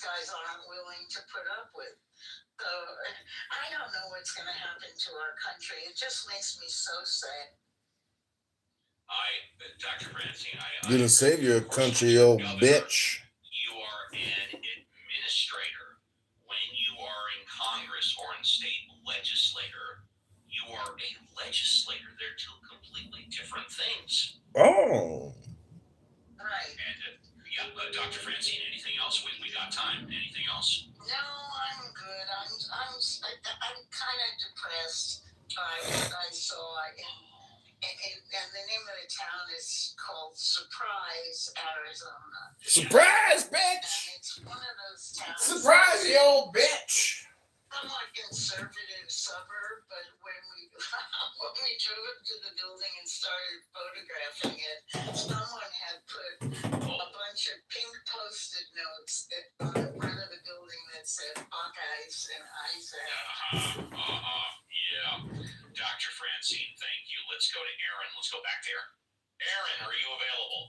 guys aren't willing to put up with. So I don't know what's going to happen to our country. It just makes me so sad. Dr. Francine, You're the savior of country, old bitch. You are an administrator. When you are in Congress or in state legislator, you are a legislator. They're two completely different things. Oh. Right. And Dr. Francine, anything else? We got time. Anything else? No, I'm good. I'm kind of depressed by what I saw. And the name of the town is called Surprise, Arizona. Surprise, bitch! And it's one of those towns. Surprise, you old bitch! Somewhat conservative suburb, but when we drove up to the building and started photographing it, someone had put a bunch of pink Post-it notes on the front of the building that said Buckeyes and Isaac. Yeah. Dr. Francine, thank you. Let's go to Aaron. Let's go back there. Aaron, are you available?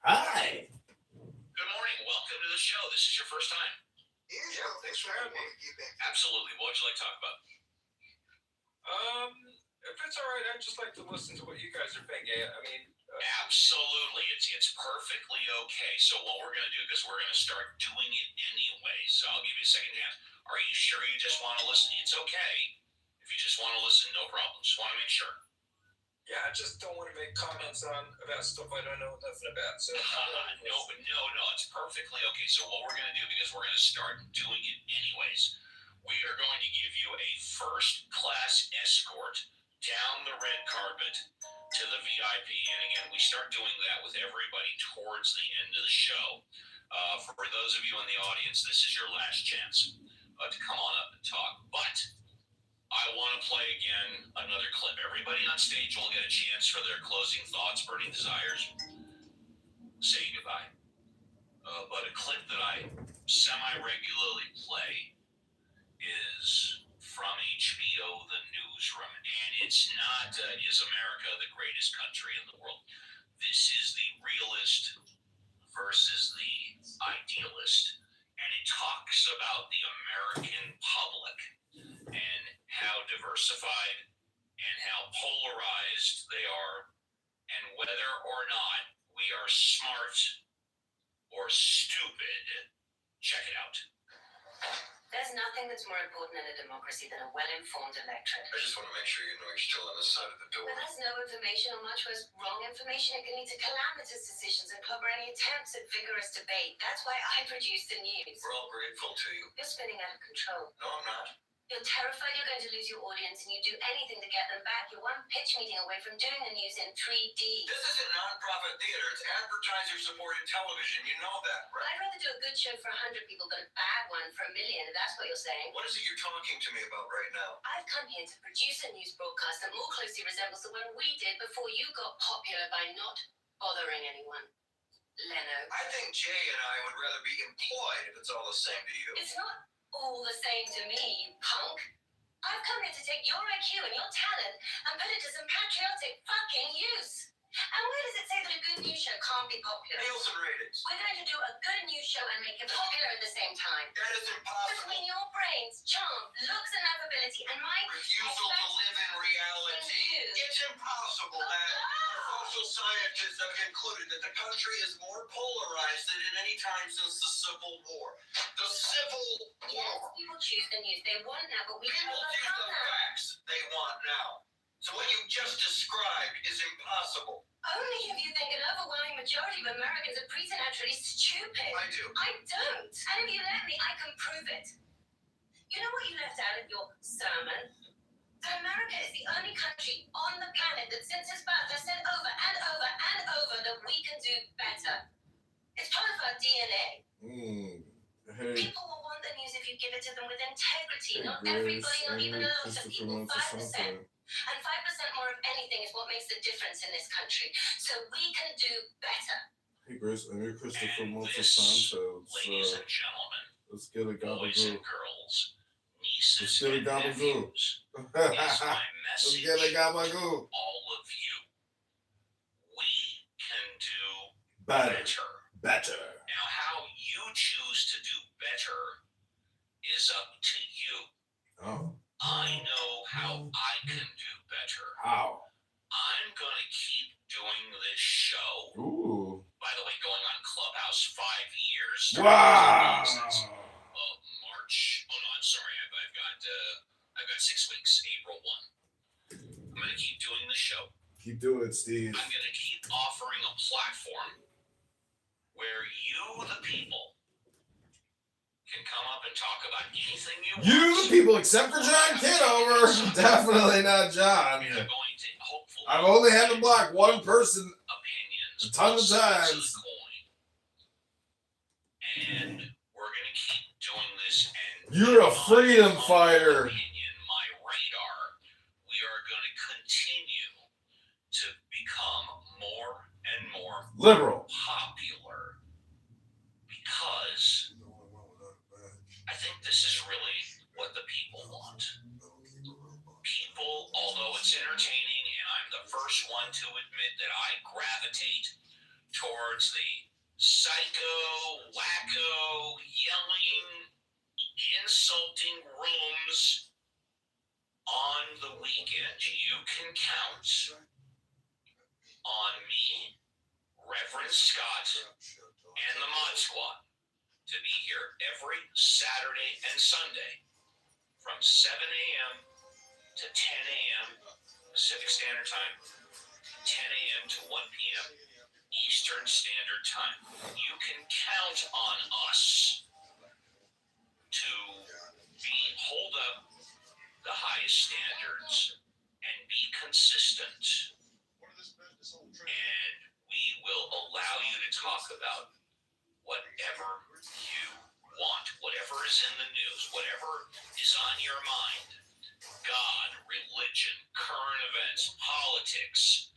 Hi. Good morning. Welcome to the show. This is your first time. Yeah, thanks for having me. Absolutely. What would you like to talk about? If it's all right, I'd just like to listen to what you guys are thinking. I mean, absolutely. It's perfectly okay. So what we're going to do, because we're going to start doing it anyway, so I'll give you a second chance. Are you sure you just want to listen? It's okay. If you just want to listen, no problem. Just want to make sure. Yeah, I just don't want to make comments about stuff I don't know nothing about. So no, it's perfectly okay. So what we're going to do, because we're going to start doing it anyways, we are going to give you a first-class escort down the red carpet to the VIP. And again, we start doing that with everybody towards the end of the show. For those of you in the audience, this is your last chance to come on up and talk. But I want to play again another clip. Everybody on stage will get a chance for their closing thoughts, burning desires, saying goodbye. But a clip that I semi-regularly play is from HBO, The Newsroom. And it's not, is America the greatest country in the world? This is the realist versus the idealist. And it talks about the American public and how diversified and how polarized they are, and whether or not we are smart or stupid. Check it out. There's nothing that's more important in a democracy than a well-informed electorate. I just want to make sure you know you're still on the side of the door. When there's no information or much worse, wrong information, it can lead to calamitous decisions and clobber any attempts at vigorous debate. That's why I produce the news. We're all grateful to you. You're spinning out of control. No, I'm not. You're terrified you're going to lose your audience, and you do anything to get them back. You're one pitch meeting away from doing the news in 3D. This is a non-profit theater. It's advertiser-supported television. You know that, right? I'd rather do a good show for 100 people than a bad one for 1 million, if that's what you're saying. What is it you're talking to me about right now? I've come here to produce a news broadcast that more closely resembles the one we did before you got popular by not bothering anyone. Leno. I think Jay and I would rather be employed if it's all the same to you. It's not all the same to me, you punk. I've come here to take your IQ and your talent and put it to some patriotic fucking use. And where does it say that a good news show can't be popular? Nielsen ratings. We're going to do a good news show and make it popular at the same time. That is impossible. Between your brains, charm, looks, and affability, and my refusal to live in reality. It's impossible that social scientists have concluded that the country is more polarized than at any time since the Civil War. The Civil War. Yes, people choose the news they want now, but we can People choose overcome the that. facts they want now. So what you just described is impossible. Only if you think an overwhelming majority of Americans are preternaturally stupid. I do. I don't. And if you let me, I can prove it. You know what you left out of your sermon? That America is the only country on the planet that since its birth has said over and over and over that we can do better. It's part of our DNA. Hey. People will want the news if you give it to them with integrity. Hey, Not Grace, everybody, not even a lot of Christopher people. 5%. Montesanto. And 5% more of anything is what makes the difference in this country. So we can do better. Hey, Grace, I'm your Christopher And Montesanto. ladies and gentlemen, Let's get a boys and gabagoo. girls, nieces Let's get a and gabagoo. nephews, is my Let's message get a to gabagoo. all of you. We can do Better. better. Better. Now, how you choose to do better is up to you. Oh, I know how I can do better. how? I'm going to keep doing this show. Ooh. By the way, going on Clubhouse 5 years. Wow. March. Oh no, I'm sorry. I've got 6 weeks. April 1. I'm going to keep doing the show. Keep doing it, Steve. I'm going to keep offering a platform where you, the people, can come up and talk about anything you want. You, the people, except for John Kitover. Definitely not John. And I'm going to hopefully I've only had to block one person opinions a ton of both sides times. the coin. And we're going to keep doing this. And You're a freedom my fighter. opinion, my radar, we are going to continue to become more and more Liberal. popular because I think this is really what the people want. People, although it's entertaining, and I'm the first one to admit that I gravitate towards the psycho, wacko, yelling, insulting rooms on the weekend. You can count on me, Reverend Scott, and the Mod Squad to be here every Saturday and Sunday from 7 a.m. to 10 a.m. Pacific Standard Time, 10 a.m. to 1 p.m. Eastern Standard Time. You can count on us to hold up the highest standards and be consistent. And we will allow you to talk about whatever you want, whatever is in the news, whatever is on your mind. God, religion, current events, politics,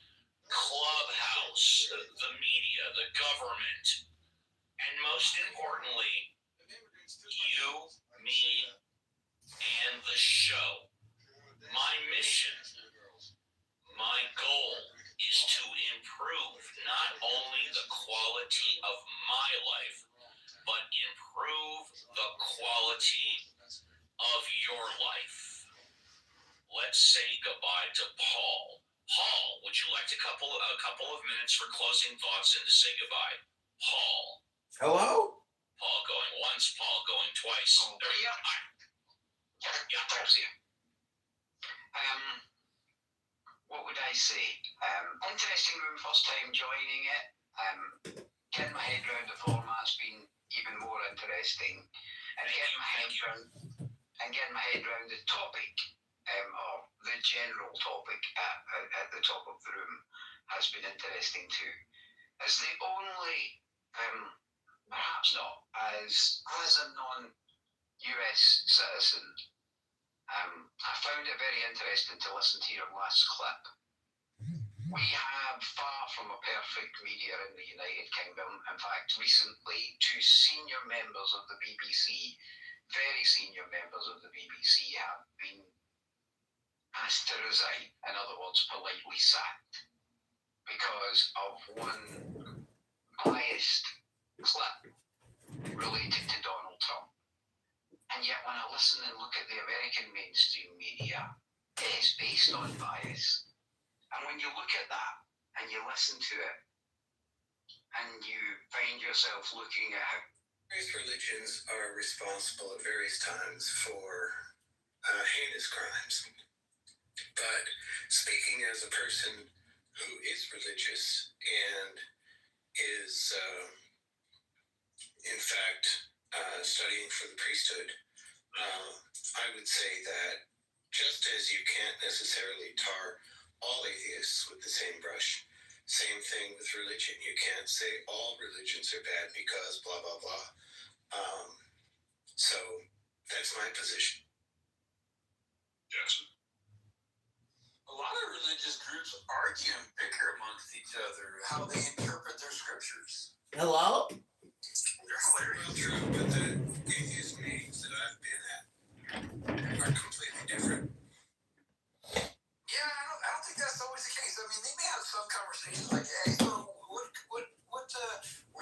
Clubhouse, the media, the government, and most importantly, you, me, and the show. My mission, my goal is to improve not only the quality of my life, but improve the quality of your life. Let's say goodbye to Paul. Paul, would you like a couple of minutes for closing thoughts and to say goodbye? Paul. Hello? Paul going once, Paul going twice. There you go. Yeah, Thanks, you. What would I say? Interesting room, first time joining it. Getting my head around the format's been even more interesting. And getting my head around the topic, or the general topic at the top of the room has been interesting too. As the only, perhaps not, as a non-US citizen, I found it very interesting to listen to your last clip. We have far from a perfect media in the United Kingdom. In fact, recently, 2 senior members of the BBC, very senior members of the BBC, have been asked to resign, in other words, politely sacked, because of one biased clip related to Donald Trump. And yet when I listen and look at the American mainstream media, it is based on bias. And when you look at that and you listen to it and you find yourself looking at how various religions are responsible at various times for heinous crimes. But speaking as a person who is religious and is, in fact, studying for the priesthood, I would say that just as you can't necessarily tar all atheists with the same brush, same thing with religion. You can't say all religions are bad because blah, blah, blah. So that's my position. Jackson. A lot of religious groups argue and bicker amongst each other how they interpret their scriptures. Hello? They're very true, but the atheist meetings that I've been at are completely different. Yeah, I don't think that's always the case. I mean, they may have some conversations like, hey, so what were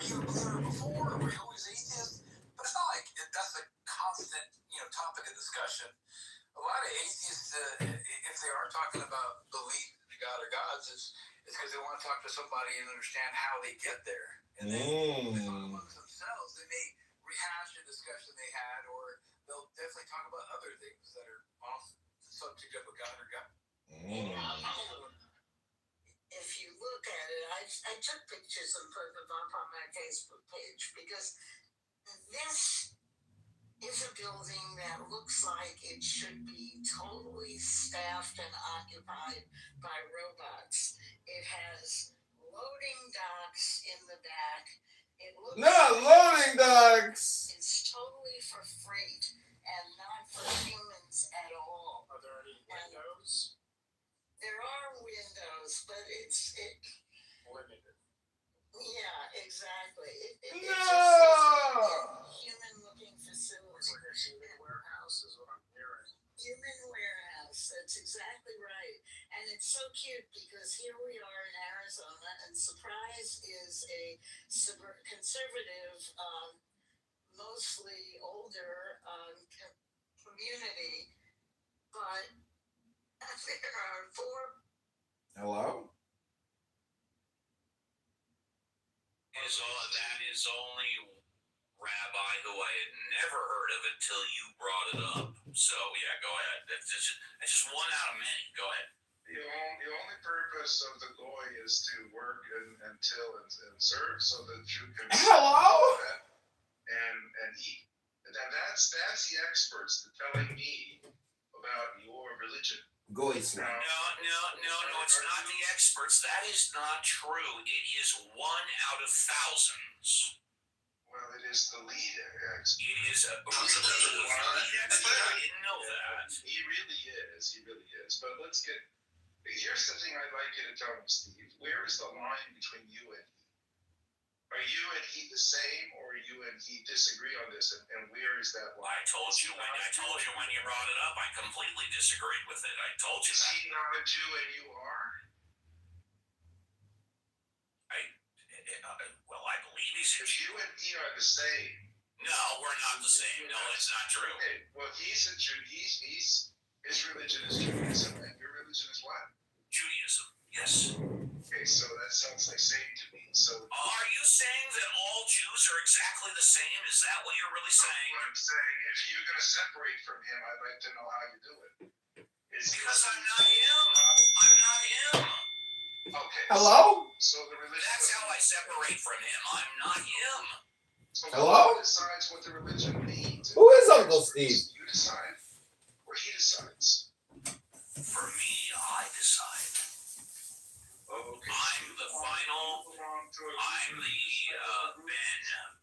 you a believer before, or were you always atheist? But it's not like that's the constant, topic of discussion. A lot of atheists, if they are talking about belief in God or gods, it's because they want to talk to somebody and understand how they get there. And then if they talk amongst themselves, they may rehash a discussion they had, or they'll definitely talk about other things that are off the subject of a God or God. If you look at it, I took pictures and put them up on my Facebook page because this is a building that looks like it should be totally staffed and occupied by robots. It has loading docks in the back. It looks Not loading docks. It's totally for freight and not for humans at all. Are there any windows? There are windows, but it's Limited. yeah, exactly. It's No. just a human-looking facility. It's like a human warehouse is what I'm hearing. Human warehouse. That's exactly right. And it's so cute because here we are in Arizona, and Surprise is a conservative, mostly older community, but there are 4. Hello? That is only rabbi who I had never heard of until you brought it up. So yeah, go ahead. That's just one out of many. Go ahead. The only purpose of the goy is to work and till and serve, so that you can Hello? and eat. And that's the experts telling me about your religion. Goy slang. No, it's not the experts. That is not true. It is 1 out of thousands. Well, it is the lead expert. It is a lead expert. I didn't know that. He really is. But here's the thing I'd like you to tell me, Steve. Where is the line between you and he? Are you and he the same, or are you and he disagree on this? And where is that line? I told you when you brought it up. I completely disagreed with it. I told you Is that. he not a Jew and you are? I believe he's a If Jew. you and he are the same. No, we're not the same. No, that's not true. Okay, well, he's a Jew. His religion is Judaism, and your religion is what? Judaism. Yes. Okay, so that sounds like same to me. So Are you saying that all Jews are exactly the same? Is that what you're really saying? what I'm saying, if you're going to separate from him, I'd like to know how you do it. Because I'm not him. I'm not him. Okay. Hello? So the religion. That's how I separate from him. I'm not him. So Hello? who decides what the religion means? Who is Uncle Steve? You decide, or he decides. For me, I decide. Oh, okay. I'm the final.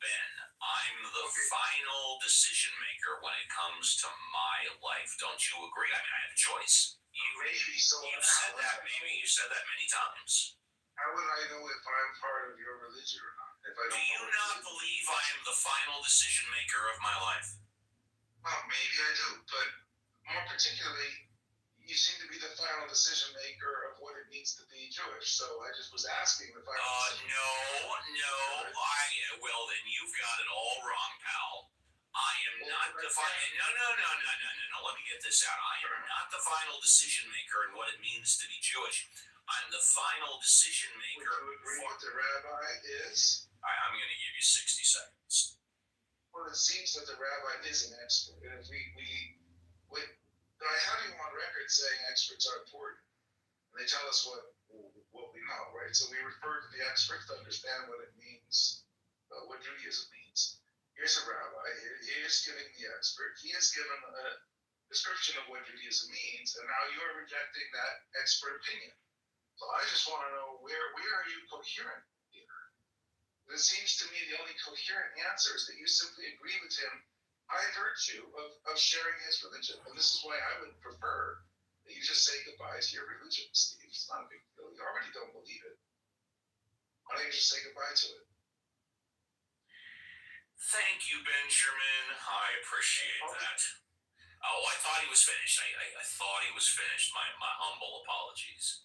Ben. I'm the final decision maker when it comes to my life. Don't you agree? I mean, I have a choice. Maybe so. You've said that. Maybe you said that many times. How would I know if I'm part of your religion or not? If I Do don't you know not believe I am the final decision maker of my life? Well, maybe I do, but more particularly, you seem to be the final decision maker of what it means to be Jewish. So I just was asking the final decision No. Well, then you've got it all wrong, pal. I am not the final. No. Let me get this out. I am not the final decision maker in what it means to be Jewish. I'm the final decision maker. Would you agree with the rabbi is? I'm going to give you 60 seconds. Well, it seems that the rabbi is an expert. And if I have you on record saying experts are important, and they tell us what we know, right? So we refer to the experts to understand what it means, what Judaism means. Here's a rabbi. Here's giving the expert. He has given a description of what Judaism means, and now you're rejecting that expert opinion. So I just want to know where are you coherent here? It seems to me the only coherent answer is that you simply agree with him by virtue of sharing his religion. And this is why I would prefer that you just say goodbye to your religion, Steve. It's not a big deal. You already don't believe it. Why don't you just say goodbye to it? Thank you, Benjamin. I appreciate that. Oh, I thought he was finished. I thought he was finished. My humble apologies.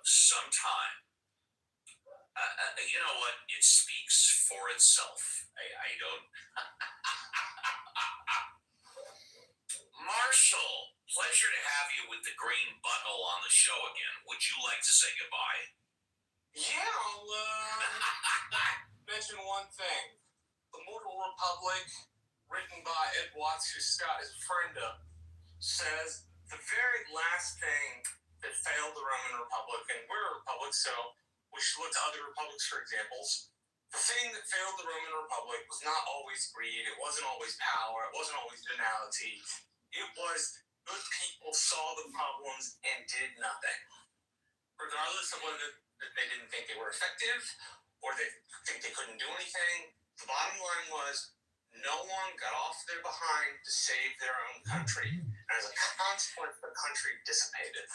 Sometime. You know what? It speaks for itself. I don't. with the green butthole on the show again. Would you like to say goodbye? Yeah, I'll mention one thing. The Mortal Republic, written by Ed Watts, who Scott is a friend of, says the very last thing that failed the Roman Republic, and we're a republic, so we should look to other republics for examples. The thing that failed the Roman Republic was not always greed, it wasn't always power, it wasn't always venality. It was good people saw the problems and did nothing. Regardless of whether they didn't think they were effective or they think they couldn't do anything, the bottom line was no one got off their behind to save their own country. And as a consequence, the country dissipated.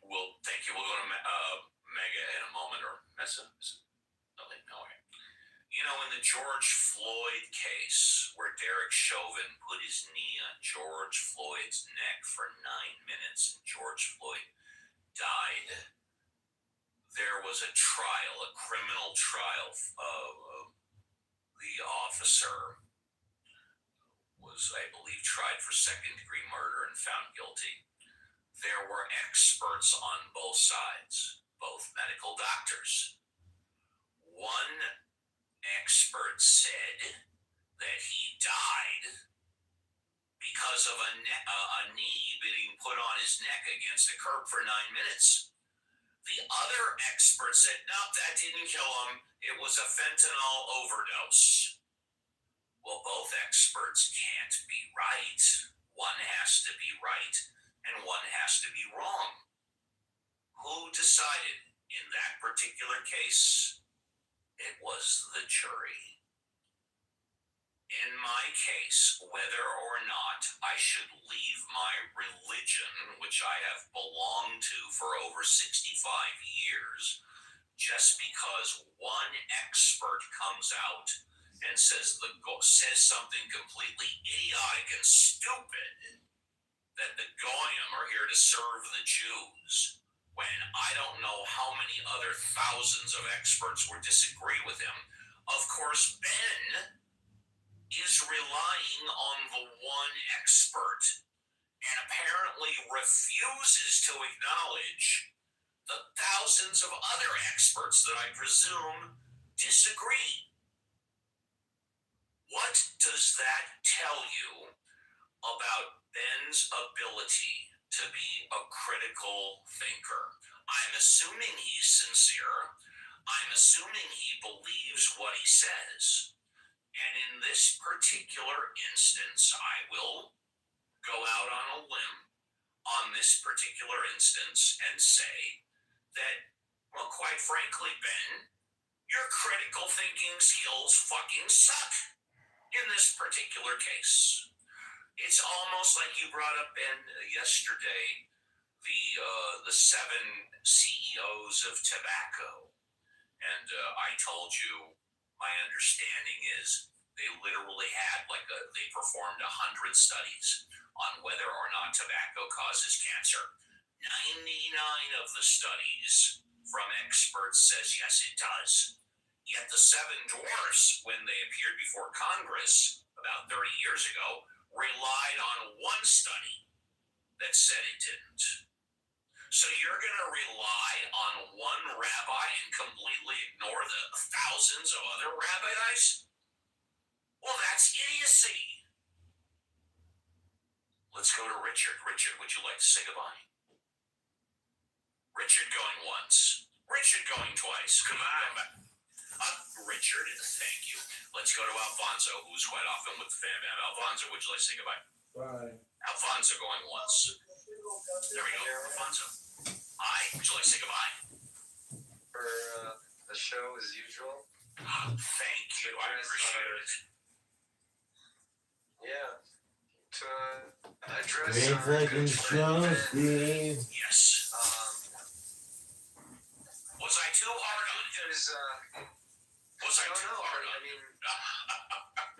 Well, thank you. We'll go to Mega in a moment, or Messa. Nothing. Okay. You know, in the George Floyd case, where Derek Chauvin put his knee on George Floyd's neck for 9 minutes and George Floyd died, there was a trial, a criminal trial. The officer was, I believe, tried for second-degree murder and found guilty. There were experts on both sides, both medical doctors. One expert said that he died because of a knee being put on his neck against a curb for 9 minutes. The other expert said, no, that didn't kill him. It was a fentanyl overdose. Well, both experts can't be right. One has to be right and one has to be wrong. Who decided in that particular case? It was the jury. In my case, whether or not I should leave my religion, which I have belonged to for over 65 years, just because one expert comes out and says something completely idiotic and stupid, that the Goyim are here to serve the Jews, when I don't know how many other thousands of experts would disagree with him. Of course, Ben is relying on the one expert and apparently refuses to acknowledge the thousands of other experts that I presume disagree. What does that tell you about Ben's ability to be a critical thinker? I'm assuming he's sincere. I'm assuming he believes what he says. And in this particular instance, I will go out on a limb on this particular instance and say that, well, quite frankly, Ben, your critical thinking skills fucking suck in this particular case. It's almost like you brought up, Ben, yesterday, the 7 CEOs of tobacco. And I told you, my understanding is they literally had they performed 100 studies on whether or not tobacco causes cancer. 99 of the studies from experts says yes, it does. Yet the 7 dwarfs, when they appeared before Congress about 30 years ago, relied on one study that said it didn't. So you're going to rely on one rabbi and completely ignore the thousands of other rabbis? Well, that's idiocy. Let's go to Richard. Richard, would you like to say goodbye? Richard going once. Richard going twice. Come on. Richard, thank you. Let's go to Alfonso, who's quite often with the fan band. Alfonso, would you like to say goodbye? Bye. Alfonso going once. There we go. Alfonso. Hi, would you like to say goodbye? For the show as usual. Thank you. I appreciate it. Yeah. To address Great our fucking good show, friend Ben, Steve. Yes. Was I too hard on him? there's Was I too hard on I him? mean,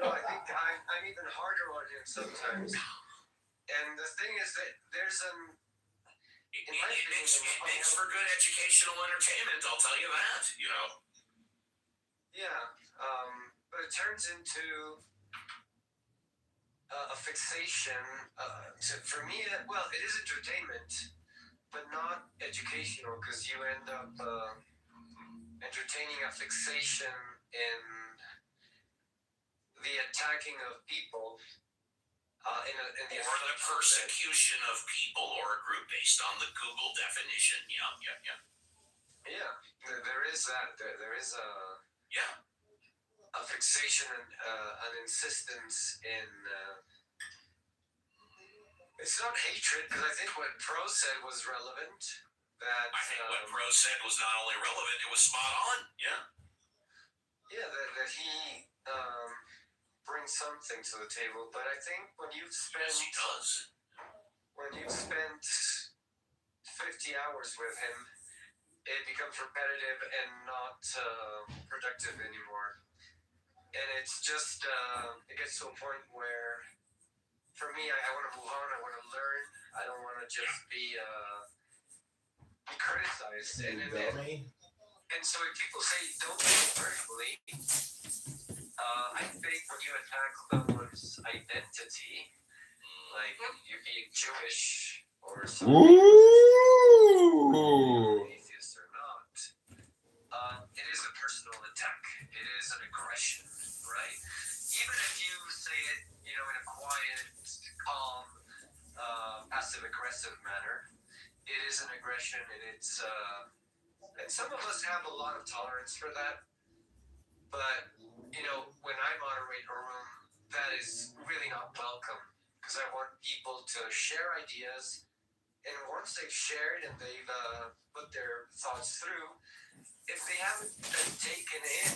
no, I think I'm even harder on him sometimes. And the thing is that there's It makes for good educational entertainment, I'll tell you that, you know. yeah, but it turns into a fixation. For me, well, it is entertainment, but not educational, because you end up entertaining a fixation in the attacking of people. In the or the persecution of people or a group based on the Google definition. Yeah. Yeah, there is that. There is a fixation and an insistence in. It's not hatred, because I think what Pro said was relevant. That I think what Pro said was not only relevant, it was spot on. Yeah. Yeah, that he brings something to the table, but I think when you've spent Yes, he does. When you've spent 50 hours with him, it becomes repetitive and not productive anymore. And it's just it gets to a point where, for me, I want to move on. I want to learn. I don't want to just be criticized. And so if people say don't take it personally, I think when you attack someone's identity, like you being Jewish or something, atheist or not, it is a personal attack. It is an aggression, right? Even if you say it, in a quiet, calm, passive-aggressive manner, it is an aggression, and it's and some of us have a lot of tolerance for that. But when I moderate a room, that is really not welcome, because I want people to share ideas, and once they've shared and they've put their thoughts through, if they haven't been taken in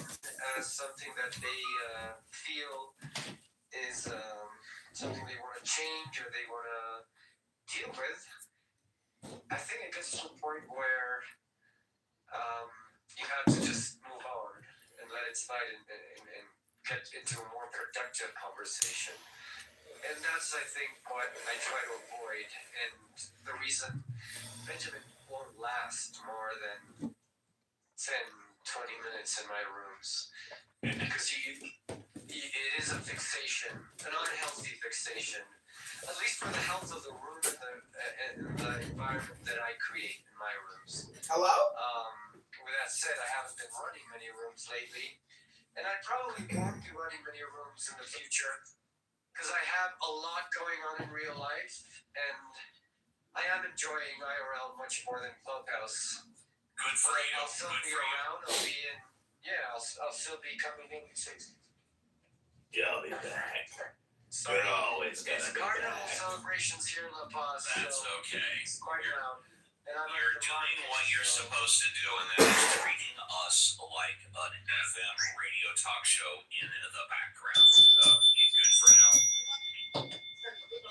as something that they feel is something they want to change or they want to deal with, I think it gets to a point where you have to just move on and let it slide and get into a more productive conversation. And that's, I think, what I try to avoid. And the reason Benjamin won't last more than 10, 20 minutes in my rooms, because it is a fixation, an unhealthy fixation, at least for the health of the room and the environment that I create in my rooms. Hello? With that said, I haven't been running many rooms lately, and I probably won't be running many rooms in the future, because I have a lot going on in real life, and I am enjoying IRL much more than Clubhouse. Good for you. I'll still be around. I'll be in. Yeah, I'll still be coming in. Yeah, I'll be back. So We're always gonna it's be carnival back. celebrations here in La Paz. That's so okay. It's quite loud. And I'm You're at the doing market, what you're so- supposed to do, and that is treating us like an FM radio talk show in the background. You good for now?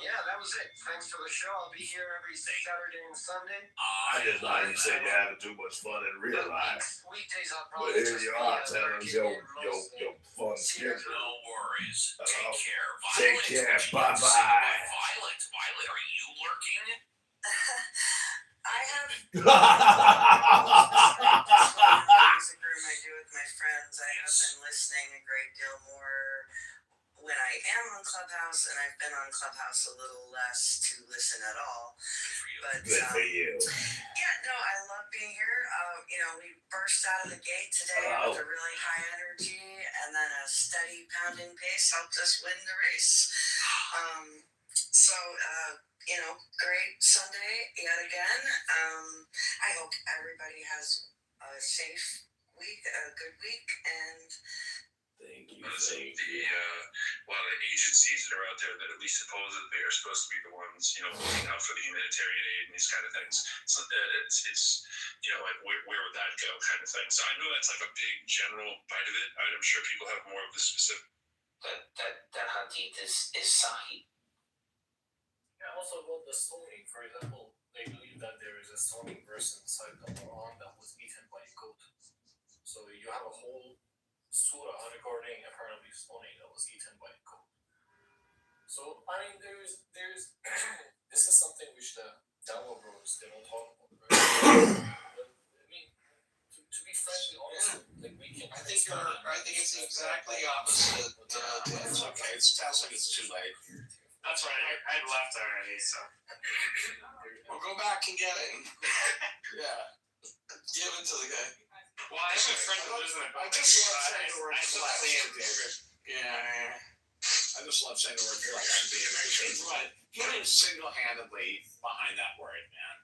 Yeah, that was it. Thanks for the show. I'll be here every Saturday and Sunday. I just like you said you're having too much fun in real life. Weekdays I'll But probably here just you be are telling us lurking your in mostly. fun See you. schedule. No worries. Hello? Take care. Take Violet, care. would you Bye-bye. say goodbye? Violet, are you lurking? I have That's music room I do with my friends. I have been listening a great deal more when I am on Clubhouse, and I've been on Clubhouse a little less to listen at all. Good for you. But good for you. yeah, no, I love being here. We burst out of the gate today Hello. with a really high energy, and then a steady pounding pace helped us win the race. Great Sunday yet again. I hope everybody has a safe week, a good week, and Thank you. So a lot of the agencies that are out there that at least supposedly are supposed to be the ones, looking out for the humanitarian aid and these kind of things. So it's like where would that go, kind of thing. So I know that's like a big general bite of it. I'm sure people have more of the specific. That hadith is sahih. Yeah, also about the stoning, for example, they believe that there is a stoning verse inside the Quran that was eaten by a goat. So you have a whole surah regarding apparently stoning that was eaten by a goat. So I mean, there's this is something which the Dawah bros they don't talk about. Right? But I mean, to be frankly honest, like we can. I think it's exactly opposite. It's okay. It sounds like it's too late. That's right. I'd left already, so. We'll go back and get it. Yeah. Give it to the guy. Well, I have a friend who lives in a building. I just love saying the word I still flex. say it, David. Yeah. I just love saying the word flex to David. But he is single-handedly behind that word, man.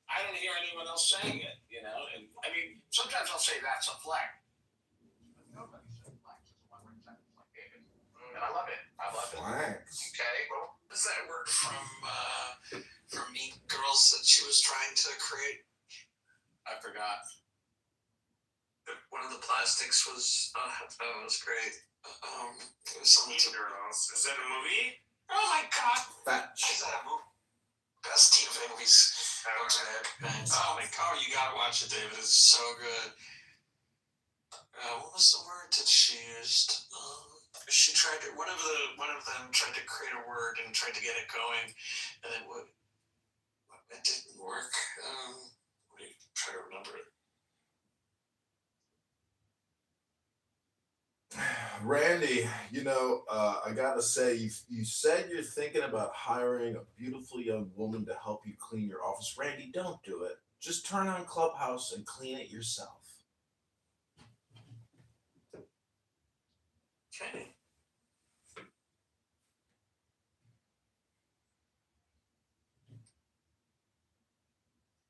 I don't hear anyone else saying it, you know? And I mean, sometimes I'll say that's a flex. But nobody says flex is one word sentence like David. And I love it. I love it. Flex. Okay, well, what is that word from Mean Girls that she was trying to create? I forgot. One of the plastics was, that was great. It was something Mean Girls. Is that a movie? Oh my god! Fetch. Is that a movie? Best TV movies. Oh my god, you gotta watch it, David. It's so good. What was the word that she used? She tried to, one of them tried to create a word and tried to get it going, and it didn't work. Let me try to remember it. Randy, you know, I gotta say, you said you're thinking about hiring a beautiful young woman to help you clean your office. Randy, don't do it. Just turn on Clubhouse and clean it yourself. Okay.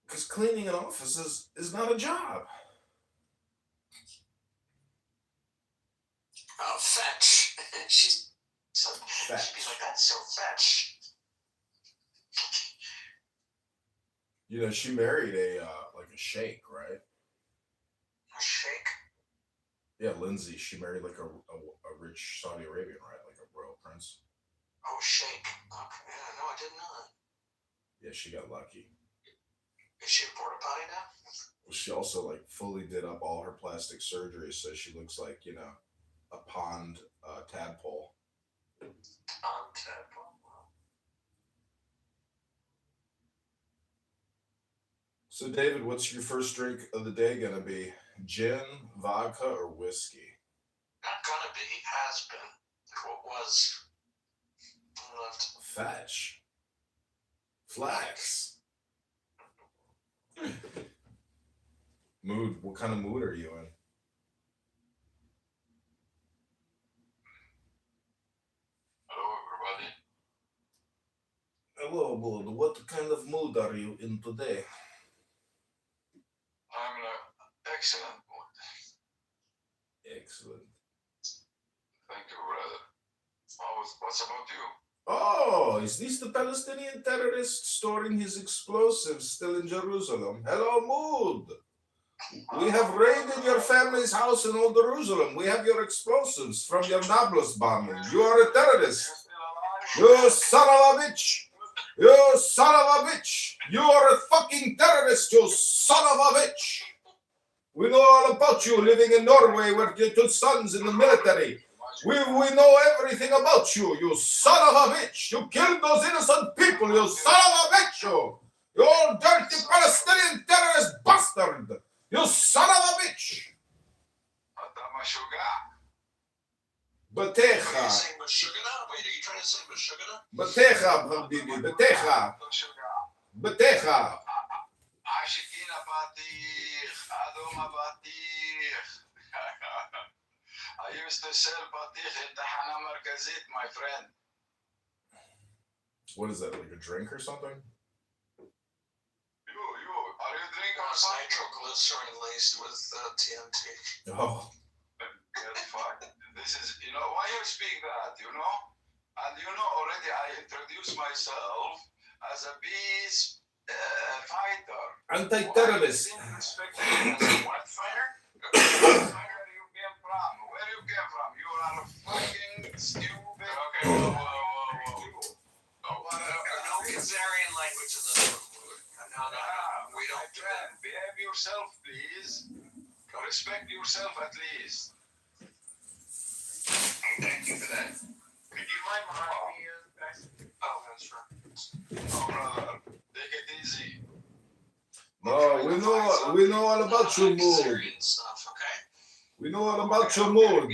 Because cleaning an office is not a job. Oh, fetch. She'd Fetch. be like, that's so fetch. You know, she married a sheikh, right? A shake? Yeah, Lindsay. She married like a rich Saudi Arabian, right? Like a royal prince. Oh, shake. Okay, yeah, no, I didn't know that. Yeah, she got lucky. Is she a porta potty now? Well, she also like fully did up all her plastic surgery, so she looks like, you know, a pond tadpole. Pond tadpole. So, David, what's your first drink of the day gonna be? Gin, vodka, or whiskey? Not gonna be. Has been. What was? Left. Fetch. Flex. Mood. What kind of mood are you in? Hello, everybody. Hello, mood. What kind of mood are you in today? I'm in an excellent mood. Excellent. Thank you, brother. What's about you? Oh, is this the Palestinian terrorist storing his explosives still in Jerusalem? Hello, Mood. We have raided your family's house in Old Jerusalem. We have your explosives from your Nablus bombing. You are a terrorist. You son of a bitch. You son of a bitch. You are a fucking terrorist, you son of a bitch. We know all about you living in Norway with your two sons in the military. We know everything about you, you son of a bitch. You killed those innocent people, you son of a bitch, you. You dirty Palestinian terrorist bastard. You son of a bitch. Batecha. Are you saying Meshuggah? Wait, are you trying to say Meshuggah? Batecha, Habibi. Batecha. Batecha. Ashikina Batich, Adoma Batich. I used to sell Batich in Tahana Markazit, my friend. What is that, like a drink or something? Are you drinking nitroglycerin laced with TNT? Oh. Get fucked. This is, you know, why you speak that, you know? And you know, already I introduced myself as a peace fighter. Anti-terrorist. What fighter? Where you came from? Where you came from? You are a fucking stupid. Okay, whoa. No Khazarian language in this room. No. We don't do that. Behave yourself, please. Respect yourself at least. Thank you for that. Could you mind behind me? Oh, that's right. Oh, brother, take it easy. No, we know all about your mood. Stuff, okay? We know all about your mood.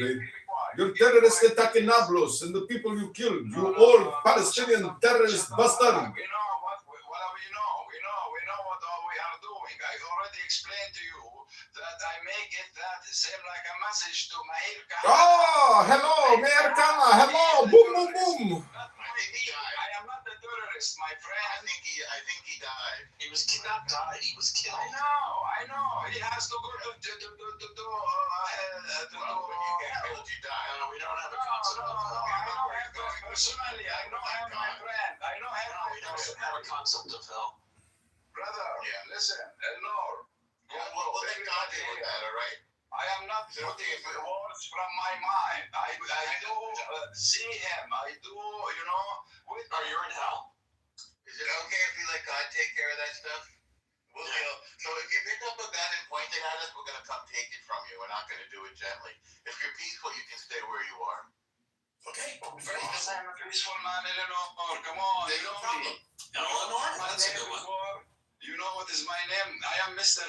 Your terrorist attack in Nablus and the people you killed. You old Palestinian terrorist bastard. We know what we know what all we are doing. I already explained to you that I make it that seem like a message to Meir Kahane. Oh, hello, Meir Kana. Hello, boom, boom, boom. I am not a terrorist, my friend. I think he died. He was not died. He was killed. I know. He has to go to Well, when you get killed, you die. No, we don't have a concept of hell. Personally, I know him, my friend. I know him. No, we don't have a concept of hell. Brother, listen, Elnor. Well, thank God you did that, all right? I am not putting words from my mind. I do see him. I do, with. Are you in hell? Is it okay if we let God take care of that stuff? We'll deal. So if you pick up a gun and point it at us, we're going to come take it from you. We're not going to do it gently. If you're peaceful, you can stay where you are. Okay. Very Because I'm a peaceful man, Eleanor. Come on. There's no problem. Eleanor, that's a good one. You know what is my name? I am Mr.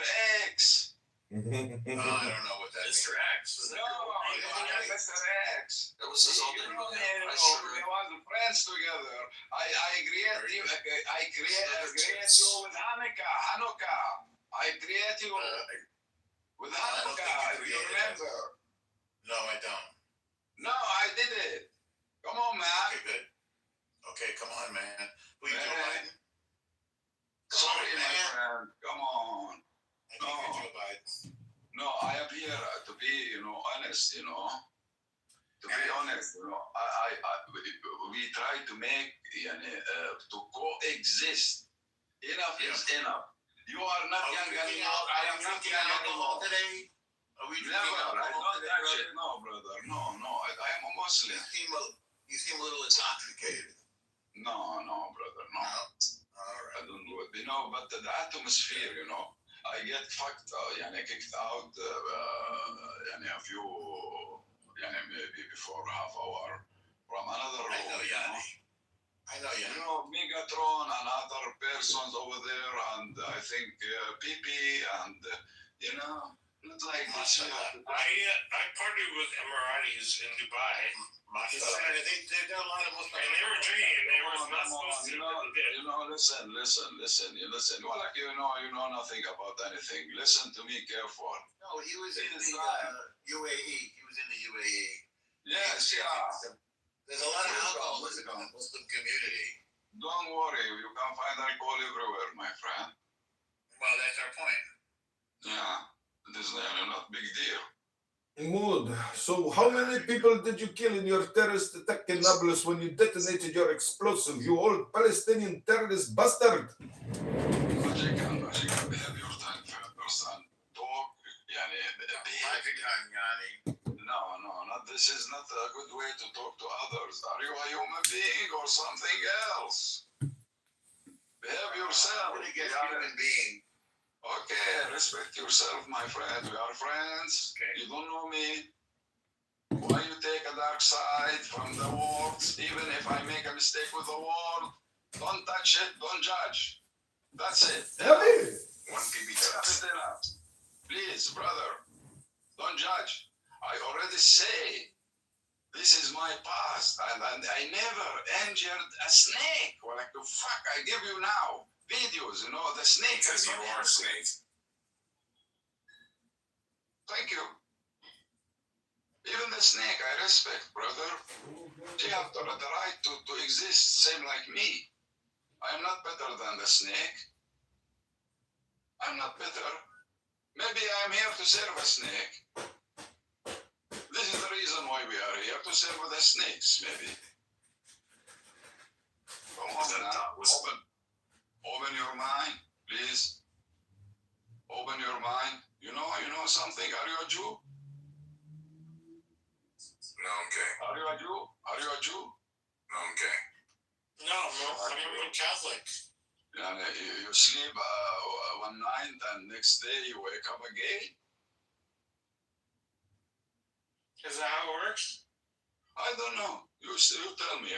X. I don't know what that means. Mr. X. Was that No, your I name? am Mr. X. That was his old You name. know me, I Eleanor. sure. We was friends together. I create you. I create you with Hanukkah. I create you with Hanukkah. If you remember? No, I don't. No, I did it. Come on, man. Okay, good. Okay, come on, man. Who you Man. Joe Biden? Sorry, my man. friend. Come on. I think you're Joe Biden. No, I am here to be, honest, To be honest, we try to make, to coexist. Enough is enough. You are not young anymore. I am not young alcohol anymore. today? Are we drinking Never. I alcohol don't today, touch brother? it. No, brother. No. I am a Muslim. You seem a little intoxicated. No, brother. No. All right. I don't do it. But the atmosphere, I get fucked, kicked out, a few, maybe before half hour from another room. I know Yanni. Megatron and other persons over there, and I think PP, and not like this. I partied with Emiratis in Dubai. They've done a lot of Muslim. And they were drinking. They were not supposed to. But they did. Listen. Well, like you know nothing about anything. Listen to me careful. No, he was in the UAE. He was in the UAE. Yes, yeah. There's a lot of alcoholism in the Muslim community. Don't worry, you can find alcohol everywhere, my friend. Well, that's our point. Yeah, it is not big deal. Mood. So, how many people did you kill in your terrorist attack in Nablus when you detonated your explosive? You old Palestinian terrorist bastard! Bajikan, behave your time person. Talk, No, this is not a good way to talk to others. Are you a human being or something else? Behave yourself. I'm going to get human being. Okay, respect yourself, my friend. We are friends. Okay. You don't know me. Why you take a dark side from the words? Even if I make a mistake with the word, don't touch it, don't judge. That's it. Hey! One PB just enough. Please, brother, don't judge. I already say this is my past, and I never injured a snake. Well, like the fuck, I give you now videos, the snake. Because you are a snake. Thank you. Even the snake I respect, brother. She have the right to exist, same like me. I am not better than the snake. I'm not better. Maybe I'm here to serve a snake. This is the reason why we are here, to serve the snakes, maybe. Come on, now. Open your mind, please. Open your mind. You know something? Are you a Jew? No, I'm gay. Are you a Jew? Are you a Jew? No, I'm gay. No, I'm Catholic. You sleep one night and next day you wake up again? Is that how it works? I don't know. You tell me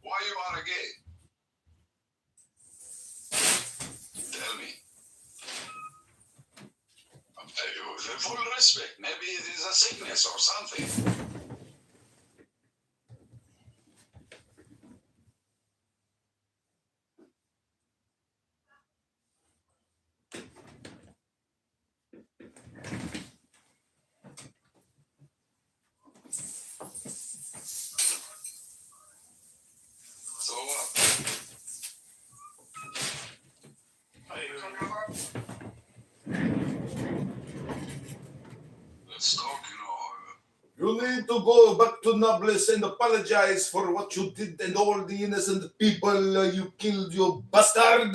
why you are gay? Tell me. full respect. Maybe it is a sickness or something. So what? Let's talk, You need to go back to Nablus and apologize for what you did and all the innocent people you killed, you bastard.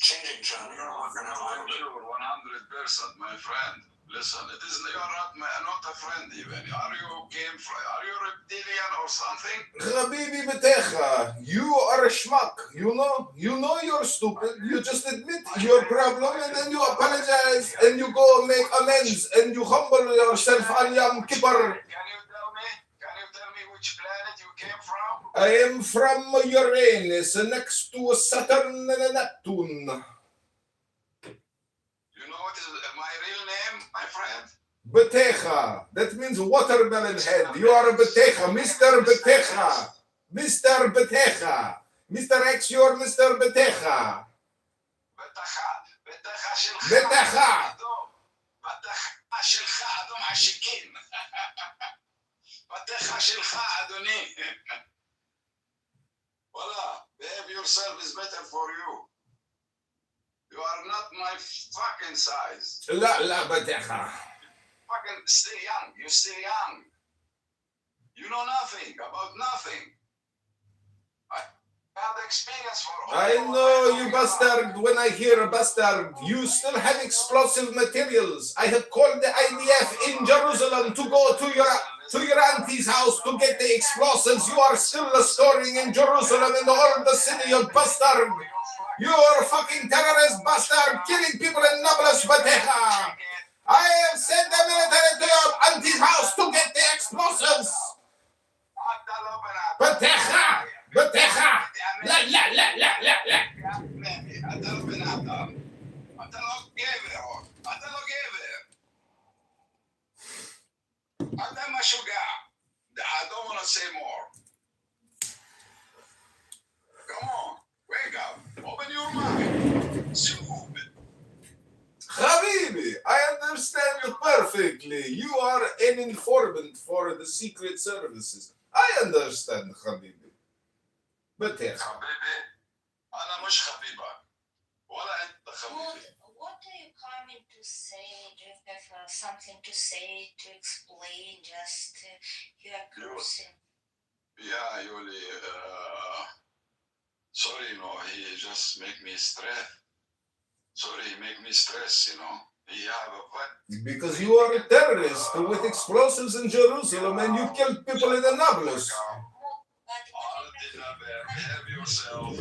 Changing, John. I'm sure 100%, my friend. Listen, it is you're not a friend even. Are you reptilian or something? Habibi Betecha, you are a schmuck. You know you're stupid. You just admit your problem and then you apologize and you go make amends and you humble yourself on Yom Kippur. Can you tell me which planet you came from? I am from Uranus, next to Saturn and Neptune. You know what is my real name, my friend? Betecha. That means watermelon head. You are a Betecha, Mr. Betecha. Mr. Betecha. Mr. X, you're Mr. Betecha. בטחה שלך. בטחה. בטחה שלך, אדום עשיקים. בטחה שלך, אדוני. וואלה, behave yourself is better for you. You are not my fucking size. La Betecha. Fucking still young. You're still young. You know nothing about nothing. I have experience for all. I know you bastard. When I hear a bastard, you still have explosive materials. I have called the IDF in Jerusalem to go to your auntie's house to get the explosives. You are still storing in Jerusalem in the city, you bastard. You are a fucking terrorist bastard, killing people in Nablus, Betecha. I have sent the military to your auntie's house to get the explosives. Betecha. Betecha. La. אתה לא בן אדם. אתה לא גבר. אתה לא גבר. אתה משוגע. I don't want to say more. Come on. Wake up. Open your mind. Stupid. Habibi, I understand you perfectly. You are an informant for the secret services. I understand, Habibi. Betecha. حبيبي أنا مش حبيبك ولا أنت حبيبي. What are you coming to say? Do you have something to say, to explain? Just you are cursing. Yeah, Yuli. Sorry, he just make me stress. Sorry, he make me stress, He have a what? Because you are a terrorist with explosives in Jerusalem and you killed people in Nablus. Behave yourself.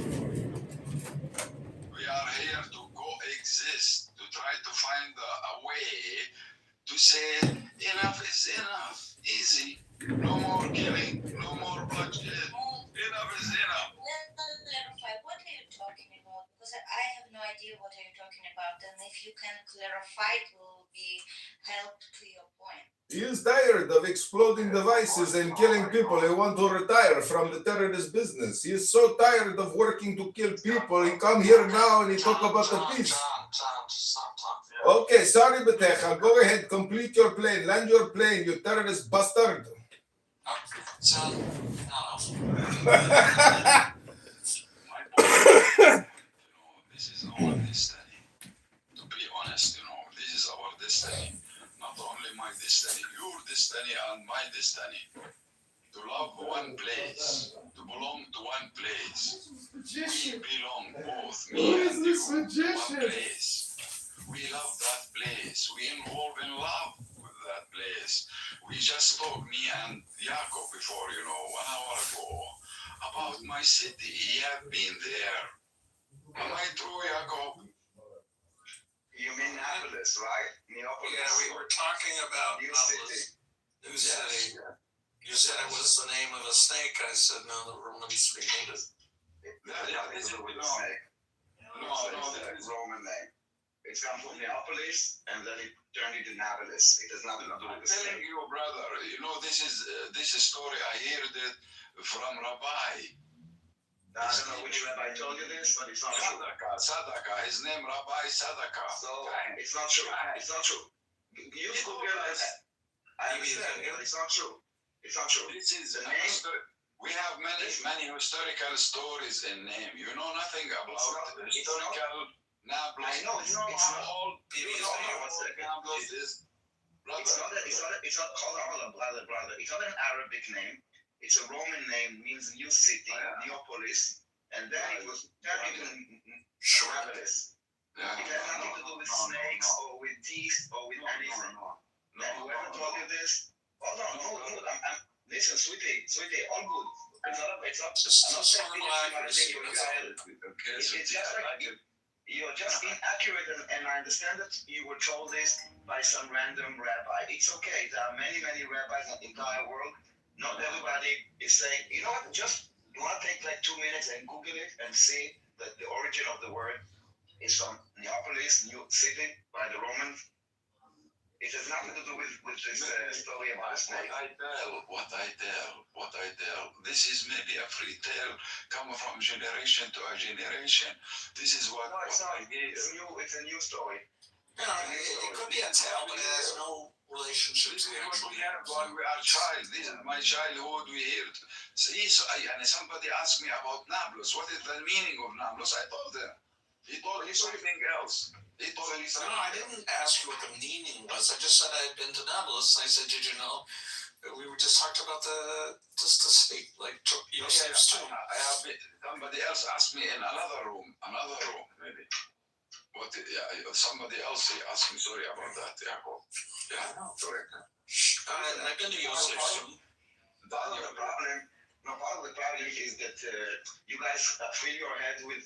We are here to coexist, to try to find a way to say enough is enough. Easy. No more killing. No more bloodshed. Enough is enough. What are you talking about? Because I have no idea what are you talking about. And if you can clarify, it will be help to your point. He is tired of exploding devices and killing people. He wants to retire from the terrorist business. He is so tired of working to kill people. He come here now and he talk about the peace. Okay, sorry, Betecha. Go ahead, complete your plane. Land your plane, you terrorist bastard. This is our destiny. To be honest, this is our destiny. Not only my destiny, your destiny and my destiny. To love one place, to belong to one place. We belong, both me and you, to one place. We love that place. We involve in love with that place. We just spoke, me and Jacob before, 1 hour ago, about my city. He have been there. Am I true, Jacob? You mean Nablus, right? Neapolis. Yeah, we were talking about New Nablus, New City. You said it was the name of a snake. I said, no, the Romans renamed it. That is it, It's a Roman name. It's come from Neapolis, and then it turned into Nablus. It has nothing to do with I'm the telling same. you, brother, this is story I heard it from Rabbi. Now, I don't know which rabbi told you this, but it's not true. Sadaka. His name Rabbi Sadaka. So it's not true. It's not true. You Google it. I understand, but it's not true. It's not true. This is The name. we have many historical stories in name. You know nothing about historical Nablus. I know it's not. All Nablus is brother. It's not. Hold on, brother. It's not an Arabic name. It's a Roman name, means new city, Neapolis, and then it was turned into Nablus. It has nothing to do with snakes or with teeth or with anything. And whoever told you this, hold on, listen, sweetie, all good. It's not. I'm not saying it's just like you're just inaccurate, and I understand that you were told this by some random rabbi. It's okay. There are many rabbis in the entire world. Not everybody is saying, you know what, just, you want to take like 2 minutes and Google it and see that the origin of the word is from Neapolis, new city, by the Romans. It has nothing to do with this story about snake. What I tell. This is maybe a free tale coming from generation to a generation. This is what I hear. It's a new story. Yeah, it could be a tale, but it has no relationship to the actual while we are child. This is my childhood. We hear it. See, and somebody asked me about Nablus. What is the meaning of Nablus? I told them. He told me something else. He told me something. No, I didn't ask you what the meaning was. I just said I had been to Nablus. I said, did you know? We were just talked about the city, like Yosef's tomb. I have somebody else asked me in another room, maybe. Somebody else asked me. Sorry about that, Jacob. Yeah, no, sorry. I've been to Yosef's tomb. Part of the problem is that you guys fill your head with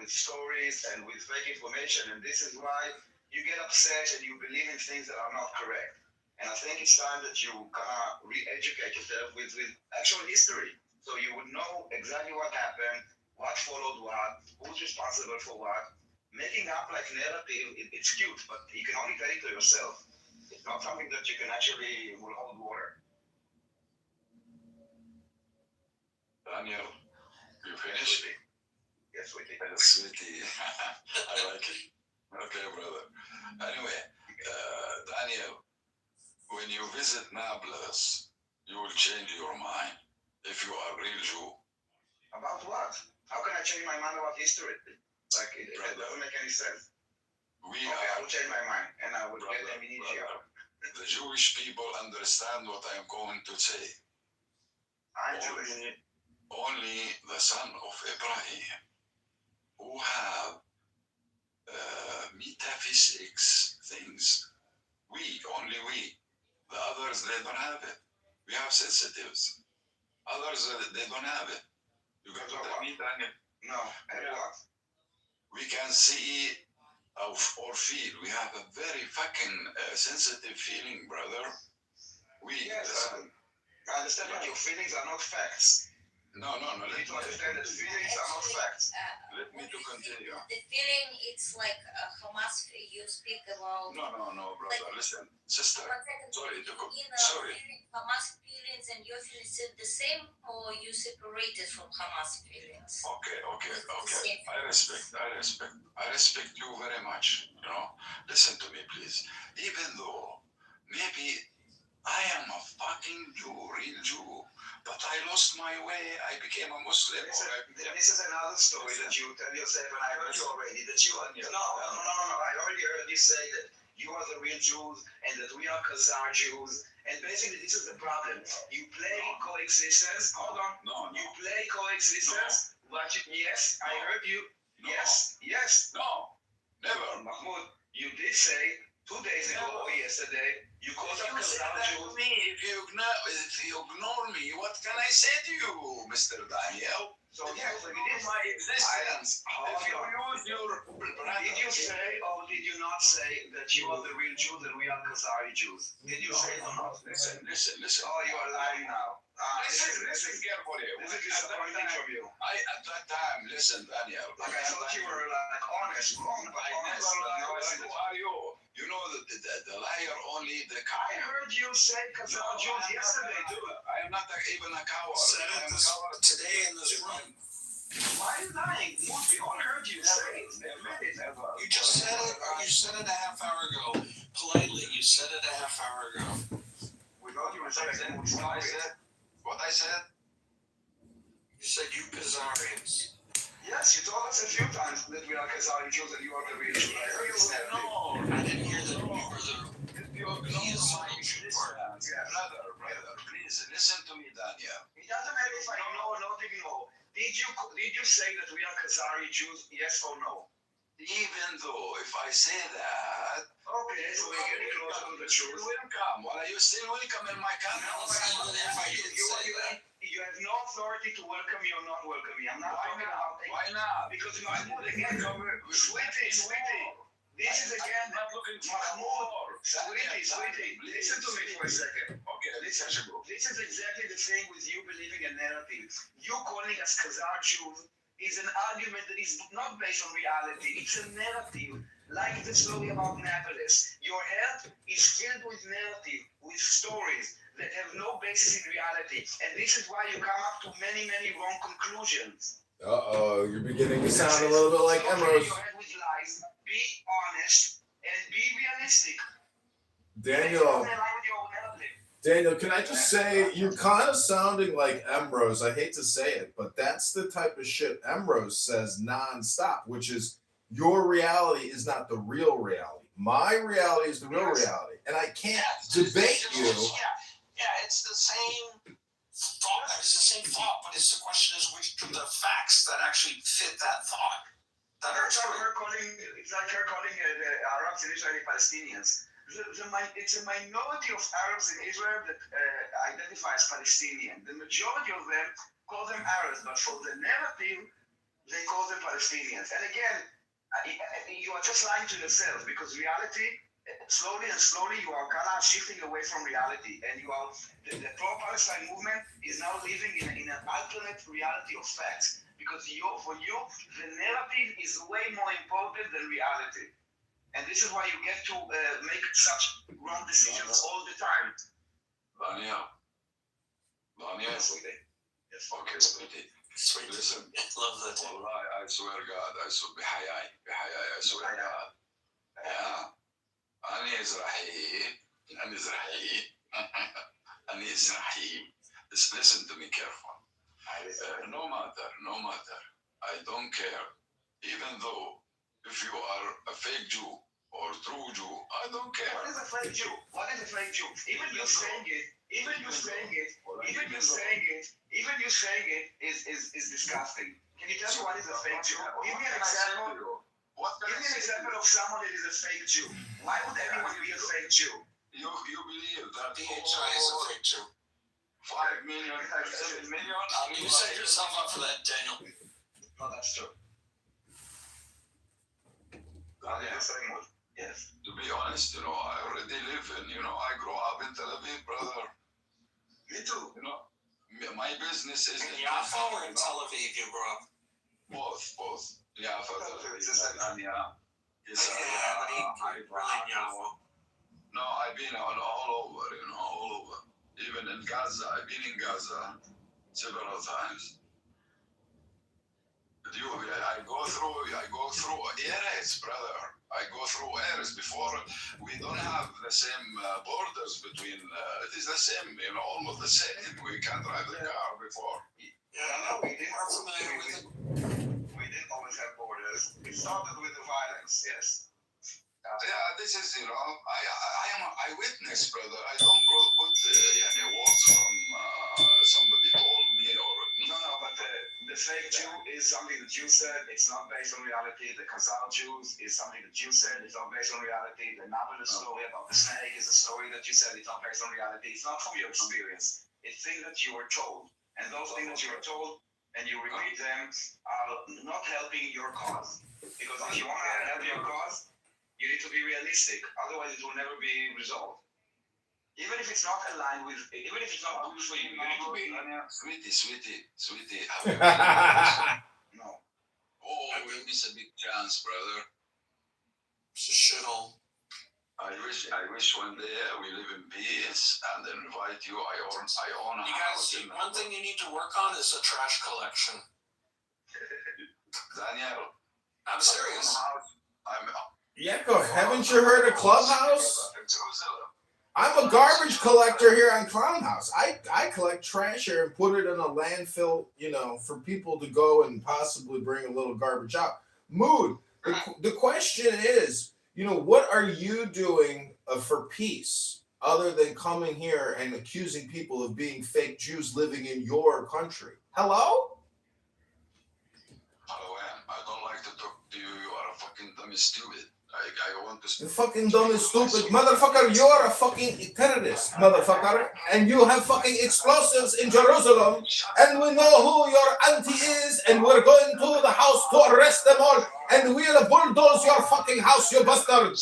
stories and with fake information, and this is why you get upset and you believe in things that are not correct. And I think it's time that you kind of re-educate yourself with actual history, so you would know exactly what happened, what followed what, who's responsible for what. Making up like narrative, it's cute, but you can only tell it to yourself. It's not something that you can actually will hold water. Daniel, you finished? Yes, we did. Sweetie. I like it. Okay, brother. Anyway, Daniel, when you visit Nablus, you will change your mind if you are a real Jew. About what? How can I change my mind about history? Like, it doesn't make any sense. I will change my mind, and I will get amnesia. The Jewish people understand what I am going to say. I'm Jewish. Only the son of Abraham who have metaphysics things. Only we. The others, they don't have it. We have sensitives. Others, they don't have it. You got what I mean, Daniel? No. And what? We can see or feel. We have a very fucking sensitive feeling, brother. Yes, I understand, but your feelings are not facts. No. You need to understand that feelings are not facts. Let me to continue. The feeling, it's like Hamas, you speak about. No, brother. Listen, sister. Sorry. Hamas feelings and your feelings are the same, or you separated from Hamas feelings? Okay. I respect you very much. Listen to me, please. Even though maybe I am a fucking Jew, real Jew, but I lost my way. I became a Muslim. This is another story that you tell yourself, and I heard you already. That you are no. I already heard you say that you are the real Jews and that we are Khazar Jews. And basically, this is the problem. You play coexistence. Hold on. No. You play coexistence. No. Yes, I heard you. No. Yes. No. Never. Mahmoud, you did say 2 days ago or yesterday, you called up Khazar Jews. If you ignore me, what can I say to you, Mr. Daniel? So Yeah, you it is my existence. If you use your did you say or did you not say that you are the real Jews and we are Khazari Jews? Did you say or not? Listen. Oh, you are lying now. Listen carefully. This is disappointing from you. At that time, listen, Daniel. Like I thought you were like honest, wrong, but honest. But now I see Who are you? You know that the liar only the I coward. heard you say Khazar Jews yesterday too. I am not even a coward. Said I it am a this, coward. today in this room. Why are you lying? We all heard you say it. Admit it, ever. You just said it. You said it a half hour ago. Politely, you said it a half hour ago. With all due respect, we stop it. What I said? You said you Khazarians. Yes, you told us a few times that we are Khazari Jews and you are the real Jews. I heard you say that. No, I didn't hear that you were the Brother, please listen to me, Daniel. It doesn't matter if I know or not ignore. Did you say that we are Khazari Jews? Yes or no? Even though if I say that, Okay, so we're getting closer to the truth. you will come. Well, you still welcome in my country. You have no authority to welcome me or not welcome me. I'm not talking about it. Why not? Because Mahmoud, again, sweetie. This is again, not looking for Mahmoud, sweetie, listen to me for a second. Okay, Listen, this is exactly the thing with you believing a narrative. You calling us Khazar Jews is an argument that is not based on reality. It's a narrative, like the story about Annapolis. Your head is filled with narrative, with stories that have no basis in reality. And this is why you come up to many, many wrong conclusions. Uh-oh, you're beginning to sound a little bit like Don't Emrose. fill your head with lies. Be honest and be realistic. Daniel, Stay aligned with your narrative. Daniel, can I just say, you're kind of sounding like Emrose. I hate to say it, but that's the type of shit Emrose says nonstop, which is your reality is not the real reality. My reality is the real reality. And I can't debate you. Yeah, it's the same thought. It's the same thought, but it's the question is which of the facts that actually fit that thought. That are It's like true. her calling the Arabs and Israeli Palestinians. It's a minority of Arabs in Israel that identify as Palestinian. The majority of them call them Arabs, but for the narrative, they call them Palestinians. And again, you are just lying to yourself because reality, slowly you are kind of shifting away from reality. And you are the pro-Palestine movement is now living in an alternate reality of facts. Because for you, the narrative is way more important than reality. And this is why you get to make such wrong decisions all the time. Daniel. Yes, sweetie. Yes. Okay, sweetie. Sweet. Listen. Love that. Wallahi, I swear God, I swear بحياي, I swear God. Yeah. أنا إزرائيلي. Listen to me careful. No matter. I don't care. Even though if you are a fake Jew or true Jew, I don't care. What is a fake Jew? Even you saying it is disgusting. Can you tell me what is a fake Jew? Give me an example. Give me an example of someone that is a fake Jew. Why would anyone be a fake Jew? You believe that DHI is a fake Jew. 5 million, 7 million? You set yourself up for that, Daniel. No, that's true. Yes. To be honest, I already live I grew up in Tel Aviv, brother. Me too. My business is In Yafa or in Tel Aviv you grew up? both. Yafa, Tel Aviv, Netanya. No, I've been all over. Even in Gaza, I've been in Gaza several times. But I go through areas, brother. I go through areas before. We don't have the same borders between. It is the same, almost the same. We can't drive the car before. Yeah, we didn't always have borders. It started with the violence, yes. Yeah, this is, I am an eyewitness, brother. I don't put words from somebody told me or. No, but the fake Jew is something that you said. It's not based on reality. The Khazar Jews is something that you said. It's not based on reality. The Nablus story about the snake is a story that you said. It's not based on reality. It's not from your experience. It's things that you were told. And those things that you were told and you repeat them are not helping your cause. Because if you want to help your cause, you need to be realistic. Otherwise, it will never be resolved. Even if it's not aligned with, even if it's not good for you, you need to be. Sweetie. No. Oh, we miss a big chance, brother. It's a shithole. I wish one day we live in peace and then invite you. I own a You house. guys, one thing you need to work on is a trash collection. Daniel, I'm serious. Yakov, haven't you heard of Clubhouse? Jerusalem. I'm a garbage collector here on Clown House. I collect trash here and put it in a landfill, for people to go and possibly bring a little garbage out. Mood, the question is, what are you doing for peace other than coming here and accusing people of being fake Jews living in your country? Hello? Hello, Ann. I don't like to talk to you. You are a fucking dumb and stupid. I want to You speak. fucking dumb and stupid. Motherfucker, you're a fucking terrorist, motherfucker. And you have fucking explosives in Jerusalem. And we know who your auntie is. And we're going to the house to arrest them all. And we'll bulldoze your fucking house, you bastard.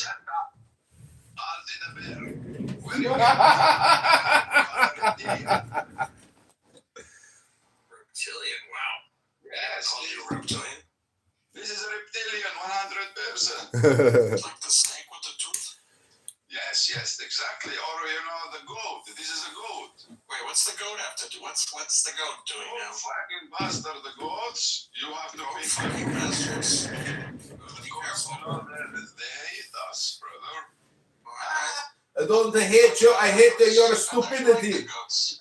Reptilian, wow. Yes, Call you a reptilian? this is a reptilian, 100%. Like the snake with the tooth? Yes, exactly. Or the goat. This is a goat. Wait, what's the goat have to do? What's the goat doing Oh, now? fucking bastard, the goats. You have to Oh, be fucking bastards. Be careful. They hate us, brother. I don't hate you. I hate your stupidity.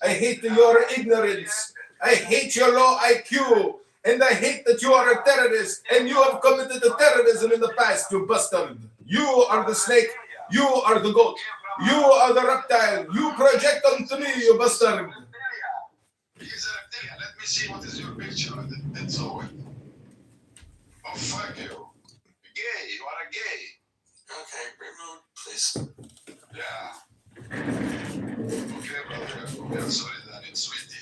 I hate your ignorance. I hate your low IQ. And I hate that you are a terrorist. And you have committed a terrorism in the past, you bastard. You are the snake. You are the goat. You are the reptile. You project onto me, you bastard. He's a reptilian. Let me see what is your picture. That's all. Oh, fuck you. Gay. You are a gay. Okay, remove, please. Yeah. Okay, brother. We are sorry, Danny. Sweetie.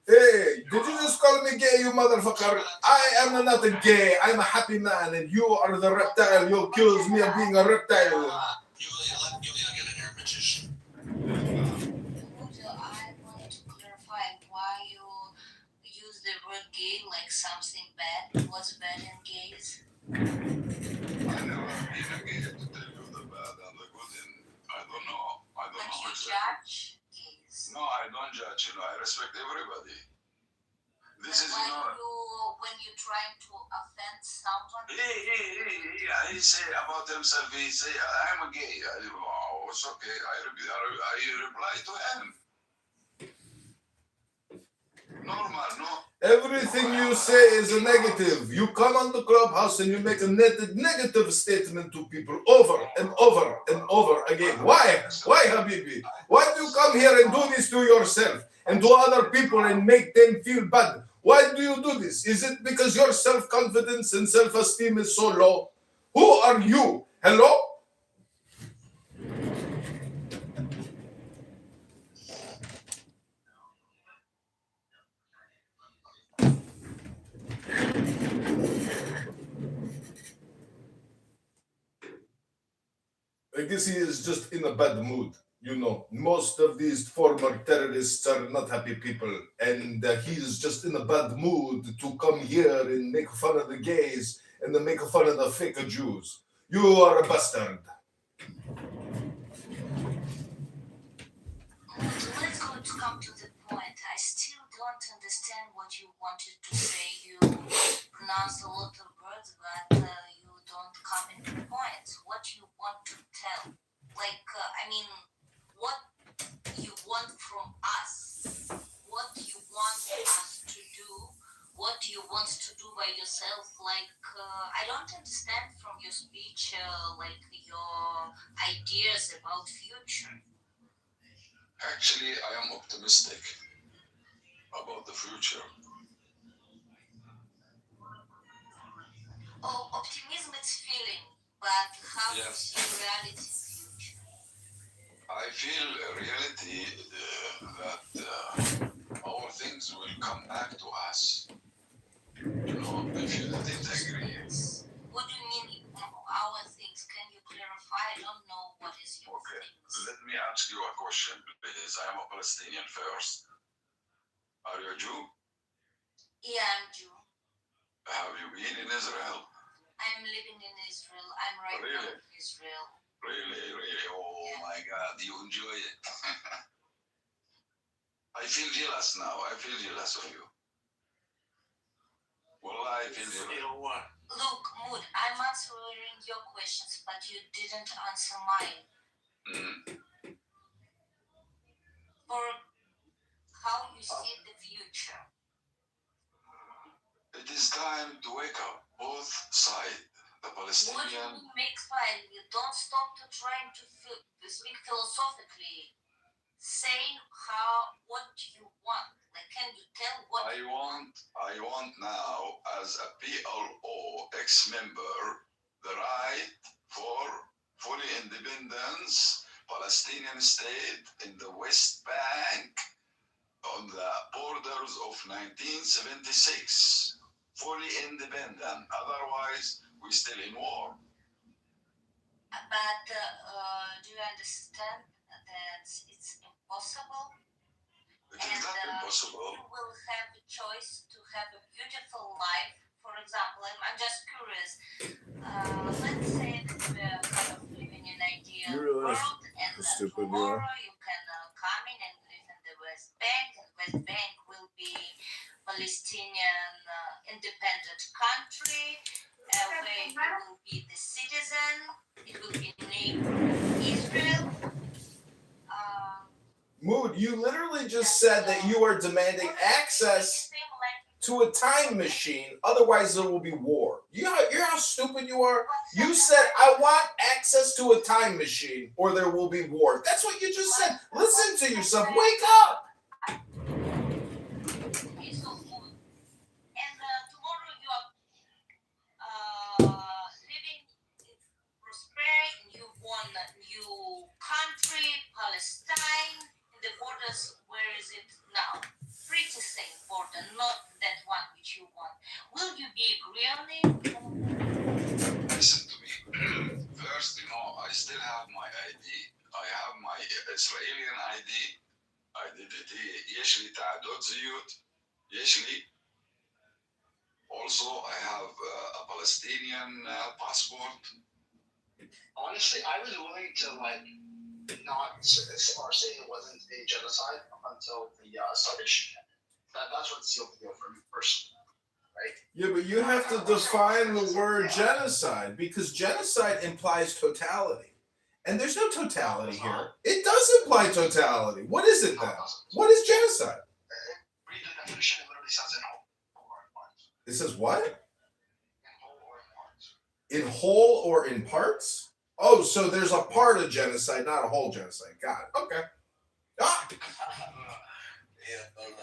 Hey, did you just call me gay, you motherfucker? I am not a gay. I'm a happy man, and you are the reptile. You accuse me of being a reptile. Julia, let Julia get in here, magician. I wanted to clarify why you use the word gay like something bad. What's bad in gays? I never been a gay to tell you the bad and the good, and I don't know. But you exactly. judge gays. No, I don't judge. I respect everybody. This is, when you're trying to offend someone. he say about himself, he say, I'm a gay. It's okay. I reply to him. Normal, no? Everything you say is a negative. You come on the Clubhouse and you make a negative statement to people over and over and over again. Why? Why, Habibi? Why do you come here and do this to yourself and to other people and make them feel bad? Why do you do this? Is it because your self-confidence and self-esteem is so low? Who are you? Hello? I guess he is just in a bad mood. Most of these former terrorists are not happy people, and he's just in a bad mood to come here and make fun of the gays and then make fun of the fake Jews. You are a bastard. Let's come to the point. I still don't understand what you wanted to say. You pronounce a lot of words, but you don't come into the point. What you want to tell? What you want from us? What you want us to do? What you want to do by yourself? I don't understand from your speech, your ideas about future. Actually, I am optimistic about the future. Oh, optimism is feeling, but how do you Yes. see reality future? I feel reality that our things will come back to us. if you didn't agree. What do you mean our things? Can you clarify? I don't know what is your Okay. things. Let me ask you a question, please. I am a Palestinian first. Are you a Jew? Yeah, I'm Jew. Have you been in Israel? I'm living in Israel. I'm right now Really? in Israel. Really? Oh Yeah. my God, you enjoy it. I feel jealous now. I feel jealous of you. Well, I feel jealous. You know what? Look, Mood, I'm answering your questions, but you didn't answer mine. For how you see the future. It is time to wake up, both sides. The What do you Palestinian. mean make file? You don't stop to trying to speak philosophically. Saying what you want. Like, can you tell what I want now, as a PLO ex-member, the right for fully independence, Palestinian state in the West Bank on the borders of 1976. Fully independent. Otherwise, we're still in war. But do you understand that it's impossible? It is not impossible. You will have a choice to have a beautiful life. For example, I'm just curious. Let's say that we're kind of living in an ideal world, and tomorrow you can come in and live in the West Bank, and West Bank will be Palestinian independent country, where you will be the citizen. It will be named Israel. Mood, you literally just said that you are demanding access to a time machine, otherwise there will be war. You know how stupid you are? You said, I want access to a time machine, or there will be war. That's what you just said. Listen to yourself. Wake up! Tomorrow you are living in prosperity. You want a new country, Palestine, in the borders. Where is it now? Pretty safe border, not that one which you want. Will you be agree on it? Listen to me. First, I still have my ID. I have my Israeli ID. Identity. יש לי תעודות זהות. יש לי. Also, I have a Palestinian passport. Honestly, I was willing to not say it wasn't a genocide until the starvation camp. That's what sealed the deal for me personally, right? Yeah, but you have to define the word genocide, because genocide implies totality. And there's no totality here. It does imply totality. What is it then? What is genocide? Read the definition, it literally says in whole or in parts. It says what? In whole or in parts. In whole or in parts? Oh, so there's a part of genocide, not a whole genocide. Got it. Okay. Ah. Yeah, but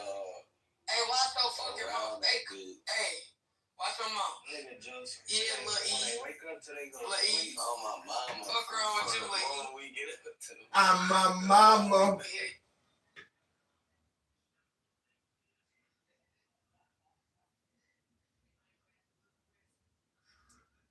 Hey, watch your fucking mouth. Hey, watch your mouth. nigga Johnson. Yeah, Lil E. When they wake up today, go Lil E. sleep. Oh my mama. Fuck wrong with you, Lil E. When we get it to the I'm my mama.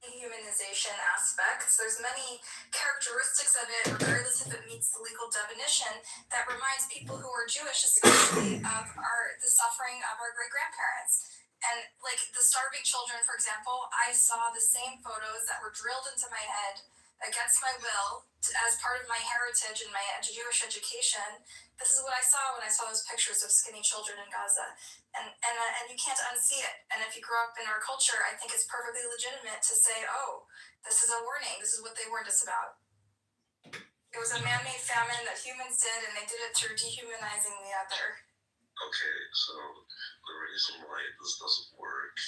Dehumanization aspects. There's many characteristics of it, regardless if it meets the legal definition, that reminds people who are Jewish, especially of the suffering of our great grandparents. And like the starving children, for example, I saw the same photos that were drilled into my head against my will as part of my heritage and my Jewish education. This is what I saw when I saw those pictures of skinny children in Gaza. And you can't unsee it. And if you grow up in our culture, I think it's perfectly legitimate to say, oh, this is a warning. This is what they warned us about. It was a man-made famine that humans did, and they did it through dehumanizing the other. Okay, so the reason why this doesn't work,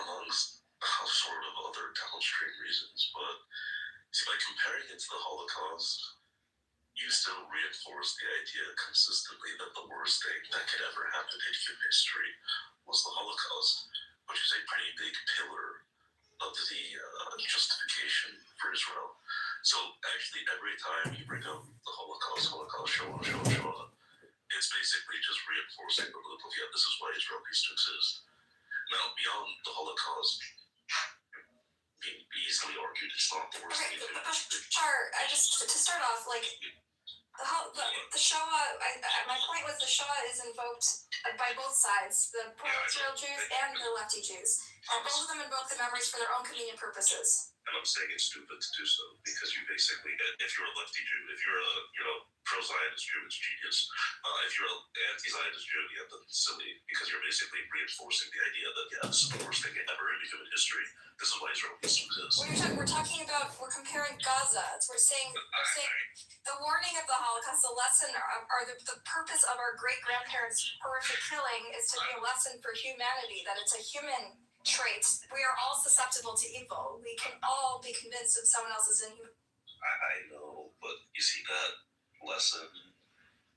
amongst sort of other downstream reasons, but see, by comparing it to the Holocaust, you still reinforce the idea consistently that the worst thing that could ever happen in human history was the Holocaust, which is a pretty big pillar of the justification for Israel. So actually, every time you bring up the Holocaust, Shoah, it's basically just reinforcing the loop of, yeah, this is why Israel needs to exist. Now, beyond the Holocaust, can be easily argued it's not the worst Okay, thing. Bashar, I just to start off, like the Shoah. My point was the Shoah is invoked by both sides, the pro-Israel Jews and the lefty Jews. Both of them invoke the memories for their own convenient purposes. And I'm saying it's stupid to do so because you basically, if you're a lefty Jew, if you're a pro-Zionist Jew, it's genius. If you're an anti-Zionist Jew, yeah, then it's silly because you're basically reinforcing the idea that this is the worst thing ever in human history. This is why Israel needs to exist. We're talking about, we're comparing Gaza. We're saying the warning of the Holocaust, the lesson, or the purpose of our great-grandparents' horrific killing is to be a lesson for humanity, that it's a human trait. We are all susceptible to evil. We can all be convinced that someone else is inhuman. I know, but you see, that lesson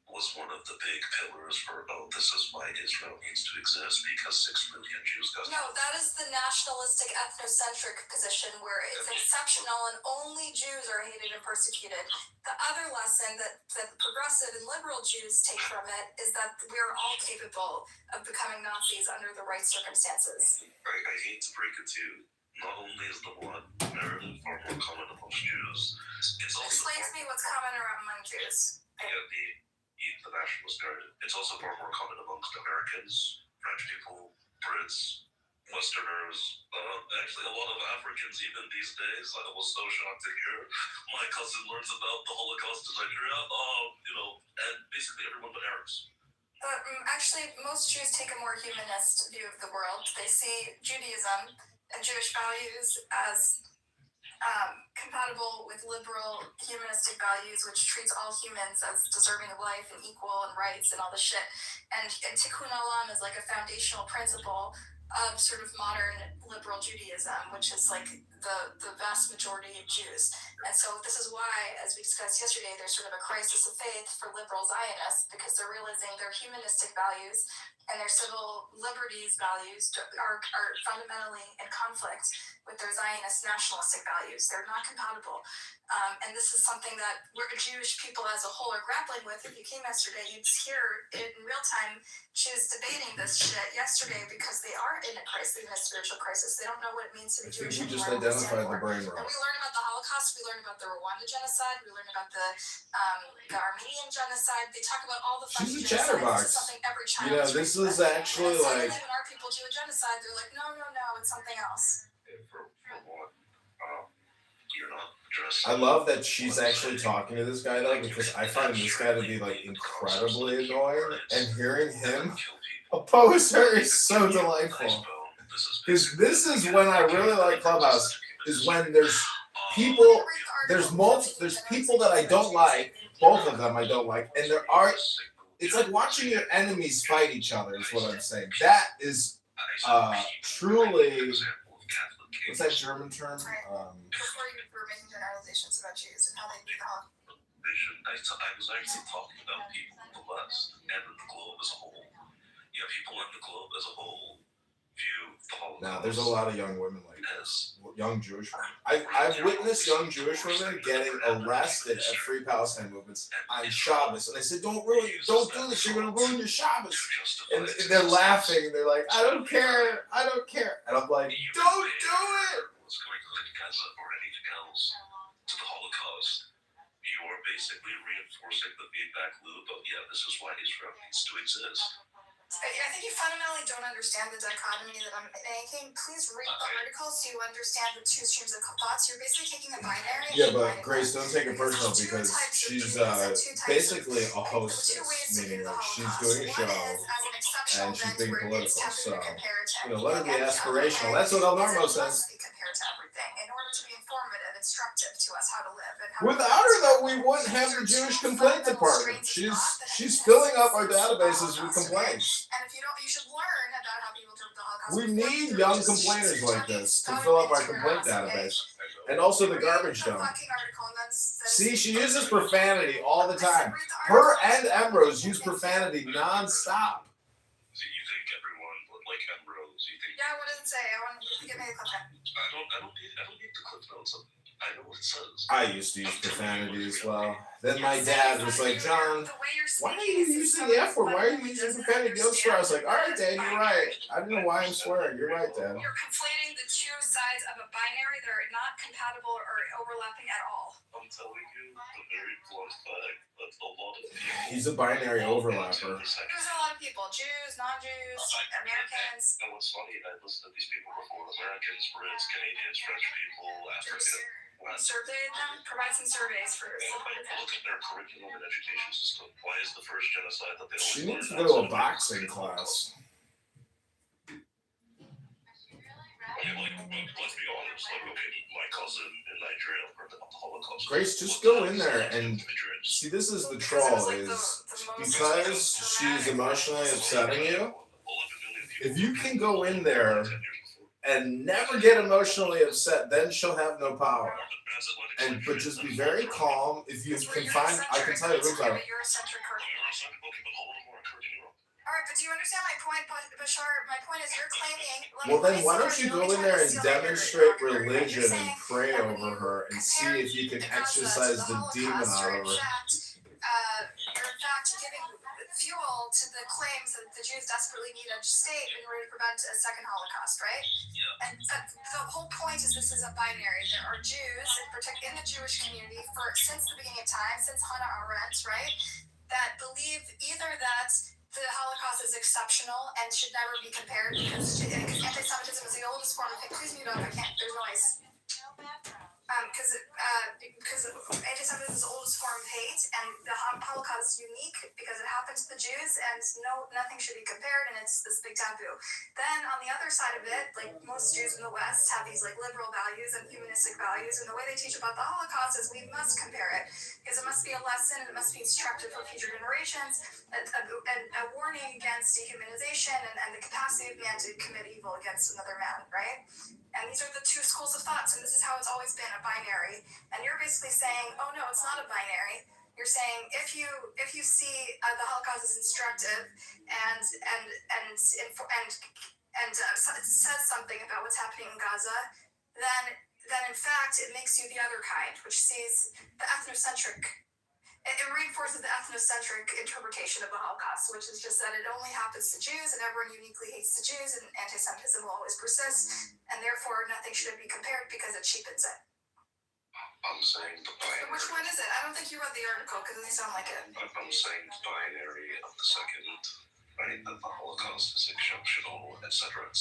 was one of the big pillars for, this is why Israel needs to exist, because 6 million Jews got. No, that is the nationalistic, ethnocentric position where it's exceptional and only Jews are hated and persecuted. The other lesson that progressive and liberal Jews take from it is that we're all capable of becoming Nazis under the right circumstances. I hate to break it to you. Not only is the one narrative far more common amongst Jews, it's also. Explain to me what's common among Jews. The nationalist narrative. It's also far more common amongst Americans, French people, Brits, Westerners, actually a lot of Africans even these days. I was so shocked to hear my cousin learns about the Holocaust in Nigeria. And basically everyone but Arabs. But actually, most Jews take a more humanist view of the world. They see Judaism and Jewish values as compatible with liberal humanistic values, which treats all humans as deserving of life and equal and rights and all this shit. And Tikkun Olam is like a foundational principle of sort of modern liberal Judaism, which is like the vast majority of Jews. And so this is why, as we discussed yesterday, there's sort of a crisis of faith for liberal Zionists because they're realizing their humanistic values and their civil liberties values are fundamentally in conflict with their Zionist nationalistic values. They're not compatible. And this is something that we're Jewish people as a whole are grappling with. If you came yesterday, you'd hear in real time Jews debating this shit yesterday because they are in a crisis, in a spiritual crisis. They don't know what it means to be Jewish We just anymore. identified the brain And rot. we learn about the Holocaust, we learn about the Rwanda genocide, we learn about the Armenian genocide. They talk about all the She's a fucking chatterbox. genocides. This is something every child You know, is this raised is with. actually And like. suddenly when our people do a genocide, they're like, no, it's something else. For one, you're not dressed. I love that she's actually talking to this guy though, because I find this guy to be like incredibly annoying, and hearing him oppose her is so delightful. Because this is when I really like Clubhouse, is when there's people, there's people that I don't like, both of them I don't like, and there are. It's like watching your enemies fight each other. Is what I'm saying. That is truly. What's that German term? Before you were making generalizations about Jews and how they view the Holocaust. I was actually talking about people in the West and the globe as a whole. Yeah, people in the globe as a whole view the Holocaust. Now, there's a lot of young women like this. Young Jewish women. I've witnessed young Jewish women getting arrested at Free Palestine movements on Shabbos, and I said, "Don't do this. You're gonna ruin your Shabbos." And they're laughing. They're like, "I don't care. And I'm like, "Don't do it." What's going on in Gaza or anything else to the Holocaust? You are basically reinforcing the feedback loop of, this is why Israel needs to exist. I think you fundamentally don't understand the dichotomy that I'm making. Please read the article so you understand the two streams of thoughts. You're basically taking a binary. Yeah, but Grace, don't take it personal because she's basically a hostess, meaning like she's doing a show and she's being political. So, let her be aspirational. That's what El Normo says. Compared to everything in order to be informative, instructive to us how to live. And how Without her, though, we wouldn't have the Jewish complaint department. She's filling up our databases with complaints. And if you don't, you should learn about how people do the Holocaust. We need young complainers like this to fill up our complaint database. And also the garbage dump. See, she uses profanity all the time. Her and Ambrose use profanity nonstop. So you think everyone would like Ambrose? You think? Yeah, what does it say? I want you to give me the clip. I don't need the clip notes. I know what it says. I used to use profanity as well. Then my dad was like, John, why are you using the F word? Why are you using profanity? Don't swear. I was like, all right, Dad, you're right. I don't know why I'm swearing. You're right, Dad. You're conflating the two sides of a binary that are not compatible or overlapping at all. I'm telling you the very blunt fact that a lot of people. He's a binary overlapper. There's a lot of people, Jews, non-Jews, Americans. And what's funny, I listened to these people before: Americans, Brits, Canadians, French people, African. Survey them, provide some surveys for Look at their curriculum and education system. Why is the first genocide that they don't? She needs to go to a boxing class. I mean, like, let's be honest. Like, okay, my cousin in Nigeria heard about the Holocaust. Grace, just go in there and see. This is the troll: is because she's emotionally upsetting you. If you can go in there and never get emotionally upset, then she'll have no power. But just be very calm. If you can find, I can tell you, Alright, but do you understand my point, Bashar? My point is you're claiming. well, then why don't you go in there and demonstrate religion and pray over her and see if you can exorcise the demon out of her. You're in fact giving fuel to the claims that the Jews desperately need a state in order to prevent a second Holocaust, right? Yeah. And the whole point is this is a binary. There are Jews, in particular in the Jewish community, since the beginning of time, since Hannah Arendt, right, that believe either that the Holocaust is exceptional and should never be compared because anti-Semitism is the oldest form of hate. Please mute up. I can't. There's noise. Because anti-Semitism is the oldest form of hate, and the Holocaust is unique because it happened to the Jews, and nothing should be compared, and it's this big taboo. Then on the other side of it, like most Jews in the West have these like liberal values and humanistic values, and the way they teach about the Holocaust is we must compare it because it must be a lesson, and it must be instructive for future generations, a warning against dehumanization and the capacity of man to commit evil against another man, right? And these are the two schools of thoughts, and this is how it's always been, a binary. And you're basically saying, oh no, it's not a binary. You're saying if you see the Holocaust is instructive and says something about what's happening in Gaza, then in fact it makes you the other kind, which sees the ethnocentric. It reinforces the ethnocentric interpretation of the Holocaust, which is just that it only happens to Jews and everyone uniquely hates the Jews and anti-Semitism will always persist, and therefore nothing should be compared because it cheapens it. I'm saying the binary. Which one is it? I don't think you read the article because it doesn't sound like it. I'm saying the binary of the second, right, that the Holocaust is exceptional, etc., is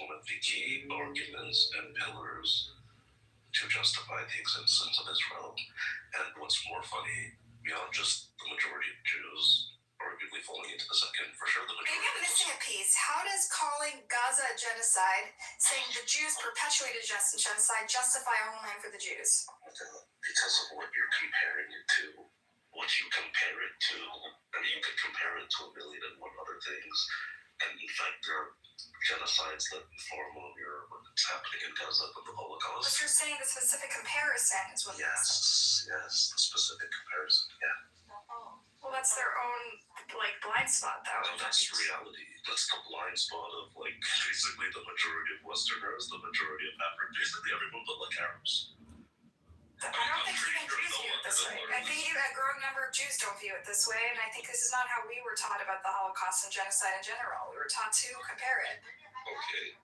one of the key arguments and pillars to justify the existence of Israel. And what's more funny, beyond just the majority of Jews arguably falling into the second, for sure the majority. Maybe I'm missing a piece. How does calling Gaza a genocide, saying the Jews perpetuated genocide, justify a homeland for the Jews? Because of what you're comparing it to. What you compare it to, I mean, you could compare it to a million and one other things. And in fact, there are genocides that inform on what's happening in Gaza with the Holocaust. But you're saying the specific comparison is what. Yes, the specific comparison, yeah. Well, that's their own, like, blind spot, though. No, that's reality. That's the blind spot of, like, basically the majority of Westerners, the majority of Africans, basically everyone but, like, Arabs. I don't think even Jews view it this way. I think a growing number of Jews don't view it this way, and I think this is not how we were taught about the Holocaust and genocide in general. We were taught to compare it. Okay.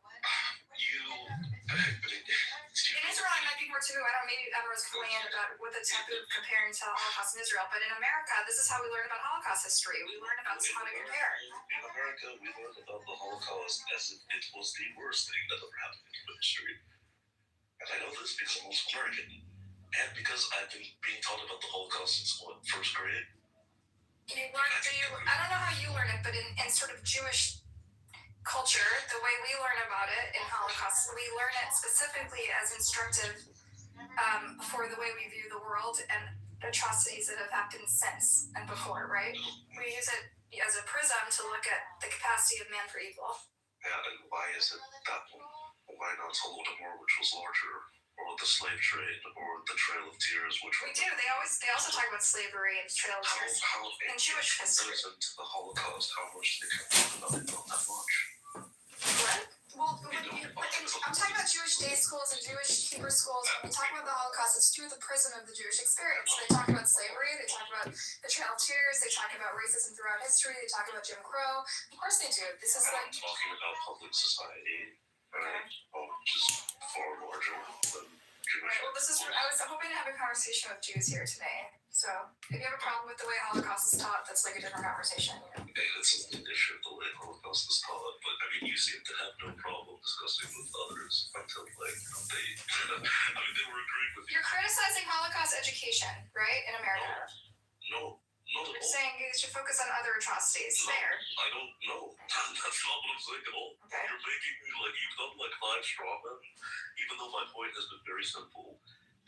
In Israel, it might be more too. I don't know, maybe everyone's coming in about what the taboo of comparing to the Holocaust in Israel, but in America, this is how we learn about Holocaust history. We learn about how to compare. In America, we learned about the Holocaust as if it was the worst thing that ever happened in human history. And I know this because I'm also American. And because I've been being taught about the Holocaust since, first grade? I don't know how you learn it, but in sort of Jewish culture, the way we learn about it in Holocaust, we learn it specifically as instructive for the way we view the world and atrocities that have happened since and before, right? We use it as a prism to look at the capacity of man for evil. Yeah, and why is it that one? Why not Holodomor, which was larger? Or the slave trade, or the Trail of Tears, which we do. They also talk about slavery and Trail of Tears in Jewish history. To the Holocaust, how much they can talk about it, not that much. What? Well, I'm talking about Jewish day schools and Jewish Hebrew schools. When we talk about the Holocaust, it's through the prism of the Jewish experience. They talk about slavery, they talk about the Trail of Tears, they talk about racism throughout history, they talk about Jim Crow. Of course they do. This is I'm talking about public society, right? Which is far larger than Jewish. Well, I was hoping to have a conversation with Jews here today. So if you have a problem with the way Holocaust is taught, that's like a different conversation. Hey, that's an issue of the way Holocaust is taught, but I mean, you seem to have no problem discussing with others until, like, they, I mean, they were agreeing with you. You're criticizing Holocaust education, right, in America? No, not at You're all. saying you should focus on other atrocities. No, Fair. I don't know. That's not what I'm saying at all. Okay. You're making me, like, you've done, like, 5 straw men, even though my point has been very simple.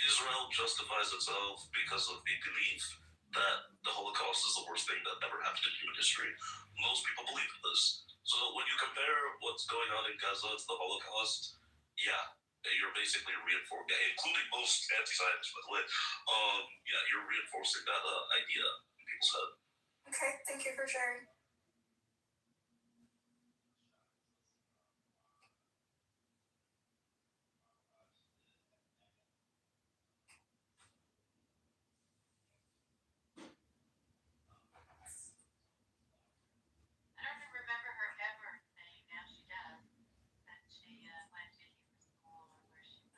Israel justifies itself because of the belief that the Holocaust is the worst thing that ever happened in human history. Most people believe in this. So when you compare what's going on in Gaza to the Holocaust, yeah, you're basically reinforcing, including most anti-Zionists, by the way, yeah, you're reinforcing that idea in people's head. Okay, thank you for sharing.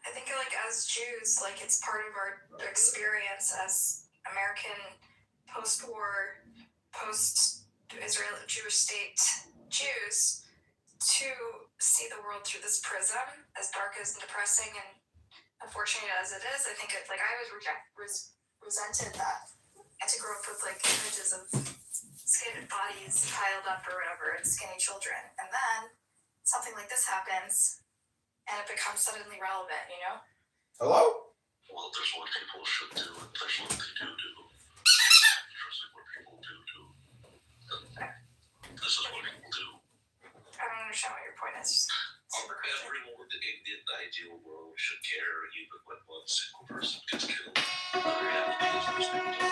I think, like, as Jews, like, it's part of our experience as American post-war, post-Israel Jewish state Jews to see the world through this prism, as dark as and depressing and unfortunate as it is. I think it, like, I was resented that. And to grow up with, like, images of skinny bodies piled up or whatever and skinny children, and then something like this happens and it becomes suddenly relevant, you know? Hello? Well, there's what people should do, and there's what they do. Interesting what people do. And this is what people do. I don't understand what your point is. Everyone in the ideal world should care, even when one single person gets killed. The reality is most people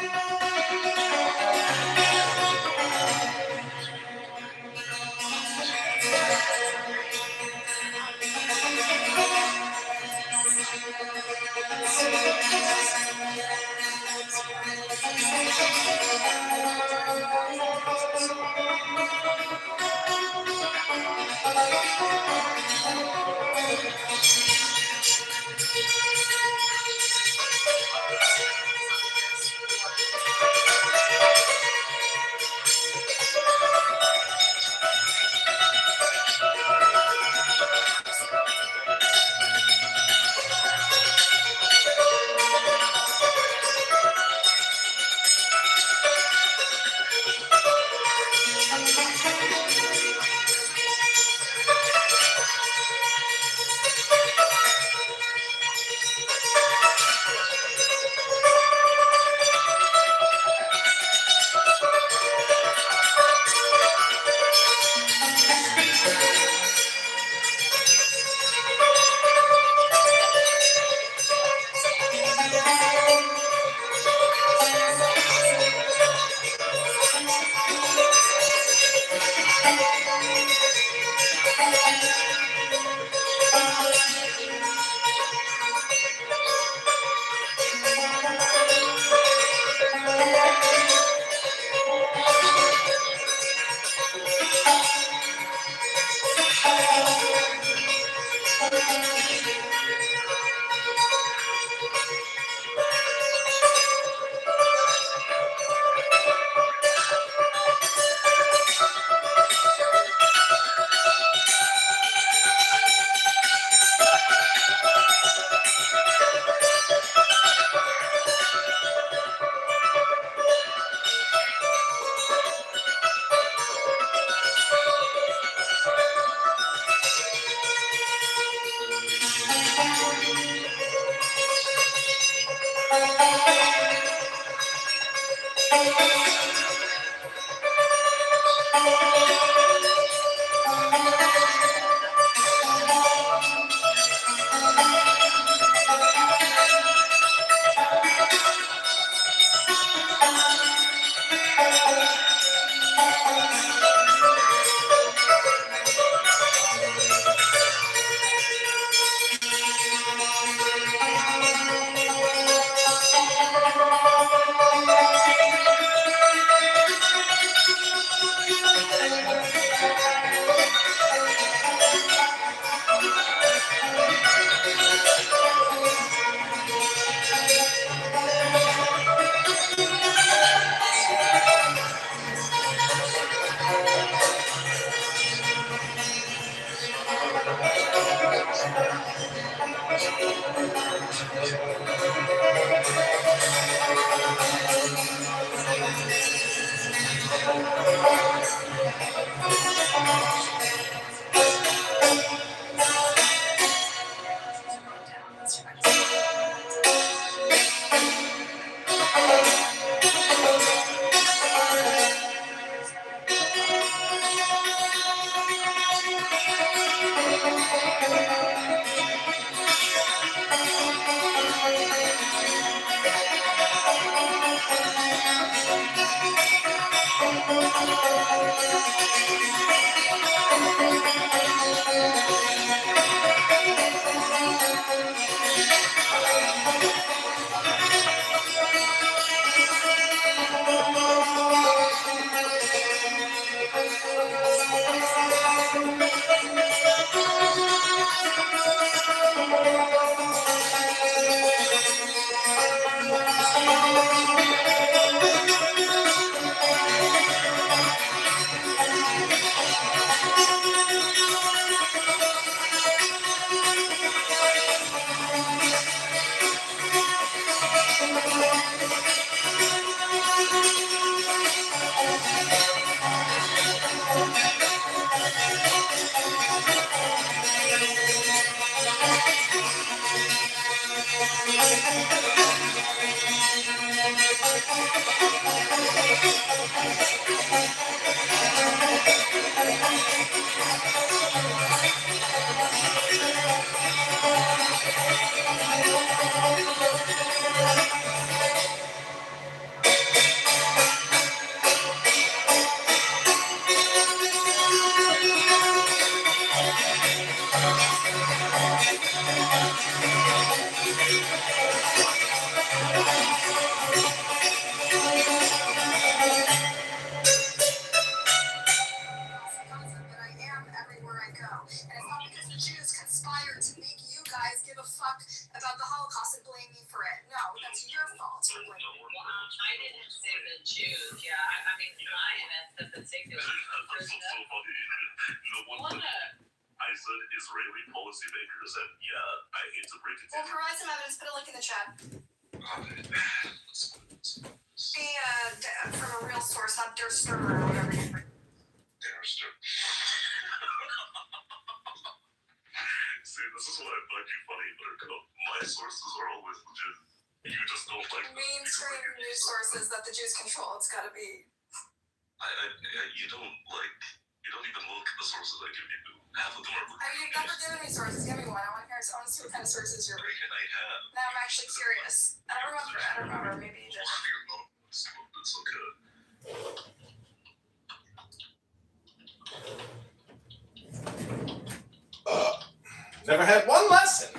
Never had one lesson.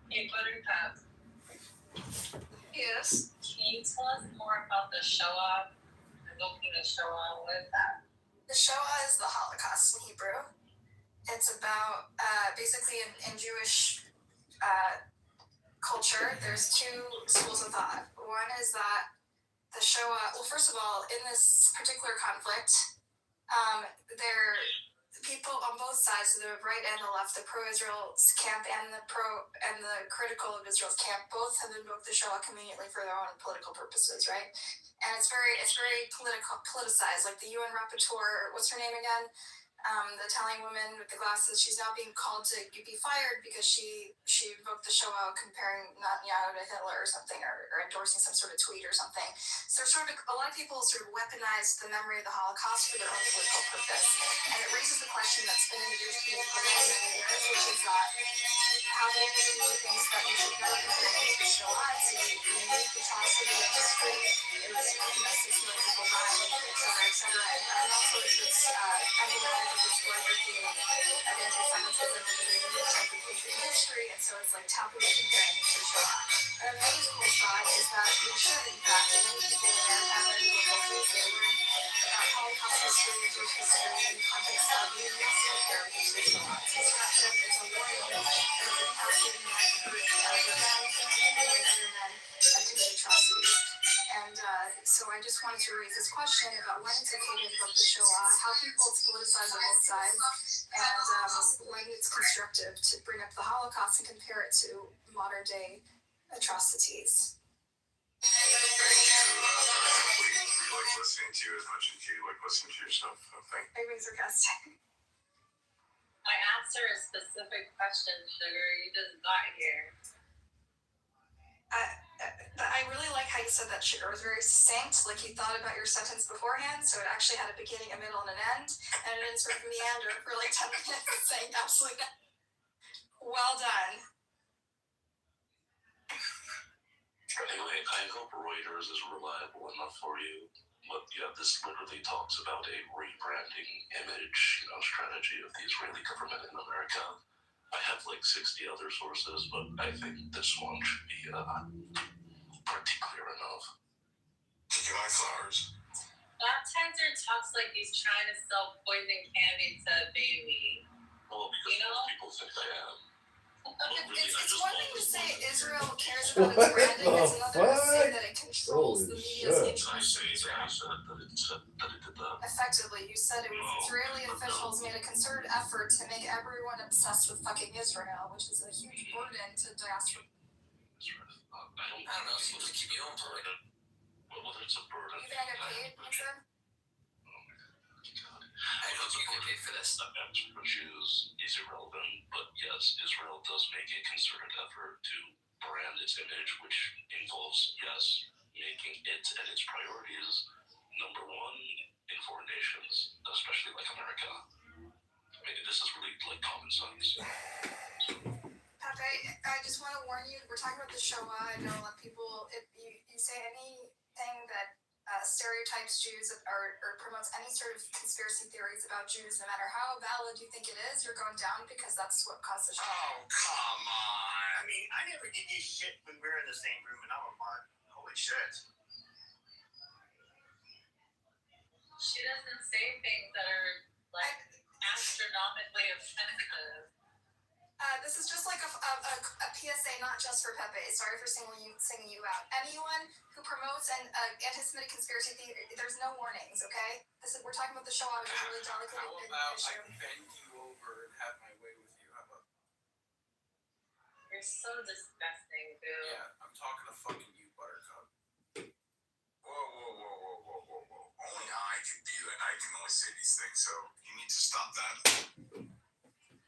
Hey, Buttercup. Yes. Can you tell us more about the Shoah? I'm looking at Shoah. What is that? The Shoah is the Holocaust in Hebrew. It's about basically in Jewish culture, there's two schools of thought. One is that the Shoah, well, first of all, in this particular conflict, there people on both sides, the right and the left, the pro-Israel camp and the critical of Israel's camp, both have invoked the Shoah conveniently for their own political purposes, right? And it's very politicized. Like the UN rapporteur, what's her name again? The Italian woman with the glasses. She's now being called to be fired because she invoked the Shoah, comparing Netanyahu to Hitler or something, or endorsing some sort of tweet or something. So sort of a lot of people sort of weaponize the memory of the Holocaust for their own political purpose, and it raises the question that's been in the Jewish community for many, many years, which is that how the Jewish community thinks that you should never compare things to Shoah. It's a unique atrocity in history. It was 6 million people died, et cetera, and also it's emblematic of this larger theme of anti-Semitism, which is a unique type of hatred in history, and so it's like taboo to compare things to Shoah. And another school of thought is that we should, in fact, and many people in America and many countries, they learn about Holocaust history and Jewish history in the context of we must compare things to Shoah. It's destruction, it's a war moment, and it's a capacity of man to hurt other men, to humiliate other men, and to commit atrocities. And so I just wanted to raise this question about when it's okay to invoke the Shoah, how people it's politicized on both sides, and when it's constructive to bring up the Holocaust and compare it to modern day atrocities. Thank you. like listening to you as much as you like listening to yourself. I think. Are you being sarcastic? I answer a specific question, Sugar. You just got here. I really like how you said that Sugar was very succinct, like you thought about your sentence beforehand, so it actually had a beginning, a middle, and an end, and it didn't sort of meander for like 10 minutes saying absolutely nothing. Well done. Anyway, I hope Reuters is reliable enough for you. But yeah, this literally talks about a rebranding image, strategy of the Israeli government in America. I have like 60 other sources, but I think this one should be pretty clear enough. Give my flowers. Baptizer talks like he's trying to sell poison candy to a baby. Well, because most people think I am. It's one thing to say Israel cares about its branding, it's another to say that it controls the media's interest in Israel. Effectively, you said it was Israeli officials made a concerted effort to make everyone obsessed with fucking Israel, which is a huge burden to diaspora. I don't know, seems like you don't burden. Whether it's a burden. You think I get paid, Mixer? I don't think you get paid for this. For Jews is irrelevant, but yes, Israel does make a concerted effort to brand its image, which involves, yes, making it and its priorities number one in foreign nations, especially like America. I mean, this is really like common sense. Pepe, I just want to warn you, we're talking about the Shoah. I know a lot of people, if you say anything that stereotypes Jews or promotes any sort of conspiracy theories about Jews, no matter how valid you think it is, you're going down because that's what caused the Shoah. Oh, come on. I mean, I never did this shit when we were in the same room and I'm a mark. Holy shit. She doesn't say things that are like astronomically offensive. This is just like a PSA, not just for Pepe. Sorry for singling you out. Anyone who promotes an anti-Semitic conspiracy theory, there's no warnings, okay? We're talking about the Shoah, which is a really delicate issue. I bend you over and have my way with you? How about? You're so disgusting, dude. Yeah, I'm talking to fucking you, Buttercup. Whoa. Only I can do it, and I can only say these things, so you need to stop that.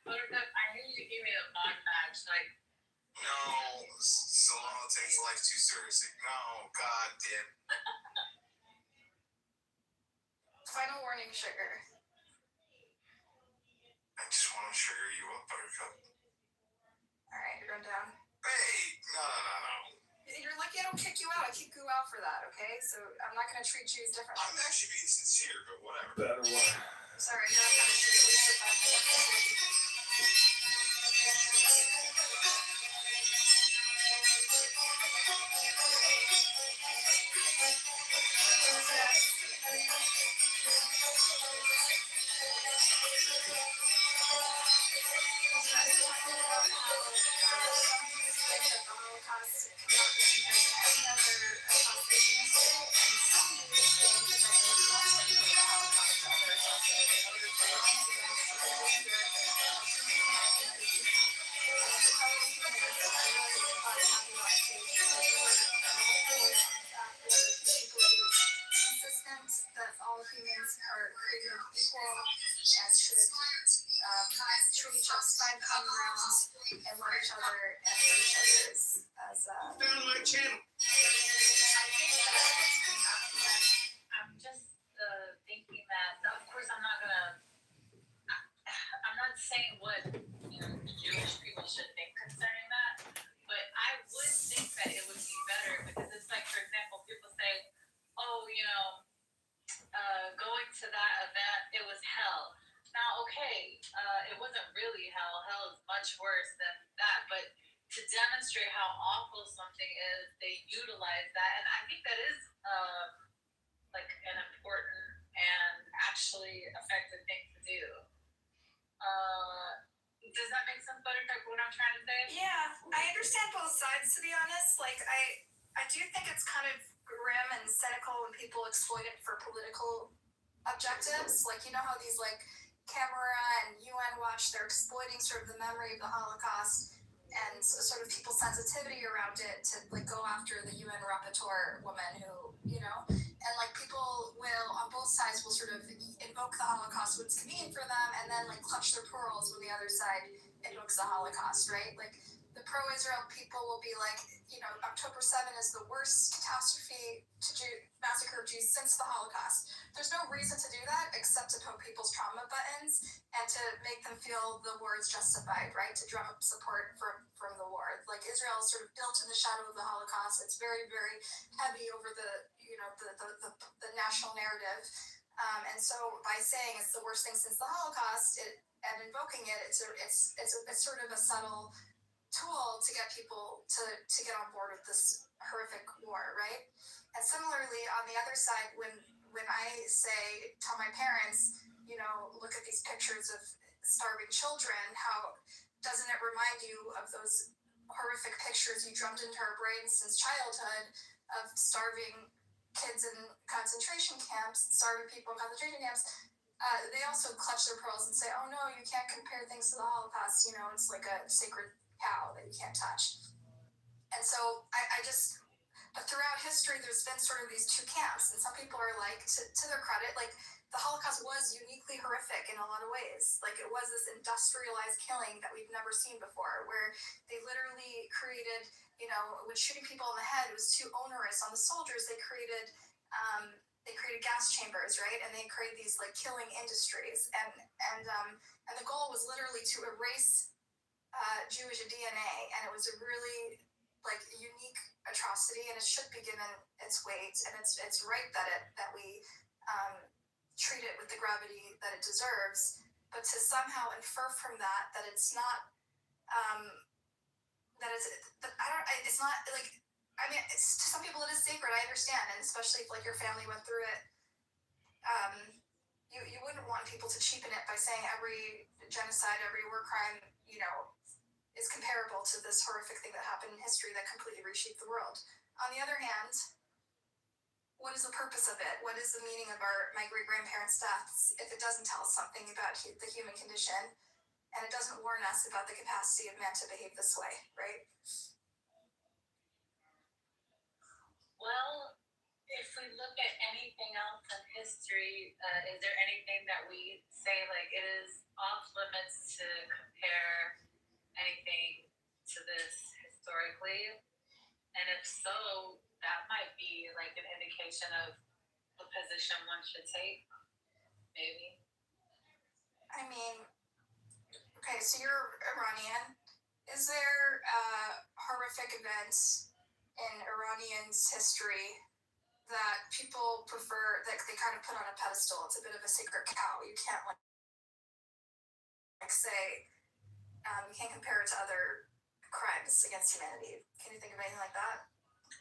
Buttercup, I need you to give me a mod badge, like. No, Solana takes life too seriously. No, god damn. Final warning, Sugar. I just want to sugar you up, Buttercup. Alright, you're going down. Hey, no. You're lucky I don't kick you out. I kick you out for that, okay? So I'm not going to treat Jews differently. I'm actually being sincere, but whatever. Better one. Sorry, I gotta punish you at least for 5 minutes. That all humans are created equal and should treat each other, find common ground, and love each other and treat each other as Down my channel. I'm just thinking that, of course, I'm not saying what Jewish people should think concerning that, but I would think that it would be better because it's like, for example, people say, oh, going to that event, it was hell. Now, okay, it wasn't really hell. Hell is much worse than that, but to demonstrate how awful something is, they utilize that, and I think that is like an important and actually effective thing to do. Does that make sense, Buttercup, what I'm trying to say? Yeah, I understand both sides, to be honest. Like, I do think it's kind of grim and cynical when people exploit it for political objectives. Like, you know how these, like, Camera and UN Watch, they're exploiting sort of the memory of the Holocaust and sort of people's sensitivity around it to, like, go after the UN rapporteur woman who, and like people will on both sides will sort of invoke the Holocaust when it's convenient for them, and then like clutch their pearls when the other side invokes the Holocaust, right? Like the pro-Israel people will be like, you know, October 7 is the worst catastrophe to massacre of Jews since the Holocaust. There's no reason to do that except to poke people's trauma buttons and to make them feel the war is justified, right? To drum up support from the war. Like Israel is sort of built in the shadow of the Holocaust. It's very, very heavy over the, you know, the national narrative. And so by saying it's the worst thing since the Holocaust and invoking it, it's sort of a subtle tool to get people to get on board with this horrific war, right? And similarly, on the other side, when I tell my parents, you know, look at these pictures of starving children, how doesn't it remind you of those horrific pictures you drummed into our brains since childhood of starving kids in concentration camps, starving people in concentration camps? They also clutch their pearls and say, oh no, you can't compare things to the Holocaust, you know, it's like a sacred cow that you can't touch. And so but throughout history, there's been sort of these two camps, and some people are like, to their credit, like the Holocaust was uniquely horrific in a lot of ways. Like it was this industrialized killing that we've never seen before, where they literally created, you know, when shooting people in the head was too onerous on the soldiers, they created gas chambers, right? And they created these like killing industries, and the goal was literally to erase Jewish DNA, and it was a really like unique atrocity, and it should be given its weight, and it's right that we treat it with the gravity that it deserves. But to somehow infer from that it's not it's not like, I mean, to some people it is sacred. I understand, and especially if like your family went through it. You wouldn't want people to cheapen it by saying every genocide, every war crime, you know, is comparable to this horrific thing that happened in history that completely reshaped the world. On the other hand, what is the purpose of it? What is the meaning of my great-grandparents' deaths if it doesn't tell us something about the human condition, and it doesn't warn us about the capacity of man to behave this way, right? Well, if we look at anything else in history, is there anything that we say like it is off limits to compare anything to this historically? And if so, that might be like an indication of the position one should take, maybe. I mean, okay, so you're Iranian. Is there a horrific event in Iranians' history that people prefer, that they kind of put on a pedestal? It's a bit of a sacred cow. You can't like say, you can't compare it to other crimes against humanity. Can you think of anything like that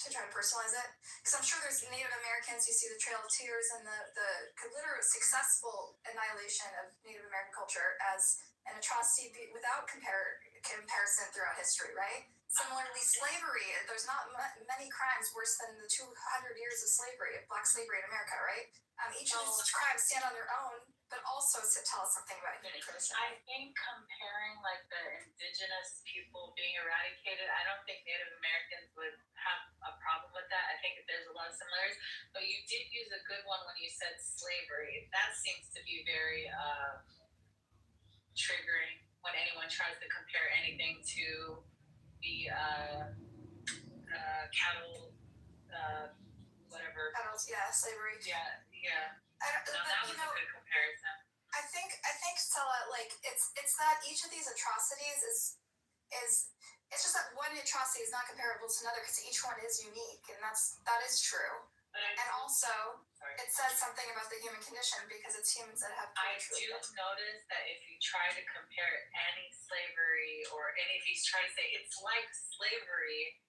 to try to personalize it? Because I'm sure there's Native Americans. You see the Trail of Tears and the literal successful annihilation of Native American culture as an atrocity without comparison throughout history, right? Similarly, slavery. There's not many crimes worse than the 200 years of slavery, of black slavery in America, right? Each of these crimes stand on their own, but also tell us something about human condition. I think comparing like the indigenous people being eradicated, I don't think Native Americans would have a problem with that. I think there's a lot of similarities, but you did use a good one when you said slavery. That seems to be very triggering when anyone tries to compare anything to the cattle, whatever. Cattle, yeah, slavery. Yeah. That was a good comparison. I think Stella, like it's that each of these atrocities is it's just that one atrocity is not comparable to another because each one is unique, and that is true. And also, it says something about the human condition because it's humans that have. I do notice that if you try to compare any slavery if you try to say it's like slavery,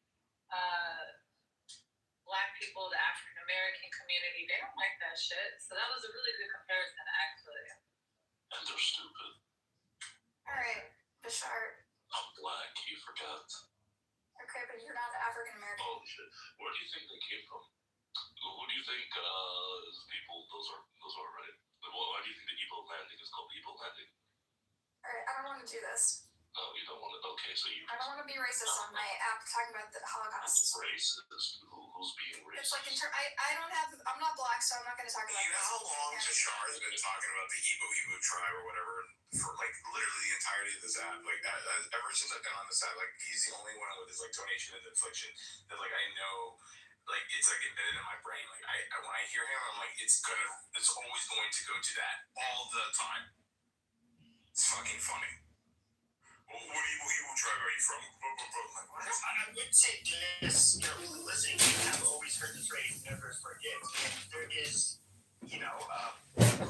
Black people, the African American community, they don't like that shit. So that was a really good comparison, actually. And they're stupid. All right, Bashar. I'm black, you forgot. Okay, but you're not African American. Oh shit! Where do you think they came from? Who do you think is people? Those are right. Why do you think the Igbo landing is called Igbo landing? All right, I don't want to do this. Oh, you don't want to. Okay, so you. I don't want to be racist on my app talking about the Holocaust. Racist? Who uncles being racist. It's like I'm not black, so I'm not going to talk about You know how this. long Tashar has been talking about the Igbo tribe or whatever for like literally the entirety of this app? Like ever since I've been on this app, like he's the only one with his like tonation and inflection that like I know, like it's like embedded in my brain. Like I when I hear him, I'm like it's always going to go to that all the time. It's fucking funny. What Igbo tribe are you from? Like, what? I would say this, listening, you have always heard the phrase never forget. There is,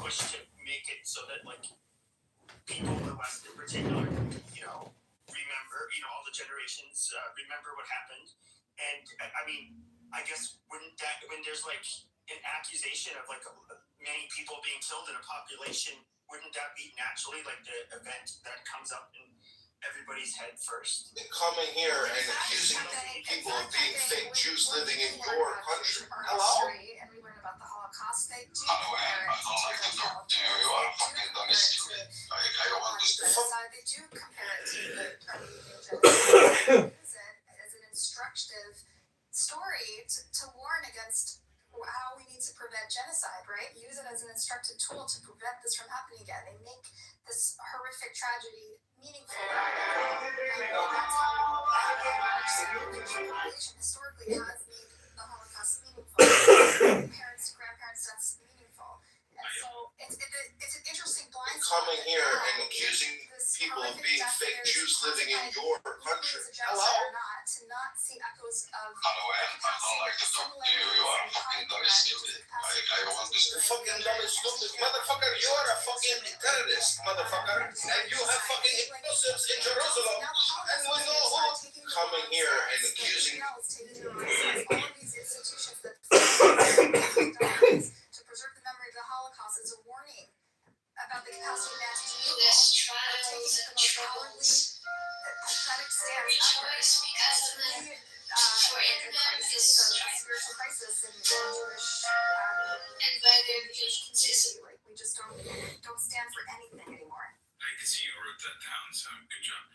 push to make it so that, like, people in the West in particular, remember, all the generations, remember what happened. And, I mean, I guess when there's, like, an accusation of, like, many people being killed in a population, wouldn't that be naturally, like, the event that comes up in everybody's head first? Coming here and accusing people of being fake Jews living in your country. Hello? And we learn about the Holocaust. They do Anyway, I don't like to talk to you. You are fucking dumb stupid. I don't understand. They do compare it to the Armenian genocide. They use it as an instructive story to warn against how we need to prevent genocide, right? Use it as an instructive tool to prevent this from happening again. They make this horrific tragedy meaningful. That's how population historically has made the Holocaust meaningful. Parents, grandparents, that's meaningful. And so it's an interesting blind spot. Coming here and accusing people of being fake Jews living in your country. Hello? To not see echoes of Anyway, I don't like to talk to you. You are fucking dumb stupid. I don't understand. Fucking dumb and stupid. Motherfucker, you are a fucking terrorist, motherfucker. And you have fucking explosives in Jerusalem. And we know who. Coming here and accusing. all of these institutions that to preserve the memory of the Holocaust is a warning about the capacity of man to do evil. Trials and troubles. Pathetic stance Rejoice because of them. For in them is strife. spiritual crisis in Jewish And by their means is community. Like we just don't stand for anything anymore. I can see you wrote that down, so good job.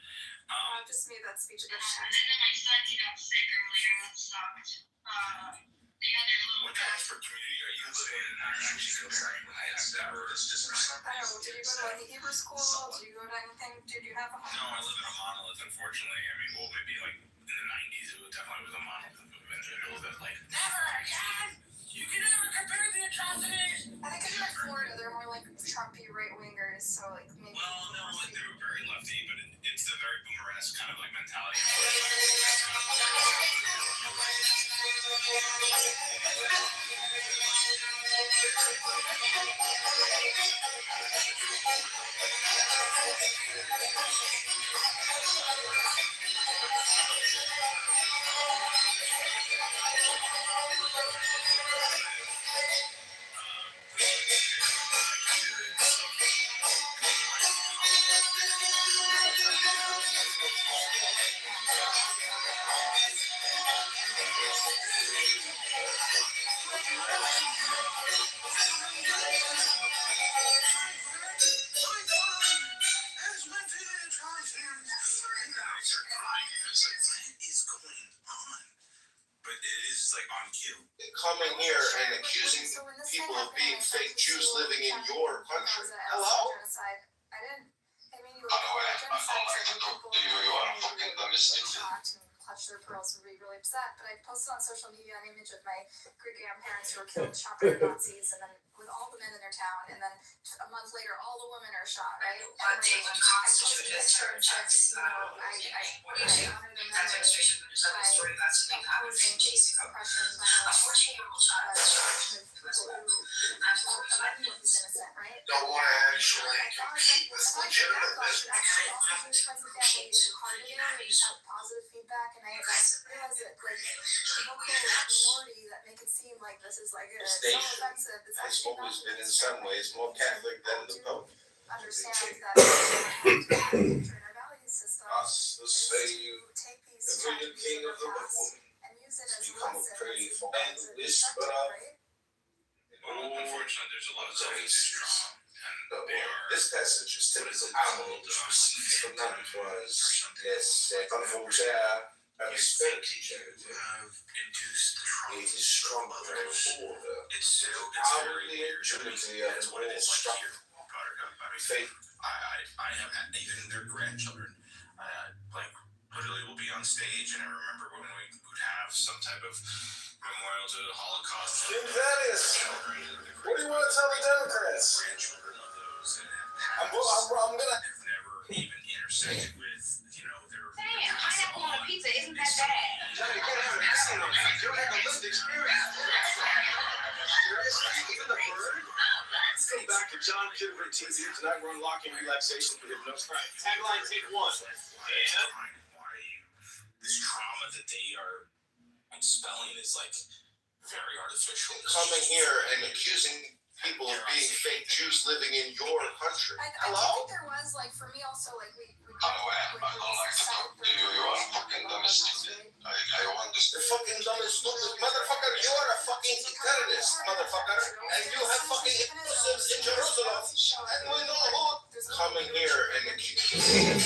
Just made that speech a bit And then my son, sick earlier, that sucked. They had their little. What Casper community are you living in? Actually, I have that verse. I don't know. Did you go to like a Hebrew school? Did you go to anything? Did you have a home? No, I live in a monolith, unfortunately. I mean, well, maybe like in the 90s, it definitely was a monolith of individuals that like, never again! You can never compare the atrocities! I think in like Florida, they're more like Trumpy right wingers, so like maybe. Well, no, they were very lefty, but it's the very boomer-esque kind of like mentality. Coming here and accusing people of being fake Jews living in your country. Hello? I didn't. I mean, you Anyway, I don't like to talk to you. You are fucking dumb stupid. Clutch their pearls and be really upset. But I posted on social media an image of my great grandparents who were killed shot by the Nazis, and then with all the men in their town, and then a month later, all the women are shot. Right? And But they would constitute as I honor the memory story that's something I was in Jason. oppression, A 14-year-old child was shot. innocent, right? Don't want to actually compete with legitimateness. Positive feedback, and I realized that like people who are minority that make it seem like this is like so offensive. It's Has actually always not. been in some ways more Catholic than the Pope. Understand that in our value system Us, the is same, to take these the real king of the past woman. and use it as Become a lessons pretty and fine as a whisper destructive, of. right? Well, unfortunately, there's a lot of self-induced trauma, and they are. This passage is typical. Received from nuns was, yes, confucia, I respect each other. have induced the trauma. It is stronger than before. It's very Probably weird. agility That's and what it all is like stuff. here. Buttercup. I mean, Faith. I have had even their grandchildren, like literally will be on stage, and I remember when we would have some type of memorial to the Holocaust. Jim Dennis, what do you want to tell the Democrats? Grandchildren of those that I'm gonna. have never even intersected with, their. Damn, pineapple on a pizza isn't that bad. Johnny, you can't have an accident on that. You don't have a lived experience. Seriously? Even the bird? Let's go back to John Kitover TV. Tonight we're unlocking relaxation for hypnosis. Tagline, take one. This trauma that they are expelling is like very artificial. Coming here and accusing people of being fake Jews living in your country. I think there was, like, for me also, like, we I don't like to talk to you. You are fucking dumb and stupid. I want this. You're fucking dumb and stupid. Motherfucker, you are a fucking terrorist, motherfucker. And you have fucking explosives in Jerusalem. And we know who coming here and accusing.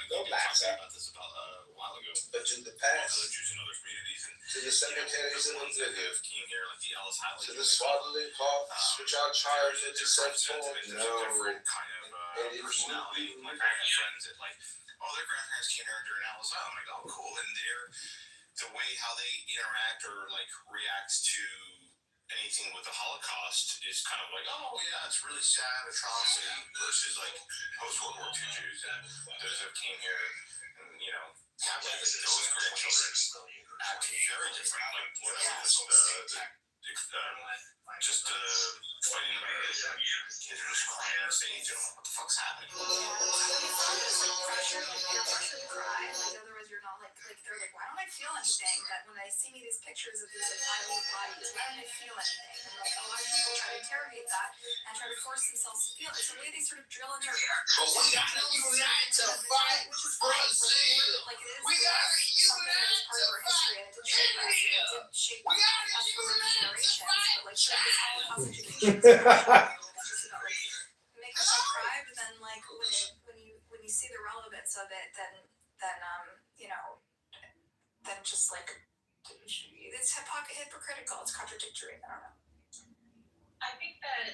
Go back, sir. But to the past, to the cemeteries and oblivion, to the swaddling cloths which are charged with the self-form. No, It is personality. Like I have friends that their grandparents came here during Alice. I'm like, oh, cool. And the way how they interact or react to anything with the Holocaust is kind of like, oh yeah, it's really sad atrocity versus post World War II Jews and those that came here and have those grandchildren act very different. Like when I was just fighting about it, kids are just crying on stage. What the fuck's happening? Pressure to cry. Otherwise, you're not they're like, why don't I feel anything? But when I see these pictures of these violent bodies, why don't I feel anything? And a lot of people try to interrogate that and try to force themselves to feel it. It's a way they sort of drill into. But we gotta unite to fight Brazil. We gotta unite to fight. We gotta unite to fight. Make them cry, but then when you see the relevance of it, then just it's hypocritical. It's contradictory. I don't know. I think that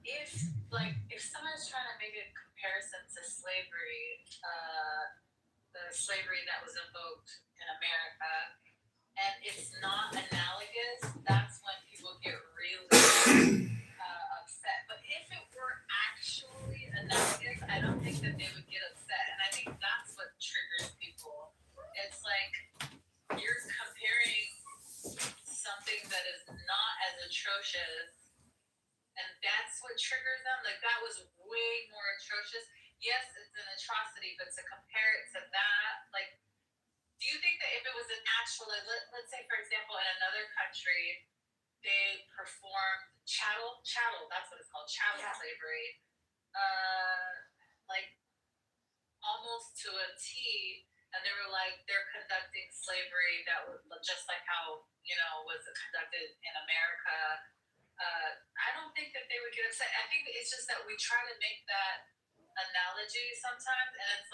if someone's trying to make a comparison to slavery, the slavery that was invoked in America, and it's not analogous, that's when people get really upset. But if it were actually analogous, I don't think that they would get upset. And I think that's what triggers people. It's like you're comparing something that is not as atrocious, and that's what triggers them. That was way more atrocious. Yes, it's an atrocity, but to compare it to that, do you think that if it was an actual, let's say, for example, in another country, they performed chattel, that's what it's called, chattel slavery, almost to a T, and they were they're conducting slavery that was just like how, was conducted in America. I don't think that they would get upset. I think it's just that we try to make that analogy sometimes, and it's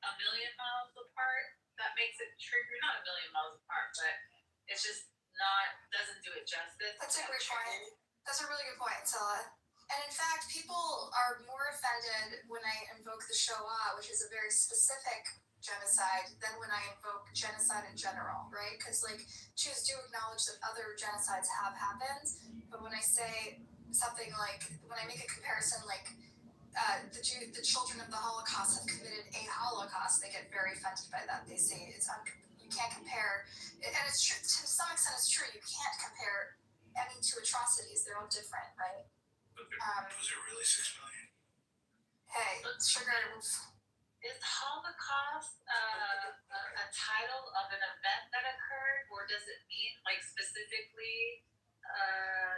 a million miles apart. That makes it trigger, not a million miles apart, but it's just doesn't do it justice. That's a great point. That's a really good point, Sela. And in fact, people are more offended when I invoke the Shoah, which is a very specific genocide, than when I invoke genocide in general, right? Because Jews do acknowledge that other genocides have happened, but when I say something like, when I make a comparison, like the children of the Holocaust have committed a Holocaust, they get very offended by that. They say you can't compare, and it's true to some extent. It's true. You can't compare any two atrocities. They're all different, right? But was it really 6 million? Hey, sugar. Is Holocaust a title of an event that occurred, or does it mean like specifically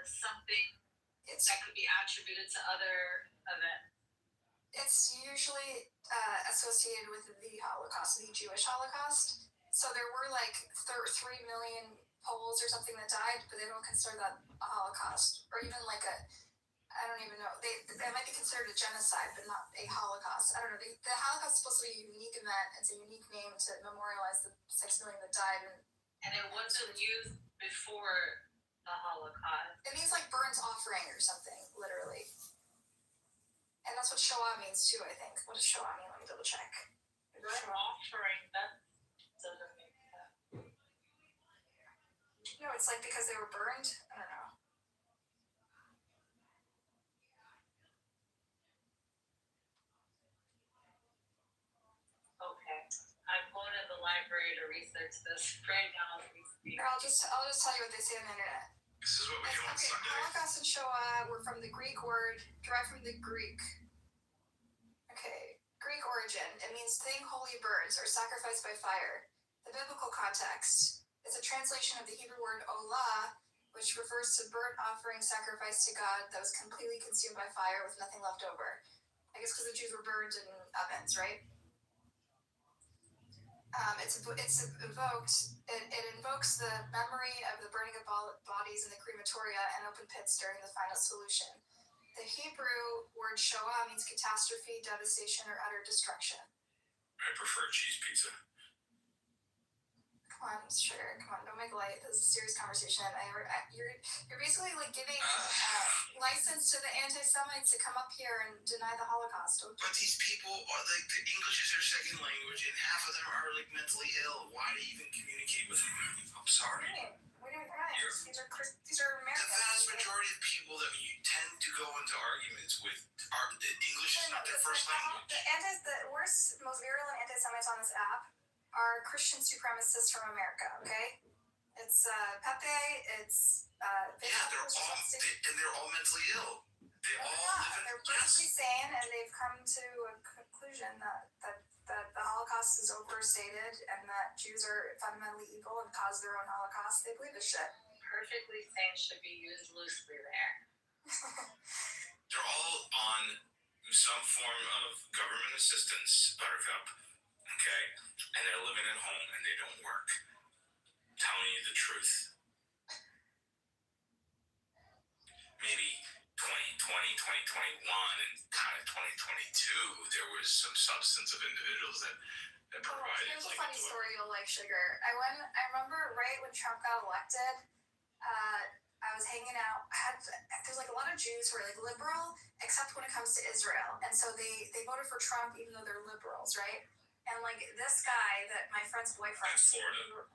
something that could be attributed to other events? It's usually associated with the Holocaust, the Jewish Holocaust. So there were like 3 million Poles or something that died, but they don't consider that a Holocaust, or even like I don't even know. They might be considered a genocide, but not a Holocaust. I don't know. The Holocaust is supposed to be a unique event. It's a unique name to memorialize the 6 million that died. And it wasn't used before the Holocaust. It means like burnt offering or something, literally. And that's what Shoah means too, I think. What does Shoah mean? Let me double check. Burnt offering, that doesn't make sense. No, it's like because they were burned. I don't know. Okay. I'm going to the library to research this right now as we speak. I'll just tell you what they say on the internet. This is what we do on Sunday. Holocaust and Shoah were from the Greek word, derived from the Greek. Okay, Greek origin. It means thing wholly burnt or sacrificed by fire. The biblical context is a translation of the Hebrew word olah, which refers to burnt offering sacrifice to God that was completely consumed by fire with nothing left over. I guess because the Jews were burned in ovens, right? It invokes the memory of the burning of bodies in the crematoria and open pits during the final solution. The Hebrew word Shoah means catastrophe, devastation, or utter destruction. I prefer cheese pizza. Come on, sugar. Come on, don't make light. This is a serious conversation. You're basically like giving license to the anti-Semites to come up here and deny the Holocaust. But these people are like, the English is their second language, and half of them are like mentally ill. Why do you even communicate with them? I'm sorry. What do you mean? These are Americans. The vast majority of people that you tend to go into arguments with are the English is not their first language. The worst, most virulent anti-Semites on this app are Christian supremacists from America. Okay, it's Pepe. It's they're all mentally ill. They're perfectly sane, and they've come to a conclusion that the Holocaust is overstated and that Jews are fundamentally evil and cause their own Holocaust. They believe this shit. Perfectly sane should be used loosely there. They're all on some form of government assistance, Buttercup. Okay, and they're living at home and they don't work. I'm telling you the truth. Maybe 2020, 2021, and kind of 2022, there was some substance of individuals that provided. Here's a funny story you'll like, sugar. I remember right when Trump got elected. I was hanging out. There's like a lot of Jews who are like liberal, except when it comes to Israel, and so they voted for Trump even though they're liberals, right? And like this guy that my friend's boyfriend. That's Florida.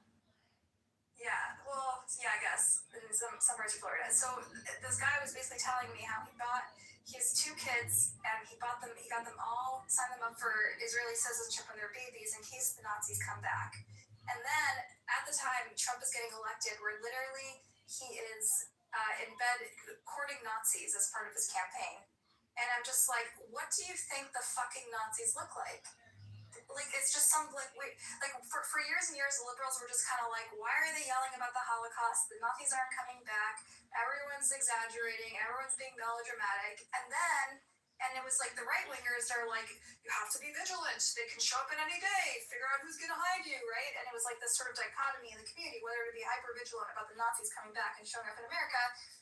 Yeah, well, yeah, I guess in some parts of Florida. So this guy was basically telling me how he has 2 kids and he got them all, signed them up for Israeli citizenship when they're babies in case the Nazis come back. And then at the time Trump is getting elected, where literally he is in bed courting Nazis as part of his campaign. And I'm just like, what do you think the fucking Nazis look like? Like, it's just some, like, for years and years, the liberals were just kind of like, why are they yelling about the Holocaust? The Nazis aren't coming back. Everyone's exaggerating. Everyone's being melodramatic. And it was like the right-wingers are like, you have to be vigilant. They can show up at any day. Figure out who's going to hide you, right? And it was like this sort of dichotomy in the community, whether to be hyper-vigilant about the Nazis coming back and showing up in America.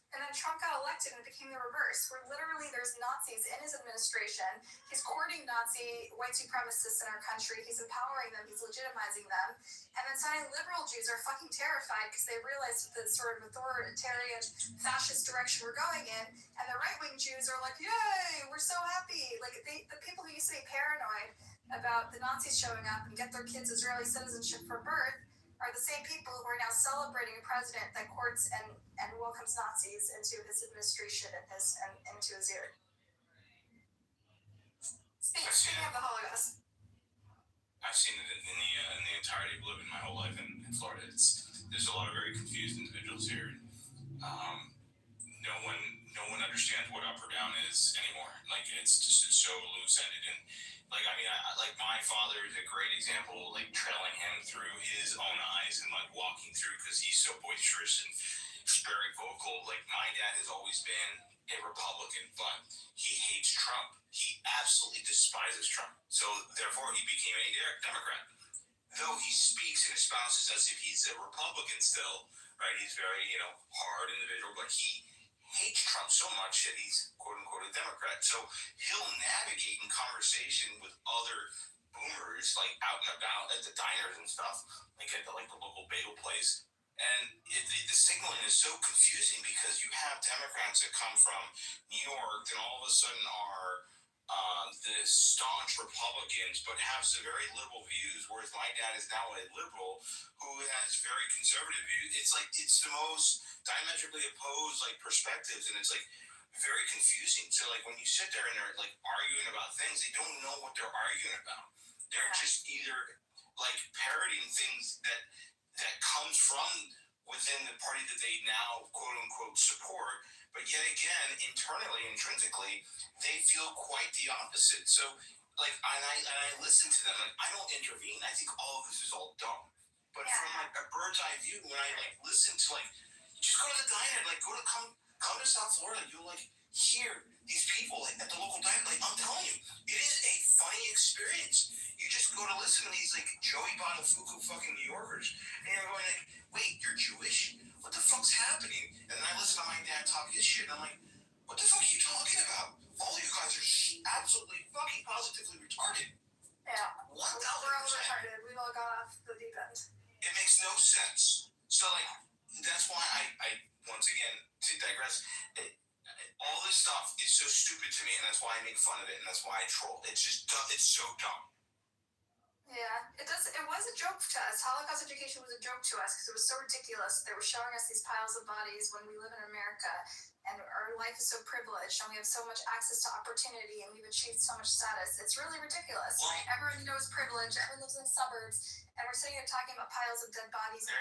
And then Trump got elected and it became the reverse, where literally there's Nazis in his administration. He's courting Nazi white supremacists in our country. He's empowering them. He's legitimizing them. And then suddenly liberal Jews are fucking terrified because they realize the sort of authoritarian fascist direction we're going in. And the right-wing Jews are like, yay, we're so happy. Like the people who used to be paranoid about the Nazis showing up and get their kids Israeli citizenship from birth, are the same people who are now celebrating a president that courts and welcomes Nazis into his administration and into his ear. Speaking of the Holocaust. I've seen it in the entirety of living my whole life in Florida. There's a lot of very confused individuals here. No one understands what up or down is anymore. Like it's so loose ended, and like like my father is a great example. Like trailing him through his own eyes and like walking through because he's so boisterous and very vocal. Like my dad has always been a Republican, but he hates Trump. He absolutely despises Trump. So therefore, he became a Democrat. Though he speaks and espouses as if he's a Republican still, right? He's very, hard individual, but he hates Trump so much that he's quote unquote a Democrat. So he'll navigate in conversation with other boomers, like out and about at the diners and stuff, like at the local bagel place. And the signaling is so confusing because you have Democrats that come from New York and all of a sudden are the staunch Republicans, but have some very liberal views, whereas my dad is now a liberal who has very conservative views. It's like it's the most diametrically opposed perspectives, and it's like very confusing. So like when you sit there and they're like arguing about things, they don't know what they're arguing about. They're just either like parroting things that comes from within the party that they now quote unquote support, but yet again internally, intrinsically, they feel quite the opposite. So like and I listen to them, like I don't intervene. I think all of this is all dumb. But from like a bird's eye view, when I like listen to just go to the diner, come to South Florida, you'll hear these people at the local diner. Like I'm telling you, it is a funny experience. You just go to listen to these Joey Buttafuoco fucking New Yorkers, and you're going wait, you're Jewish? What the fuck's happening? And then I listen to my dad talk his shit, and I'm like, what the fuck are you talking about? All you guys are absolutely fucking positively retarded. Yeah. We're all retarded. We've all got off the deep end. It makes no sense. So that's why I once again, to digress, all this stuff is so stupid to me, and that's why I make fun of it, and that's why I troll. It's just dumb. It's so dumb. Yeah, it was a joke to us. Holocaust education was a joke to us because it was so ridiculous. They were showing us these piles of bodies when we live in America, and our life is so privileged, and we have so much access to opportunity, and we've achieved so much status. It's really ridiculous, right? Everyone knows privilege. Everyone lives in the suburbs, and we're sitting here talking about piles of dead bodies and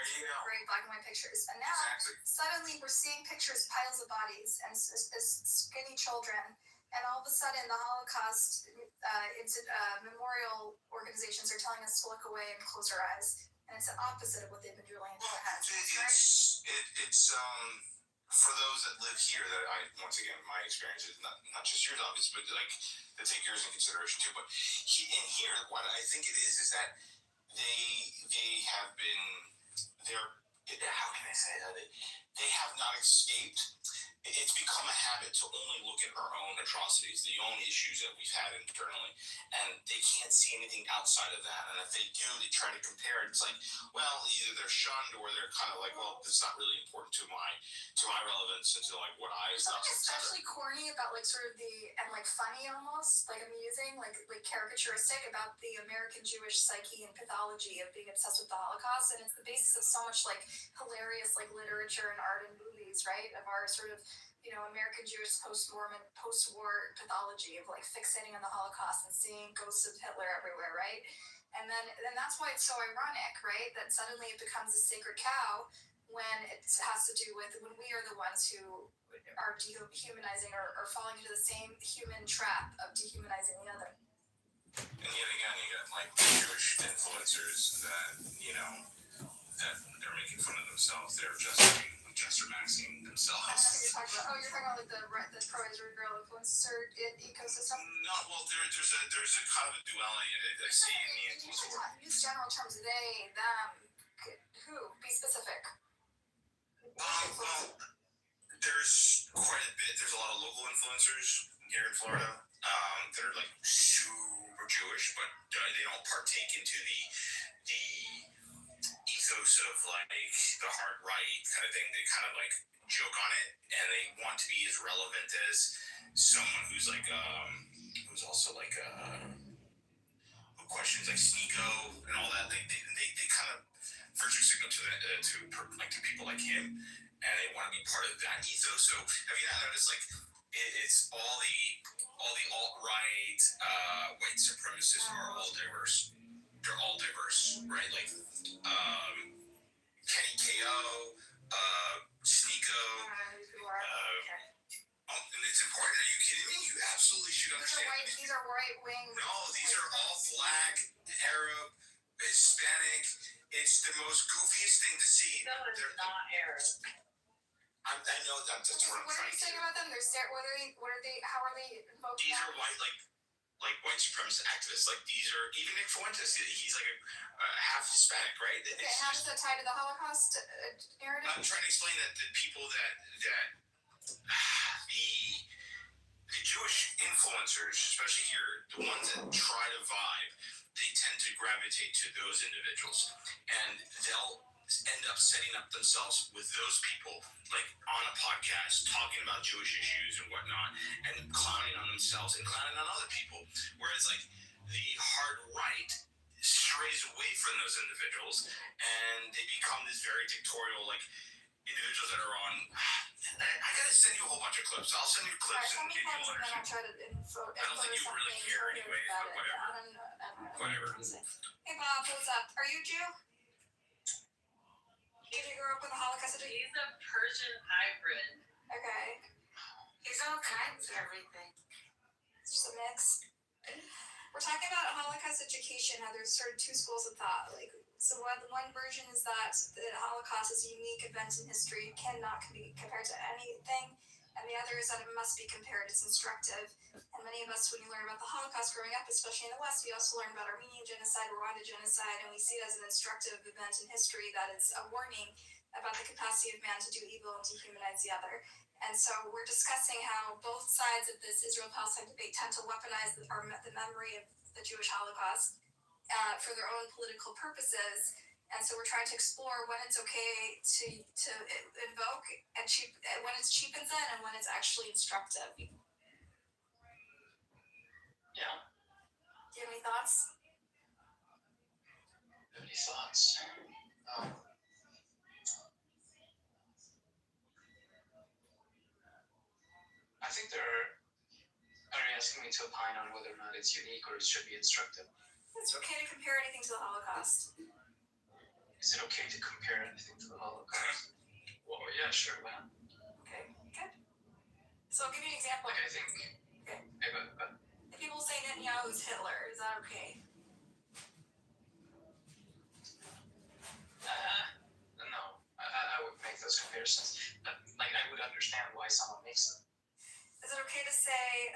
great black and white pictures. And now, suddenly, we're seeing pictures, piles of bodies, and skinny children. And all of a sudden, the Holocaust memorial organizations are telling us to look away and close our eyes. And it's the opposite of what they've been drilling into our heads. It's for those that live here, that once again, my experience is not just yours, obviously, but to take yours in consideration too. But here, what I think it is that they have been, how can I say that? They have not escaped. It's become a habit to only look at our own atrocities, the own issues that we've had internally, and they can't see anything outside of that. And if they do, they try to compare it. It's like, well, either they're shunned or they're kind of like, well, it's not really important to my relevance and to what I. There's something especially corny about sort of and funny almost, amusing, caricaturistic about the American Jewish psyche and pathology of being obsessed with the Holocaust, and it's the basis of so much hilarious literature and art and movies, right? Of our sort of American Jewish post-war pathology of fixating on the Holocaust and seeing ghosts of Hitler everywhere, right? And then that's why it's so ironic, right? That suddenly it becomes a sacred cow when it has to do with when we are the ones who are dehumanizing or falling into the same human trap of dehumanizing the other. And yet again, you got Jewish influencers that that they're making fun of themselves. They're just maxing themselves. You're talking about the pro-Israel influencer ecosystem. No, well, there's a kind of a duality I see in the influencer world. Use general terms. They, them, who? Be specific. Well, there's quite a bit. There's a lot of local influencers here in Florida that are super Jewish, but they don't partake into the ethos of the hard right kind of thing. They kind of joke on it, and they want to be as relevant as someone who's who's also who questions Sneeko and all that. They kind of, for just to people like him, and they want to be part of that ethos. So have you not noticed like it's all the alt-right white supremacists are all diverse. They're all diverse, right? Like Kenny Ko, Sneeko. And it's important. Are you kidding me? You absolutely should understand. These are right wing. No, these are all black, Arab, Hispanic. It's the most goofiest thing to see. They're not Arab. I know that's what I'm What are trying you to saying about them? What are they? How are they invoking? These are white, like white supremacist activists. Like these are even Nick Fuentes. He's like a half Hispanic, right? Okay, how does that tie to the Holocaust narrative? I'm trying to explain that the people that the Jewish influencers, especially here, the ones that try to vibe, they tend to gravitate to those individuals, and they'll end up setting up themselves with those people, like on a podcast, talking about Jewish issues and whatnot, and clowning on themselves and clowning on other people. Whereas, like, the hard right strays away from those individuals, and they become this very dictatorial, like, individuals that are on. I gotta send you a whole bunch of clips. I'll send you clips and give you letters. I'll try to info. I don't think you really care anyway, but whatever. I don't know. Whatever. Hey Bob, what's up? Are you Jew? Did you grow up with the Holocaust? He's a Persian hybrid. Okay. He's all kinds of everything. It's just a mix. We're talking about Holocaust education, how there's sort of two schools of thought. Like, so one version is that the Holocaust is a unique event in history, cannot be compared to anything. And the other is that it must be compared, it's instructive. And many of us, when you learn about the Holocaust growing up, especially in the West, we also learn about Armenian genocide, Rwanda genocide, and we see it as an instructive event in history that it's a warning about the capacity of man to do evil and dehumanize the other. And so we're discussing how both sides of this Israel-Palestine debate tend to weaponize the memory of the Jewish Holocaust for their own political purposes. And so we're trying to explore when it's okay to invoke and when it's cheapens it and when it's actually instructive. Yeah. Do you have any thoughts? Any thoughts? I think are you asking me to opine on whether or not it's unique or it should be instructive? It's okay to compare anything to the Holocaust. Is it okay to compare anything to the Holocaust? Well, yeah, sure, why not? Okay, good. So I'll give you an example. Like, I think. Okay. Hey, but If people say Netanyahu's Hitler, is that okay? no, I would make those comparisons. Like, I would understand why someone makes them. Is it okay to say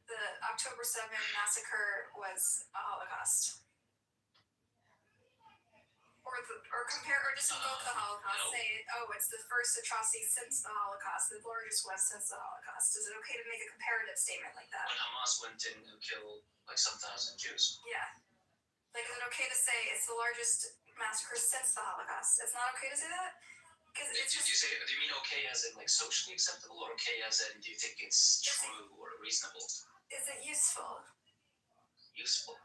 the October 7 massacre was a Holocaust? Or compare, or just invoke the Holocaust. No. Say, it's the first atrocity since the Holocaust, the largest one since the Holocaust. Is it okay to make a comparative statement like that? When Hamas went in and killed like some thousand Jews. Yeah. Like, is it okay to say it's the largest massacre since the Holocaust? It's not okay to say that? Because Do you mean okay as in like socially acceptable, or okay as in do you think it's true or reasonable? Is it useful? Useful.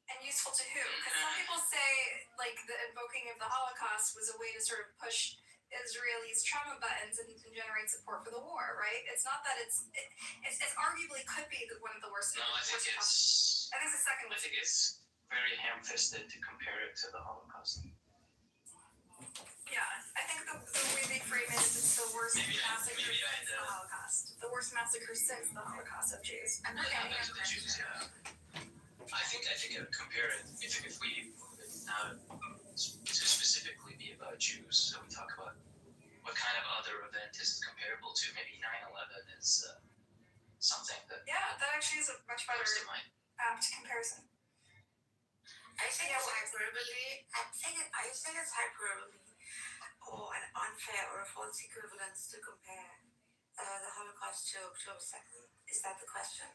And useful to who? Because some people say, like, the invoking of the Holocaust was a way to sort of push Israelis' trauma buttons and generate support for the war, right? It's not that it arguably could be one of the worst. No, I think it's the second one. I think it's very ham-fisted to compare it to the Holocaust. Yeah, I think the way they frame it is it's the worst massacre since the Holocaust. The worst massacre since the Holocaust of Jews. I'm not getting into the Jews, yeah. I think compare it, if we now to specifically be about Jews, so we talk about what kind of other event is it comparable to. Maybe 9/11 is something that. Yeah, that actually is a much better apt comparison. I think it's hyperbole. I think it's hyperbole or an unfair or a false equivalence to compare the Holocaust to October 2nd. Is that the question?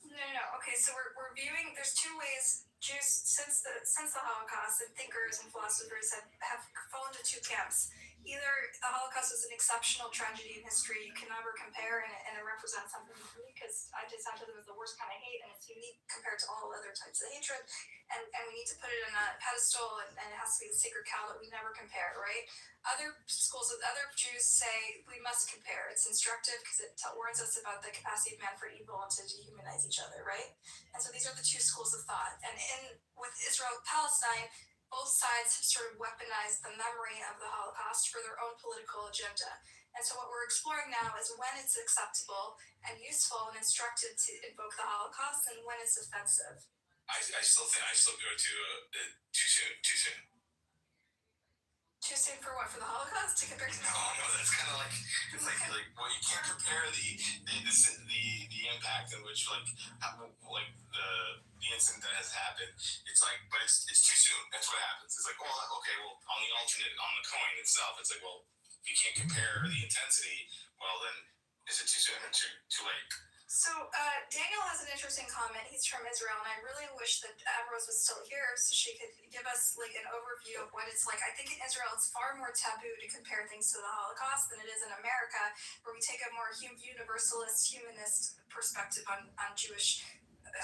No. Okay, so we're viewing. There's two ways Jews since the Holocaust, and thinkers and philosophers have fallen into two camps. Either the Holocaust was an exceptional tragedy in history you can never compare, and it represents something unique, because anti-Semitism is the worst kind of hate, and it's unique compared to all other types of hatred, and we need to put it in a pedestal, and it has to be the sacred cow that we never compare, right? Other Jews say we must compare. It's instructive because it warns us about the capacity of man for evil and to dehumanize each other, right? And so these are the two schools of thought. And with Israel-Palestine, both sides have sort of weaponized the memory of the Holocaust for their own political agenda. And so what we're exploring now is when it's acceptable and useful and instructive to invoke the Holocaust, and when it's offensive. I still go to too soon. Too soon for what? For the Holocaust? To compare to No, that's kind of like it's like well, you can't compare the impact in which the incident that has happened. It's like, but it's too soon. That's what happens. It's like, well, okay, well, on the alternate on the coin itself, it's like, well, if you can't compare the intensity, well, then is it too soon or too late? So Daniel has an interesting comment. He's from Israel, and I really wish that Ambrose was still here so she could give us like an overview of what it's like. I think in Israel it's far more taboo to compare things to the Holocaust than it is in America, where we take a more universalist, humanist perspective on Jewish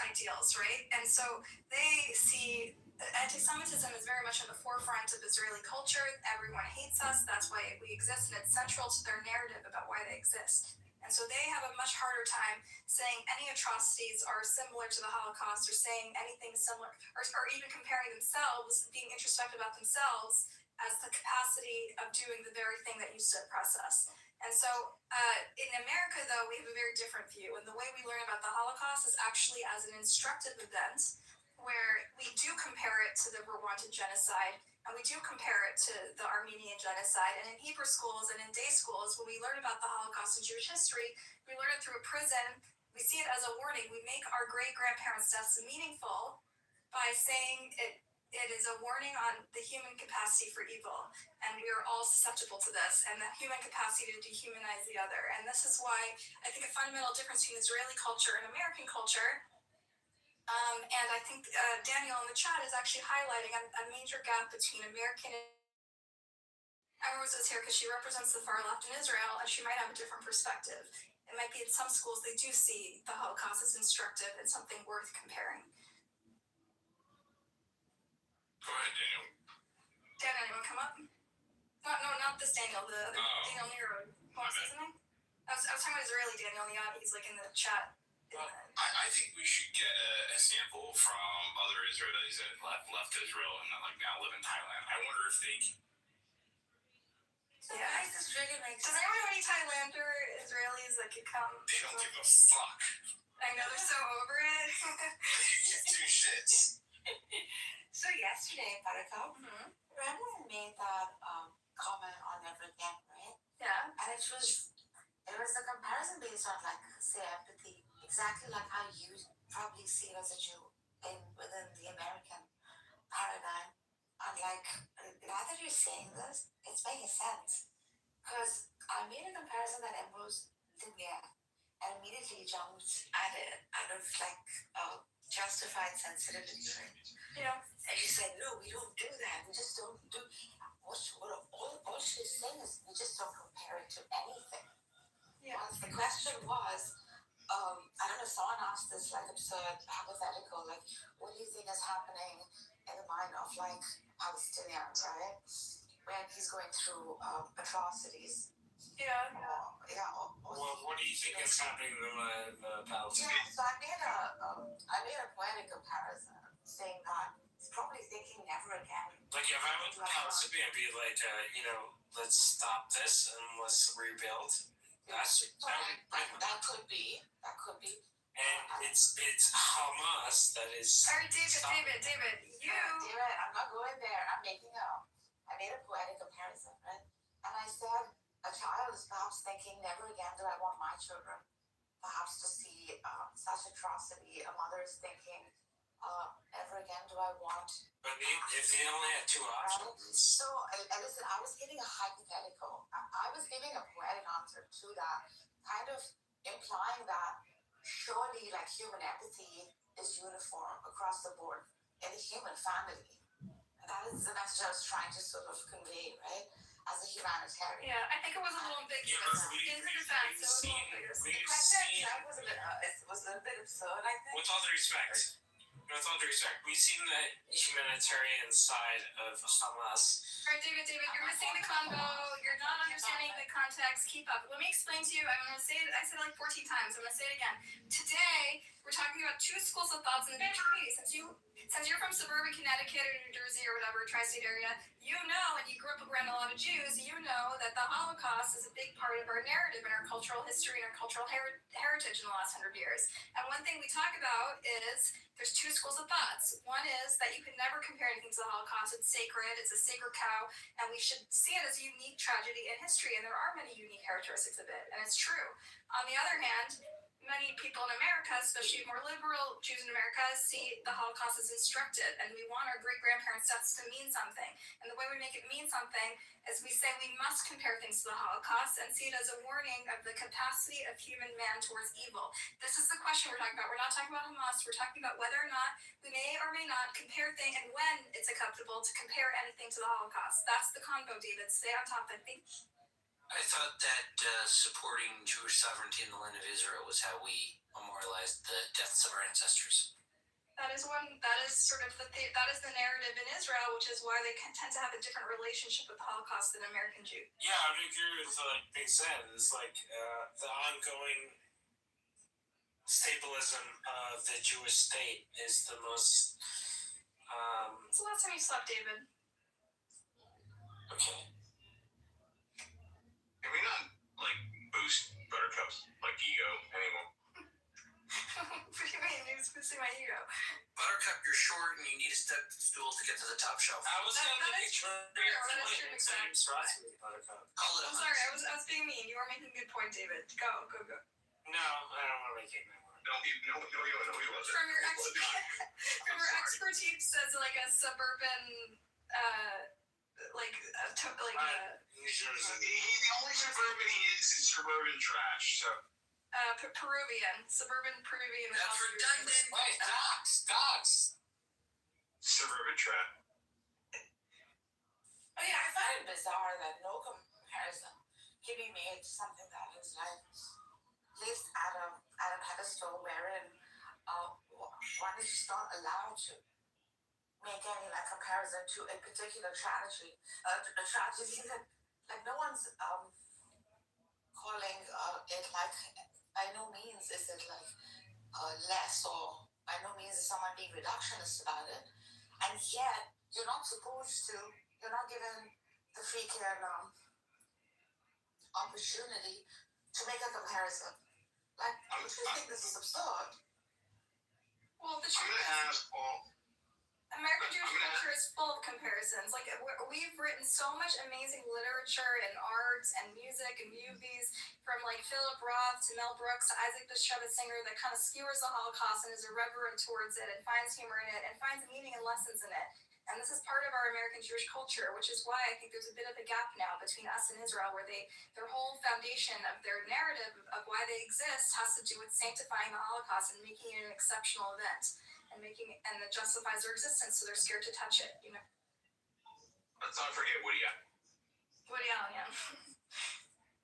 ideals, right? And so they see anti-Semitism is very much in the forefront of Israeli culture. Everyone hates us. That's why we exist, and it's central to their narrative about why they exist. And so they have a much harder time saying any atrocities are similar to the Holocaust, or saying anything similar, or even comparing themselves, being introspective about themselves as the capacity of doing the very thing that used to oppress us. And so in America, though, we have a very different view. And the way we learn about the Holocaust is actually as an instructive event, where we do compare it to the Rwandan genocide, and we do compare it to the Armenian genocide. And in Hebrew schools and in day schools, when we learn about the Holocaust in Jewish history, we learn it through a prison. We see it as a warning. We make our great-grandparents' deaths meaningful by saying it is a warning on the human capacity for evil. And we are all susceptible to this, and the human capacity to dehumanize the other. And this is why I think a fundamental difference between Israeli culture and American culture, and I think Daniel in the chat is actually highlighting a major gap between American and Ambrose is here because she represents the far left in Israel, and she might have a different perspective. It might be in some schools they do see the Holocaust as instructive and something worth comparing. Go ahead, Daniel. Daniel, you want to come up? No, not this Daniel, the other Daniel Nero. What's his name? I was talking about Israeli Daniel Neon. He's like in the chat. I think we should get a sample from other Israelis that left Israel and now live in Thailand. I wonder if they can. Yeah. Does anyone know any Thailander Israelis that could come? They don't give a fuck. I know, they're so over it. You give two shits. So yesterday, Buttercup, Ramon made that comment on Never Again, right? Yeah. And it was a comparison based on say empathy, exactly like how you probably see it as a Jew within the American paradigm. And now that you're saying this, it's making sense. Because I made a comparison that Ambrose didn't get, and immediately jumped at it out of justified sensitivity, right? Yeah. And you said, no, we don't do that. We just don't do. All she's saying is we just don't compare it to anything. Yeah. Well, the question was, I don't know if someone asked this absurd hypothetical, what do you think is happening in the mind of Palestinians, right? When he's going through atrocities. Yeah. Well, what do you think is happening in the Palestinians? Yeah, so I made a poetic comparison, saying that he's probably thinking never again. If I was a Palestinian, I'd be let's stop this and let's rebuild. That could be. And it's Hamas that is. All right, David, David, I'm not going there. I made a poetic comparison, right? And I said, a child is perhaps thinking, never again do I want my children perhaps to see such atrocity. A mother is thinking, never again do I want. But if they only had two options. So, listen, I was giving a hypothetical. I was giving a poetic answer to that, kind of implying that surely human empathy is uniform across the board in a human family. And that is the message I was trying to sort of convey, right? As a humanitarian. Yeah, I think it was a little ambiguous. In defense, it was a little ambiguous. The question that was a bit, it was a little bit absurd, I think. With all due respect, we've seen the humanitarian side of Hamas. All right, David, you're missing the combo. You're not understanding the context. Keep up. Let me explain to you. I'm going to say it. I said it like 14 times. I'm going to say it again. Today, we're talking about two schools of thoughts in the BGP. Since you're from suburban Connecticut or New Jersey or whatever, tri-state area, you know, and you grew up around a lot of Jews, you know that the Holocaust is a big part of our narrative and our cultural history and our cultural heritage in the last 100 years. And one thing we talk about is there's two schools of thoughts. One is that you can never compare anything to the Holocaust. It's sacred. It's a sacred cow, and we should see it as a unique tragedy in history. And there are many unique characteristics of it, and it's true. On the other hand, many people in America, especially more liberal Jews in America, see the Holocaust as instructive, and we want our great-grandparents' deaths to mean something. And the way we make it mean something is we say we must compare things to the Holocaust and see it as a warning of the capacity of human man towards evil. This is the question we're talking about. We're not talking about Hamas. We're talking about whether or not we may or may not compare things and when it's acceptable to compare anything to the Holocaust. That's the convo, David. Stay on top. I thought that supporting Jewish sovereignty in the land of Israel was how we memorialized the deaths of our ancestors. That is sort of that is the narrative in Israel, which is why they tend to have a different relationship with the Holocaust than American Jews. Yeah, I would agree with what they said. It's like the ongoing stabilism of the Jewish state is the most. When's the last time you slept, David? Okay. Can we not like boost Buttercup's like ego anymore? What do you mean? You're boosting my ego. Buttercup, you're short and you need a step stool to get to the top shelf. I was going to make true. Buttercup. Call it I'm sorry, I was being mean. You are making a good point, David. Go. No, I don't want to make it anymore. No, he wasn't. From your expertise as like a suburban, New Jersey. The only suburban he is suburban trash. So. Suburban Peruvian. That's redundant. Wait, docs. Suburban trash. Oh yeah, I find it bizarre that no comparison can be made to something that is like placed at a pedestal wherein one is just not allowed to make any like comparison to a particular tragedy, a tragedy that like no one's calling it like by no means is it like less or by no means is someone being reductionist about it, and yet you're not supposed to. You're not given the free care opportunity to make a comparison. Like, I just think this is absurd. Well, the I'm truth gonna is, ask Paul. American Jewish culture is full of comparisons. Like, we've written so much amazing literature and art and music and movies, from like Philip Roth to Mel Brooks to Isaac Bashevis Singer, that kind of skewers the Holocaust and is irreverent towards it and finds humor in it and finds meaning and lessons in it. And this is part of our American Jewish culture, which is why I think there's a bit of a gap now between us and Israel, where their whole foundation of their narrative of why they exist has to do with sanctifying the Holocaust and making it an exceptional event, and it justifies their existence, so they're scared to touch it. You know. Let's not forget Woody Allen. Woody Allen, yeah.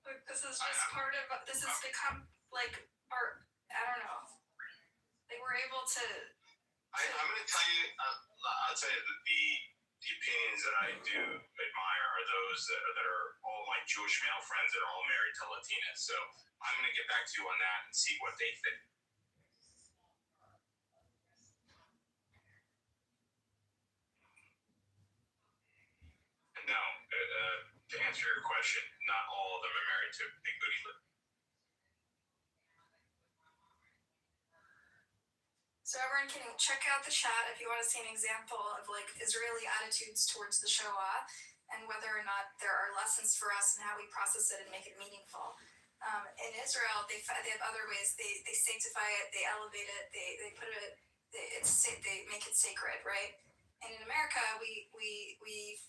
Look, this is just part of. This has become like our. I don't know. They were able to. I'm going to tell you. I'll tell you that the opinions that I do admire are those that are all my Jewish male friends that are all married to Latinas. So I'm going to get back to you on that and see what they think. No, to answer your question, not all of them are married to Big Booty. So everyone can check out the chat if you want to see an example of like Israeli attitudes towards the Shoah and whether or not there are lessons for us and how we process it and make it meaningful. In Israel, they have other ways. They sanctify it, they elevate it, they put it, they make it sacred, right? And in America, we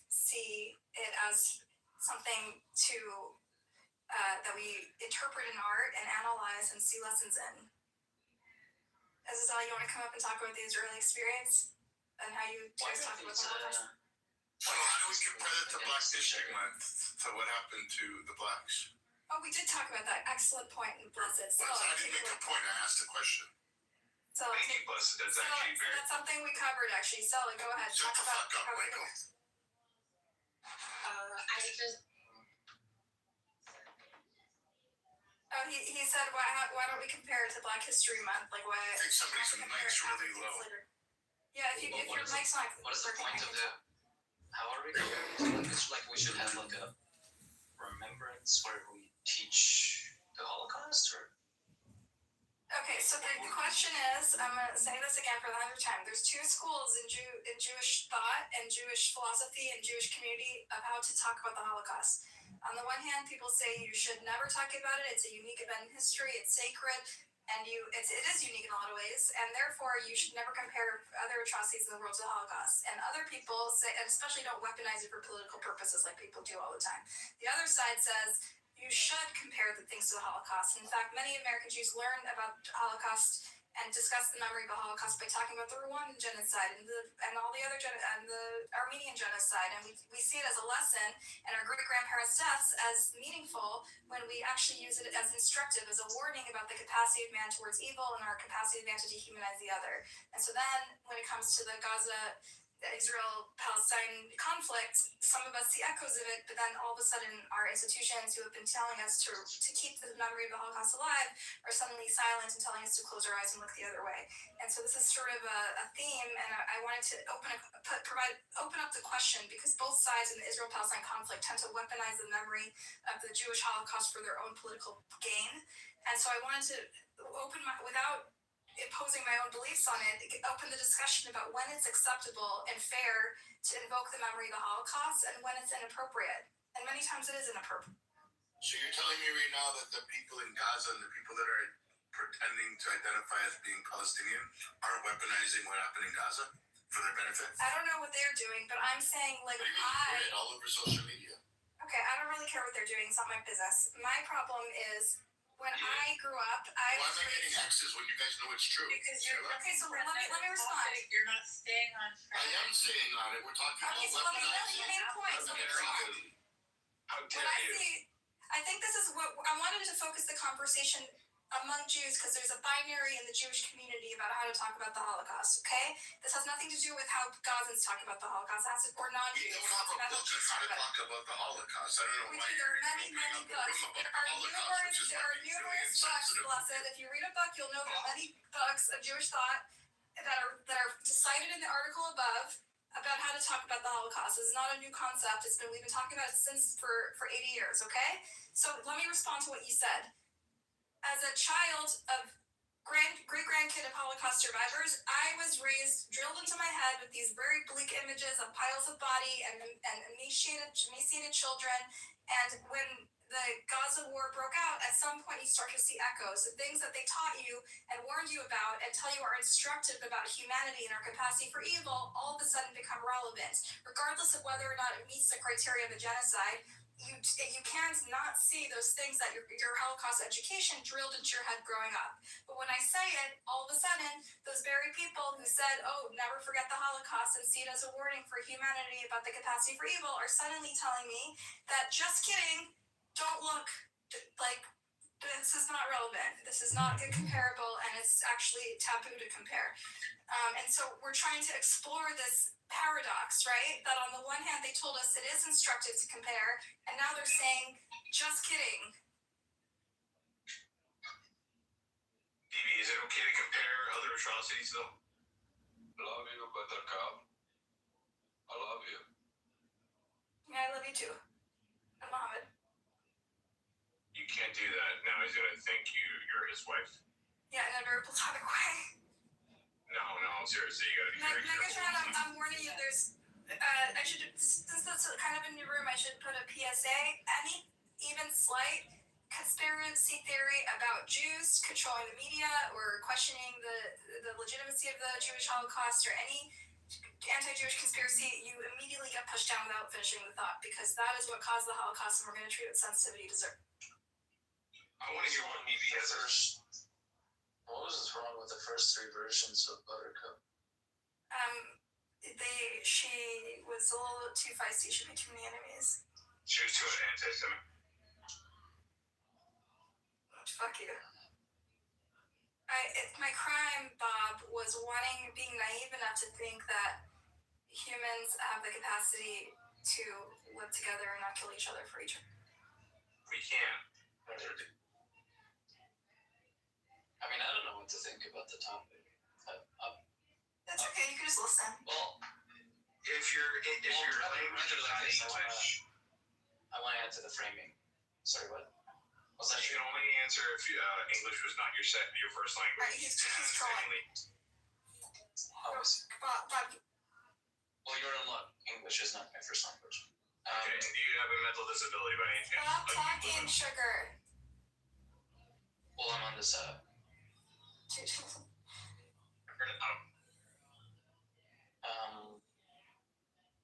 see it as something to that we interpret in art and analyze and see lessons in. Azazel, you want to come up and talk about the Israeli experience? and how you guys talk about the Holocaust. So how do we compare it to Black History Month? So what happened to the blacks? Oh, we did talk about that. Excellent point, Blessed. So, I didn't make a point. I asked a question. So, Thank you, Blessed. That's actually very. that's something we covered, actually. Sully, go ahead. Shut the fuck up, Michael. I just Oh, he said, why don't we compare it to Black History Month? Like, why? I think somebody's mic's really low. Yeah, if your mic's not. What is the point of that? How are we comparing to like it's like we should have like a remembrance where we teach the Holocaust or Okay, so the question is, I'm going to say this again for the 100th time. There's two schools in Jewish thought and Jewish philosophy and Jewish community of how to talk about the Holocaust. On the one hand, people say you should never talk about it. It's a unique event in history. It's sacred, and it is unique in a lot of ways. And therefore, you should never compare other atrocities in the world to the Holocaust. And other people say, and especially don't weaponize it for political purposes like people do all the time. The other side says you should compare the things to the Holocaust. In fact, many American Jews learned about the Holocaust and discussed the memory of the Holocaust by talking about the Rwandan genocide and all the other and the Armenian genocide. And we see it as a lesson, and our great-grandparents' deaths as meaningful when we actually use it as instructive, as a warning about the capacity of man towards evil and our capacity of man to dehumanize the other. And so then, when it comes to the Gaza Israel-Palestine conflict, some of us see echoes of it, but then all of a sudden our institutions who have been telling us to keep the memory of the Holocaust alive are suddenly silent and telling us to close our eyes and look the other way. And so this is sort of a theme, and I wanted to open up the question, because both sides in the Israel-Palestine conflict tend to weaponize the memory of the Jewish Holocaust for their own political gain. And so I wanted to without imposing my own beliefs on it, open the discussion about when it's acceptable and fair to invoke the memory of the Holocaust and when it's inappropriate. And many times it is inappropriate. So you're telling me right now that the people in Gaza and the people that are pretending to identify as being Palestinian are weaponizing what happened in Gaza for their benefit? I don't know what they're doing, but I'm saying, like, read all over social media. Okay, I don't really care what they're doing. It's not my business. My problem is, when I grew up, Why am I getting X's when you guys know it's true? Because you're okay. So let me respond. You're not staying on track. I am staying on it. We're talking Okay, so about you made a point. So How dare you? I think this is what I wanted to focus the conversation among Jews, because there's a binary in the Jewish community about how to talk about the Holocaust. Okay, this has nothing to do with how Gazans talk about the Holocaust. That's or non-Jews. We don't have a book on how to talk about the Holocaust. I don't know why there are many books. There are numerous books, Blessed. If you read a book, you'll know there are many books of Jewish thought that are cited in the article above about how to talk about the Holocaust. This is not a new concept. We've been talking about it since for 80 years. Okay, so let me respond to what you said. As a child of great-grandkid of Holocaust survivors, I was drilled into my head with these very bleak images of piles of body and emaciated children. And when the Gaza war broke out, at some point you start to see echoes. The things that they taught you and warned you about and tell you are instructive about humanity and our capacity for evil all of a sudden become relevant, regardless of whether or not it meets the criteria of a genocide. You can't not see those things that your Holocaust education drilled into your head growing up. But when I say it, all of a sudden, those very people who said, oh, never forget the Holocaust and see it as a warning for humanity about the capacity for evil are suddenly telling me that, just kidding, don't look, like, this is not relevant. This is not comparable, and it's actually taboo to compare. And so we're trying to explore this paradox, right? That on the one hand, they told us it is instructive to compare, and now they're saying, just kidding. Bibi, is it okay to compare other atrocities, though? Love you, Buttercup. I love you. Yeah, I love you too. And Mohammed. You can't do that. Now he's gonna think you're his wife. Yeah, in a very platonic way. No, seriously, you gotta be very careful. Megatron, I'm warning you, I should, since that's kind of in your room, I should put a PSA. Any even slight conspiracy theory about Jews controlling the media or questioning the legitimacy of the Jewish Holocaust or any anti-Jewish conspiracy, you immediately get pushed down without finishing the thought, because that is what caused the Holocaust, and we're going to treat it with sensitivity to deserve. I want to hear what Bibi has to say. What was wrong with the first three versions of Buttercup? she was a little too feisty. She made too many enemies. She was too anti-Semitic. Fuck you. My crime, Bob, was being naive enough to think that humans have the capacity to live together and not kill each other for each other. We can. I mean, I don't know what to think about the topic. That's okay. You can just listen. Well, If your language is not English, I want to add to the framing. Sorry, what? Was that you can only answer if English was not your first language. Right, he's trolling. Bob, well, you're in luck. English is not my first language. Okay, and do you have a mental disability by any chance? stop talking, sugar. Well, I'm on this.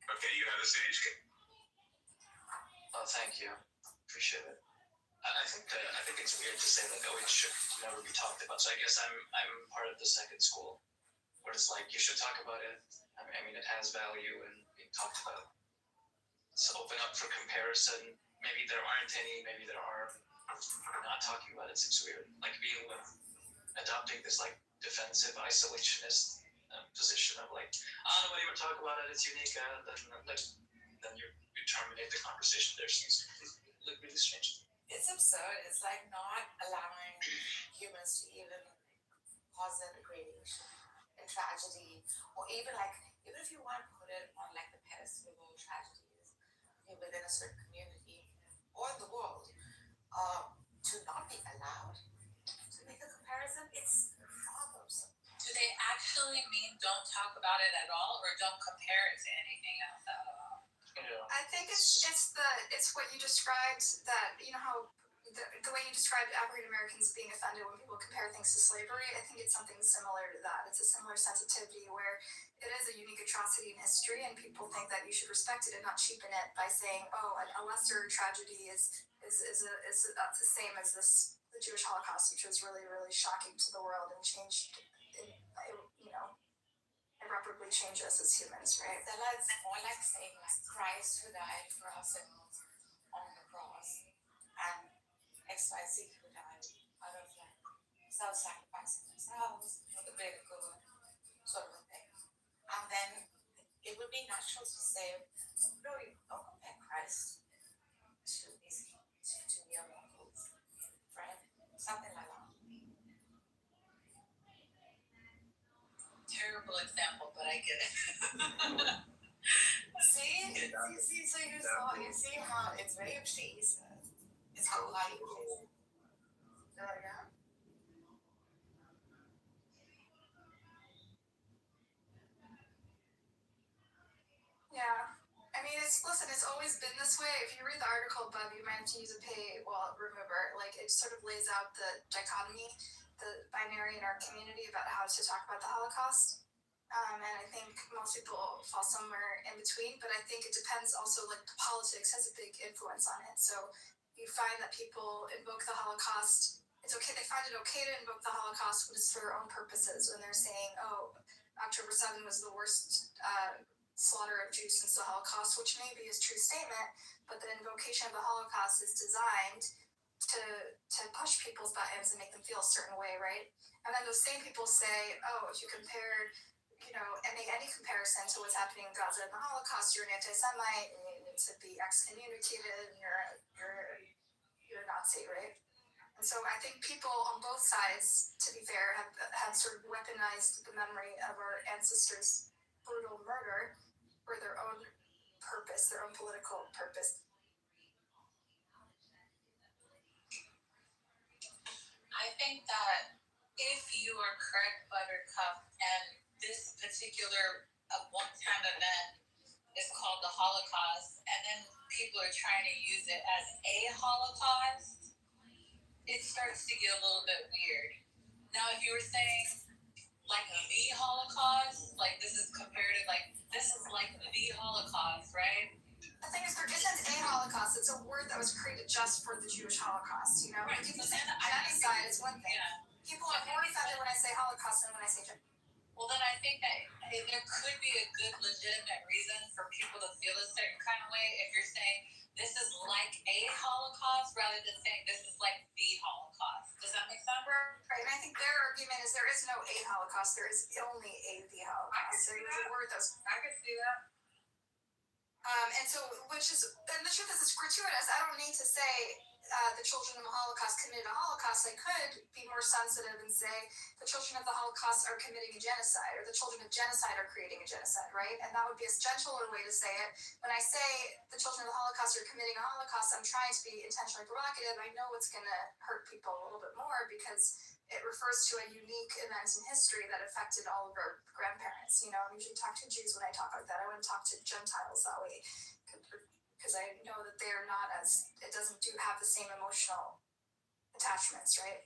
Okay, you have the city's kid. Oh, thank you. Appreciate it. I think it's weird to say that it should never be talked about. So I guess I'm part of the second school, where it's like you should talk about it. I mean, it has value and being talked about. So open up for comparison. Maybe there aren't any. Maybe there are. Not talking about it seems weird. Like adopting this like defensive isolationist position of like, nobody would talk about it. It's unique. Then you terminate the conversation. There seems really strange. It's absurd. It's like not allowing humans to even cause their degradation and tragedy, or even if you want to put it on like the pedestal of all tragedies within a certain community or in the world, to not be allowed to make a comparison, it's bothersome. Do they actually mean don't talk about it at all, or don't compare it to anything else at all? Yeah. I think it's what you described, that how the way you described African Americans being offended when people compare things to slavery. I think it's something similar to that. It's a similar sensitivity where it is a unique atrocity in history, and people think that you should respect it and not cheapen it by saying, "Oh, a lesser tragedy is the same as the Jewish Holocaust, which was really, really shocking to the world and changed, irreparably changed us as humans, right?" That's more like saying like Christ who died for our sins on the cross, and XYZ who died out of like self-sacrificing themselves for the greater good, sort of a thing. And then it would be natural to say, no, you don't compare Christ to your local friend, something like that. Terrible example, but I get it. See, so you see how it's very obscene. It's how light is. Yeah. I mean, it's always been this way. If you read the article above, you might have to use a paywall remover. Like, it sort of lays out the dichotomy, the binary in our community about how to talk about the Holocaust. And I think most people fall somewhere in between, but I think it depends also, like, the politics has a big influence on it. So you find that people invoke the Holocaust. It's okay. They find it okay to invoke the Holocaust when it's for their own purposes, when they're saying, oh, October 7 was the worst slaughter of Jews since the Holocaust, which may be a true statement, but the invocation of the Holocaust is designed to push people's buttons and make them feel a certain way, right? And then those same people say, oh, if you compare, and make any comparison to what's happening in Gaza and the Holocaust, you're an anti-Semite, and you need to be excommunicated, and you're a Nazi, right? And so I think people on both sides, to be fair, have sort of weaponized the memory of our ancestors' brutal murder for their own purpose, their own political purpose. I think that if you are correct, Buttercup, and this particular one-time event is called the Holocaust, and then people are trying to use it as a Holocaust, it starts to get a little bit weird. Now, if you were saying, like, the Holocaust, like, this is comparative, like, this is like the Holocaust, right? The thing is, there isn't a Holocaust. It's a word that was created just for the Jewish Holocaust, Right. Right. Like, you can say genocide is one thing. Yeah. People are more offended when I say Holocaust than when I say genocide. Well, then I think that there could be a good legitimate reason for people to feel a certain kind of way if you're saying this is like a Holocaust rather than saying this is like the Holocaust. Does that make sense? Right, and I think their argument is there is no a Holocaust, there is only the Holocaust. see It was that. a word that's I could see that. and so, and the truth is, it's gratuitous. I don't need to say the children of the Holocaust committed a Holocaust. I could be more sensitive and say the children of the Holocaust are committing a genocide, or the children of genocide are creating a genocide, right? And that would be a gentler way to say it. When I say the children of the Holocaust are committing a Holocaust, I'm trying to be intentionally provocative. I know it's going to hurt people a little bit more because it refers to a unique event in history that affected all of our grandparents. You know, I usually talk to Jews when I talk like that. I wouldn't talk to Gentiles that way because I know that they're not as, it doesn't have the same emotional attachments, right?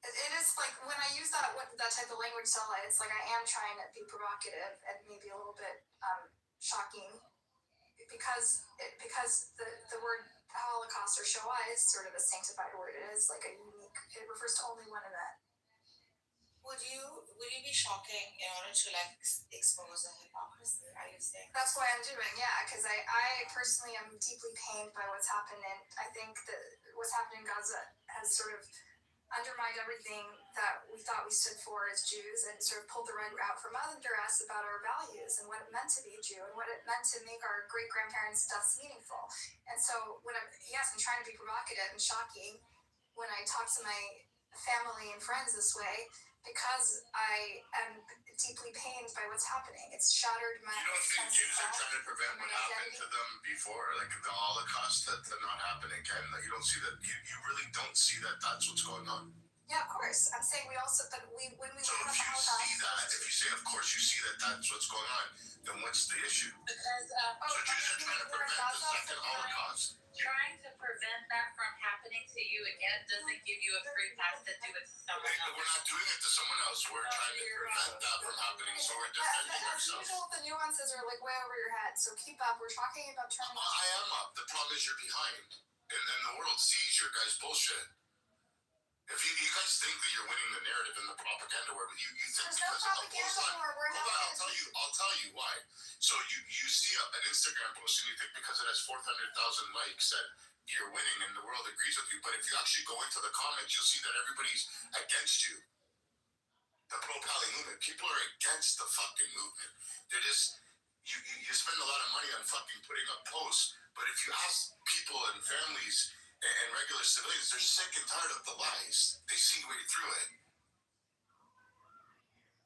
It is like when I use that type of language, Stella, it's like I am trying to be provocative and maybe a little bit shocking because the word Holocaust or Shoah is sort of a sanctified word. It is like a unique. It refers to only one event. Would you be shocking in order to like expose the hypocrisy? Are you saying? That's why I'm doing, yeah, because I personally am deeply pained by what's happened, and I think that what's happened in Gaza has sort of undermined everything that we thought we stood for as Jews, and sort of pulled the rug out from under us about our values and what it meant to be a Jew and what it meant to make our great grandparents' deaths meaningful. And so when I'm trying to be provocative and shocking when I talk to my family and friends this way, because I am deeply pained by what's happening. It's shattered my You don't think sense of Jews are self, trying to prevent my what happened identity. to them before, like the Holocaust, that not happen again? That you don't see that. You really don't see that. That's what's going on. Yeah, of course. I'm saying we also, but when we So look if at the you see Holocaust, that, if you say, of course, you see that that's what's going on, then what's the issue? Because So Jews are trying to prevent the second Holocaust. trying to prevent that from happening to you again doesn't give you a free pass to do it to someone else. We're not doing it to someone else. We're trying to prevent that from happening, so we're defending as ourselves. usual, the nuances are like way over your head. So keep up. We're talking about turning. I am up. The problem is you're behind, and the world sees your guys' bullshit. If you guys think that you're winning the narrative and the propaganda war, but you think There's no because propaganda war. We're hold on, I'll tell you why. So you see an Instagram post and you think because it has 400,000 likes that you're winning and the world agrees with you. But if you actually go into the comments, you'll see that everybody's against you. The pro-Pali movement. People are against the fucking movement. They're just you spend a lot of money on fucking putting up posts, but if you ask people and families and regular civilians, they're sick and tired of the lies. They see way through it.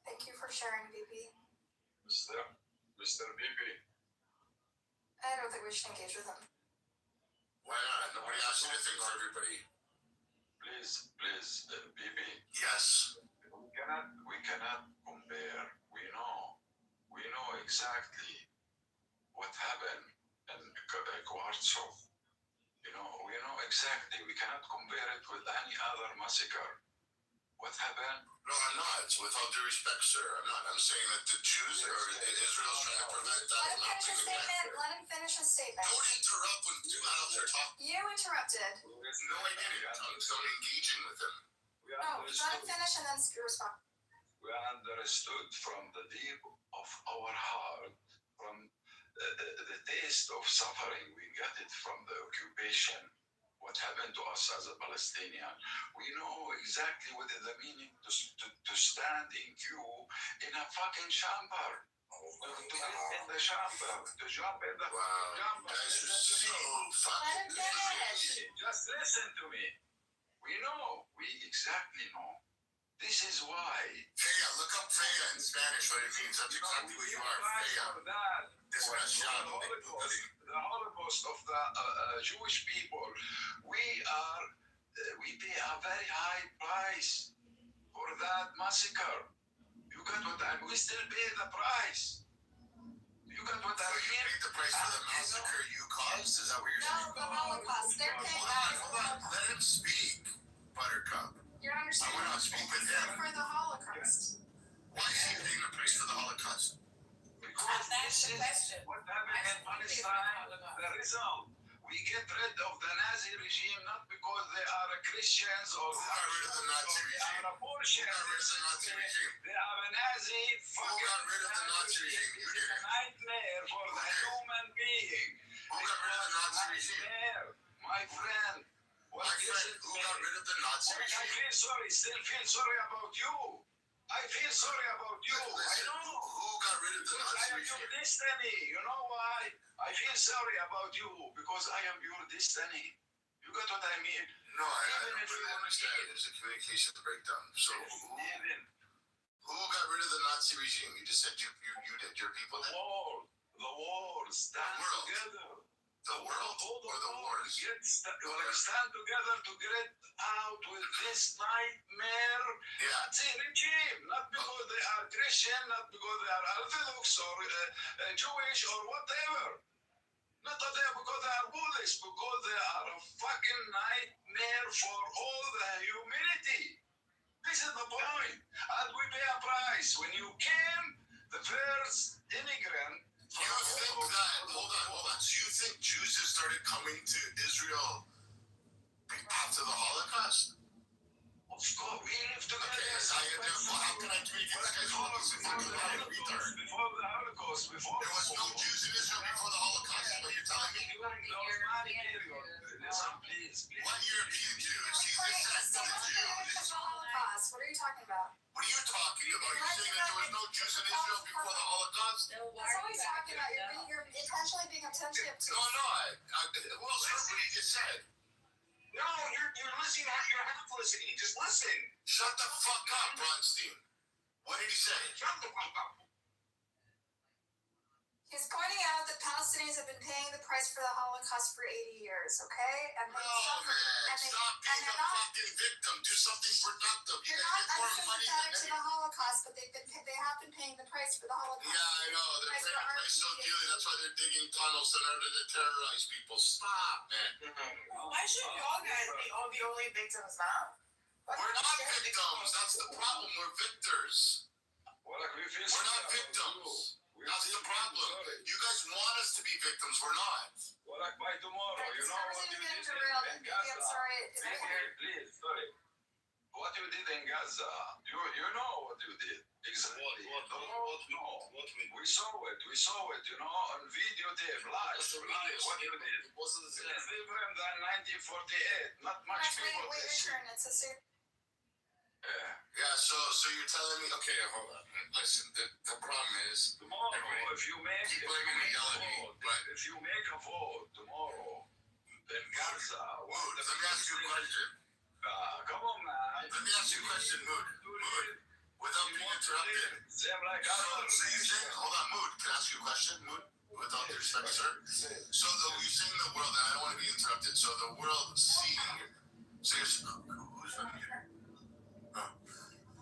Thank you for sharing, VP. Mr. BP. I don't think we should engage with him. Why not? Nobody asked you to think for everybody. Please, BP. Yes. We cannot compare. We know exactly what happened in Kvartsov. We know exactly. We cannot compare it with any other massacre. What happened? No, I'm not. With all due respect, sir, I'm not. I'm saying that the Jews or Israel's trying to prevent that from happening again. Let him finish his statement. Don't interrupt when two adults are talking. You interrupted. No, I didn't. I'm engaging with them. No, let him finish and then respond. We understood from the deep of our heart, from the taste of suffering we got it from the occupation, what happened to us as a Palestinian. We know exactly what is the meaning to stand in queue in a fucking chamber. To get in the chamber, to jump in the chamber. Guys are so fucking good. Just listen to me. We know. We exactly know. This is why. Fea, look up Fea in Spanish, what it means. That's exactly what you are, Fea. Desgraciado. The Holocaust of the Jewish people. We pay a very high price for that massacre. You got what I mean? We still pay the price. You got what I mean? You paid the price for the massacre you caused? Is that what you're saying? No, the Holocaust. They're paying back. Hold on. Let him speak, Buttercup. You're understanding. I want to speak with him. For the Holocaust. Why is he paying the price for the Holocaust? Because That's the question. what happened in Palestine, the result. We get rid of the Nazi regime not because they are Christians or Who got rid of the Nazi regime? they are abortion. Who got rid of the Nazi regime? They are a Nazi. Who got rid of the Nazi regime? You It's did a it. nightmare for the human being. Who got rid of the Nazi regime? Nightmare, my friend. What My is friend, it? who got rid of the Nazi I regime? feel sorry, still feel sorry about you. I feel sorry about you. Listen, I know. who got rid of the Because I Nazi am your regime? destiny. You know why? I feel sorry about you because I am your destiny. You got what I mean? No, I Even don't if you really want understand. to- There's a communication breakdown. So Even who got rid of the Nazi regime? You just said you did. Your people did. the war, stand world. together. The world or the wars? Stand together to get out with this nightmare Yeah. Nazi regime. Not because they are Christian, not because they are Orthodox or Jewish or whatever. Not that they are because they are Buddhist, because they are a fucking nightmare for all the humanity. This is the point. And we pay a price. When you came, the first immigrant. You think that, hold on. So you think Jews just started coming to Israel after the Holocaust? Of course, we live together. Okay, how can I communicate this guy's Holocaust if you're a retard? Before the Holocaust, There was no Jews in Israel before the Holocaust, is what you're telling me? During the Osmani period. Listen, please. What European Jews? He's just said no Jews. The Holocaust. What are you talking about? What are you talking about? You're saying that there was no Jews in Israel before the Holocaust? That's what he's talking about. You're intentionally being attentive to. No, who else heard what he just said? No, you're listening. You're half listening. Just listen. Shut the fuck up, Bronstein. What did he say? Shut the fuck up. He's pointing out that Palestinians have been paying the price for the Holocaust for 80 years, okay? And No, they suffer. man. Stop being a they're not. fucking victim. Do something productive. You You're guys not get more money unsympathetic than to the Holocaust, but they have been paying the price for the Holocaust. Yeah, I know. They're Price paying for the price so our dearly. That's why they're digging tunnels in order to terrorize people. Stop, man. Why should y'all guys be all the only victims now? We're not victims. That's the problem. We're victors. Well, like we feel We're not victims. That's the problem. You guys want us to be victims. We're not. Well, like by tomorrow, you This know what conversation you is did getting derailed. in I'm Gaza. sorry. Please, sorry. What you did in Gaza, you know what you did. Exactly. What We saw it, you know, on videotape, live, what you did. It's different than 1948. Not much people Wait can your see. turn. It's a serious. Yeah, so you're telling me, okay, hold on. Listen, the problem is, Tomorrow, Anyway, if you make keep blaming me, yell at me, but if you make a vote tomorrow in Gaza, Mood, let me ask you a question. come on, man. Let me ask you a question, Mood. Without being interrupted. Same like So others. you saying, hold on, Mood, can I ask you a question, Mood? Without your respect, sir. So you're saying the world, and I don't want to be interrupted, so the world seeing, so who's on here?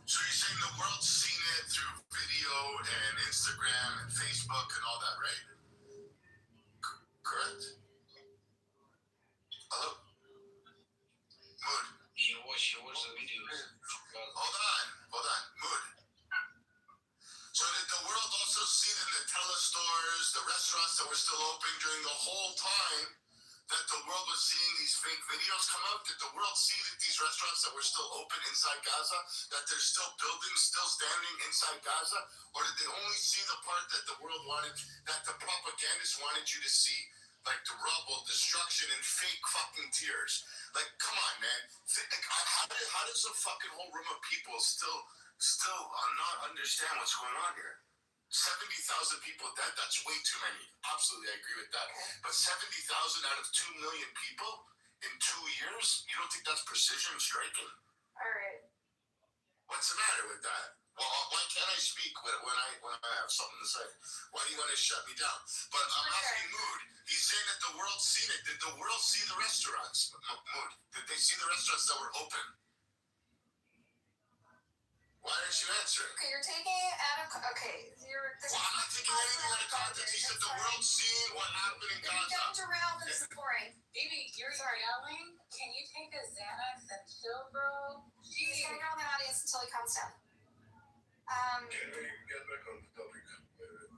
So you're saying the world's seen it through video and Instagram and Facebook and all that, right? Correct? Hello? Mood. He watched the videos. Hold on. Mood. So did the world also see the Nutella stores, the restaurants that were still open during the whole time that the world was seeing these fake videos come out? Did the world see that these restaurants that were still open inside Gaza, that there's still buildings still standing inside Gaza? Or did they only see the part that the world wanted, that the propagandists wanted you to see? Like the rubble, destruction, and fake fucking tears. Like, come on, man. How does a fucking whole room of people still not understand what's going on here? 70,000 people dead, that's way too many. Absolutely, I agree with that. But 70,000 out of 2 million people in 2 years? You don't think that's precision striking? All right. What's the matter with that? Well, why can't I speak when I have something to say? Why do you want to shut me down? But I'm asking Mood. He's saying that the world's seen it. Did the world see the restaurants? Mood, did they see the restaurants that were open? Why aren't you answering? Okay, you're taking it out of. Okay, you're. Well, I'm not taking anything out of context. He said the world's seen what happened in You're getting Gaza. derailed and this is boring. Baby, you're yelling. Can you take a Xanax and chill, bro? He's gonna go in the audience until he comes down. Can we get back on the topic?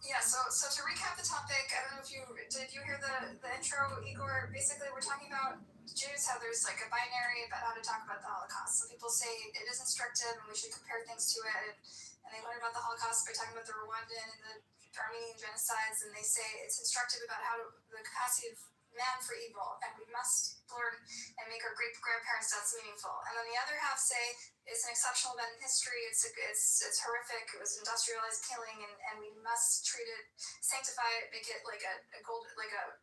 Yeah, so to recap the topic, I don't know if you hear the intro, Igor? Basically, we're talking about Jews, how there's like a binary about how to talk about the Holocaust. Some people say it is instructive and we should compare things to it, and they learn about the Holocaust by talking about the Rwandan and the Armenian genocides, and they say it's instructive about how the capacity of man for evil, and we must learn and make our great grandparents' deaths meaningful. And then the other half say it's an exceptional event in history. It's horrific. It was industrialized killing, and we must treat it, sanctify it, make it like a gold, like a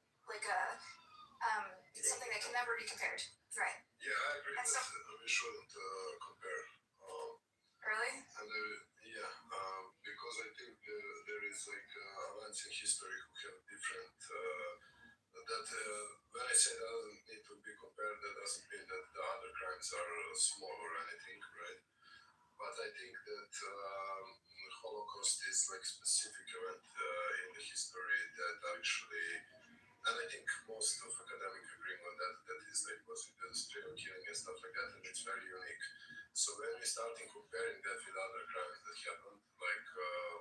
something that can never be compared. Right. Yeah, I agree And that so- we shouldn't compare. Really? And because I think there is like events in history who have different. When I say that doesn't need to be compared, that doesn't mean that the other crimes are small or anything, right? But I think that the Holocaust is like specific event in the history that actually, and I think most of academic agree on that is like was industrial killing and stuff like that, and it's very unique. So when we starting comparing that with other crimes that happened, like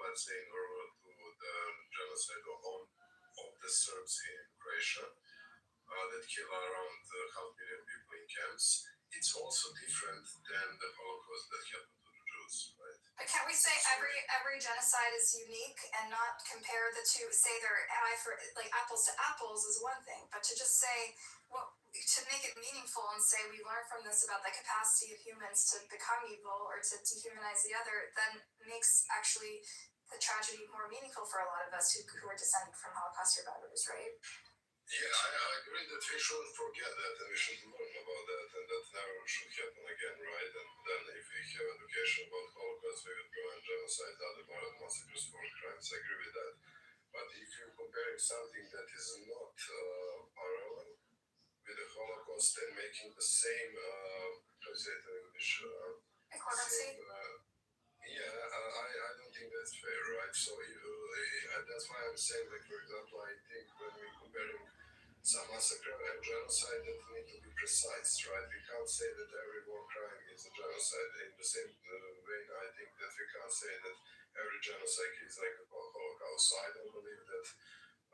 let's say in World War II, the genocide of the Serbs in Croatia, that kill around 500,000 people in camps, it's also different than the Holocaust that happened to the Jews, right? But can't we say every genocide is unique and not compare the two? Say they're like apples to apples is one thing, but to just say to make it meaningful and say we learn from this about the capacity of humans to become evil or to dehumanize the other, then makes actually the tragedy more meaningful for a lot of us who are descended from Holocaust survivors, right? Yeah, I agree that we shouldn't forget that and we should learn about that and that never should happen again, right? And then if we have education about Holocaust, we would prevent genocide, other massacres, war crimes. I agree with that. But if you're comparing something that is not parallel with the Holocaust and making the same, how to say it in English? Equivalency? I don't think that's fair, right? So that's why I'm saying, like, for example, I think when we're comparing some massacre and genocide, that need to be precise, right? We can't say that every war crime is a genocide. In the same vein, I think that we can't say that every genocide is like a Holocaust. So I don't believe that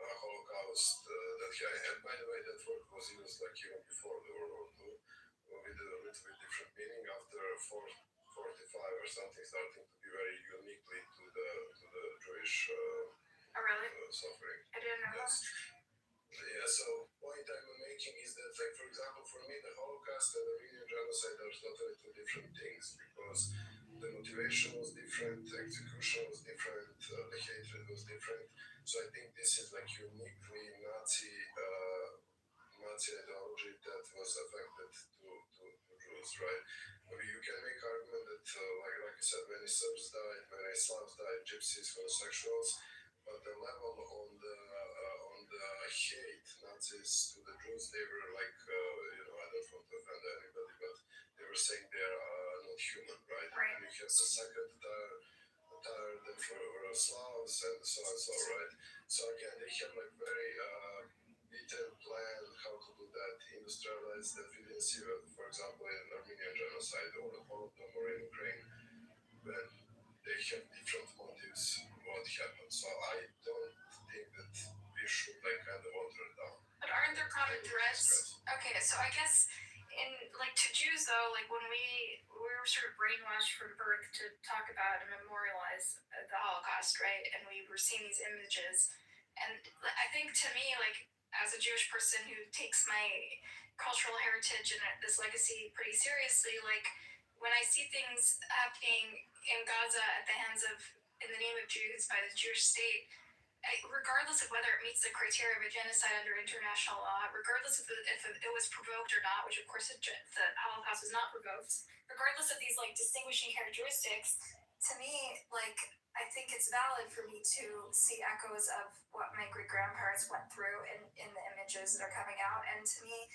Holocaust, and by the way, that word was used like even before the World War II, with a little bit different meaning after 45 or something, starting to be very uniquely to the Jewish suffering. I didn't know Yes. Yeah, so point I'm making is that, like, for example, for me, the Holocaust and the Armenian genocide are totally two different things because the motivation was different, the execution was different, the hatred was different. So I think this is like uniquely Nazi ideology that was affected to Jews, right? You can make argument that, like I said, many Serbs died, many Slavs died, Gypsies, homosexuals, but the level on the hate Nazis to the Jews, they were like, I don't want to offend anybody, but they were saying they are not human, right? Right. And you have the second tier then for Slavs and so, right? So again, they have like very detailed plan how to do that, industrialize that. We didn't see, for example, in Armenian genocide or the Holodomor or in Ukraine, when they have different motives what happened. So I don't think that we should like kind of water it down. But aren't there common threads? Okay, so I guess to Jews though, like when we were sort of brainwashed from birth to talk about and memorialize the Holocaust, right? And we were seeing these images, and I think to me, like as a Jewish person who takes my cultural heritage and this legacy pretty seriously, like when I see things happening in Gaza at the hands of, in the name of Jews by the Jewish state, regardless of whether it meets the criteria of a genocide under international law, regardless of if it was provoked or not, which of course the Holocaust was not provoked, regardless of these like distinguishing characteristics, to me, like I think it's valid for me to see echoes of what my great grandparents went through in the images that are coming out, and to me,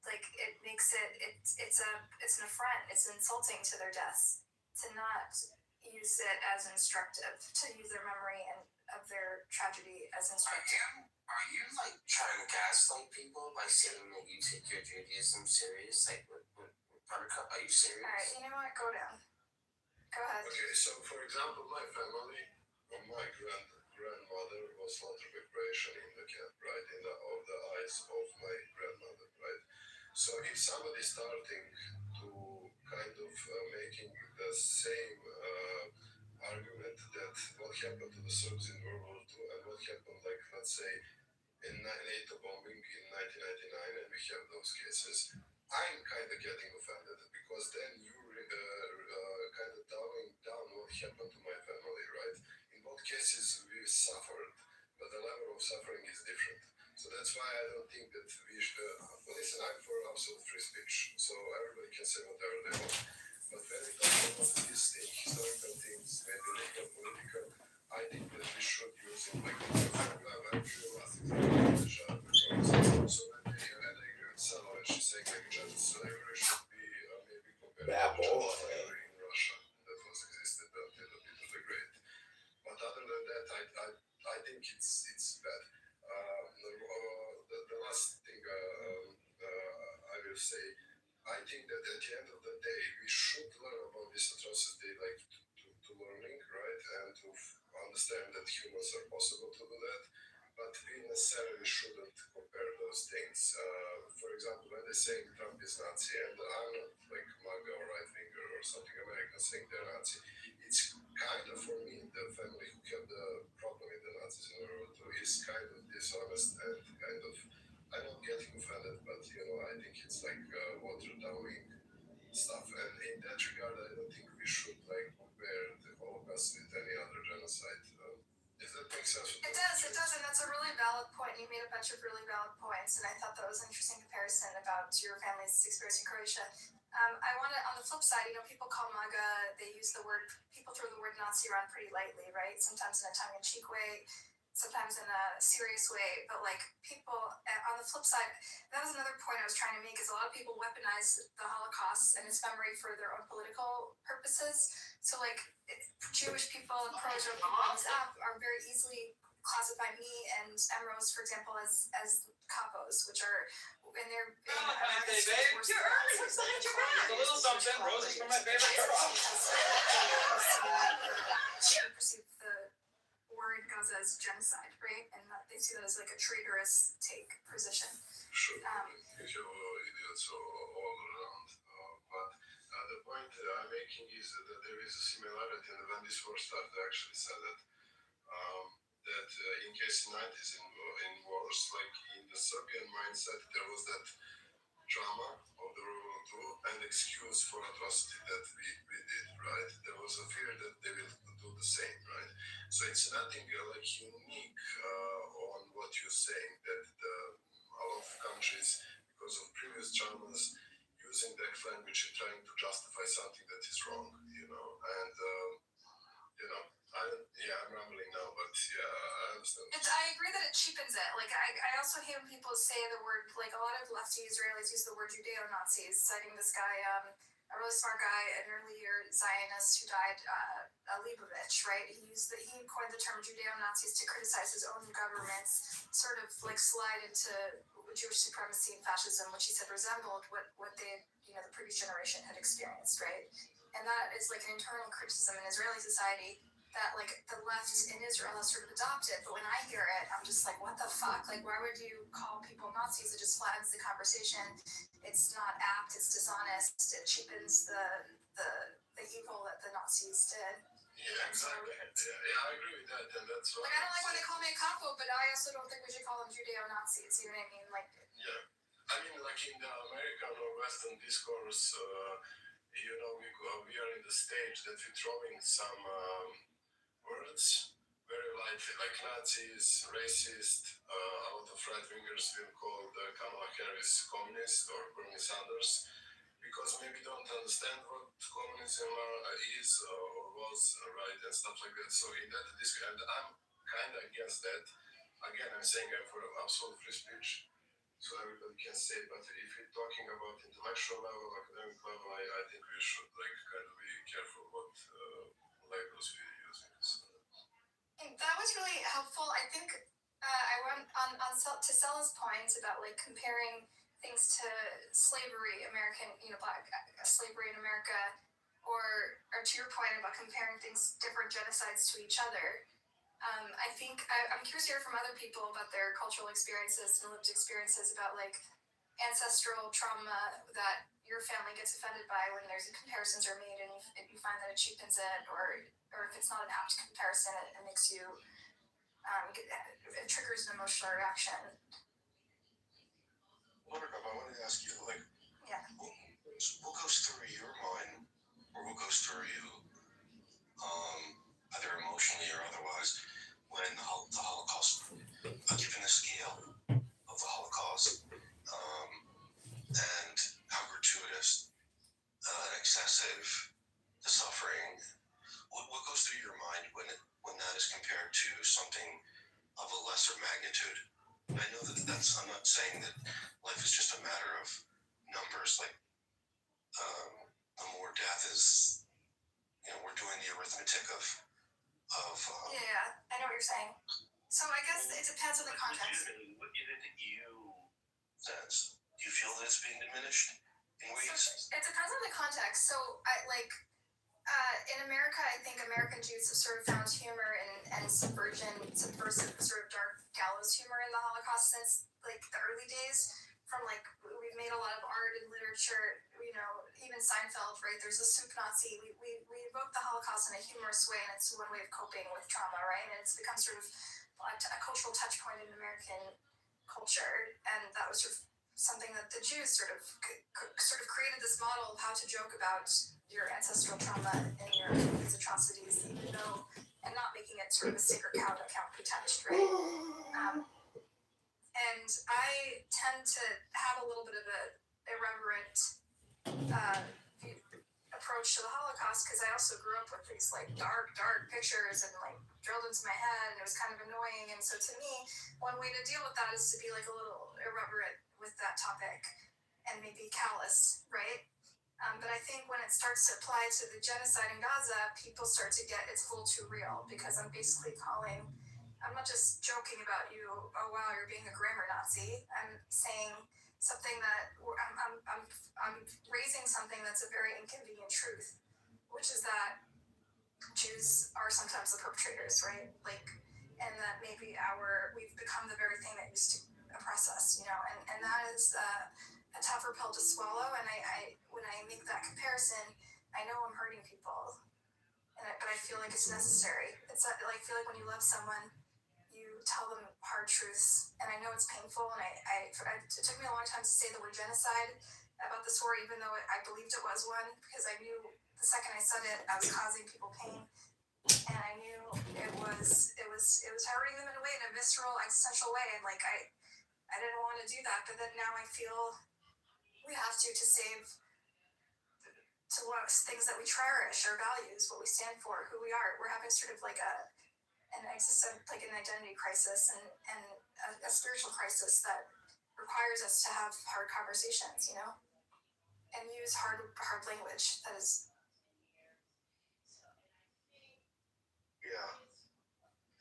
like it makes it's an affront, it's insulting to their deaths to not use it as instructive, to use their memory and of their tragedy as instructive. Are you like trying to gaslight people by saying that you take your Judaism serious? Like, Buttercup, are you serious? All right, you know what? Go down. Go ahead. Okay, so for example, my family, or my mother was slaughtered by Croatian in the camp, right, in the eyes of my grandmother, right? So if somebody starting to kind of making the same argument that what happened to the Serbs in World War II and what happened, like, let's say, in NATO bombing in 1999, and we have those cases, I'm kind of getting offended because then you kind of dumbing down what happened to my family, right? In both cases, we suffered, but the level of suffering is different. So that's why I don't think that we should. Listen, I'm for absolute free speech, so everybody can say whatever they want. But when we talk about these things, historical things, maybe legal, political, I think that we should use it like I'm really last example. So when they, and I agree with Salo, and she's saying like child slavery should be maybe compared to child slavery in Russia that was existed until Peter the Great. But other than that, I think it's bad. The last thing I will say, I think that at the end of the day, we should learn about this atrocity, like to learning, right, and to understand that humans are possible to do that. But we necessarily shouldn't compare those things. For example, when they say Trump is Nazi, and I'm not like MAGA or right winger or something American saying they're Nazi, it's kind of, for me, the family who have the problem with the Nazis in World War II is kind of dishonest and kind of, I'm not getting offended, but I think it's like water downing stuff. And in that regard, I don't think we should like compare the Holocaust with any other genocide. Does that make sense? It does, and that's a really valid point. You made a bunch of really valid points, and I thought that was an interesting comparison about your family's experience in Croatia. I want to, on the flip side, people call MAGA, people throw the word Nazi around pretty lightly, right? Sometimes in a tongue-in-cheek way, sometimes in a serious way, but like people, on the flip side, that was another point I was trying to make, is a lot of people weaponize the Holocaust and its memory for their own political purposes. So like Jewish people and pro-Jewish people on this app are very easily classify me and Emrose, for example, as capos, which are in their You're early. What's behind your back? A little something. Roses from my favorite girl. Perceive the word goes as genocide, right? And they see that as like a traitorous position. Sure, you have idiots all around. But the point I'm making is that there is a similarity, and when this war started, I actually said that in case in 90s in wars, like in the Serbian mindset, there was that drama of the World War II and excuse for atrocity that we did, right? There was a fear that they will do the same, right? So it's nothing like unique on what you're saying, that a lot of countries, because of previous traumas, using that language and trying to justify something that is wrong, and I'm rambling now, but yeah, I understand. I agree that it cheapens it. Like, I also hate when people say the word, like, a lot of lefty Israelis use the word Judeo-Nazis, citing this guy, a really smart guy, an earlier Zionist who died, Leibovich, right? He coined the term Judeo-Nazis to criticize his own government's sort of, like, slide into Jewish supremacy and fascism, which he said resembled what they, the previous generation had experienced, right? And that is, like, an internal criticism in Israeli society that, like, the left in Israel has sort of adopted, but when I hear it, I'm just like, what the fuck? Like, why would you call people Nazis? It just flattens the conversation. It's not apt, it's dishonest, it cheapens the evil that the Nazis did. Yeah, exactly. Yeah, I agree with that, and that's why. Like, I don't like when they call me a capo, but I also don't think we should call them Judeo-Nazis, you know what I mean? Like, yeah. I mean, like in the American or Western discourse, we are in the stage that we're throwing some words very lightly, like Nazis, racist. A lot of right wingers will call Kamala Harris communist or Bernie Sanders because maybe don't understand what communism is or was, right, and stuff like that. So in that and I'm kind of against that. Again, I'm saying I'm for absolute free speech, so everybody can say. But if we're talking about intellectual level, academic level, I think we should like kind of be careful what labels we're using. So. That was really helpful. I think I went on to Sella's point about like comparing things to slavery, American, black slavery in America, or to your point about comparing things, different genocides to each other. I think I'm curious to hear from other people about their cultural experiences and lived experiences about like ancestral trauma that your family gets offended by when there's comparisons are made and you find that it cheapens it, or if it's not an apt comparison, it makes you it triggers an emotional reaction. Buttercup, I wanted to ask you, like, Yeah. what goes through your mind, or what goes through you, either emotionally or otherwise, when the Holocaust, given the scale of the Holocaust, and how gratuitous and excessive the suffering, what goes through your mind when that is compared to something of a lesser magnitude? I know I'm not saying that life is just a matter of numbers, like the more death is, we're doing the arithmetic of yeah, I know what you're saying. So I guess it depends on the context. What is it that you sense? Do you feel that it's being diminished in ways? So it depends on the context. So in America, I think American Jews have sort of found humor and subversive sort of dark gallows humor in the Holocaust since like the early days. From like we've made a lot of art and literature, even Seinfeld, right? There's a soup Nazi. We evoke the Holocaust in a humorous way, and it's one way of coping with trauma, right? And it's become sort of a cultural touch point in American culture, and that was sort of something that the Jews sort of created this model of how to joke about your ancestral trauma and these atrocities, even though, and not making it sort of a sacred cow that can't be touched, right? And I tend to have a little bit of an irreverent approach to the Holocaust because I also grew up with these like dark pictures and like drilled into my head, and it was kind of annoying. And so to me, one way to deal with that is to be like a little irreverent with that topic and maybe callous, right? But I think when it starts to apply to the genocide in Gaza, people start to get it's a little too real, because I'm basically I'm not just joking about you, oh wow, you're being a grammar Nazi. I'm saying something that I'm raising something that's a very inconvenient truth, which is that Jews are sometimes the perpetrators, right? Like, and that maybe we've become the very thing that used to oppress us, and that is a tougher pill to swallow. And I when I make that comparison, I know I'm hurting people, but I feel like it's necessary. It's like I feel like when you love someone, you tell them hard truths, and I know it's painful. And it took me a long time to say the word genocide about this war, even though I believed it was one, because I knew the second I said it, I was causing people pain, and I knew it was hurting them in a visceral, existential way, and like I didn't want to do that, but then now I feel we have to save what things that we cherish, our values, what we stand for, who we are. We're having sort of like an identity crisis and a spiritual crisis that requires us to have hard conversations, and use hard language. That is. Yeah.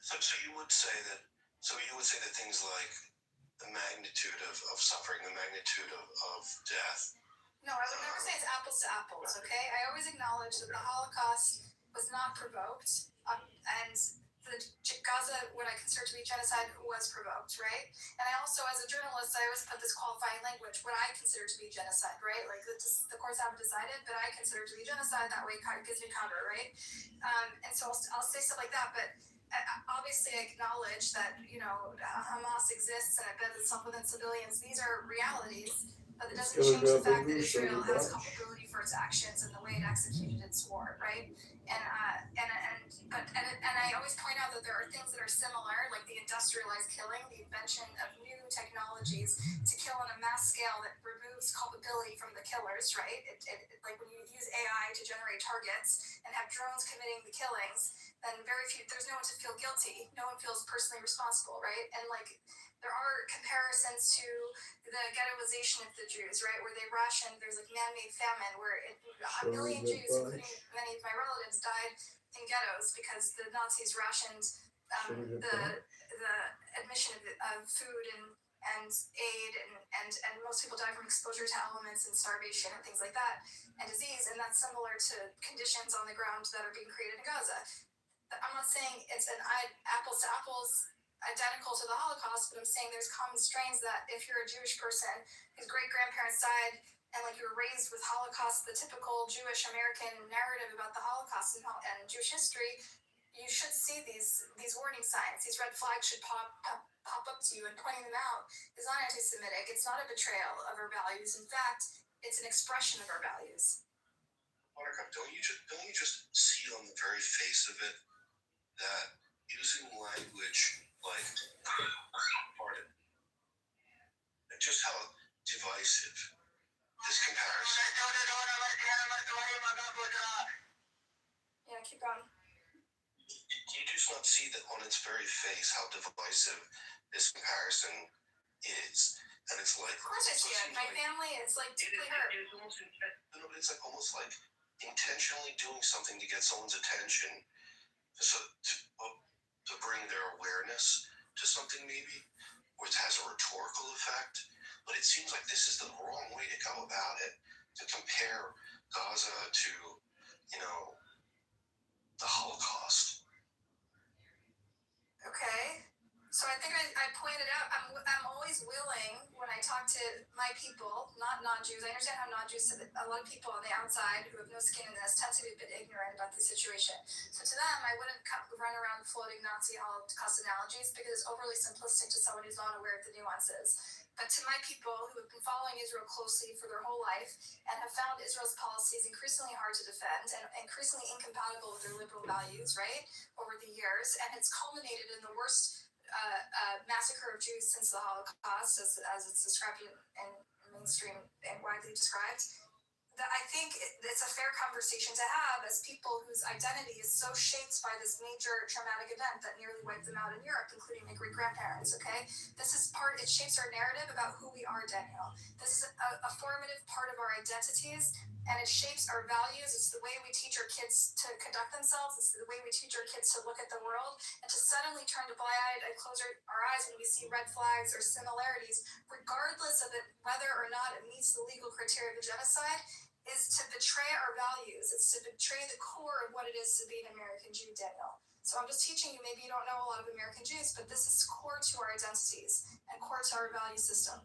So you would say that. So you would say that things like the magnitude of suffering, the magnitude of death. No, I would never say it's apples to apples. Okay, I always acknowledge that the Holocaust was not provoked, and the Gaza, what I consider to be genocide, was provoked, right? And I also, as a journalist, I always put this qualifying language, what I consider to be genocide, right? Like the courts haven't decided, but I consider it to be genocide. That way, it kind of gives me cover, right? And so I'll say stuff like that, but. Obviously, I acknowledge that Hamas exists and embeds itself within civilians. These are realities, but it doesn't change the fact that Israel has culpability for its actions and the way it executed its war, right? And I always point out that there are things that are similar, like the industrialized killing, the invention of new technologies to kill on a mass scale that removes culpability from the killers, right? Like when you use AI to generate targets and have drones committing the killings, then there's no one to feel guilty. No one feels personally responsible, right? And like there are comparisons to the ghettoization of the Jews, right? Where they rationed, there's like man-made famine where a million Jews, including many of my relatives, died in ghettos because the Nazis rationed the admission of food and aid, and most people die from exposure to elements and starvation and things like that, and disease, and that's similar to conditions on the ground that are being created in Gaza. I'm not saying it's an apples to apples identical to the Holocaust, but I'm saying there's common strains that if you're a Jewish person whose great grandparents died and like you were raised with Holocaust, the typical Jewish American narrative about the Holocaust and Jewish history, you should see these warning signs. These red flags should pop up to you, and pointing them out is not anti-Semitic. It's not a betrayal of our values. In fact, it's an expression of our values. Buttercup, don't you just see on the very face of it that using language like pardon, and just how divisive this comparison. Yeah, keep going. Do you just not see that on its very face how divisive this comparison is? And it's like, of course I see it. My family is like deeply hurt. No, but it's like almost like intentionally doing something to get someone's attention, so to bring their awareness to something maybe, which has a rhetorical effect. But it seems like this is the wrong way to go about it. To compare Gaza to, the Holocaust. Okay. So I think I pointed out I'm always willing when I talk to my people, not non-Jews. I understand how non-Jews, a lot of people on the outside who have no skin in this tend to be a bit ignorant about the situation. So to them, I wouldn't run around floating Nazi Holocaust analogies because it's overly simplistic to someone who's not aware of the nuances. But to my people who have been following Israel closely for their whole life and have found Israel's policies increasingly hard to defend and increasingly incompatible with their liberal values, right, over the years, and it's culminated in the worst massacre of Jews since the Holocaust, as it's described in mainstream and widely described, that I think it's a fair conversation to have as people whose identity is so shaped by this major traumatic event that nearly wiped them out in Europe, including my great-grandparents, okay? It shapes our narrative about who we are, Daniel. This is a formative part of our identities, and it shapes our values. It's the way we teach our kids to conduct themselves. It's the way we teach our kids to look at the world, and to suddenly turn to blind-eyed and close our eyes when we see red flags or similarities, regardless of whether or not it meets the legal criteria of genocide, is to betray our values. It's to betray the core of what it is to be an American Jew, Daniel. So I'm just teaching you, maybe you don't know a lot of American Jews, but this is core to our identities and core to our value system.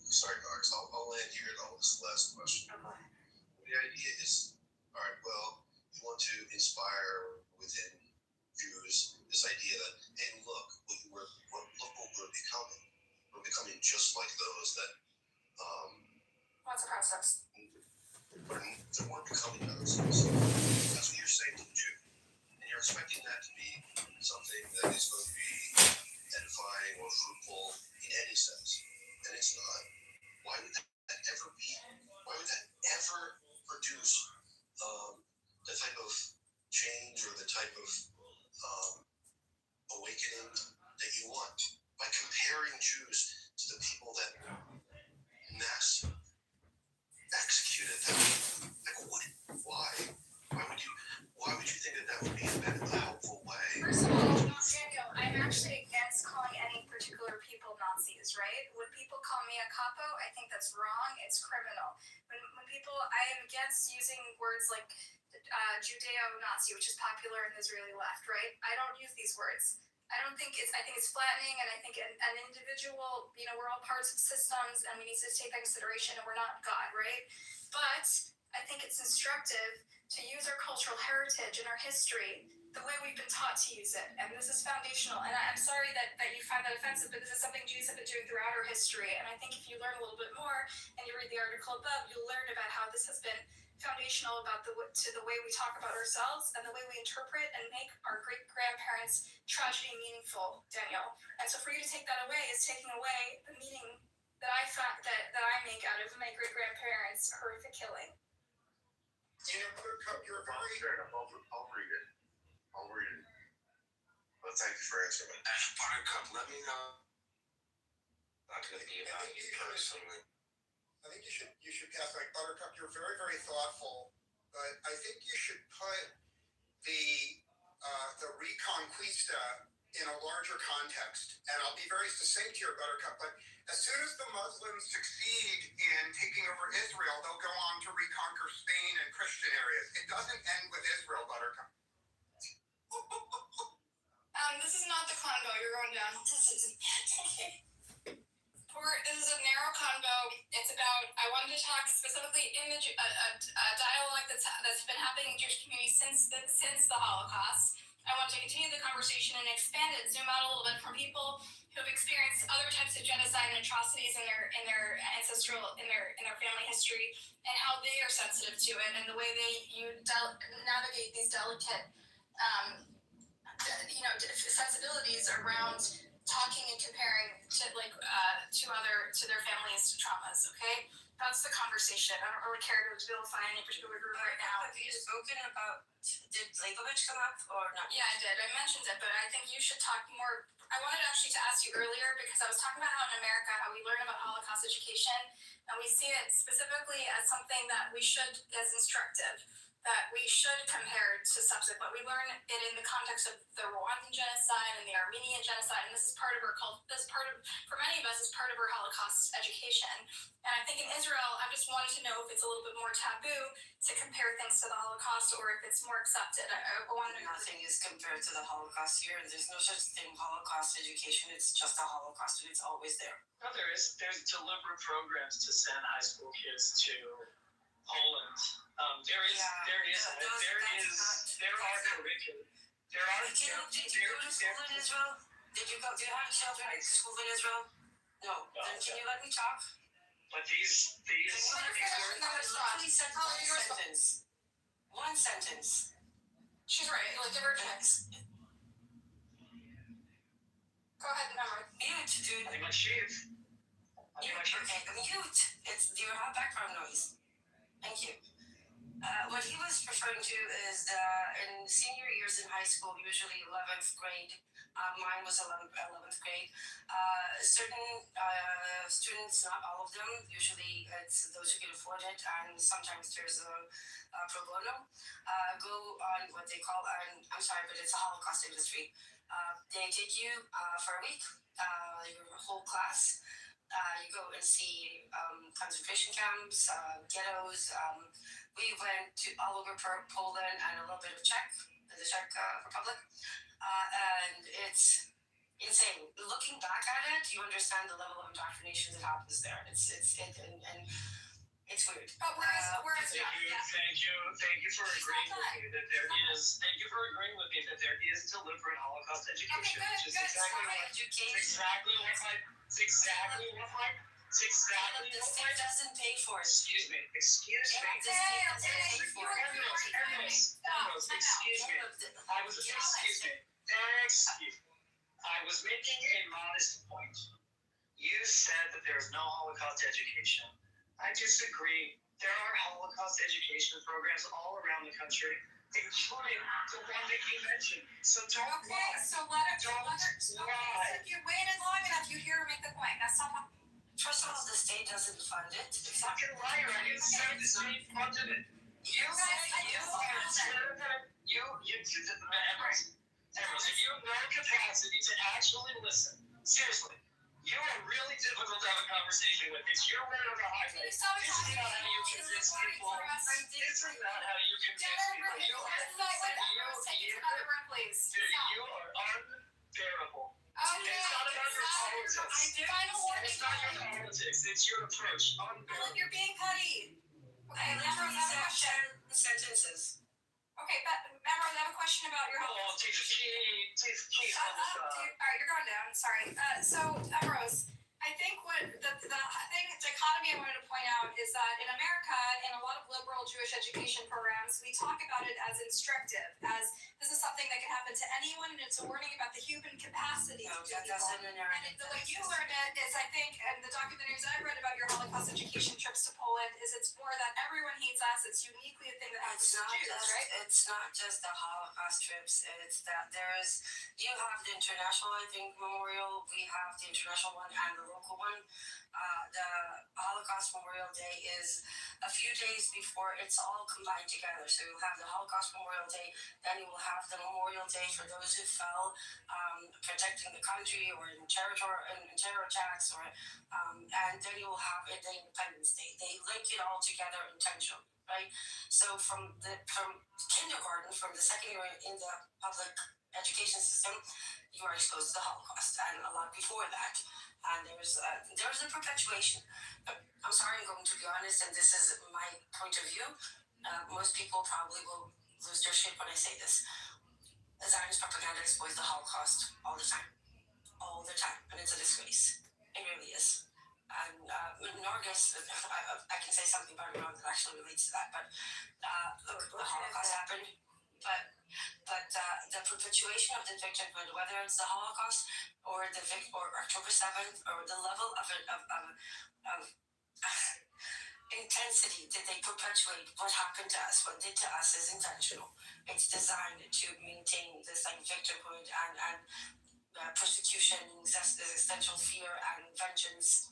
Sorry, guys, I'll end here and I'll ask the last question. The idea is, all right, well, you want to inspire within Jews this idea that, hey, look what we're becoming. We're becoming just like those that What's the process? We're becoming Nazis. That's what you're saying to the Jew. And you're expecting that to be something that is going to be edifying or fruitful in any sense. And it's not. Why would that ever be? Why would that ever produce the type of change or the type of awakening that you want? By comparing Jews to the people that mass executed them. Like what? Why? Why would you think that would be a helpful way? First of all, Daniel, I'm actually against calling any particular people Nazis, right? When people call me a capo, I think that's wrong. It's criminal. When people, I am against using words like Judeo-Nazi, which is popular in the Israeli left, right? I don't use these words. I think it's flattening, and I think an individual, we're all parts of systems, and we need to take that consideration, and we're not God, right? But I think it's instructive to use our cultural heritage and our history the way we've been taught to use it, and this is foundational. And I'm sorry that you find that offensive, but this is something Jews have been doing throughout our history, and I think if you learn a little bit more, and you read the article above, you'll learn about how this has been foundational to the way we talk about ourselves and the way we interpret and make our great-grandparents' tragedy meaningful, Daniel. And so for you to take that away is taking away the meaning that I make out of my great-grandparents' horrific killing. Buttercup, you're very fair enough. I'll read it. But thank you for answering it. Buttercup, let me know. Not going to be about you personally. I think you should pass like Buttercup. You're very, very thoughtful, but I think you should put the Reconquista in a larger context. And I'll be very succinct here, Buttercup, but as soon as the Muslims succeed in taking over Israel, they'll go on to reconquer Spain and Christian areas. It doesn't end with Israel, Buttercup. This is not the convo. You're going down. This is a narrow convo. It's about. I wanted to talk specifically in the a dialogue that's been happening in the Jewish community since the Holocaust. I want to continue the conversation and expand it, zoom out a little bit from people who have experienced other types of genocide and atrocities in their ancestral in their family history, and how they are sensitive to it, and the way you navigate these delicate sensibilities around talking and comparing to their families' traumas. Okay, that's the conversation. I don't really care to be able to find any particular group right now. Have you spoken about? Did Leibovich come up or not? Yeah, I did. I mentioned it, but I think you should talk more. I wanted actually to ask you earlier because I was talking about how in America, how we learn about Holocaust education, and we see it specifically as something that we should, as instructive, that we should compare to subsequent. We learn it in the context of the Rwandan genocide and the Armenian genocide, and this is part of our culture. For many of us, is part of our Holocaust education. And I think in Israel, I just wanted to know if it's a little bit more taboo to compare things to the Holocaust, or if it's more accepted. I wanted to know. Nothing is compared to the Holocaust here. There's no such thing Holocaust education. It's just a Holocaust, and it's always there. No, there's deliberate programs to send high school kids to Poland. There are curriculum. There are. Did you go to school in Israel? Do you have children in school in Israel? No. Then can you let me talk? But these One sentence. She's right. Like, give her a chance. Go ahead, Nemrod. Mute, dude. I think my sheath. Okay, mute. You have background noise. Thank you. What he was referring to is in senior years in high school, usually 11th grade, mine was 11th grade, certain students, not all of them, usually it's those who can afford it, and sometimes there's a pro bono, go on what they call, and I'm sorry, but it's a Holocaust industry. They take you for a week, your whole class. You go and see concentration camps, ghettos. We went to all over Poland and a little bit of the Czech Republic, and it's insane. Looking back at it, you understand the level of indoctrination that happens there. It's weird. But whereas Thank you for agreeing with me that there is. Thank you for agreeing with me that there is deliberate Holocaust education. Okay, good. The state doesn't pay for it. Excuse me. I was making a modest point. You said that there is no Holocaust education. I disagree. There are Holocaust education programs all around the country, including the one that you mentioned. So don't lie. So let her. If you waited long enough, you hear her make the point. That's not. First of all, the state doesn't fund it. Fucking liar! I didn't say the state funded it. You have no capacity to actually listen. Seriously, you are really difficult to have a conversation with. It's your way or the highway. This is not how you convince people. This is not how you convince people. You are unbearable. Okay. It's not about your politics. It's not your politics. It's your approach. Unbearable. You're being petty. Okay, Nemrod, I have a question. Sentences. Okay, but Nemrod, I have a question about your. Oh, teach Shut up. All right, you're going down. Sorry. So, Emrose, I think the dichotomy I wanted to point out is that in America, in a lot of liberal Jewish education programs, we talk about it as instructive, as this is something that can happen to anyone, and it's a warning about the human capacity. No, that doesn't And the way you learned it is, I think, and the documentaries I've read about your Holocaust education trips to Poland, is it's more that everyone hates us. It's uniquely a thing that happens to Jews, right? It's not just the Holocaust trips. It's that you have the international, I think, memorial. We have the international one and the local one. The Holocaust Memorial Day is a few days before it's all combined together. So you'll have the Holocaust Memorial Day, then you will have the Memorial Day for those who fell protecting the country or in terror attacks, or and then you will have the Independence Day. They link it all together intentionally, right? So from kindergarten, from the second year in the public education system, you are exposed to the Holocaust, and a lot before that. And there's a perpetuation. I'm sorry, I'm going to be honest, and this is my point of view. Most people probably will lose their shit when I say this. Zionist propaganda exploits the Holocaust all the time, and it's a disgrace. It really is. And Norgus, I can say something about Iran that actually relates to that, but the Holocaust happened, but the perpetuation of the victimhood, whether it's the Holocaust or October 7th, or the level of intensity that they perpetuate what happened to us, what did to us, is intentional. It's designed to maintain this victimhood and persecution, existential fear, and vengeance.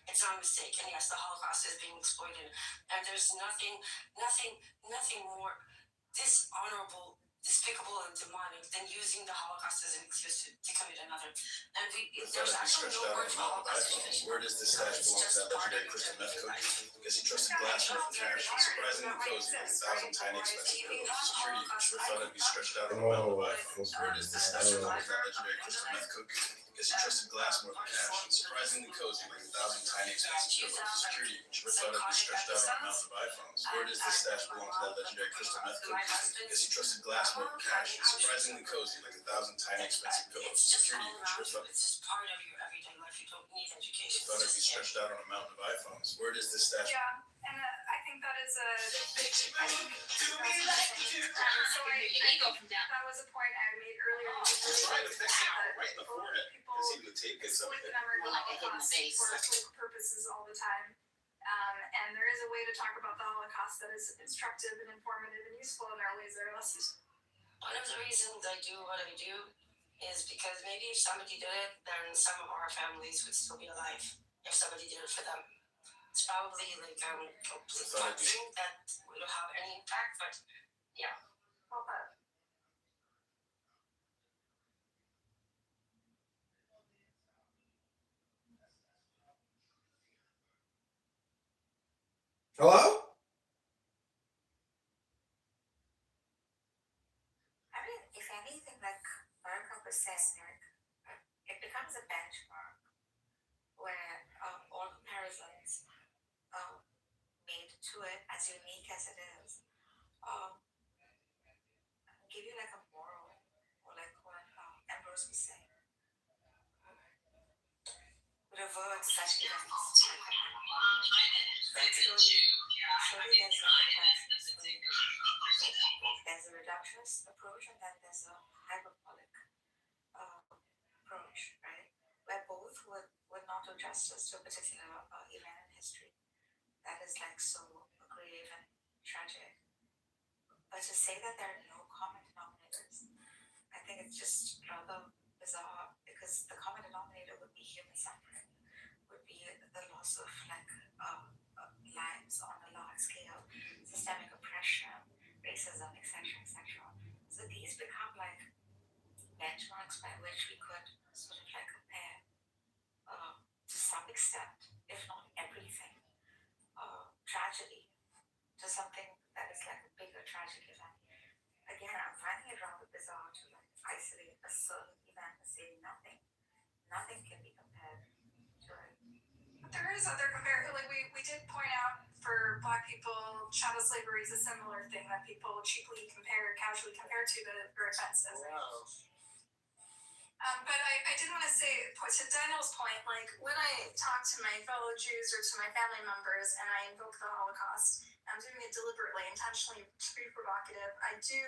It's not a mistake. And yes, the Holocaust is being exploited, and there's nothing more dishonorable, despicable, and demonic than using the Holocaust as an excuse to commit another. And there's actually no word for Holocaust definition. Where does this stash belong to that legendary crystal meth cookie? Because he trusted glass with cash, surprisingly cozy, with 1,000 tiny expensive pillows, security, which would thought it'd be stretched out on a mountain of iPhones. Where does this stash belong to that legendary crystal meth cookie? Because he trusted glass more than cash, surprisingly cozy, with 1,000 tiny expensive pillows, security, which would thought it'd be stretched out on a mountain of iPhones. Where does this stash belong to that legendary crystal meth cookie? Because he trusted glass more than cash, surprisingly cozy, like 1,000 tiny expensive pillows, security, which would thought it's just part of your everyday life. You don't need education. thought it'd be stretched out on a mountain of iPhones. Where does this stash? Yeah, and I think that is a. That was a point I made earlier. Trying to fix it right in the forehead. Because even the tape gets up Exploit the there. memory of the Holocaust for political purposes all the time. And there is a way to talk about the Holocaust that is instructive and informative and useful, and there are ways that are less useful. One of the reasons I do what I do is because maybe if somebody did it, then some of our families would still be alive. If somebody did it for them, it's probably like complete something that would have any impact. But yeah. Well, Hello? I mean, if anything, like Barack was saying, it becomes a benchmark where all comparisons made to it, as unique as it is, give you like a moral, or like what Ambrose was saying. Revert such events. There's a reductionist approach, and then there's a hyperbolic approach, right? Where both would not do justice to a particular event in history that is like so grave and tragic. But to say that there are no common denominators, I think it's just rather bizarre, because the common denominator would be human suffering, would be the loss of lives on a large scale, systemic oppression, racism, etc., etc. So these become like benchmarks by which we could sort of like compare to some extent, if not everything, tragedy to something that is like a bigger tragic event. Again, I'm finding it rather bizarre to like isolate a certain event and say nothing can be compared to it. But there is other comparison. Like we did point out for Black people, chattel slavery is a similar thing that people casually compare to the events as. But I did want to say, to Daniel's point, like when I talk to my fellow Jews or to my family members and I invoke the Holocaust, I'm doing it deliberately, intentionally to be provocative. I do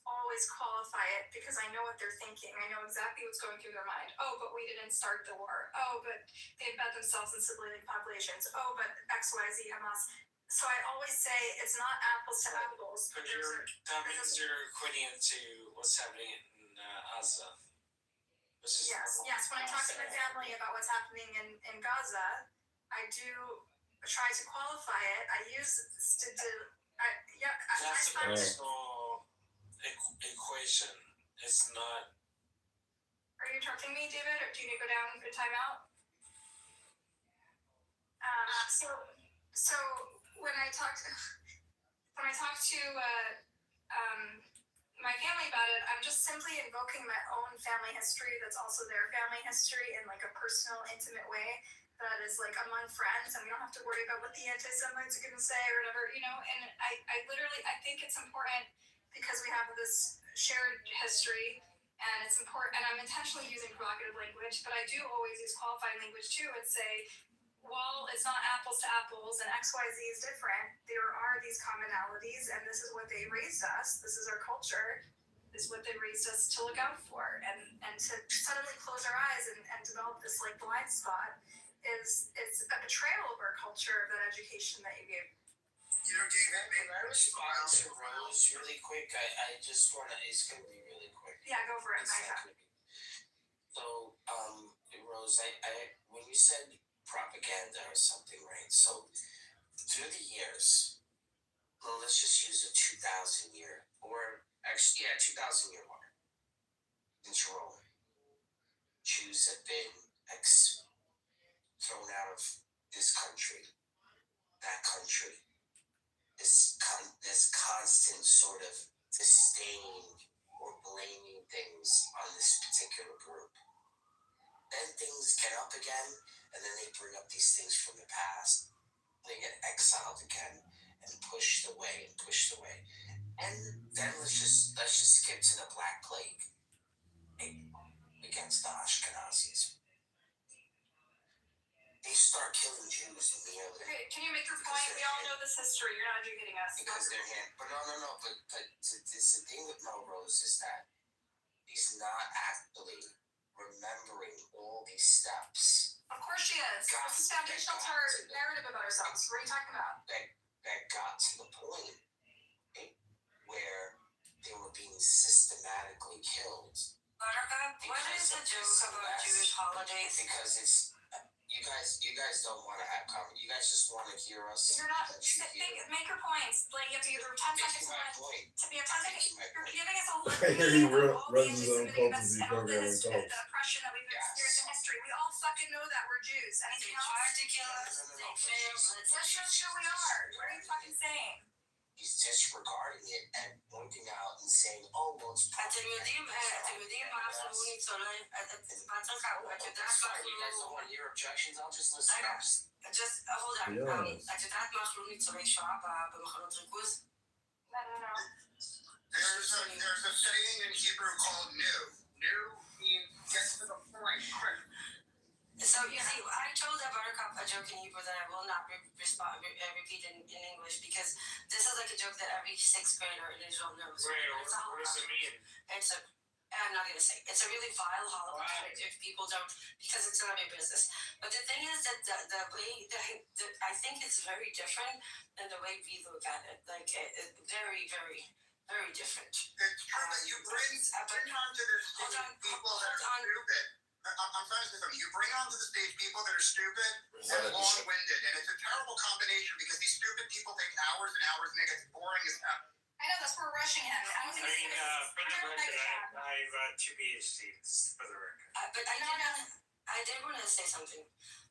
always qualify it because I know what they're thinking. I know exactly what's going through their mind. Oh, but we didn't start the war. Oh, but they embed themselves in civilian populations. Oh, but XYZ, Hamas. So I always say it's not apples to apples. But that means you're equating it to what's happening in Gaza. Yes. When I talk to my family about what's happening in Gaza, I do try to qualify it. I use That's a personal equation. It's not. Are you interrupting me, David, or do you need to go down and time out? So when I talk to my family about it, I'm just simply invoking my own family history that's also their family history in like a personal, intimate way that is like among friends, and we don't have to worry about what the anti-Semites are going to say or whatever, you know. And I think it's important because we have this shared history, and it's important. And I'm intentionally using provocative language, but I do always use qualifying language too, and say, while it's not apples to apples and XYZ is different, there are these commonalities, and this is what they raised us. This is our culture. This is what they raised us to look out for, and to suddenly close our eyes and develop this like blind spot is a betrayal of our culture, of that education that you gave. You know, David, may I respond to Rose really quick? I just want to. It's going to be really quick. Yeah, go for it. So, Rose, I when you said propaganda or something, right? So, through the years, well, let's just use a 2,000 year, or actually, 2,000 year mark in Jerome. Jews have been thrown out of this country, that country. This constant sort of disdain or blaming things on this particular group. Then things get up again, and then they bring up these things from the past. They get exiled again and pushed away. And then let's just skip to the Black Plague against the Ashkenazis. They start killing Jews immediately. Okay, can you make your point? We all know this history. You're not educating us. Because they're hand. But no. But the thing with Melrose is that he's not actually remembering all these steps. Of course she is. This is foundational to our narrative about ourselves. What are you talking about? That got to the point where they were being systematically killed. What is the joke about Jewish holidays? Because it's you guys don't want to have comment. You guys just want to hear us. You're not. Make your points. Like if you're 10 seconds to be a 10 seconds, you're giving us a He little runs his own cultisy all program the in cults. oppression that we've experienced in history. We all fucking know that we're Jews. Anything else? Tried to kill us. They failed. That's sure we are. What are you fucking saying? He's disregarding it and pointing out and saying, "Oh, well, it's." אתם יודעים מה אנחנו ניצולי, מה צריך את יודעת מה You guys don't want to hear objections? I'll just listen. just hold on, את יודעת מה אנחנו ניצולי שואה במחנות ריכוז? No. There's a saying in Hebrew called new. New means get to the point quick. So you see, I told Buttercup a joke in Hebrew that I will not repeat in English because this is like a joke that every sixth grader in Israel knows. What does it mean? I'm not going to say. It's a really vile holocaust if people don't, because it's not their business. But the thing is that the way that I think it's very different than the way we look at it. Like, very, very, very different. It's true that you bring onto the stage people that are stupid. I'm trying to say something. You bring onto the stage people that are stupid and long-winded, and it's a terrible combination because these stupid people take hours and hours and it gets boring as hell. I know that's we're rushing him. For the record, I have 2 PhDs, for the record. But I did want to say something.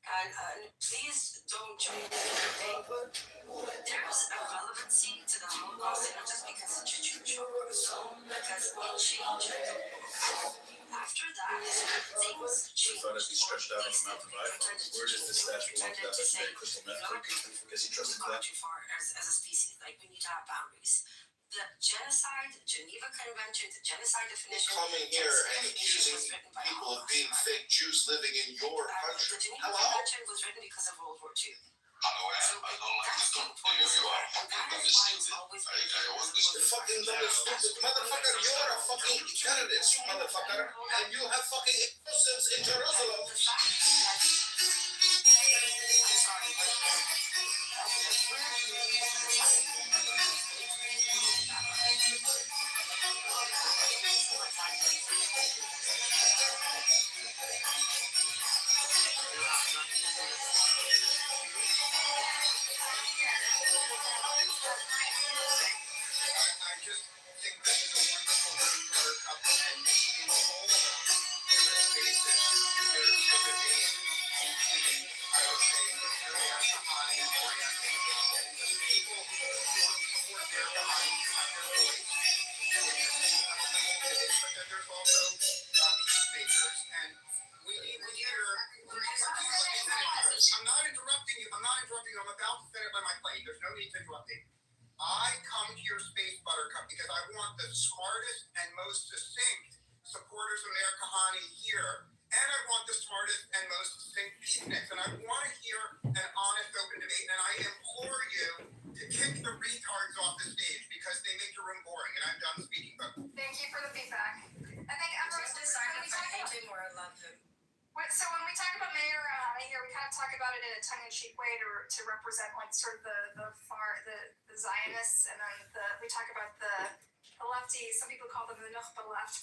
And please don't change anything. There's a relevancy to the Holocaust, not just because it's a Jewish Holocaust, because we'll change it. After that, things change. Thought as he stretched out on the mountain by, where does this statue of that made crystal meth because he trusted that? Too far as a species, like we need to have boundaries. The genocide, Geneva Convention, the genocide definition. Coming here and accusing people of being fake Jews living in your country. The Geneva Convention was written because of World War II. I don't like this. You are fucking stupid. Fucking dumb and stupid. Motherfucker, you are a fucking terrorist, motherfucker. And you have fucking explosives in Jerusalem. The fact that I'm sorry, but the smartest and most succinct supporters of Mayor Kahane here, and I want the smartest and most succinct peaceniks, and I want to hear an honest, open debate, and I implore you to kick the retards off the stage because they make your room boring, and I'm done speaking. But Thank you for the feedback. I think Empress, when we talk about him or I love him. so when we talk about Mayor here, we kind of talk about it in a tongue-in-cheek way to represent like sort of the Zionists, and then we talk about the lefty. Some people call them the Nukhba left.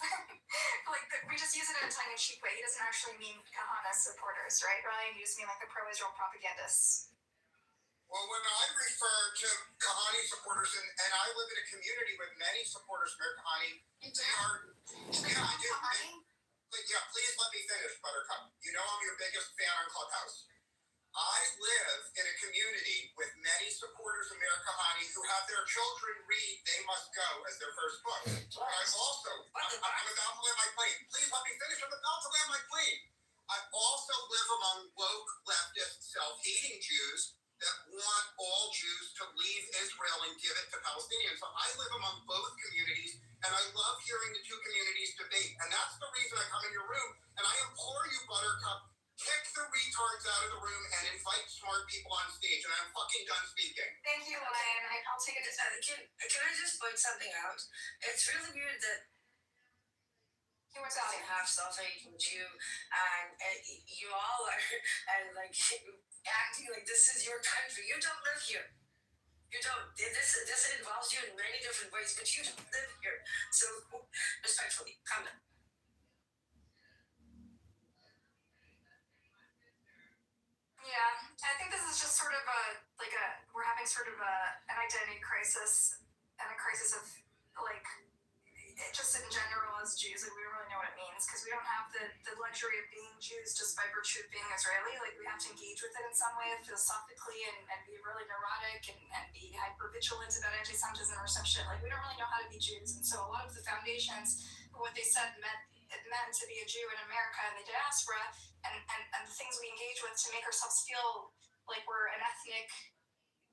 We just use it in a tongue-in-cheek way. He doesn't actually mean Kahane supporters, right? Ryan, you just mean like the pro-Israel propagandists. well, when I refer to Kahane supporters, and I live in a community with many supporters of Mayor Kahane, they are. Yeah, I do. Yeah, please let me finish, Buttercup. You know I'm your biggest fan on Clubhouse. I live in a community with many supporters of Mayor Kahane who have their children read They Must Go as their first book. I also, I'm about to land my plane. Please let me finish. I'm about to land my plane. I also live among woke, leftist, self-hating Jews that want all Jews to leave Israel and give it to Palestinians. So I live among both communities, and I love hearing the two communities debate. And that's the reason I come in your room. And I implore you, Buttercup, kick the retards out of the room and invite smart people on stage. And I'm fucking done speaking. Thank you, Ryan. I'll take it. Can I just point something out? It's really weird that He went out. half self-hating Jew, and you all are and like acting like this is your country. You don't live here. You don't. This involves you in many different ways, but you don't live here. So respectfully, calm down. Yeah, I think this is just sort of we're having sort of an identity crisis and a crisis of like just in general as Jews, like we don't really know what it means because we don't have the luxury of being Jews just by virtue of being Israeli. Like we have to engage with it in some way philosophically and be really neurotic and be hyper vigilant about anti-Semitism or some shit. Like we don't really know how to be Jews, and so a lot of the foundations of what they said meant to be a Jew in America and the diaspora and the things we engage with to make ourselves feel like we're an ethnic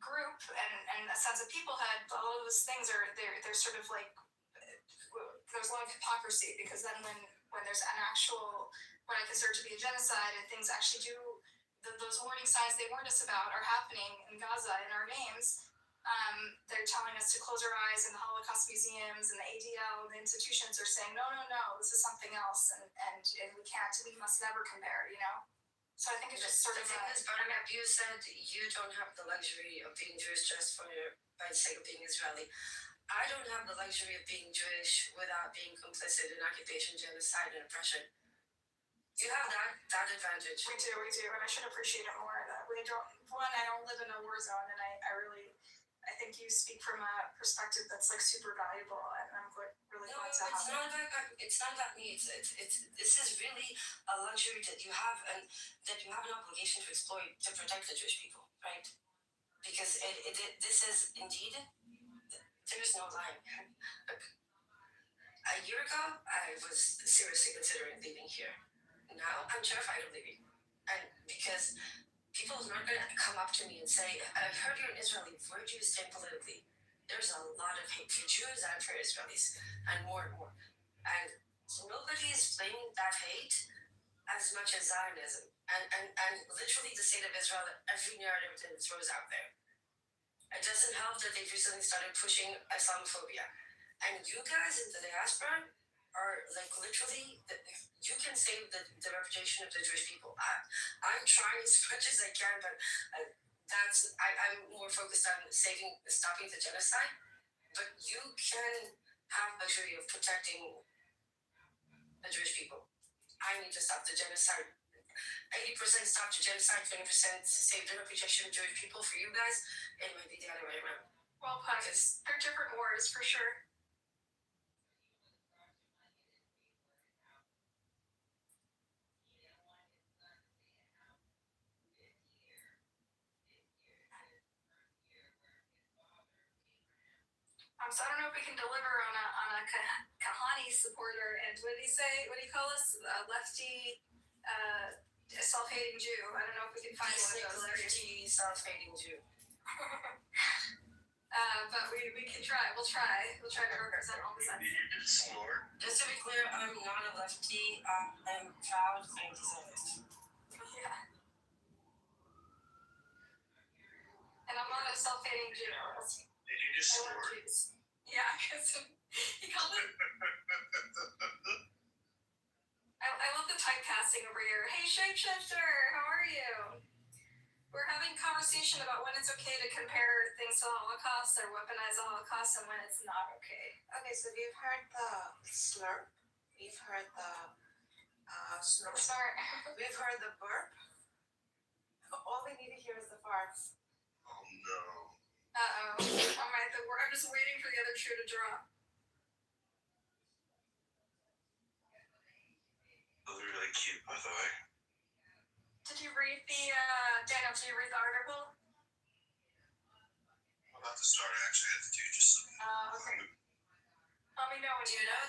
group and a sense of peoplehood. All of those things they're sort of like there's a lot of hypocrisy because then when there's an actual what I consider to be a genocide and things actually do those warning signs they warned us about are happening in Gaza in our names. They're telling us to close our eyes, and the Holocaust museums and the ADL and the institutions are saying no, this is something else, and we must never compare, you know. So I think it's just sort of. The thing is, Buttercup, you said you don't have the luxury of being Jewish just by the sake of being Israeli. I don't have the luxury of being Jewish without being complicit in occupation, genocide, and oppression. You have that advantage. We do, and I should appreciate it more. That I don't live in a war zone, and I think you speak from a perspective that's like super valuable, and I'm really glad to have it. It's not about me. This is really a luxury that you have, and that you have an obligation to exploit to protect the Jewish people, right? Because this is indeed. There's no line. Look, a year ago, I was seriously considering leaving here. Now I'm terrified of leaving, and because people are not going to come up to me and say, "I've heard you're an Israeli. Where do you stand politically?" There's a lot of hate for Jews and for Israelis, and more, and nobody is blaming that hate as much as Zionism and literally the state of Israel. Every narrative that throws out there. It doesn't help that they've recently started pushing Islamophobia. And you guys in the diaspora are like literally, you can save the reputation of the Jewish people. I'm trying as much as I can, but I'm more focused on stopping the genocide. But you can have the luxury of protecting the Jewish people. I need to stop the genocide. 80% stop the genocide, 20% save the reputation of Jewish people. For you guys, it might be the other way around. Well put. They're different wars, for sure. So I don't know if we can deliver on a Kahane supporter, and what did he say? What do you call us? Lefty, self-hating Jew. I don't know if we can find one of those. Lefty, self-hating Jew. But we can try. We'll try to represent all the sides. Just to be clear, I'm not a lefty. I'm proud anti-Semite. Yeah. And I'm not a self-hating Jew. Did you just I love Jews. Yeah, because he called it. I love the typecasting over here. Hey, shapeshifter, how are you? We're having conversation about when it's okay to compare things to the Holocaust or weaponize the Holocaust and when it's not okay. Okay, so we've heard the slurp. We've heard the snort. We've heard the burp. All we need to hear is the farts. Oh no. Uh-oh. I'm just waiting for the other shoe to drop. Those are really cute, by the way. Did you read Daniel, did you read the article? I'm about to start. I actually have to do just some. Okay. Let me know when Do you know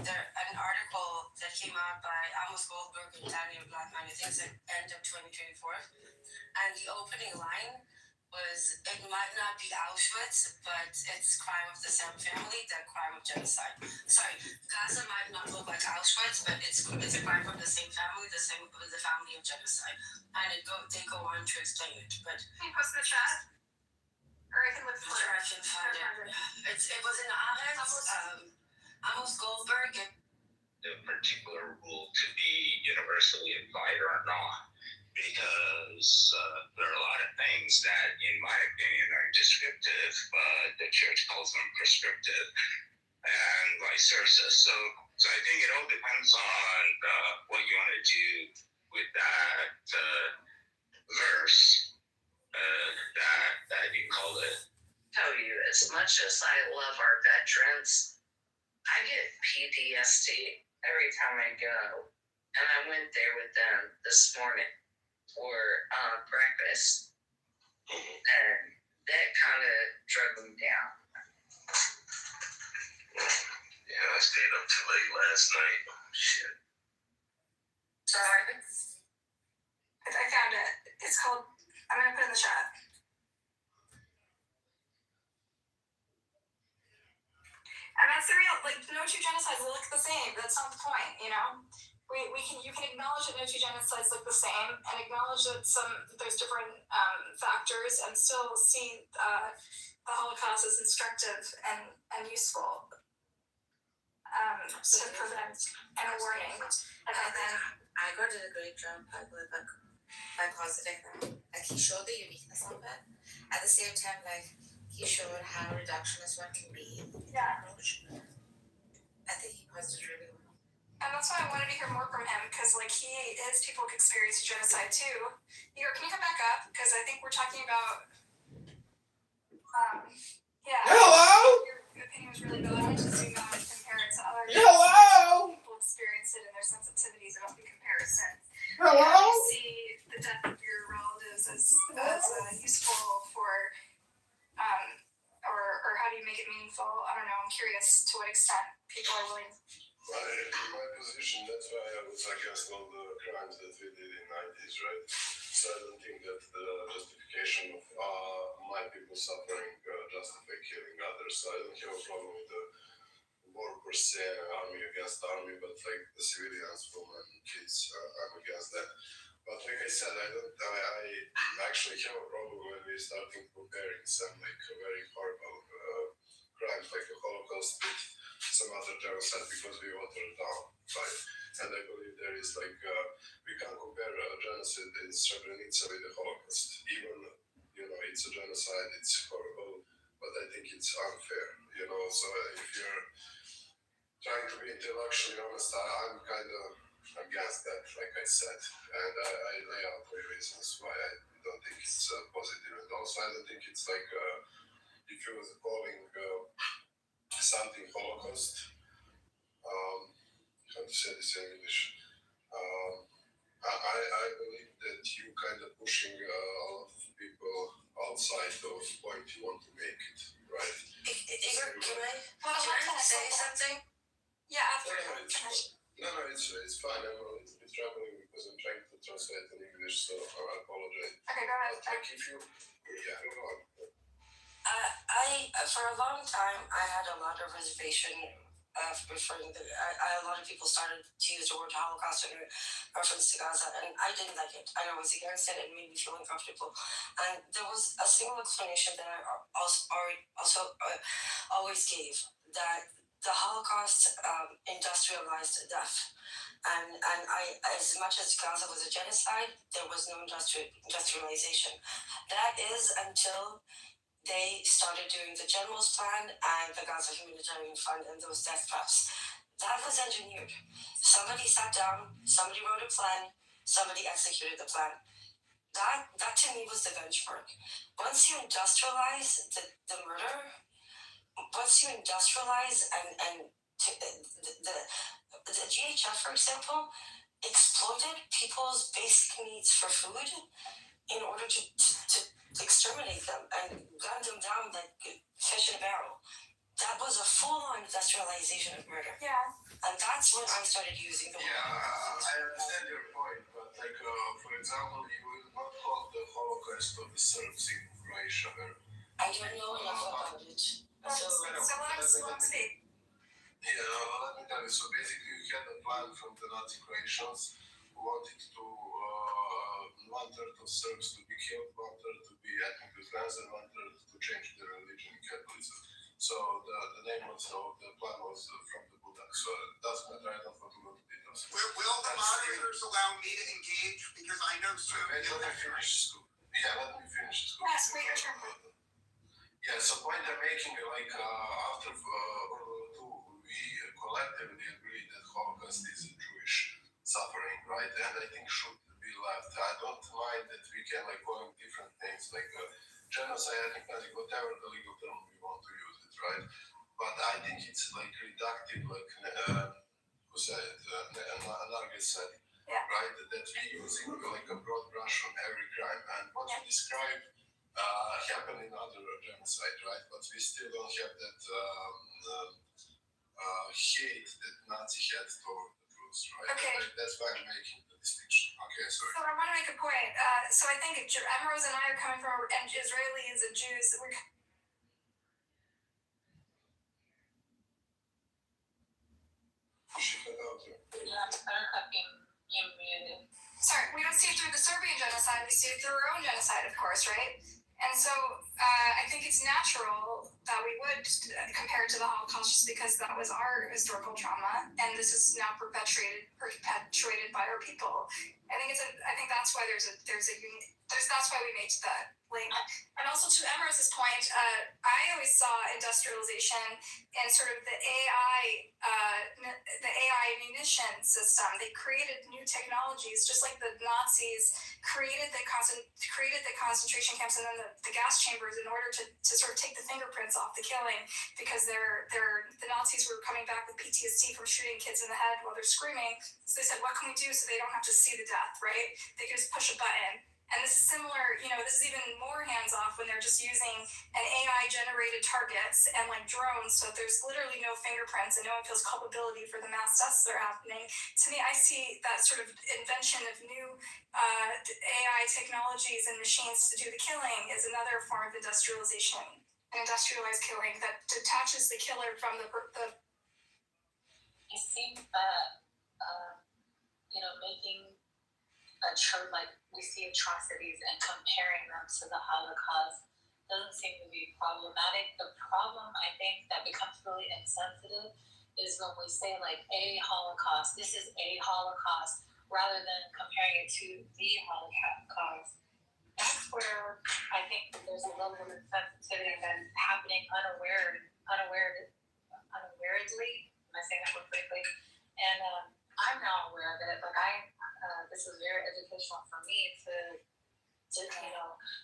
that an article that came out by Amos Goldberg and Daniel Blackman, I think it's at end of 2024, and the opening line was, it might not be Auschwitz, but it's crime of the same family, the crime of genocide. Sorry, Gaza might not look like Auschwitz, but it's a crime from the same family, the family of genocide. And they go on to explain it, but... Can you post in the chat? Or I can look for it. I can find it. It was in Ahmed, Amos Goldberg. The particular rule to be universally applied or not, because there are a lot of things that, in my opinion, are descriptive, but the church calls them prescriptive, and vice versa. So I think it all depends on what you want to do with that verse that you call it. Tell you, as much as I love our veterans, I get PTSD every time I go. And I went there with them this morning for breakfast. And that kind of drug me down. Yeah, I stayed up too late last night. Shit. Sorry. I found it. It's called, I'm going to put it in the chat. And that's the real, no two genocides look the same. That's not the point, you know? You can acknowledge that no two genocides look the same and acknowledge that there's different factors and still see the Holocaust as instructive and useful to prevent and a warning. And then I got did a great job by positing that. He showed the uniqueness of it. At the same time, he showed how reductionist one can be. Yeah. I think he posted really well. And that's why I wanted to hear more from him, because his people experienced genocide too. Igor, can you come back up? Because I think we're talking about Hello? Your opinion was really good. I wanted to zoom out and compare it to other Hello? people experience it and their sensitivities about the comparison. Hello? How do you see the death of your relatives as useful for or how do you make it meaningful? I don't know. I'm curious to what extent people are willing. In my position, that's why I was against all the crimes that we did in the 90s, right? So I don't think that the justification of my people suffering justify killing others. So I don't have a problem with the war per se, army against army, but the civilians, women, kids, I'm against that. But like I said, I actually have a problem when we starting comparing some very horrible crimes like the Holocaust with some other genocide because we water it down, right? And I believe there is we can't compare genocide in Srebrenica with the Holocaust. Even, it's a genocide, it's horrible, but I think it's unfair, so if you're trying to be intellectually honest, I'm kind of against that, like I said, and I lay out my reasons why I don't think it's positive, and also I don't think it's if you was calling something Holocaust, how to say this in English, I believe that you kind of pushing a lot of people outside of point you want to make it, right? Igor, can I say something? Yeah, after. No, it's fine. I'm a little bit struggling because I'm trying to translate in English, so I apologize. Okay, go ahead. If you, go on. For a long time, I had a lot of reservation of referring a lot of people started to use the word Holocaust in reference to Gaza, and I didn't like it. I was against it, and made me feel uncomfortable. And there was a single explanation that I always gave, that the Holocaust industrialized death. And as much as Gaza was a genocide, there was no industrialization. That is until they started doing the General's Plan and the Gaza Humanitarian Fund and those death traps. That was engineered. Somebody sat down, somebody wrote a plan, somebody executed the plan. That to me was the benchmark. Once you industrialize the murder, once you industrialize and the GHF, for example, exploited people's basic needs for food in order to exterminate them and gun them down like fish in a barrel. That was a full-on industrialization of murder. Yeah. And that's when I started using the word. I understand your point, but for example, you will not call the Holocaust of the Serbs in Croatia. I don't know enough about it. So let's speak. Yeah, let me tell you. So basically, you had a plan from the Nazi Croatians who wanted to one-third of Serbs to be killed, one-third to be ethnically cleansed, and one-third to change their religion in Catholicism. So the name of the plan was from the Budak. So it doesn't matter. I don't want to go into details. Will the moderators allow me to engage? Because I know so. Let me finish school. Yeah, let me finish school. Yes, wait your turn. Yeah, so point I'm making, like after World War II, we collectively agreed that Holocaust is a Jewish suffering, right? And I think should be left. I don't mind that we can like call different things like genocide, ethnic, whatever the legal term we want to use it, right? But I think it's like reductive, like who said it? Nargis said, yeah. Right? That we're using like a broad brush on every crime, and what you described happened in other genocide, right? But we still don't have that hate that Nazi had toward the Jews, right? Okay. That's why I'm making the distinction. Okay, sorry. So I want to make a point. So I think Emrose and I are coming from Israelis and Jews. Sorry, we don't see it through the Serbian genocide, we see it through our own genocide, of course, right? And so I think it's natural that we would compare it to the Holocaust just because that was our historical trauma, and this is now perpetuated by our people. I think that's why that's why we made that link. And also to Emrose's point, I always saw industrialization in sort of the AI munition system. They created new technologies, just like the Nazis created the concentration camps and then the gas chambers in order to sort of take the fingerprints off the killing, because the Nazis were coming back with PTSD from shooting kids in the head while they're screaming. So they said, what can we do so they don't have to see the death, right? They can just push a button. And this is similar, this is even more hands-off when they're just using an AI-generated targets and like drones, so there's literally no fingerprints and no one feels culpability for the mass deaths that are happening. To me, I see that sort of invention of new AI technologies and machines to do the killing is another form of industrialization, an industrialized killing that detaches the killer from the It seems that, making like we see atrocities and comparing them to the Holocaust doesn't seem to be problematic. The problem, I think, that becomes really insensitive is when we say like a Holocaust, this is a Holocaust, rather than comparing it to the Holocaust. That's where I think that there's a level of insensitivity that's happening unawaredly. Am I saying that word correctly? And I'm now aware of it. Like this was very educational for me to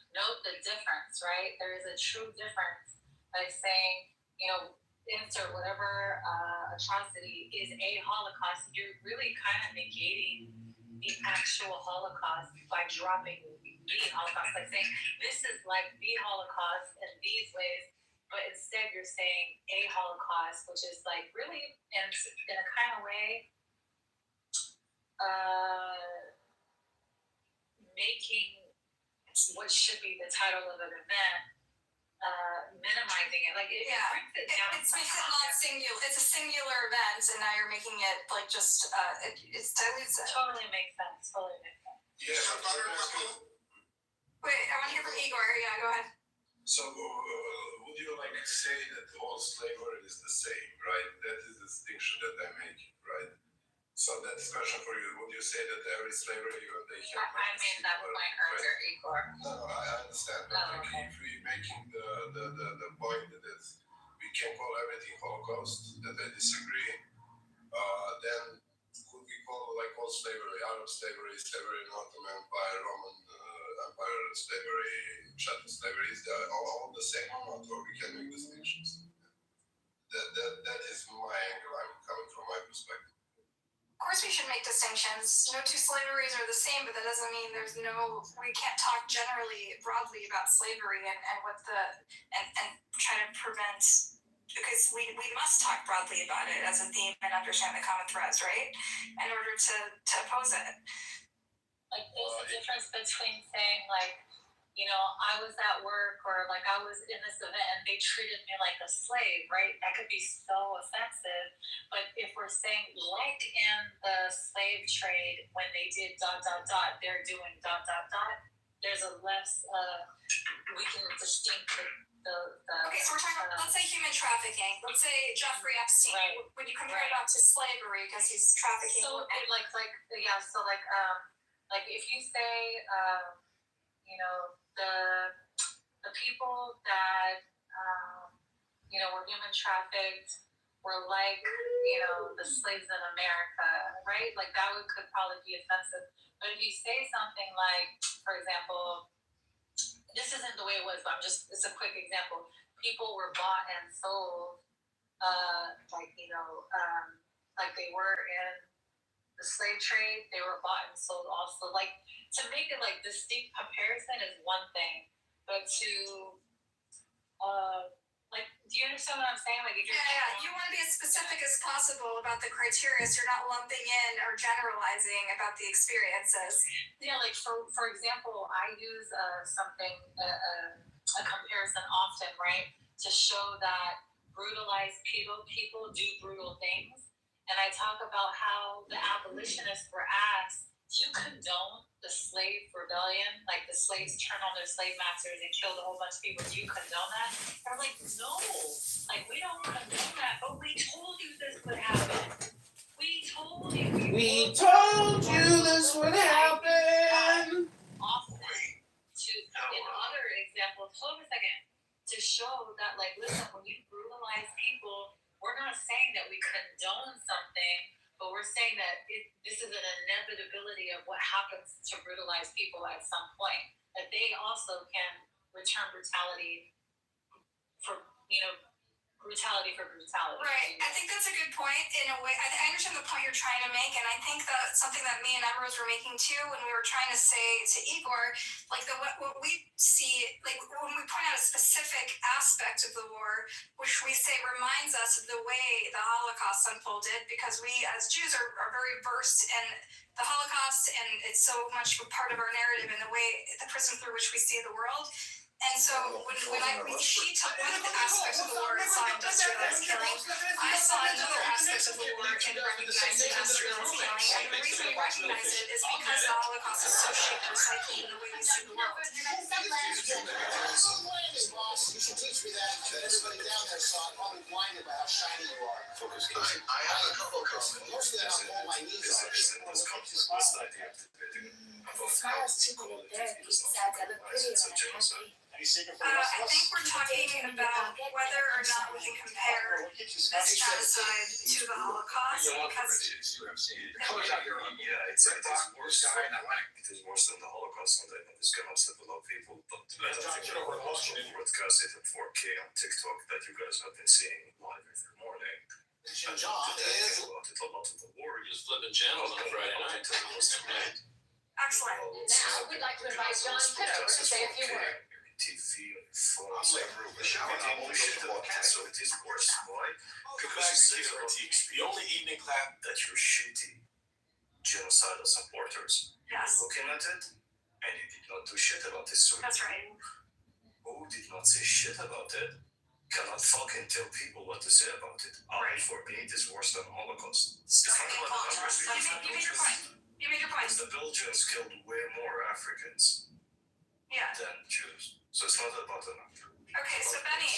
note the difference, right? There is a true difference by saying, insert whatever atrocity is a Holocaust. You're really kind of negating the actual Holocaust by dropping the Holocaust, like saying this is like the Holocaust in these ways, but instead you're saying a Holocaust, which is like really in a kind of way making what should be the title of an event minimizing it. Like it Yeah. brings it down. It's not singular. It's a singular event, and now you're making it like just it's dilutes it. Totally makes sense. Totally makes sense. Wait, I want to hear from Igor. Yeah, go ahead. So, would you like to say that all slavery is the same, right? That is the distinction that I make, right? So that is question for you. Would you say that every slavery they have? I made that point earlier, Igor. No, I understand. But like, if we making the point that we can call everything Holocaust, that I disagree, then could we call like all slavery, Arab slavery, slavery in Ottoman Empire, Roman Empire slavery, chattel slavery, is they all the same or not? Or we can make distinctions? That is my angle. I'm coming from my perspective. Of course, we should make distinctions. No two slaveries are the same, but that doesn't mean we can't talk generally, broadly about slavery and what and try to prevent, because we must talk broadly about it as a theme and understand the common threads, right? In order to oppose it. Like, there's a difference between saying, like, you know, I was at work or like I was in this event and they treated me like a slave, right? That could be so offensive. But if we're saying, like in the slave trade, when they did ... they're doing ... there's a less, we can distinct the Okay, so we're talking about, let's say human trafficking. Let's say Jeffrey Epstein. Right. Would you compare that to slavery because he's trafficking? So, like if you say, you know, the people that you know were human trafficked were like, you know, the slaves in America, right? Like that could probably be offensive. But if you say something like, for example, this isn't the way it was, but it's a quick example. People were bought and sold, like, you know, like they were in the slave trade, they were bought and sold also. Like, to make it like distinct comparison is one thing, but to like, do you understand what I'm saying? Like, if you want to be as specific as possible about the criteria, so you're not lumping in or generalizing about the experiences. Yeah, like for example, I use something a comparison often, right, to show that brutalized people do brutal things, and I talk about how the abolitionists were asked, do you condone the slave rebellion, like the slaves turn on their slave masters and killed a whole bunch of people? Do you condone that? And I'm like, no, like we don't condone that, but we told you this would happen. We told you this would happen. Often, in other examples, hold on a second, to show that, like, listen, when you brutalize people, we're not saying that we condone something, but we're saying that this is an inevitability of what happens to brutalized people at some point. That they also can return brutality for, you know, brutality for brutality. Right. I think that's a good point in a way. I understand the point you're trying to make, and I think that's something that me and Emrose were making too when we were trying to say to Igor, like what we see, like when we point out a specific aspect of the war, which we say reminds us of the way the Holocaust unfolded, because we as Jews are very versed in the Holocaust, and it's so much a part of our narrative and the way, the prism through which we see the world. And so she took one of the aspects of the war and saw industrialized killing. I saw another aspect of the war and recognized industrialized killing. And the reason we recognize it is because the Holocaust is so shaped our psyche in the way we see the world. You should teach me that everybody down there saw it, probably blinded by how shiny you are. Focus cases. I have a couple of comments. Most of that I'll pull my knees off. I think we're talking about whether or not we can compare this genocide to the Holocaust, because it's worse. It is worse than the Holocaust, and this can upset a lot of people. But I don't think we're broadcast it in 4K on TikTok that you guys have been seeing live every morning. I talked about it a lot of the war. You're just flipping channels on Friday night. Excellent. Now, we'd like to invite John Kitover to say a few words. TV, phones, so it is worse. Why? Because you say the only evening clap that you're shitty genocidal supporters. Yes. You're looking at it, and you did not do shit about this. So that's right. Who did not say shit about it cannot fucking tell people what to say about it. I-48 is worse than the Holocaust. It's not about the numbers. You made your point. You made your point. Because the Belgians killed way more Africans Yeah. than Jews. So it's not about the number. Okay, so Benny,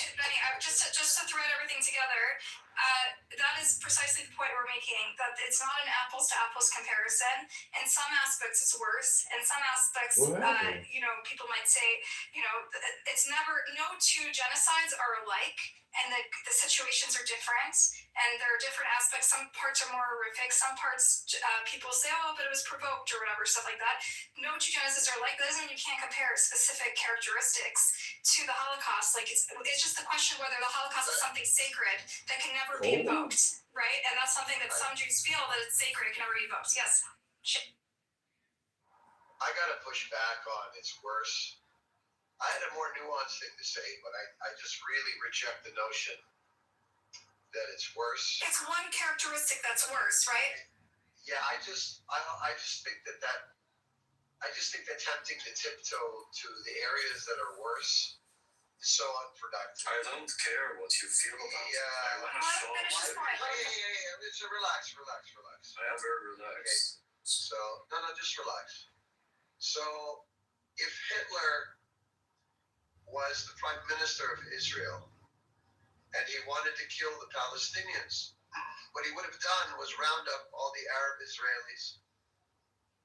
just to thread everything together, that is precisely the point we're making. That it's not an apples to apples comparison. In some aspects, it's worse. In some aspects, people might say, it's never. No two genocides are alike, and the situations are different, and there are different aspects. Some parts are more horrific. Some parts, people say, oh, but it was provoked or whatever, stuff like that. No two genocides are alike. That doesn't mean you can't compare specific characteristics to the Holocaust. Like it's just the question whether the Holocaust is something sacred that can never be invoked, right? And that's something that some Jews feel that it's sacred, it can never be invoked. Yes. I gotta push back on it's worse. I had a more nuanced thing to say, but I just really reject the notion that it's worse. It's one characteristic that's worse, right? Yeah, I just think that attempting to tiptoe to the areas that are worse is so unproductive. I don't care what you feel about it. I want to show finish this point. Yeah. It's relax. I am very relaxed. Okay. So, no, just relax. So, if Hitler was the prime minister of Israel and he wanted to kill the Palestinians, what he would have done was round up all the Arab Israelis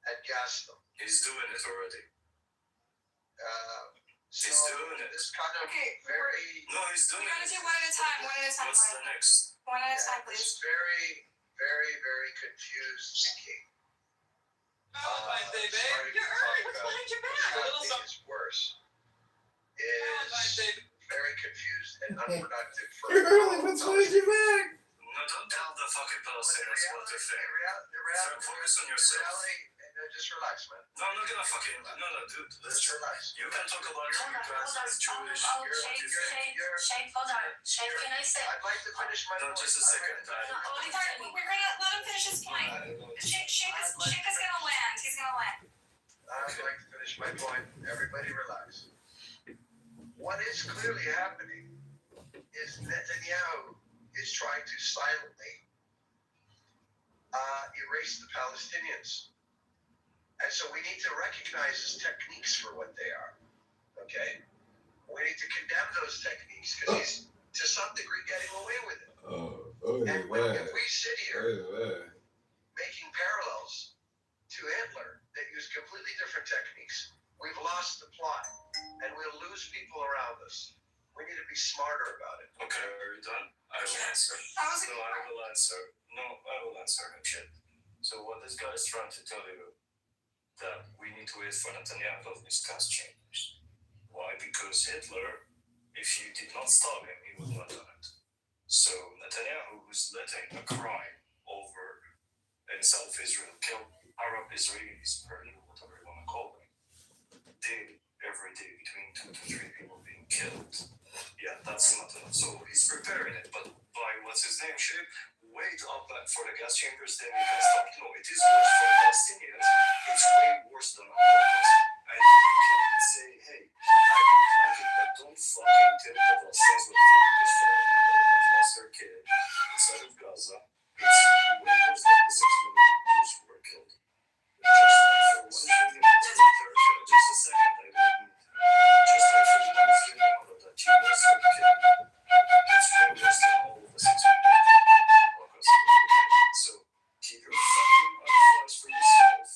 and gas them. He's doing it already. He's doing it. This kind of very... No, he's doing We it. gotta do one at a time. What's the next? One at a time, please. It's very, very, very confused thinking. You're early. What's behind your back? What I think is worse is very confused and unproductive for... What's behind your back? No, don't tell the fucking Palestinians what to think. Focus on yourself. Just relax, man. No, I'm not gonna fucking... No, dude. Just relax. You can talk about you guys as Jewish. Shane, hold on. Shane, can I say... I'd like to finish my point. No, just a second. We're gonna let him finish his point. Shane is gonna land. He's gonna land. I'd like to finish my point. Everybody relax. What is clearly happening is Netanyahu is trying to silently erase the Palestinians. And so we need to recognize his techniques for what they are. Okay? We need to condemn those techniques because he's, to some degree, getting away with it. If we sit here making parallels to Hitler that use completely different techniques, we've lost the plot and we'll lose people around us. We need to be smarter about it. Okay, are you done? I will answer. That was a No, I will answer. No, I will answer him shit. So what this guy is trying to tell you that we need to wait for Netanyahu to discuss changes. Why? Because Hitler, if you did not stop him, he would not do it. So Netanyahu, who's letting a crime over in South Israel, kill Arab Israelis, or whatever you want to call them, every day between 2 to 3 people being killed. Yeah, that's not enough. So he's preparing it, but by what's his name, should wait up for the gas chambers, then we can stop. No, it is worse for Palestinians. It's way worse than the Holocaust. And you can say, hey, I can like it, but don't fucking tell the Palestinians what to do. Because for a mother who has lost her kid inside of Gaza, it's way worse than the 6 million Jews who were killed. Just like for 1 million, just a second, I don't need just like for 1 million mother that she lost her kid, it's way worse than all of the 6 million. So keep your fucking eyes for yourself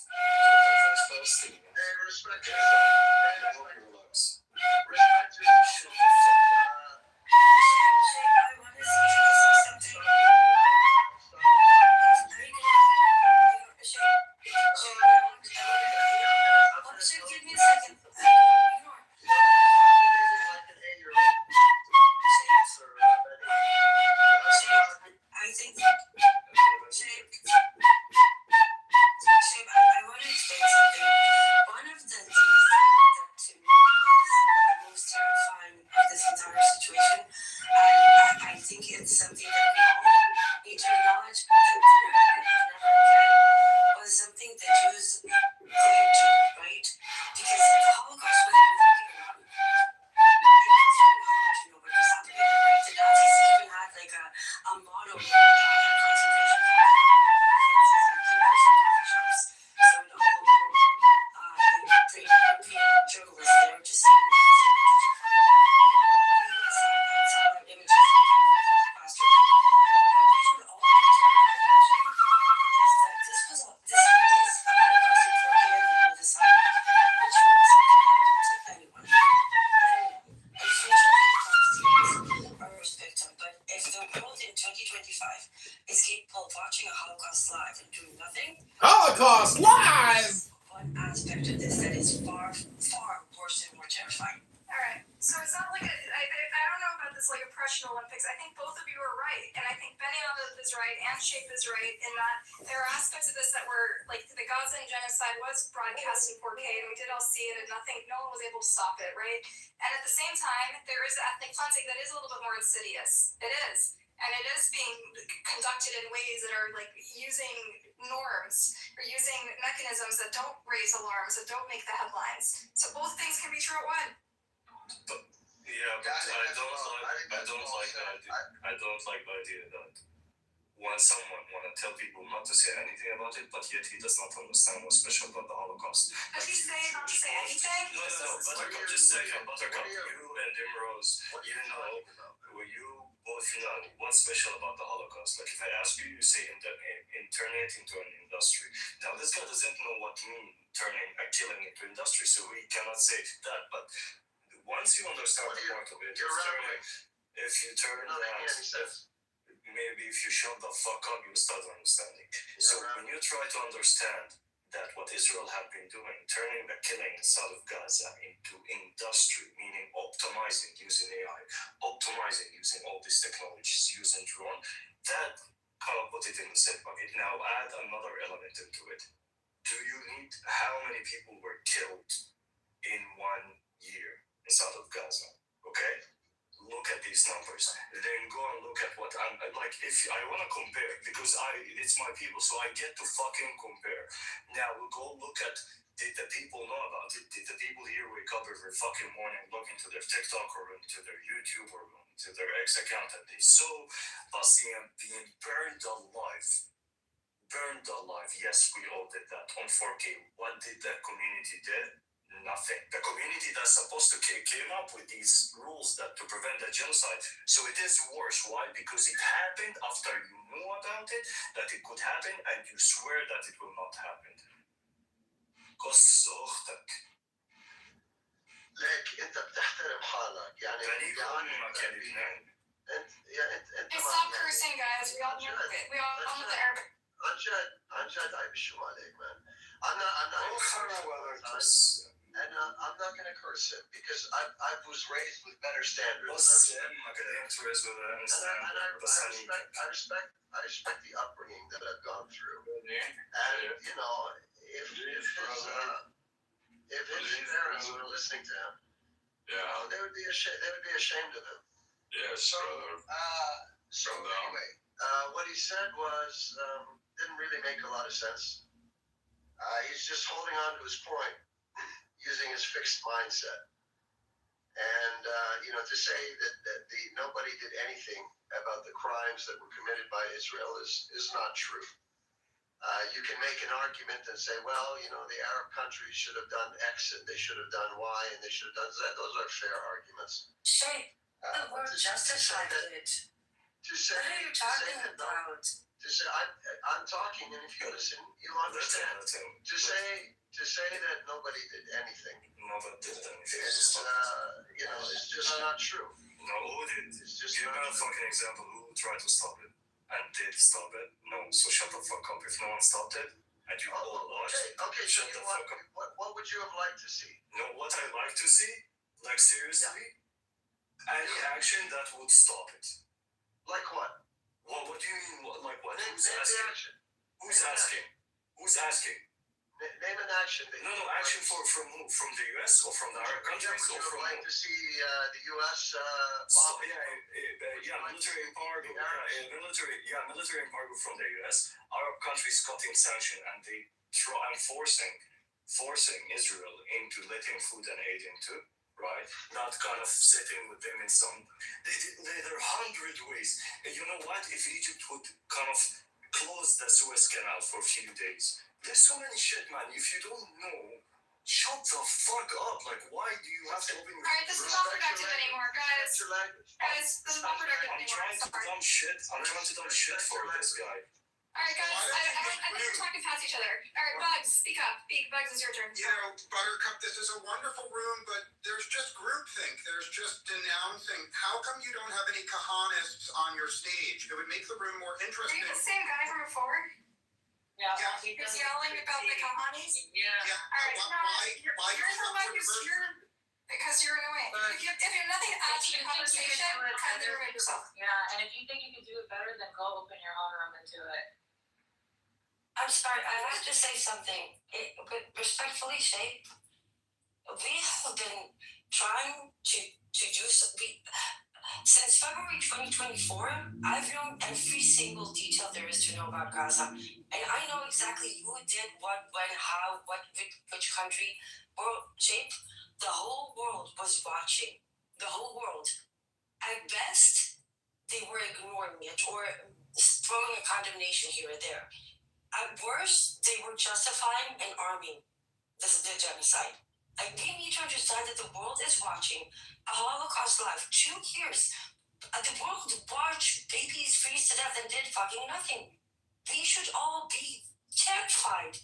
aspect of this that is far, far worse and more terrifying. All right. So it's not like I don't know about this like oppression Olympics. I think both of you are right, and I think Benioff is right and Shape is right in that there are aspects of this that were like the Gazan genocide was broadcast in 4K, and we did all see it, and no one was able to stop it, right? And at the same time, there is ethnic cleansing that is a little bit more insidious. It is. And it is being conducted in ways that are like using norms or using mechanisms that don't raise alarms, that don't make the headlines. So both things can be true at once. Yeah, but I don't like the idea that when someone want to tell people not to say anything about it, but yet he does not understand what's special about the Holocaust. Does he say not to say anything? No, Buttercup, just say, Buttercup, you and Imrose, you both know what's special about the Holocaust. Like if I ask you, you say turn it into an industry. Now this guy doesn't know what mean turning a killing into industry, so he cannot say that. But once you understand the point of it, if you turn that, maybe if you shut the fuck up, you start understanding. So when you try to understand that what Israel have been doing, turning the killing inside of Gaza into industry, meaning optimizing using AI, optimizing using all these technologies, using drone, that kind of put it in the same bucket. Now add another element into it. Do you need how many people were killed in 1 year inside of Gaza? Okay? Look at these numbers. Then go and look at what I'm like. If I want to compare, because it's my people, so I get to fucking compare. Now we'll go look at, did the people know about it? Did the people here wake up every fucking morning, look into their TikTok or into their YouTube or into their X account, and they saw Basim being burned alive? Burned alive. Yes, we all did that on 4K. What did the community do? Nothing. The community that's supposed to came up with these rules that to prevent the genocide. So it is worse. Why? Because it happened after you knew about it, that it could happen, and you swear that it will not happen. قص أختك. ليك أنت بتحترم حالك يعني. أمك يا لبنان. Hey, stop cursing, guys. We all know the Arabic. عن جد عيب شو عليك, man. I'm not going to curse him because I was raised with better standards. I respect the upbringing that I've gone through. And you know, if his parents were listening to him, you know, they would be ashamed of him. Yes. So anyway, what he said was didn't really make a lot of sense. He's just holding on to his point, using his fixed mindset. And, you know, to say that nobody did anything about the crimes that were committed by Israel is not true. You can make an argument and say, well, you know, the Arab countries should have done X and they should have done Y and they should have done Z. Those are fair arguments. Shape, the word justified it. What are you talking about? To say, I'm talking, and if you listen, you'll understand. To say that nobody did anything, is, you know, it's just not true. No, who did? Give me a fucking example. Who tried to stop it and did stop it? No, so shut the fuck up. If no one stopped it, and you all watched, okay, shut so the fuck up. What would you have liked to see? No, what I like to see, like seriously, any action that would stop it. Like what? Well, what do you mean? Like what? Who's asking? Who's asking? Who's asking? Name an action. No, action from who? From the U.S. or from the Arab countries? Would or you from like to see the U.S. military embargo. Military embargo from the U.S. Arab countries cutting sanction and they forcing Israel into letting food and aid into. Right, not kind of sitting with them in some. There are 100 ways. And you know what? If Egypt would kind of close the Suez Canal for a few days, there's so many shit, man. If you don't know, shut the fuck up. Like, why do you have to open your? Alright, this is not productive anymore, guys. Guys, this is not productive anymore. I'm trying to dump shit for this guy. Alright, guys, I think we're talking past each other. Alright, Bugs, speak up. Bugs, it's your turn. You know, Buttercup, this is a wonderful room, but there's just groupthink. There's just denouncing. How come you don't have any kahanists on your stage? It would make the room more Are interesting. you the same guy from before? Yeah. Yeah. He's yelling about the Kahanis. Yeah. Yeah. All right, you're because you're annoying. If you have nothing to add to the conversation, kindly remove yourself. Yeah, and if you think you can do it better, then go open your own room and do it. I'm sorry, I have to say something. But respectfully, Shay, we have been trying to do something. Since February 2024, I've known every single detail there is to know about Gaza. And I know exactly who did what, when, how, which country. World shape. The whole world was watching. The whole world. At best, they were ignoring it or throwing a condemnation here or there. At worst, they were justifying and arming the genocide. Like, we need to understand that the world is watching a Holocaust live 2 years. The world watched babies freeze to death and did fucking nothing. We should all be terrified.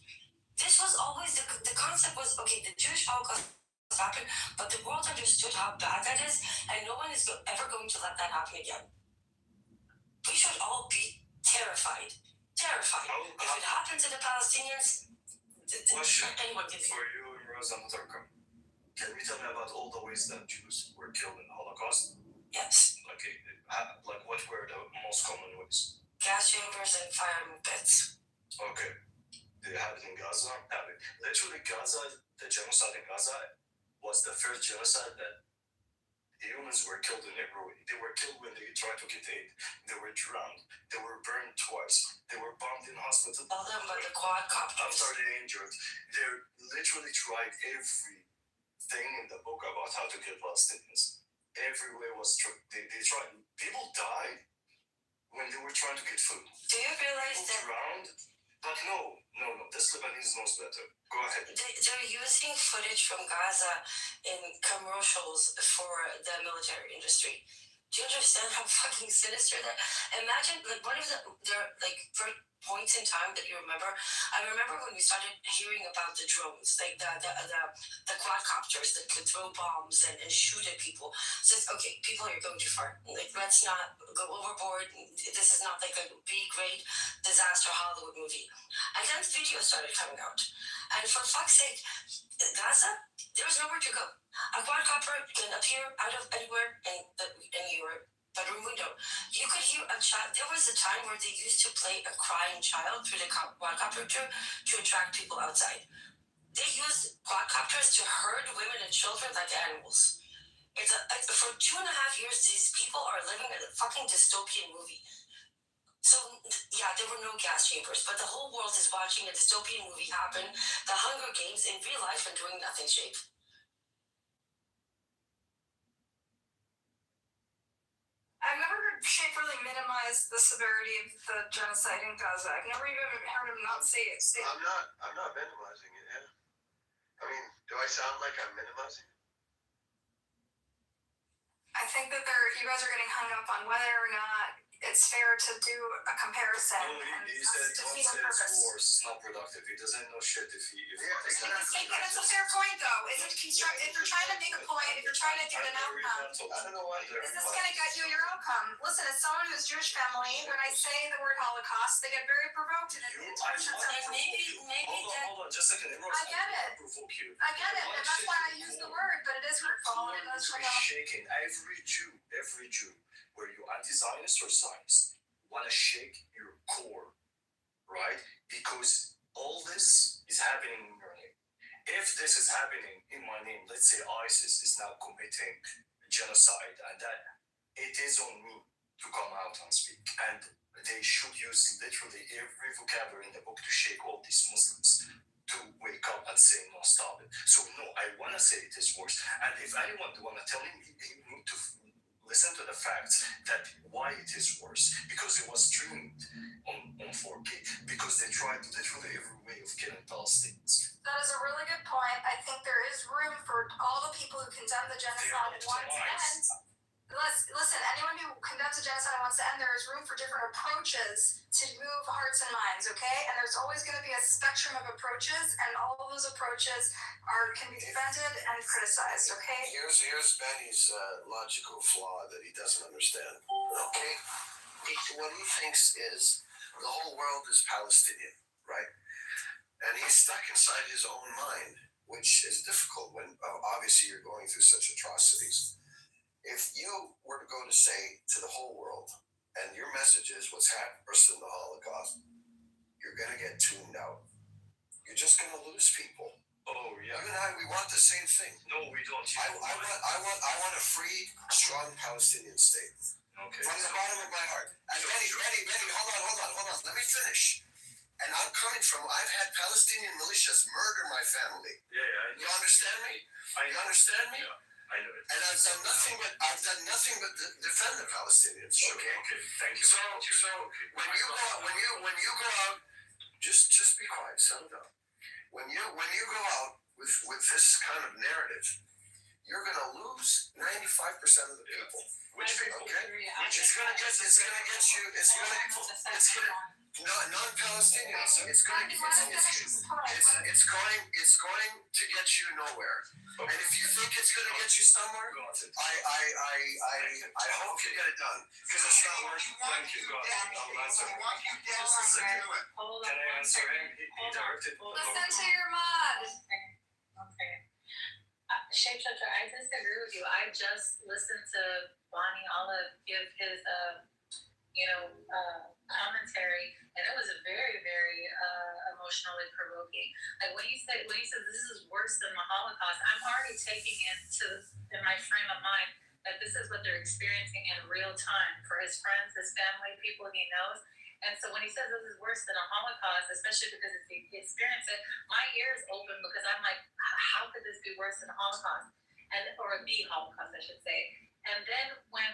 This was always the concept was, okay, the Jewish Holocaust happened, but the world understood how bad that is, and no one is ever going to let that happen again. We should all be terrified. Terrified. If it happened to the Palestinians, Question anyone can for you, Rosa Mutarkam. Can you tell me about all the ways that Jews were killed in the Holocaust? Yes. Like what were the most common ways? Gas chambers and fire pits. Okay. They have it in Gaza. Literally, Gaza, the genocide in Gaza was the first genocide that humans were killed in every way. They were killed when they tried to get aid. They were drowned. They were burned twice. They were bombed in hospital. All them but the quadcopters. After they injured, they literally tried everything in the book about how to kill Palestinians. Every way was they tried. People died when they were trying to get food. Do you realize people that drowned? But no. This Lebanese knows better. Go ahead. They're using footage from Gaza in commercials for the military industry. Do you understand how fucking sinister that? Imagine, like, one of their first points in time that you remember. I remember when we started hearing about the drones, like the quadcopters that could throw bombs and shoot at people. So it's okay, people are going too far. Like, let's not go overboard. This is not like a B-grade disaster Hollywood movie. And then the video started coming out. And for fuck's sake, Gaza, there's nowhere to go. A quadcopter can appear out of anywhere in your bedroom window. You could hear a child. There was a time where they used to play a crying child through the quadcopter to attract people outside. They used quadcopters to herd women and children like animals. For 2.5 years, these people are living in a fucking dystopian movie. So, yeah, there were no gas chambers, but the whole world is watching a dystopian movie happen, the Hunger Games in real life, and doing nothing, Shape. I've never heard Shape really minimize the severity of the genocide in Gaza. I've never even heard him not say it. I'm not minimizing it, yeah. I mean, do I sound like I'm minimizing it? I think that you guys are getting hung up on whether or not it's fair to do a comparison. He said, don't say it's war, it's not productive. He doesn't know shit if And it's a fair point, though. Is it constructive? If you're trying to make a point, if you're trying to get an outcome, I don't know why. is this going to get you your outcome? Listen, as someone who's Jewish family, when I say the word Holocaust, they get very provoked. And maybe hold on, just a second. I get it. Provoke you. I get it, and that's why I use the word, but it is hurtful. And it does bring up. Shaking. Every Jew, whether you're anti-Zionist or Zionist, want to shake your core, right? Because all this is happening in your name. If this is happening in my name, let's say ISIS is now committing genocide, and that it is on me to come out and speak. And they should use literally every vocabulary in the book to shake all these Muslims to wake up and say, no, stop it. So, no, I want to say it is worse. And if anyone want to tell him, he need to listen to the facts that why it is worse. Because it was streamed on 4K. Because they tried literally every way of killing Palestinians. That is a really good point. I think there is room for all the people who condemn the genocide and want it to end. Listen, anyone who condemns a genocide and wants to end, there is room for different approaches to move hearts and minds, okay? And there's always going to be a spectrum of approaches, and all of those approaches can be defended and criticized, okay? Here's Benny's logical flaw that he doesn't understand, okay? What he thinks is the whole world is Palestinian, right? And he's stuck inside his own mind, which is difficult when obviously you're going through such atrocities. If you were to go to say to the whole world, and your message is what's happened in the Holocaust, you're going to get tuned out. You're just going to lose people. Oh yeah. You and I, we want the same thing. No, we don't. I want a free, strong Palestinian state. Okay. From the bottom of my heart. And Benny, hold on. Let me finish. And I'm coming from, I've had Palestinian militias murder my family. Yeah, You understand me? You understand me? Yeah, I know it. And I've done nothing but defend the Palestinians. Sure, Okay. Thank you. So when you go out, just be quiet, settle down. When you go out with this kind of narrative, you're gonna lose 95% of the people. Which people? Okay. It's gonna get you. Non-Palestinians. It's going to get you nowhere. And if you think it's going to get you somewhere, I hope you get it done because it's not working. Thank you, God. I'll answer. Hold on. Can I answer him? He directed. Listen to your mod. Okay. Shapeshifter, I disagree with you. I just listened to Bonnie Olive give his, commentary, and it was very, very emotionally provoking. Like when he said this is worse than the Holocaust, I'm already taking it in my frame of mind that this is what they're experiencing in real time for his friends, his family, people he knows. And so when he says this is worse than a Holocaust, especially because he experienced it, my ears open because I'm like, how could this be worse than a Holocaust? Or the Holocaust, I should say. And then when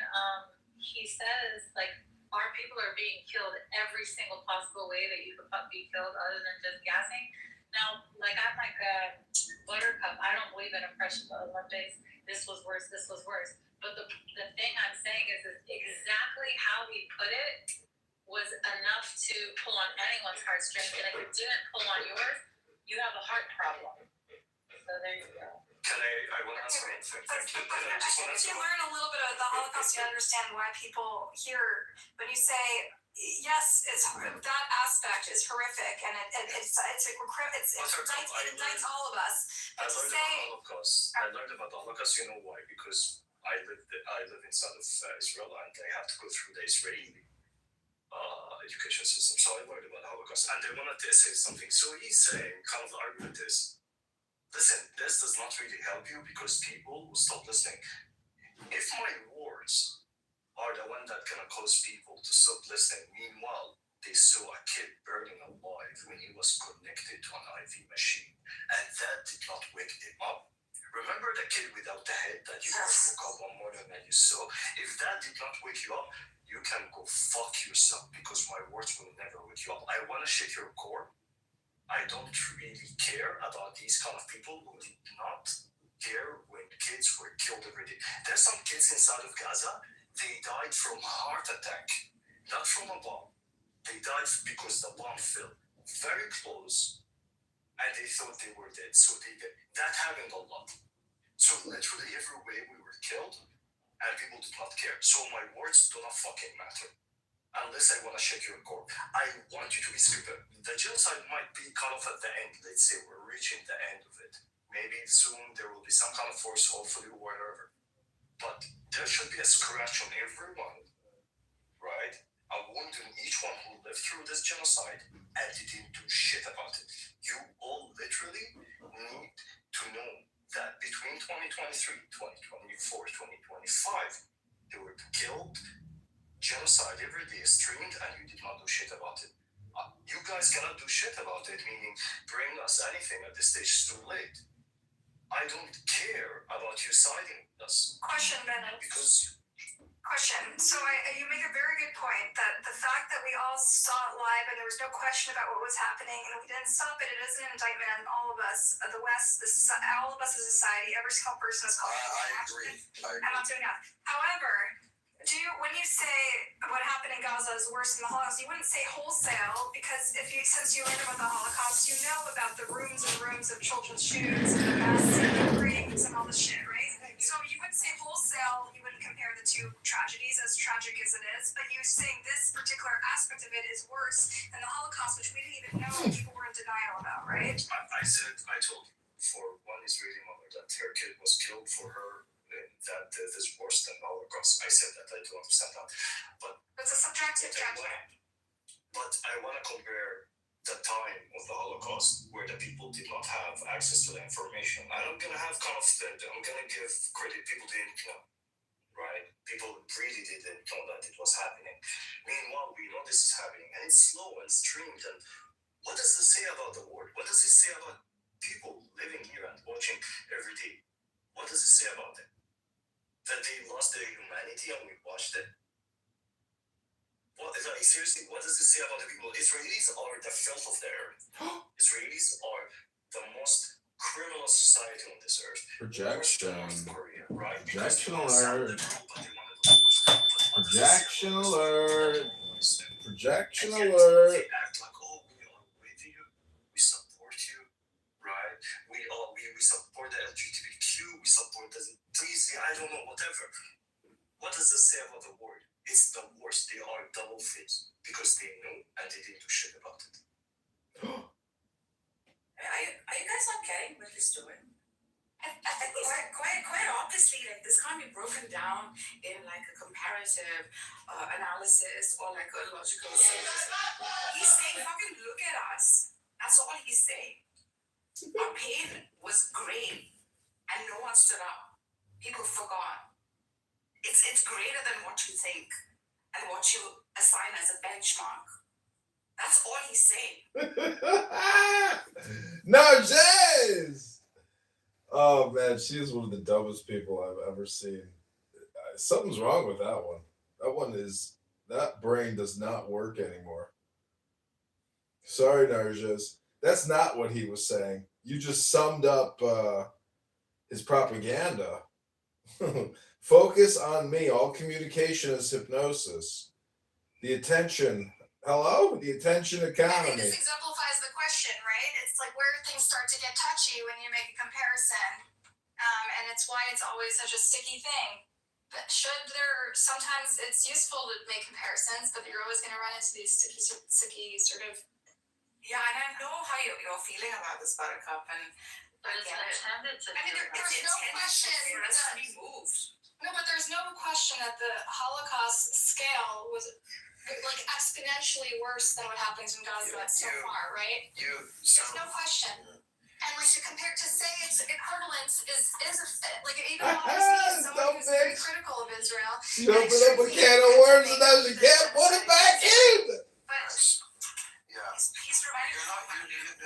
he says, like, our people are being killed every single possible way that you could be killed other than just gassing. Now, like, I'm like a Buttercup. I don't believe in oppression, the Olympics. This was worse. But the thing I'm saying is exactly how he put it was enough to pull on anyone's heartstrings. And if it didn't pull on yours, you have a heart problem. So there you go. I will answer one thing. Thank you. If you learn a little bit about the Holocaust, you understand why people hear when you say, yes, it's that aspect is horrific, and it indicts all of us. But to say, I learned about the Holocaust. You know why? Because I live inside of Israel, and I have to go through the Israeli education system. So I learned about the Holocaust, and I wanted to say something. So he's saying, kind of the argument is, listen, this does not really help you because people will stop listening. If my words are the one that gonna cause people to stop listening, meanwhile, they saw a kid burning alive when he was connected to an IV machine, and that did not wake them up. Remember the kid without the head that you guys woke up one morning and you saw? If that did not wake you up, you can go fuck yourself because my words will never wake you up. I wanna shake your core. I don't really care about these kind of people who did not care when kids were killed every day. There's some kids inside of Gaza, they died from a heart attack, not from a bomb. They died because the bomb fell very close and they thought they were dead. So that happened a lot. So literally every way we were killed and people did not care. So my words do not fucking matter. Unless I want to shake your core. I want you to be stupid. The genocide might be kind of at the end. Let's say we're reaching the end of it. Maybe soon there will be some kind of force, hopefully, whatever. But there should be a scratch on everyone, right? A wound on each one who lived through this genocide and they didn't do shit about it. You all literally need to know that between 2023, 2024, 2025, they were killed. Genocide every day is streamed and you did not do shit about it. You guys cannot do shit about it, meaning bring us anything at this stage is too late. I don't care about you siding with us. Question, Bennett. Question. So you make a very good point that the fact that we all saw it live and there was no question about what was happening and we didn't stop it, it is an indictment on all of us, the West, all of us as a society, every single person is called. I agree. I'm not doing that. However, when you say what happened in Gaza is worse than the Holocaust, you wouldn't say wholesale because since you learned about the Holocaust, you know about the rooms and rooms of children's shoes and the masks and the rings and all this shit, right? So you wouldn't say wholesale, you wouldn't compare the two tragedies, as tragic as it is, but you're saying this particular aspect of it is worse than the Holocaust, which we didn't even know people were in denial about, right? I told you, for one Israeli mother that her kid was killed, for her, that is worse than the Holocaust. I said that. I do understand that. But it's a subjective judgment. But I want to compare the time of the Holocaust where the people did not have access to the information. I'm going to have I'm going to give credit. People didn't know, right? People really didn't know that it was happening. Meanwhile, we know this is happening, and it's slow and streamed. And what does it say about the world? What does it say about people living here and watching every day? What does it say about them? That they lost their humanity and we watched it? Seriously, what does it say about the people? Israelis are the filth of the earth. Israelis are the most criminal society on this earth. Projection. North Korea, right? Projection alert. Projection alert. Projection alert. They act like, oh, we are with you. We support you, right? We support the LGBTQ. We support the Treaty. I don't know, whatever. What does it say about the world? It's the worst. They are double faced because they know and they didn't do shit about it. Are you guys okay with this doing? I think quite obviously, like, this can't be broken down in like a comparative analysis or like a logical synthesis. He's saying, fucking look at us. That's all he's saying. Our pain was great, and no one stood up. People forgot. It's greater than what you think and what you assign as a benchmark. That's all he's saying. No, Jazz! Oh, man, she is one of the dumbest people I've ever seen. Something's wrong with that one. That brain does not work anymore. Sorry, Narjas. That's not what he was saying. You just summed up his propaganda. Focus on me. All communication is hypnosis. The attention. Hello? The attention economy. I think this exemplifies the question, right? It's like where things start to get touchy when you make a comparison. And it's why it's always such a sticky thing. But sometimes it's useful to make comparisons, but you're always going to run into these sticky sort of. Yeah, and I know how you're feeling about this, Buttercup, and but it's intended to. I mean, there's no question for us to be moved. No, but there's no question that the Holocaust scale was like exponentially worse than what happens in Gaza so far, right? There's no question. And like to say its equivalence is like even as someone who's very critical of Israel. She opened up a can of worms and now she can't put it back in. But he's reminding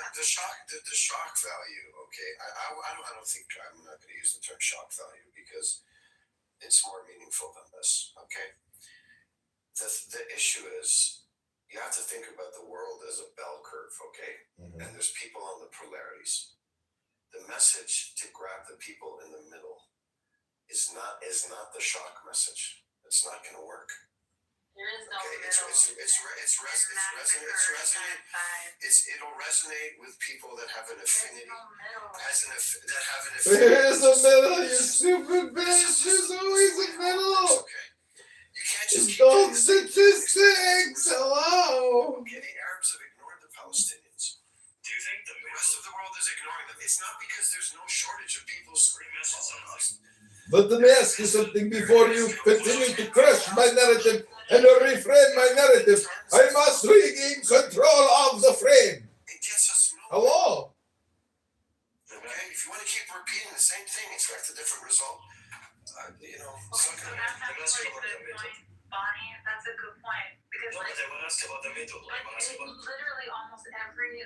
the shock value. Okay, I don't think I'm not going to use the term shock value because it's more meaningful than this. Okay, the issue is you have to think about the world as a bell curve. Okay, and there's people on the polarities. The message to grab the people in the middle is not the shock message. It's not going to work. There is no middle. It'll resonate with people that have an affinity. There is a middle, you stupid bitch. There's always a middle. Okay. You can't just keep doing statistics. Hello. Okay, the Arabs have ignored the Palestinians. Do you think the rest of the world is ignoring them? It's not because there's no shortage of people screaming Holocaust. But let me ask you something before you continue to crush my narrative and reframe my narrative. I must regain control of the frame. It gets us nowhere. Hello? Okay, if you want to keep repeating the same thing, expect a different result. Bonnie, that's a good point. Because no, but I want to ask about the middle. Literally almost every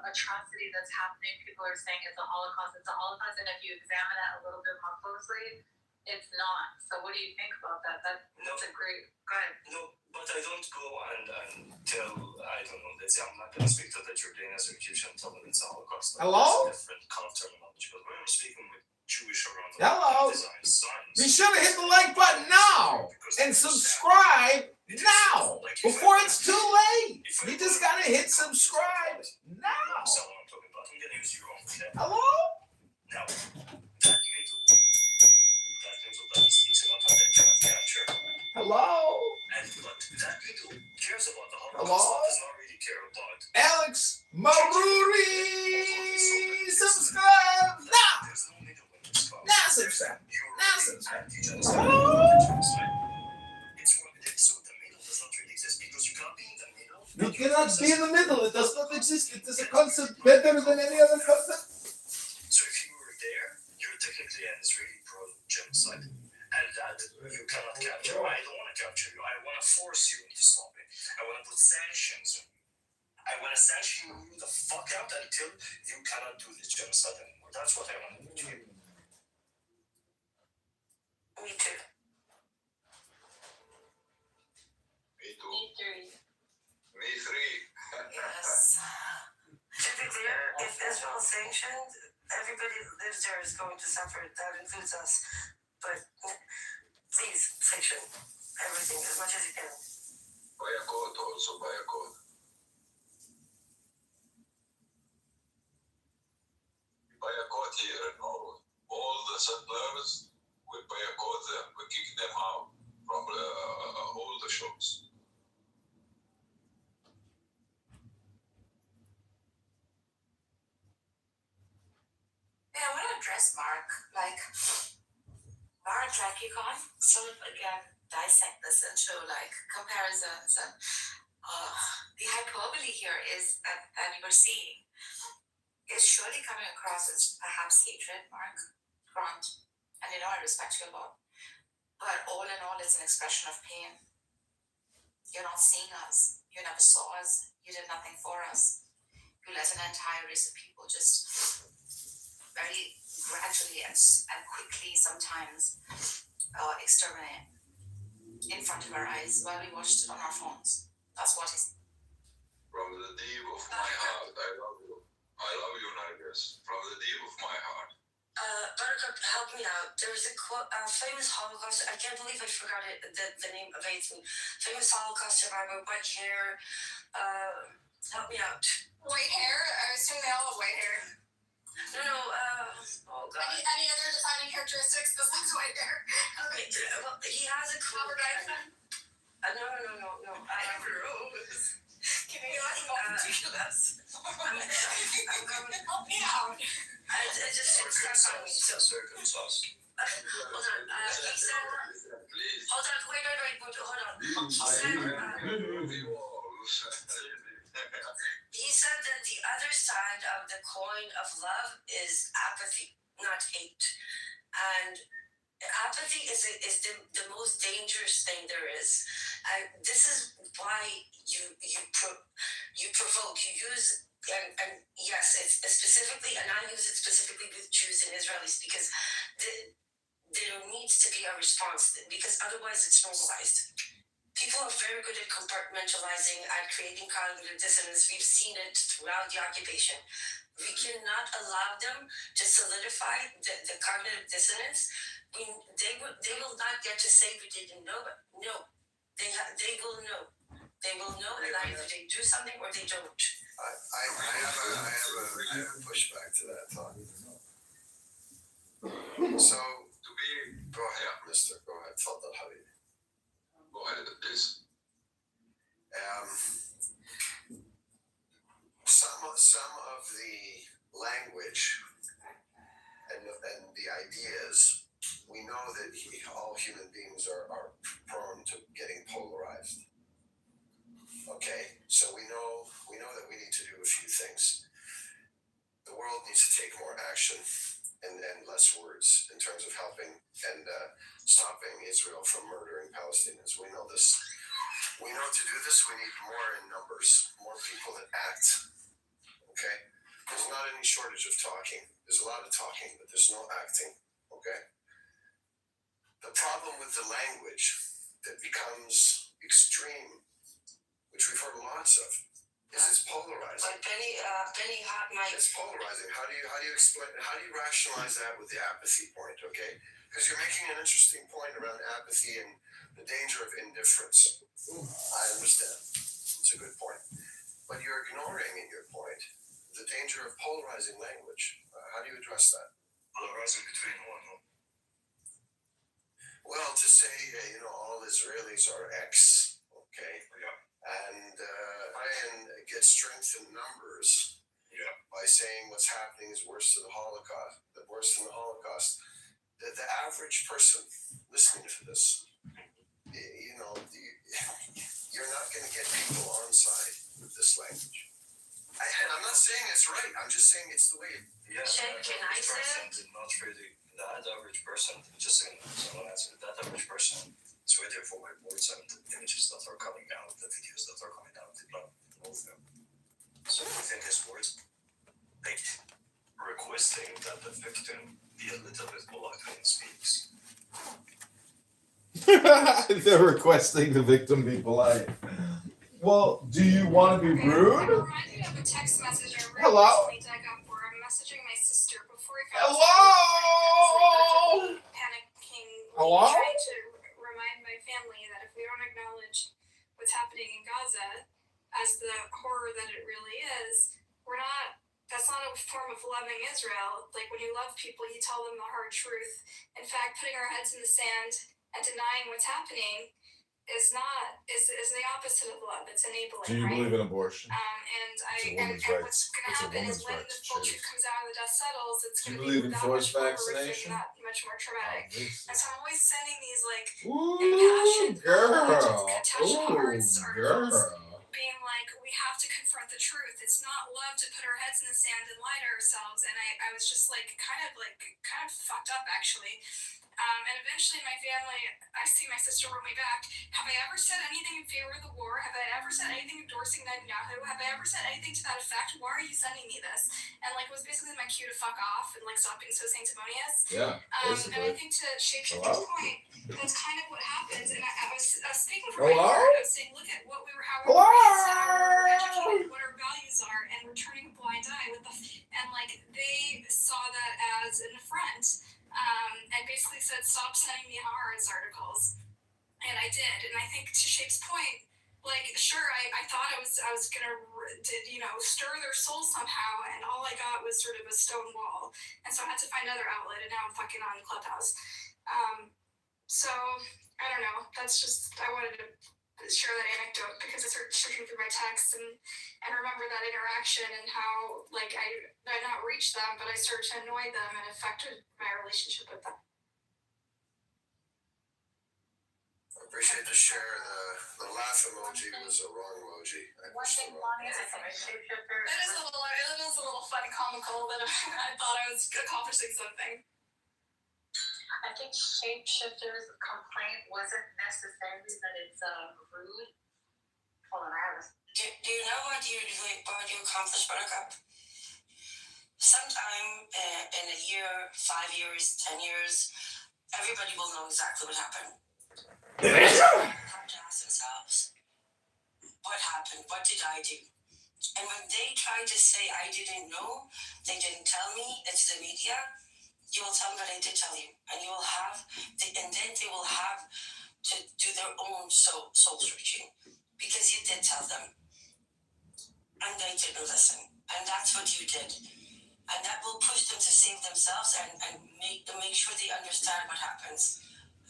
atrocity that's happening, people are saying it's a Holocaust, and if you examine it a little bit more closely, it's not. So what do you think about that? That's a great, go ahead. No, but I don't go and tell, I don't know, let's say I'm not going to speak to the Jordanians or Egyptians and tell them it's a Holocaust. Hello? It's a different kind of terminology, but when I'm speaking with Jewish around the Hello? Be sure to hit the like button now and subscribe now before it's too late. You just gotta hit subscribe now. Hello? Now, that middle that speaks about how they cannot capture Hello? And but that people cares about the Hello? Holocaust does not really care about Alex Maruri! Subscribe now! there's no middle in this cause. Now subscribe. You're Now subscribe. anti-genocide. Hello? Genocide. It's what it is. So the middle does not really exist because you can't be in the middle. You cannot be in the middle. It does not exist. It is a concept better than any other concept. So if you were there, you're technically an Israeli pro-genocide. And that you cannot capture. I don't want to capture you. I want to force you into stopping. I want to put sanctions on you. I want to sanction you the fuck out until you cannot do this genocide anymore. That's what I want to do to you. Me too. Me too. E3. Me three. Yes. To be clear, if Israel is sanctioned, everybody who lives there is going to suffer. That includes us. But please sanction everything as much as you can. Buy a coat also, buy a coat. Buy a coat here in Norway. All the settlers will buy a coat there. We kick them out from all the shops. Yeah, I want to address Mark. Mark, you can't sort of again dissect this into comparisons and the hyperbole here is that you are seeing is surely coming across as perhaps hatred, Mark, Grant, and I respect you a lot. But all in all, it's an expression of pain. You're not seeing us. You never saw us. You did nothing for us. You let an entire race of people just very gradually and quickly sometimes exterminate in front of our eyes while we watched it on our phones. That's what is. From the deep of my heart, I love you. I love you, Nargis. From the deep of my heart. Buttercup, help me out. There was a famous Holocaust. I can't believe I forgot it. The name evades me. Famous Holocaust survivor, white hair. Help me out. White hair? I assume they all have white hair. No. Oh God. Any other defining characteristics besides white hair? Well, he has a cool. Albert Einstein? No. Rose. Can you not go ridiculous? I'm going. Help me out. I just stuck on me. So Circumstance. hold on. He said. Please. Hold on. Wait. Hold on. He said that the other side of the coin of love is apathy, not hate, and apathy is the most dangerous thing there is. This is why you provoke. You use and yes, it's specifically, and I use it specifically with Jews and Israelis because there needs to be a response because otherwise it's normalized. People are very good at compartmentalizing and creating cognitive dissonance. We've seen it throughout the occupation. We cannot allow them to solidify the cognitive dissonance. They will not get to say we didn't know, but no, they will know. They will know, and either they do something or they don't. I have a pushback to that thought. So, go ahead, Mister. Go ahead. Tfaddal, Habibi. Go ahead, please. Some of the language and the ideas, we know that all human beings are prone to getting polarized. Okay, so we know that we need to do a few things. The world needs to take more action and less words in terms of helping and stopping Israel from murdering Palestinians. We know this. We know to do this, we need more in numbers, more people that act. Okay? There's not any shortage of talking. There's a lot of talking, but there's no acting. Okay? The problem with the language that becomes extreme, which we've heard lots of, is it's polarizing. But Benny had my. It's polarizing. How do you explain? How do you rationalize that with the apathy point? Okay, because you're making an interesting point around apathy and the danger of indifference. I understand. It's a good point, but you're ignoring in your point the danger of polarizing language. How do you address that? Polarizing between who and who? Well, to say, all Israelis are X, okay? Yeah. And try and get strength in numbers by saying what's happening is worse than the Holocaust. The average person listening to this, you're not going to get people on side with this language. And I'm not saying it's right. I'm just saying it's the way. Can I say? Not really. That average person, just saying, someone answered, that average person is waiting for my words and the images that are coming out, the videos that are coming out, they don't move them. So I think his words, like requesting that the victim be a little bit polite when he speaks. They're requesting the victim be polite. Well, do you want to be rude? I'm reminded of a text message I Hello? recently dug up where I'm messaging my sister before I Hello? panicking, Hello? trying to remind my family that if we don't acknowledge what's happening in Gaza as the horror that it really is, that's not a form of loving Israel. Like, when you love people, you tell them the hard truth. In fact, putting our heads in the sand and denying what's happening is the opposite of love. It's enabling. Do you right? believe in abortion? And what's going to happen is when the full truth comes out and the dust settles, it's Do you going to be believe in that forced much more horrific vaccination? and that much more traumatic. Obviously. And so I'm always sending these Ooh, impassioned, girl. touch hearts articles, Girl. being like, we have to confront the truth. It's not love to put our heads in the sand and lie to ourselves. And I was just kind of fucked up, actually. And eventually my family, I see my sister wrote me back, have I ever said anything in favor of the war? Have I ever said anything endorsing Netanyahu? Have I ever said anything to that effect? Why are you sending me this? And it was basically my cue to fuck off and stop being so sanctimonious. Yeah, And I basically. think to Shapeshifter's point, that's kind of what happens. And I was speaking for Hello? my heart. I was saying, look at how we were raised, how we're educated, what our values are, and we're turning a blind eye. They saw that as an affront. And basically said, stop sending me horrors articles. And I did. And I think to Shape's point, sure, I thought I was going to, stir their soul somehow. And all I got was sort of a stone wall. And so I had to find another outlet. And now I'm fucking on Clubhouse. So, I don't know. That's just, I wanted to share that anecdote because I started searching through my texts and remember that interaction and how I not reached them, but I started to annoy them and affected my relationship with them. I appreciate the share. The laugh emoji was a wrong emoji. One thing, Lonnie, I think that is a little fun, comical that I thought I was accomplishing something. I think Shapeshifter's complaint wasn't necessarily that it's rude. Hold on, Do you know what you accomplished, Buttercup? Sometime in a year, 5 years, 10 years, everybody will know exactly what happened. Have to ask themselves, what happened? What did I do? And when they try to say I didn't know, they didn't tell me, it's the media, you will tell them that I did tell you. And you will have, and then they will have to do their own soul searching. Because you did tell them. And they didn't listen. And that's what you did. And that will push them to save themselves and make sure they understand what happens.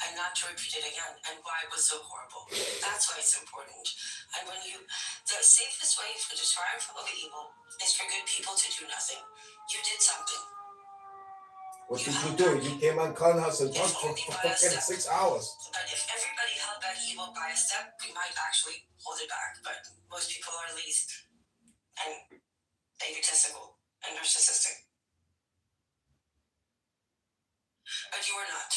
And not to repeat it again. And why it was so horrible. That's why it's important. And the safest way for the triumph of evil is for good people to do nothing. You did something. What did you do? You came on Clubhouse and talked for fucking 6 hours. But if everybody held back evil by a step, we might actually hold it back. But most people are least and egotistical and narcissistic. But you are not.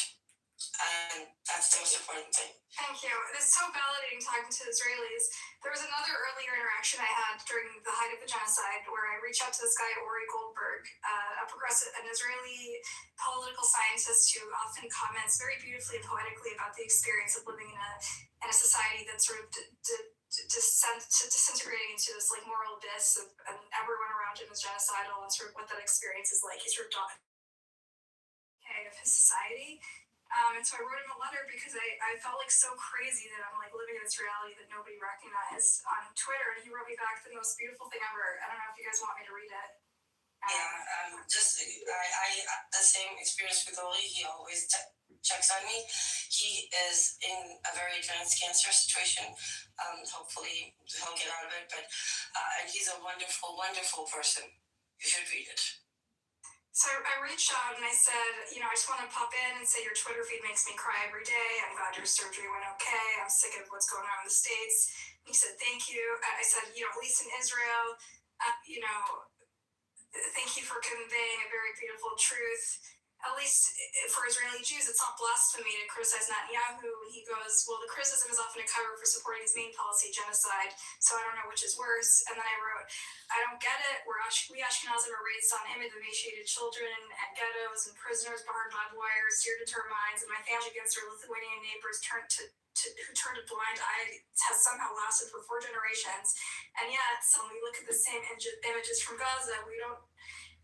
And that's the most important thing. Thank you. It's so validating talking to Israelis. There was another earlier interaction I had during the height of the genocide where I reached out to this guy, Ori Goldberg, an Israeli political scientist who often comments very beautifully and poetically about the experience of living in a society that's sort of disintegrating into this moral abyss and everyone around him is genocidal and sort of what that experience is like. He's sort of of his society. And so I wrote him a letter because I felt so crazy that I'm living in this reality that nobody recognized on Twitter. And he wrote me back the most beautiful thing ever. I don't know if you guys want me to read it. I the same experience with Oli. He always checks on me. He is in a very advanced cancer situation. Hopefully he'll get out of it, but and he's a wonderful, wonderful person. You should read it. So I reached out and I said, I just want to pop in and say your Twitter feed makes me cry every day. I'm glad your surgery went okay. I'm sick of what's going on in the States. He said, thank you. I said, at least in Israel, thank you for conveying a very beautiful truth. At least for Israeli Jews, it's not blasphemy to criticize Netanyahu. He goes, well, the criticism is often a cover for supporting his main policy, genocide. So I don't know which is worse. And then I wrote, I don't get it. We Ashkenazim are raised on him with emaciated children and ghettos and prisoners behind barbed wire, seared into our minds. And my family against our Lithuanian neighbors who turned a blind eye has somehow lasted for 4 generations. And yet, so when we look at the same images from Gaza,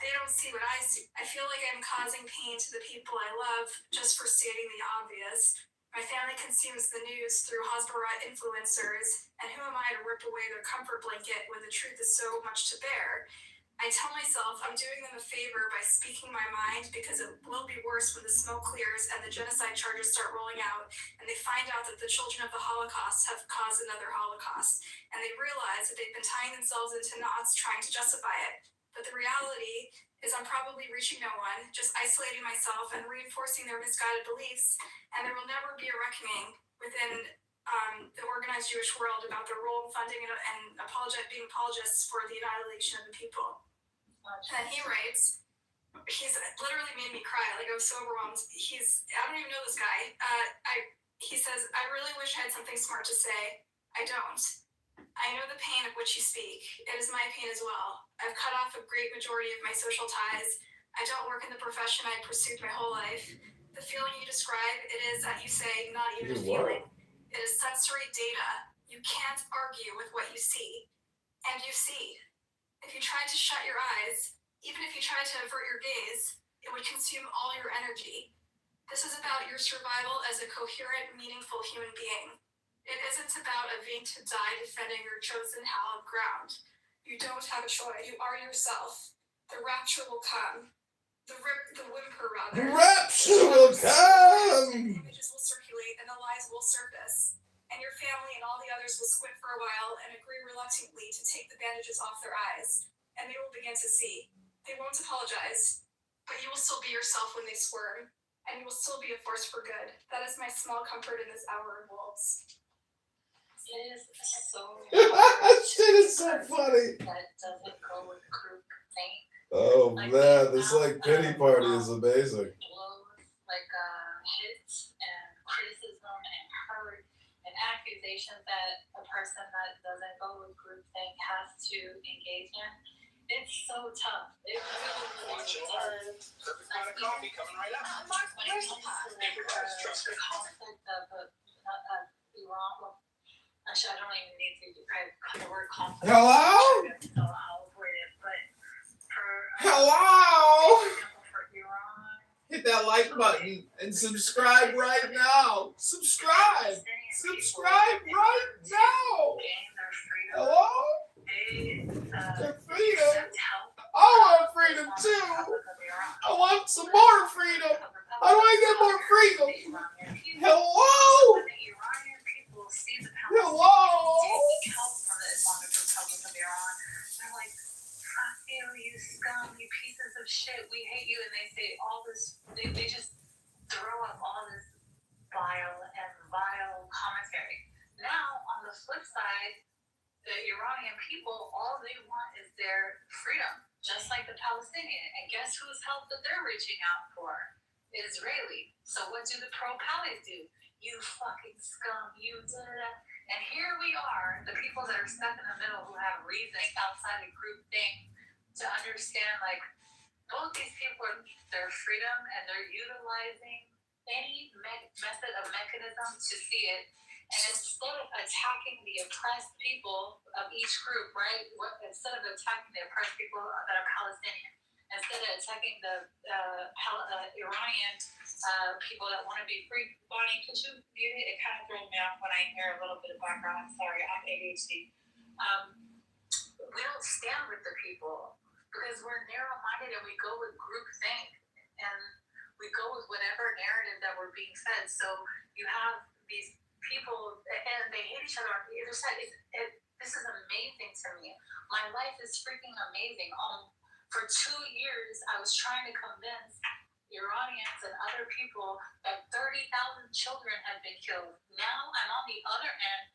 they don't see what I see. I feel like I'm causing pain to the people I love just for stating the obvious. My family consumes the news through Hasbara influencers, and who am I to rip away their comfort blanket when the truth is so much to bear? I tell myself I'm doing them a favor by speaking my mind because it will be worse when the smoke clears and the genocide charges start rolling out and they find out that the children of the Holocaust have caused another Holocaust, and they realize that they've been tying themselves into knots trying to justify it. But the reality is I'm probably reaching no one, just isolating myself and reinforcing their misguided beliefs, and there will never be a reckoning within the organized Jewish world about their role in funding and being apologists for the annihilation of the people. And he writes, he's literally made me cry, like I was so overwhelmed. I don't even know this guy. He says, I really wish I had something smart to say. I don't. I know the pain of which you speak. It is my pain as well. I've cut off a great majority of my social ties. I don't work in the profession I pursued my whole life. The feeling you describe, it is, as you say, not even a feeling. It is sensory data. You can't argue with what you see. And you see. If you tried to shut your eyes, even if you tried to avert your gaze, it would consume all your energy. This is about your survival as a coherent, meaningful human being. It isn't about a vain to die defending your chosen hallowed ground. You don't have a choice. You are yourself. The rapture will come. The whimper, rather. The rapture will come! Images will circulate and the lies will surface. And your family and all the others will squint for a while and agree reluctantly to take the bandages off their eyes. And they will begin to see. They won't apologize. But you will still be yourself when they squirm. And you will still be a force for good. That is my small comfort in this hour of wolves. It is so Shit is so funny. That doesn't go with group thing. Oh man, this pity party is amazing. Blows, hits and criticism and hurt and accusations that a person that doesn't go with group thing has to engage in. It's so tough. It really is. Perfect amount of coffee coming right up. When it comes to the conflict of Iran, actually, I don't even need to describe the word conflict. Hello? I'll avoid it, but Hello? for Iran, Hit that like button and subscribe right now. Subscribe. Subscribe right now. Hello? Their freedom. I want freedom too. I want some more freedom. How do I get more freedom? Hello? Hello? You scum, you pieces of shit, we hate you, and they say all this, they just throw up all this vile commentary. Now, on the flip side, the Iranian people, all they want is their freedom, just like the Palestinian. And guess whose help that they're reaching out for? Israeli. So what do the pro-Palis do? You fucking scum, you da-da-da. And here we are, the people that are stuck in the middle who have reason outside of group thing to understand, both these people are their freedom and they're utilizing any method of mechanism to see it. And instead of attacking the oppressed people of each group, right? Instead of attacking the oppressed people that are Palestinian, instead of attacking the Iranian people that want to be free, Bonnie, could you mute it? It kind of throws me off when I hear a little bit of background. Sorry, I'm ADHD. We don't stand with the people because we're narrow-minded and we go with groupthink and we go with whatever narrative that we're being fed. So you have these people, and they hate each other on either side. This is amazing to me. My life is freaking amazing. For 2 years, I was trying to convince Iranians and other people that 30,000 children had been killed. Now I'm on the other end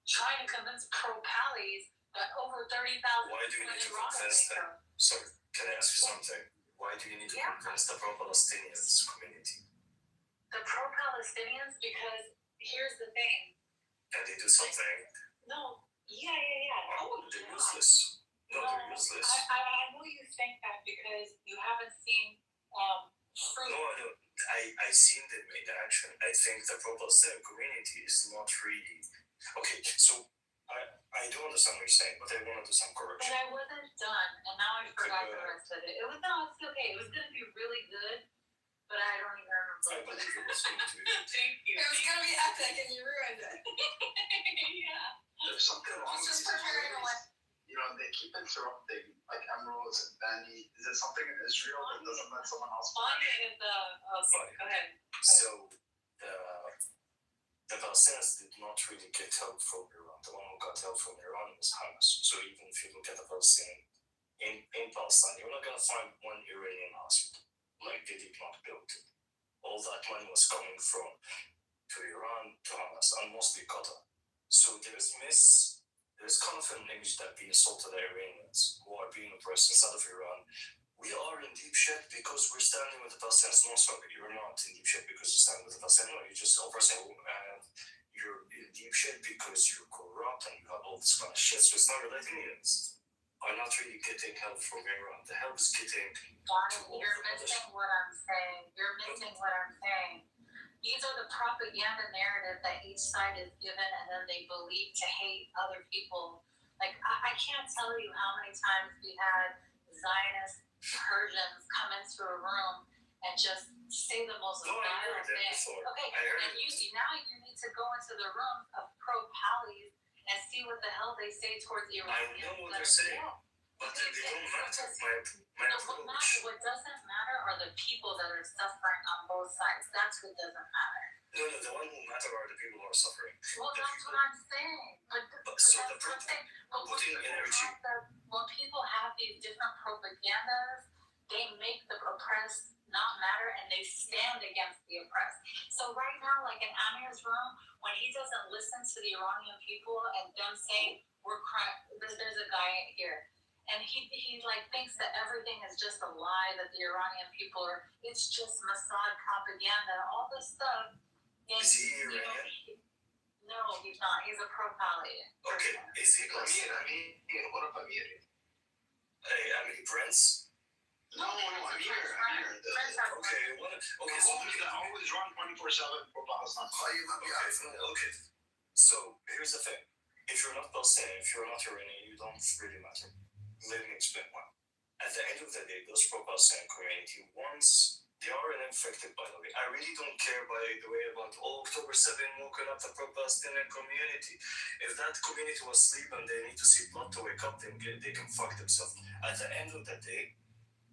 trying to convince pro-Palis that over 30,000 Why do you need to Iranians convince been them? killed. Sorry, can I ask you something? Why do you need to convince the pro-Palestinians community? The pro-Palestinians, because here's the thing. Can they do something? No. Yeah. Oh, they're yeah. useless. No, they're useless. I know you think that because you haven't seen fruit. No, I seen them in action. I think the pro-Palestinian community is not really okay. So I do understand what you're saying, but I want to do some correction. But I wasn't done, and now I forgot the rest of it. It's okay. It was gonna be really good, but I don't even remember. I believe it was going to be good. Thank you. It was gonna be epic, and you ruined it. Yeah. There's something wrong with Just these preparing away. Israelis. You know, they keep interrupting, like Emeralds and Danny. Is there something in Israel that doesn't let someone else? Fine is okay. Go ahead. So the Palestinians did not really get help from Iran. The one who got help from Iran was Hamas. So even if you look at the Palestinian in Palestine, you're not going to find one Iranian hospital. Like they did not build it. All that money was coming from to Iran, to Hamas, and mostly Qatar. So there's kind of an image that being sold to the Iranians who are being oppressed inside of Iran. We are in deep shit because we're standing with the Palestinians. No, sorry, you're not in deep shit because you're standing with the Palestinians. No, you're just oppressing, and you're in deep shit because you're corrupt and you have all this kind of shit. So it's not related. Iranians are not really getting help from Iran. The help is getting. Donnie, you're missing what I'm saying. These are the propaganda narrative that each side is given, and then they believe to hate other people. Like, I can't tell you how many times we had Zionist Persians come into a room and just say the most violent things. Okay, and now you need to go into the rooms of pro-Palis and see what the hell they say towards Iranians. I know what they're saying, but they don't matter. What doesn't matter are the people that are suffering on both sides. That's what doesn't matter. No, the one who matter are the people who are suffering. Well, that's what I'm saying. But when people have these different propagandas, they make the oppressed not matter, and they stand against the oppressed. So right now, like in Amir's room, when he doesn't listen to the Iranian people and them saying, we're crying, there's a guy here. And he like thinks that everything is just a lie, that the Iranian people are, it's just Mossad propaganda, all this stuff. Is he Iranian? No, he's not. He's a pro-Pali. Okay, is he Amir, what up, Amir? Amir Prince? No, Amir. Okay, so I always run 24/7 for Palestine. Okay. So here's the thing. If you're not Palestinian, if you're not Iranian, you don't really matter. Let me explain why. At the end of the day, those pro-Palestinian community, once they are infected, by the way, I really don't care, by the way, about October 7 woken up the pro-Palestinian community. If that community was asleep and they need to see blood to wake up, then they can fuck themselves. At the end of the day,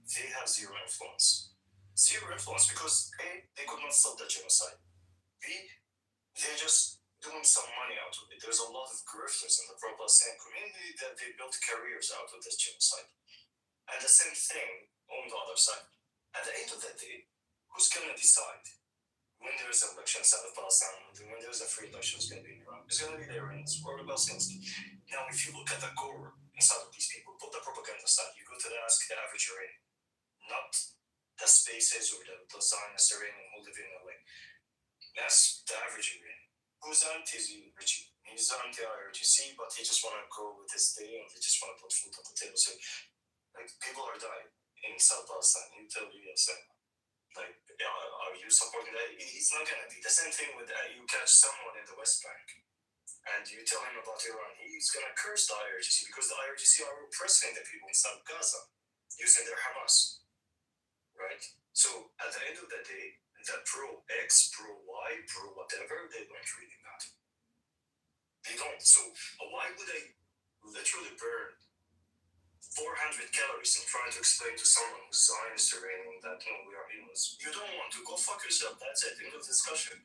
they have zero influence. Zero influence because A, they could not stop the genocide. B, they're just doing some money out of it. There's a lot of grifters in the pro-Palestinian community that they built careers out of this genocide. And the same thing on the other side. At the end of the day, who's going to decide when there is an election inside of Palestine, when there is a free election is going to be in Iran? It's going to be the Iranians or the Palestinians. Now, if you look at the core inside of these people, put the propaganda aside, you go to ask the average Iranian, not the spaces or the Zionist Iranian who live in LA. That's the average Iranian. Who's anti-regime? He's anti-IRGC, but he just want to go with his day and he just want to put food on the table. So, like, people are dying in South Palestine. You tell me, yes, like, are you supporting that? He's not going to be. The same thing with you catch someone in the West Bank and you tell him about Iran, he's going to curse the IRGC because the IRGC are oppressing the people inside Gaza using their Hamas, right? So, at the end of the day, the pro-X, pro-Y, pro-whatever, they don't really matter. They don't. So why would I literally burn 400 calories and trying to explain to someone who's Zionist Iranian that no, we are humans. You don't want to go fuck yourself. That's it. End of discussion.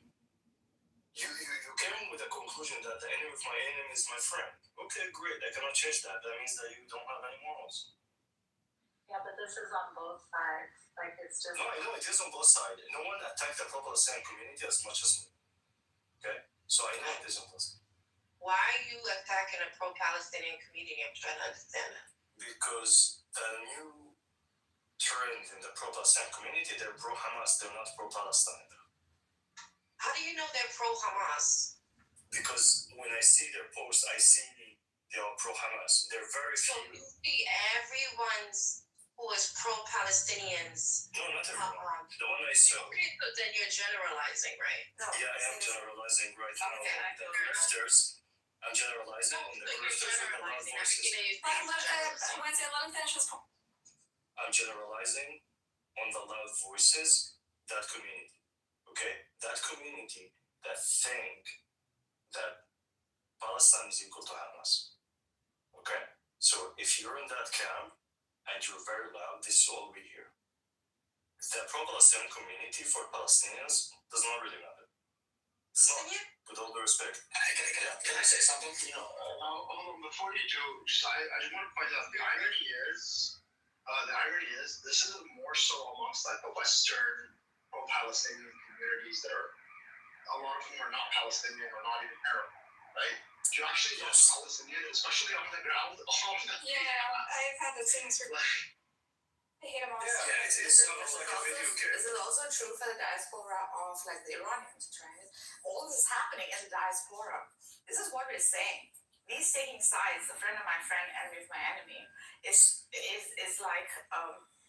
You came with a conclusion that the enemy of my enemy is my friend. Okay, great. I cannot change that. That means that you don't have any morals. Yeah, but this is on both sides. Like, it's just. No, I know it is on both sides. No one attacked the pro-Palestinian community as much as me. Okay? So I know it is on both sides. Why are you attacking a pro-Palestinian community? I'm trying to understand that. Because the new trend in the pro-Palestinian community, they're pro-Hamas. They're not pro-Palestine. How do you know they're pro-Hamas? Because when I see their posts, I see they are pro-Hamas. They're very few. So you see everyone's who is pro-Palestinians. No, not everyone. The one I saw. Okay, so then you're generalizing, right? No. Yeah, I am generalizing right now. The grifters. I'm generalizing on the grifters and the loud voices. Let him finish his point. I'm generalizing on the loud voices, that community. Okay? That community that think that Palestine is equal to Hamas. Okay? So if you're in that camp and you're very loud, this is all we hear. The pro-Palestinian community for Palestinians does not really matter. It's not, with all due respect. Can I say something? You know, before you do, I just want to point out the irony is this is more so amongst like the Western pro-Palestinian communities that are, a lot of them are not Palestinian or not even Arab, right? You actually love Palestinians, especially on the ground. I've had the same sort of. I hate them also. Yeah, it's almost like a video game. This is also true for the diaspora of like the Iranians, right? All this is happening in the diaspora. This is what we're saying. These taking sides, the friend of my friend, enemy of my enemy, is like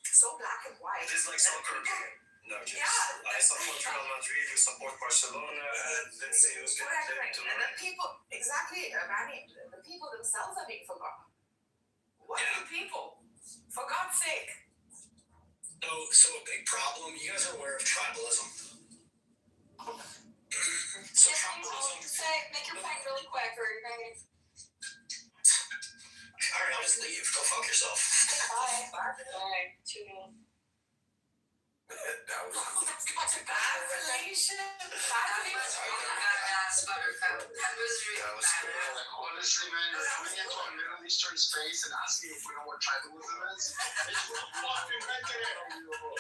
so black and white. It is like soccer game. No, just I support Real Madrid, you support Barcelona, and let's see who's going to play tonight. And the people, exactly, Rani, the people themselves are being forgotten. What are the people? For God's sake. So a big problem, you guys are aware of tribalism. So tribalism. Make your point really quick, or you're going to. Alright, I'll just leave. Go fuck yourself. Bye. Alright, toodles. That was Bad relation. Honestly, man, coming into a Middle Eastern space and asking if we know what tribalism is, it's fucking unbelievable.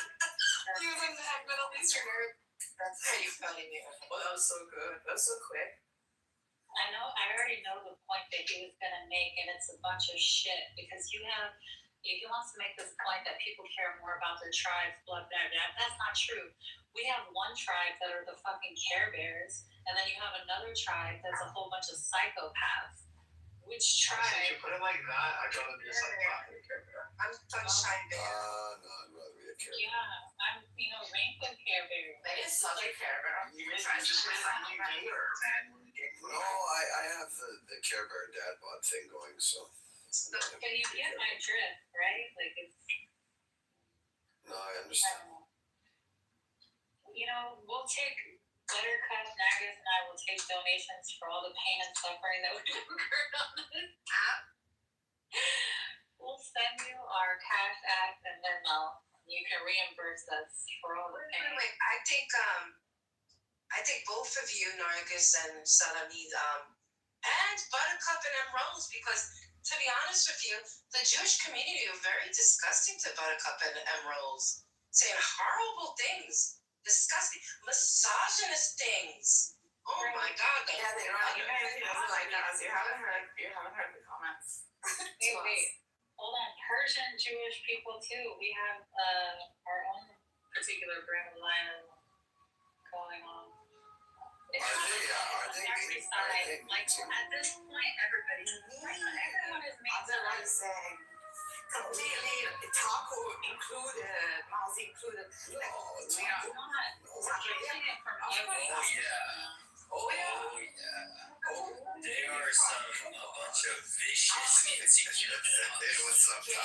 He was in the Middle Eastern Arab. That's pretty funny. Well, that was so good. That was so quick. I already know the point that he was going to make, and it's a bunch of shit, because if he wants to make this point that people care more about their tribes, blah, blah, blah, that's not true. We have one tribe that are the fucking Care Bears, and then you have another tribe that's a whole bunch of psychopaths. Which tribe? If you put it like that, I'd rather be a psychopath than a Care Bear. I'm Sunshine Bear. no, I'd rather be a Care Bear. Yeah, I'm, Rainbow Care Bear. That is such a Care Bear. You just made that new gator, man. No, I have the Care Bear dad bod thing going, so. But you get my drift, right? Like, it's. No, I understand. We'll take Buttercup, Nagus, and I will take donations for all the pain and suffering that we've incurred on this app. We'll send you our Cash App, and then you can reimburse us for all the pain. Wait, I think both of you, Nargis and Salamid, and Buttercup and Emeralds, because to be honest with you, the Jewish community are very disgusting to Buttercup and Emeralds, saying horrible things, disgusting, misogynist things. Oh my God! Yeah, they are. You haven't heard the comments. Wait. Hold on. Persian Jewish people too. We have our own particular brand of line going on. Are they Like, at this point, everyone is making Otherwise, completely taco included, mouse included. We are not. We're getting it from They are a bunch of vicious insecure fucks. Hey, what's up, Tom?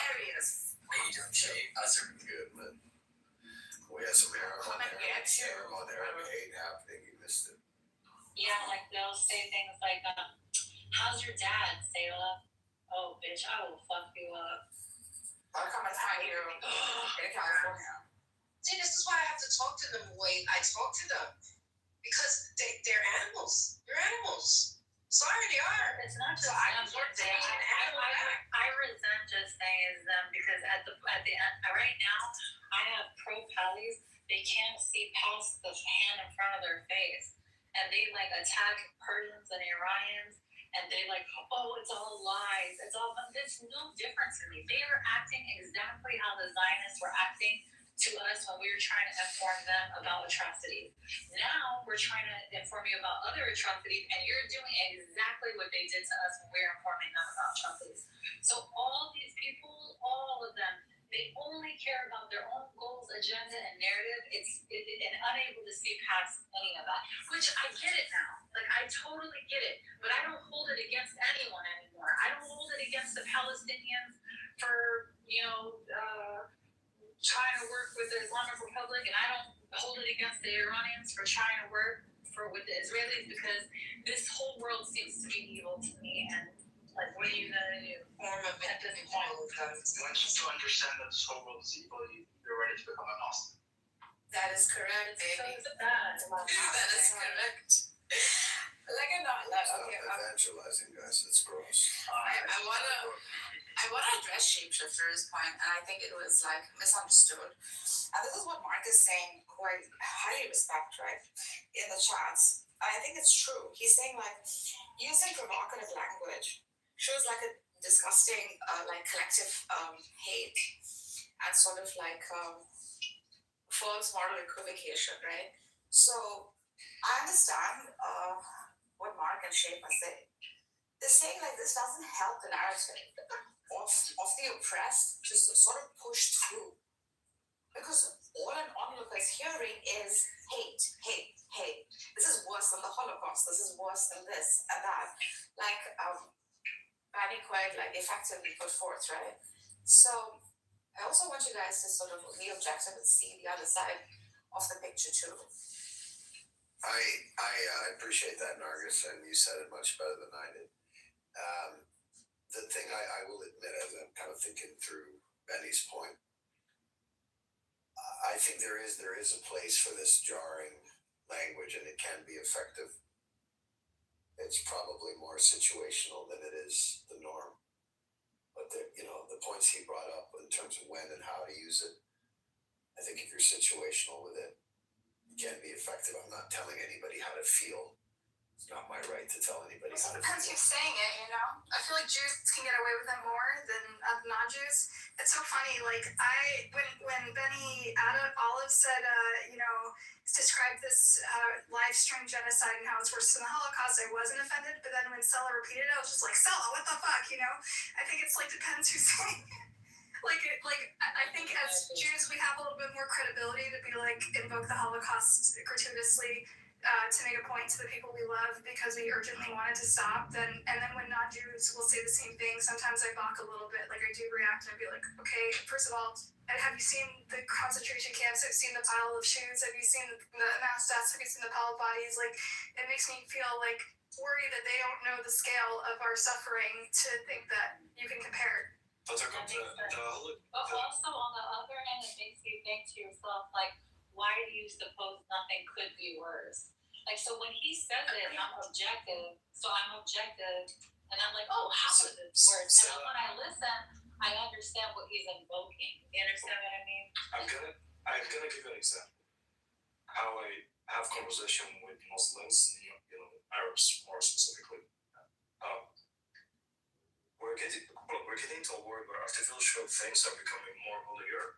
How you doing, Jay? How's it Good, man. We had some Aragon hate happening. You missed it. Yeah, like they'll say things like, how's your dad, Sayla? Oh, bitch, I will fuck you up. I'll come and find you in California. See, this is why I have to talk to them the way I talk to them. Because they're animals. They're animals. Sorry, they are. It's not just So I them. resort to being an animal back. I resent just saying them because at the end right now I have pro pallies. They can't see past the hand in front of their face, and they like attack Persians and Iranians, and they like, oh, it's all lies. It's all. There's no difference in me. They are acting exactly how the Zionists were acting to us when we were trying to inform them about atrocities. Now we're trying to inform you about other atrocities, and you're doing exactly what they did to us when we were informing them about atrocities. So all these people, all of them, they only care about their own goals, agenda, and narrative. And unable to see past any of that, which I get it now. Like, I totally get it, but I don't hold it against anyone anymore. I don't hold it against the Palestinians for, trying to work with the Islamic Republic, and I don't hold it against the Iranians for trying to work with the Israelis, because this whole world seems to be evil to me, and like, what are you gonna do? Form of At this point. Once you understand that this whole world is evil, you're ready to become an Gnostic. That is correct, baby. So bad. That is correct. Like a not like Stop okay. evangelizing, guys. It's gross. I wanna address shapeshifter's point, and I think it was like misunderstood. And this is what Mark is saying, who I highly respect, right? In the chats. I think it's true. He's saying like using provocative language shows like a disgusting like collective hate and sort of like false moral equivocation, right? So I understand what Mark and Shape are saying. They're saying like this doesn't help the narrative of the oppressed to sort of push through. Because all an onlooker is hearing is hate, hate, hate. This is worse than the Holocaust. This is worse than this and that. Like Fanny quite like effectively put forth, right? So I also want you guys to sort of be objective and see the other side of the picture too. I appreciate that, Nargis, and you said it much better than I did. The thing I will admit, as I'm kind of thinking through Benny's point, I think there is a place for this jarring language, and it can be effective. It's probably more situational than it is the norm. But the points he brought up in terms of when and how to use it, I think if you're situational with it, it can be effective. I'm not telling anybody how to feel. It's not my right to tell anybody how to Because feel. you're saying it, I feel like Jews can get away with it more than non-Jews. It's so funny. Like when Benny Olive said, described this live stream genocide and how it's worse than the Holocaust, I wasn't offended. But then when Sella repeated it, I was just like, Sella, what the fuck? I think it's like depends who's saying it. I think as Jews we have a little bit more credibility to be like invoke the Holocaust gratuitously. To make a point to the people we love because we urgently wanted to stop, and then when non-Jews will say the same thing, sometimes I balk a little bit, like I do react and I'd be like, okay, first of all, have you seen the concentration camps? Have you seen the pile of shoes? Have you seen the mass deaths? Have you seen the pile of bodies? Like, it makes me feel like worried that they don't know the scale of our suffering to think that you can compare it. But also on the other hand, it makes you think to yourself, like, why do you suppose nothing could be worse? Like, so when he says it, I'm objective, and I'm like, oh, how is this worse? And then when I listen, I understand what he's invoking. You understand what I mean? I'm gonna give an example. How I have conversation with Muslims, Arabs more specifically. We're getting to a world where artificial things are becoming more holier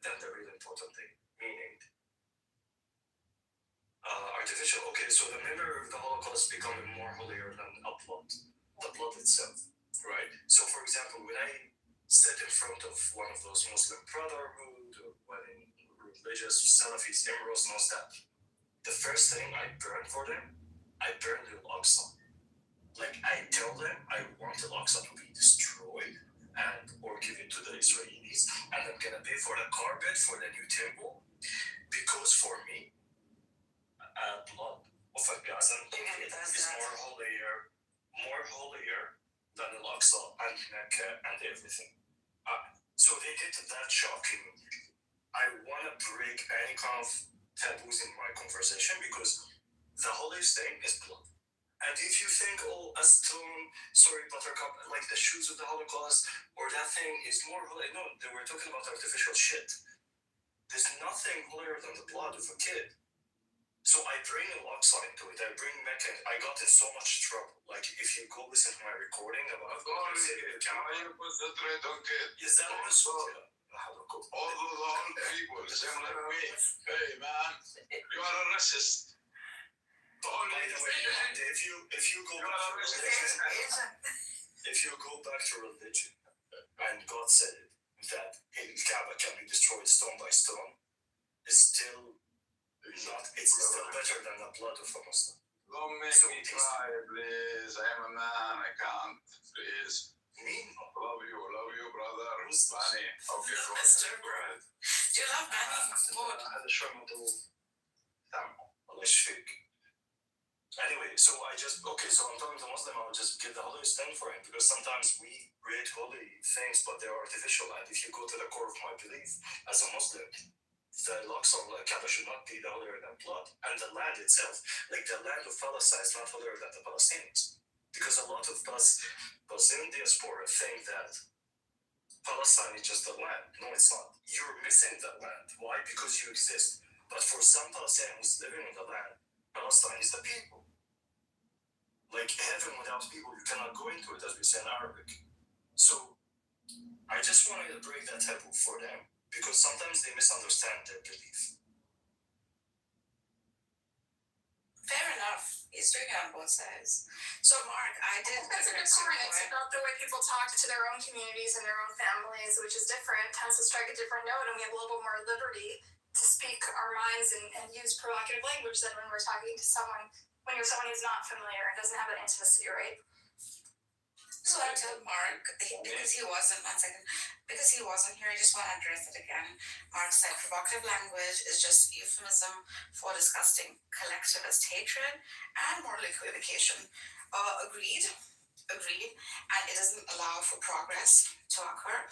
than the really important thing. Meaning, so the memory of the Holocaust becoming more holier than the blood itself, right? So, for example, when I sit in front of one of those Muslim Brotherhood, or when religious Salafis, Emirates, knows that, the first thing I burn for them, I burn the Al-Aqsa. Like, I tell them I want Al-Aqsa to be destroyed or given to the Israelis, and I'm gonna pay for the carpet for the new temple, because for me, blood of a Gazan is more holier than Al-Aqsa and Mecca and everything. So they get that shocking. I want to break any kind of taboos in my conversation because the holiest thing is blood. And if you think, oh, a stone, sorry, buttercup, like the shoes of the Holocaust, or that thing is more holy. No, they were talking about artificial shit. There's nothing holier than the blood of a kid. So I bring Al-Aqsa into it. I bring Mecca. I got in so much trouble. Like, if you go listen to my recording about why you put the threat on kids? Yes, that was all people, same like me. Hey man, you are a racist. By the way, if you go back to religion, if you go back to religion, and God said that Kaaba can be destroyed stone by stone, it's still not. It's still better than the blood of a Muslim. Don't make me cry, please. I am a man. I can't. Please. Love you, brother. Bani. Okay, go ahead. Do you love Bani? هذا شوي مطلوب. الله يشفيك. Anyway, so so I'm talking to Muslim, I'll just give the holy stand for him because sometimes we create holy things, but they're artificial. And if you go to the core of my belief as a Muslim, the Al-Aqsa Kaaba should not be holier than blood. And the land itself, like the land of Palestine, is not holier than the Palestinians. Because a lot of Palestinian diaspora think that Palestine is just the land. No, it's not. You're missing that land. Why? Because you exist. But for some Palestinians living in the land, Palestine is the people. Like heaven without people, you cannot go into it, as we say in Arabic. So I just wanted to break that taboo for them because sometimes they misunderstand their belief. Fair enough. He's doing it on both sides. So, Mark, I did. That's a good point. It's about the way people talk to their own communities and their own families, which is different, tends to strike a different note, and we have a little bit more liberty to speak our minds and use provocative language than when we're talking to someone, when you're someone who's not familiar and doesn't have that intimacy, right? So I told Mark, because he wasn't here, I just want to address it again. Mark said provocative language is just euphemism for disgusting collectivist hatred and moral equivocation. Agreed. And it doesn't allow for progress to occur.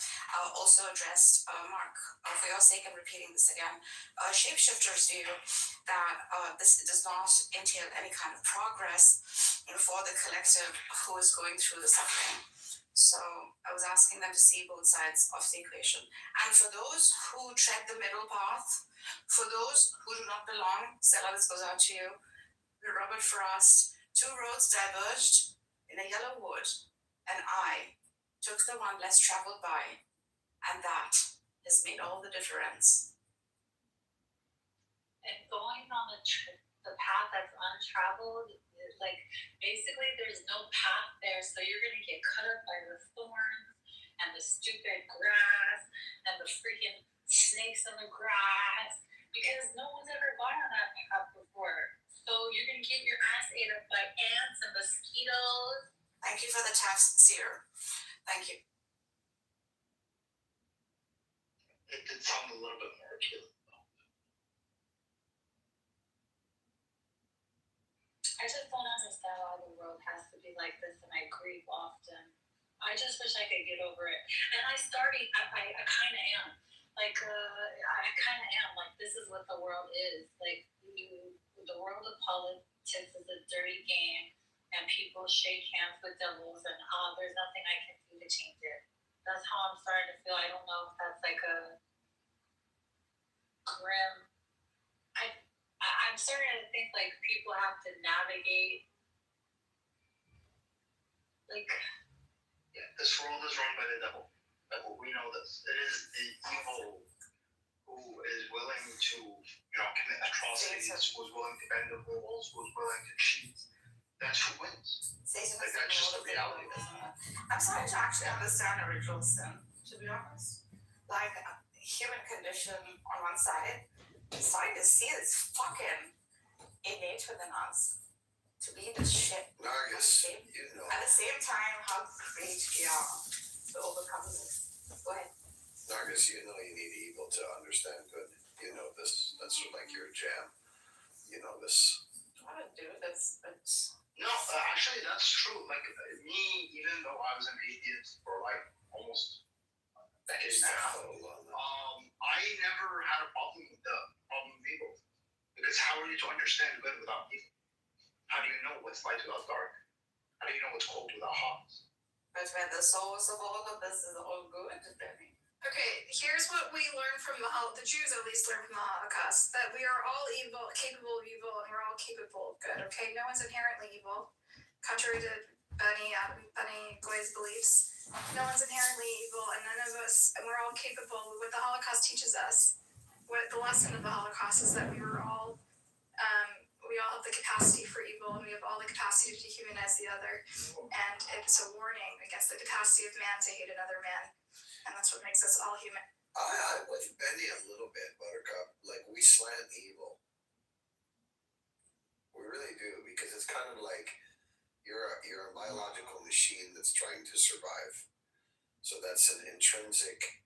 Also addressed, Mark, for your sake, I'm repeating this again, shapeshifters view that this does not entail any kind of progress for the collective who is going through the suffering. So I was asking them to see both sides of the equation. And for those who tread the middle path, for those who do not belong, Stella, this goes out to you, Robert Frost, two roads diverged in a yellow wood, and I took the one less traveled by, and that has made all the difference. And going on the path that's untraveled, like basically there's no path there, so you're gonna get cut up by the thorns and the stupid grass and the freaking snakes in the grass because no one's ever gone on that path before. So you're gonna get your ass ate up by ants and mosquitoes. Thank you for the test, Seer. Thank you. It did sound a little bit more articulate. I just don't understand why the world has to be like this, and I grieve often. I just wish I could get over it. And I kind of am. Like, I kind of am. Like, this is what the world is. Like, the world of politics is a dirty game, and people shake hands with devils, and there's nothing I can do to change it. That's how I'm starting to feel. I don't know if that's like a grim. I'm starting to think like people have to navigate. Like, yeah, this world is run by the devil. We know this. It is the evil who is willing to, commit atrocities, who is willing to bend the rules, who is willing to cheat. That's who wins. Like, that's just the reality. I'm starting to actually understand a ritual sin, to be honest. Like, human condition on one side, I'm starting to see it's fucking innate within us to be this shit. Nargis, At the same time, how great we are to overcome this. Go ahead. Nargis, you need evil to understand good. This, that's like your jam. This. I don't do it. It's No, actually, that's true. Like, me, even though I was an atheist for like almost decade and a half. I never had a problem with the problem of evil. Because how are you to understand good without evil? How do you know what's light without dark? How do you know what's cold without hot? But when the source of all of this is all good, then Okay, here's what we learned from the Jews at least learned from the Holocaust, that we are all evil, capable of evil, and we're all capable of good, okay? No one's inherently evil, contrary to Benny Goy's beliefs. No one's inherently evil, and none of us, and we're all capable. What the Holocaust teaches us, what the lesson of the Holocaust is that we all have the capacity for evil, and we have all the capacity to dehumanize the other, and it's a warning against the capacity of man to hate another man. And that's what makes us all human. I'm with Benny a little bit, Buttercup. Like, we slant evil. We really do, because it's kind of like you're a biological machine that's trying to survive. So that's an intrinsic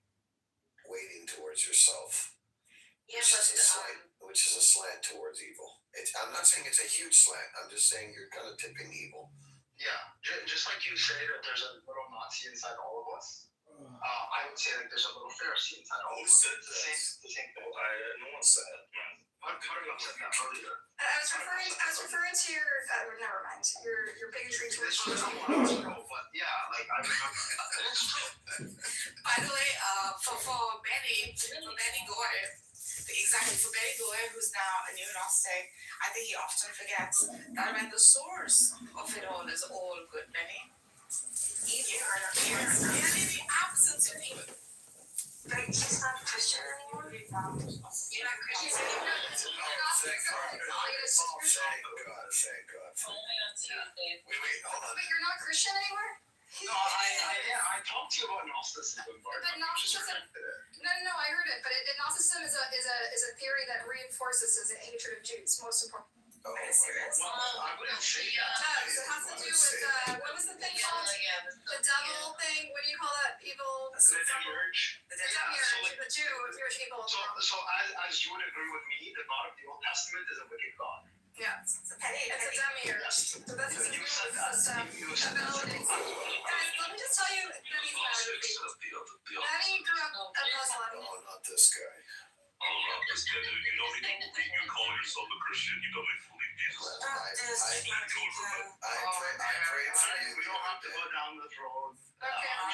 weighting towards yourself, which is a slant towards evil. I'm not saying it's a huge slant. I'm just saying you're kind of tipping evil. Yeah, just like you say that there's a little Nazi inside all of us. I would say that there's a little Pharisee inside all of us. Who said that? The same thing. No one said it. Buttercup said that earlier. I was referring to your never mind. Your bigotry towards But yeah, like I remember. By the way, for Benny Goy, who's now a neo-Gnostic, I think he often forgets that when the source of it all is all good, Benny. Evil is the absence of evil. But he's not Christian anymore? You're not Christian anymore? Thank God. Wait, hold on. But you're not Christian anymore? No, I talked to you about Gnosticism. But Gnosticism, no, I heard it. But Gnosticism is a theory that reinforces his hatred of Jews. Most important. Are you serious? Well, I wouldn't say that. It has to do with what was the thing called? The devil thing. What do you call that? Evil. The demiurge. The demiurge. The Jewish evil. So as you would agree with me, the God of the Old Testament is a wicked God. Yeah, it's a demiurge. So that's his You said that. You said that. Guys, let me just tell you Benny's biography. Benny grew up a Muslim. Oh, not this guy. You call yourself a Christian, you don't fully Jesus. I prayed for you. We don't have to go down this road. Okay, I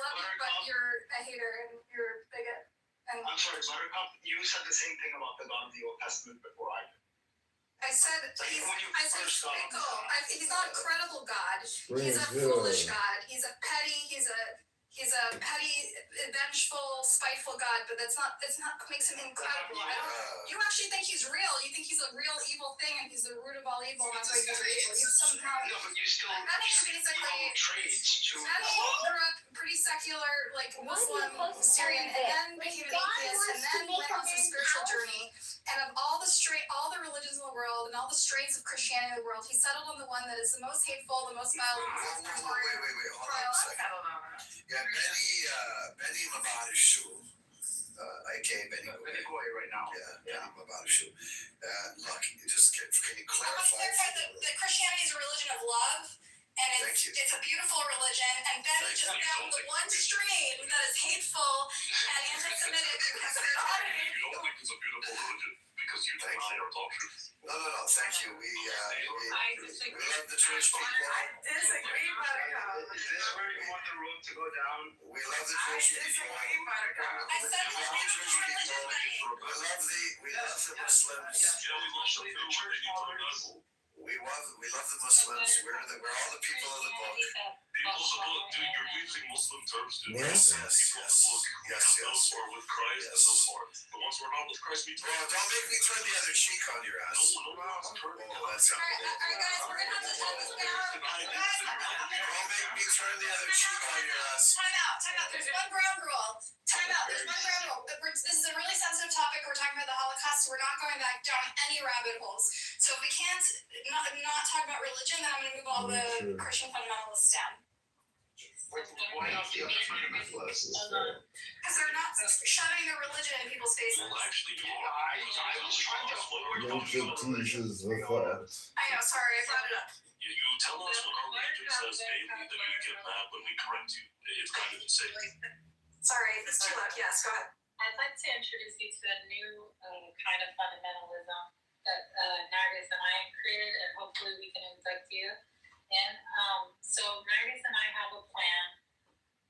love you, but you're a hater and you're a bigot. And I'm sorry, Buttercup, you said the same thing about the God of the Old Testament before I did. I said fickle. He's not a credible God. He's a foolish God. He's a petty, vengeful, spiteful God. But that's not makes him incredible. You actually think he's real. You think he's a real evil thing, and he's the root of all evil. And that's why he's evil. You somehow. No, but you still. Benny grew up pretty secular, like Muslim, Syrian, and then became an atheist, and then went on some spiritual journey. And of all the religions in the world, and all the strains of Christianity in the world, he settled on the one that is the most hateful, the most violent. Wait, hold on a second. Yeah, Benny Mabadishu, aka Benny Goy right now. Yeah, Benny Mabadishu. Look, can you clarify? That Christianity is a religion of love, and it's a beautiful religion, and Benny just found the one strain that is hateful and anti-Semitic. You don't think it's a beautiful religion because you deny our doctrine. No, thank you. We love the Jewish people. I disagree, Buttercup. Is this where you want the road to go down? We love the Jewish people. I said We love the Jewish people. We love the Muslims. We love the Muslims. We're all the people of the book. People of the book, dude, you're using Muslim terms to Yes. Those who are with Christ and those who are the ones who are not with Christ. Don't make me turn the other cheek on your ass. No, That's not Alright, guys, we're gonna have to shut this down. Don't make me turn the other cheek on your ass. Time out. There's one ground rule. This is a really sensitive topic. We're talking about the Holocaust. We're not going back down any rabbit holes. So if we can't not talk about religion, then I'm going to move all the Christian fundamentalists down. Why not the alternative list? Because they're not shoving their religion in people's faces. Well, actually, you Yeah, are. I was trying to avoid Nature teases the thought. I know, sorry, I brought it up. You tell us what our religion says daily, then you get mad when we correct you. It's kind of insane. Sorry, it's too loud. Yes, go ahead. I'd like to introduce you to a new kind of fundamentalism that Nargis and I created, and hopefully we can induct you in. So Nargis and I have a plan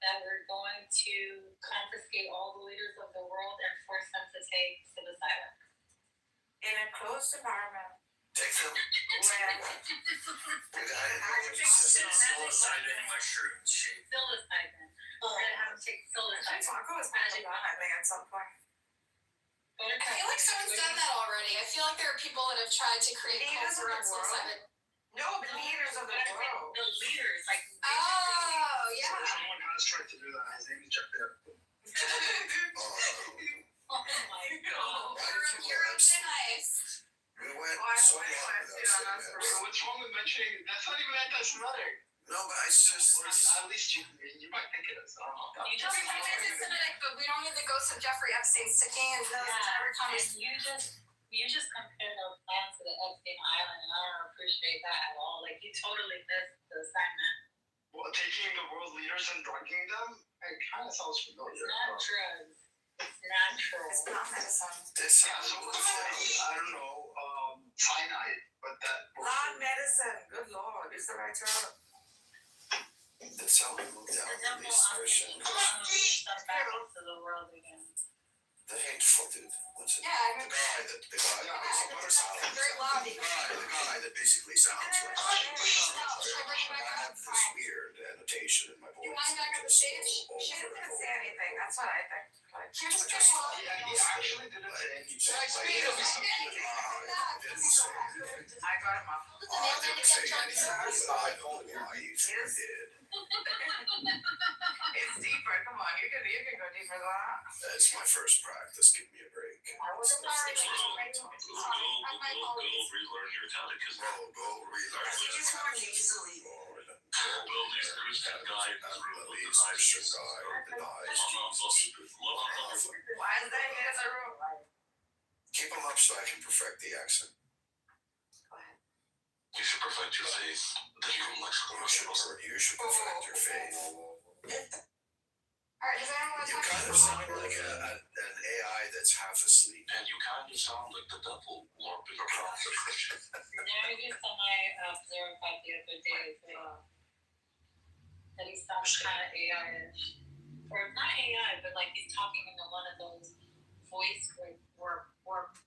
that we're going to confiscate all the leaders of the world and force them to take psilocybin. In a closed environment. Take them. Psilocybin mushrooms shape. Psilocybin. We're going to have them take psilocybin. Taco is magic on, I think, at some point. I feel like someone's done that already. I feel like there are people that have tried to create Leaders cults of the around world? psilocybin. No, the leaders of the world. The leaders, like. Oh, yeah. Someone has tried to do that. His name is Jeff Bear. Oh my god. You're thin ice. We went so long without saying that. What's wrong with mentioning? That's not even anti-Semitic. No, but it's just. Or at least you might think it is. I don't know. You Every time anti-Semitic, but we don't need the ghost of Jeffrey Epstein sticking in those entire conversation. You just compared our plan to the Epstein Island, and I don't appreciate that at all. Like, you totally missed the assignment. Well, taking the world leaders and drugging them, it kind of sounds familiar. It's not drugs. It's natural. It's not medicine. This Yeah, so let's say, I don't know, cyanide, but that. Not medicine. Good lord, is the right term. Did someone move down The from devil these Christian? unleashed them back into the world again. The hateful dude. What's it? Yeah, I The remember. guy that Very loud. the guy that basically sounds like. Should I bring you back I up? have this weird annotation in my voice. You want him back on the stage? She didn't even say anything. That's what I think. Like, You're just gonna swallow. Yeah, he actually didn't say anything. I got him up. Put the mail in to get drunk. I don't know why you Yes. did. It's deeper. Come on, you can go deeper than that. That's my first practice. Give me a break. I was sorry. Go relearn your catechism. Go relearn. I think it's more nasally. Well, these Christian guy Release Christian guy denies Jesus. Why is that in the room? Keep them up so I can perfect the accent. Go ahead. You should perfect your faith. Then you will You should perfect your faith. Alright, does anyone want to You talk kind of sound like an AI that's half asleep. And you kind of sound like the devil LARPing around the Christian. Nargis and I observed that the other day as well. That he sounds kind of AI-ish. Or not AI, but like he's talking into one of those voice warpers.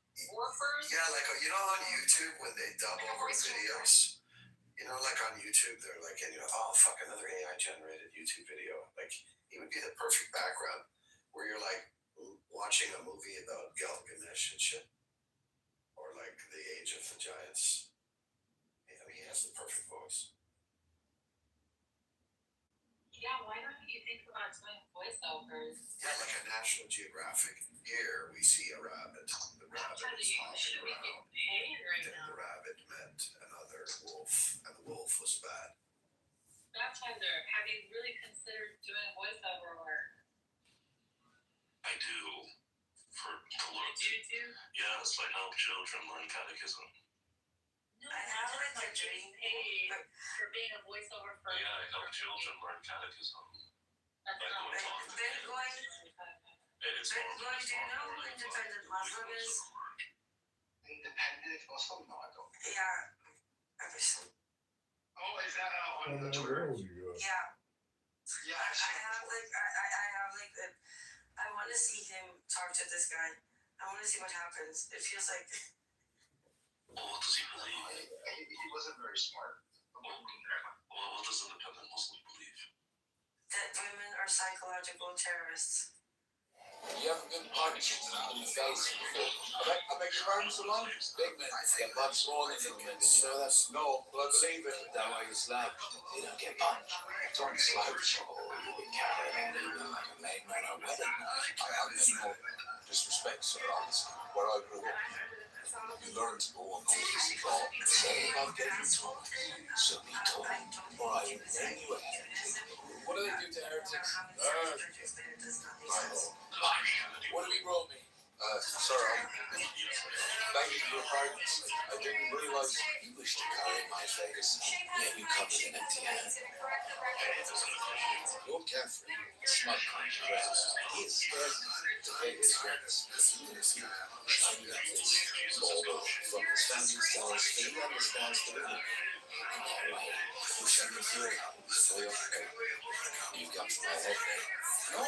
Yeah, like you know on YouTube when they dub over videos. You know, like on YouTube, they're like, and oh fuck, another AI generated YouTube video. Like it would be the perfect background where you're like watching a movie about Gilgamesh and shit, or like the Age of the Giants. I mean, he has the perfect voice. Yeah, why don't you think about doing voiceovers? Yeah, like a National Geographic. Here we see a rabbit. The rabbit is hopping around. Paid right Then now. the rabbit met another wolf, and the wolf was bad. Baptizer, have you really considered doing voiceover work? I do. For the Lord. You do? Yes, I help children learn catechism. No, I have not like like getting paid for being a voiceover for. Yeah, I help children learn catechism. That's I not go and talk to Then them. going, It's then more going, do you know who independent Muslim is? Independent Muslim? No, I don't. Yeah, obviously. Oh, is that on the Twitter? Yeah. Yeah, I have like I want to see him talk to this guy. I want to see what happens. It feels like. Well, what does he believe? He wasn't very smart. Well, what does independent Muslim believe? That women are psychological terrorists. You haven't been punched in the face before. I beg your pardon, Salon? Big men get punched more than little men. Did you know that? No, well, I believe it. That way you slap. You don't get punched. Don't slouch. Oh, you be carrying like a maid man at a wedding. I have no disrespect, sir, honestly. Where I grew up, You learn to go on notice and all. Say about getting told. So be told. Alright, then you have. What do they do to heretics? What have you brought me? Sir, thank you for your kindness. I didn't realize You wish to carry my face, yet you come with an empty hand. Your Catherine, smug conjurer, he is scared to pay his rents. Shiny like this, although from his family styles, he understands the women. In that way, you shall be feared for your head. You come from my head, no.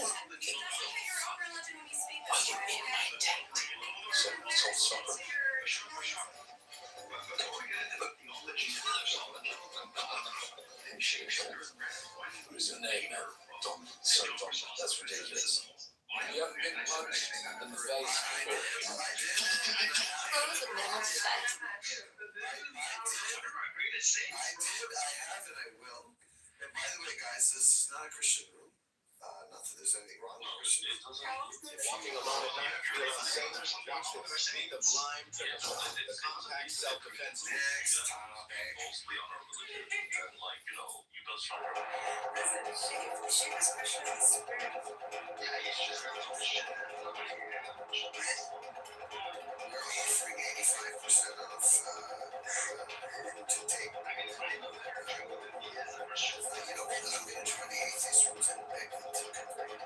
Are you in my tent? so supper. What is your name, man? Don't, sir, don't. That's ridiculous. You haven't been punched in the face before. What was the men's effect? I have, and I will. And by the way, guys, this is not a Christian room. Not that there's anything wrong with Christians. Walking alone at night, feeling unsafe. Watch this. Be the blind triple shot. The compact self-defense. Next topic. Mostly on our religion, and like, you know, you build stronger. Listen, she was Christian in spirit. Yeah, he's just a Christian. We're offering 85% off to take. You know, I'm going to try the atheist rooms and beg them to convert.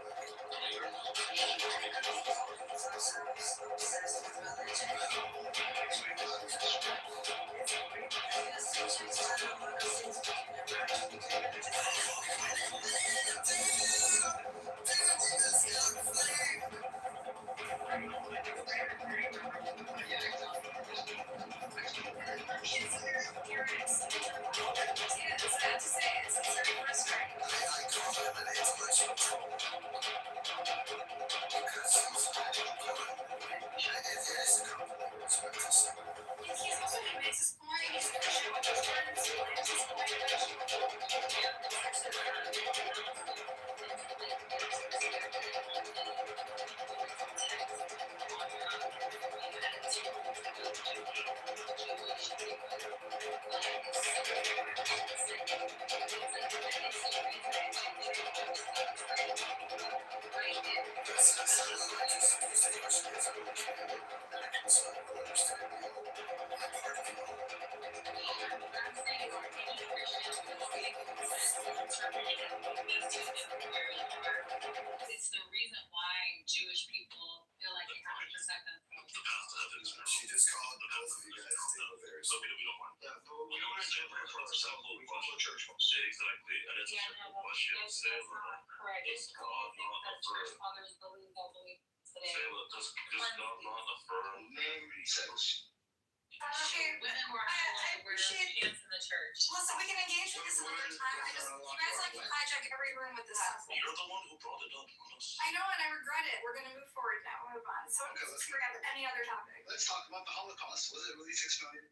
It's the reason why Jewish people feel like they have to protect themselves. She just called both of you guys Kitovers. So we don't want. Yeah, but we don't want to pray for ourselves. We go to church most. Exactly, and it's a simple question. Correct. Does God not affirm? Fathers believe that belief today. Does God not affirm? Name says. Okay, Women were I allowed to wear appreciate- pants in the church. listen, we can engage with this another time. You guys like to hijack every room with this stuff. You're the one who brought it up, not us. I know, and I regret it. We're gonna move forward now. Move on. So let's forget any other topic. Let's talk about the Holocaust. Was it really 6 million?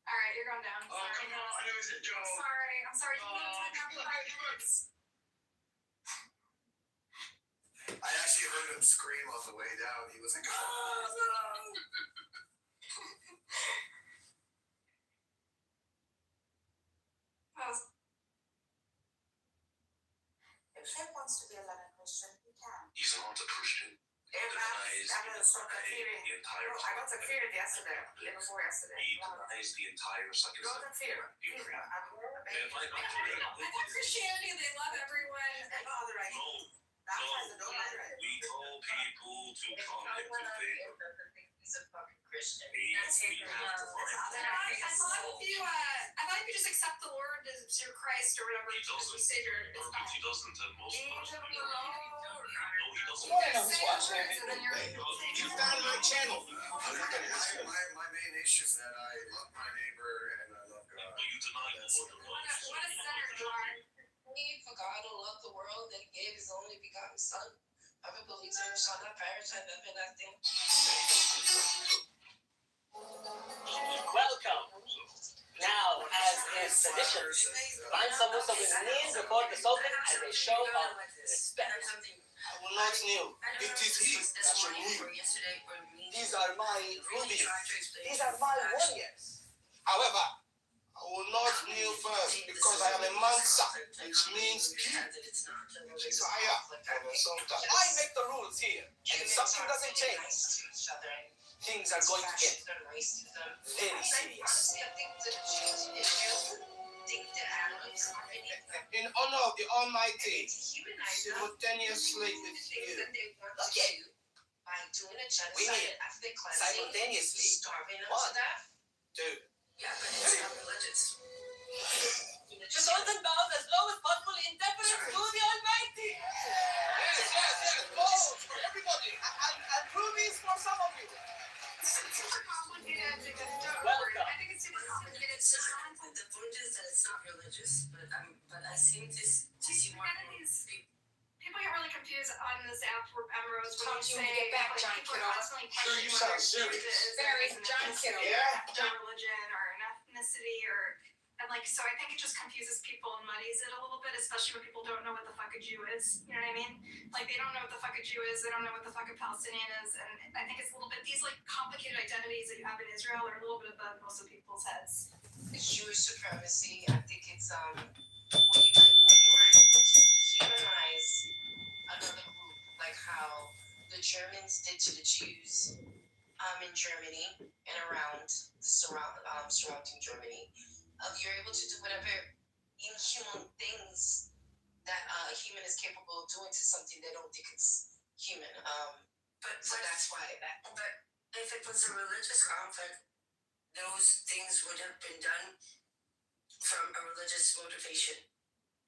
All right, you're going down. Oh, come on. It was a joke. I'm sorry. Do you want to talk about the violence? I actually heard him scream on the way down. He was like, oh, no. If Shep wants to be a Latin Christian, he can. He's not a Christian. I'm gonna stop The fearing. entire. I got to fear it yesterday. Day before yesterday. He denies the entire second. Go to fear. You Please, agree? I'm I thought Christianity, they love everyone. Father, I No, baptize them, don't matter. we told people to come into faith. He's a fucking Christian. We have to find. I thought if you just accept the Lord as your Christ or whatever, He as your doesn't. Savior, it's Or fine. he doesn't, and most Leave most him people. alone. No, he doesn't. You found my channel. My main issue is that I love my neighbor and I love God. But you deny the Lord of What life. a sinner you are. For God to love the world and gave his only begotten son. I haven't believed in the son of perish and nothing, nothing. Welcome. Now, as is the tradition. Find someone to kneel before the Sultan as a show of respect. I will not kneel. It is he that should kneel. These are my rubies. These are my warriors. However, I will not kneel first because I am a Mansa, which means king. Sire of a sultan. I make the rules here. And if something doesn't change, things are going to get very serious. In honor of the Almighty, simultaneously with you. Okay. We need simultaneously 1, 2. The Sultan bows as low as possible in deference to the Almighty. Yes. Balls for everybody. And rubies for some of you. Welcome. I think it's super complicated. The point is that it's not religious, but I seem to see more People get really confused on this app for Emeralds when Talk you to you when say you get back, like, John people Kitover. constantly Sure, you question sound whether serious. Very John Kitover. Yeah. a religion or an ethnicity and like so I think it just confuses people and muddies it a little bit, especially when people don't know what the fuck a Jew is. You know what I mean? Like they don't know what the fuck a Jew is, they don't know what the fuck a Palestinian is, and I think it's a little bit these like complicated identities that you have in Israel are a little bit above most of people's heads. Jewish supremacy. I think it's when you were able to dehumanize another group, like how the Germans did to the Jews in Germany and around the surrounding Germany. You're able to do whatever inhuman things that a human is capable of doing to something they don't think it's human. So that's why But if it was a religious conflict, those things would have been done from a religious motivation,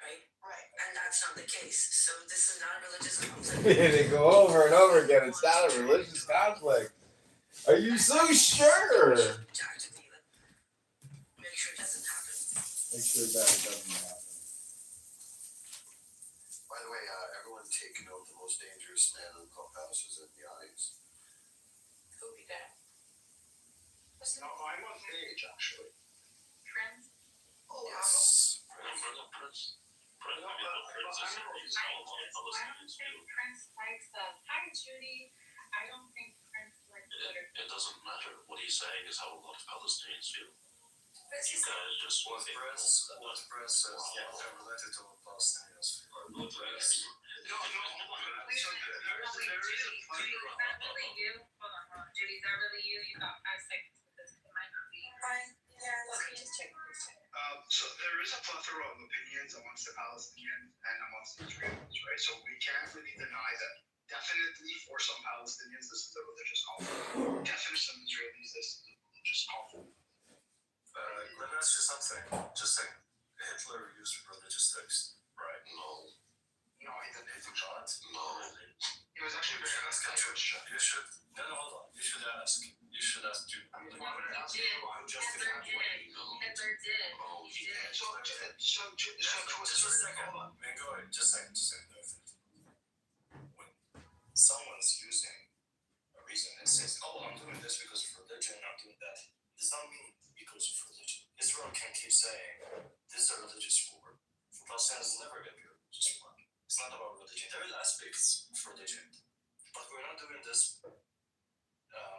right? Right. And that's not the case. So this is not a religious conflict. They go over and over again. It's not a religious conflict. Are you so sure? Make sure it doesn't happen. Make sure that it doesn't happen. By the way, everyone take note. The most dangerous man in the clubhouse is in the audience. Who'll be that? No, I'm on page actually. Prince. Oh, Yes. Prince likes hi Judy. I don't think Prince likes Twitter. It doesn't matter. What he's saying is how a lot of Palestinians feel. You guys just What press says they're related to Palestinians. No, hold on. So there is a plethora Is that really you? Hold on. Judy, is that really you? You got 5 seconds with this. It might not be. let me just check this. So there is a plethora of opinions amongst the Palestinians and amongst the Israelis, right? So we can't really deny that. Definitely for some Palestinians, this is a religious conflict. Definitely some Israelis, this is a religious conflict. Let me ask you something. Just saying, Hitler used religious text, right? No. No, he didn't. He did not. No. He was actually very anti-Christian. You should. No, hold on. You should ask. You should ask too. I mean, Hitler did. Oh, he did. So to a Just a certain second. hold on. Man, go ahead. Just a second. When someone's using a reason and says, "Oh, I'm doing this because of religion. I'm doing that," does not mean because of religion. Israel can keep saying this is a religious war. For Palestinians, never going to be a religious war. It's not about religion. There are aspects of religion, but we're not doing this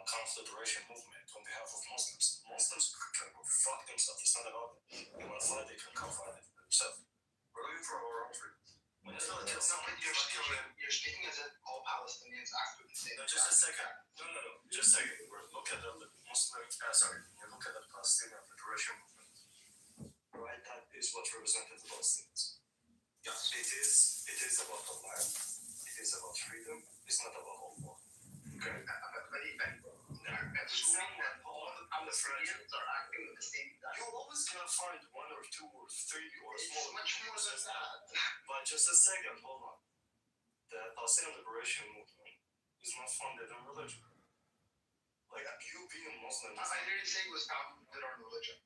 conflict liberation movement on behalf of Muslims. Muslims can go fuck themselves. It's not about them. They want to fight, they can come fight it themselves. We're looking for our own freedom. When Israel kills someone, You're speaking as if all Palestinians act with the same. no, just a second. No. Just a second. Look at the Muslim. You look at the Palestinian liberation movement. Right, that is what represented the Palestinians. Yes. It is about the land. It is about freedom. It's not about all war. Okay. But even assuming that all the Palestinians are acting with the same. You're always gonna find 1 or 2 or 3 or It's small. much more than that. But just a second, hold on. The Palestinian liberation movement is not funded on religion. Like you being Muslim. I didn't say it was founded on religion.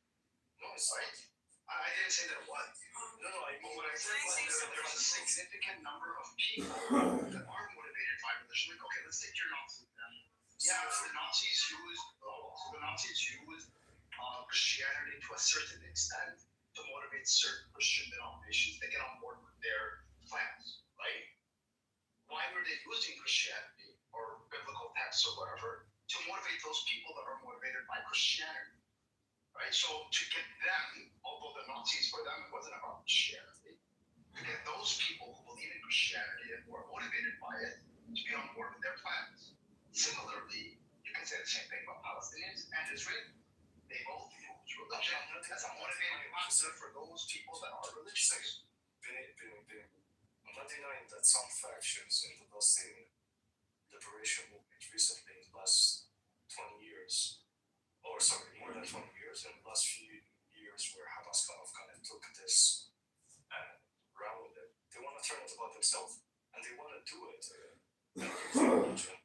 No, it's not. I didn't say that it was. No, I mean What I said was there's a significant number of people that are motivated by religion. Like, okay, let's take your Nazis then. Yeah, the Nazis used Christianity to a certain extent to motivate certain Christian denominations to get on board with their plans, right? Why were they using Christianity or biblical texts or whatever to motivate those people that are motivated by Christianity, right? So to get them, although the Nazis, for them, it wasn't about Christianity, to get those people who believe in Christianity and who are motivated by it to be on board with their plans. Similarly, you can say the same thing about Palestinians and Israel. They both use religion as a motivating factor for those people that are religious. I'm not denying that some factions in the Palestinian liberation movement recently, in the last 20 years, or sorry, more than 20 years, in the last few years, where Hamas kind of took this and ran with it, they want to turn it about themselves, and they want to do it religion,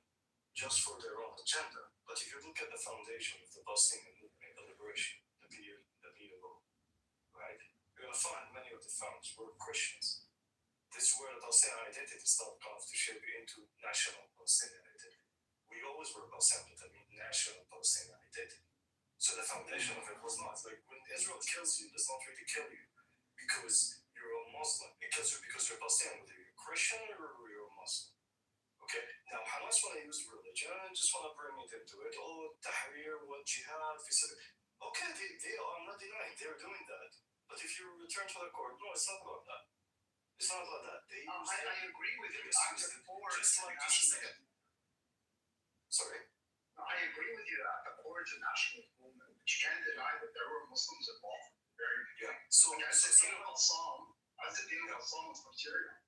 just for their own agenda. But if you look at the foundation of the Palestinian movement, the liberation, the PLO, right, you're going to find many of the founders were Christians. This is where the Palestinian identity started kind of to shape into national Palestinian identity. We always were Palestinian, but I mean national Palestinian identity. So the foundation of it was not like when Israel kills you, it does not really kill you because you're a Muslim. It kills you because you're Palestinian, whether you're Christian or you're a Muslim. Okay, now Hamas want to use religion and just want to bring it into it. Oh, tahrir, what jihad, okay, they are, I'm not denying they're doing that. But if you return to the court, no, it's not about that. It's not about that. They I agree with you. Just like sorry? I agree with you that the core is a nationalist movement, but you can't deny that there were Muslims involved from the very beginning. So as the Din al-Assam from Syria,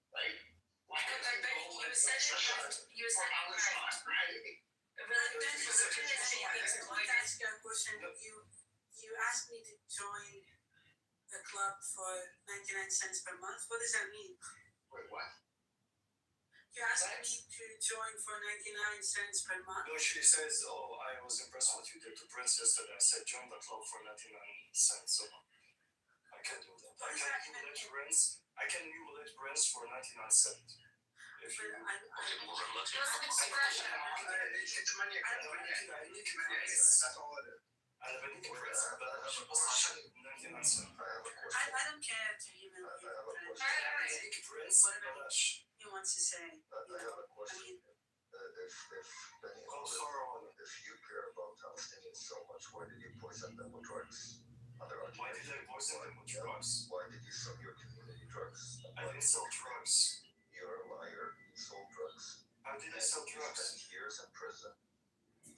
right? You said I ask you a question. You asked me to join the club for 99 cents per month. What does that mean? Wait, what? You asked me to join for 99 cents per month. No, she says, oh, I was impressed what you did to Prince yesterday. I said, join the club for 99 cents a month. I can do that. I can emulate Prince for 99 cents. If you... It's money. That's all it is. I don't care to even whatever he wants to say. I have a question. If you care about Palestinians so much, why did you poison them with drugs? Why did I poison them with drugs? Why did you sell your community drugs? I didn't sell drugs. You're a liar. You sold drugs. How did I sell drugs? You spent years in prison.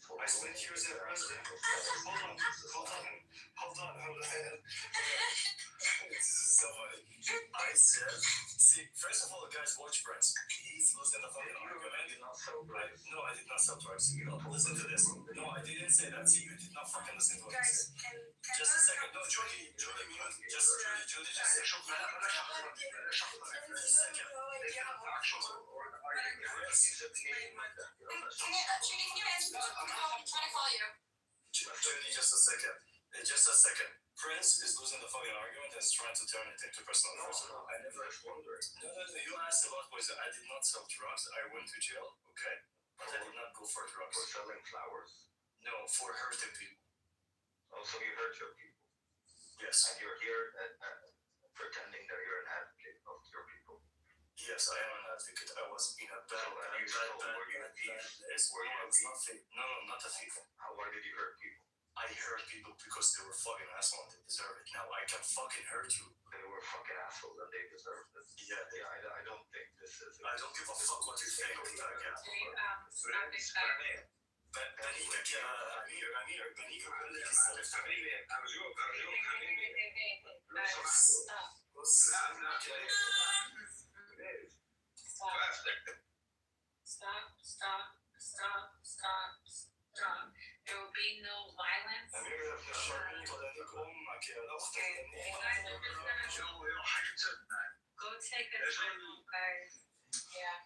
I spent years in prison. Hold on. This is so funny. I said, see, first of all, the guys watch Prince. He's losing the fucking argument. I did not sell drugs. No, I did not sell drugs. Listen to this. No, I didn't say that. See, you did not fucking listen to what I said. Just a second. No, Judy, mute. Judy, just a second. Judy, can you answer? I'm trying to call you. Judy, just a second. Just a second. Prince is losing the fucking argument and is trying to turn it into personal. No, I never wondered. No. You asked about poison. I did not sell drugs. I went to jail, okay? But I did not go for drugs. For selling flowers? No, for hurting people. Oh, so you hurt your people? Yes. And you're here pretending that you're an advocate of your people? Yes, I am an advocate. I was in a bad place. No, not a thief. Why did you hurt people? I hurt people because they were fucking assholes and they deserve it. Now I can fucking hurt you. They were fucking assholes and they deserve it. Yeah, I don't think this is. I don't give a fuck what you think. Stop. There will be no violence. Go take a time, guys. Yeah.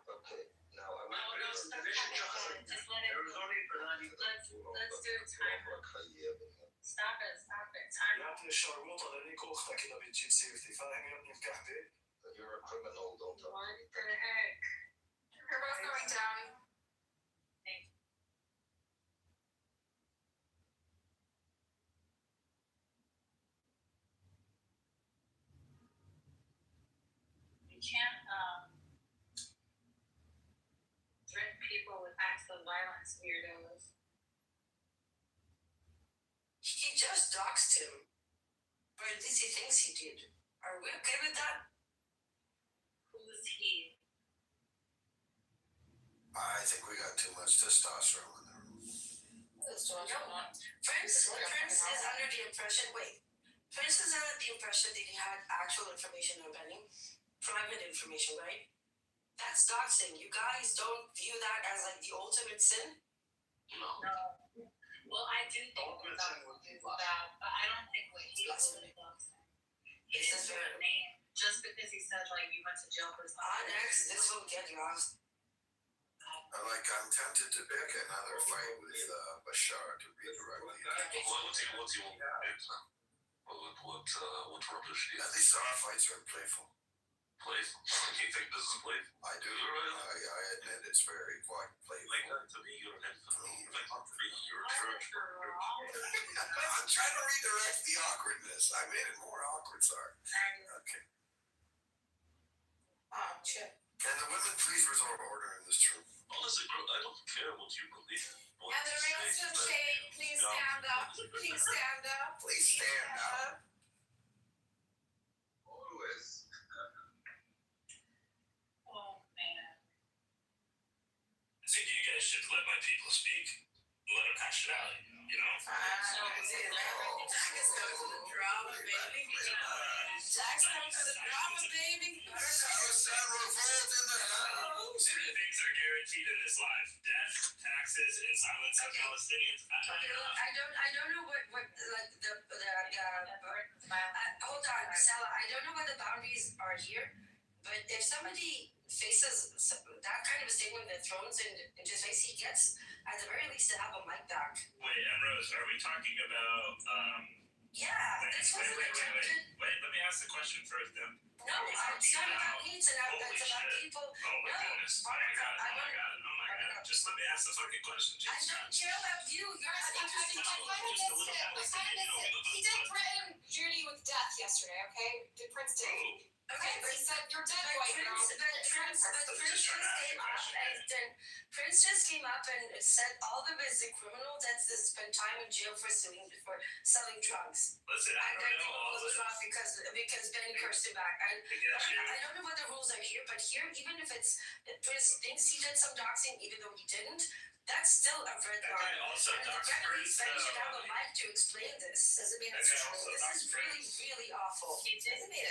Okay. Now I No, stop. Just let it go. Let's do a timer. Stop it. Time. You're a criminal, don't talk. What the heck? We're both going down. can't threaten people with acts of violence, weirdos. He just doxed him, or at least he thinks he did. Are we okay with that? Who's he? I think we got too much testosterone in the room. Prince is under the impression. Prince is under the impression that he had actual information on Benny, private information, right? That's doxing. You guys don't view that as like the ultimate sin? No. Well, I do think that is bad, but I don't think what he did was doxing. He didn't do a name just because he said like you went to jail for something. Next, this will get lost. I'm tempted to pick another fight with Bashar to redirect the What's he want to do? What rubbish? At least our fights are playful. Playful? You think this is playful? I do. I admit it's very quite playful. To me, you're an infant. You're a church. I'm trying to redirect the awkwardness. I made it more awkward, sorry. Okay. Chip. Can the women please restore order in this room? Honestly, bro, I don't care what you believe. And the rest of shade, please stand up. Please stand up. Please stand up. Always. Oh man. I think you guys should let my people speak. Let them hash it out, you know? Jack's coming for the drama, baby. Jack's coming for the drama, baby. Three things are guaranteed in this life: death, taxes, and silence of Palestinians. I don't know what like hold on, Sala. I don't know what the boundaries are here, but if somebody faces that kind of a statement that throws into his face, he gets at the very least to have a mic back. Wait, Emrose, are we talking about Yeah, this was Wait, let me ask the question first then. No, it's not about needs and it's about people. Oh my goodness. Oh my god. Just let me ask the fucking question. I don't care about you. You're not interesting. He did threaten Judy with death yesterday, okay? Prince did. Okay, He said, you're dead, white girl. Prince just came up and said all of his criminal debts has spent time in jail for selling drugs. Listen, I think it was off because Benny cursed him back. I don't know what the rules are here, but here, even if Prince thinks he did some doxing, even though he didn't, that's still a red line. And the very least, Benny should have a mic to explain this. Doesn't mean it's true. This is really, really awful. He did. He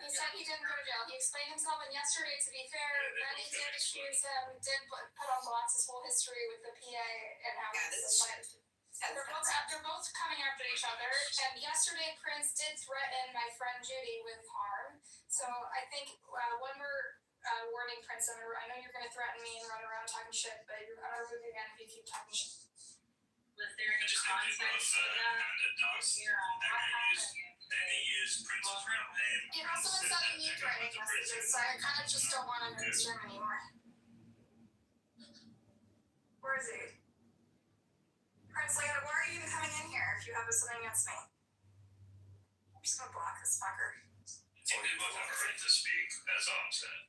said he didn't go to jail. He explained himself, and yesterday, to be fair, Benny did accuse him, did put on blast his whole history with the PA and how they're both coming after each other. And yesterday, Prince did threaten my friend Judy with harm. So I think when we're warning Prince, I know you're going to threaten me and run around talking shit, but I'm going to remove you again if you keep talking shit. Was there any context to that? Benny used Prince's real name. You've also been sending me threatening messages, so I kind of just don't want him in this room anymore. Where is he? Prince, why are you even coming in here if you have something against me? I'm just gonna block this fucker. You both have a right to speak, that's all I'm saying.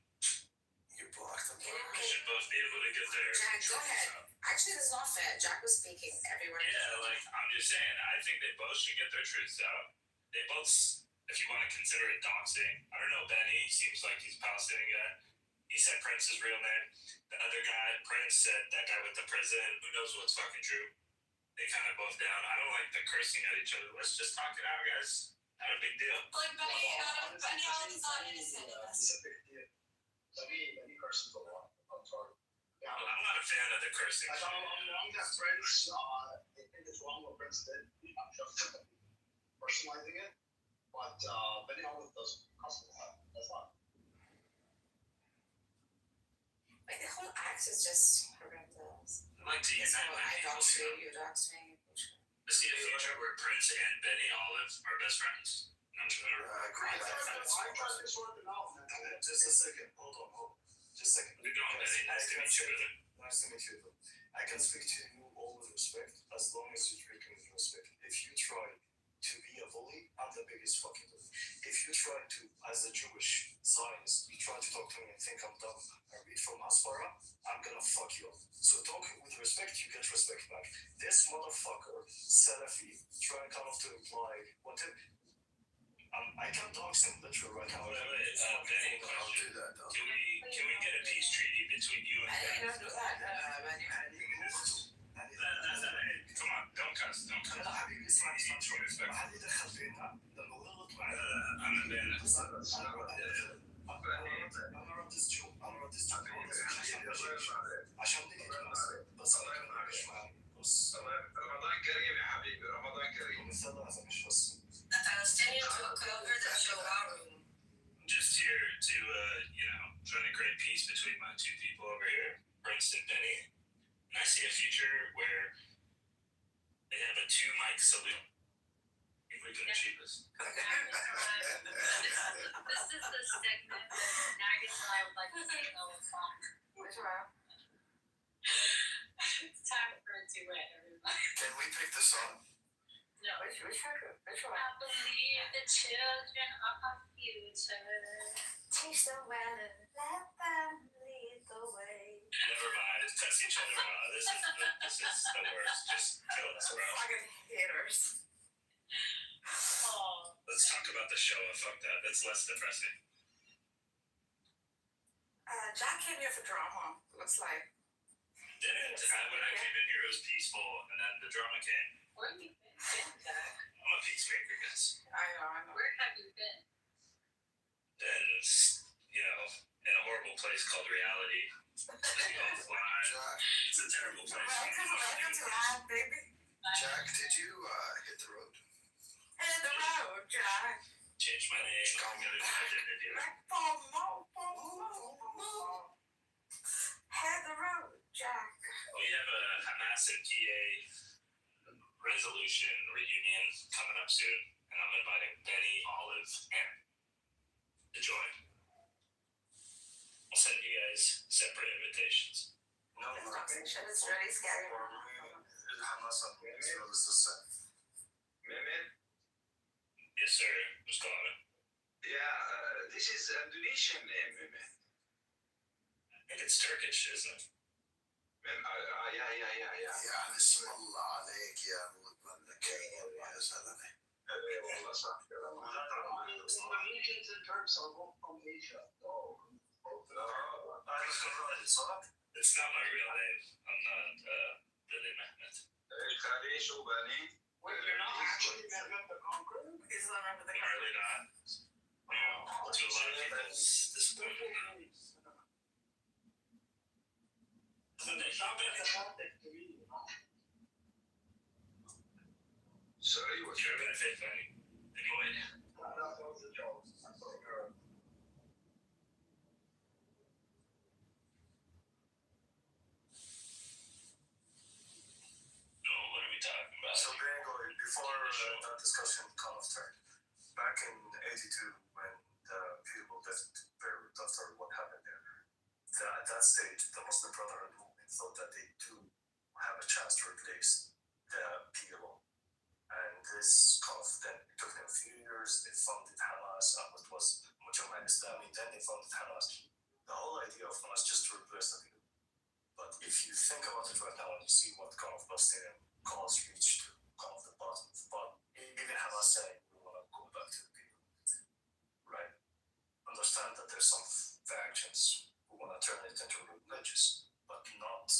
You blocked him. We should both be able to get there. Jack, go ahead. Actually, this is not fair. Jack was speaking. Everyone. Yeah, I'm just saying, I think they both should get their truths out. They both, if you want to consider it doxing, I don't know, Benny seems like he's a Palestinian guy. He said Prince's real name. The other guy, Prince, said that guy with the prison. Who knows what's fucking true? They kind of both down. I don't like the cursing at each other. Let's just talk it out, guys. Not a big deal. Like Benny Allen's not innocent in this. Benny curses a lot. I'm sorry. Yeah, I'm not a fan of the cursing. I'm wrong that Prince, I think it's wrong what Prince did. I'm just personalizing it. But Benny Allen does cuss a lot. That's not. Like, the whole act is just horrendous. I'd like to unite my people. You dox me. To see a future where Prince and Benny Olive are best friends. I'm sure. I agree. Just a second. Hold on. Just a second. How's it going, Benny? Nice to meet you, brother. Nice to meet you. I can speak to you all with respect, as long as you treat me with respect. If you try to be a bully, I'm the biggest fucking bully. If you try to, as a Jewish Zionist, to talk to me and think I'm dumb and read from Aspara, I'm gonna fuck you up. So talking with respect, you get respect back. This motherfucker, Salafi, trying kind of to imply what if I can dox him literally right now. Benny, I'll do that though. can we get a peace treaty between you and Benny? Come on, don't cuss, don't cuss. لا حبيبي اسمع شوي respect. ما حد يدخل فينا لانه غلط معي. انا بين انا رد الجو عشان نيجي بس انا مش معي بس رمضان كريم يا حبيبي، رمضان كريم. مثلا هذا مش بس. The Palestinian took over the Shoah room. I'm just here to, trying to create peace between my two people over here, Prince and Benny. And I see a future where they have a 2-mic salute. If we can achieve this. This is the segment that Nagus and I would like to take a little song. Which one? It's time for a duet, everybody. Can we pick the song? No. Which one? I believe the children are our future. Teach them well and let them lead the way. Never mind, cuss each other out. This is the worst. Just kill us, bro. Fucking haters. Oh. Let's talk about the show. Fuck that. That's less depressing. Jack came here for drama. Looks like. Didn't. When I came in here, it was peaceful, and then the drama came. Where have you been, Jack? I'm a peacemaker, guys. I know. Where have you been? And, in a horrible place called reality. It's a terrible place. Welcome to life, baby. Jack, did you hit the road? Hit the road, Jack. Change my name. I'm gonna do identity. Hit the road, Jack. We have a Hamas and PA resolution reunion coming up soon, and I'm inviting Benny, Olive, and to join. I'll send you guys separate invitations. No, Toxic shit is really scary. Hamas is the same. Mehmet? Yes, sir. What's going on? Yeah, this is Indonesian name, Mehmet. I think it's Turkish, isn't it? Yeah. يعني اسم الله عليك يا مدمن كينيا يا زلمه. والله صح كلام. Norwegians and Turks are both from Asia. It's not my real name. I'm not really Mehmet. Khalish Ubani. Wait, you're not actually Mehmet the Conqueror? He's not Mehmet the I'm really not. To a lot of people's disappointment. Sorry, what You're a benefit, Benny. Anyway. That was a joke. What are we talking about? So Bengali, before that discussion kind of turned, back in '82 when the people left Beirut after what happened there, at that stage the Muslim Brotherhood movement thought that they do have a chance to replace the PLO. And this kind of then it took them a few years, they funded Hamas, what was Mujahid Islami, then they funded Hamas. The whole idea of Hamas just to replace the PLO. But if you think about it right now and you see what kind of Palestinian cause reached to kind of the bottom of the bottom, even Hamas saying we want to go back to the people, right? Understand that there's some factions who want to turn it into religious, but not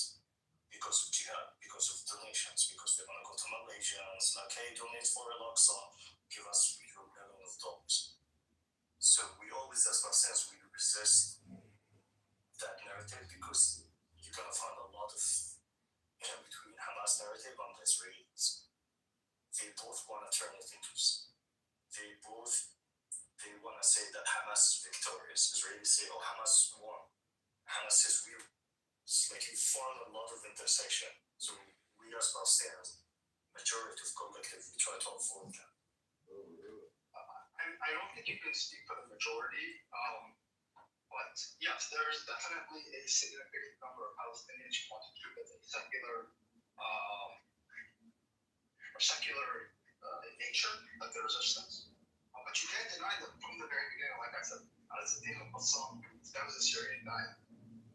because of jihad, because of donations, because they want to go to Malaysia and it's like, hey, donate for Al-Aqsa, give us your $1 million. So we always, as Palestinians, we resist that narrative because you're going to find a lot of between Hamas narrative and the Israelis. They both want to turn it into, they want to say that Hamas is victorious. Israelis say, oh, Hamas won. Hamas says we. It's like you find a lot of intersection. So we as Palestinians, majority of collective, we try to avoid that. I don't think you can speak for the majority, but yes, there's definitely a significant number of Palestinians who want to keep it a secular nature of the resistance. But you can't deny that from the very beginning, like I said, Al-Din al-Qassam, that was a Syrian guy,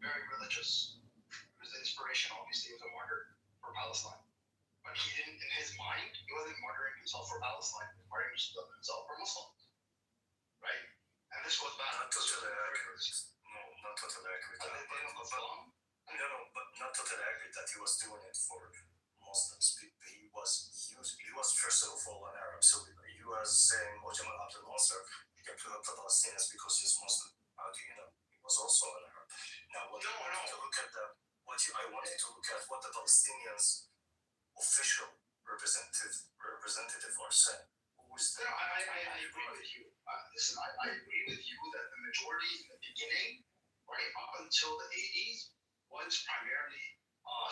very religious. He was the inspiration, obviously, he was a martyr for Palestine. But he didn't, in his mind, he wasn't martyring himself for Palestine, he was martyring himself for Muslims. Right? And this goes back Not totally accurate. No, not totally accurate. No, but not totally accurate that he was doing it for Muslims. He was first of all an Arab. So he was saying, Jamal Abdel Nasser can put up the Palestinians because he's Muslim. How do you know? He was also an Arab. Now, I wanted to look at what the Palestinians' official representative are saying. I agree with you. Listen, I agree with you that the majority in the beginning, right, up until the 80s, was primarily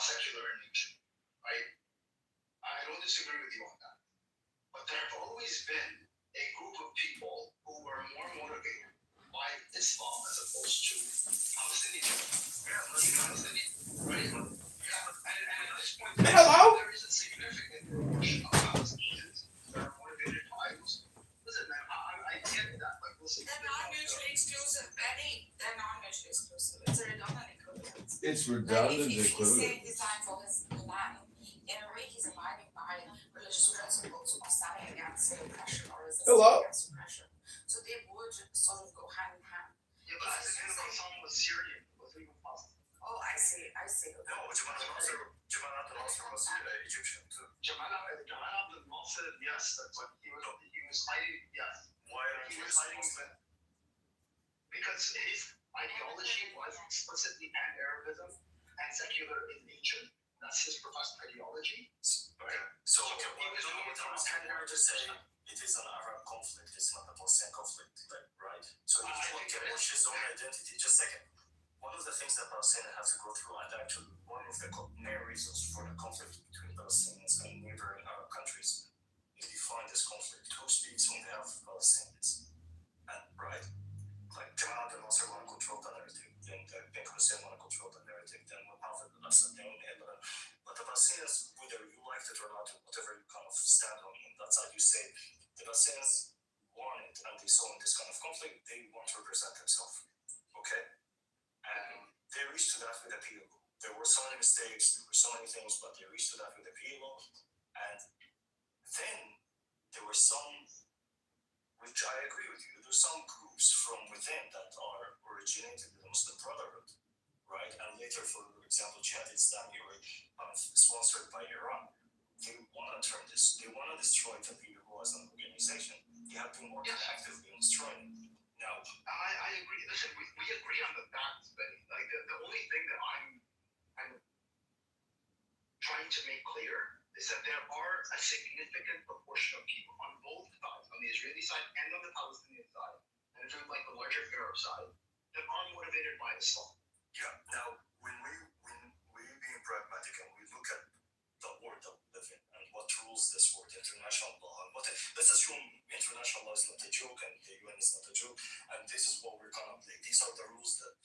secular in nature, right? I don't disagree with you on that. But there have always been a group of people who were more motivated by Islam as opposed to Palestinian. Palestinian, right? And at this point, there is a significant proportion of Palestinians that are motivated by Muslims. Listen, man, I get that. Like, listen, they're not mutually exclusive, Benny. They're not mutually exclusive. It's a redundant equivalence. It's redundant if he's equivalent. saying he's dying for his land, in a way he's abiding by religious principles or standing against oppression or resisting against oppression. So they would sort of go hand in hand. Yeah, but Al-Din al-Qassam was Syrian. Was even Muslim. Oh, I see. No, Jamal Abdel Nasser was Egyptian too. Jamal Abdel Nasser, yes, that's what he was hiding. Yes. Why are he was hiding that? Because his ideology was explicitly pan-Arabism and secular in nature. That's his professed ideology. Okay. So what I was trying to say, it is an Arab conflict. It's not a Palestinian conflict, right? So he can push his own identity. Just a second. One of the things that Palestinians have to go through, and actually one of the main reasons for the conflict between Palestinians and neighboring Arab countries, is define this conflict. Who speaks on behalf of Palestinians? And right, like Jamal Abdel Nasser want to control the narrative, then Ben Hussein want to control the narrative, then Mohammed al-Assad, then Lebanon. But the Palestinians, whether you like it or not, whatever you kind of stand on that side, you say the Palestinians want it, and they saw in this kind of conflict, they want to represent themselves. Okay? And they reached to that with the PLO. There were so many mistakes, there were so many things, but they reached to that with the PLO. And then there were some, which I agree with you, there's some groups from within that are originated in the Muslim Brotherhood, right? And later, for example, Jihad Islami, or sponsored by Iran, they want to turn this, they want to destroy the PLO as an organization. They have been working actively on destroying it. Now, I agree. Listen, we agree on the facts, but like the only thing that I'm trying to make clear is that there are a significant proportion of people on both sides, on the Israeli side and on the Palestinian side, and if you're like the larger Arab side, that are motivated by Islam. Yeah. Now, when we being pragmatic and we look at the world that we live in and what rules this world, international law, and let's assume international law is not a joke and the UN is not a joke, and this is what we're gonna play. These are the rules that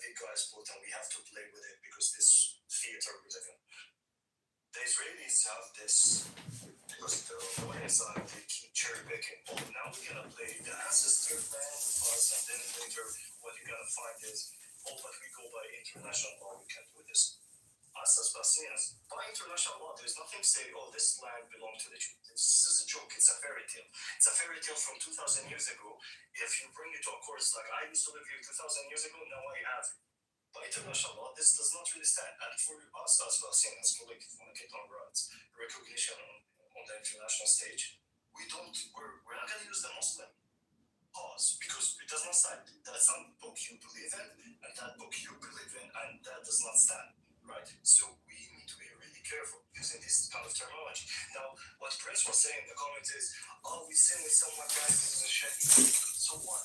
big guys put, and we have to play with it because this theater we live in. The Israelis have this because the one side they keep cherry picking. Oh, now we're gonna play the ancestor land with us, and then later what you're gonna find is, oh, but we go by international law, we can't do this. Us as Palestinians, by international law, there's nothing saying, oh, this land belongs to the Jews. This is a joke. It's a fairy tale. It's a fairy tale from 2,000 years ago. If you bring it to a course like I used to live here 2,000 years ago, now I have it. By international law, this does not really stand. And for us as Palestinians, collective humanitarian rights, recognition on the international stage, we're not going to use the Muslim cause because it does not stand. That's not the book you believe in, and that book you believe in, and that does not stand. Right? So we need to be really careful using this kind of terminology. Now, what Prince was saying in the comments is, oh, we sin with someone guys is a shahid. So what?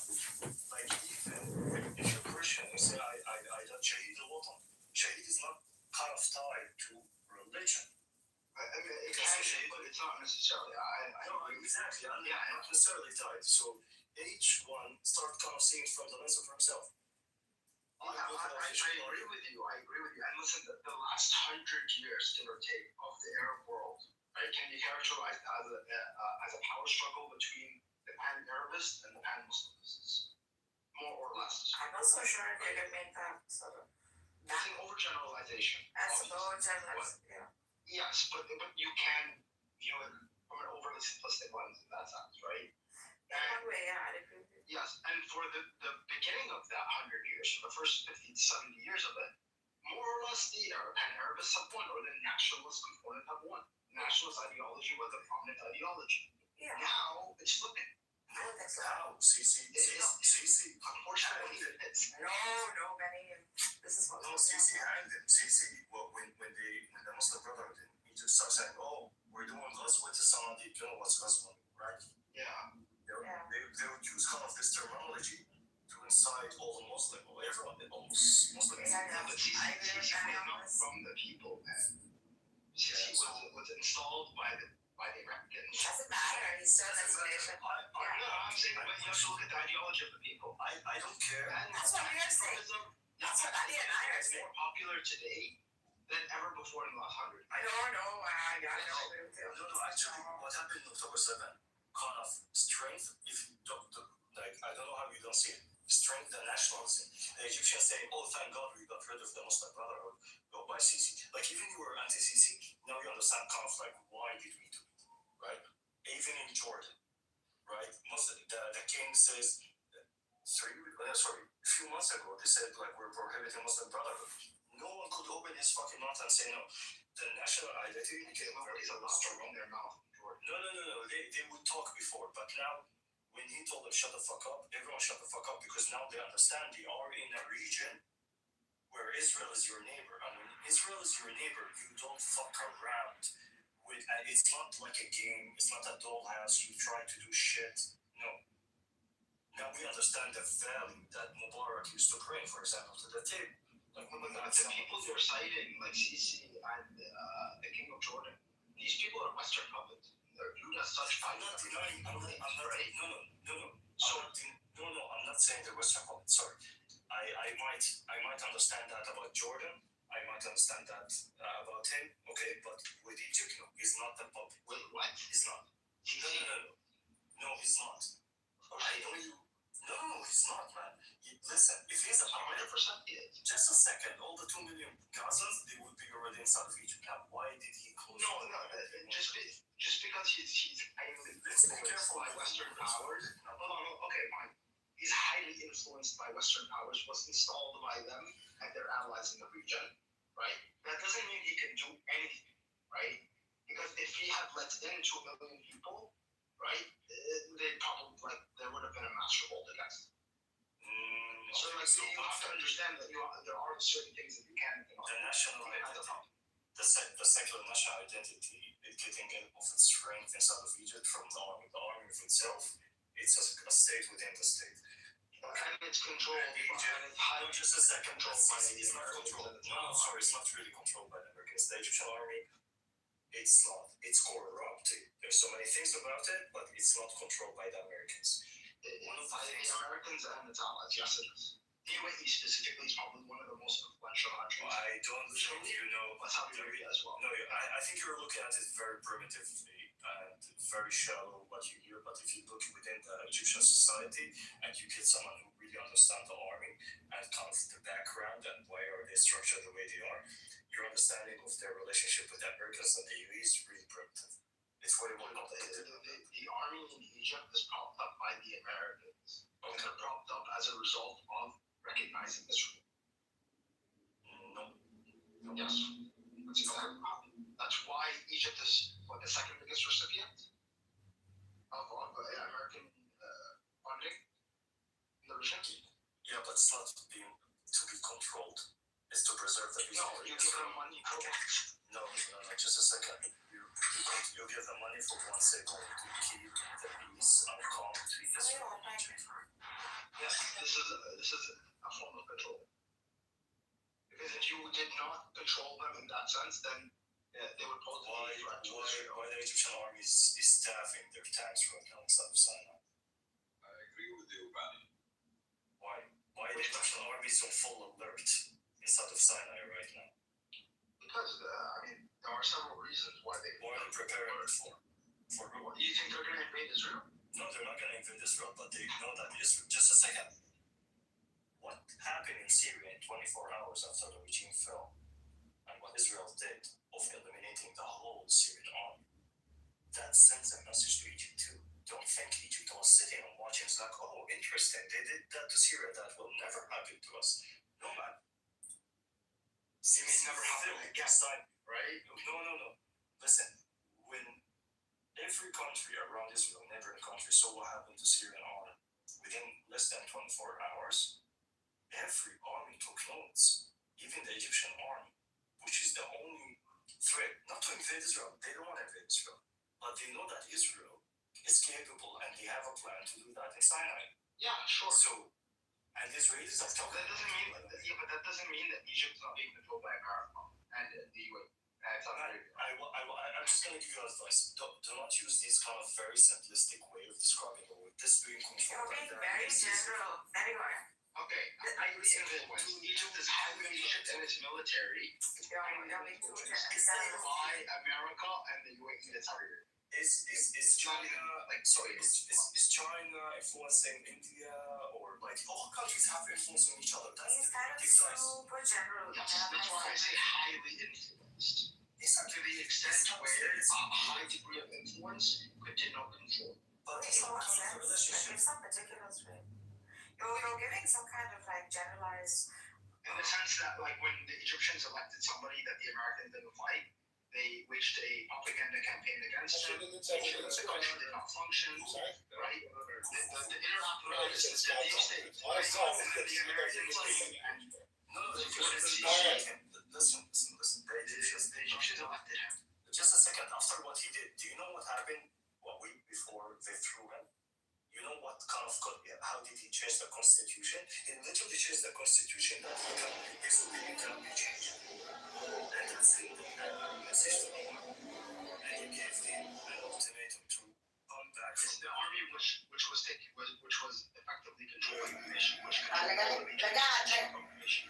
Like, even if you're Christian, you say, I don't shahid al-watan. Shahid is not kind of tied to religion. I mean, it can be, but it's not necessarily. No, exactly. Not necessarily tied. So each one start kind of seeing from the lens of himself. I agree with you. And listen, the last 100 years, give or take, of the Arab world, right, can be characterized as a power struggle between the pan-Arabists and the pan-Muslimists. more or less. I'm not so sure if you can make that sort of. It's an overgeneralization. That's obviously. overgeneralized. Yeah. Yes, but you can view it from an overly simplistic lens in that sense, right? In one way, yeah, I'd agree with you. Yes, and for the beginning of that 100 years, for the first 50 to 70 years of it, more or less the Pan-Arabist have won, or the nationalist component have won. Nationalist ideology was a prominent ideology. Yeah. Now it's flipping. I don't think so. How? Sisi. Unfortunately, it's No, Benny. This is what. No, Sisi hanged him. Sisi, when the Muslim Brotherhood in Egypt started saying, "Oh, we're doing Ghazwa to Saudi," you know what's Ghazwa, right? yeah. They would use kind of this terminology to incite all the Muslim, or everyone, almost Muslims. Yeah. But Sisi was not from the people, man. Sisi was installed by the Americans. Doesn't matter. He's still an installation. I'm saying, but you have to look at the ideology of the people. I don't care. And that's what we are saying. That's what Ali and I are saying. More popular today than ever before in the last 100. I don't know. I agree with you. No, actually, what happened on October 7 kind of strength, if you don't, like, I don't know how you don't see it, strength and nationalism. The Egyptians say, "Oh, thank God we got rid of the Muslim Brotherhood by Sisi." Like, even you were anti-Sisi, now you understand kind of like, why did we do it, right? Even in Jordan, right? The king says, a few months ago, they said, like, we're prohibiting Muslim Brotherhood. No one could open his fucking mouth and say no. The national identity became very strong in their mouth. No. They would talk before, but now, when he told them shut the fuck up, everyone shut the fuck up, because now they understand they are in a region where Israel is your neighbor. And when Israel is your neighbor, you don't fuck around with. It's not like a game. It's not a dollhouse. You try to do shit. No. Now we understand the value that Mubarak used to bring, for example, to the table. Like, the people you're citing, like Sisi and the King of Jordan, these people are Western puppets. They're viewed as such. I'm not denying. I'm not. No. I'm not saying they're Western puppets. Sorry. I might understand that about Jordan. I might understand that about him. Okay, but with Egypt, no, he's not the puppet. Wait, what? He's not. No, he's not. I know you. No, he's not, man. Listen, if he's a puppet, 100% just a second, all the 2 million Gazans, they would be already inside of Egypt. Now, why did he close? No, just because he's highly influenced by Western powers. No, okay, fine. He's highly influenced by Western powers, was installed by them and their allies in the region, right? That doesn't mean he can do anything, right? Because if he had let in 2 million people, right, there would have been a mass revolt against him. So you have to understand that there are certain things that you can't. The national identity, the secular national identity, is getting of its strength inside of Egypt from the army. The army of itself, it's a state within the state. And it's controlled by just a second. It's not controlled. No, sorry, it's not really controlled by the Americans. The Egyptian army, it's not. It's corrupt. There's so many things about it, but it's not controlled by the Americans. One of the Americans and its allies, yes, it is. The UAE specifically is probably one of the most influential countries. I don't think you know. Saudi Arabia as well. No, I think you're looking at it very primitively and very shallow what you hear. But if you look within the Egyptian society and you get someone who really understands the army and kind of the background and why are they structured the way they are, your understanding of their relationship with the Americans and the UAE is really primitive. It's way more complicated. The army in Egypt is propped up by the Americans. Okay. And they're propped up as a result of recognizing Israel. No. Yes. That's exactly what happened. That's why Egypt is the second biggest recipient of American funding in the region. Yeah, but it's not being to be controlled. It's to preserve the peace. No, you give them money. No, just a second. You give them money for one second to keep the peace and calm between Israel and Egypt. Yes, this is a form of control. Because if you did not control them in that sense, then they would pose a threat to Israel. Why the Egyptian army is staffing their tanks right now inside of Sinai? I agree with you, Bani. Why the Egyptian army is on full alert inside of Sinai right now? Because, there are several reasons why they... What are they preparing for? What? You think they're going to invade Israel? No, they're not going to invade Israel, but they know that Israel... Just a second. what happened in Syria in 24 hours after the regime fell, and what Israel did of eliminating the whole Syrian army, that sends a message to Egypt too. Don't think Egypt was sitting and watching. It's like, oh, interesting, they did that to Syria. That will never happen to us. No, man. You may never happen again, right? No. Listen, when every country around Israel, neighboring country, saw what happened to Syrian army, within less than 24 hours, every army took notes. Even the Egyptian army, which is the only threat, not to invade Israel. They don't want to invade Israel. But they know that Israel is capable and they have a plan to do that in Sinai. Yeah, sure. So, and the Israelis have talked. But that doesn't mean that Egypt's not being controlled by America and the UAE. I'm just going to give you advice. Do not use these kind of very simplistic way of describing it with this being controlled. You're being very general, anyway. Okay, Egypt is highly efficient in its military. It's by America and the UAE that's targeted. Is China influencing India, or like all countries have influence on each other? That's He's kind of super general. Yes, that's why I say highly influenced. To the extent where a high degree of influence could denote control. But makes a lot of sense. Give some particulars, right? You're giving some kind of like generalized. In the sense that, like, when the Egyptians elected somebody that the Americans didn't like, they waged a propaganda campaign against him. The country did not function, right? The inner apparatus is the deep state, right? And then the Americans came and listen. The Egyptians elected him. Just a second. After what he did, do you know what happened? A week before they threw him. You know what kind of how did he change the constitution? He literally changed the constitution that his opinion can be changed. And that's it. Message to the army. And he gave them an ultimatum to come back from the army, which was effectively controlling the nation, which controlled the nation.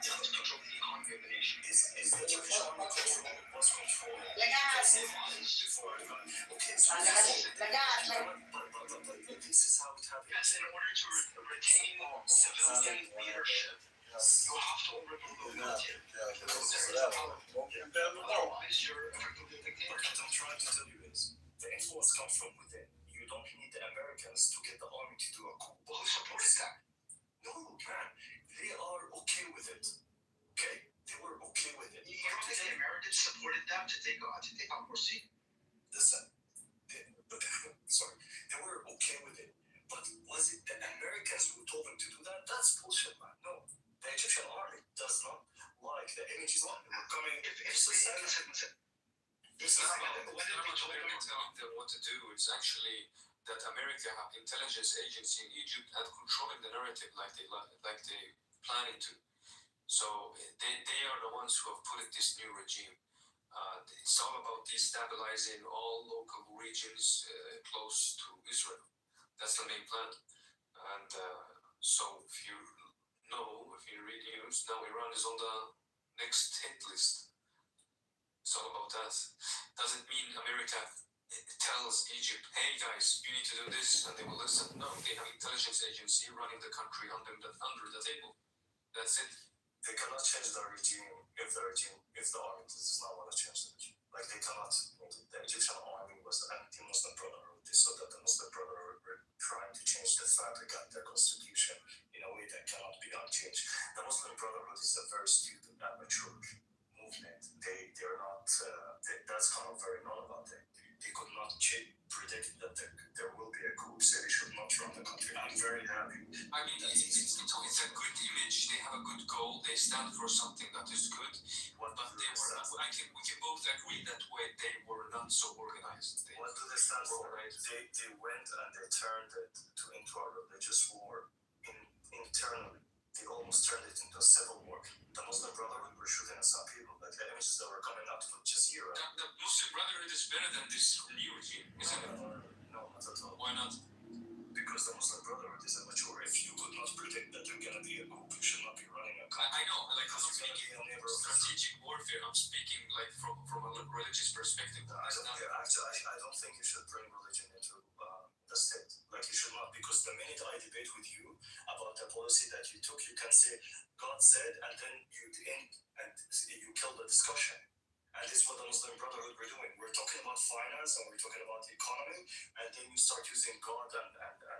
Control the economy of the nation. Is the Turkish army was controlling before I got okay, so this is how it happened. Yes, in order to retain civilian leadership, you have to overthrow the military. Otherwise, you're effectively a dictator. What I'm trying to tell you is, the influence comes from within. You don't need the Americans to get the army to do a coup. Well, who supported that? No, man. They are okay with it. Okay? They were okay with it. You don't think the Americans supported them to take on Morsi? Listen, they were okay with it. But was it the Americans who told them to do that? That's bullshit, man. No. The Egyptian army does not like the images that were coming. Listen. It's not about America telling them what to do. It's actually that America, intelligence agency in Egypt, had controlling the narrative like they planning to. So they are the ones who have put in this new regime. It's all about destabilizing all local regions close to Israel. That's the main plan. And so if you read news, now Iran is on the next hit list. It's all about that. Doesn't mean America tells Egypt, hey guys, you need to do this, and they will listen. No, they have intelligence agency running the country under the table. That's it. They cannot change the regime if the army does not want to change the regime. Like they cannot. The Egyptian army was anti-Muslim Brotherhood. They saw that the Muslim Brotherhood were trying to change the fabric of their constitution in a way that cannot be unchanged. The Muslim Brotherhood is a very stupid, amateur movement. They're not. That's kind of very known about them. They could not predict that there will be a coup, so they should not run the country. I'm very happy. I mean, it's a good image. They have a good goal. They stand for something that is good. But they were. We can both agree that they were not so organized. What do they stand for? They went and they turned it into a religious war. Internally, they almost turned it into a civil war. The Muslim Brotherhood were shooting at some people, like the images that were coming out from Jazeera. The Muslim Brotherhood is better than this new regime, isn't it? No, not at all. Why not? Because the Muslim Brotherhood is immature. If you could not predict that you're going to be a coup, you should not be running a country. I know, like I'm speaking strategic warfare. I'm speaking like from a religious perspective. I don't think you should bring religion into the state. Like you should not, because the minute I debate with you about the policy that you took, you can say God said, and then you end and you kill the discussion. And this is what the Muslim Brotherhood we're doing. We're talking about finance and we're talking about the economy, and then you start using God and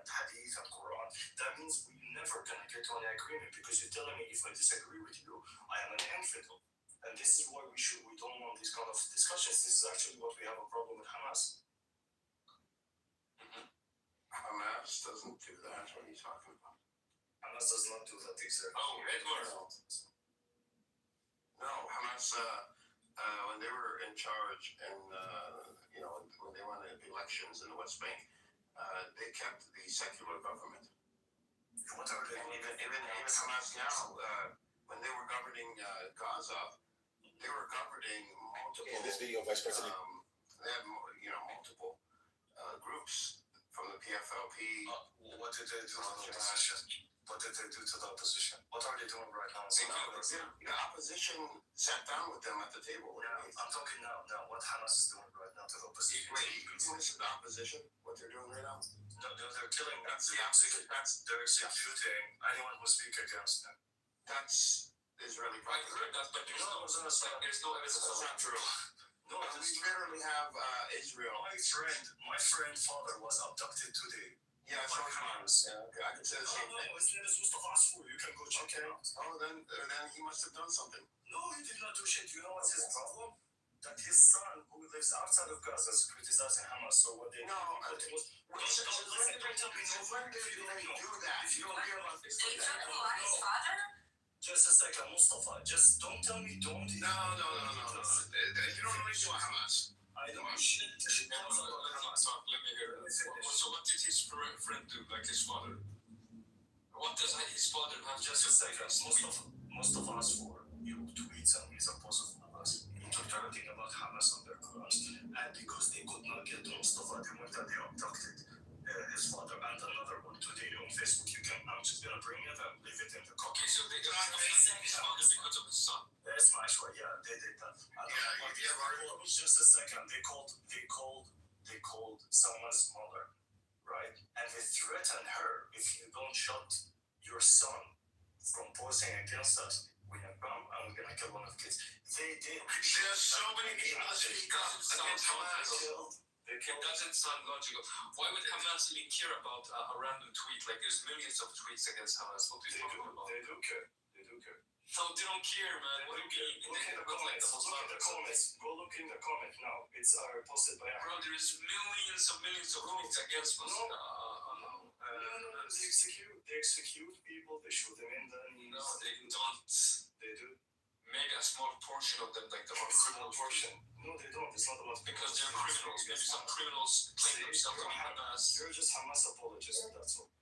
Hadith and Quran. That means we're never gonna get to an agreement because you're telling me if I disagree with you, I am an infidel. And this is why we don't want these kind of discussions. This is actually what we have a problem with Hamas. Hamas doesn't do that. What are you talking about? Hamas does not do that exactly. Oh, Edward. No, Hamas, when they were in charge and, when they won the elections in the West Bank, they kept the secular government. What are they? Even Hamas now, when they were governing Gaza, they were governing multiple. In this video, Vice President. They had, multiple groups from the PFLP. What did they do to the opposition? What did they do to the opposition? What are they doing right now? The opposition sat down with them at the table. Yeah, I'm talking now. What Hamas is doing right now to the opposition? Wait, you listen to the opposition? What they're doing right now? No, they're killing. They're executing anyone who speaks against them. That's Israeli I heard that, but there's no evidence. That's not true. No, we literally have Israel. My friend father was abducted today. Yeah, so Hamas. Yeah, okay, I can say the same thing. His name is Mustafa Asfour. You can go check it out. Oh, then he must have done something. No, he did not do shit. You know what's his problem? That his son, who lives outside of Gaza, is criticizing Hamas. So what they do that. If you don't hear about this, They took his father? Just a second, Mustafa. Just don't tell me don't. No. You don't know anything about Hamas. I don't know shit. Let me hear it. So what did his friend do, like his father? What does his father have? Just a second. Mustafa Asfour, you tweets and he's opposed to Hamas. He talked everything about Hamas on their Qurans. And because they could not get Mustafa, they went and they abducted his father and another one today on Facebook. I'm just gonna bring it and leave it in the comment. Okay, so they got his father because of his son. That's my choice. Yeah, they did that. Just a second. They called someone's mother, right? And they threatened her, if you don't shut your son from posing against us, we're gonna come and we're gonna kill one of the kids. They did. There's so many people that speak up against Hamas. It doesn't sound logical. Why would Hamas even care about a random tweet? Like, there's millions of tweets against Hamas. What are you talking about? They do care. No, they don't care, man. What do you mean? Look in the comments. Go look in the comment now. It's posted by. Bro, there's millions of tweets against us. No. They execute people. They shoot them in the knees. No, they don't. They do. Maybe a small portion of them, like the criminal portion. No, they don't. It's not about because they're criminals. Maybe some criminals claim themselves to be Hamas. You're just Hamas apologists. That's all.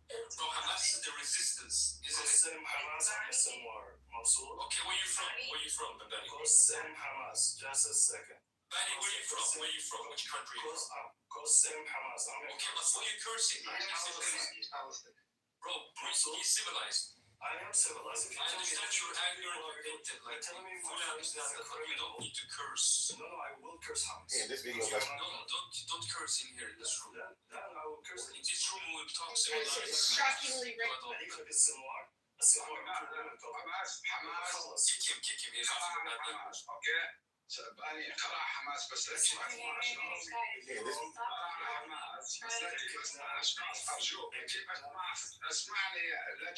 No, Hamas is the resistance. Isn't it? Hamas and Sinwar. Mabsool. Okay, where you from, Bani? Qasem Hamas. Just a second. Bani, where you from? Which country? Qasem Hamas. Okay, but why are you cursing? Bro, be civilized. I am civilized. I understand you're angry and you're hinted. Like, fully understand that, but you don't need to curse. No, I will curse Hamas. In this video, don't curse in here in this room. Then I will curse. In this room, we'll talk civilized. Shockingly rich. Kick him. He's asking that language. Okay. أنا قرأ حماس بس لا تسمع أشخاص حماس بس لا تسمع أشخاص أرجوك اسمعني لا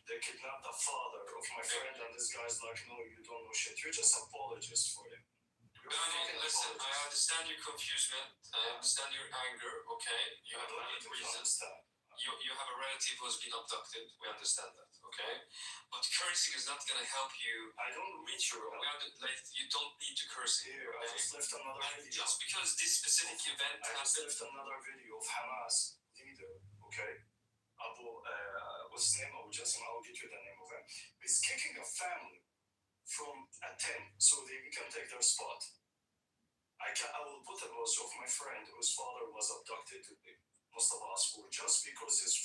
They kidnapped the father of my friend and this guy's like, no, you don't know shit. You're just apologist for him. Listen, I understand your confusion. I understand your anger, okay? You have valid reasons. You have a relative who has been abducted. We understand that, okay? But cursing is not going to help you. I don't reach you. You don't need to curse here. I just left another video. Just because this specific event happened. I just left another video of Hamas leader, okay? What's his name? I'll get you the name of him. He's kicking a family from a tent so we can take their spot. I will put a post of my friend whose father was abducted today. Mustafa Asfour, just because his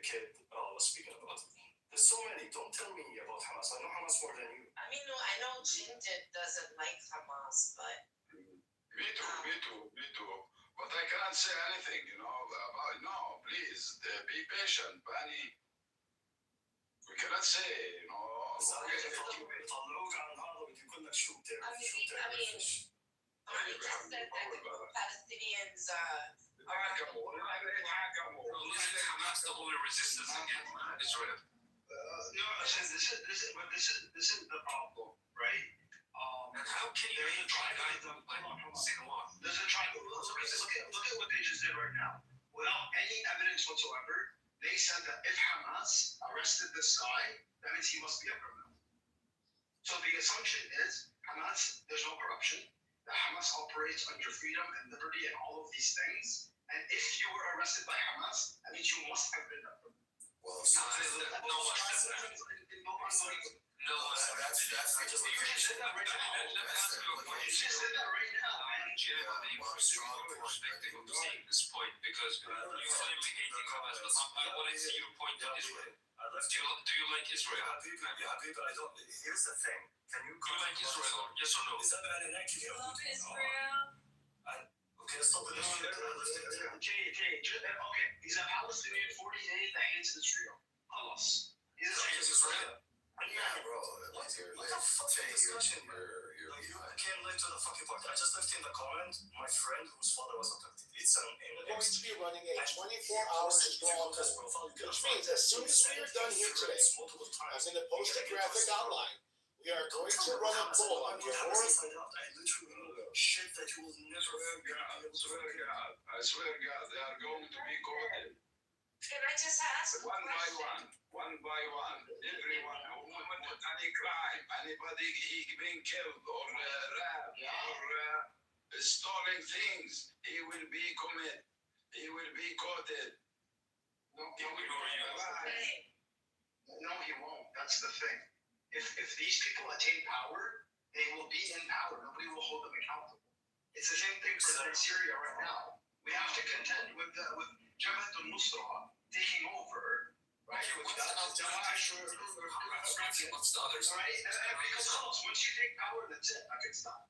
kid was speaking about it. There's so many. Don't tell me about Hamas. I know Hamas more than you. I mean, no, I know Jinjit doesn't like Hamas, but. Me too. But I can't say anything, you know, about, no, please, be patient, Bani. We cannot say, you know, He just said that the Palestinians are. Hamas the only resistance against Israel. No, this is the problem, right? And how can you There's a triangle triangle. say what? There's a triangle. Look at what they just did right now. Without any evidence whatsoever, they said that if Hamas arrested this guy, that means he must be a criminal. So the assumption is Hamas, there's no corruption. That Hamas operates under freedom and liberty and all of these things. And if you were arrested by Hamas, that means you must have been a criminal. Well, No one said that. No one said that. You just said that right now. Let me ask you a question. You just said that right now, man. Perspective of seeing this point because you claiming hating Hamas, but I want to see your point on Israel. Do you like Israel? Here's the thing. Can you like Israel? Yes or no? Love Israel. Okay, stop it. Okay, he's a Palestinian 48 that hates Israel. Halas. He's a Israel. yeah, bro. Like What the fuck is discussion, you're You came late to the fucking party. I just left in the comment my friend whose father was abducted. It's We're going to be running a 24-hour straw poll, which means as soon as we are done here today, as in the posted graphic outline, we are going to run a poll on your board. I literally know shit that you will never I swear to God, they are going to be caught Can I just ask a one by question? one. Everyone who committed any crime, anybody being killed or raped or stealing things, he will be committed. He will be caught. No, he won't. That's the thing. If these people attain power, they will be in power. Nobody will hold them accountable. It's the same thing for Syria right now. We have to contend with Jabhat al-Nusra taking over, right? What's the other side? Right? Because once you take power, that's it. I can stop.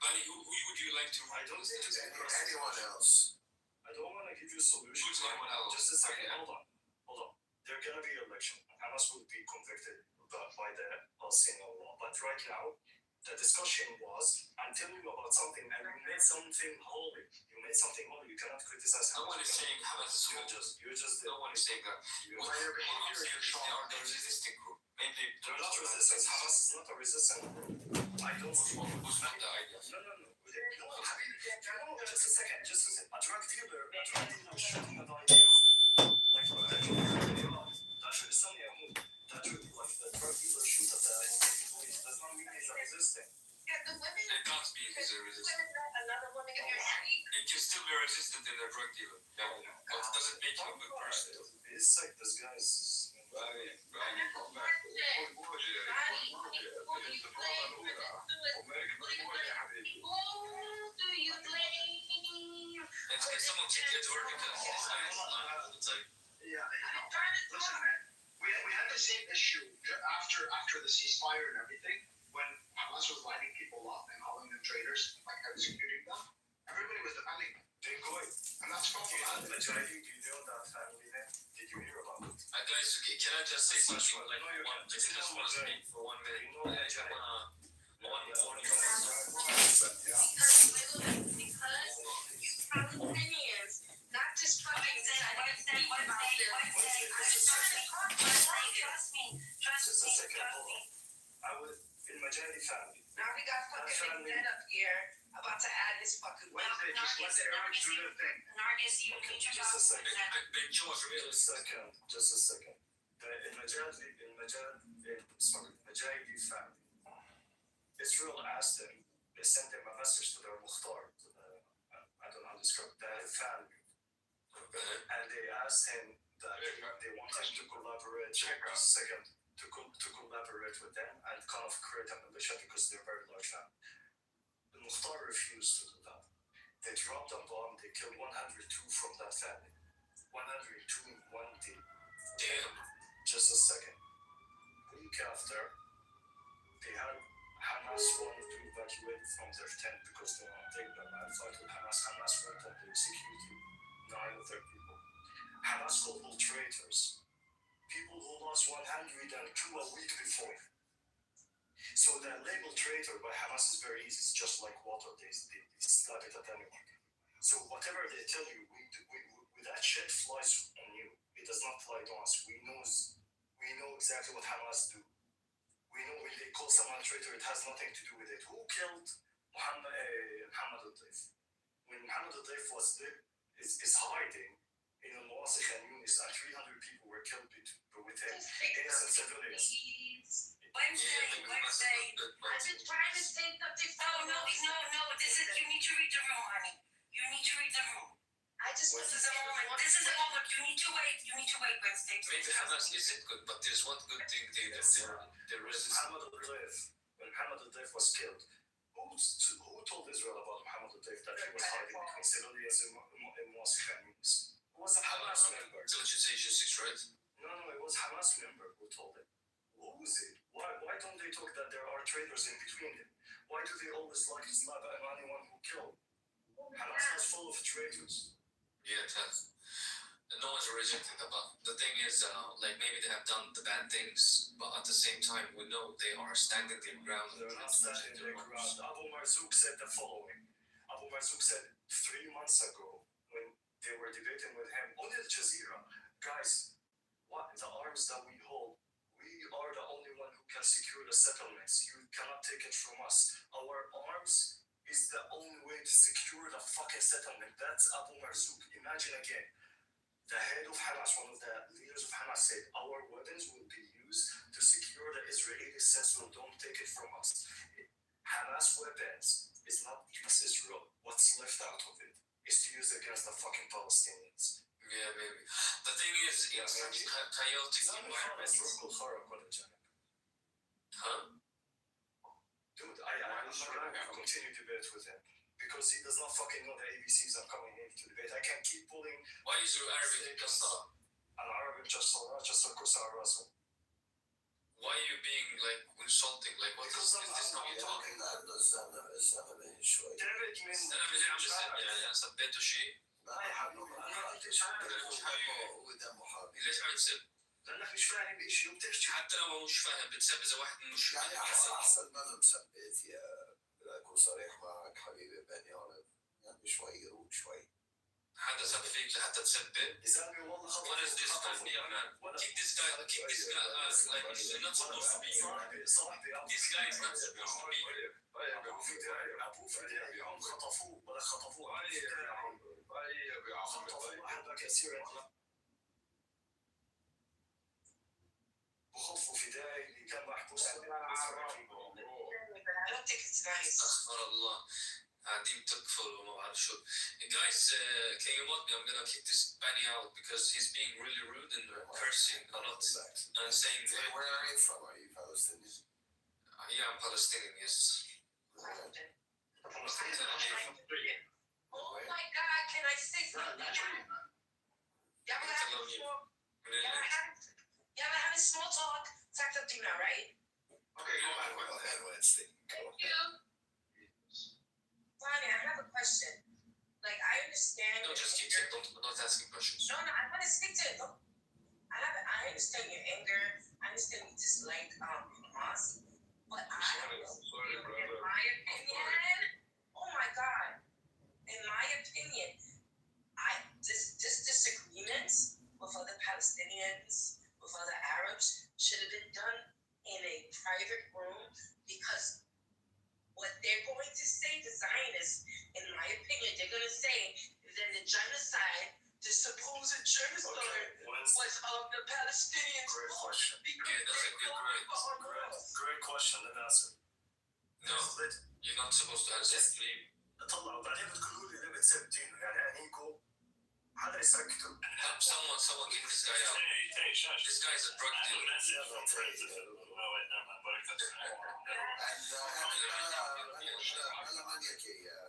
Buddy, who would you like to? I don't think it's anyone else. I don't want to give you a solution. Who's anyone else? Just a second. Hold on. There's gonna be an election. Hamas will be convicted by the Palestinian law. But right now, the discussion was, I'm telling you about something, and you made something holy. You cannot criticize No Hamas. one is saying Hamas is holy. You just No one is saying that. By your behavior, They you're are strong. the resisting group. Maybe they're not resistant. Hamas is not a resistant group. I don't know. Who's not the idea? No. Just a second. A drug dealer shooting a idea. Like, the drug dealer shoots at the police. Does not mean he's resisting. Yeah, the women. They can't be resistant. Another woman in your street. They can still be resistant in their drug dealer. But it doesn't make you a good person. It's like this guy's. Can someone take you to work because it's like. Yeah. Listen, man. We had the same issue after the ceasefire and everything when Hamas was lining people up and calling them traitors, like executing them. Everybody was defending them. They're going. And that's problematic. You know that family name? Did you hear about it? Guys, okay, can I just say something like just want to speak for 1 minute? Palestinians, not just fucking Trust me. I was in Majali family. Now we got fucking Big Ned up here about to add his fucking Wednesday, just let the Arabs do their thing. Nargis, you need your Just a second. Big Just a second. In Majali family, Israel asked them, they sent them a message to their Mukhtar, I don't know how to describe the family. And they asked him that they want him to collaborate, to collaborate with them and kind of create a militia because they're very large family. The Mukhtar refused to do that. They dropped a bomb, they killed 102 from that family. 102 in one day. Damn. Just a second. A week after, they had Hamas wanted to evacuate evacuated from their tent because they want to take them and fight with Hamas. Hamas went and they executed 9 of their people. Hamas called them traitors. People who lost 102 a week before. So that label traitor by Hamas is very easy. It's just like water. They slap it at anyone. So whatever they tell you, that shit flies on you. It does not fly on us. We know exactly what Hamas do. We know when they call someone traitor, it has nothing to do with it. Who killed Muhammad al-Daif? When Muhammad al-Daif is hiding in al-Mawasi Khan Yunis, and 300 people were killed with him, innocent civilians. Wednesday. I've been trying to say something. No. You need to read the room, honey. You need to read the room. This is a moment. You need to wait, Wednesday. Maybe Hamas isn't good, but there's one good thing there is When Muhammad al-Daif was killed, who told Israel about Muhammad al-Daif that he was hiding between civilians in Mosque Khan Yunis? It was a Hamas member. Intelligence agencies, right? No, it was Hamas member who told him. Who is it? Why don't they talk that there are traitors in between them? Why do they always like slap anyone who killed? Hamas was full of traitors. Yeah, it has. No one's rejecting them, but the thing is, like maybe they have done the bad things, but at the same time, we know they are standing their ground. They're not standing their ground. Abu Marzouk said the following. Abu Marzouk said 3 months ago when they were debating with him on Al Jazeera, guys, the arms that we hold, we are the only one who can secure the settlements. You cannot take it from us. Our arms is the only way to secure the fucking settlement. That's Abu Marzouk. Imagine again. The head of Hamas, one of the leaders of Hamas, said, our weapons will be used to secure the Israeli settlement. Don't take it from us. Hamas weapons is not against Israel. What's left out of it is to use against the fucking Palestinians. Yeah, maybe. The thing is, it's a chaotic environment. Huh? Dude, I'm not going to continue debate with him because he does not fucking know the ABCs I'm coming in to debate. I can keep pulling. Why is your Arabic just an Arabic just why are you being like insulting? Like what is this how you talking? انا سبيته شيء ليش عم تسب؟ لانك مش فاهم ايش وبتحكي حتى لو مش فاهم بتسب اذا واحد مش يعني احسن ما انا مثبت اكون صريح معك حبيبي بنيامين يعني شوي روق شوي حدا سب فيك لحتى تسبب؟ والله خطأ. What is this guy? Kick this guy. Kick this guy. Like he's not supposed to be here. This guy is not supposed to be here. ابو فدائي هم خطفوه ولا خطفوه خطفوا واحد كثيرا وخطفوا فدائي اللي كان محبوس استغفر الله قاعدين تكفروا وما بعرف شو. Guys, can you mod me? I'm gonna kick this Benny out because he's being really rude and cursing a lot and saying. Where are you from? Are you Palestinian? Yeah, I'm Palestinian. Yes. Oh my God! Can I say something? Y'all having small talk? Talk something now, right? Okay, go ahead, Wednesday. Thank you. Bonnie, I have a question. Like, I understand. No, just keep saying. Don't ask him questions. No, I want to speak to it. I understand your anger. I understand you dislike Hamas, but in my opinion, oh my God, in my opinion, this disagreement with other Palestinians, with other Arabs, should have been done in a private room because what they're going to say to Zionists, in my opinion, they're going to say that the genocide, the supposed genocide, was of the Palestinians. Great question. Great question. Let me answer. No, you're not supposed to answer. طلعوا بعدين بتقولوا لي ليه بتسب دينه يعني انيكو هذا يسكتوا. Someone get this guy out. This guy is a drug dealer.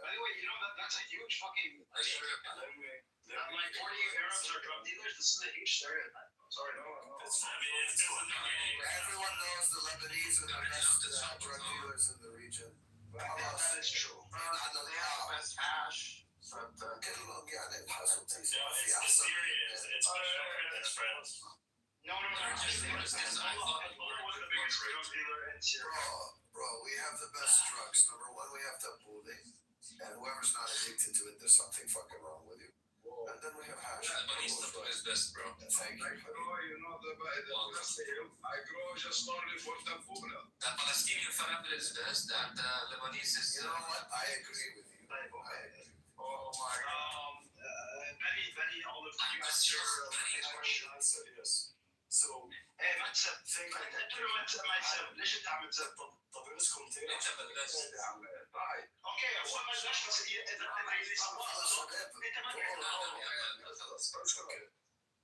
Anyway, you know that's a huge fucking. Like 48 Arabs are drug dealers. This is a huge stereotype. Sorry, no. Everyone knows the Lebanese are the best drug dealers in the region. Hamas. That is true. They have the best hash. كل لون يعني الحاسوب No, it's serious. It's best friends. No, just because I thought you were the biggest drug dealer in Syria. Bro, we have the best drugs. Number one, we have tabbouleh, and whoever's not addicted to it, there's something fucking wrong with you. And then we have hash. Yeah, but he's the best, bro. Thank you. You know the I grow just only for tabbouleh. The Palestinian family is best, and the Lebanese is. You know what? I agree with you. I agree. Oh my God. Benny, all of you answer his question. Yes. So, ايه مكسب انتوا لما مكسب ليش انت عم تزبط؟ طب رزقكم تاني انت بلشت. اوكي هو ما بلش بس اذا انت خلاص.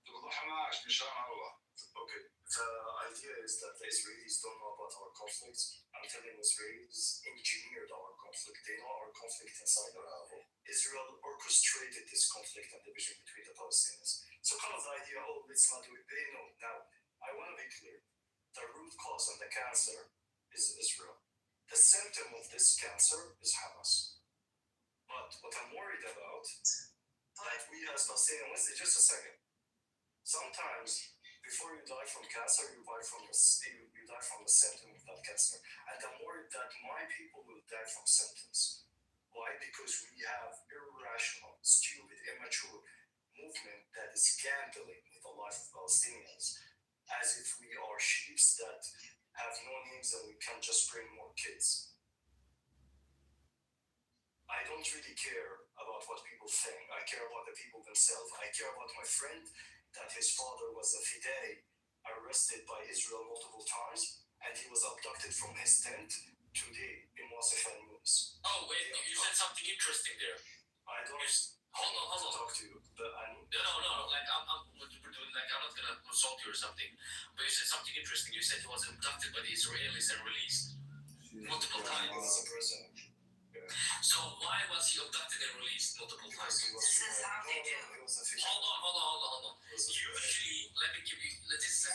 توضح معك ان شاء الله. Okay. The idea is that the Israelis don't know about our conflicts. I'm telling Israelis engineered our conflict. They know our conflict inside Bravo. Israel orchestrated this conflict and division between the Palestinians. So kind of the idea, let's not do it. They know. Now, I want to be clear. The root cause of the cancer is Israel. The symptom of this cancer is Hamas. But what I'm worried about, that we as Palestinians, just a second. Sometimes, before you die from cancer, you die from the symptom of that cancer. And I'm worried that my people will die from symptoms. Why? Because we have irrational, stupid, immature movement that is gambling with the life of Palestinians as if we are sheep that have no names and we can just bring more kids. I don't really care about what people think. I care about the people themselves. I care about my friend that his father was a fidei, arrested by Israel multiple times, and he was abducted from his tent today in Wasif and Yunus. Oh, wait, you said something interesting there. I don't Hold on. talk to you, but No, like, I'm not gonna insult you or something, but you said something interesting. You said he was abducted by the Israelis and released multiple times. He was a prisoner. So why was he abducted and released multiple times? This is how they do. Hold on. Usually, let me give you, this is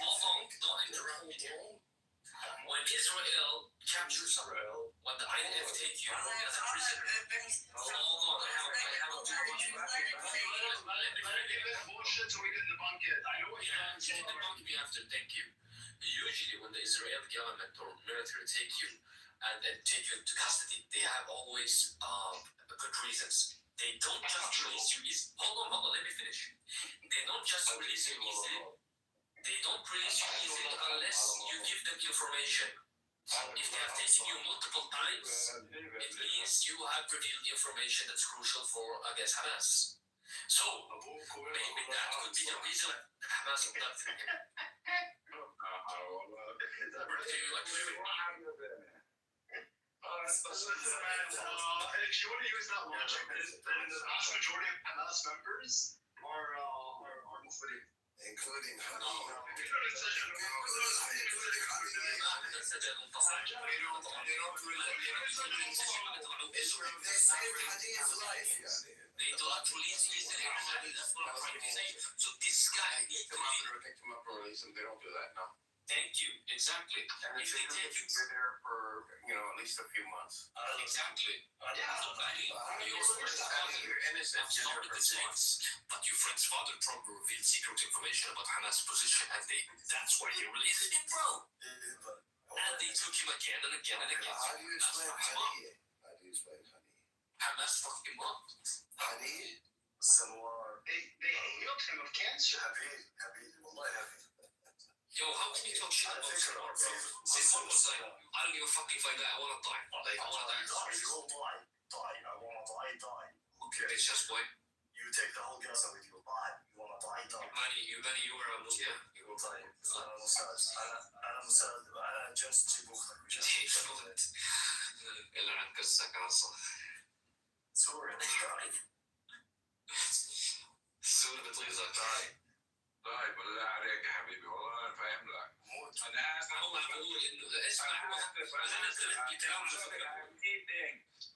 hold on, don't interrupt me here. When Israel captures Israel, when the IDF take you as a prisoner, hold on, I have bullshit so we didn't debunk it. I know what you're yeah, you can debunk me after, thank you. Usually when the Israeli government or military take you and take you into custody, they have always good reasons. They don't just release you easily. Hold on, let me finish. They don't just release you easily. They don't release you easily unless you give them information. If they have taken you multiple times, it means you have revealed information that's crucial for, I guess, Hamas. So, maybe that could be the reason Hamas abducted him. If you want to use that logic, then the vast majority of Hamas members are Muslim. Including They don't release easily. That's what I'm trying to say. So this guy, pick them up and release them. They don't do that now. Thank you. Exactly. If they take you, you're there for at least a few months. Exactly. You're innocent. But your friend's father probably revealed secret information about Hamas' position, and that's why they released him, bro. And they took him again and again and again. How do you explain honey? Hamas fucked him up. Honey? They healed him of cancer. Yo, how can you talk shit about Sinwar, bro? Sinwar was like, I don't give a fucking fight that. I wanna die. Like, I wanna die. I wanna die. Okay, bitch, that's boy. You take the whole Gaza with you. You wanna die. Manny, you were a Muslim. Yeah. You will die. أنا مساعد. أنا just جيبوخك. إلا عن قصة كراسة. سوري. سوري بتغيظك. طيب بالله عليك يا حبيبي والله انا فاهم لك انا اسف هو بقول انه اسمع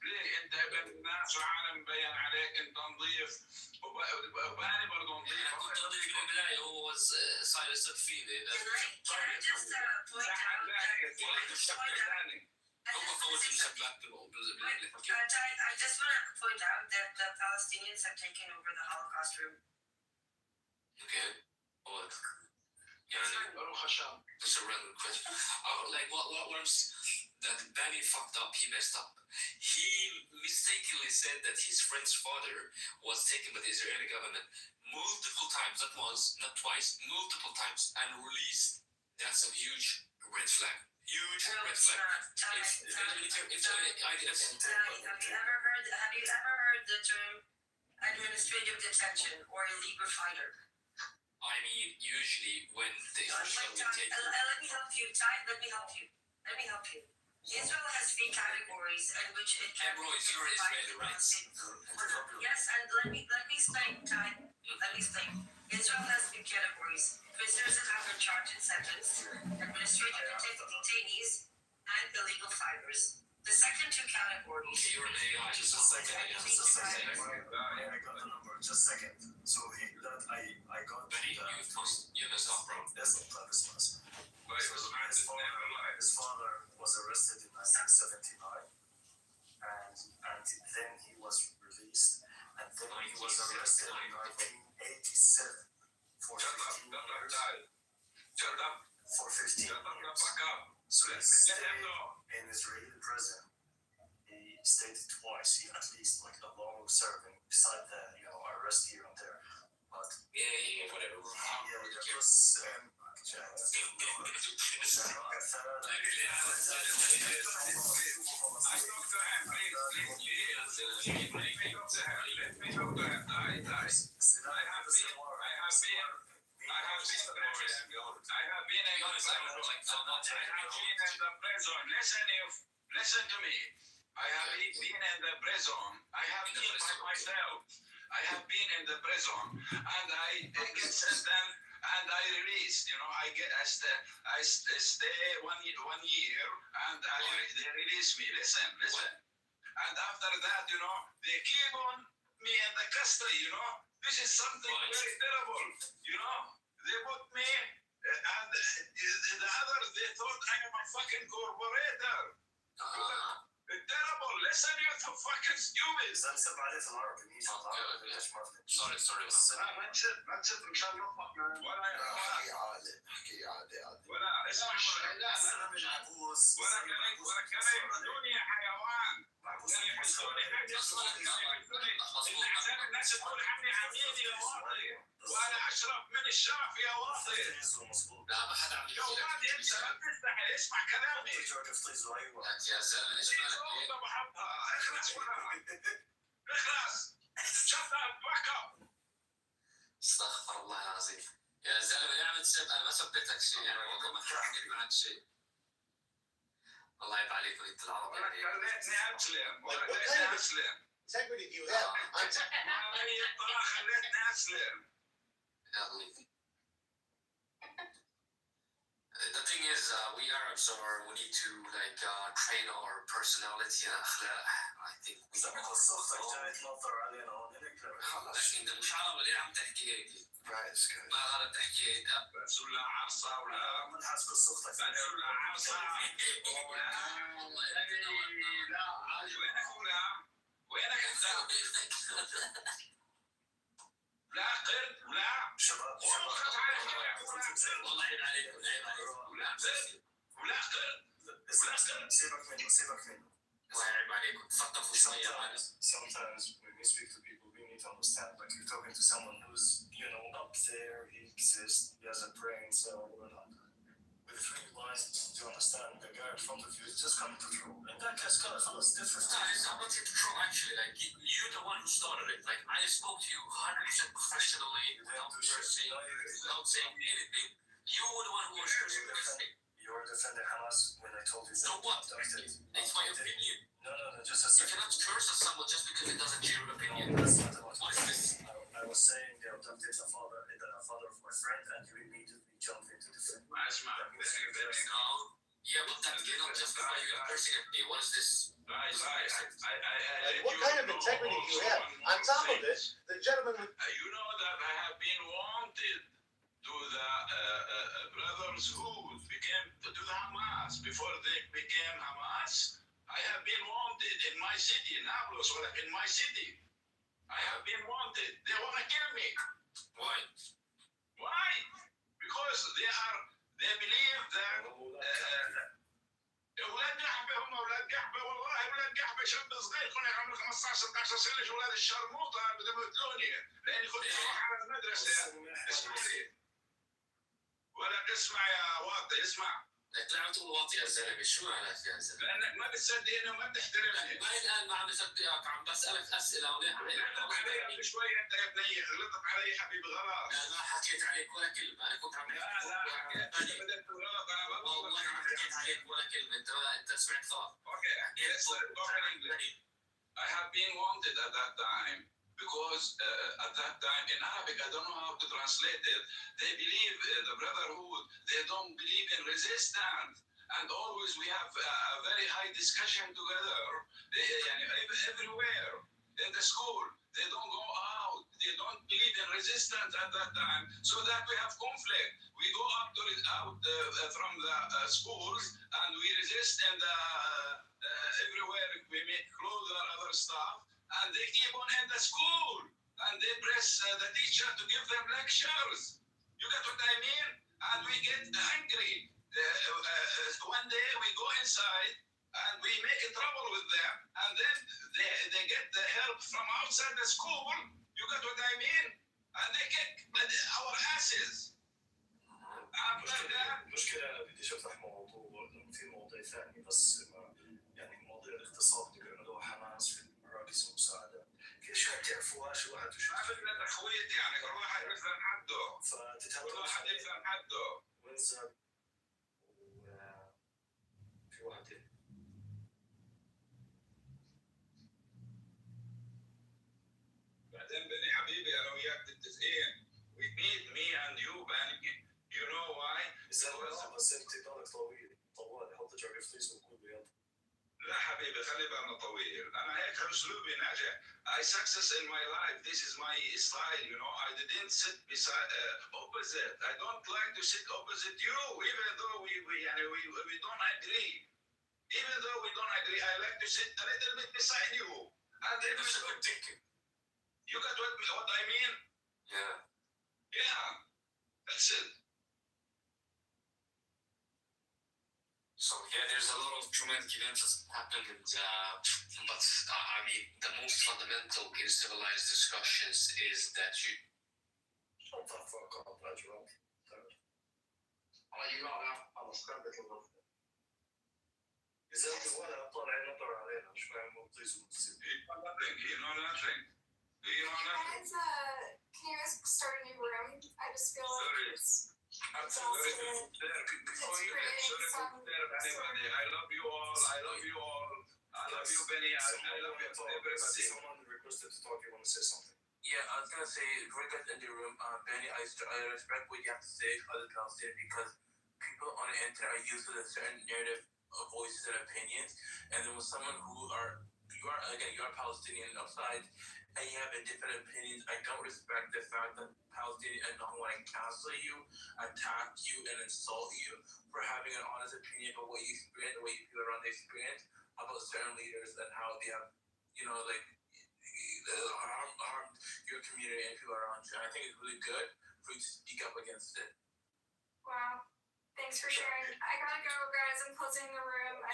ليه انت ابن الناس وعالم مبين عليك انت نظيف وباني برضه نظيف انا كنت نظيف من البدايه هو صاير سقفيني هو فوز المسكين I just want to point out that the Palestinians have taken over the Holocaust room. Okay. What? That's a random question. That Danny fucked up. He messed up. He mistakenly said that his friend's father was taken by the Israeli government multiple times, not once, not twice, multiple times, and released. That's a huge red flag. Huge red flag. Have you ever heard the term administrative detention or illegal fighter? I mean, usually when the Israel will take. Let me help you, Ty. Let me help you. Israel has 3 categories in which it can. Royce, you're Israeli, right? Yes, and let me explain, Ty. Let me explain. Israel has 3 categories: prisoners that have been charged and sentenced, administrative detainees, and illegal fighters. The second 2 categories. Okay, you're an AI. Just a second. I got the number. Just a second. So I got. Benny, you messed up, bro. That's not Congressman. His father was arrested in 1979, and then he was released, and then he was arrested in 1987 for 15 years. For 15 years. So he stayed in Israeli prison. He stayed twice. He at least like a long serving, beside the arrest here and there. But yeah, whatever. Yeah, it was. Listen to me. I have been in the prison. I have been by myself. I have been in the prison, and I get sentenced, and I released. I stay 1 year, and they release me. Listen. And after that, they keep on me in the custody. This is something very terrible. They put me, and the others they thought I am a fucking corporator. Terrible. Listen, you're so fucking stupid. Sorry. ما تصير مشان يطلق ولا اسمع ولا كان يحسوني حيوان يحسوني عشان الناس تقول عني عميل يا واطي وانا اشرف من الشرف يا واطي. لا ما حدا عم يا ولاد انت ما بتستحي اسمع كلامي يا زلمه اخلص shut up back up. استغفر الله العظيم يا زلمه يا عم تسب. انا ما سبيتك شيء والله ما حكيت معك شيء. الله يعيب عليكم انت العرب يعني. خليتني اسلم. Integrity do you have? خليتني اسلم. The thing is, we Arabs we need to train our personality and akhlaq. I think we لكن انت مش عربي اللي عم تحكي هيك. ما غلط تحكي هيك. بس ولا عرصة ولا منحاس قصتك. بس ولا عرصة. وينك انت؟ لا قرد ولا شباب والله عيب عليكم ولا قرد سيبك منه الله يعيب عليكم تثقفوا شوية معنا. Sometimes when we speak to people we need to understand like you're talking to someone who's up there, he exists, he has a brain cell, whatnot. With 3 lines to understand the guy in front of you is just coming to throw. And that guy's kind of different. No, it's not what you're true actually. You're the one who started it. I spoke to you 100% professionally, without cursing, without saying anything. You were the one who was cursing everything. You were defending Hamas when I told you so what? It's my opinion. No, just a second. You cannot curse at someone just because it doesn't share your opinion. That's not about what is this? I was saying they abducted the father of my friend and you immediately jumped into the film. Yeah, but that cannot justify you cursing at me. What is this? What kind of integrity do you have? On top of this, the gentleman with... You know that I have been wanted to the brothers who became to the Hamas. Before they became Hamas, I have been wanted in my city, Nablus, in my city. I have been wanted. They want to kill me. Why? Why? Because they believe that اولاد قحبه هم اولاد قحبه والله اولاد قحبه شاب صغير كنا عمره 15 16 سنه شو اولاد الشرموطه بدهم يقتلوني لاني كنت اروح على المدرسه اسمعني ولا تسمع يا واطي اسمع لك لا عم تقول واطي يا زلمه شو معناتها يا زلمه؟ لانك ما بتصدقني وما بتحترمني ما الان ما عم بصدقك عم بسالك اسئله غلطت علي شوي انت يا بنيه غلطت علي حبيبي غلط لا ما حكيت عليك ولا كلمه انا كنت عم لا حكيت بدك غلط انا ما والله ما حكيت عليك ولا كلمه انت سمعت غلط. Okay, let's talk in English. I have been wanted at that time because at that time in Arabic, I don't know how to translate it. They believe the brotherhood. They don't believe in resistance. And always we have a very high discussion together. Everywhere in the school, they don't go out. They don't believe in resistance at that time. So that we have conflict. We go out from the schools and we resist in the everywhere. We make clothes or other stuff. And they keep on in the school. And they press the teacher to give them lectures. You get what I mean? And we get angry. One day we go inside and we make trouble with them. And then they get the help from outside the school. You get what I mean? And they kick our asses. المشكلة بديش افتح موضوع انه في مواضيع ثانية بس يعني مواضيع الاقتصاد اللي بيعملوها حماس في مراكز المساعدة في اشياء تعرفوهاش الواحد وش ما بدنا تخويت يعني كل واحد يفهم حده فتتهموا كل واحد يفهم حده وانزل وفي واحد تاني بعدين بني حبيبي انا وياك متفقين we meet me and you Benny you know why بس انت بالك طوال حط جرب فليس وكل يلا لا حبيبي خلي بالنا طويل انا هيك اسلوبي ناجح I success in my life this is my style you know I didn't sit beside opposite I don't like to sit opposite you even though we don't agree even though we don't agree I like to sit a little bit beside you and then you got what I mean yeah that's it. So yeah, there's a lot of traumatic events that happened, but I mean, the most fundamental in civilized discussions is that you. Shut the fuck up, that's wrong. You know now, I'm a script little. إذا ولا طالع نطر علينا مش فاهم مبطيس ومسيب. You know nothing. Can you guys start a new room? I just feel like it's I love you all. I love you all. I love you, Benny. I love you, everybody. Someone requested to talk. You want to say something? Yeah, I was gonna say, before you guys end the room, Benny, I respect what you have to say for the Palestinians because people on the internet are used to a certain narrative of voices and opinions, and then with someone you are Palestinian outside, and you have a different opinions, I don't respect the fact that Palestinians and don't want to cancel you, attack you, and insult you for having an honest opinion about what you experience, the way you feel around the experience, about certain leaders and how they have, harmed your community and people around you. And I think it's really good for you to speak up against it. Wow. Thanks for sharing. I gotta go, guys. I'm closing the room. I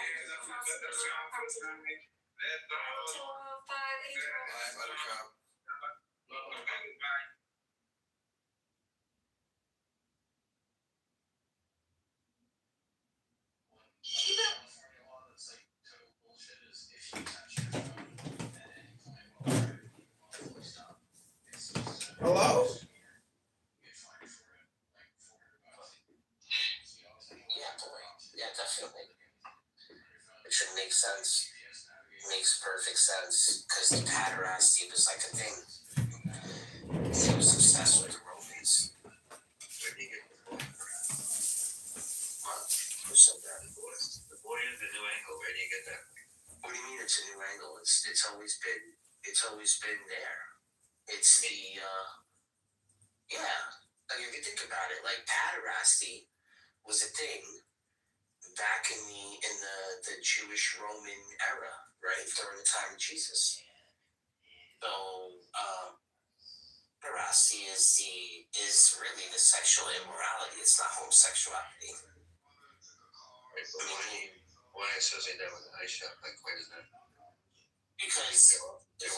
Hello? Yeah, definitely. It should make sense. It makes perfect sense because the pederasty was like a thing. He was obsessed with the Romans. What? Who said that? The boy is the new angle. Where do you get that? What do you mean it's a new angle? It's always been there. It's the like if you think about it, like pederasty was a thing back in the Jewish Roman era, right, during the time of Jesus. So pederasty is really the sexual immorality. It's not homosexuality. Why associate that with Aisha? Like, why does that? Because the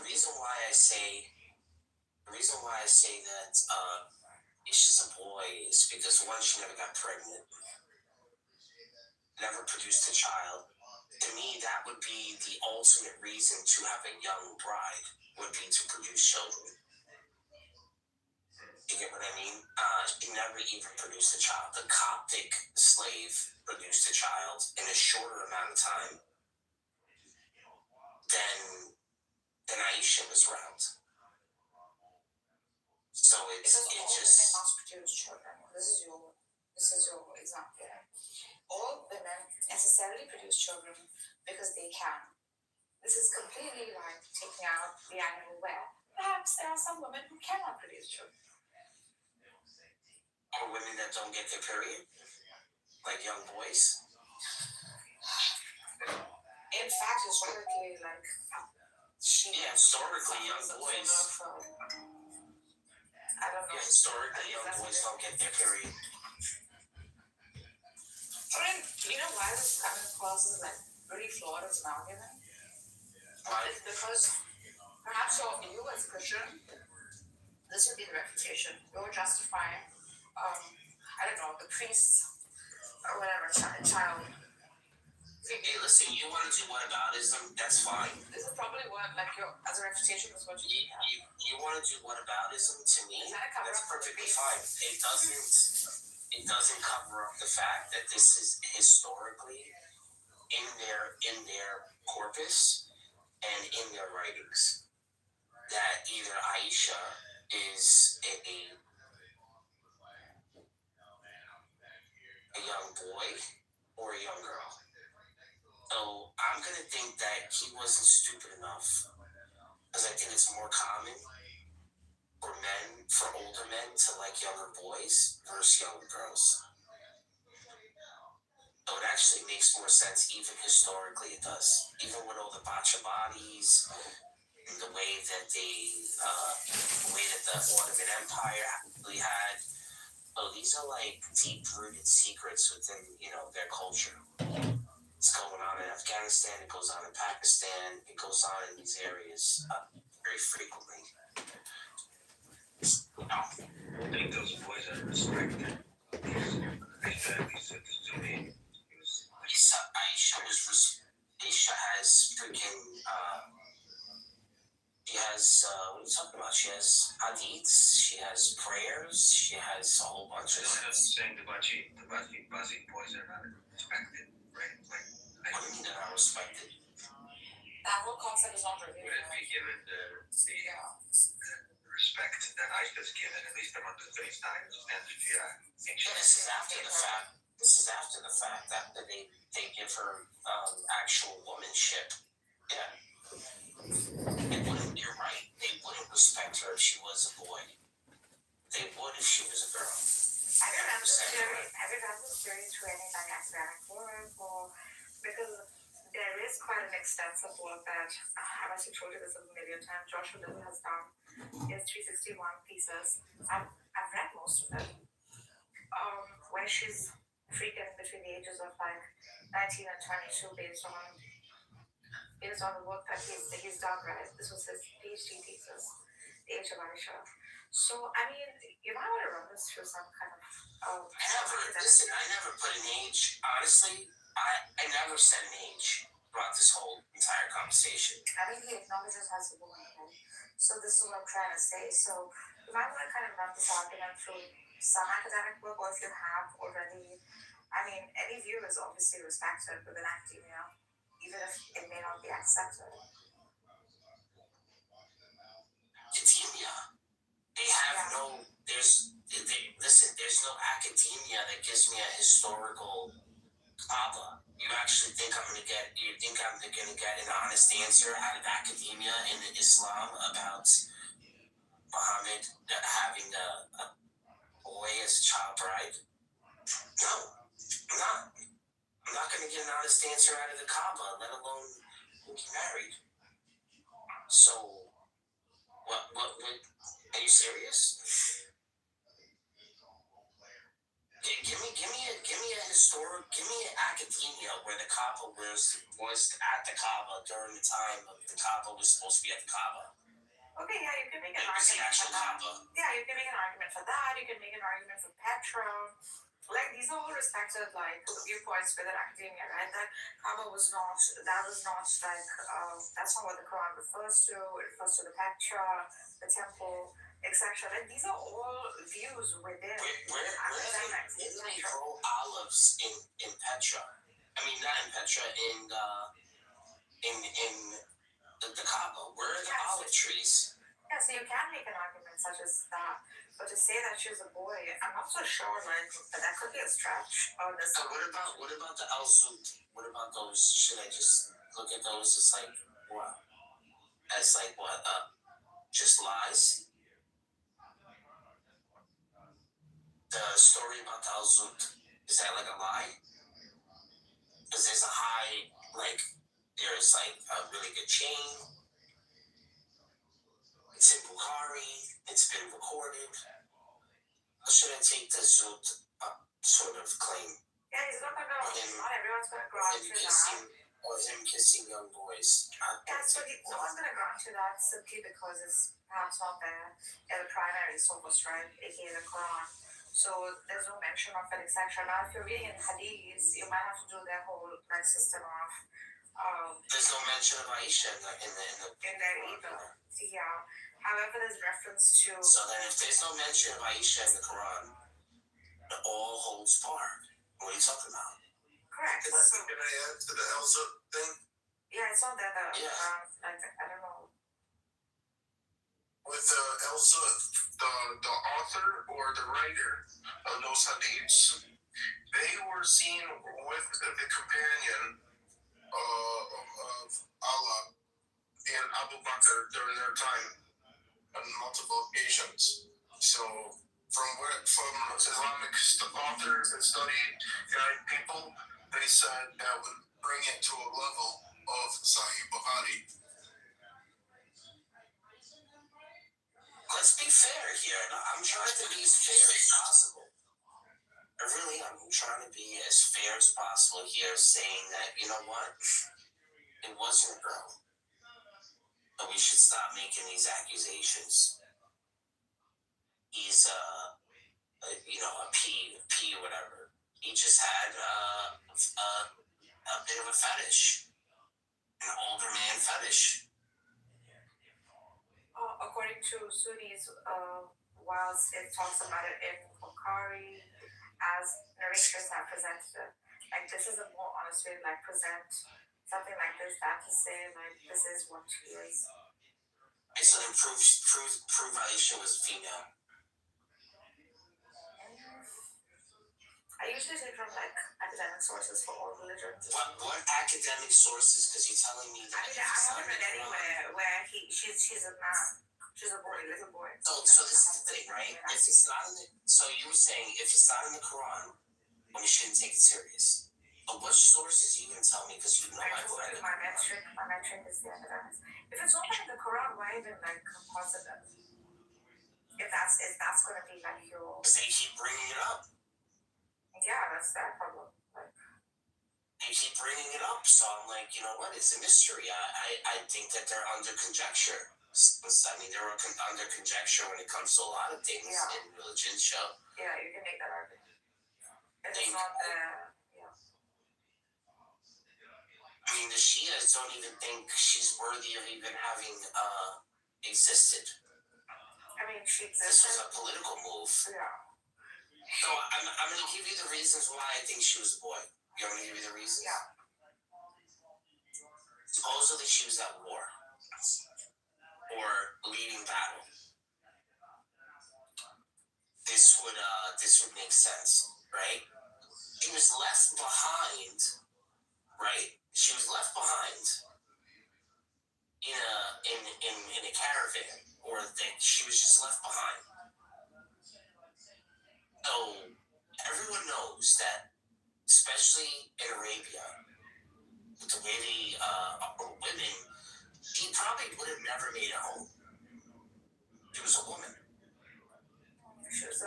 reason why I say that Aisha's a boy is because one, she never got pregnant, never produced a child. To me, that would be the ultimate reason to have a young bride, would be to produce children. You get what I mean? She never even produced a child. The Coptic slave produced a child in a shorter amount of time than Aisha was around. So it just women must produce children. This is your example. All women necessarily produce children because they can. This is completely like taking out the animal where perhaps there are some women who cannot produce children. Or women that don't get their period, like young boys. In fact, historically, like historically, young boys. I don't know. Yeah, historically, young boys don't get their period. I mean, you know why this coming across is like really flawed as an argument? Why? It's because perhaps you as a Christian, this would be the reputation. You're justifying, I don't know, the priest or whatever, child. Hey, listen, you want to do whataboutism? That's fine. This is probably what, like, your as a reputation is what you have. You want to do whataboutism to me? That's perfectly fine. It doesn't cover up the fact that this is historically in their corpus and in their writings. That either Aisha is a young boy or a young girl. So I'm going to think that he wasn't stupid enough, because I think it's more common for older men to like younger boys versus younger girls. So it actually makes more sense, even historically it does. Even with all the botcha bodies, and the way that the Ottoman Empire actually had. Oh, these are like deep-rooted secrets within, their culture. It's going on in Afghanistan, it goes on in Pakistan, it goes on in these areas very frequently. I think those boys are respected. Aisha has freaking, she has, what are you talking about? She has hadiths, she has prayers, she has a whole bunch of stuff. Saying the Bazi boys are not respected, right? Like, what do you mean they're not respected? That whole concept is not revealed. Would it be given the respect that Aisha's given, at least among the Philistines and this is after the fact. After they give her actual womanship. Yeah. You're right. They wouldn't respect her if she was a boy. They would if she was a girl. Have you read this theory to any dynamic work, or because there is quite an extensive work that I've actually told you this a million times. Joshua Little has done. He has 361 pieces. I've read most of it. Where she's freaking between the ages of like 19 and 22 based on the work that he's done, right? This was his PhD thesis, The Age of Aisha. So, I mean, you might want to run this through some kind of... I never put an age. Honestly, I never said an age throughout this whole entire conversation. I mean, he acknowledges as a woman, right? So this is what I'm trying to say. So you might want to kind of run this argument through some academic work, or if you have already... I mean, any view is obviously respected within academia, even if it may not be accepted. Academia? They have there's no academia that gives me a historical Abba. You actually think I'm going to get an honest answer out of academia in Islam about Muhammad having a away as a child bride? No, I'm not. I'm not going to get an honest answer out of the Kaaba, let alone get married. So, what, are you serious? Give me a historic, give me an academia where the Kaaba was at the Kaaba during the time of the Kaaba was supposed to be at the Kaaba. Okay, yeah, you can make an It was the argument actual for that. Kaaba. Yeah, you can make an argument for that. You can make an argument for Petra. Like, these are all respected, like, viewpoints within academia, right? That Kaaba was not, like, that's not what the Quran refers to. It refers to the Petra, the temple, etc. Like, these are all views within academics. Where do they grow olives in Petra? I mean, not in Petra, in the Kaaba. Where are the olive trees? Yeah, so you can make an argument such as that. But to say that she was a boy, I'm not so sure, like, that could be a stretch. What about the Al Zut? What about those? Should I just look at those as like what? Just lies? The story about the Al Zut, is that like a lie? Because there's a high, like, there's like a really good chain. It's in Bukhari. It's been recorded. Or should I take the Zut sort of claim? Yeah, he's not everyone's gonna grant you that. Or him kissing young boys. Yeah, so no one's gonna grant you that simply because it's perhaps not there in the primary source, right? aka the Quran. So there's no mention of it, etc. Now, if you're reading in Hadith, you might have to do their whole like system of. There's no mention of Aisha in there either. Yeah. However, there's reference to. So then, if there's no mention of Aisha in the Quran, it all holds par. What are you talking about? Correct. Can I add to the Elsa thing? Yeah, it's not that. I don't know. With Elsa, the author or the writer of those hadiths, they were seen with the companion of Allah and Abu Bakr during their time on multiple occasions. So from Islamic authors that studied guide people, they said that would bring it to a level of Sahih Bukhari. Let's be fair here. I'm trying to be as fair as possible. I really am. I'm trying to be as fair as possible here, saying that, you know what? It wasn't a girl. But we should stop making these accusations. He's, a P or whatever. He just had a bit of a fetish. An older man fetish. According to Sunnis, whilst it talks about it in Bukhari, as narrators have presented it, like this is a more honest way to like present something like this than to say like this is what she is. So then prove Aisha was female. I usually take from like academic sources for all religions. What academic sources? Because you're telling me that. I haven't read anywhere where she's a man. She's a boy, little boy. So this is the thing, right? If it's not in so you were saying if it's not in the Quran, then we shouldn't take it serious. But what sources are you gonna tell me? Because you know I've read it. My metric is the evidence. If it's not in the Quran, why even like composite it? If that's gonna be like your. Because they keep bringing it up. Yeah, that's their problem. They keep bringing it up, so I'm like, you know what? It's a mystery. I think that they're under conjecture. I mean, they're under conjecture when it comes to a lot of things in religion. So yeah, you can make that argument. It's not yeah. I mean, the Shias don't even think she's worthy of even having existed. I mean, she existed. This was a political move. Yeah. So I'm going to give you the reasons why I think she was a boy. You want me to give you the reasons? Yeah. Supposedly she was at war or leading battle. This would make sense, right? She was left behind, right? She was left behind in a caravan, or she was just left behind. So everyone knows that, especially in Arabia, with the way they are women, he probably would have never made it home. She was a woman. She was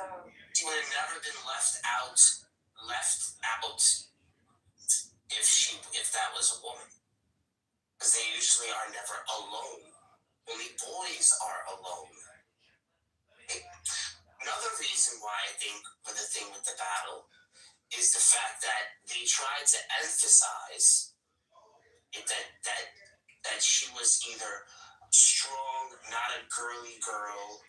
She would have never been left out if that was a woman. Because they usually are never alone. Only boys are alone. Another reason why I think with the thing with the battle is the fact that they tried to emphasize that she was either strong, not a girly girl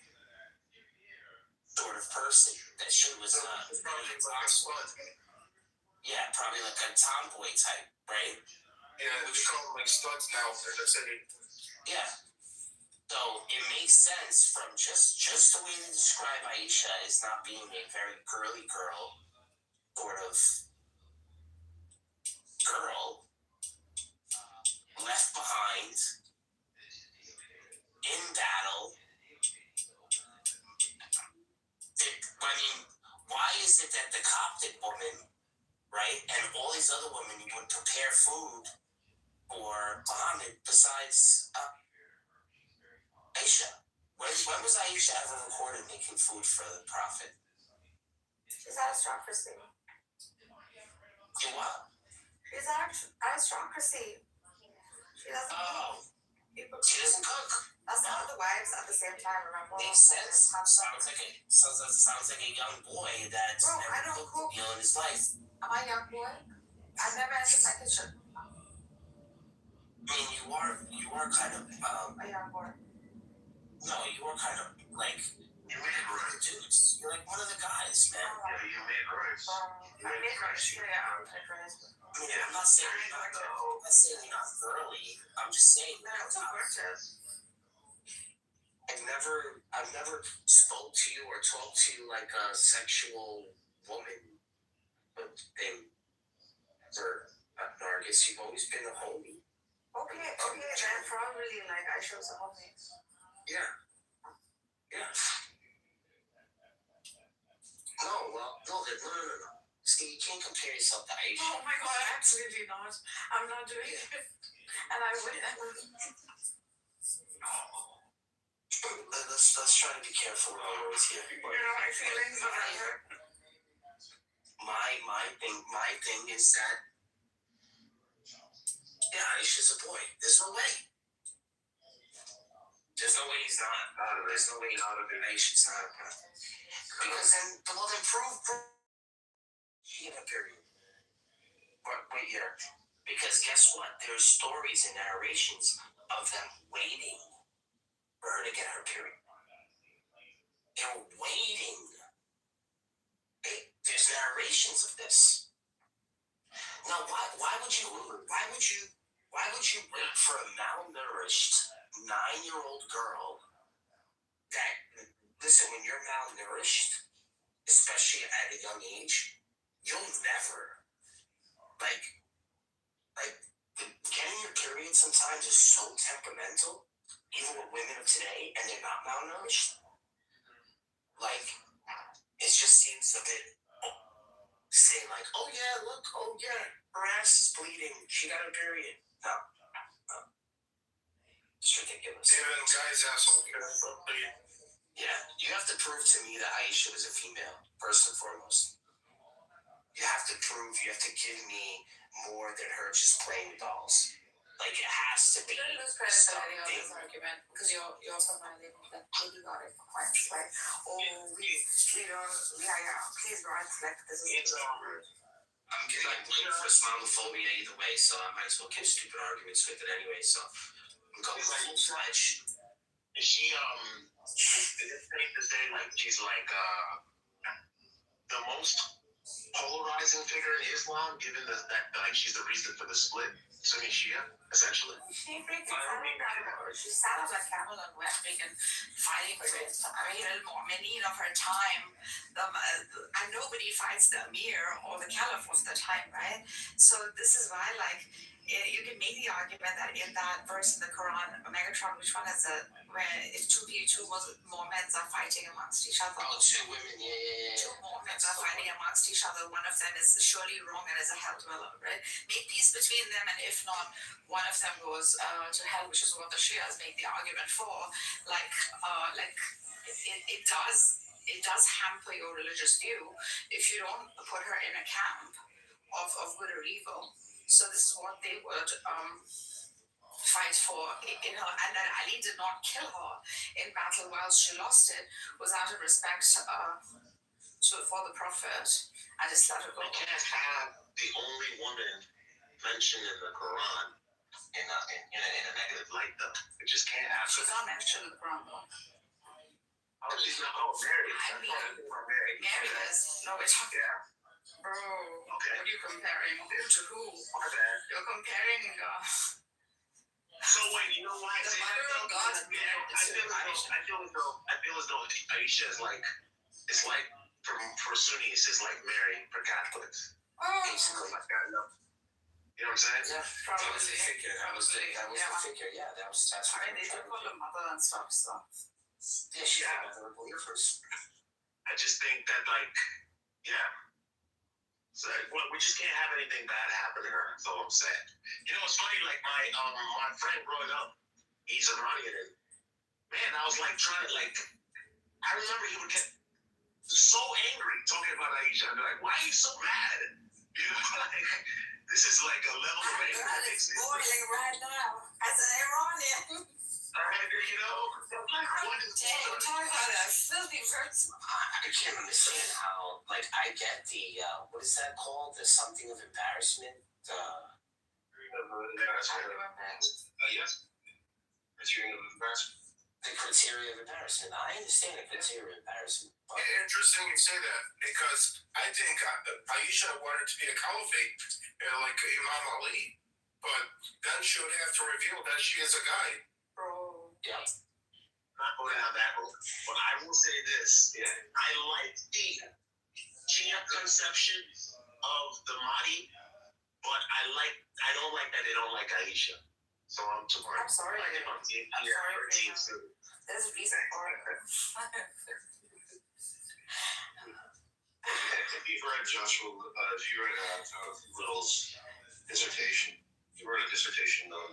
sort of person. That she was probably like a tomboy type, right? Yeah, we call them like studs now. Yeah. So it makes sense from just the way they describe Aisha as not being a very girly girl sort of girl left behind in battle. I mean, why is it that the Coptic woman, right, and all these other women would prepare food for Muhammad besides Aisha? When was Aisha ever recorded making food for the Prophet? She's aristocracy. You what? She's aristocracy. She doesn't cook. She doesn't cook. That's not the wives at the same time, remember? Makes sense. Sounds like a young boy that's I don't cook. In his life. Am I a young boy? I've never entered my kitchen. I mean, you are kind of a young boy. No, you are kind of like you made rice. Dudes, you're like one of the guys, man. Yeah, you made rice. I made rice. Yeah, I made rice. I mean, I'm not saying you're not girly. I'm just saying I've never spoke to you or talked to you like a sexual woman. But Nargis, you've always been a homie. Okay, then probably like I show some homie. Yeah. No. See, you can't compare yourself to Aisha. Oh my God, absolutely not. I'm not doing it. And I wouldn't. Let's try to be careful with our words here. You know my feelings about her. My thing is that Aisha's a boy. There's no way. There's no way he's not. There's no way Aisha's not a boy. Because then prove she had a period. Wait here. Because guess what? There's stories and narrations of them waiting for her to get her period. They're waiting. There's narrations of this. Now, why would you wait for a malnourished 9-year-old girl that, listen, when you're malnourished, especially at a young age, you'll never, like getting your period sometimes is so temperamental, even with women of today, and they're not malnourished. Like, it just seems a bit, say like, her ass is bleeding, she got her period. No. It's ridiculous. Even guys' asshole. Yeah, you have to prove to me that Aisha was a female, first and foremost. You have to give me more than her just playing with dolls. Like, it has to be. You don't lose credibility on this argument because you're providing that you got it quite right. Oh, we don't. Yeah. Please don't like this is. I'm getting blamed for Islamophobia either way, so I might as well give stupid arguments with it anyway. So I'm going full fledged. Is she is it safe to say like she's like the most polarizing figure in Islam, given the fact that like she's the reason for the split, Sunni Shia, essentially? She sat on a camel and wept and fighting with Amir al-Mu'mineen of her time. And nobody fights the Amir or the Caliph of the time, right? So this is why, like, you can make the argument that in that verse in the Quran, Megatron, which one is it? Where if two Mormons are fighting amongst each other. Oh, two women, yeah. Two Mormons are fighting amongst each other. One of them is surely wrong and is a hell dweller, right? Make peace between them, and if not, one of them goes to hell, which is what the Shias make the argument for. It does hamper your religious view if you don't put her in a camp of good or evil. So this is what they would fight for in her, and that Ali did not kill her in battle while she lost it was out of respect for the Prophet. I just let her go. You can't have the only woman mentioned in the Quran in a negative light, though. It just can't happen. She's not mentioned in the Quran, though. Oh, she's not. Oh, Mary. I mean, Mary is. No, we're talking. Yeah. Bro, okay. What are you comparing? Who to who? My bad. You're comparing. So wait, you know why? The mother of God. I feel as though Aisha is like, it's like for Sunnis, it's like Mary for Catholics. Basically. Like that, you know what I'm saying? Yeah, that was the figure. That was the figure. Yeah, that's what I mean, they do call her mother and stuff, so. Yeah, she's one of the believers. I just think that, like, yeah. So we just can't have anything bad happen to her. That's all I'm saying. You know, it's funny. Like my friend growing up, he's Iranian, and man, I was like trying to like. I remember he would get so angry talking about Aisha. I'd be like, "Why are you so mad?" You know, like this is like a level of anger. It's boiling right now as an Iranian. You know, We're talking about a filthy verse. I can't understand how, like, I get the, what is that called? The something of embarrassment? Yes. Criterion of embarrassment. The criteria of embarrassment. I understand the criteria of embarrassment. But Interesting you say that, because I think Aisha wanted to be a caliphate like Imam Ali, but then she would have to reveal that she is a guy. Bro. Yeah. Not going down that road, but I will say this: I like the Chia conception of the Mahdi, but I don't like that they don't like Aisha. So I'm torn. I'm sorry. Like, I'm team Chia or team Sue. There's a reason for it. If you've read Joshua, if you read Little's dissertation, he wrote a dissertation on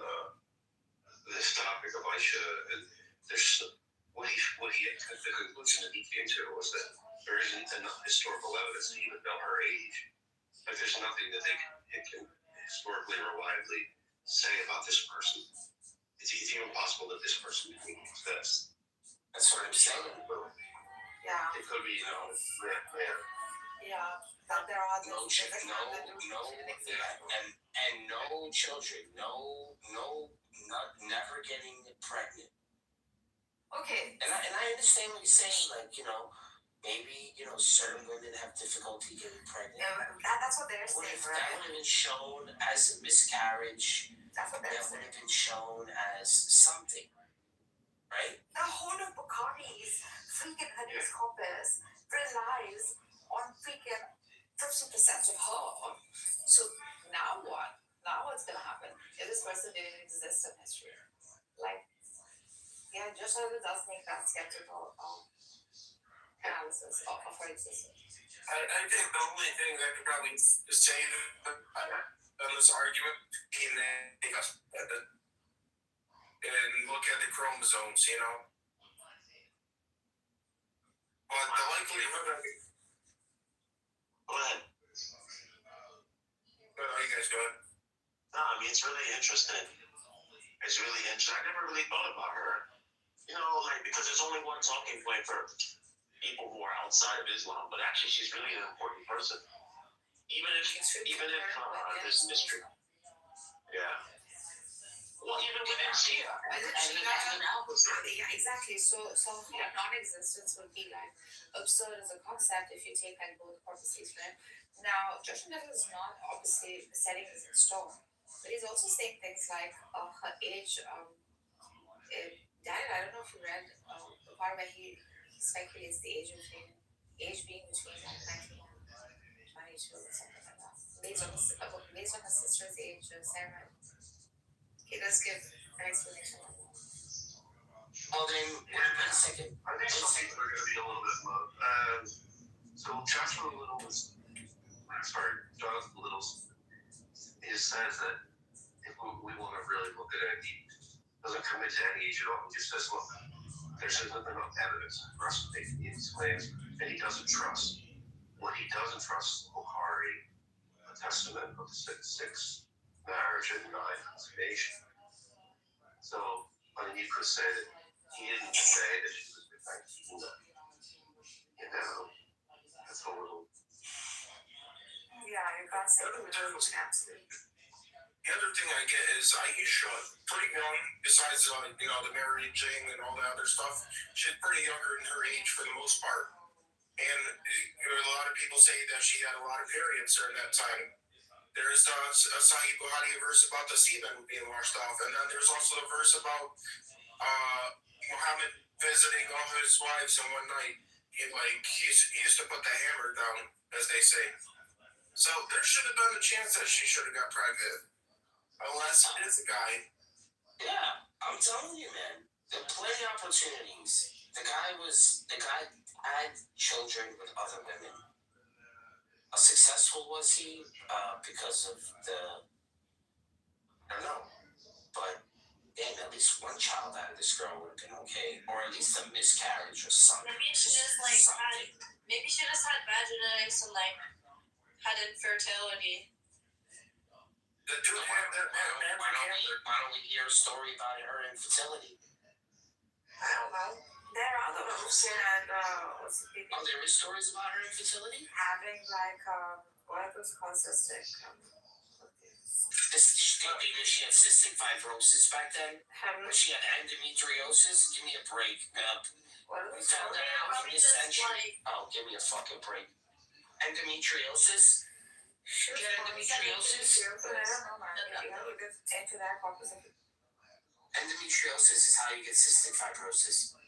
this topic of Aisha, and there's what he the conclusion that he came to was that there isn't enough historical evidence to even know her age. Like there's nothing that they can historically reliably say about this person. It's even possible that this person didn't exist. that's what I'm saying. Yeah. It could be, you know, Yeah. That there are No children, never getting pregnant. Okay. And I understand what you're saying, like, you know, maybe, you know, certain women have difficulty getting pregnant. That's what they're What saying, if right? that would have been shown as a miscarriage? That's what they're That would saying. have been shown as something, right? The whole of Bukhari's freaking Hadith corpus relies on freaking 50% of her. So now what? Now what's gonna happen if this person didn't exist in history? Like, yeah, just as it does make that skeptical analysis of her existence. I think the only thing I could probably say on this argument and look at the chromosomes, you know. But the likelihood of Go ahead. you guys go ahead. No, I mean, it's really interesting. It's really interesting. I never really thought about her. You know, like, because there's only one talking point for people who are outside of Islam, but actually she's really an important person. Even if there's mystery. Yeah. Well, even within Shia. Yeah, exactly. So her non-existence would be like absurd as a concept if you take like both corpuses, right? Now, Joshua Nettle is not obviously setting this in stone, but he's also saying things like her age. Daniel, I don't know if you read the part where he speculates the age being between like 19 and 22 or something like that, based on her sister's age, Sarah. he does give an explanation. Well, then, wait a second. I think some people are going to be a little bit low. So Joshua Little Jonathan Little says that if we want to really look at it, he doesn't commit to any age at all. He just says, look, there's enough evidence for us to make these claims, and he doesn't trust. What he doesn't trust is Bukhari, a testament of the six marriage and 9 consummation. So, I mean, you could say that he didn't say that she was with 19. That's a little. Yeah, you can't say the was absolute. The other thing I get is Aisha, pretty young, besides, the marriage thing and all that other stuff. She's pretty younger in her age for the most part. And a lot of people say that she had a lot of periods during that time. There is a Sahih Bukhari verse about the semen being washed off. And then there's also the verse about Muhammad visiting all his wives in one night. He used to put the hammer down, as they say. So there should have been a chance that she should have got pregnant. Unless it is a guy. Yeah, I'm telling you, man. There are plenty of opportunities. The guy had children with other women. How successful was he? Because of I don't know. But damn, at least one child out of this girl would have been okay. Or at least a miscarriage or something. Maybe she just maybe she just had bad genetics and had infertility. The two have that Why don't we hear a story about her infertility? I don't know. There are other ones who had there is stories about her infertility? Having what was called cystic. She had cystic fibrosis back then? She had endometriosis? Give me a break. We found that out in this century. Oh, give me a fucking break. Endometriosis? She had endometriosis? Endometriosis is how you get cystic fibrosis.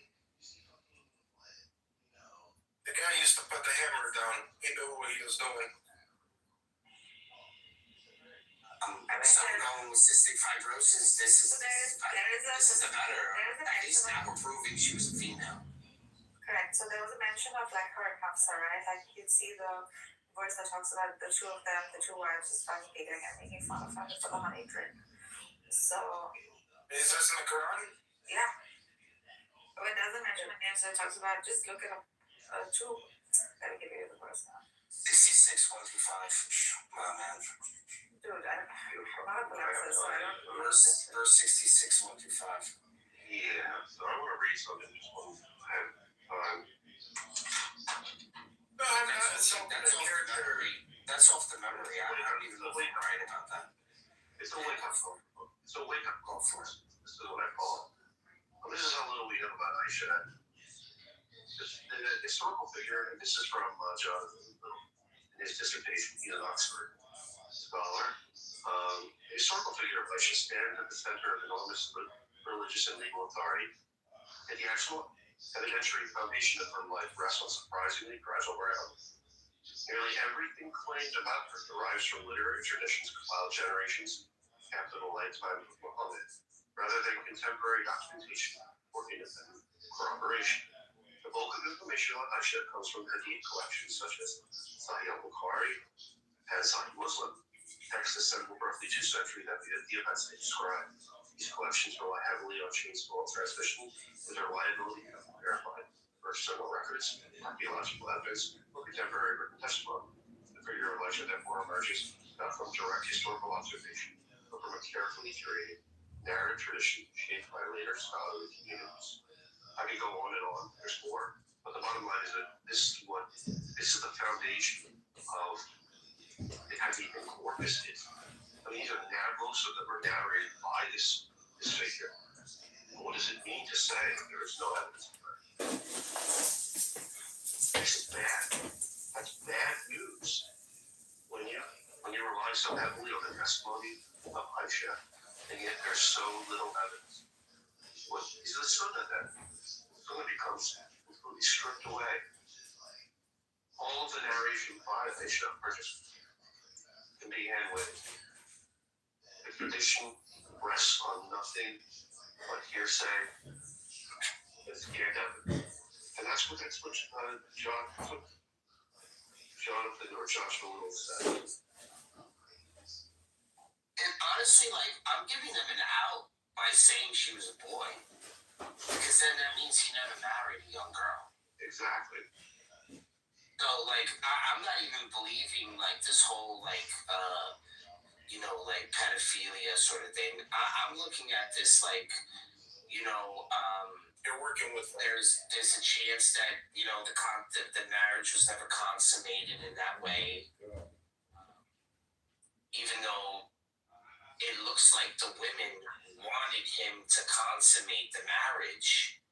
The guy used to put the hammer down. He knew what he was doing. Something wrong with cystic fibrosis. This is a better. At least now we're proving she was a female. Correct. So there was a mention of her and Hafsa, right? You'd see the verse that talks about the two of them, the two wives, just fornicating and making fun of him for the honey drink. So. Is this in the Quran? Yeah. But it doesn't mention the name, so it talks about just look it up. Two. Let me give you the verse now. 66, 1 through 5. Wow, man. Dude, I'm not pronounce this, so I don't know. Verse 66, 1 through 5. Yeah, so I want to read something just one time. That's off the memory. I don't even know if I'm right about that. It's a wake-up call. It's a wake-up call for us. This is what I call it. Well, this is how little we know about Aisha. The historical figure, and this is from Jonathan Little in his dissertation. He's an Oxford scholar. The historical figure of Aisha stands at the center of enormous religious and legal authority, and the actual evidentiary foundation of her life rests on surprisingly fragile ground. Nearly everything claimed about her derives from literary traditions compiled generations after the lifetime of Muhammad, rather than contemporary documentation or independent corroboration. The bulk of information on Aisha comes from Hadith collections such as Sahih al-Bukhari and Sahih Muslim, texts assembled roughly 2 centuries after the events they describe. These collections rely heavily on chain of oral transmission, with their reliability verified for external records, archaeological evidence, or contemporary written testimony. The figure of Aisha therefore emerges not from direct historical observation, but from a carefully curated narrative tradition shaped by later scholarly communities. I can go on and on. There's more, but the bottom line is that this is the foundation of the Hadith and corpus is. I mean, most of them are narrated by this figure. What does it mean to say there is no evidence for it? This is bad. That's bad news. When you rely so heavily on the testimony of Aisha, and yet there's so little evidence. What is the sunnah then? Sunnah becomes completely stripped away. All of the narration by Aisha are just can be hand-waved. The tradition rests on nothing but hearsay. It's Daredevil. And that's what Jonathan or Joshua Little said. And honestly, like, I'm giving them an out by saying she was a boy. Because then that means he never married a young girl. Exactly. So, like, I'm not even believing, like, this whole, like, like, pedophilia sort of thing. I'm looking at this, like, You're working with there's a chance that, the marriage was never consummated in that way. Even though it looks like the women wanted him to consummate the marriage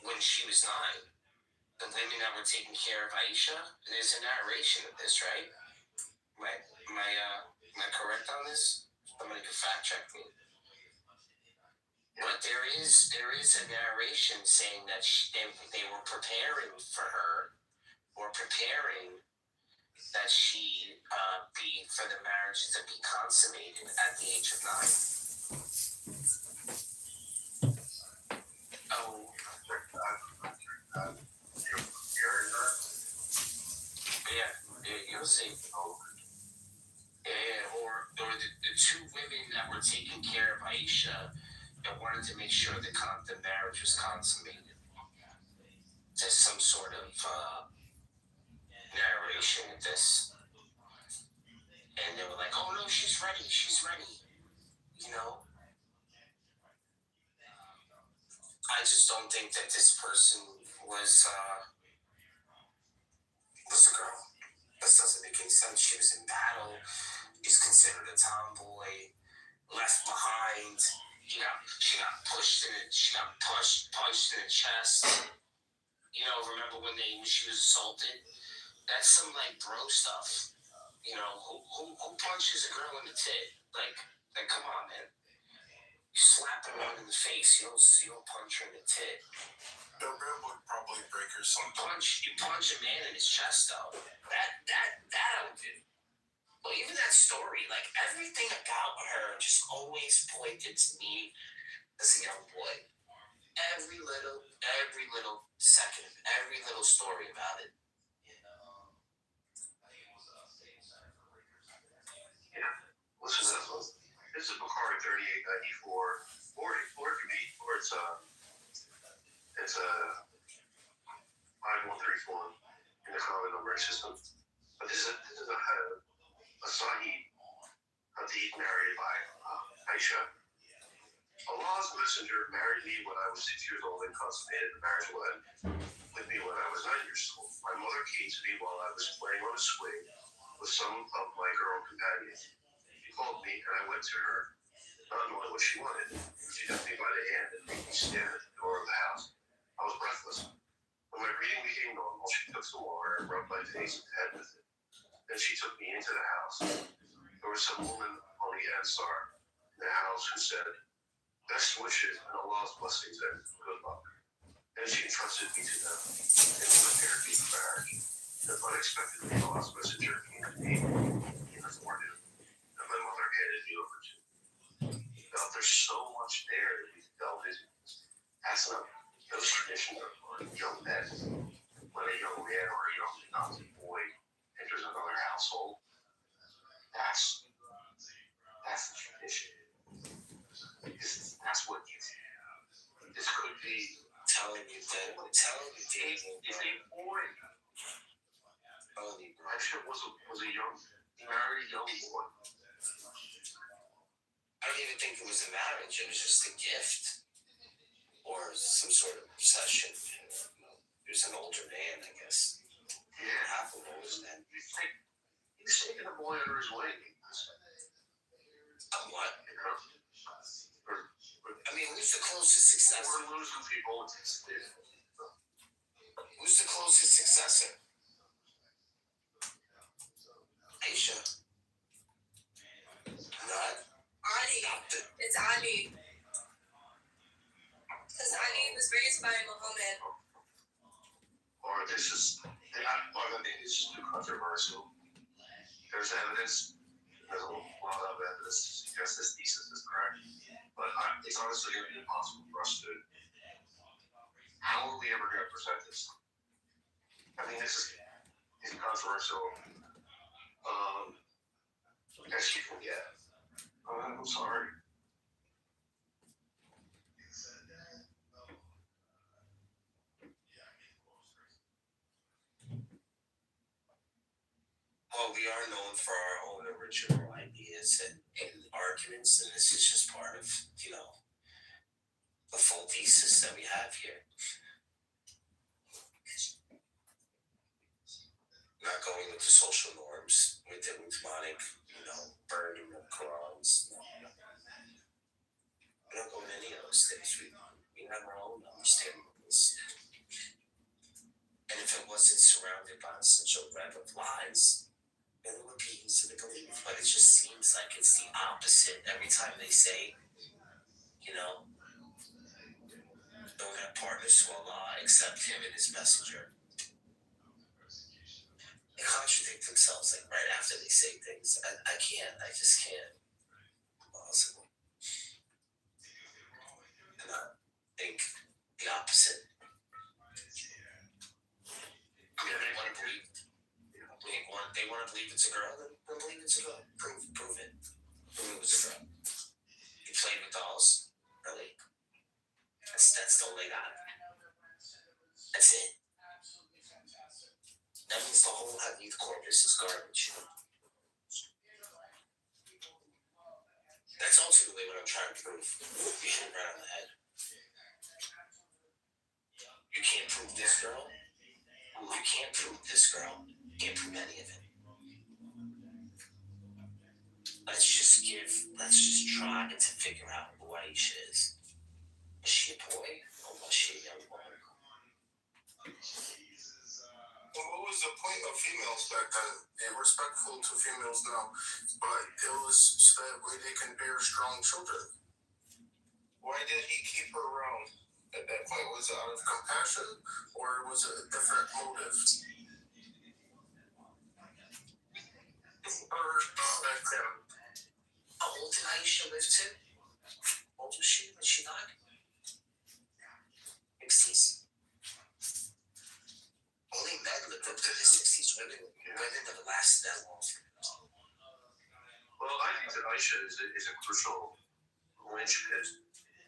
when she was 9. The women that were taking care of Aisha. There's a narration of this, right? Am I correct on this? Somebody could fact check me. But there is a narration saying that they were preparing for her, or preparing that she be for the marriage to be consummated at the age of 9. Oh. Yeah, you'll see. Or the 2 women that were taking care of Aisha and wanted to make sure the marriage was consummated. There's some sort of narration of this. And they were like, oh no, she's ready. I just don't think that this person was a girl. This doesn't make any sense. She was in battle. He's considered a tomboy, left behind. She got punched in the chest. Remember when she was assaulted? That's some like bro stuff. Who punches a girl in the tit? Like come on, man. You slap a woman in the face. You don't punch her in the tit. The real would probably break her some. You punch a man in his chest though. That I would do. Well, even that story, like everything about her just always pointed to me as a young boy. Every little second, every little story about it. Yeah. Listen to this one. This is Bukhari 3894, or it could be, or it's a 5134 in the common numbering system. But this is a Sahih Hadith narrated by Aisha. Allah's messenger married me when I was 6 years old and consummated the marriage with me when I was 9 years old. My mother came to me while I was playing on a swing with some of my girl companions. She called me and I went to her, not knowing what she wanted. She took me by the hand and made me stand at the door of the house. I was breathless. When my breathing became normal, she took some water and rubbed my face and head with it. Then she took me into the house. There was some woman on the Ansar in the house who said, best wishes and Allah's blessings and good luck. Then she entrusted me to them and prepared me for marriage. Then unexpectedly, Allah's messenger came to me in the forenoon, and my mother handed me over to me. Now, there's so much there that we can delve into. That's not those traditions are young men. When a young man or a young adopted boy enters another household, that's the tradition. That's what this could be telling you, Dave. Is a boy. Aisha was a young, married young boy. I don't even think it was a marriage. It was just a gift or some sort of obsession. He was an older man, I guess. Yeah. Half of older man. He's taking a boy under his wing. What? I mean, who's the closest successor? We're losing people. Who's the closest successor? Aisha. Not Ali. It's Ali. Because Ali was raised by Muhammad. Or this is too controversial. There's evidence. There's a lot of evidence this suggest this thesis is correct, but it's honestly going to be impossible for us to. How are we ever going to present this? I mean, this is controversial as you can get. I'm sorry. Well, we are known for our own original ideas and arguments, and this is just part of, the full thesis that we have here. Not going with the social norms, with the demonic, burning of Qurans. No. We don't go with any of those things. We have our own understanding of this. And if it wasn't surrounded by such a web of lies, then it would be easy to believe. But it just seems like it's the opposite every time they say, don't have partners to Allah except Him and His messenger. They contradict themselves like right after they say things. I just can't. Possible. And I think the opposite. They want to believe. They want to believe it's a girl, then believe it's a girl. Prove it. Prove it was a girl. You played with dolls? Really? That's all they got. That's it. That means the whole Hadith corpus is garbage. That's ultimately what I'm trying to prove. You hit it right on the head. You can't prove this girl. You can't prove this girl. You can't prove any of it. Let's just try to figure out who Aisha is. Was she a boy or was she a young woman? Well, what was the point of females back then? They're respectful to females now, but it was so that way they can bear strong children. Why did he keep her around at that point? Was it out of compassion or was it a different motive? How old did Aisha live to? How old was she when she died? 60s. Only men lived up to the 60s. Women never lasted that long. Well, I think that Aisha is a crucial linchpin.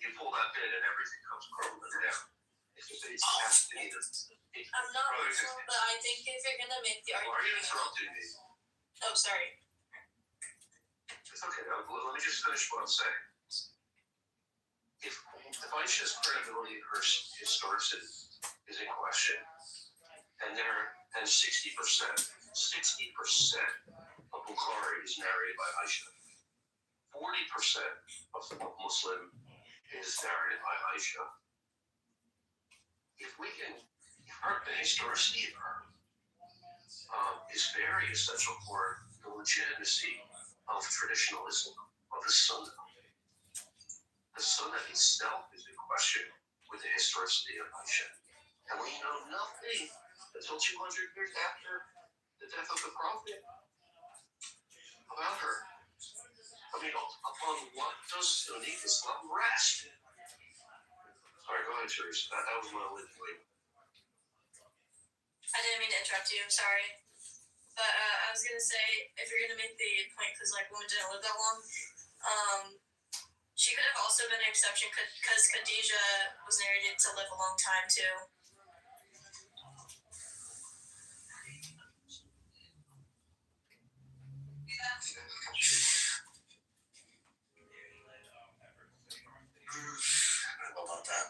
You pull that pin and everything comes crumbling down. I'm not sure, but I think if you're gonna make the argument. Why are you interrupting me? Oh, sorry. It's okay. Let me just finish what I'm saying. If Aisha's credibility and her historicity is in question, and 60% of Bukhari is narrated by Aisha, 40% of Muslim is narrated by Aisha. If the historicity of her is very essential for the legitimacy of traditionalism, of the Sunnah. The Sunnah itself is in question with the historicity of Aisha. And we know nothing until 200 years after the death of the Prophet about her. I mean, upon what does Sunni Islam rest? Sorry, go ahead, Teresa. That was my only point. I didn't mean to interrupt you. I'm sorry. But I was gonna say, if you're gonna make the point, because women didn't live that long, she could have also been an exception because Khadijah was narrated to live a long time too. I don't know about that.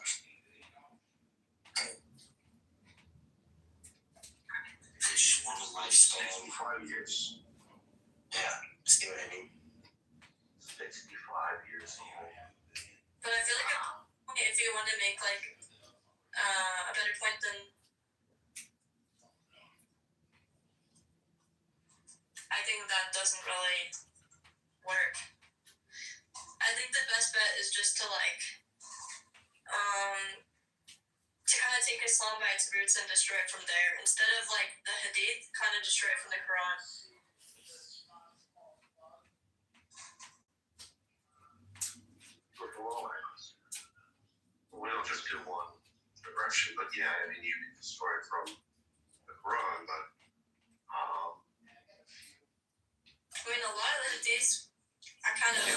She won a lifespan. 65 years. Yeah, see what I mean? 65 years old. But I feel like if you want to make a better point, then I think that doesn't really work. I think the best bet is just to kind of take Islam by its roots and destroy it from there, instead of the Hadith, kind of destroy it from the Quran. from the Quran, but I mean, a lot of these I kind of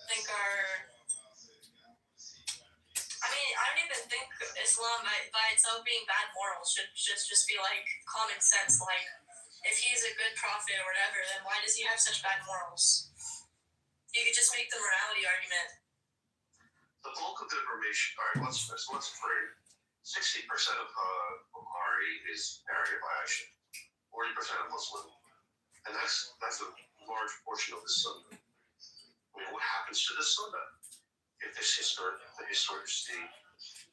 think are. I mean, I don't even think Islam by itself being bad morals should just be like common sense. Like, if he's a good prophet or whatever, then why does he have such bad morals? You could just make the morality argument. the bulk of the information. All right, let's frame. 60% of Bukhari is narrated by Aisha. 40% of Muslim, and that's a large portion of the Sunnah. I mean, what happens to the Sunnah if the historicity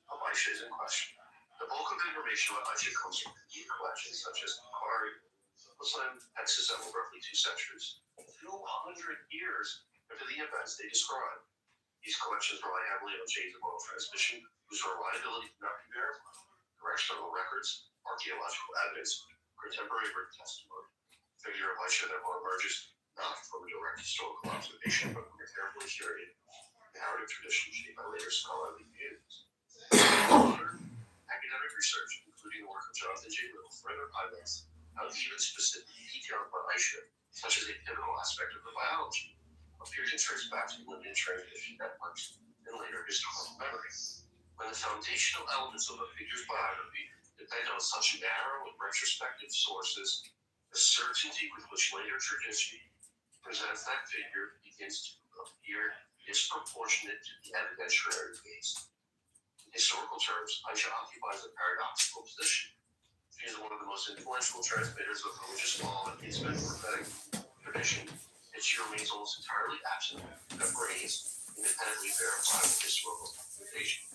of Aisha is in question? The bulk of the information about Aisha comes from Hadith collections such as Bukhari, Muslim texts that were roughly 2 centuries, 200 years after the events they describe. These collections rely heavily on chains of oral transmission, whose reliability cannot be verified. There are external records, archaeological evidence, contemporary written testimony. The figure of Aisha therefore emerges not from a direct historical observation, but from a carefully curated narrative tradition shaped by later scholarly views. Academic research, including the work of Jonathan J. Little, further highlights how even specific details about Aisha, such as a pivotal aspect of the biology, appear to trace back to limited transmission networks and later historical memory. When the foundational elements of a figure's biography depend on such narrow and retrospective sources, the certainty with which later tradition presents that figure begins to appear disproportionate to the evidentiary base. In historical terms, Aisha occupies a paradoxical position. She is one of the most influential transmitters of religious law and Islamic prophetic tradition, and she remains almost entirely absent of brains independently verifiable historical documentation.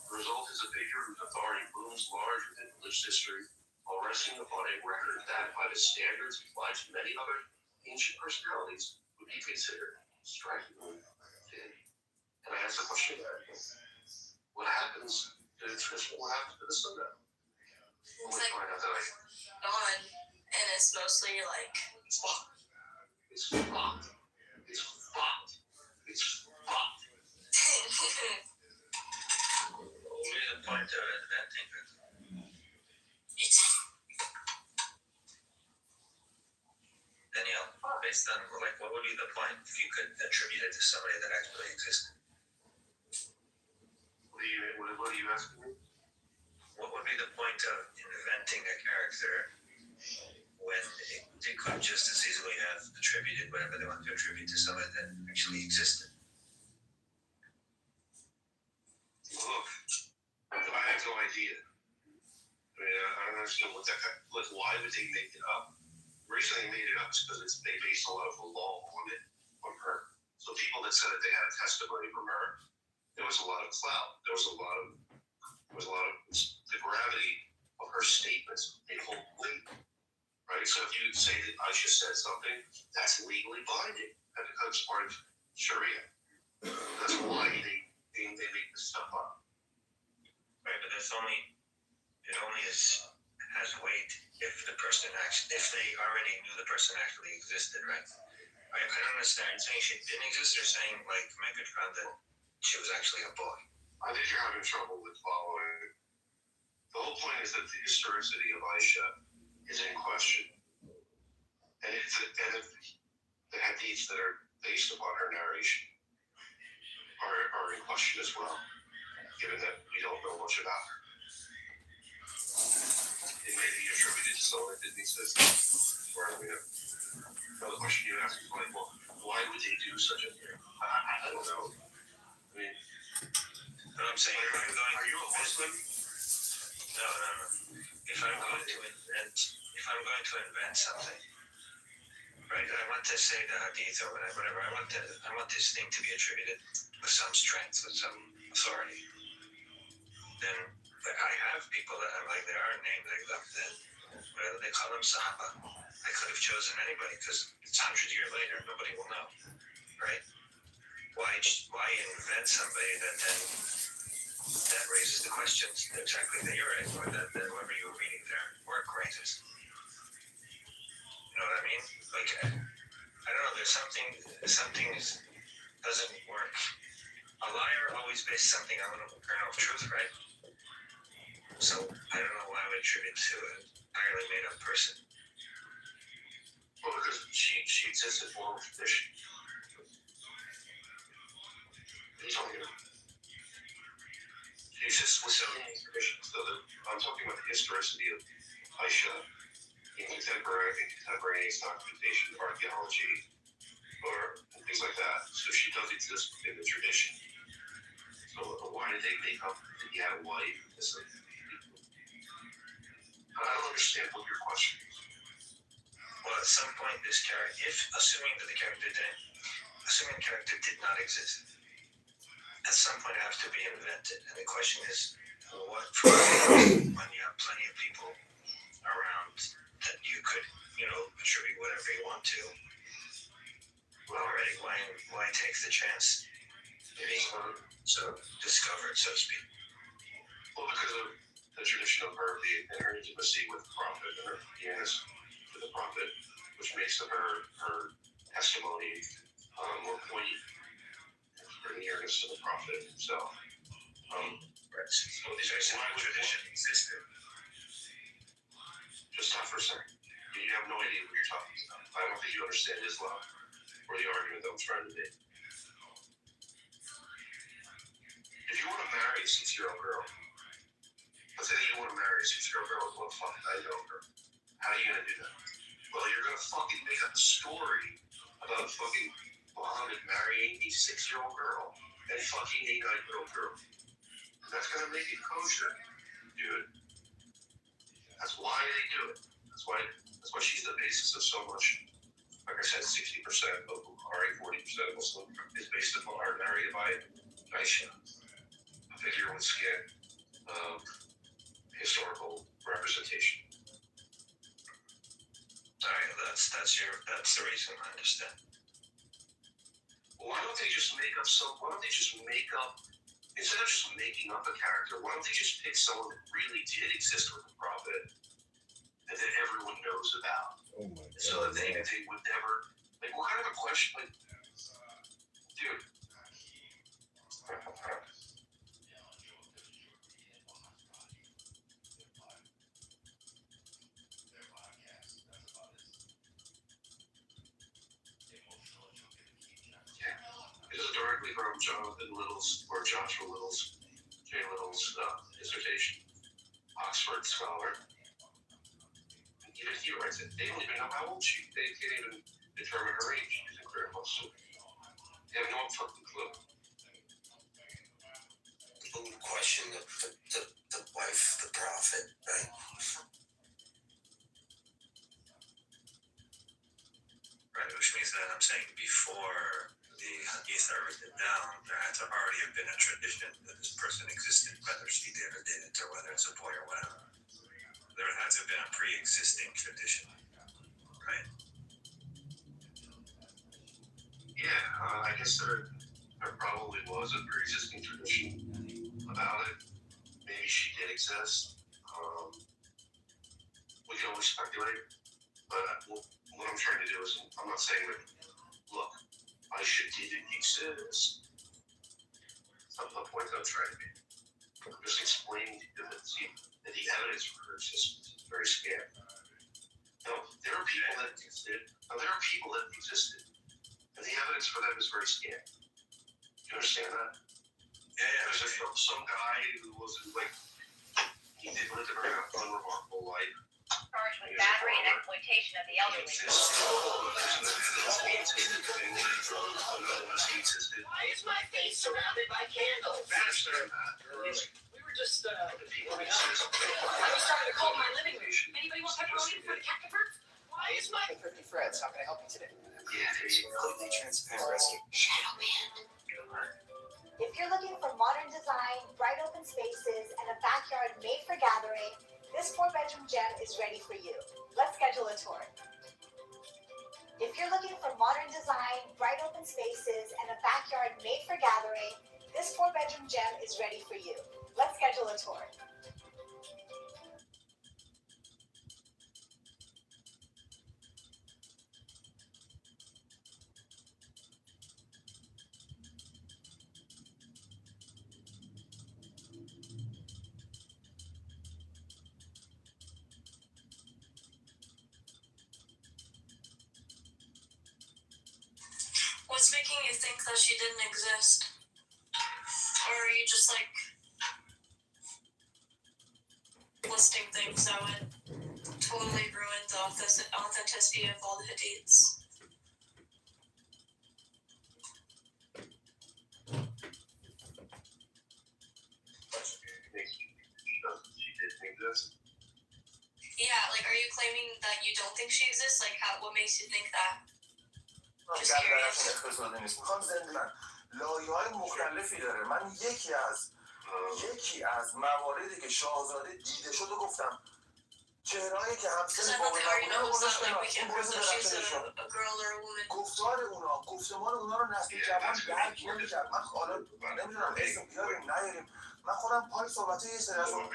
The result is a figure whose authority looms large within religious history, while resting upon a record that, by the standards applied to many other ancient personalities, would be considered strikingly thin. And I ask the question there: what happens to the tradition? What happens to the Sunnah? It's like gone, and it's mostly like it's fucked. It's fucked. It's fucked. It's fucked. What is the point of inventing it? Danielle, based on like, what would be the point if you could attribute it to somebody that actually existed? What are you asking me? What would be the point of inventing a character when they could just as easily have attributed whatever they want to attribute to somebody that actually existed? Look, I have no idea. I mean, I don't understand what that guy. Like, why would they make it up? The reason they made it up is because they based a lot of the law on it, on her. So people that said that they had a testimony from her, there was a lot of clout. There was a lot of the gravity of her statements. They hold weight, right? So if you say that Aisha said something, that's legally binding. That becomes part of Sharia. That's why they make this stuff up. Right, but it only has weight if if they already knew the person actually existed, right? I don't understand. Saying she didn't exist, or saying like make it found that she was actually a boy. I think you're having trouble with following. The whole point is that the historicity of Aisha is in question, and if the hadiths that are based upon her narration are in question as well, given that we don't know much about her. It may be attributed to someone that didn't exist. Or, another question you ask is like, well, why would they do such a thing? I don't know. I mean, But I'm saying, are you a Muslim? No. If I'm going to invent something, right? I want to say the hadith or whatever. I want this thing to be attributed with some strength, with some authority. Then I have people that I'm like, there are names like them that they call them Sahaba. I could have chosen anybody because it's 100 years later, nobody will know, right? Why invent somebody that raises the questions exactly that you're raising, or that whoever you were reading their work raises? You know what I mean? Like, I don't know. There's something doesn't work. A liar always bases something on a kernel of truth, right? So I don't know why I would attribute to an entirely made up person. Well, because she exists in oral tradition. You told me that. She exists with so many traditions. So I'm talking about the historicity of Aisha in contemporaneous documentation, archaeology, or things like that. So she does exist within the tradition. So why did they make up that he had a wife? I don't understand what your question is. Well, at some point, this character, assuming the character did not exist, at some point it has to be invented. And the question is, what when you have plenty of people around that you could, attribute whatever you want to, well, already, why take the chance of being discovered, so to speak? Well, because of the tradition of her being in her intimacy with the prophet and her nearness to the prophet, which makes of her testimony more poignant, her nearness to the prophet himself. Right. So these are why tradition existed. Just stop for a second. You have no idea what you're talking about. I don't think you understand Islam or the argument that I'm trying to make. If you want to marry a 6-year-old girl, let's say that you want to marry a 6-year-old girl with one fucking 9-year-old girl, how are you going to do that? Well, you're going to fucking make up a story about fucking Muhammad marrying a 6-year-old girl and fucking a 9-year-old girl. That's going to make it kosher, dude. That's why they do it. That's why she's the basis of so much. Like I said, 60% of Bukhari, 40% of Muslim is based upon our narrative by Aisha, a figure with skin of historical representation. Alright, that's the reason. I understand. Why don't they just make up instead of just making up a character, why don't they just pick someone that really did exist with the prophet and that everyone knows about? Oh my God. So that they would never, what kind of a question, dude. This is directly from Jonathan Little's, or Joshua Little's, Jay Little's dissertation. Oxford scholar. And even he writes it. They don't even know how old she is. They can't even determine her age. It's incredible. So they have no fucking clue. People would question the wife, the prophet, right? Right, which means that I'm saying before the hadith are written down, there had to already have been a tradition that this person existed, whether she did or didn't, or whether it's a boy or whatever. There had to have been a pre-existing tradition, right? Yeah, I guess there probably was a pre-existing tradition about it. Maybe she did exist. We can always speculate, but what I'm trying to do is, I'm not saying that, look, Aisha didn't exist. That's not the point that I'm trying to make. I'm just explaining to you that the evidence for her existence is very scant. No, there are people that existed. And the evidence for them is very scant. You understand that? Yeah. There's some guy who wasn't he did live a very unremarkable life. Charged with battery and exploitation of the elderly. Why is my face surrounded by candles? We were just I was starting to cold my living room. Anybody want pepperoni before the captain hurts? Why is my 50 Freds, how can I help you today? Yeah, there you go. Completely transparent rescue. shadow man? If you're looking for modern design, bright open spaces, and a backyard made for gathering, this 4-bedroom gem is ready for you. Let's schedule a tour. If you're looking for modern design, bright open spaces, and a backyard made for gathering, this 4-bedroom gem is ready for you. Let's schedule a tour. What's making you think that she didn't exist? Or are you just like listing things that would totally ruin the authenticity of all the hadiths? She didn't exist. Yeah, like, are you claiming that you don't think she exists? Like, what makes you think that? Just curious. میخوام زنده من لایه‌های مختلفی داره. من یکی از مواردی که شاهزاده دیده شده گفتم چهرهایی که همسن بابا نبودن رو گفتار اونا گفتمان اونا رو نسل جوان درک نمی‌کرد. من حالا نمیدونم اسم بیاریم نیاریم. من خودم پای صحبت یه سری از اون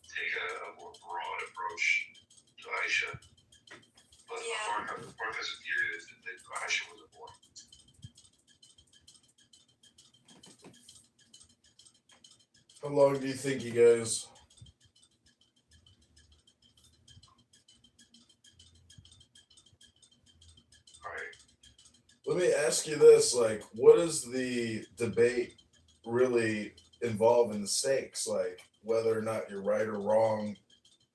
take a more broad approach to Aisha. But Professor theory is that Aisha was a boy. How long do you think, you guys? Let me ask you this, like, what is the debate really involve in the stakes? Like, whether or not you're right or wrong,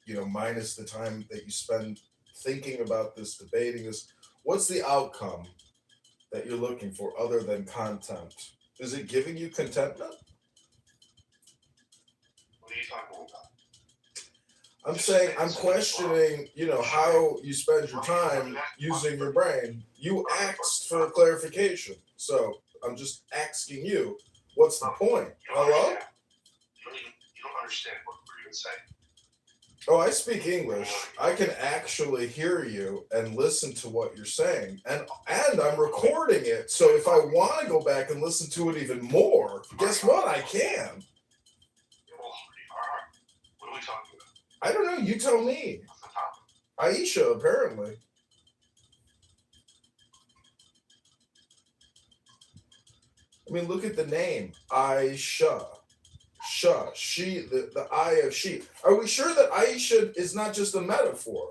you know, minus the time that you spend thinking about this, debating this, what's the outcome that you're looking for other than content? Is it giving you contentment? What are you talking about? I'm saying, I'm questioning, you know, how you spend your time using your brain. You asked for a clarification. So I'm just asking you, what's the point? Hello? You don't understand what we're even saying. Oh, I speak English. I can actually hear you and listen to what you're saying. And I'm recording it. So if I want to go back and listen to it even more, guess what? I can. What are we talking about? I don't know. You tell me. Aisha, apparently. I mean, look at the name. Aisha. She, the eye of she. Are we sure that Aisha is not just a metaphor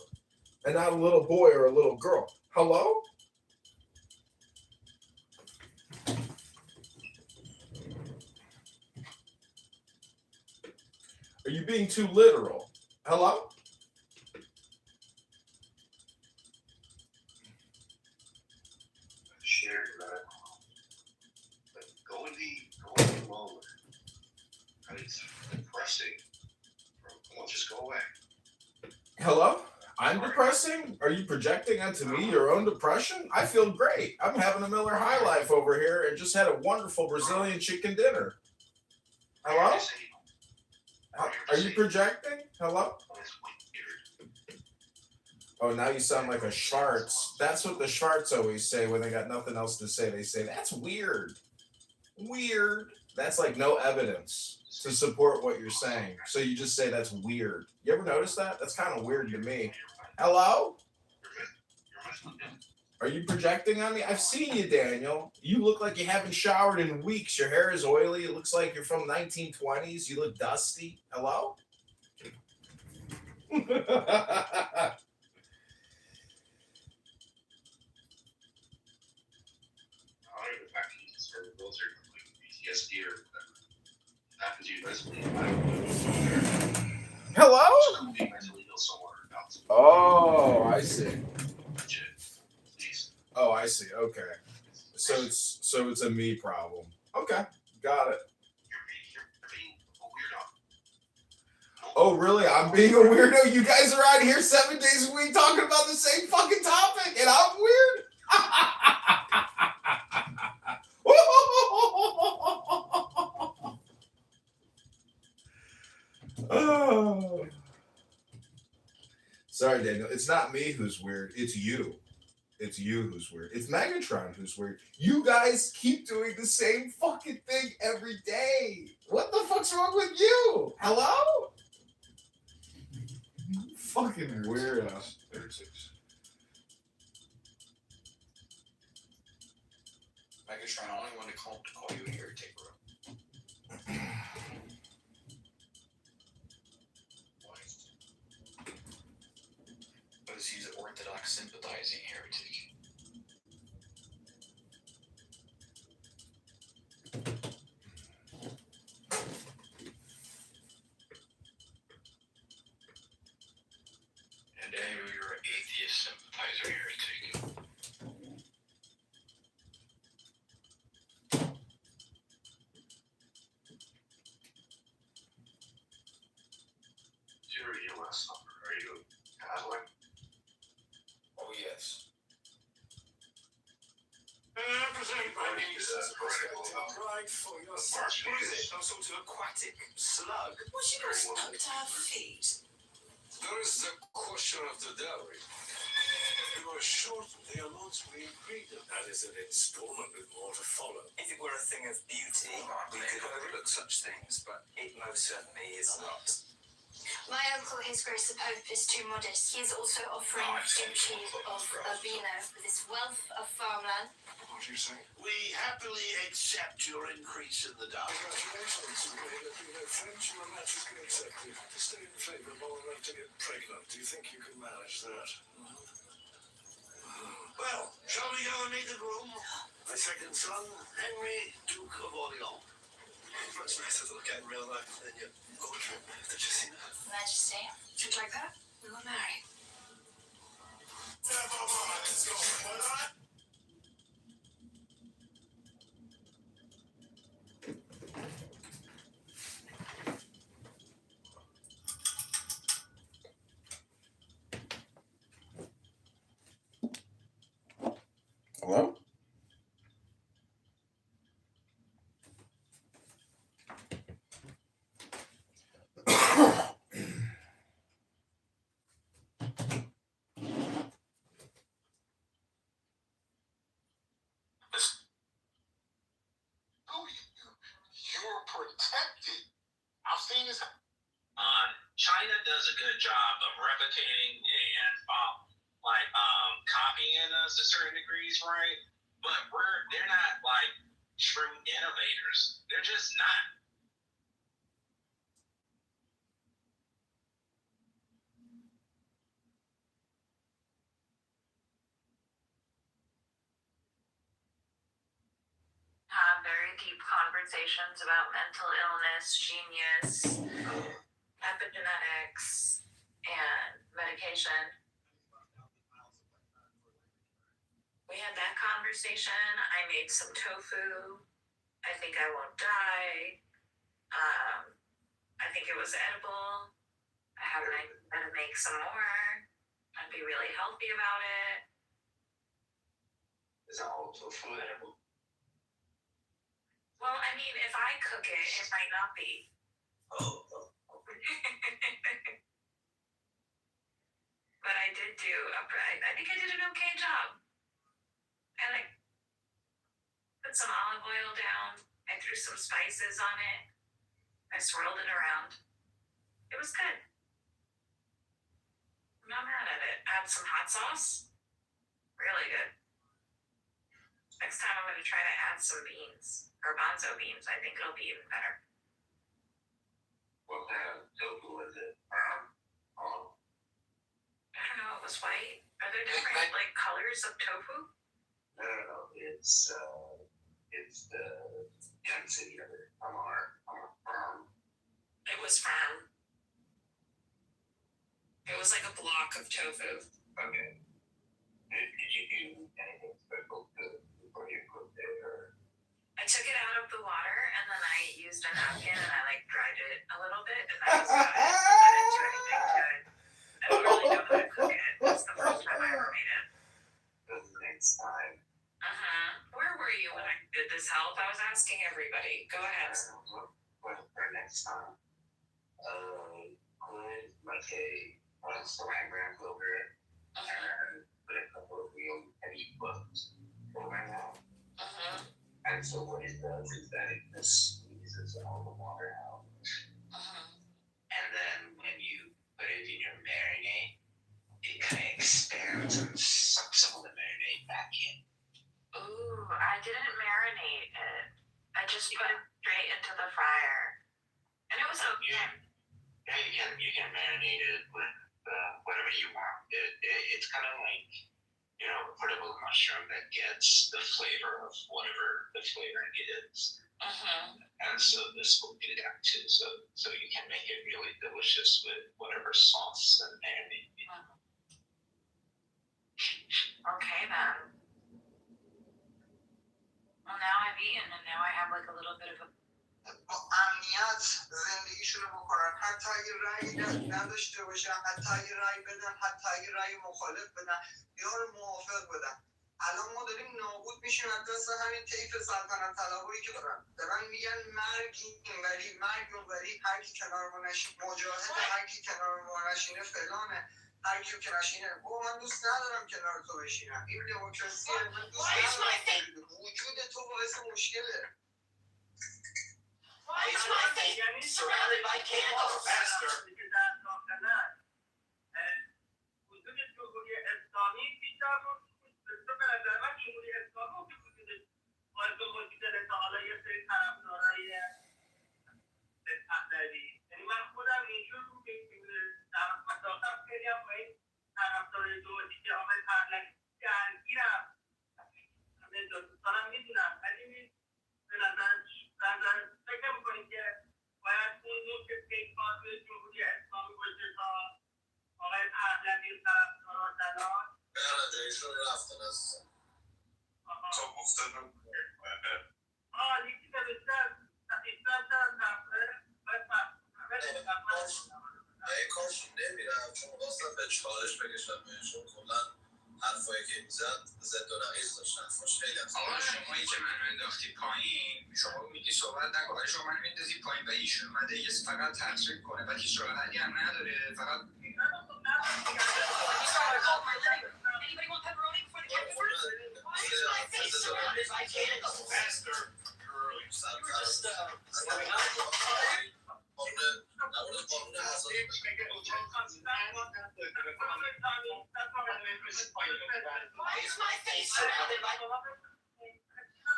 and not a little boy or a little girl? Hello? Are you being too literal? Hello? Share that. But go in the moment. It's depressing. Well, just go away. Hello? I'm depressing? Are you projecting onto me your own depression? I feel great. I'm having a Miller High Life over here and just had a wonderful Brazilian chicken dinner. Hello? Are you projecting? Hello? Oh, now you sound like a Schwartz. That's what the Schwartz always say when they got nothing else to say. They say, that's weird. Weird. That's like no evidence to support what you're saying. So you just say that's weird. You ever notice that? That's kind of weird to me. Hello? Are you projecting on me? I've seen you, Daniel. You look like you haven't showered in weeks. Your hair is oily. It looks like you're from 1920s. You look dusty. Hello? PTSD or whatever happened to you mentally. Hello? Being mentally ill somewhere else. Oh, I see. Please. Oh, I see. Okay. So it's a me problem. Okay, got it. You're being a weirdo. Oh, really? I'm being a weirdo? You guys are out here 7 days a week talking about the same fucking topic, and I'm weird? Oh. Sorry, Daniel. It's not me who's weird. It's you. It's you who's weird. It's Megatron who's weird. You guys keep doing the same fucking thing every day. What the fuck's wrong with you? Hello? Fucking weirdo. 36. Megatron, I only want to call you a caretaker. Because he's an orthodox sympathizing heretic. Eyes are irritating. Your U.S. number. Are you Catholic? Oh, yes. Present my niece as a prospective bride for your son. What is it? Some sort of aquatic slug? Was she not stuck to her feet? There is the question of the dowry. You are sure the amounts we agreed on. That is an installment with more to follow. If it were a thing of beauty, we could overlook such things, but it most certainly is not. My uncle, His Grace the Pope, is too modest. He is also offering Duchy of Urbino with its wealth of farmland. What do you say? We happily accept your increase in the dowry. Congratulations. May there be no French romantically accepted. To stay in favour long enough to get pregnant. Do you think you can manage that? Well, shall we go and meet the groom? My second son, Henry, Duke of Orleans. Much nicer to look at in real life than your portrait. Did you see that? Majesty. Just like that, we were married. Hello? You're protected. I've seen this. China does a good job of replicating and copying us to certain degrees, right? But they're not like true innovators. They're just not. Have very deep conversations about mental illness, genius, epigenetics, and medication. We had that conversation. I made some tofu. I think I won't die. I think it was edible. I have an idea to make some more. I'd be really healthy about it. Is that all tofu edible? Well, I mean, if I cook it, it might not be. Oh. But I did do I think I did an okay job. I put some olive oil down. I threw some spices on it. I swirled it around. It was good. I'm not mad at it. Add some hot sauce. Really good. Next time I'm going to try to add some beans. Garbanzo beans. I think it'll be even better. What kind of tofu is it? I don't know. It was white. Are there different colors of tofu? No. It's the density of it. I'm firm. It was firm. It was like a block of tofu. Okay. Did you do anything special before you cooked it, or? I took it out of the water and then I used a napkin and I dried it a little bit and that was about it. I didn't do anything to it. I don't really know how to cook it. It's the first time I ever made it. The next time. Where were you when I did this help? I was asking everybody. Go ahead. For next time. Put a saran wrap over it and put a couple of real heavy books over it. And so what it does is that it just squeezes all the water out. And then when you put it in your marinade, it kind of expands and sucks some of the marinade back in. Ooh, I didn't marinate it. I just put it straight into the fryer. And it was okay. Yeah, you can marinate it with whatever you want. It's kind of like, portable mushroom that gets the flavor of whatever the flavor is. And so this will do that too. So you can make it really delicious with whatever sauce and marinade. Okay then. Well, now I've eaten and now I have like a little bit of a. با امنیت زندگیشون رو بکنن، حتی اگه رأی نداشته باشن، حتی اگه رأی بدن، حتی اگه رأی مخالف بدن یا رو موافق بدن. الان ما داریم نابود میشیم از دست همین طیف سلطنت طلبایی که دارن میگن مرگ اینوری مرگ اونوری، هر کی کنار ما نشینه مجاهد، هر کی کنار ما نشینه فلانه، هر کی که نشینه. من دوست ندارم کنار تو بشینم، این دموکراسیه. من دوست ندارم وجود تو باعث مشکله. Why is my face surrounded by candles? Faster. آقا شمایی که منو انداختی پایین، شما میگی صحبت نکن، ولی شما منو میندازی پایین و ایشون اومده یه فقط تحقیق کنه و هیچ راه حلی هم نداره، فقط Anybody want pepperoni before the captain first? Why is my face surrounded by candles? Faster.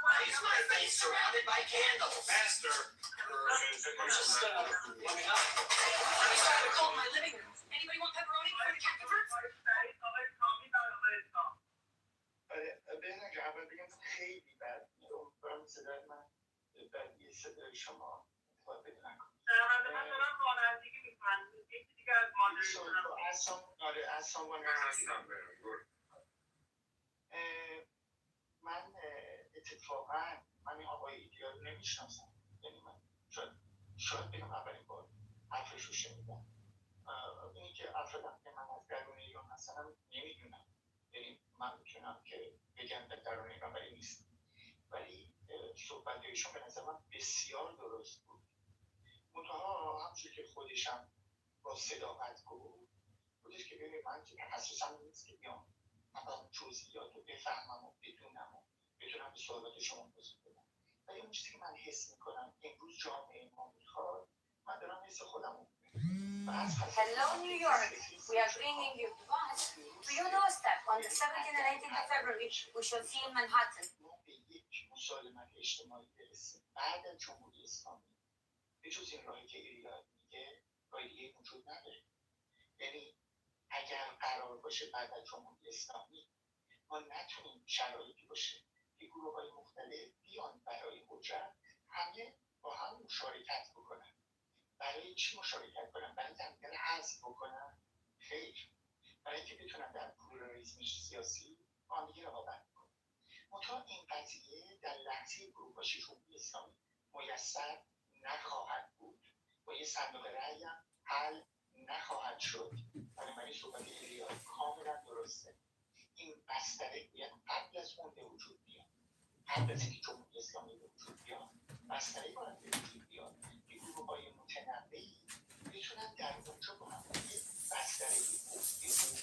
Why is my face surrounded by candles? Faster. I'm trying to cold my living room. Anybody want pepperoni before the captain first? بهنام جان، اول بگم خیلی بد امیدوارم صدای من بدیه، صدای شما باید بدونم من اتفاقا من این آقای ایدیا رو نمیشناسم. یعنی من شاید بگم اولین بار حرفش رو شنیدم. اینی که افرادم که من از درون ایران هستم نمیدونم. یعنی من میتونم که بگم در درون ایران ولی نیست. ولی صحبت‌هایشون به نظر من بسیار درست بود. منتها همچون که خودشم با صداقت گفت بودش که ببینید من که تخصصم نیست که بیام من جزئیات رو بفهمم و بدونم و بتونم به سوالات شما پاسخ بدم. ولی اون چیزی که من حس میکنم امروز جامعه ما میخواد، من دارم حس خودم رو Hello, New York. We are bringing you. But do you know that on the 17th and 18th of February, we shall see in Manhattan? ما به یک مسالمت اجتماعی برسیم بعد از جمهوری اسلامی. به جز این راهی که ایران میگه راه دیگه وجود نداره. یعنی اگر قرار باشه بعد از جمهوری اسلامی ما نتونیم شرایطی باشه که گروه‌های مختلف بیان برای قدرت همه با هم مشارکت بکنن. برای چی مشارکت کنن؟ برای اینکه حذف بکنن؟ خیر. برای اینکه بتونن در پلورالیسم سیاسی با هم دیگه رقابت کنن. منتها این قضیه در لحظه فروپاشی جمهوری اسلامی میسر نخواهد بود. با یه صندوق رأی هم حل نخواهد شد. بنابراین صحبت ایریا کاملا درسته. این بستره باید قبل از اون به وجود بیاد. قبل از اینکه جمهوری اسلامی به وجود بیاد، بستره باید به وجود بیاد که گروه‌های متنوعی بتونن در اونجا با هم بستره گفتگو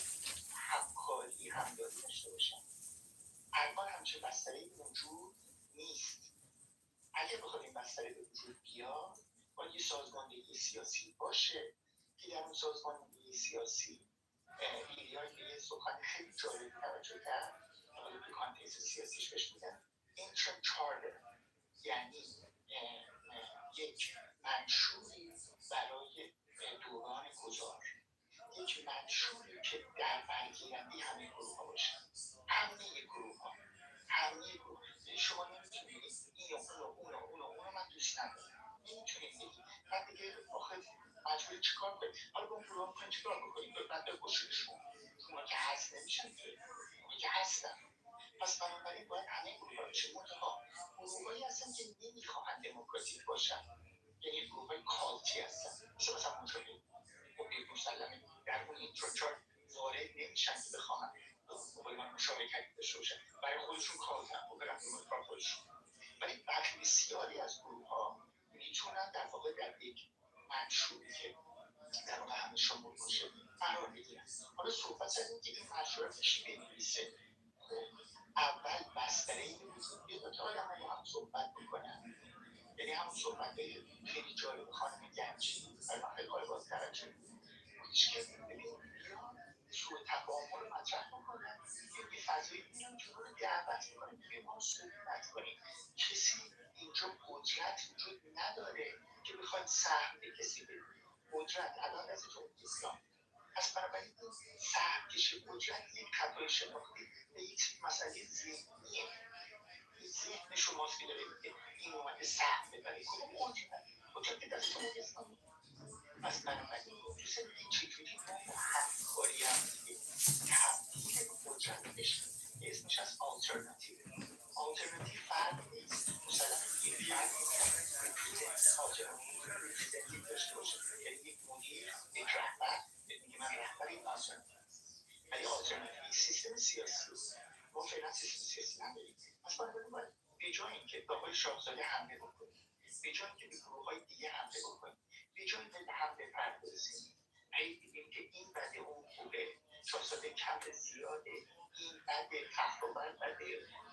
همکاری همداری داشته باشن. الان همچه بستره‌ای موجود نیست. اگه بخواد این بستره به وجود بیاد، باید یه سازماندهی سیاسی باشه که در اون سازماندهی سیاسی ایریا یه سخن خیلی جالب توجه کرد، حالا تو کانتکست سیاسیش بهش میگن اینترم چارتر، یعنی یک منشوری برای دوران گذار، یک منشوری که در برگیرنده همه گروه ها باشه، همه گروه ها شما نمیتونید اینو من دوست ندارم، نمیتونید بگید من دیگه مجبوری چیکار کنی؟ حالا با اون گروه میخواین چیکار بکنیم؟ بعد بکشیدشون. اونا که هست نمیشن که، اونا که هستن. پس بنابراین باید همه گروه ها بشه. منتها گروه‌هایی هستن که نمیخواهند دموکراتیک باشن، یعنی گروه‌های کالتی هستن، مثلا مجاهدین. خب یک مسلمه در اون اینترچارت وارد نمیشن که بخواهن با من مشارکت داشته باشن، برای خودشون کالتن و برن دنبال کار خودشون. ولی بسیاری از گروه ها میتونن در واقع در یک منشوری که در واقع همه شامل باشه قرار بگیرن. حالا صحبت از که این منشور کی بنویسه، اول بستره این وجود بیاد که آدم با هم صحبت بکنن. یعنی همون صحبت خیلی جالب خانم گنجی برای من خیلی باز توجه بودیش که ببین سوء تفاهم رو مطرح میکنن، یه فضایی میان جلو رو دعوت میکنن که ما صحبت کنیم. کسی اینجا قدرت وجود نداره که بخواید سهم به کسی بدید. قدرت الان از جمهوری اسلامی. پس بنابراین این سهم کشی قدرت یک خطای شناختی به یک مسئله ذهنیه. ذهن شماست که داره میگه این اومده سهم ببره. کدوم قدرت که دست جمهوری اسلامی. پس بنابراین دوست دیگه چجوری ما با همکاری هم دیگه تبدیل قدرت بشیم. اسمش از آلترناتیو. آلترناتیو فرق نیست. مثلا یک فرق ریپریزنت آلترناتیو ریپریزنتیو داشته باشه، یعنی یک مدیر، یک رهبر میگه من رهبر این آلترناتیو. ولی آلترناتیو سیستم سیاسی ما فعلا سیستم سیاسی نداریم. پس باید به جای اینکه به آقای شاهزاده حمله بکنیم، به جای اینکه به گروه‌های دیگه حمله بکنیم، به جای اینکه به هم بپردازیم، بگیم که این بده اون خوبه، شاهزاده کم زیاده، این بده، تفاوت بده،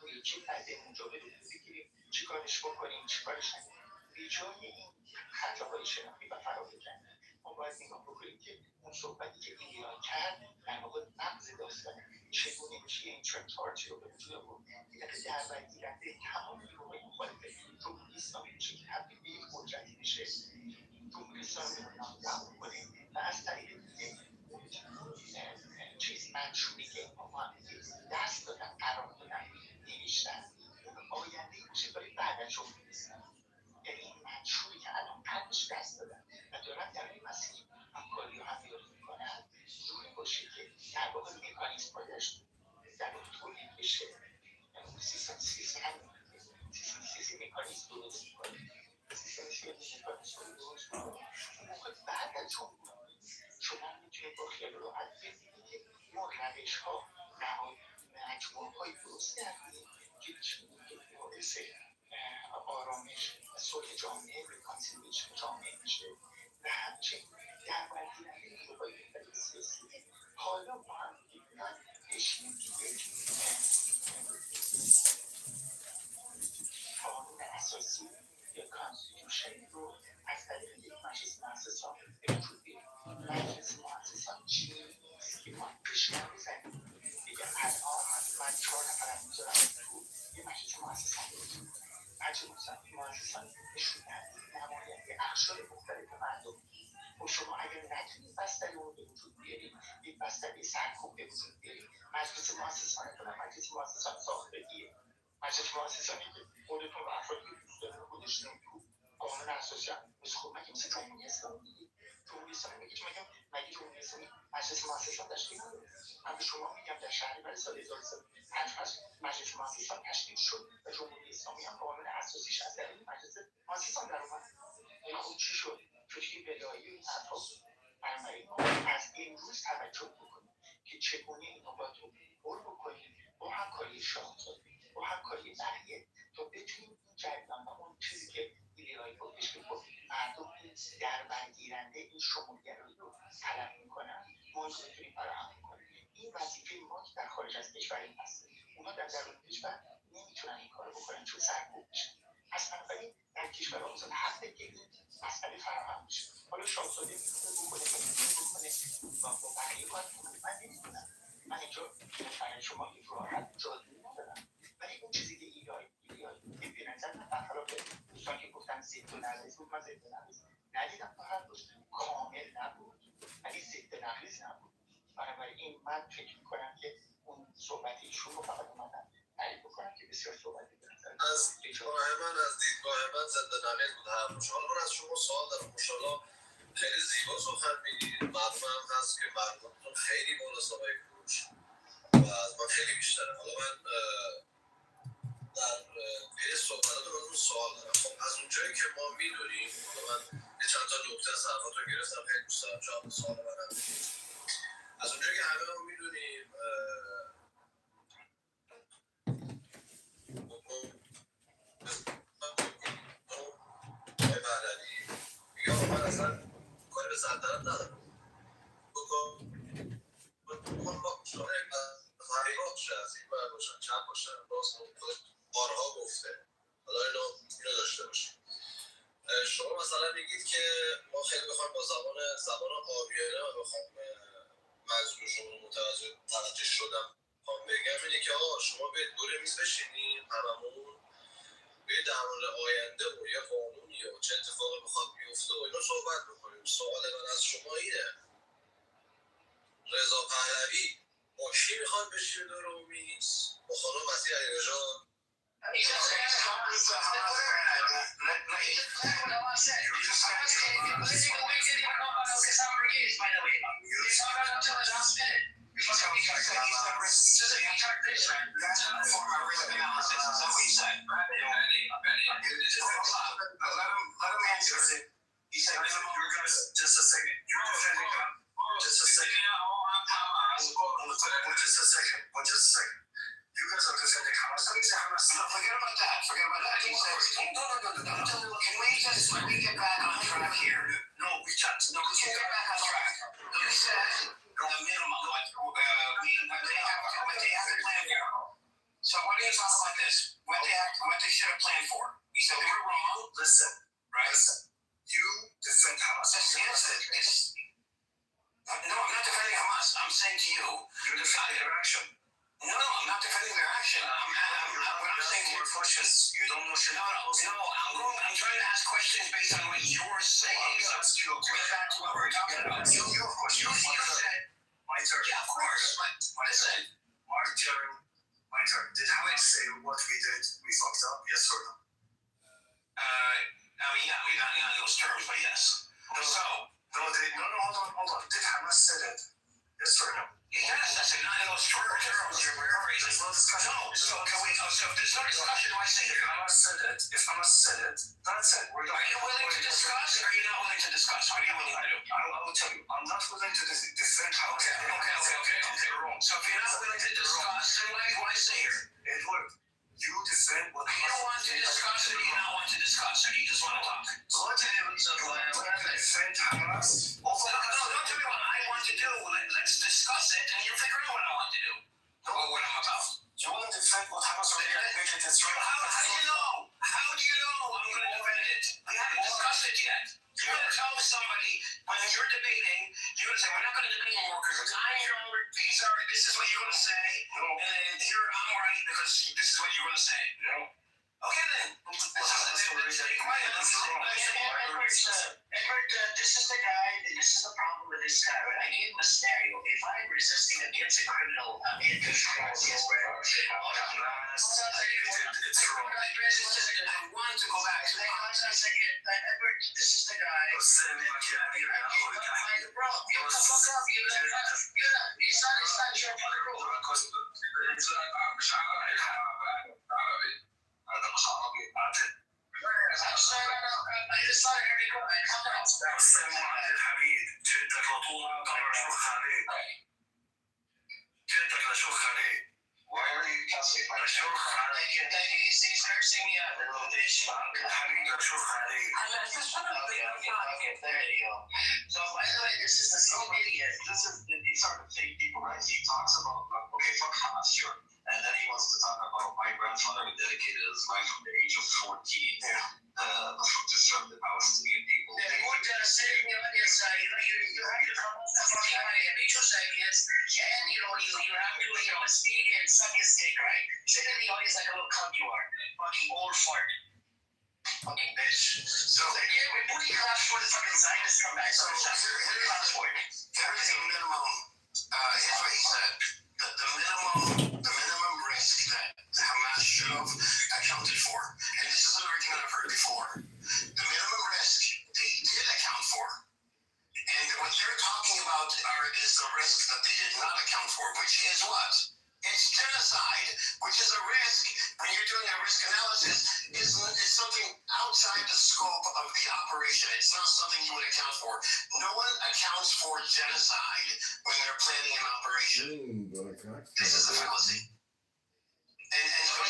اون یکی بده، اونجا بگیریم چیکارش بکنیم، چیکارش نکنیم. به جای این خطاهای شناختی و فرابرجنگ ما باید نگاه بکنیم که اون صحبتی که ایران کرد در واقع نقض داستانه. چگونه میشه این چارچی رو به وجود آورد که در برگیرنده تمام گروه‌های مخالف جمهوری اسلامی میشه که تبدیل به یک قدرتی میشه. جمهوری اسلامی رو نابود کنه و از طریق دیگه چیز منشوری که ما هم دست دادن، قرار دادن، نوشتن، اون آینده میشه برای بعد از جمهوری اسلامی. یعنی این منشوری که الان قبلش دست دادن و دارن در این مسیر همکاری و همیاری میکنن، جوری باشه که در واقع مکانیزم‌هایش در واقع تولید بشه. سیستم مکانیزم درست میکنه. سیستم مکانیزم درست میکنه. موقع بعد از جمهوری شما میتونید با خیال راحت ببینید که ما روش‌ها مجموعه‌های درست کردیم که باعث آرامش و صلح جامعه به کانسیلیشن جامعه میشه و همچنین در برگیرنده نیروهای مختلف سیاسی حالا با هم میان بشینیم که یک قانون اساسی یا کانستیتوشن رو از طریق یک مجلس مؤسسان به وجود بیاریم. مجلس مؤسسان چیزی نیست که ما پیشنهاد بزنیم دیگه الان من 4 نفرم میذارم تو یه مجلس مؤسسان بزنیم. مجلس مؤسسان نشون نماینده اقشار مختلف مردم. و شما اگر نتونید بستری اون به وجود بیارید، یک بستری سرکوب به وجود بیارید، مجلس مؤسسان مجلس مؤسسان ساختگیه. مجلس مؤسسانی که خودتون و افرادی که دوست دارین گذاشتین تو قانون اساسی هم مثل خب مگه مثل جمهوری اسلامی دیگه. جمهوری اسلامی میگه که مگه جمهوری اسلامی مجلس مؤسسان تشکیل نداره. من به شما میگم در شهریور سال 1358 مجلس مؤسسان تشکیل شد و جمهوری اسلامی هم قانون اساسیش از درون مجلس مؤسسان در اومد. این خب چی شد؟ چون ولایی این حرفا بود. بنابراین ما از امروز توجه بکنیم که چگونه این نقاط رو پر بکنیم با همکاری شاهزاده، با همکاری بقیه، تا بتونیم این جریان و اون چیزی که ایلیای گفتش که مردم این در برگیرنده این شمولگرایی رو طلب میکنن، ما این رو بتونیم فراهم کنیم. این وظیفه ما که در خارج از کشور این هست. اونا در درون کشور نمیتونن این کارو بکنن چون سرکوب میشن. پس بنابراین در کشورها مثلا حقه که این مسئله فراهم میشه. حالا شاهزاده میتونه بکنه با بقیه باید بکنه. من نمیدونم. من اینجا برای شما این راحت جادویی ندارم. ولی اون چیزی که ایرانی به نظر من برخلاف دوستان که گفتن ضد و نقیض بود، من ضد و نقیض ندیدم. فقط کامل نبود ولی ضد نقیض نبود. بنابراین من فکر میکنم که اون صحبت ایشون رو فقط اومدم تعریف بکنم که بسیار صحبتی به نظر از دیدگاه من ضد نقیض بود حرفش. حالا من از شما سوال دارم. ماشاءالله خیلی زیبا سخن میگید. معلومم هست که مردمتون خیلی بالا سابقه فروش و از من خیلی بیشتره. حالا من در پی صحبتاتون سوال دارم. خب از اونجایی که ما میدونیم، حالا من یه چند تا نکته از حرفاتون گرفتم، خیلی دوست دارم جواب سوال منم. از اونجایی که همه ما میدونیم پهلوی میگه آقا من اصلا کاری به سلطنت ندارم، این باید باشن چند باشن، باز خود بارها گفته. حالا اینو داشته باشیم. شما مثلا میگید که ما خیلی بخوایم با زبان آریانه بخوام منظور شما رو توجه شدم بگم اینه که آقا شما به دور میز بشینین، هممون به در مورد آینده و یه قانونی و چه اتفاقی بخواد بیفته و اینا صحبت بکنیم. سوال من از شما اینه، رضا پهلوی با کی میخواد بشینه دور میز؟ با خانم مسیح علیرضا؟ You guys are defending Hamas. Forget about that. Forget about that. He said, no. Can we get back on track here? No, we can't. No, we can't get back on track. You said the minimum. What they have to plan for. So why do you talk about this? What they should have planned for. You said they were wrong. Listen. Right? Listen. You defend Hamas. No, I'm not defending Hamas. I'm saying to you, you're defending their action. No, I'm not defending their action. What I'm saying to you, questions. You don't know shit. No. I'm trying to ask questions based on what you're saying. So ask you a question. Get back to what we're talking about. You of course. You said. My turn. Yeah, of course. What is it? My turn. Did Hamas say what we did? We fucked up? Yes or no? I mean, yeah, we got in those terms, but yes. No, hold on. Did Hamas say that? Yes or no? Yes, I said not in those terms. You're paraphrasing. There's no discussion. No, so if there's no discussion, do I say that? If Hamas said it, that's it. Are you willing to discuss, or are you not willing to discuss? What are you willing to do? I will tell you. I'm not willing to defend Hamas. Okay. Wrong. So if you're not willing to discuss, then why stay here? Edward, you defend what Hamas. You don't want to discuss, or do you not want to discuss, or do you just want to talk? Defend Hamas. No, don't tell me what I want to do. Let's discuss it, and you figure out what I want to do. Or what I'm about. You want to defend what Hamas are making it Israel? How do you know? How do you know I'm going to defend it? We haven't discussed it yet. You're going to tell somebody when you're debating, you're going to say, we're not going to debate anymore because this is what you're going to say, and here I'm right because this is what you're going to say. No. Okay then. Stay quiet. Edward, this is the guy, this is the problem with this guy. I gave him a scenario. If I'm resisting against a criminal, it's wrong. I want to go back to the Edward, this is the guy. Bro, you the fuck up. It's not your fucking rule. هذا مش عربي عادل. I decided to go and come out. السلام على الحبيب. جدك لطول قمر شوخ عليك. جدك لشوخ عليك. Why are you cussing my شوخ عليك؟ He's cursing me out. الحبيب لشوخ عليك. Okay, there you go. So by the way, this is the same idiot. These are the fake people, right? He talks about, okay, fuck Hamas, sure. And then he wants to talk about my grandfather who dedicated his life from the age of 14 to serve the Palestinian people. And sitting in the audience, you have to come off the fucking money and be just ideas, and you have to speak and suck his dick, right? Sit in the audience like a little cunt you are. Fucking old fart. Fucking bitch. So, yeah, we booty claps for the fucking Zionist comeback. So, booty claps for it. There is a minimum, here's what he said. The minimum risk that Hamas should have accounted for, and this is an argument I've heard before, the minimum risk they did account for something outside the scope of the operation. It's not something you would account for. No one accounts for genocide when they're planning an operation. This is a fallacy. And so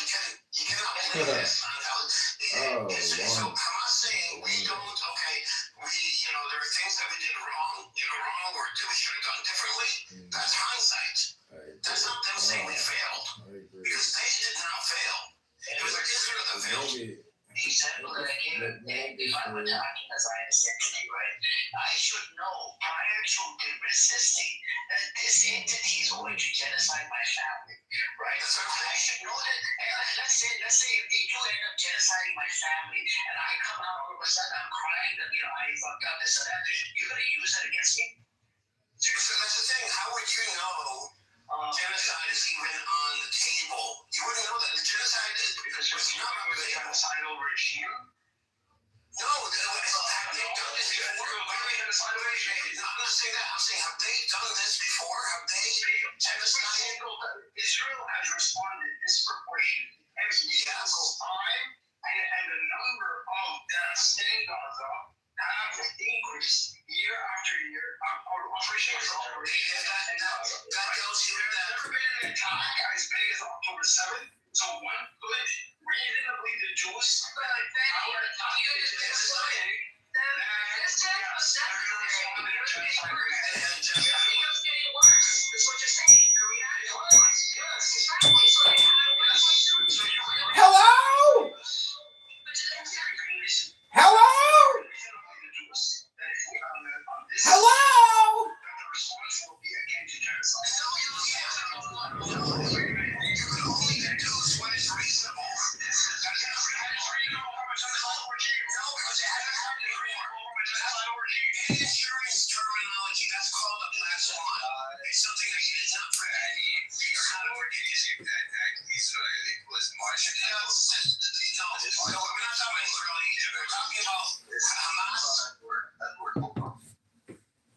you cannot blame this on fallacy. So Hamas saying we don't, okay, there are things that we did wrong, or that we should have done differently. That's hindsight. That's not them saying we failed. Because they did not fail. It was Israel that failed. The example that I gave, if I'm attacking a Zionist entity, right, I should know prior to resisting that this entity is going to genocide my family, right? So I should know that. And let's say if they do end up genociding my family, and I come out all of a sudden, I'm crying that I fucked up this and that. You're going to use that against me? So that's the thing. How would you know genocide is even on the table? You wouldn't know that the genocide is because you're not on the genocidal regime. No, have they done this before? I'm not saying that. I'm saying, have they done this before? Have they genocided? Israel has responded disproportionately every single time, and the number of deaths in Gaza have increased year after year. Operation is operation. That tells you that. There's never been an attack as big as October 7th. So one could reasonably deduce that our attack is deciding Hello? Hello? Hello? The response will be akin to genocide. What is reasonable? This is insurance terminology, that's called a black swan. It's something that you did not predict. Israel was marginal. No, we're not talking about Israel and Egypt. We're talking about Hamas.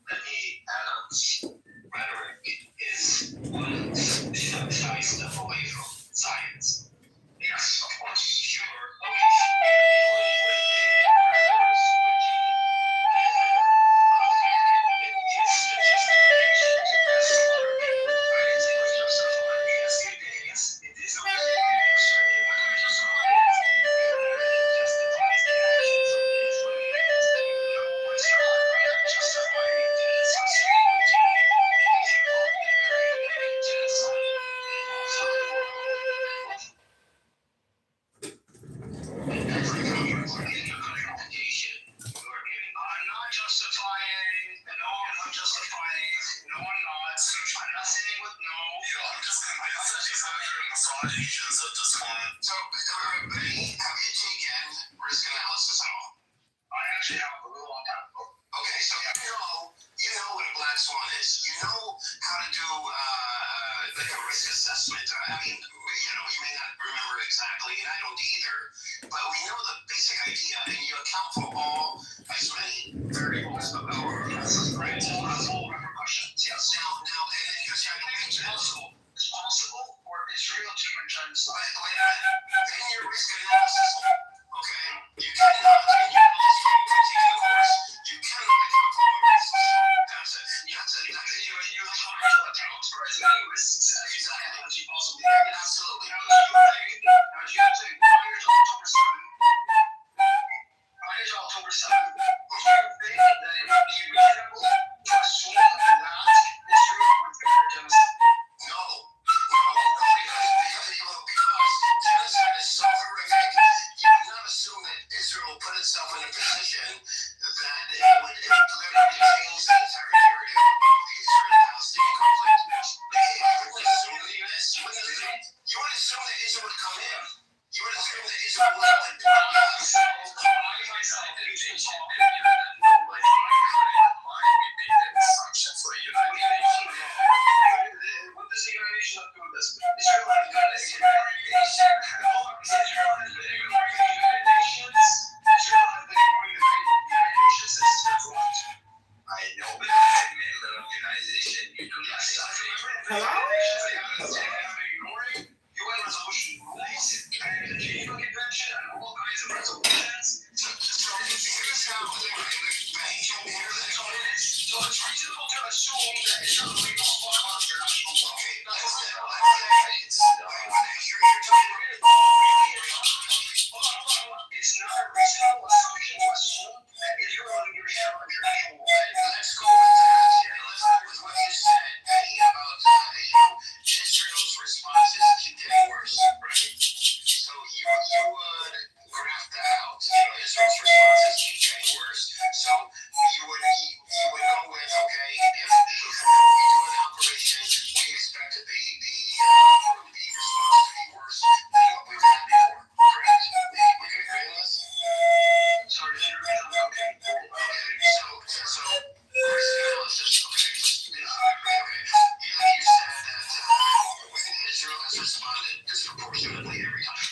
Let me announce rhetoric is one step away from science. Yes, of course, sure. not graph that out. Israel's responses keep getting worse. So you would go with, okay, if we do an operation, we expect the response to be worse than what we've had before. Correct? We can agree on this? Sorry, okay. So risk analysis, okay. You said that Israel has responded disproportionately every time.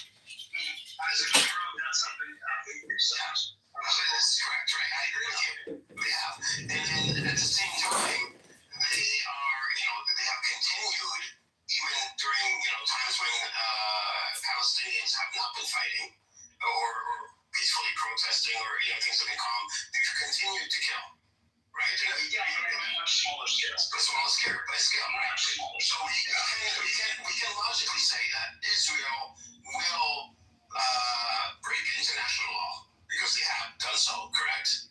As a hero, that's something I think makes sense. That's correct, right? I agree with you. They have. And then at the same time, they have continued, even during, times when Palestinians have not been fighting or peacefully protesting or, things have been calm, they've continued to kill. Right? Yeah, on a much smaller scale. By scale, right? So we can logically say that Israel will break international law because they have done so, correct?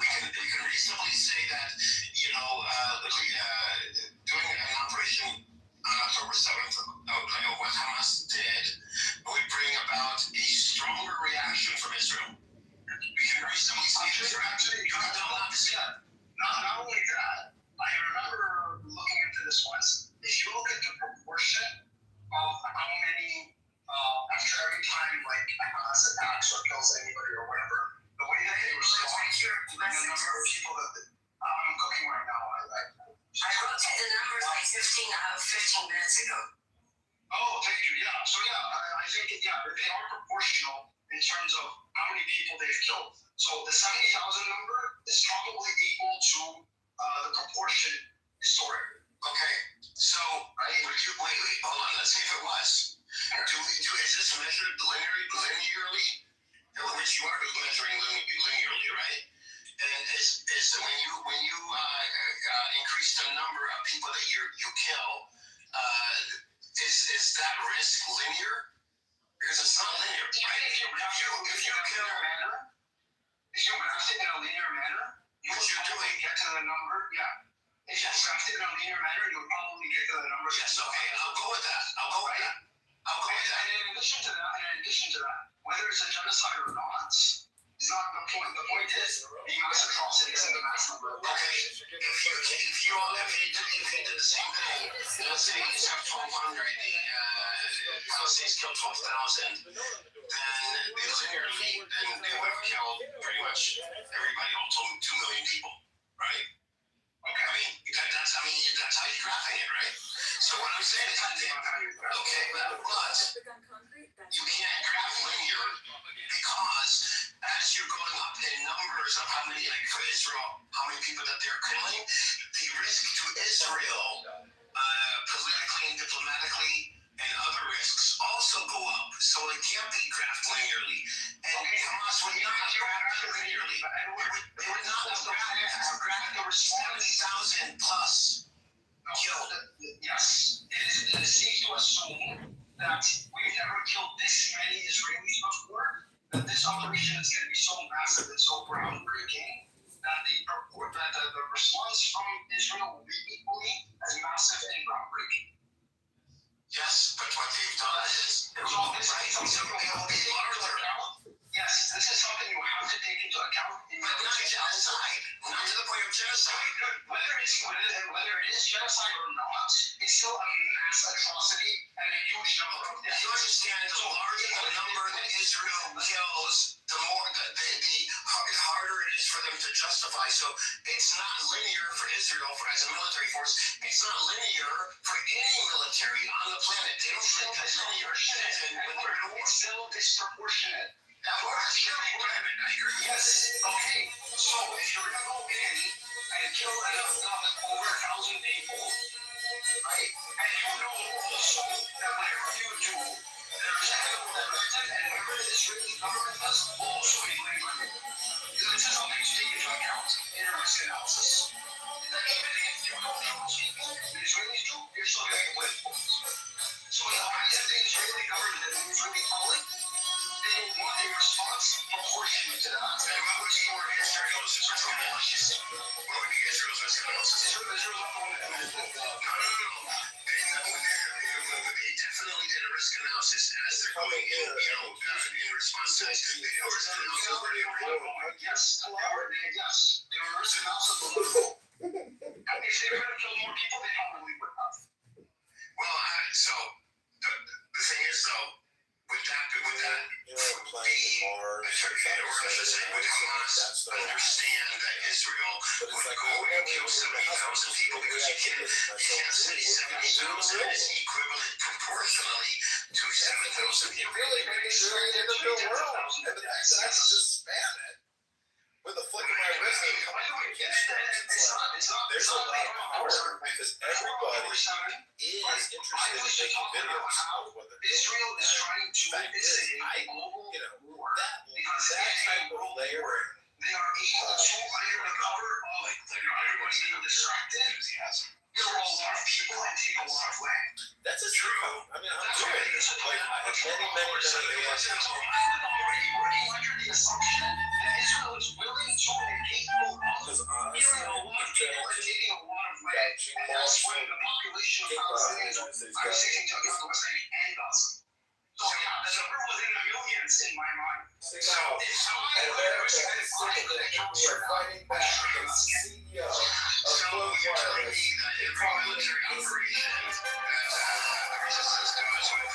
We can reasonably say that, doing an operation on October 7th, what Hamas did, would bring about a stronger reaction from Israel. We can reasonably say this, right? Actually, not only that, I remember looking into this once. If you look at the proportion of how many, after every time, like, Hamas attacks or kills anybody or whatever, the way that they respond, the number of people that I'm cooking right now, I wrote the numbers like 15 minutes ago. Oh, thank you. Yeah. So I think they are proportional in terms of how many people they've killed. So the 70,000 number is probably equal to the proportion historically. Okay. So wait, hold on. Let's see if it was. Is this measured linearly? Which you are measuring linearly, right? And is when you increase the number of people that you kill, is that risk linear? Because it's not linear, right? If you kill a manner, if you graph it in a linear manner, you will probably get to the number. Yeah. If you graph it in a linear manner, you'll probably get to the number. Yes. Okay. I'll go with that. And in addition to that, whether it's a genocide or not, is not the point. The point is the mass atrocities and the mass number. Okay. If you did the same thing, let's say you have 1,200, Palestinians killed 12,000, then linearly, they would have killed pretty much everybody, all 2 million people, right? Okay. I mean, that's how you're graphing it, right? So what I'm saying is, okay, but you can't graph linear because as you're going up in numbers of how many, like for Israel, how many people that they're killing, the risk to Israel, politically and diplomatically, and other risks also go up. So it can't be graphed linearly. And Hamas would not have graphed linearly. It would not have graphed 70,000 plus killed. Yes. It is safe to assume that we've never killed this many Israelis before, that this operation is going to be so massive and so groundbreaking that the response from Israel will be equally as massive and groundbreaking. Yes, but what they've done is, yes, this is something you have to take into account. But not genocide, not to the point of genocide. Whether it is genocide or not, it's still a mass atrocity and a huge number of deaths. You understand, the larger the number that Israel kills, the harder it is for them to justify. So it's not linear for Israel as a military force. It's not linear for any military on the planet. They don't think that linear shit. It's still disproportionate. I agree. Yes. Okay. So if you're gonna go in and kill over 1,000 people, right? And you know also that whatever you do, there's and whatever the Israeli government does will also be linked. This is something to take into account in your risk analysis. That even if you don't kill those people, the Israelis do, you're still going to get blamed for it. So in the eyes of the Israeli government and the Israeli public, they don't want a response proportionate to that. And what would be more Israel's risk analysis? What would be Israel's risk analysis? Israel's not the one that committed the they definitely did a risk analysis as they're going in, in response to this. They did a risk analysis. Yes, yes. They were risk analysis. And if they could have killed more people, they probably would have. Well, so the thing is, though, with that, playing Mars, with Hamas, understand that Israel would go and kill 70,000 people because you can't say 70,000 is equivalent proportionally to 7,000 people. Really make it sure in the world. And the fact that I can just spam it with a flick of my wrist and come up with there's a lot of power because everybody is interested in making videos of what they're doing. Israel is trying to instigate a global war because that type of layering. They are able to, under the cover of everybody being distracted, kill a lot of people and take a lot of land. That's a true. I mean, I'm sure. Like, I have many working under the assumption that Israel is willing to engage both killing a lot of people and taking a lot of land. And that's when the population of Palestinians are sitting to the West Bank and Gaza. So yeah, the number was in the millions in my mind. So it's fighting back against the CEO of Close Wireless. Military operations that the resistance does with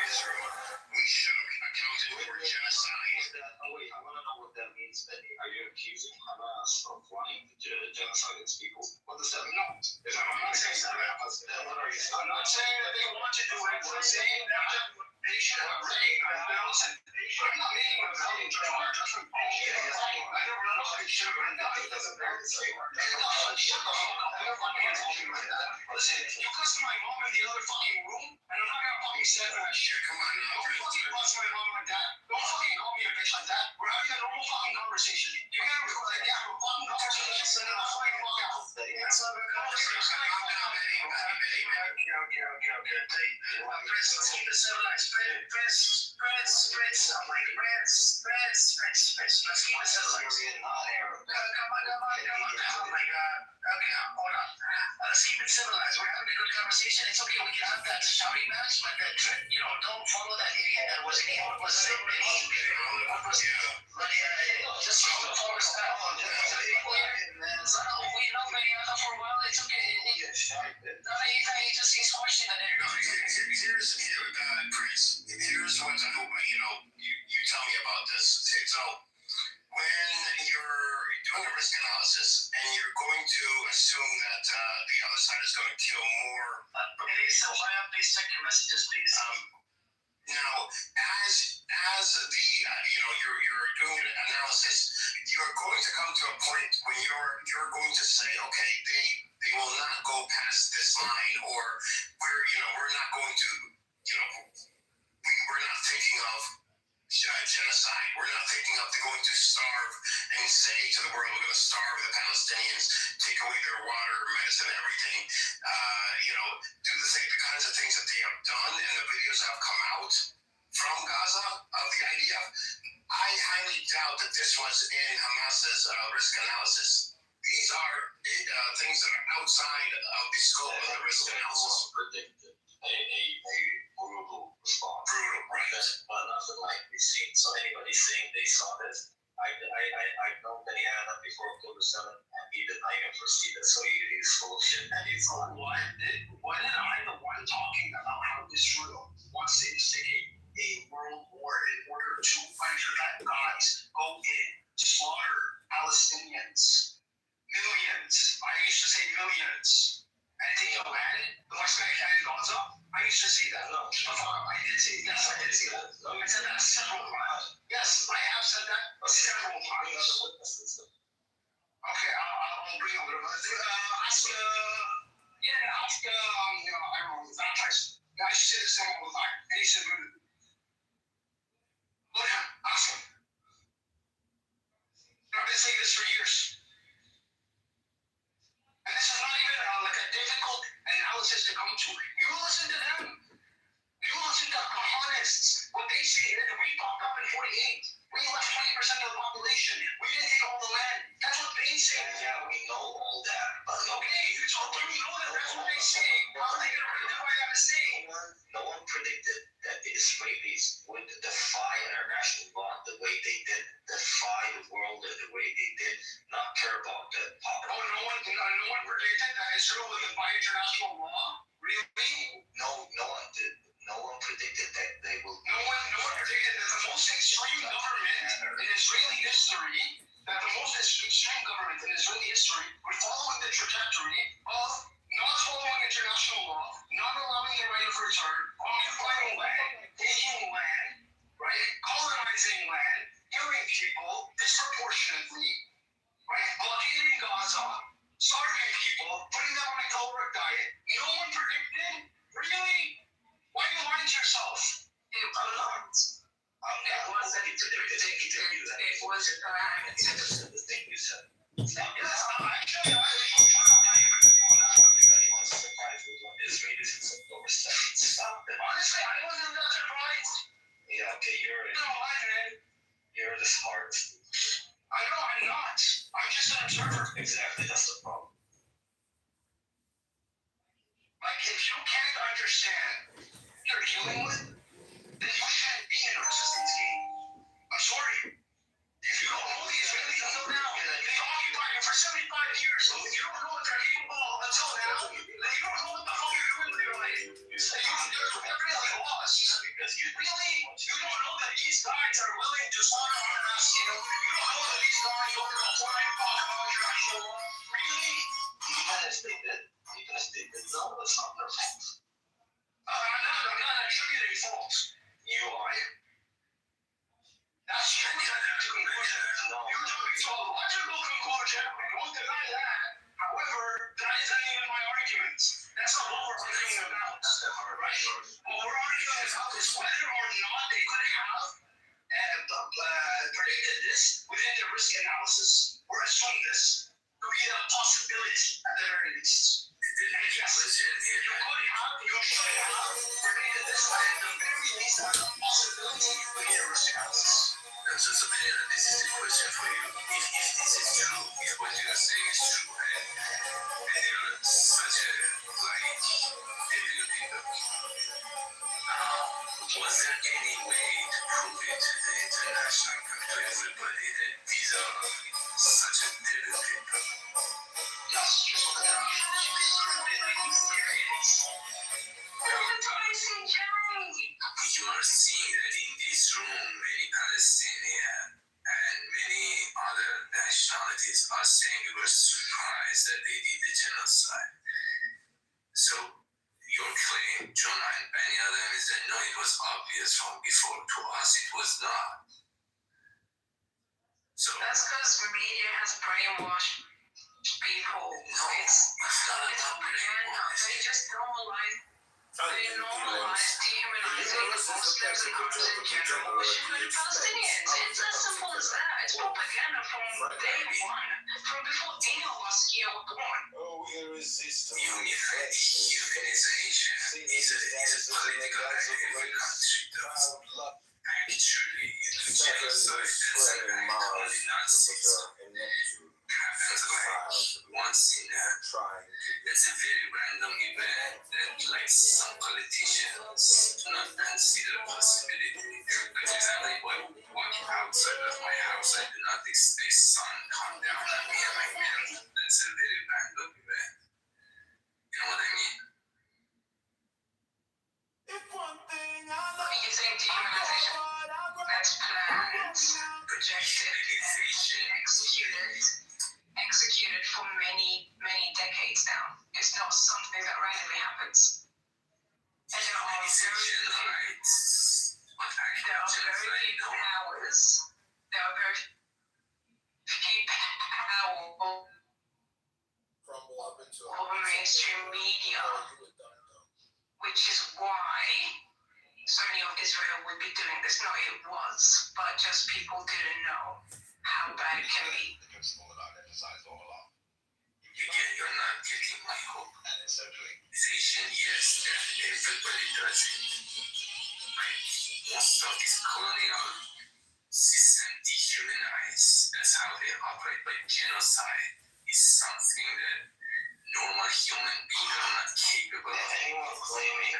Israel, we should have accounted for genocide. Wait, I want to know what that means, Benny. Are you accusing Hamas of wanting to genocide its people? What does that mean? No. I'm not saying that. I'm not saying that they want to do it. I'm saying that they should have recognized that. Listen, I'm not making a value judgment. I never know if it should have been done. It doesn't matter. Shut the fuck up. I'm not fucking talking like that. Listen, you cuss my mom in the other fucking room, and I'm not gonna fucking say that shit. Come on now. Don't fucking cuss my mom like that. Don't fucking call me a bitch like that. We're having a normal fucking conversation. You gotta have a fucking conversation. Send it the fuck out. That's not a conversation. Okay. Press, let's keep it civilized. Press. I'm like, press. Let's keep it civilized. Come on. Oh my God. Okay, hold on. Let's keep it civilized. We're having a good conversation. It's okay. We can have that shouting match, but that, don't follow that idiot that was saying just follow us back. We know Mariana for a while. It's okay. He's questioning it. Here's what you tell me about this. So when you're doing a risk analysis and you're going to assume that the other side is going to kill more. Please check your messages, please. Now, as the you're doing an analysis, you're going to come to a point when you're going to say, okay, they will not go past this line, or we're not going to, we're not thinking of genocide. We're not thinking of going to starve and say to the world, we're going to starve the Palestinians, take away their water, medicine, everything. Do the kinds of things that they have done, and the videos have come out from Gaza of the idea. I highly doubt that this was in Hamas's risk analysis. These are things that are outside of the scope of the risk analysis. Predicted a brutal response. Brutal, right? But nothing like we've seen. So anybody saying they saw this, I've known Mariana before October 7th, and he did not even foresee this. So he's full of shit, and he's on. Why did I the one talking about how Israel wants to instigate a world war in order to let guys go in, slaughter Palestinians, millions. I used to say millions. And take a land, the West Bank and Gaza. I used to see that. No, I did see that. Yes, I did see that. I said that several times. Yes, I have said that several times. Okay, I'll bring up ask I don't know, that Tyson. I used to say the same all the time. And he said, look, ask him. I've been saying this for years. And this is not even like a difficult analysis to come to. You listen to them. You listen to Kahanists. What they say here, we popped up in 48 We left 20% of the population. We didn't take all the land. That's what they say. Yeah, we know all that. But Okay, so can we know that that's what they say? How are they going to predict what I got to say? no one predicted that the Israelis would defy international law the way they did, defy the world the way they did, not care about the poverty. Oh, no one predicted that Israel would defy international law? Really? No one did. No one predicted that they will. No one predicted that the most extreme government in Israeli history, would follow the trajectory of not following international law, not allowing the right of return, occupying land, taking land, right, colonizing land, killing people disproportionately, right, blockading Gaza, starving people, putting them on a caloric diet. No one predicted? Really? Why are you lying to yourself? I'm not. It wasn't predicted. It was planned. The thing you said. Yes, actually, I agree with you on that one. Anyone surprised with what Israelis and overstepped? Stop it. Honestly, I wasn't that surprised. Yeah, okay, you're the smartest. I know I'm not. I'm just an observer. Exactly, that's the problem. Like, if you can't understand what you're dealing with, then you shouldn't be in a resistance game. I'm sorry. If you don't know the Israelis until now, they occupied it for 75 years. If you don't know what they're capable of until now, then you don't know what the hell you're doing with your life. You're really lost. You don't know that these guys are willing to slaughter on us. You don't know that these guys are going to apply international law. Really? Even if they did, no, that's not their fault. I'm not attributing fault. You are. That's true. That's a conclusion. No. You're jumping to a logical conclusion. I won't deny that. However, that isn't even my argument. That's not what we're arguing about. Right? What we're arguing about is whether or not they could have predicted this within the risk analysis. We're assuming this to be a possibility at the very least. And yes, you should have predicted this within the very least as a possibility within the risk analysis. So Peter, this is the question for you. If this is true, if what you are saying is true, and you're such a heavy people, was there any way to prove it to the international community, to everybody, that these are such a devil people? Yes, you are seeing that in this room, many Palestinian and many other nationalities are saying we were surprised that they did the genocide. So your claim, Jonah and many of them, is that no, it was obvious from before. To us, it was not. So That's because media has brainwashed people. No, it's not about propaganda. They just normalize. They normalize dehumanizing the Muslims and others in general, which include Palestinians. It's as simple as that. It's propaganda from day one, from before any of us here were born. oh, irresistible. Humanization is a political idea every country does. Actually, it's genocide that's an act only Nazis happens like once in a it's a very random event that like some politicians do not consider possibility. For example, walking outside of my house, I do not expect sun come down on me and my mirror. That's a very random event. You know what I mean? You think dehumanization, that's planned, projected, and executed for many, many decades now. It's not something that randomly happens. And there are very few powers. There are very few powerful over mainstream media, which is why so many of Israel would be doing this. No, it was, but just people didn't know how bad it can be. You're not getting my hope. Civilization, yes, everybody does it. Like most of these colonial they operate by genocide is something that normal human beings are not capable of. Anyone claiming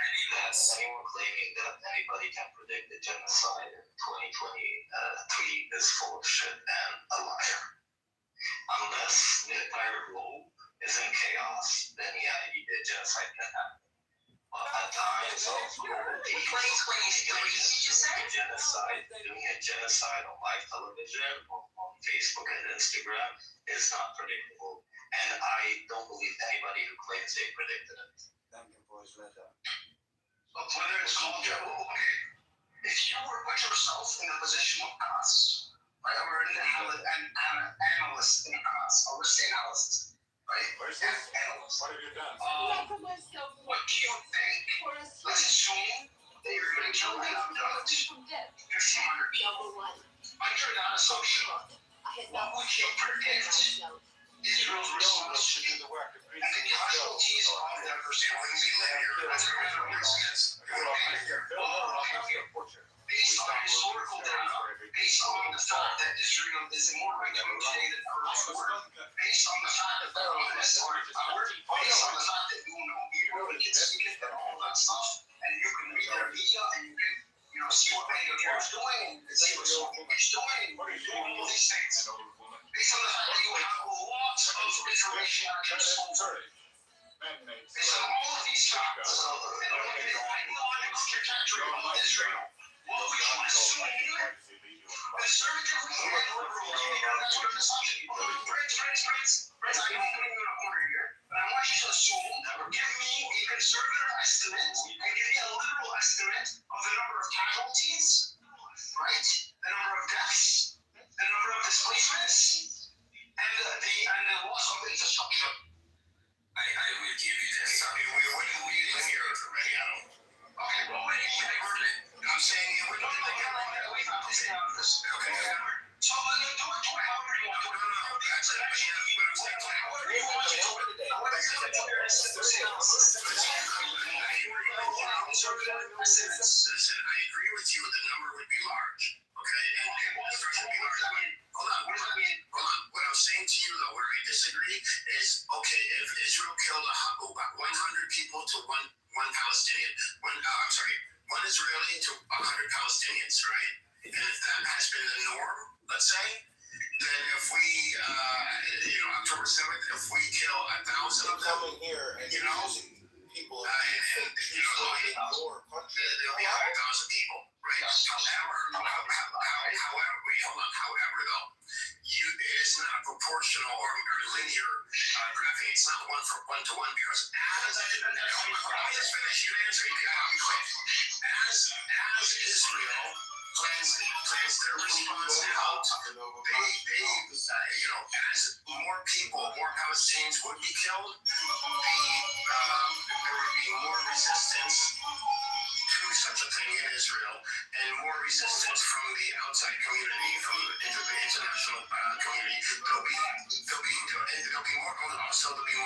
that anybody can predict the genocide in 2023 is full of shit and a liar. Unless the entire globe is in chaos, then yeah, the genocide can happen. But at times of global peace, 2023, doing a genocide on live television, on Facebook and Instagram is not predictable. And I don't believe anybody who claims they predicted it. Thank you for his letter. But whether it's called okay, if you were put yourself in the position of us, right, or an analyst in us, or risk analysis, right? Where's this? What have you done? What do you think? Let's assume that you're going to kill and abduct 1,500 people. Under that assumption, what would you predict Israel's response to be? And the casualties of that person wouldn't be linear. That's a matter of reasons. Based on historical data, based on the fact that Israel is more regular today than ever before, based on the fact that they're on this power, based on the fact that you know Hebrew and can speak it and all that stuff, and you can read their media and you can see what Kitover is doing and you can see what Kitover's doing and all these things. Based on the fact that you have lots of information actually sold. Based on all of these facts, and looking at the ideological trajectory of Israel, what we should assume conservatively and liberally, that's what I'm assumption. Friends, I know I'm putting you in a corner here, but I want you to assume, give me a conservative estimate and give me a literal estimate of the number of casualties, right? The number of deaths, the number of displacements, and the loss of infrastructure. I will give you that. We wouldn't be linear for many animals. Okay, well, I'm saying it would not like we have to stay on this. Okay. So do it however you want to do it. That's it. However you want to do it. Whatever you want to do it. Listen, I agree with you. The number would be large. Okay? And what does that mean? Hold on. What I'm saying to you, though, where I disagree is, okay, if Israel killed 100 people to one Palestinian, one Israeli to 100 Palestinians, right? And if that has been the norm, let's say, then if we, October 7th, if we kill 1,000 of them, coming here and people there'll be 100,000 people, right? However, though, it is not proportional or linear graphing. It's not one to one because as Israel plans their response out, as more Palestinians would be killed, there would be more resistance to such a thing in Israel, and more resistance from the outside community, from the international community. There'll be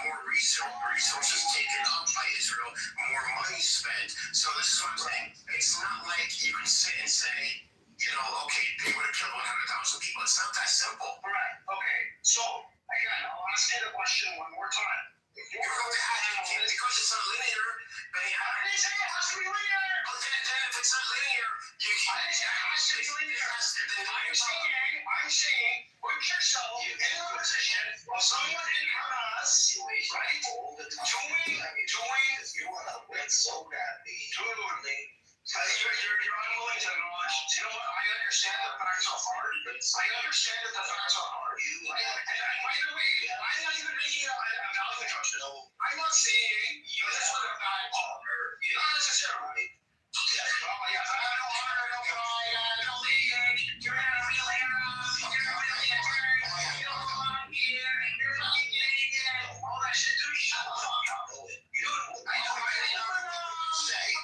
more resources taken up by Israel, more money spent. So this is what I'm saying. It's not like you can sit and say, okay, they would have killed 100,000 people. It's not that simple. Right. Okay. So again, I'll ask you the question one more time. Because it's not linear, I didn't say it has to be linear. Then if it's not linear, I didn't say it has to be linear. I'm saying, put yourself in the position of someone in Hamas, right? You want to win so badly. You're unwilling to acknowledge. You know what? I understand that facts are hard. I understand that the facts are hard. And by the way, I'm not even making a value judgment. I'm not saying this is what a bad partner. Not necessarily. Oh yes, I have no honor, no pride, no league. You're not really you don't belong here. You're not getting it. All that shit. Dude, shut the fuck up. I know say.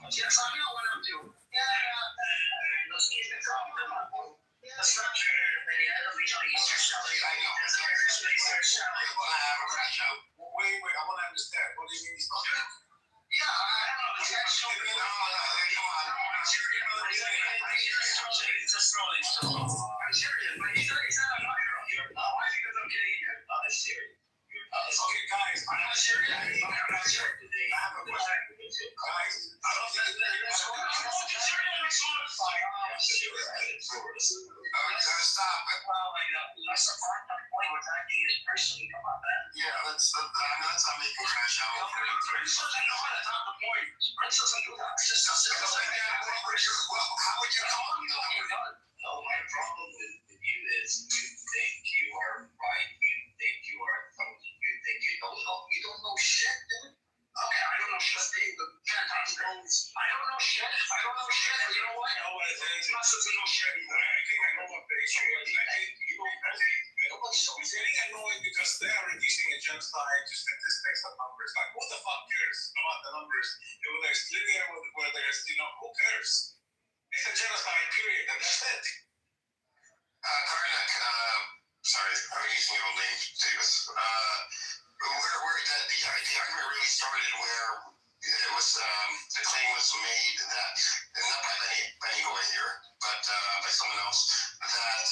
Yes, I know what I'm doing. The structure, I don't think I'll use your salary. I know. Wait, I want to understand. What do you mean he's not doing? Yeah, I don't know. This guy's so good. I'm serious. Stop. Well, that's the part of the point we're talking is personally about that. Yeah, that's not making crash out. Prince doesn't know how to talk the point. Prince doesn't do that. It's just Well, how would you call me? No, my problem with you is you think you are right. You think you are intelligent. You think you know it all. You don't know shit, dude. Okay, I don't know shit. Fantastic. I don't know shit. But you know what? You know what it is? It's not to know shit anymore. I think I know what they say. Nobody's so He's getting annoyed because they are releasing a genocide to statistics and numbers. Like, who the fuck cares about the numbers? Whether there's linear, whether there's, who cares? It's a genocide, period, and that's it. Karnak, sorry, I'm using your old name, Davis. Where the argument really started where it was, the claim was made that, not by Benny Goy here, but by someone else, that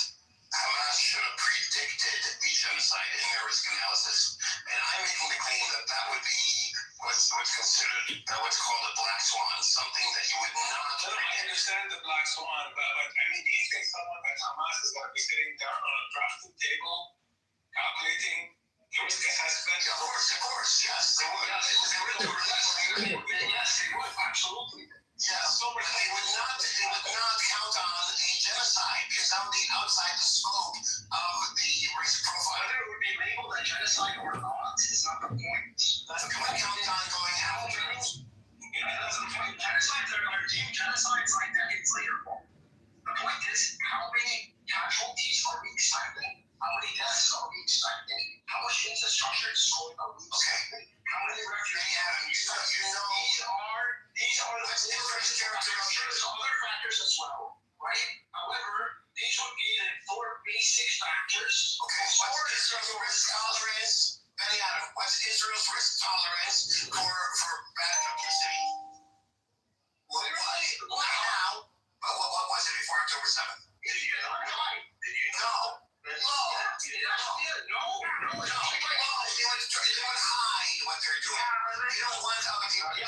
Hamas should have predicted the genocide in their risk analysis. And I'm making the claim that that would be what's considered, what's called a black swan, something that you would not. I understand the black swan, but I mean, do you think someone like Hamas is going to be sitting down on a drafting table, calculating the risk assessment? Yeah, of course, yes, they would. Yes, they would, absolutely. Yes, but they would not count on a genocide because that would be outside the scope of the risk profile. Whether it would be labeled a genocide or not is not the point. That's the point. Count on going after it. That's the point. Genocides are deemed genocides like decades later. The point is, how many casualties are we expecting? How many deaths are we expecting? How much infrastructure destroyed are we expecting? How many refugees? These are the different characteristics. There's other factors as well, right? However, these would be the four basic factors. Okay, what's Israel's risk tolerance? Benny Adam, what's Israel's risk tolerance for bad publicity? What was it before October 7th? Did you know? No. They would hide what they're doing. They don't want other people to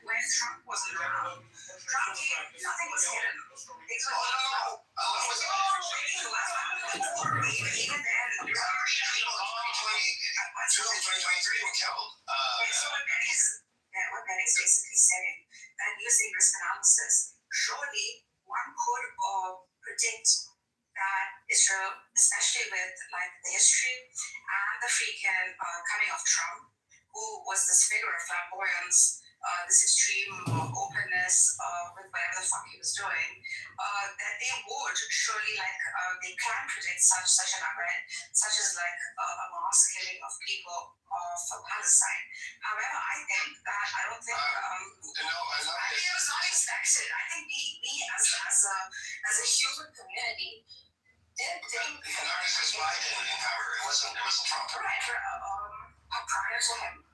When Trump wasn't around, nothing was hidden. Even then, 2023 were killed. So what Benny's basically saying, that using risk analysis, surely one could predict that Israel, especially with like the history and the freaking coming of Trump, who was this figure of flamboyance, this extreme openness with whatever the fuck he was doing, that they would surely they can predict such an event, such as like a mass killing of people of Palestine. However, I think that I don't think it was not expected. I think we as a human community didn't think. The narcissist Biden in power. It wasn't Trump. Right. Prior to him.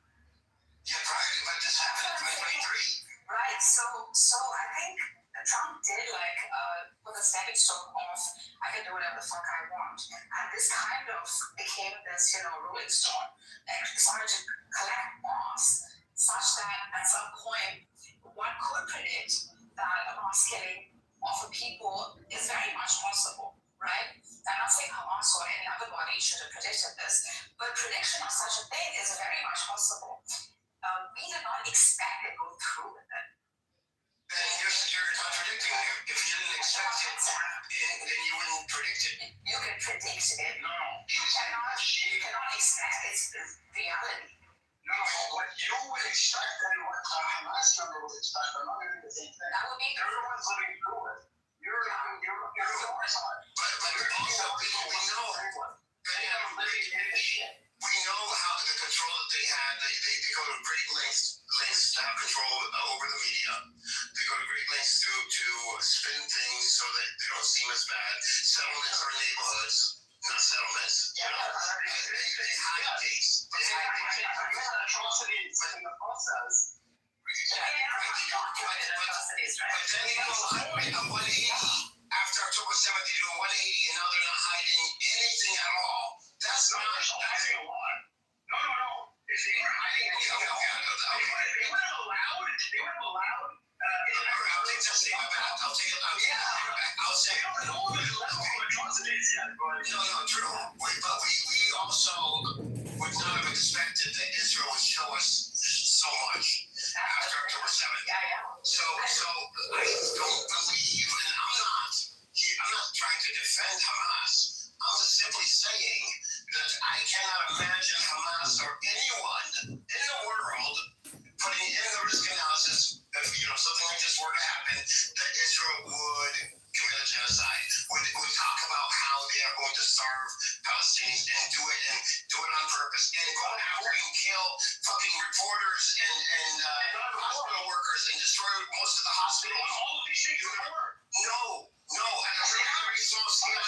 Yeah, but this happened in 2023. Right. So I think Trump did put a stepping stone of I can do whatever the fuck I want, and this kind of became this rolling stone and started to collect mass, such that at some point one could predict that a mass killing of a people is very much possible. Right? I'm not saying Hamas or any other body should have predicted this, but prediction of such a thing is very much possible. We did not expect it go through with it. Then you're contradicting it. If you didn't expect it, then you wouldn't predict it. You can predict it. No. You cannot expect its reality. No, what you would expect and what Hamas member would expect are not even the same thing. That would be they're the ones living through it. You're the worst one. But also we know They have living in the shit. We know how the control that they had. They go to great lengths to have control over the media. They go to great lengths to spin things so that they don't seem as bad. Settlements are neighborhoods, not settlements. Yeah, they hide things. They had atrocities in the process. But then you go 180 after October 7th. You do a 180, and now they're not hiding anything at all. That's not hiding a lot. No. If they were hiding anything, they would have allowed. They would have allowed. my back. I'll take it. I'll say. No, true. But we also would not have expected that Israel would show us so much after October 7th. So I don't believe, and I'm not trying to defend Hamas. I'm just simply saying that I cannot imagine Hamas or anyone in the world putting in the risk analysis if something like this were to happen, that Israel would commit a genocide. Would talk about how they are going to starve Palestinians and do it on purpose and go after and kill fucking reporters and hospital workers and destroy most of the hospitals. All of these things before. No. At a very small scale.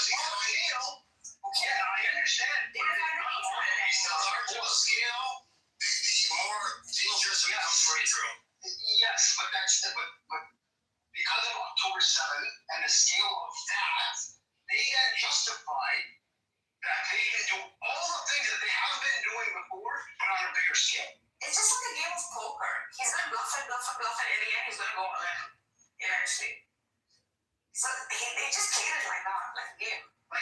Yeah, I understand. But the larger scale, the more dangerous it becomes for Israel. Yes, but because of October 7th and the scale of that, they then justify that they can do all the things that they haven't been doing before, but on a bigger scale. It's just like a game of poker. He's gonna bluff, and in the end, he's gonna go all in eventually. So they just played it like that, like a game. Like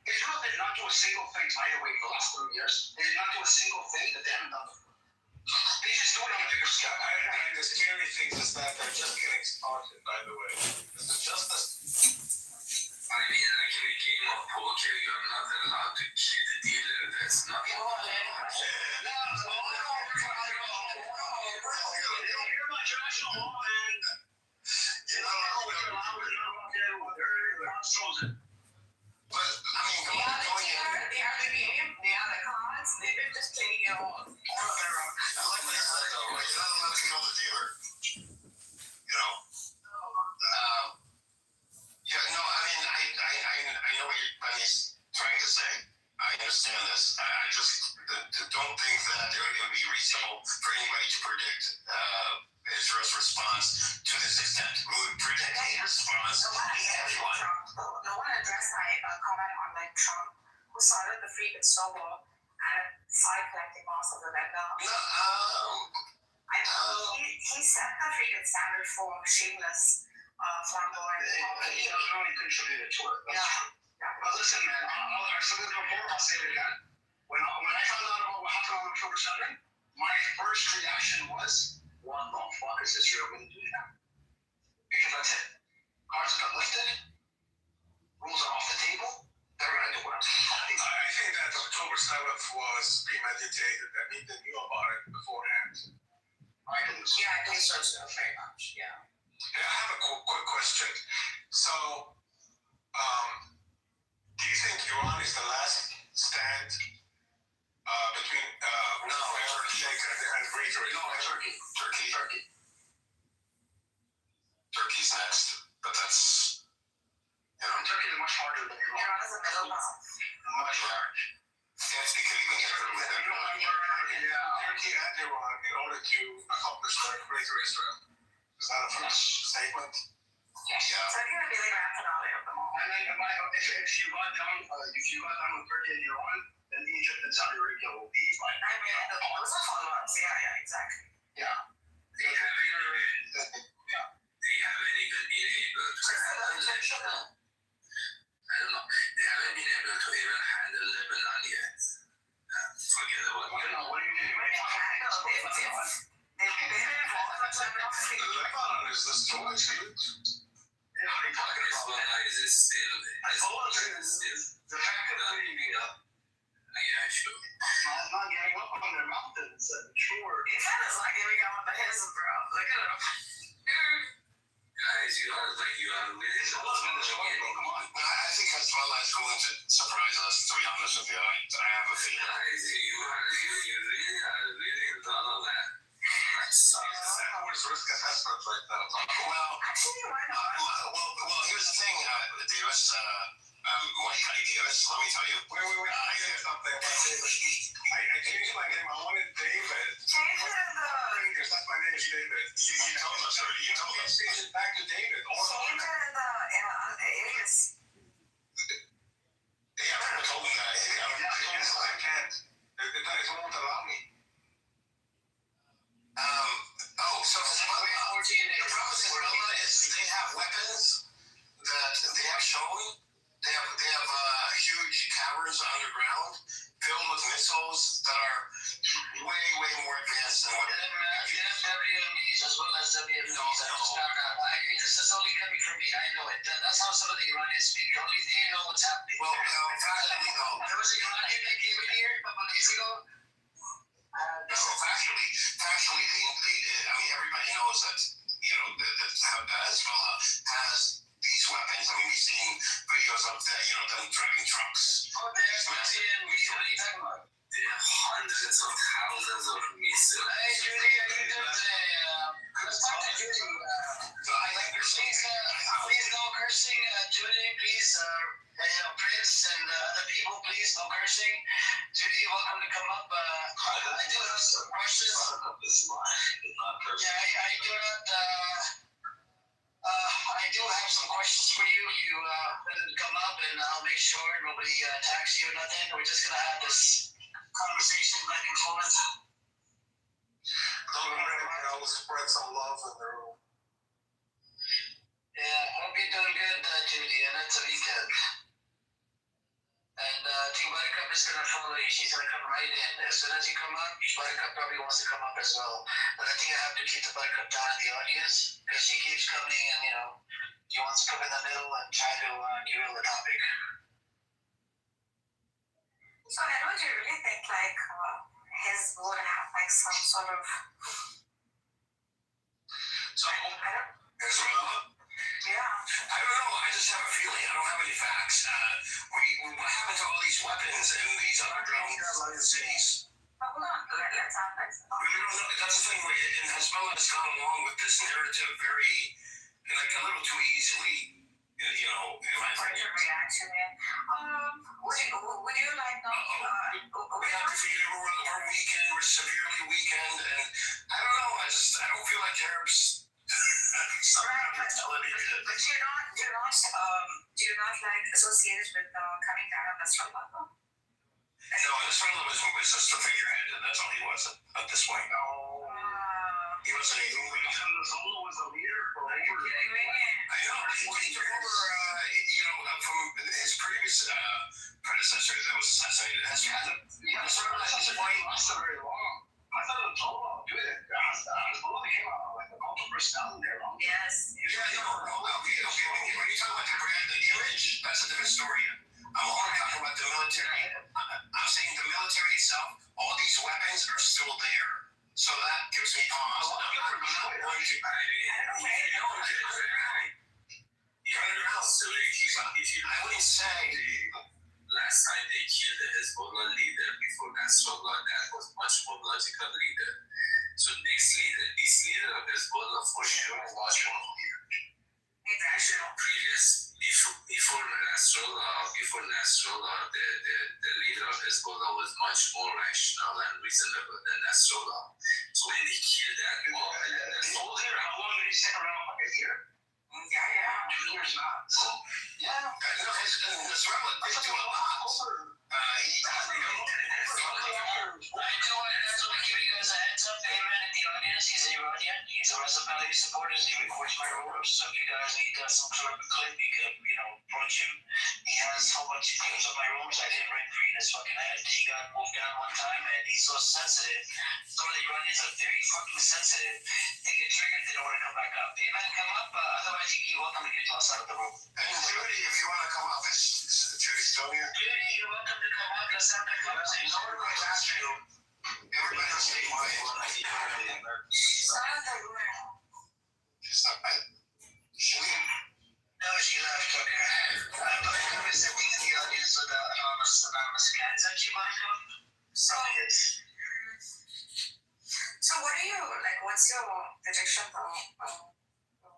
Israel did not do a single thing, by the way, for the last 30 years. They did not do a single thing that they haven't done before. They just do it on a bigger scale. And the scary thing is that they're just getting started, by the way. This is just a... I mean, like in a game of poker, you're not allowed to cheat the dealer. That's not... You don't hear my international law, man. But, I mean, they are the game, they are the cards, they've been just playing it all. I like what you said, though. You're not allowed to kill the dealer. I know what Benny's trying to say. I understand this. I just don't think that it would be reasonable for anybody to predict Israel's response to this extent. We would predict a response to everyone. No one addressed my comment on Trump, who started the free but slow war and started collecting most of the vendor. He set the free good standard for shameless, flamboyant. He really contributed to it. That's true. But listen, man, I've said this before, I'll say it again. When I found out about what happened on October 7th, my first reaction was, what the fuck is Israel going to do now? Because that's it. Guards have been lifted. Rules are off the table. They're going to do what I'm saying. I think that October 7th was premeditated. I mean, they knew about it beforehand. I think so. Very much, yeah. I have a quick question. So, do you think Iran is the last stand between Turkey and Greater Israel? No, Turkey. Turkey's next, but that's... Turkey is much harder than Iran. Iran is a middle ground. Much harder. Yes, they can even get through with it. Turkey and Iran in order to accomplish Greater Israel. Is that a first statement? Yes. Yeah. Turkey would be the grand finale of them all. And then if you got down with Turkey and Iran, then Egypt and Saudi Arabia will be like... I mean, those are follow-ups. Yeah, exactly. Yeah. They haven't even been able to handle... I don't know. They haven't been able to even handle Lebanon yet. Forget about it. What do you mean? Lebanon is destroyed, dude. Hezbollah is still... The fact that they're giving up. Yeah, sure. Not getting up on their mountains, sure. Israel is not giving up on the hills, bro. Look at them. Guys, you are really... Come on. I think Hezbollah is going to surprise us, to be honest with you. I have a feeling. Guys, you really are reading none of that. Where's risk assessment right now? Well, actually, why not? Well, here's the thing, Davis. Mike Davis, let me tell you. Wait. I said something about Davis. I changed my name. I wanted David. Change it in the... Because that's my name is David. You told us already. You told us. Change it back to David. Change it in the alias. Yeah, I told him that. I can't. It won't allow me. So the problem is they have weapons That's how some of the Iranians speak. They know what's happening. Well, factually, though. There was an Iranian that came in here a couple of days ago. Factually, I mean, everybody knows that, that Hezbollah has these weapons. I mean, we've seen videos of them driving trucks. Oh, what are you talking about? They have hundreds of thousands of missiles. Hey, Judy, how you doing today? Let's talk to Judy. Please no cursing. Judy, please, Prince and other people, please no cursing. Judy, welcome to come up. I do have some questions. Yeah, I do have some questions for you. If you come up, and I'll make sure nobody attacks you or nothing. We're just gonna have this conversation back and forth. Spread some love in the room. Yeah, hope you're doing good, Judy, and it's a weekend. And I think Buttercup is gonna follow you. She's gonna come right in. As soon as you come up, Buttercup probably wants to come up as well. But I think I have to keep the Buttercup down in the audience because she keeps coming and she wants to come in the middle and try to derail the topic. So Edward, do you really think his would have some sort of Hezbollah? Yeah. I don't know. I just have a feeling. I don't have any facts. What happened to all these weapons in these underground cities? Hold on. Let's have that. We don't know. That's the thing. And Hezbollah has gone along with this narrative very, a little too easily. In my opinion. Reaction. Would you like not? We're defeated. We're weakened. We're severely weakened, and I don't know. I don't feel like Arabs. But you're not associated with coming down on Nasrallah? No, Nasrallah was just a figurehead, and that's all he was at this point. No. He wasn't a leader. Nasrallah was a leader for over. I know. He took over, from his previous predecessor that was assassinated. Nasrallah at this point lasted very long. I thought it was all doing it. Hezbollah became a cult of personality there. Yes. Okay. When you talk about the brand, the image, that's a different story. I'm only talking about the military. I'm saying the military itself, all these weapons are still there. So that gives me pause. I'm not going to. I wouldn't say. Last time they killed the Hezbollah leader before Nasrallah, that was much more logical leader. So this leader of Hezbollah for sure was one leader. Before Nasrallah, the leader of Hezbollah was much more rational and reasonable than Nasrallah. So when they killed that mob, how long did he stick around? Like a year? Yeah. 2 years now. Yeah. Nasrallah did do a lot. I just want to give you guys a heads up. Payman in the audience, he's Iranian. He's a Reza supporter. He records my rumors. So if you guys need some sort of a clip, you can, approach him. He has a whole bunch of videos of my rumors. I did ring free in his fucking head. He got moved down one time, and he's so sensitive. Some of the Iranians are very fucking sensitive. They get triggered, they don't want to come back up. Payman, come up. Otherwise, you're welcome to get tossed out of the room. And Judy, if you want to come up, is Judy still here? Judy, you're welcome to come up. Let's have the conversation. No one will ask you. Everybody else stay quiet. She's not right. No, she left. Okay. I'm sitting in the audience with anonymous cat. Is that you, Monica? So what do you what's your prediction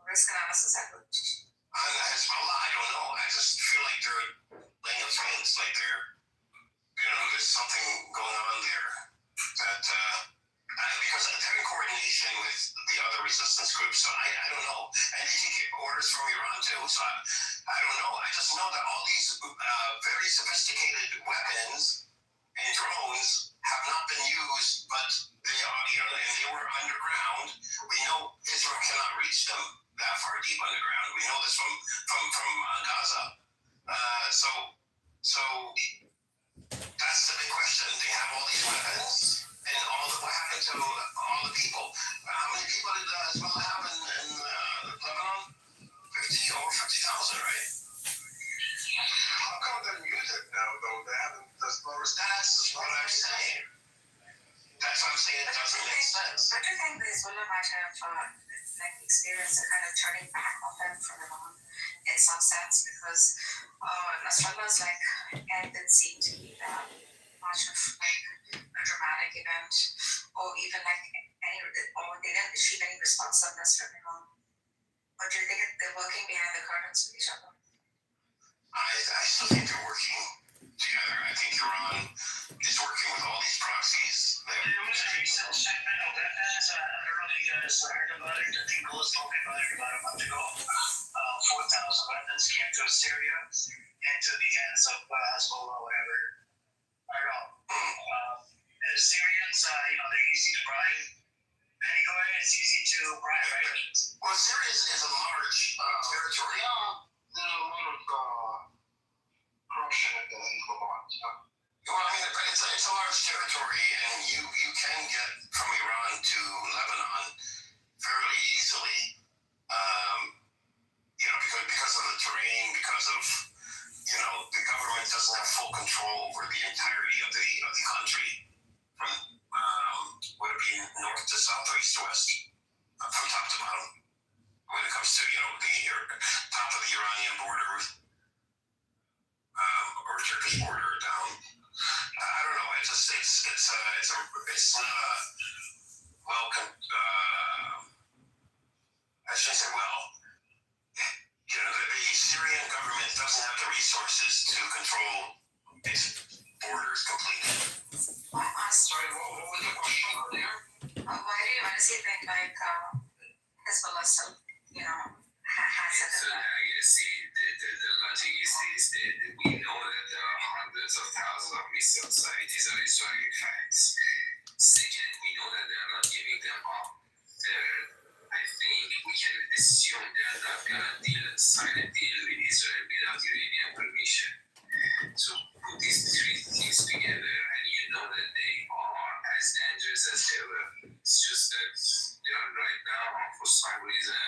risk analysis effort? On Hezbollah, I don't know. I just feel like they're laying of hands, like there's something going on there that because they're in coordination with the other resistance groups. So I don't know. And they take orders from Iran too. So I don't know. I just know that all these very sophisticated weapons and drones have not been used, but they are, and they were underground. We know Israel cannot reach them that far deep underground. We know this from Gaza. So that's the big question. They have all these weapons, and what happened to all the people? How many people did Hezbollah have in Lebanon? Over 50,000. right? How come their music now, though? They haven't, there's no response. That's what I'm saying. That's what I'm saying. It doesn't make sense. But do you think the Hezbollah might have experienced a kind of turning back on them from Iran in some sense? Because Nasrallah's end didn't seem to be that much of a dramatic event, or even any, or they didn't achieve any responsiveness from Iran. Or do you think they're working behind the curtains with each other? I still think they're working together. I think Iran is working with all these proxies. There was a recent shipment of weapons. I don't know if you guys heard about it. I think Bill was talking about it about a month ago. 4,000 weapons came to Syria and to the hands of Hezbollah, whatever. I don't know. The Syrians, they're easy to bribe. Anyway, it's easy to bribe, right? Well, Syria is a large territory. Yeah, there's a lot of corruption in Levant. Well, I mean, it's a large territory, and you can get from Iran to Lebanon fairly easily. Because of the terrain, because of the government doesn't have full control over the entirety of the country, from would it be north to south or east to west, from top to bottom. When it comes to the top of the Iranian border or Turkish border down, I don't know. It's not I shouldn't say well. The Syrian government doesn't have the resources to control its borders completely. Sorry, what was the question earlier? Why do you honestly think Hezbollah still, has it? You see, the logic is this: that we know that there are hundreds of thousands of missile sites. These are Israeli facts. Second, we know that they are not giving them up. Third, I think we can assume they are not going to sign a deal with Israel without Iranian permission. So put these three things together, and you know that they are as dangerous as ever. It's just that they are right now, for some reason,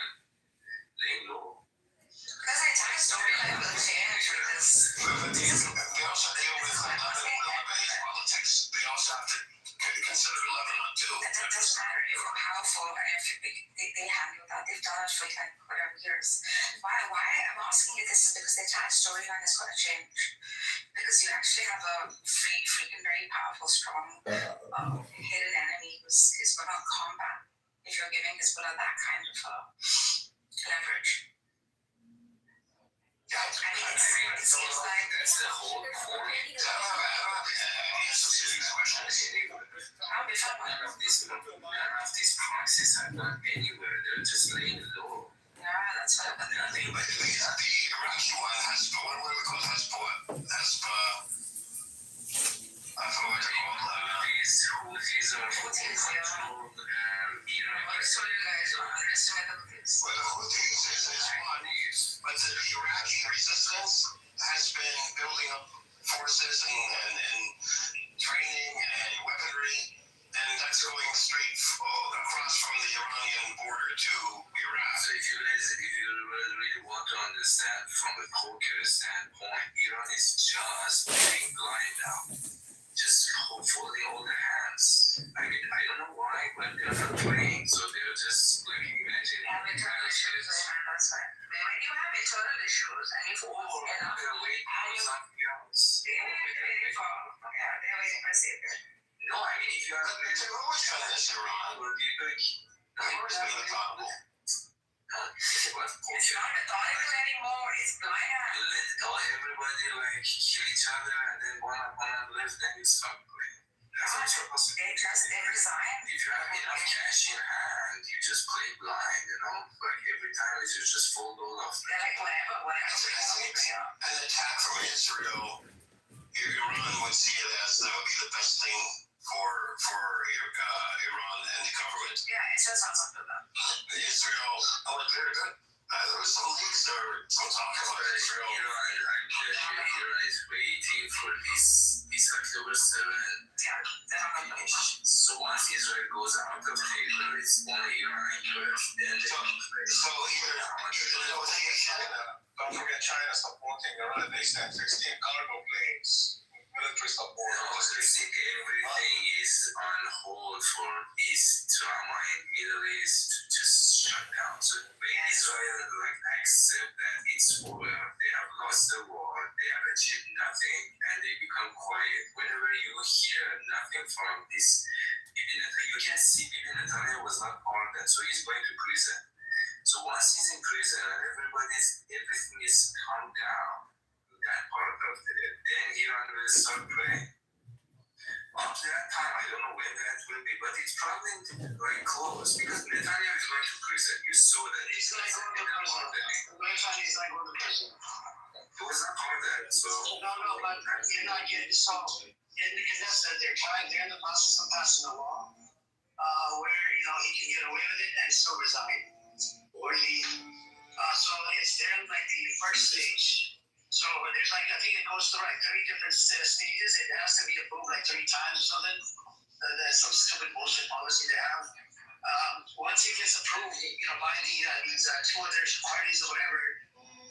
laying low. Because I tell a story will change with this. They also deal with Lebanese politics. They also have to consider Lebanon too. It doesn't matter if we're powerful and if they handle that. They've done it for whatever years. Why I'm asking you this is because the entire storyline is going to change. Because you actually have a freaking very powerful, strong, hidden enemy who's going to combat if you're giving Hezbollah that kind of leverage. Yeah, it seems like that's the whole point. None of these proxies are not anywhere. They're just laying low. Yeah, that's what I'm thinking. But the Iraqi one has what do we call it? I forgot what they're called. Houthis are controlled. I saw you guys underestimate the Houthis. Well, the Houthis is one, but the Iraqi resistance has been building up forces and training and weaponry, and that's going straight across from the Iranian border to Iraq. So if you really want to understand from a poker standpoint, Iran is just playing blind now. Just folding all the hands. I mean, I don't know why, but they're not playing, so they're just imagining. Internal issues, that's right. When you have internal issues and you force enough, they're waiting for something else. They're waiting for a savior. No, I mean, if you are... They're always trying to this Iran. They've always been accountable. It's not methodical anymore, it's blind. Everybody kill each other and then one left, then you stop playing. They resign. If you have enough cash in hand, you just play blind, every time you just fold all of them. They're like, whatever. An attack from Israel, Iran would see it as that would be the best thing for Iran and the government. Yeah, it just sounds like that. Israel, very good. There was some leaks there, some talk about Israel. Iran is waiting for this October 7th finish. So once Israel goes out of favor, it's only Iran first. Then so either negotiation, 16 cargo planes, military support. No, see, everything is on hold for this drama in Middle East to just shut down. So when Israel accept that it's over, they have lost the war, they have achieved nothing, and they become quiet. Whenever you hear nothing from this, you can see Bibi Netanyahu was not part of that, so he's going to prison. So once he's in prison and everything is calmed down, that part of it, then Iran will start praying. Up to that time, I don't know when that will be, but it's probably very close because Netanyahu is going to prison. You saw that. He's not going to prison. Netanyahu is not going to prison. He was not part of that, so. No, but you're not getting so. In the Knesset, they're in the process of passing a law where he can get away with it and still resign or leave. So it's there in the first stage. So there's I think it goes through 3 different stages. It has to be approved 3 times or something. That's some stupid bullshit policy they have. Once it gets approved, by these 2 other parties or whatever,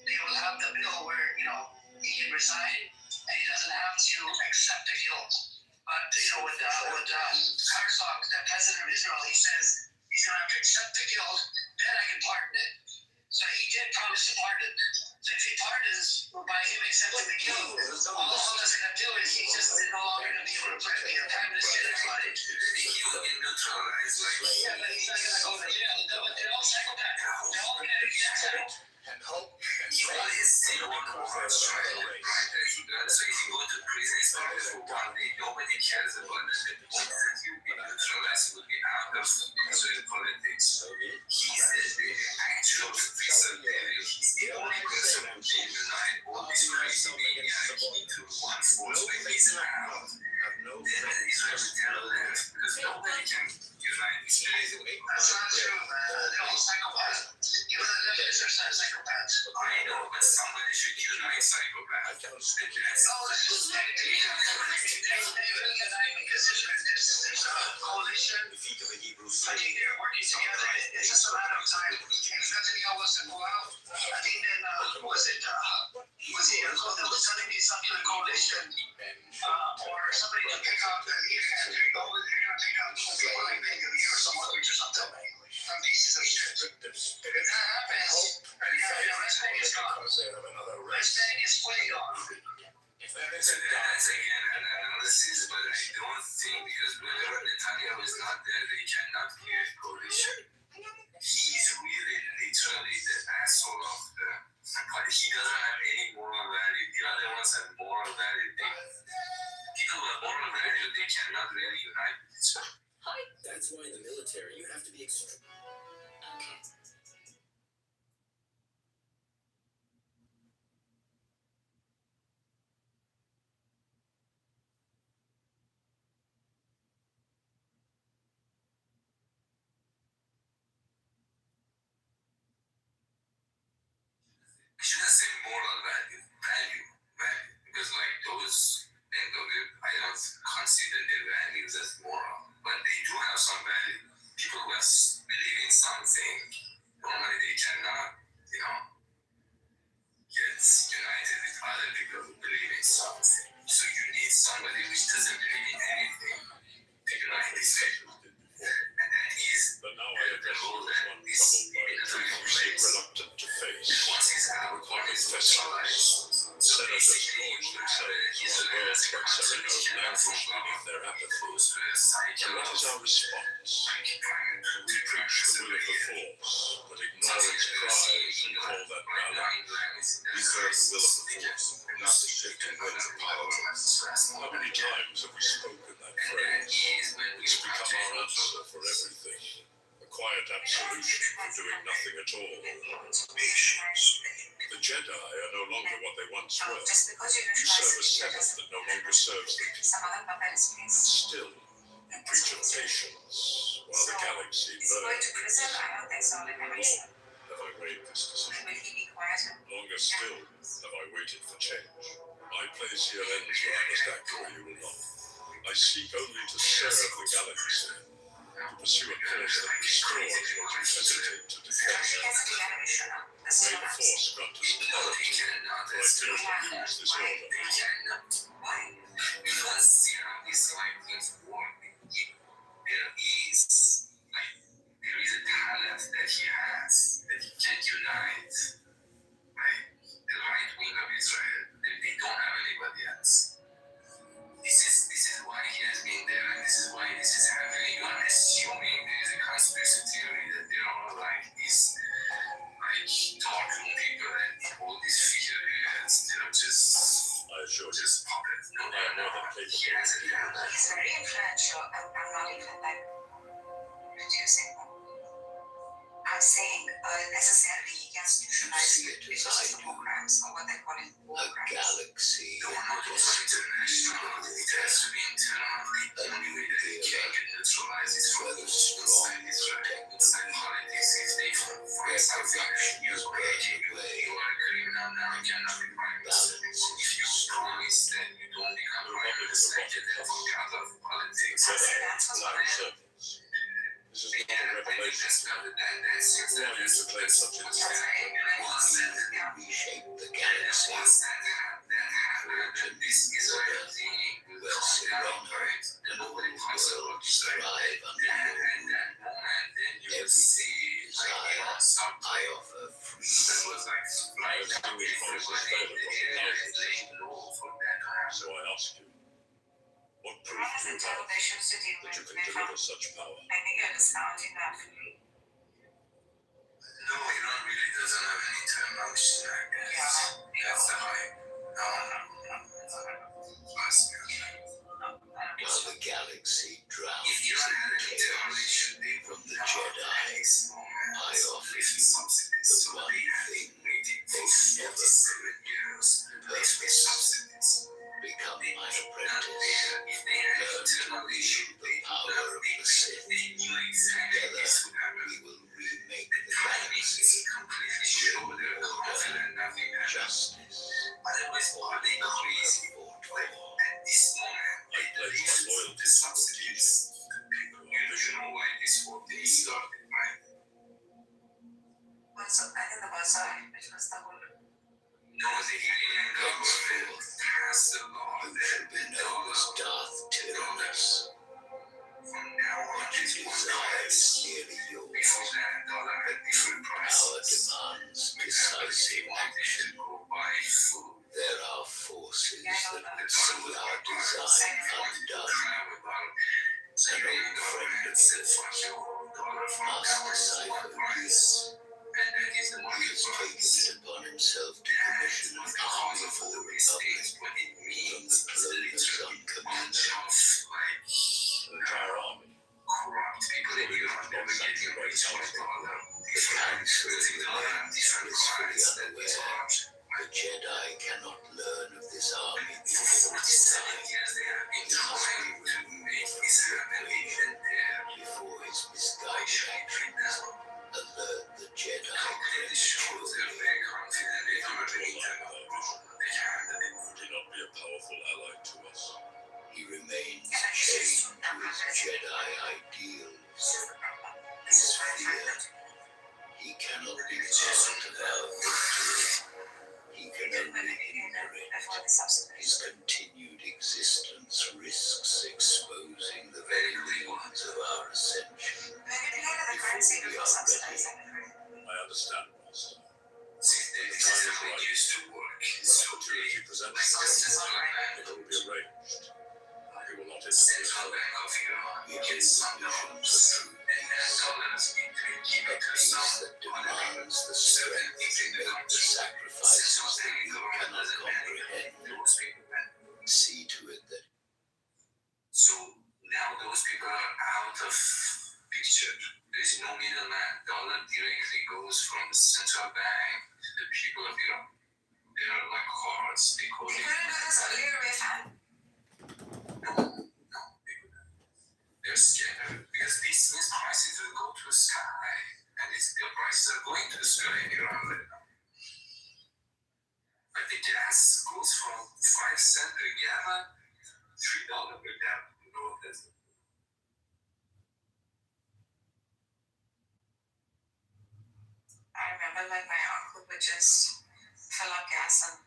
they will have the bill where he can resign and he doesn't have to accept the guilt. But with Herzog, the president of Israel, he says he's going to have to accept the guilt, then I can pardon it. So he did promise to pardon. So if he pardons by him accepting the guilt, all that's going to do is he just is no longer going to be able to be a prime minister. That's about it. He will get neutralized. Yeah, but he's not going to go to jail. They're all psychopaths. They're all going to get settled. And hope and He is still on the war trial, right? So if you go to prison, it's only for 1 day. Nobody cares about it. The point that you'll be neutralized, you will be out of Israeli politics. He's the actual prison leader. He's the only person who can unite all these crazy maniacs into one force. When he's out, then Israel will tell left because nobody can unite these crazy maniacs. That's not true, man. They're all psychopaths. Even the leftist are psychopaths. I know, but somebody should unite psychopaths. Because there's a coalition. I think they're working together. It's just a matter of time. If Netanyahu wants to go out, I think then, who was it? Was he telling me something to the coalition? Or somebody to pick up the leader. And they're going to pick up people like Benjamin or some others or something. Some pieces of shit. If that happens, the West Bank is gone. West Bank is fully gone. That's again an analysis, but I don't think because whenever Netanyahu is not there, they cannot create coalition. He's really literally the asshole of the party. He doesn't have any moral value. The other ones have moral value. People with moral value, they cannot really unite with each other. That's why in the military you have to be extreme. Okay. I shouldn't say moral value, because those I don't consider their values as moral, but they do have some value. People who believe in something, normally they cannot, get united with other people who believe in something. So you need somebody which doesn't believe in anything to unite these people. And that is the role that this military plays. Reluctant to face. And once he's out, what is neutralized? So basically, you have Israel as a country which cannot function Their apathy. goes to a cycle What is our of response? We preach the will of the force, but ignore its cries and call that balance. We serve the will of the force, not the shifting will of power. How many times have we spoken that phrase? It's become our answer for everything. A quiet absolution for doing nothing at all. The Jedi are no longer what they once were. You serve a Senate that no longer serves the people. And still, you preach of patience while the galaxy burns. Long have I weighed this decision. Longer still have I waited for change. My place here ends where I must act where you will not. I seek only to serve the galaxy, to pursue a course that restores what you hesitate to defend. May the force grant us clarity, collective use disorder. You don't see how these things work. There is a talent that he has that he can't unite. The right wing of Israel, they don't have anybody else. This is why he has been there, and this is why this is happening. You are assuming there is a conspiracy theory that there are these dark room people and all these figureheads. They're just puppets. No, he has a talent. He's very influential. I'm not even reducing him. I'm saying necessarily he gets neutralized with just war crimes, or what they call it, war crimes. Galaxy. No, not also international. It has to be internal. The only way that he can get neutralized is from inside Israel, inside politics. If they find something that you are a criminal now, you cannot be prime minister. If you promise that you don't become prime minister, you get out of politics. That's what I am. This is not a revelation. Who are you to claim such insight? Reshape the galaxy. This is a thing where serenity and all impossible to survive under and that moment then you will see I offer freedom. That was like So I ask you, what proof do you have that you can deliver such power? I think it is not enough. No, Iran really doesn't have any internal strength. That's the hype. No. While the galaxy drowns in chaos from the Jedi, I offer you the one thing they never could. Perfect. Become my apprentice. Learn to wield the power of the Sith. Together, we will remake the galaxy. Bring order, justice, all the crazy fought for. At this moment, I pledge my loyalty to subsidies. You know why this whole thing started, right? What's up? I think the bazaar, which was the whole. No, the Iranian government passed a law that the known as Darth Tyrannus. From now on, his desire is nearly yours. Before that, dollar at different prices. Power demands decisive action. There are forces that would see our design undone. And old friend of yours, Master Cypher Gears, he has taken it upon himself to commission an army for the Republic from the clovers on command. An entire army. The Council of the Names is fully unaware. The Jedi cannot learn of this army before its time. It must be removed from the equation before his misguided actions alert the Jedi prematurely. Would he not be a powerful ally to us? He remains chained to his Jedi ideals. His fear. He cannot be part of our victory. He can only hinder it. His continued existence risks exposing the very means of our ascension. Before we are ready, I understand, Master. the time is right. When opportunity presents itself, it will be arranged. He will not interfere further. We hold the vision for truth. A peace that demands the strength to make the sacrifices that we cannot comprehend. See to it that. So now those people are out of picture. There is no middleman. Dollar directly goes from the central bank to the people of Iran. They are like cards. They call it. They're scared because these prices will go to the sky, and the prices are going to the sky in Iran right now. But the gas goes from 5 cents per gallon, $3 per gallon. You know what that's? I remember, like, my uncle would just fill up gas and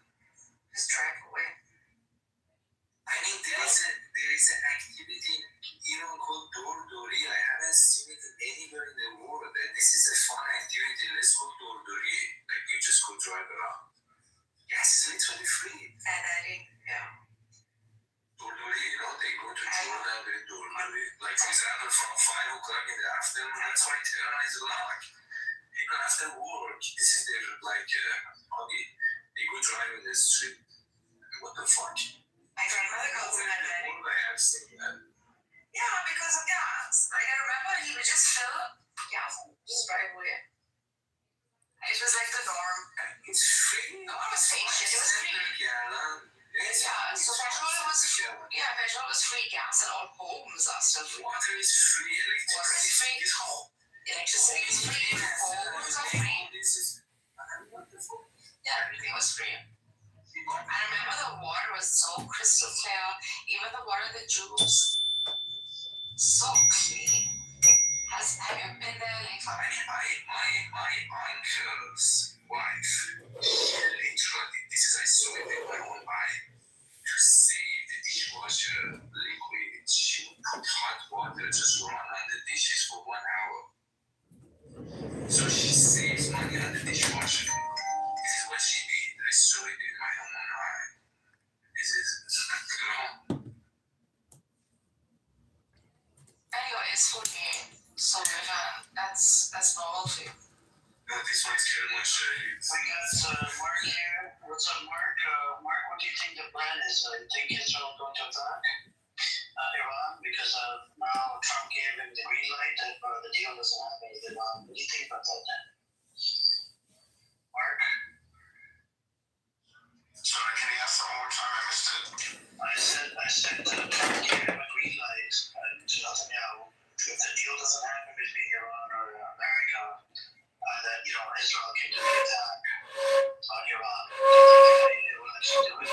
Gas is literally free. Yeah. They go to Jordan, like for example, from 5 o'clock in the afternoon, that's why Tehran is locked. People after work, this is their hobby. They go drive in the street. What the fuck? My grandmother goes in at night. I have seen that. Yeah, because of gas. Like I remember he would just fill up gas and just drive away. It was like the norm. It's free. No, it was free. It was free. Yeah, so petrol was free, gas and all homes are still free. Water is free, electricity is free. Electricity is free, homes are free. Yeah, everything was free. I remember the water was so crystal clear, even the water in the juice. So clean. Have you been there lately? My uncle's wife, literally, this is I saw it with my own eye. To save the dishwasher liquid, she would put hot water, just run on the dishes for 1 hour. So she saves money on the dishwasher. This is what she did. I saw it with my own eye. This is, Anyways, for me, so that's normal for you. This one's very much We got Mark here. What's up, Mark? Mark, what do you think the plan is? You think Israel going to attack Iran? Because now Trump gave him the green light that the deal doesn't happen with Iran. What do you think about that then? Mark? Sorry, can you ask that one more time? I missed it. I said Trump gave him a green light to Netanyahu. If the deal doesn't happen between Iran or America, that Israel can do an attack on Iran. Do you think they will actually do it?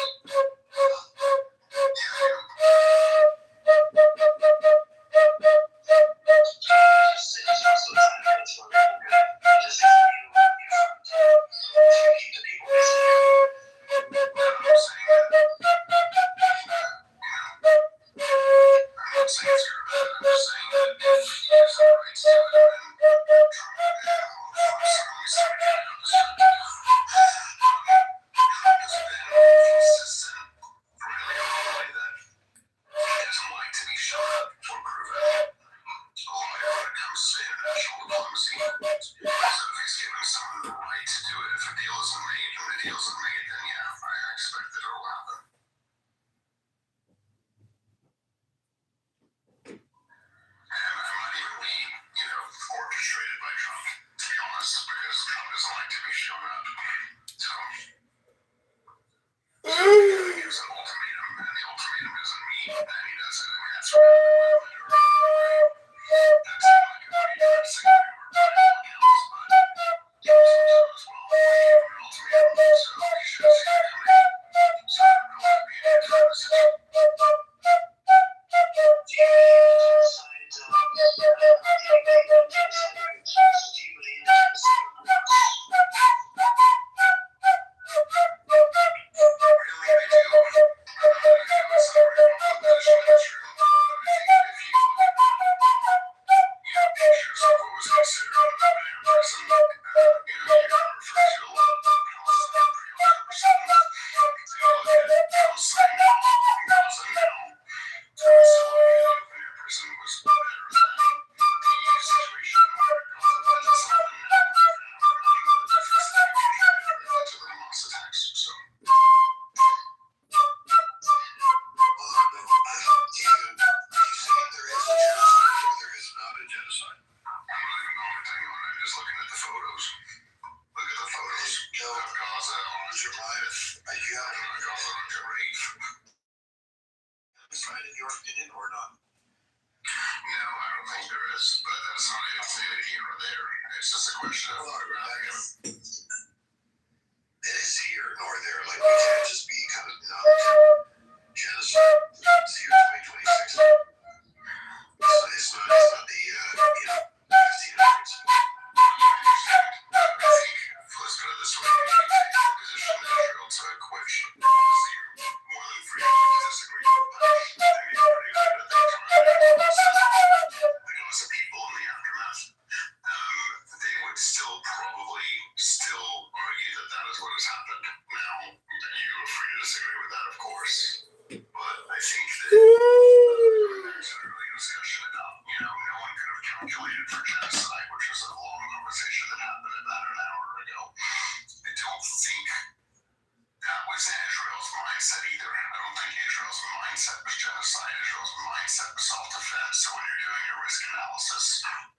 that was in Israel's mindset either. I don't think Israel's mindset was genocide. Israel's mindset was self-defense. So when you're doing your risk analysis,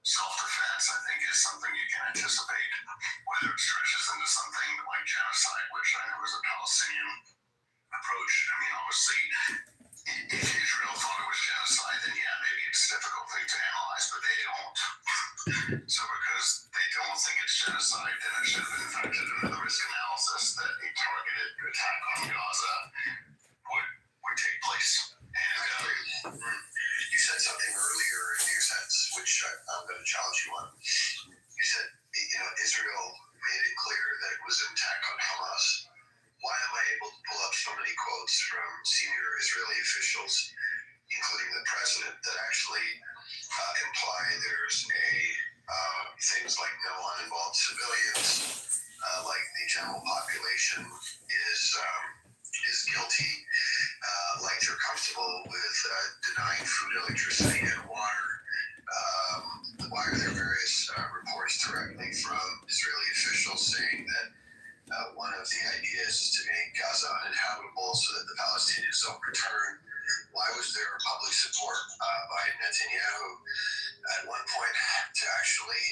self-defense, I think, is something you can anticipate. Whether it stretches into something like genocide, which I know is a Palestinian approach. I mean, obviously, if Israel thought it was genocide, then yeah, maybe it's a difficult thing to analyze, but they don't. So because they don't think it's genocide, then it should have been factored into the risk analysis that a targeted attack on Gaza would take place. And you said something earlier in your sentence, which I'm going to challenge you on. You said, Israel made it clear that it was an attack on Hamas. Why am I able to pull up so many quotes from senior Israeli officials, including the president, that actually imply there's things like no uninvolved civilians, like the general population is guilty, like they're comfortable with denying food, electricity, and water. Why are there various reports directly from Israeli officials saying that one of the ideas is to make Gaza uninhabitable so that the Palestinians don't return? Why was there public support by Netanyahu at one point to actually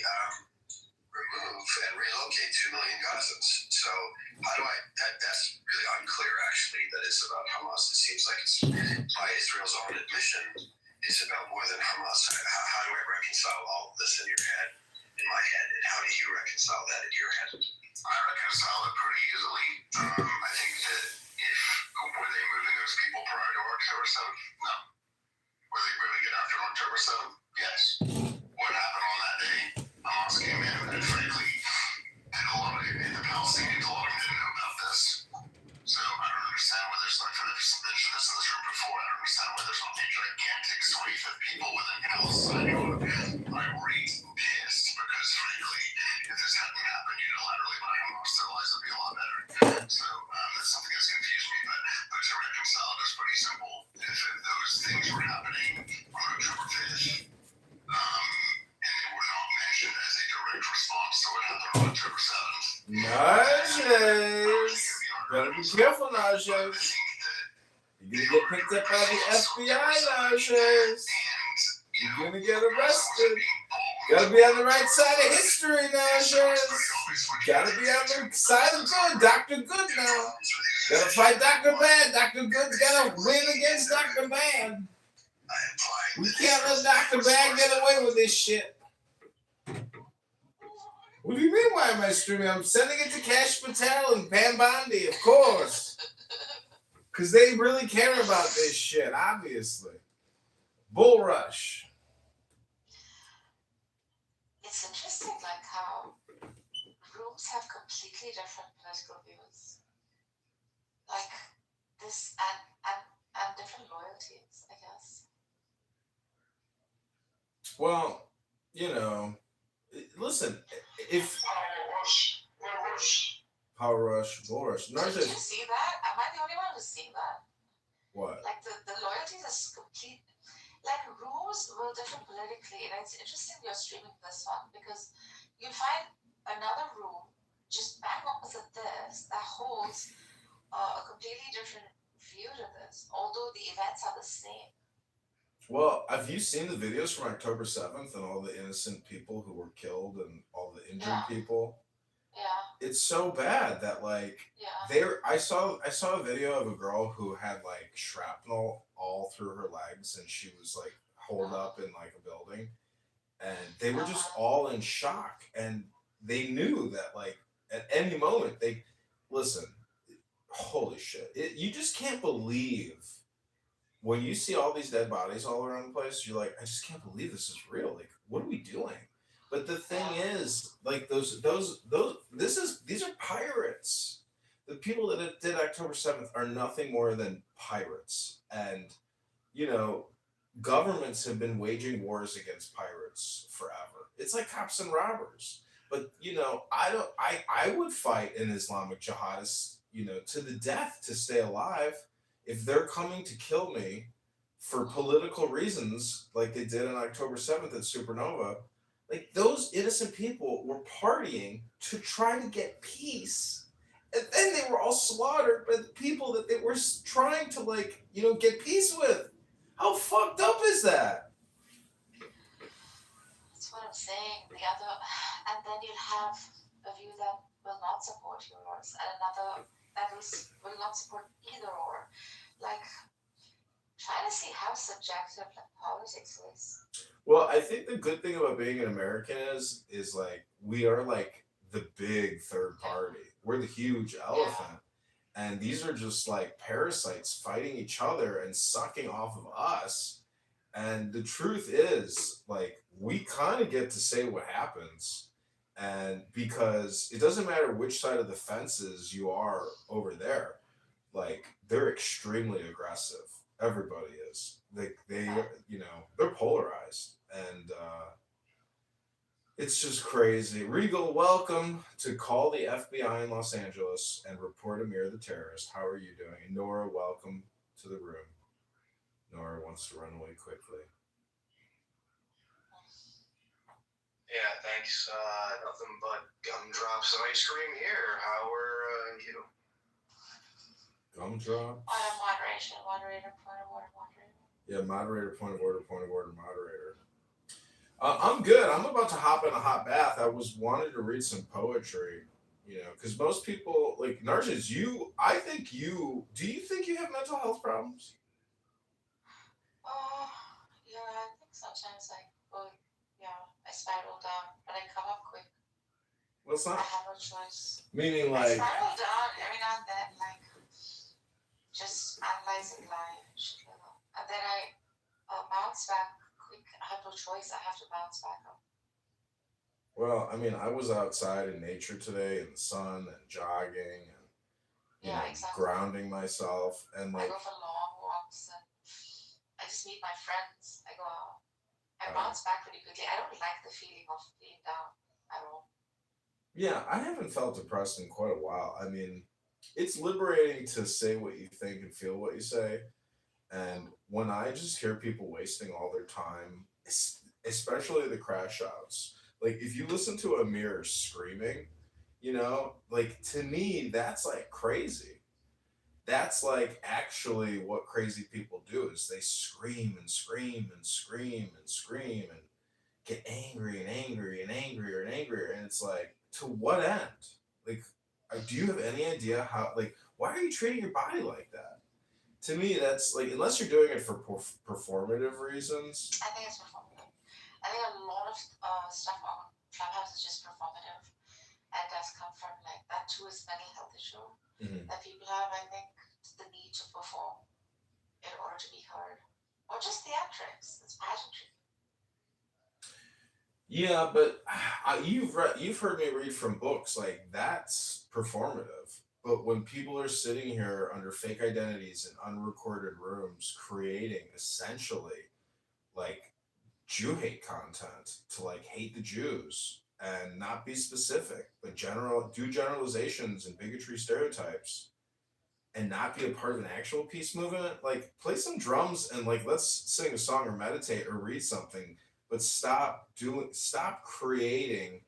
remove and relocate 2 million Gazans? So that's really unclear, actually, that it's about Hamas. It seems like it's, by Israel's own admission, it's about more than Hamas. How do I reconcile all of this in my head, and how do you reconcile that in your head? I reconcile it pretty easily. I think that were they moving those people prior to October 7th? No. Were they moving it after October 7th? Yes. What happened on that day? Hamas came in and frankly did a lot of it, and the Palestinians, a lot of them didn't know about this. So I don't understand why there's like, I've mentioned this in this room before, I don't understand why there's not a gigantic swathe of people within Palestine who are irate and pissed, because frankly, if this hadn't happened unilaterally by Hamas, their lives would be a lot better. So that's something that's confused me, but to reconcile it is pretty simple. If those things were happening on October 5th, and they were not mentioned as a direct response to what happened on October 7th. Najes. Gotta be careful, Najes. You're gonna get picked up by the FBI, Najes. You're gonna get arrested. Gotta be on the right side of history, Najes. Gotta be on the side of good. Dr. Good now. Gotta fight Dr. Bad. Dr. Good's gotta win against Dr. Bad. We can't let Dr. Bad get away with this shit. What do you mean, why am I streaming? I'm sending it to Cash Patel and Pam Bondi, of course. Because they really care about this shit, obviously. Bull Rush. It's interesting, like how rooms have completely different political views. Like this, and different loyalties, I guess. Well, listen, if Power Rush, Bull Rush. Did you see that? Am I the only one who's seen that? What? Like the loyalties is complete. Like rooms were different politically, and it's interesting you're streaming this one because you find another room just bang opposite this that holds a completely different view to this, although the events are the same. Well, have you seen the videos from October 7th and all the innocent people who were killed and all the injured people? Yeah. It's so bad that I saw a video of a girl who had like shrapnel all through her legs and she was like holed up in like a building, and they were just all in shock, and they knew that like at any moment holy shit, you just can't believe when you see all these dead bodies all around the place. You're like, I just can't believe this is real. Like, what are we doing? But the thing is, like these are pirates. The people that did October 7th are nothing more than pirates. And, governments have been waging wars against pirates forever. It's like cops and robbers. But, I would fight an Islamic jihadist, to the death to stay alive. If they're coming to kill me for political reasons, like they did on October 7th at Supernova, like those innocent people were partying to try to get peace, And then they were all slaughtered by the people that they were trying to, like, you know, get peace with. How fucked up is that? That's what I'm saying. The other, and then you'll have a view that will not support yours, and another that will not support either or. Like, trying to see how subjective like politics is. Well, I think the good thing about being an American is like we are like the big third party. We're the huge elephant. And these are just like parasites fighting each other and sucking off of us. And the truth is, like, we kind of get to say what happens. And because it doesn't matter which side of the fences you are over there, like, they're extremely aggressive. Everybody is. They you know, they're polarized. And it's just crazy. Regal, welcome to Call the FBI in Los Angeles and report Amir the terrorist. How are you doing? And Nora, welcome to the room. Nora wants to run away quickly. Yeah, thanks. Nothing but gumdrops and ice cream here. How are you? Gumdrops? Moderator, point of order, moderator. Yeah, moderator, point of order, moderator. I'm good. I'm about to hop in a hot bath. I was wanting to read some poetry, you know, because most people, like, Narcissus, do you think you have mental health problems? Yeah, I think sometimes I spiral down, but I come up quick. Well, it's not. I have no choice. Meaning, I like. spiral down every now and then, like, just analyzing life and shit like that. And then I bounce back quick. I have no choice. I have to bounce back up. Well, I mean, I was outside in nature today in the sun and jogging and exactly. grounding myself and like. I go for long walks and I just meet my friends. I go out. I bounce back pretty quickly. I don't like the feeling of being down at all. Yeah, I haven't felt depressed in quite a while. I mean, it's liberating to say what you think and feel what you say. And when I just hear people wasting all their time, especially the crash outs, like if you listen to Amir screaming, you know, like to me, that's like crazy. That's like actually what crazy people do is they scream and scream and scream and scream and get angry and angry and angrier and angrier. And it's like, to what end? Like, do you have any idea how, like, why are you treating your body like that? To me, that's like, unless you're doing it for performative reasons. I think it's performative. I think a lot of stuff on Clubhouse is just performative. And does come from, like, that too is mental health issue that people have, I think, the need to perform in order to be heard. Or just theatrics. It's pageantry. Yeah, but you've heard me read from books, like that's performative. But when people are sitting here under fake identities in unrecorded rooms, creating essentially like Jew hate content to like hate the Jews and not be specific, but do generalizations and bigotry stereotypes, and not be a part of an actual peace movement, like play some drums and like let's sing a song or meditate or read something. But stop creating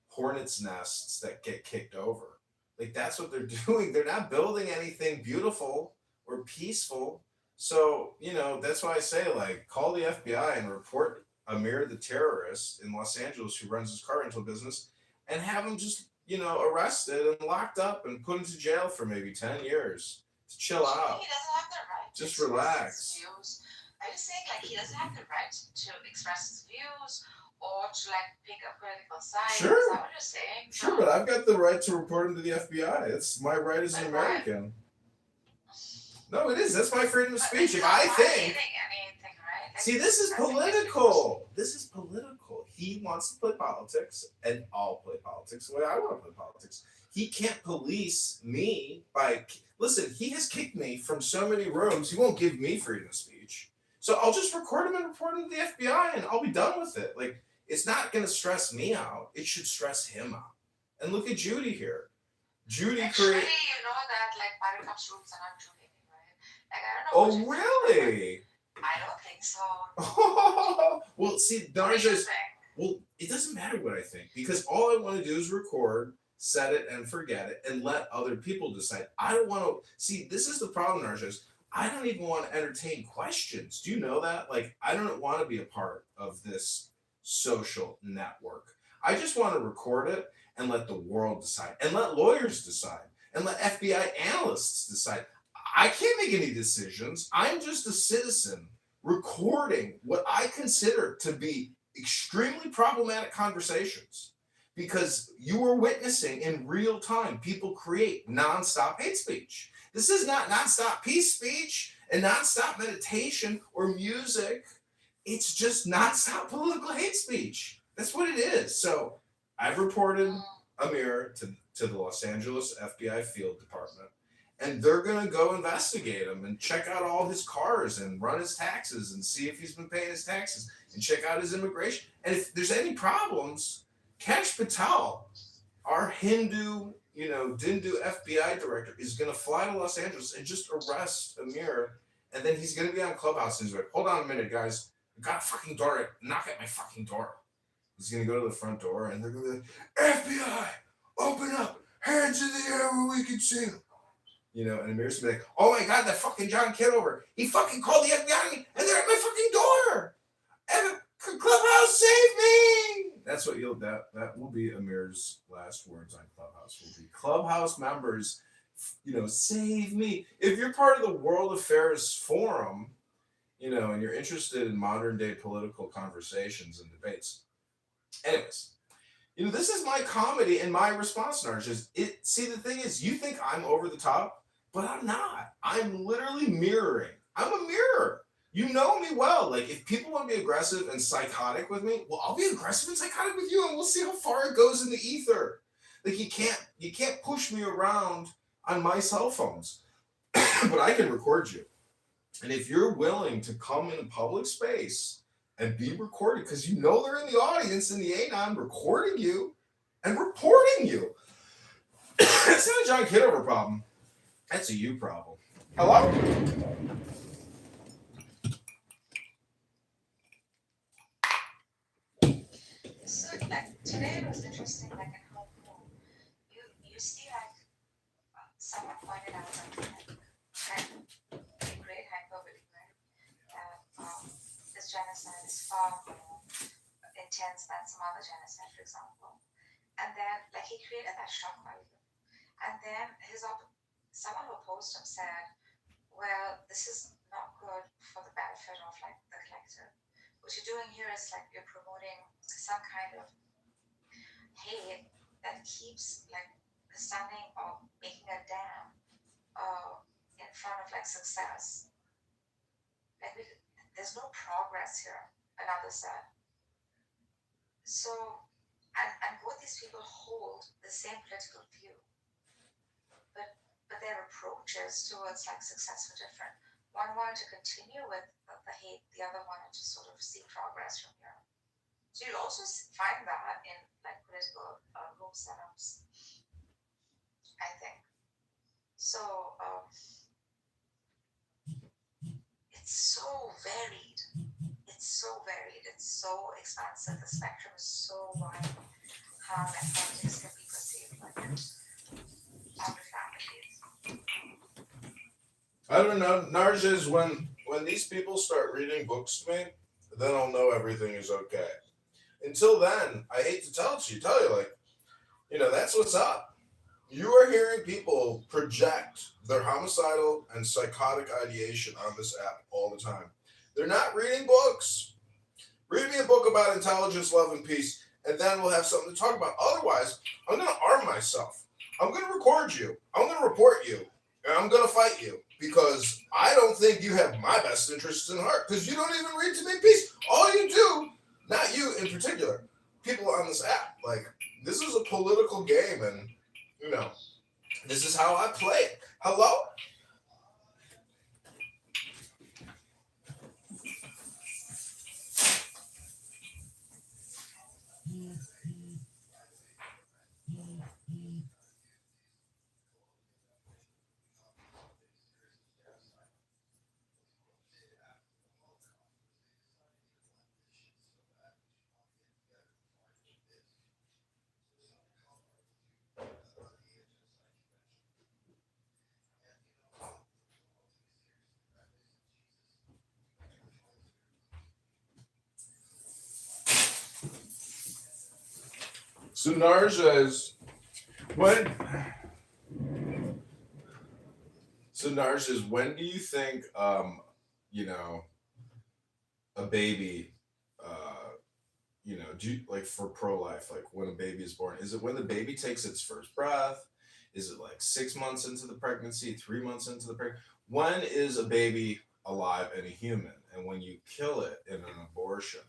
hornets' nests that get kicked over. Like that's what they're doing. They're not building anything beautiful or peaceful. So, you know, that's why I say, like, call the FBI and report Amir the terrorist in Los Angeles who runs his car rental business and have him just, you know, arrested and locked up and put into jail for maybe 10 years to chill out. He doesn't have the right. Just relax. I just think, like, he doesn't have the right to express his views or to, like, pick up political sides. Sure. Is that what you're saying? Sure, but I've got the right to report him to the FBI. It's my right as an American. No, it is. That's my freedom of speech. If I think. Anything, right? Like, see, this is political. This is political. He wants to play politics, and I'll play politics the way I want to play politics. He can't police me by. Listen, he has kicked me from so many rooms. He won't give me freedom of speech. So I'll just record him and report him to the FBI and I'll be done with it. Like, it's not going to stress me out. It should stress him out. And look at Judy here. Judy actually, you know that, like, Buttercup's rooms are not Judy, right? Like, I don't know. Oh, really? I don't think so. Well, see, Darja's. Well, it doesn't matter what I think because all I want to do is record set it and forget it and let other people decide. I don't want to see. This is the problem, Narjas. I don't even want to entertain questions. Do you know that? Like, I don't want to be a part of this social network. I just want to record it and let the world decide, and let lawyers decide, and let FBI analysts decide. I can't make any decisions. I'm just a citizen recording what I consider to be extremely problematic conversations, because you are witnessing in real time people create nonstop hate speech. This is not nonstop peace speech and nonstop meditation or music. It's just nonstop political hate speech. That's what it is. So I've reported Amir to the Los Angeles FBI field department, and they're going to go investigate him and check out all his cars and run his taxes and see if he's been paying his taxes and check out his immigration. And if there's any problems, Kash Patel, our Hindu, Dindu FBI director, is going to fly to Los Angeles and just arrest Amir. And then he's going to be on Clubhouse and he's like, hold on a minute, guys. I got a fucking door. Knock at my fucking door. He's going to go to the front door and they're going to be like, FBI, open up. Hands in the air where we can see them. And Amir's going to be like, oh my God, that fucking John Kitover. He fucking called the FBI and they're at my fucking door. Clubhouse, save me! That's what that will be Amir's last words on Clubhouse. Will be Clubhouse members, save me. If you're part of the World Affairs Forum, and you're interested in modern day political conversations and debates. Anyways, this is my comedy and my response, Narcissus. See, the thing is, you think I'm over the top, but I'm not. I'm literally mirroring. I'm a mirror. You know me well. Like, if people want to be aggressive and psychotic with me, well, I'll be aggressive and psychotic with you, and we'll see how far it goes in the ether. Like, you can't push me around on my cell phones, but I can record you. And if you're willing to come in a public space and be recorded, because they're in the audience in the Anon recording you and reporting you, it's not a John Kitover problem. That's a you problem. Hello? So, today it was interesting, in how you see, someone pointed out, great hyperbole, right? That this genocide is far more intense than some other genocide, for example. And then, he created that shock value. And then someone who opposed him said, well, this is not good for the benefit of, the collective. What you're doing here is, you're promoting some kind of hate that keeps, standing or making a dam in front of, success. There's no progress here, another said. So, and both these people hold the same political view, but their approaches towards success were different. One wanted to continue with the hate, the other wanted to sort of see progress from here. So you'll also find that in political room setups, I think. So it's so varied. It's so expansive. The spectrum is so wide. How politics can be perceived other families. I don't know. Narjas, when these people start reading books to me, then I'll know everything is okay. Until then, I hate to tell you, that's what's up. You are hearing people project their homicidal and psychotic ideation on this app all the time. They're not reading books. Read me a book about intelligence, love, and peace, and then we'll have something to talk about. Otherwise, I'm going to arm myself. I'm going to record you. I'm going to report you. And I'm going to fight you, because I don't think you have my best interests in heart, because you don't even read to make peace. All you do, not you in particular, people on this app, this is a political game, and, this is how I play it. Hello? So Narja is when. So Narja is when do you think you know a baby do you, like for pro-life, like when a baby is born, is it when the baby takes its first breath? Is it like 6 months into the pregnancy, 3 months into the pregnancy? When is a baby alive and a human? And when you kill it in an abortion,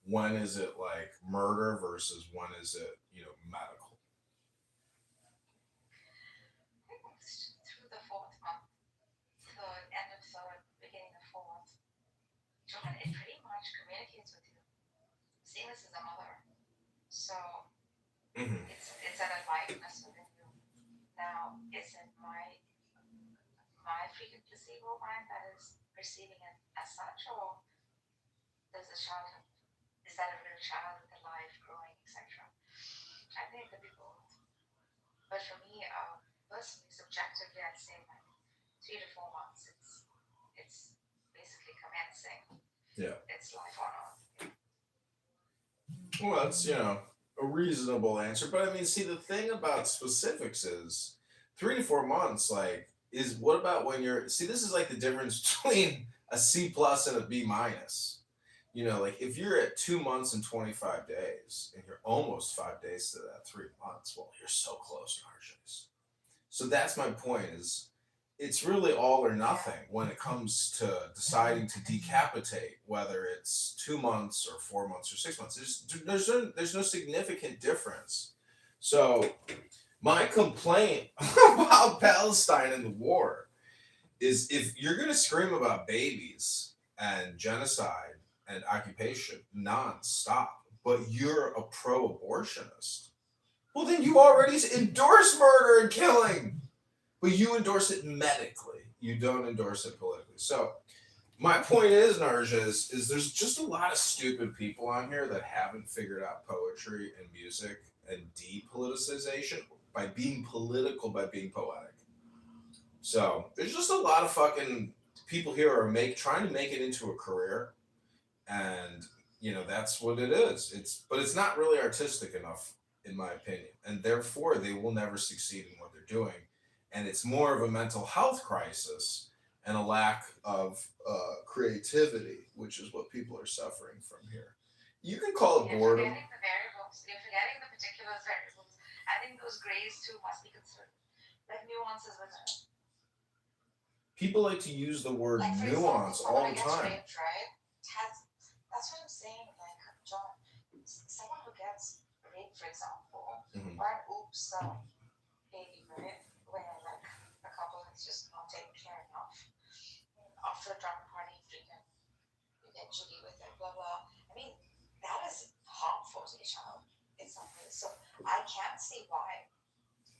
when is it like murder versus when is it, medical? Through the fourth month, third, end of third, beginning of fourth, children, it pretty much communicates with you. Seeing this as a mother. So it's at a likeness within you. Now, is it my freaking placebo mind that is perceiving it as such, or does the child is that a real child with a life growing, etc.? I think it could be both. But for me, personally, subjectively, I'd say like 3 to 4 months. It's basically commencing. Yeah. It's life on earth. Well, that's, a reasonable answer. But I mean, see, the thing about specifics is 3 to 4 months, like, is what about when see, this is like the difference between a C plus and a B minus. Like if you're at 2 months and 25 days and you're almost 5 days to that 3 months, well, you're so close to Arjun's. So that's my point is it's really all or nothing when it comes to deciding to decapitate, whether it's 2 months or 4 months or 6 months. There's no significant difference. So my complaint about Palestine and the war is if you're going to scream about babies and genocide and occupation nonstop, but you're a pro-abortionist, well, then you already endorse murder and killing. But you endorse it medically. You don't endorse it politically. So my point is, Narja, is there's just a lot of stupid people on here that haven't figured out poetry and music and depoliticization by being political, by being poetic. So there's just a lot of fucking people here are trying to make it into a career, and that's what it is. But it's not really artistic enough, in my opinion, and therefore they will never succeed in what they're doing. And it's more of a mental health crisis and a lack of creativity, which is what people are suffering from here. You can call it boredom. You're forgetting the variables. You're forgetting the particular variables. I think those grays too must be considered. Like nuances with it. People like to use the word like, nuance example, all the time. Raped, right? That's what I'm saying. Like, John, someone who gets raped, for example, or an oops baby, right? Where like a couple has just not taken care enough. After a drunk party, you get jiggy with it, blah blah. I mean, that is harmful to a child in some ways. So I can't see why,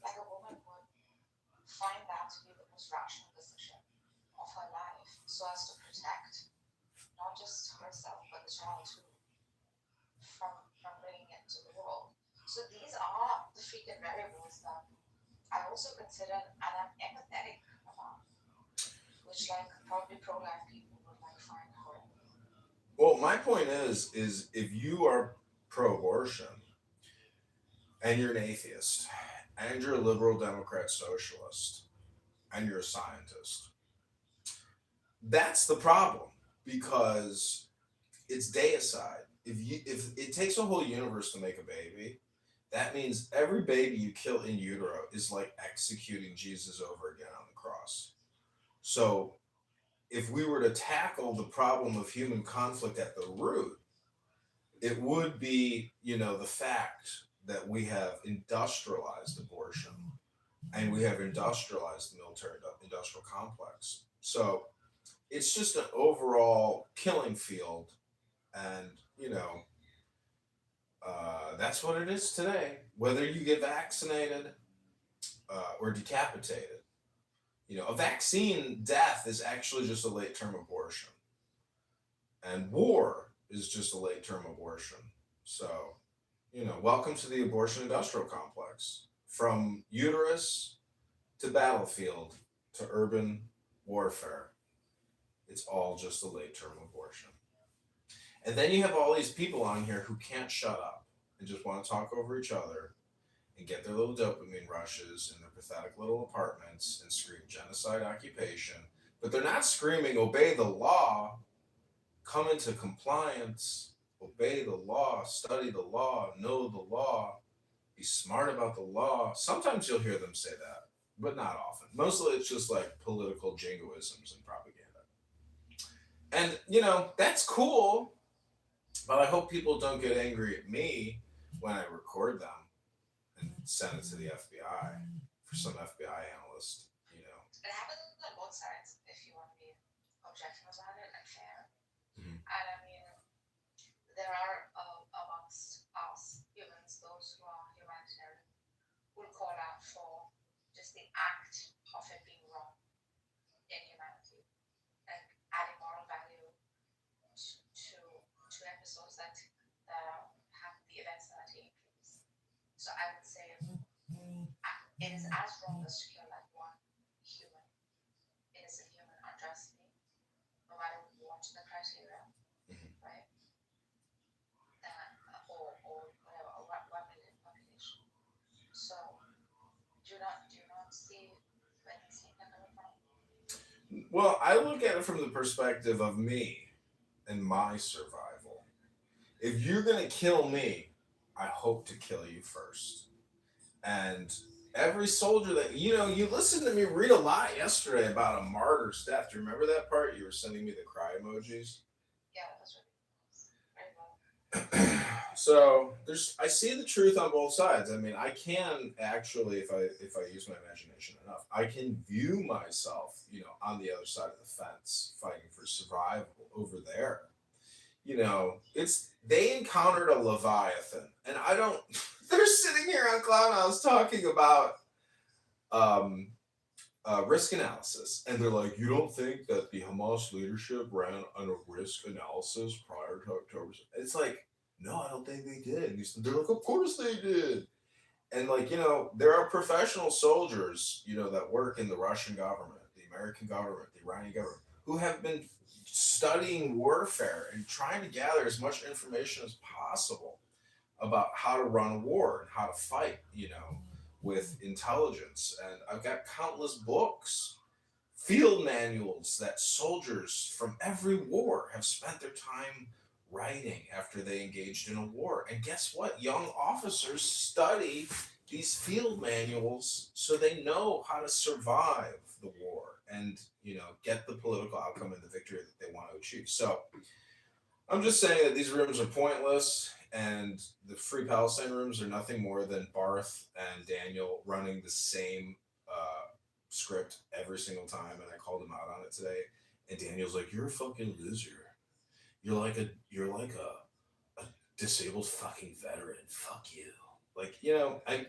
like, a woman would find that to be the most rational decision of her life, so as to protect not just herself but the child too from bringing it to the world. So these are the freaking variables that I also consider, and I'm empathetic about, which like probably pro-life people would like find horrible. Well, my point is if you are pro-abortion and you're an atheist and you're a liberal Democrat socialist and you're a scientist, that's the problem, because it's deicide. If it takes a whole universe to make a baby, that means every baby you kill in utero is like executing Jesus over again on the cross. So if we were to tackle the problem of human conflict at the root, it would be, the fact that we have industrialized abortion and we have industrialized the military industrial complex. So it's just an overall killing field, and that's what it is today. Whether you get vaccinated or decapitated, a vaccine death is actually just a late term abortion, and war is just a late term abortion. So, welcome to the abortion industrial complex. From uterus to battlefield to urban warfare, it's all just a late term abortion. And then you have all these people on here who can't shut up. and just want to talk over each other and get their little dopamine rushes in their pathetic little apartments and scream genocide, occupation, but they're not screaming obey the law, come into compliance, obey the law, study the law, know the law, be smart about the law. Sometimes you'll hear them say that, but not often. Mostly it's just like political jingoisms and propaganda. And, that's cool, but I hope people don't get angry at me when I record them and send it to the FBI for some FBI analyst, It happens on both sides if you want to be objective about it and fair. Mhm. And I mean, there are amongst us humans those who are humanitarian who will call out for just the act of it being wrong in humanity and adding moral value to episodes that have the events that are taking place. So I would say it is as wrong as to kill like one human, innocent human unjustly, no matter what the criteria, right? Or whatever, or 1 million population. So do you not see where these things are coming from? Well, I look at it from the perspective of me and my survival. If you're going to kill me, I hope to kill you first. And every soldier that, you listened to me read a lot yesterday about a martyr's death. Do you remember that part? You were sending me the cry emojis. Yeah, that's really very well. So I see the truth on both sides. I mean, I can actually, if I use my imagination enough, I can view myself, on the other side of the fence, fighting for survival over there. They encountered a Leviathan, and I don't. They're sitting here on Clownhouse talking about risk analysis, and they're like, "You don't think that the Hamas leadership ran on a risk analysis prior to October?" It's like, no, I don't think they did. And they're like, "Of course they did." And there are professional soldiers, that work in the Russian government, the American government, the Iranian government, who have been studying warfare and trying to gather as much information as possible about how to run a war and how to fight, with intelligence. And I've got countless books, field manuals that soldiers from every war have spent their time writing after they engaged in a war. And guess what? Young officers study these field manuals so they know how to survive the war and, get the political outcome and the victory that they want to achieve. So I'm just saying that these rooms are pointless, and the Free Palestine rooms are nothing more than Barth and Daniel running the same script every single time. And I called him out on it today. And Daniel's like, "You're a fucking loser. You're like a disabled fucking veteran. Fuck you."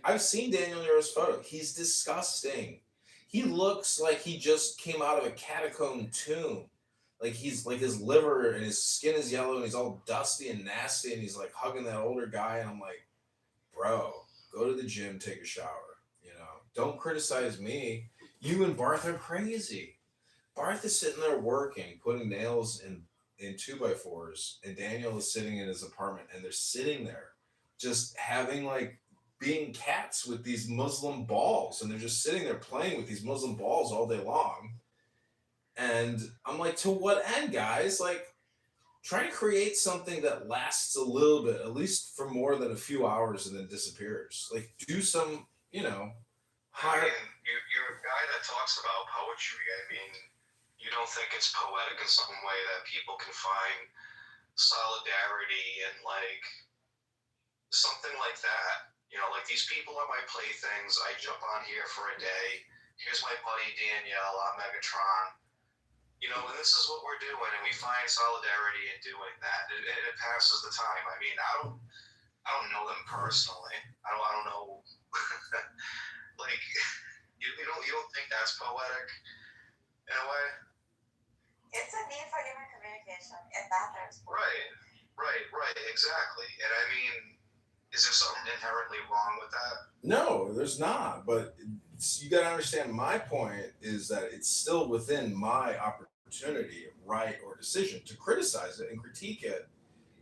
I've seen Daniel Nero's photo. He's disgusting. He looks like he just came out of a catacomb tomb. Like he's like his liver and his skin is yellow and he's all dusty and nasty and he's like hugging that older guy, and I'm like, bro, go to the gym, take a shower. Don't criticize me. You and Barth are crazy. Barth is sitting there working, putting nails in 2x4s, and Daniel is sitting in his apartment, and they're sitting there just having being cats with these Muslim balls, and they're just sitting there playing with these Muslim balls all day long. And I'm like, to what end, guys? Try to create something that lasts a little bit, at least for more than a few hours, and then disappears. Do some, higher. I mean, you're a guy that talks about poetry. I mean, you don't think it's poetic in some way that people can find solidarity and something like that? These people are my playthings. I jump on here for a day. Here's my buddy Danielle on Megatron. And this is what we're doing, and we find solidarity in doing that. It passes the time. I mean, I don't know them personally. I don't know. You don't think that's poetic in a way? It's a need for human communication. It matters. Right, exactly. And I mean, is there something inherently wrong with that? No, there's not. But you got to understand, my point is that it's still within my opportunity, right, or decision to criticize it and critique it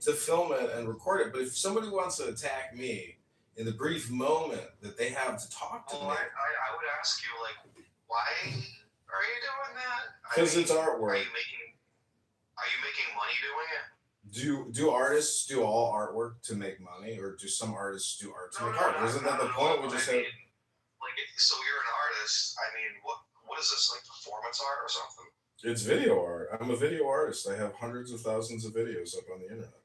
to film it and record it. But if somebody wants to attack me in the brief moment that they have to talk to me, I would ask you, like, why are you doing that? because it's artwork. Are you making money doing it? Do artists do all artwork to make money, or do some artists do art to make art? Isn't that the point? We just have. So you're an artist. I mean, what is this, like performance art or something? It's video art. I'm a video artist. I have hundreds of thousands of videos up on the internet.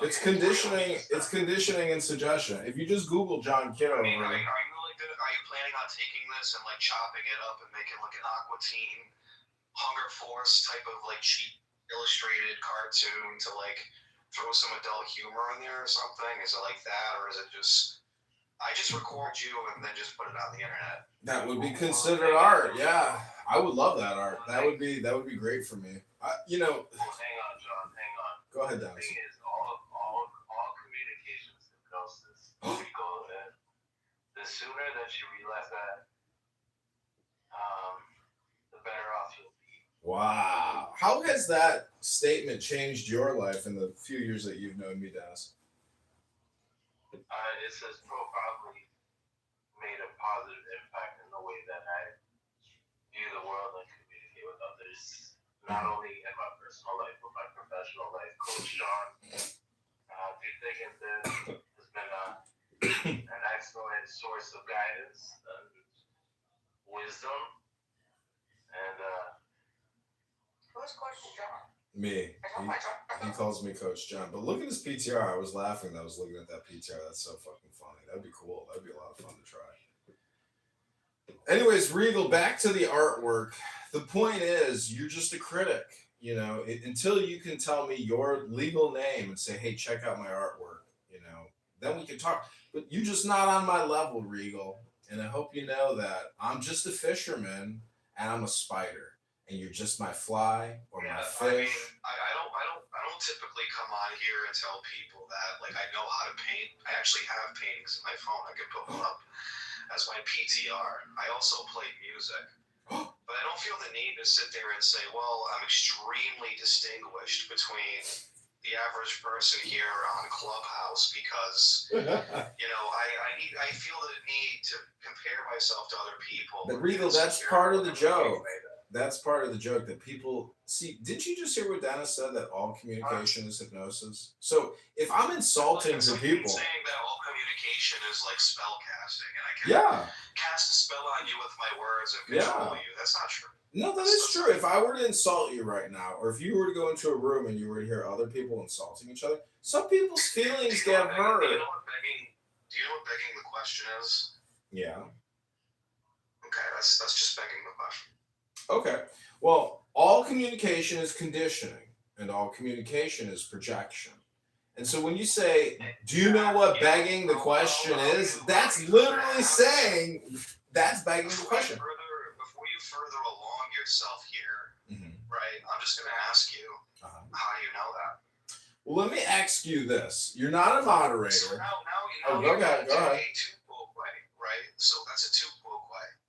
It's conditioning. It's conditioning and suggestion. If you just Google John Kitover. Are you planning on taking this and like chopping it up and making like an Aqua Teen, Hunger Force type of like cheap illustrated cartoon to like throw some adult humor in there or something? Is it like that, or is it just I just record you and then just put it on the internet? That would be considered art. Yeah, I would love that art. That would be great for me. Hang on, John. Hang on. Go ahead, The Dennis. thing is, all communications hypnosis. The sooner that you realize that, the better off you'll be. Wow. How has that statement changed your life in the few years that you've known me, Dennis? It says probably made a positive impact in the way that I view the world and communicate with others, not only in my personal life but my professional life. Coach John, through thick and thin, has been an excellent source of guidance and wisdom. And who's Coach John? Me. He calls me Coach John. But look at his PTR. I was laughing that I was looking at that PTR. That's so fucking funny. That'd be cool. That'd be a lot of fun to try. Anyways, Regal, back to the artwork. The point is, you're just a critic. You know, until you can tell me your legal name and say, hey, check out my artwork, you know, then we can talk. But you're just not on my level, Regal. And I hope you know that I'm just a fisherman and I'm a spider. And you're just my fly or my fish. I don't typically come on here and tell people that like I know how to paint. I actually have paintings in my phone. I can put them up as my PTR. I also play music. But I don't feel the need to sit there and say, well, I'm extremely distinguished between the average person here on Clubhouse because you know I feel the need to compare myself to other people. But Regal, that's part of the joke. That's part of the joke that people see. Didn't you just hear what Dennis said, that all communication is hypnosis? So if I'm insulting to people, saying that all communication is like spell casting, and I can cast a spell on you with my words and control you. That's not true. No, that is true. If I were to insult you right now, or if you were to go into a room and you were to hear other people insulting each other, some people's feelings get hurt. Do you know what begging the question is? Yeah. Okay, that's just begging the question. Okay. Well, all communication is conditioning, and all communication is projection. And so when you say, do you know what begging the question is? That's literally saying that's begging the question. Before you further along yourself here, right, I'm just going to ask you, how do you know that? Well, let me ask you this. You're not a moderator. So now go ahead. Go ahead. Right? So that's a tu quoque.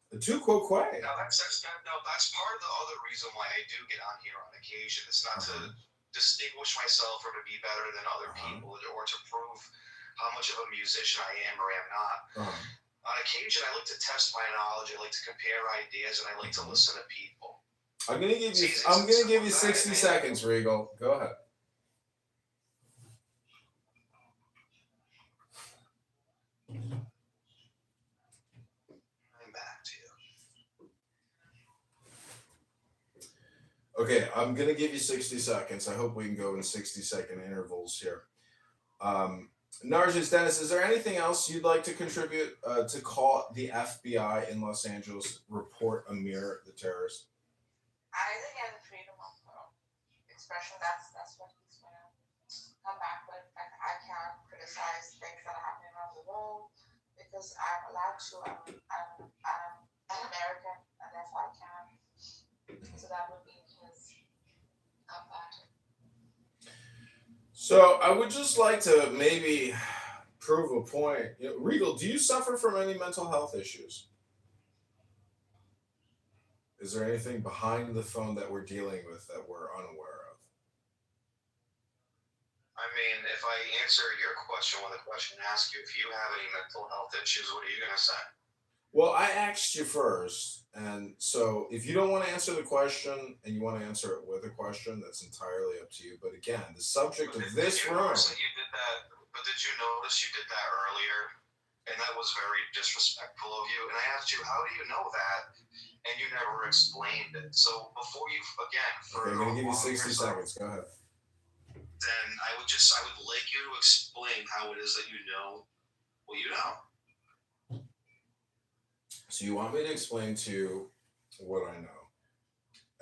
A tu quoque. Now that's part of the other reason why I do get on here on occasion. It's not to distinguish myself or to be better than other people or to prove how much of a musician I am or am not. On occasion, I like to test my knowledge. I like to compare ideas, and I like to listen to people. I'm gonna give you 60 seconds, Regal. Go ahead. Okay, I'm going to give you 60 seconds. I hope we can go in 60-second intervals here. Narjis, Dennis, is there anything else you'd like to contribute to call the FBI in Los Angeles report Amir the terrorist? I think he has the freedom of expression. That's what he's going to come back with. Like, I can't criticize things that are happening around the world because I'm allowed to. I'm an American, and therefore I can. So that would be his comeback. So I would just like to maybe prove a point. You know, Regal, do you suffer from any mental health issues? Is there anything behind the phone that we're dealing with that we're unaware of? answer your question when the question asks you if you have any mental health issues, what are you gonna say? Well, I asked you first, and so if you don't want to answer the question and you want to answer it with a question, that's entirely up to you. But again, the subject of this Did you room. notice that you did that? But did you notice you did that earlier? And that was very disrespectful of you. And I asked you, how do you know that? And you never explained it. So before you, again, Okay, I'm gonna give you 60 seconds. Go ahead. Then I would like you to explain how it is that you know what you know. So you want me to explain to you what I know.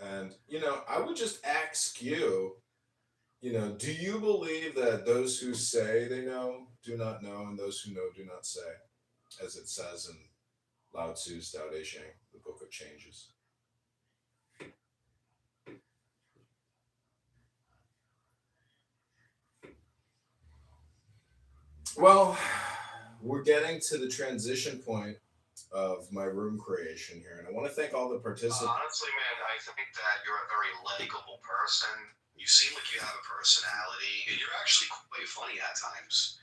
And, I would just ask you, do you believe that those who say they know do not know, and those who know do not say, as it says in Lao Tzu's Tao Te Ching, the Book of Changes? Well, we're getting to the transition point of my room creation here, and I want to thank all the participants. Honestly, man, I think that you're a very likable person. You seem like you have a personality, and you're actually quite funny at times.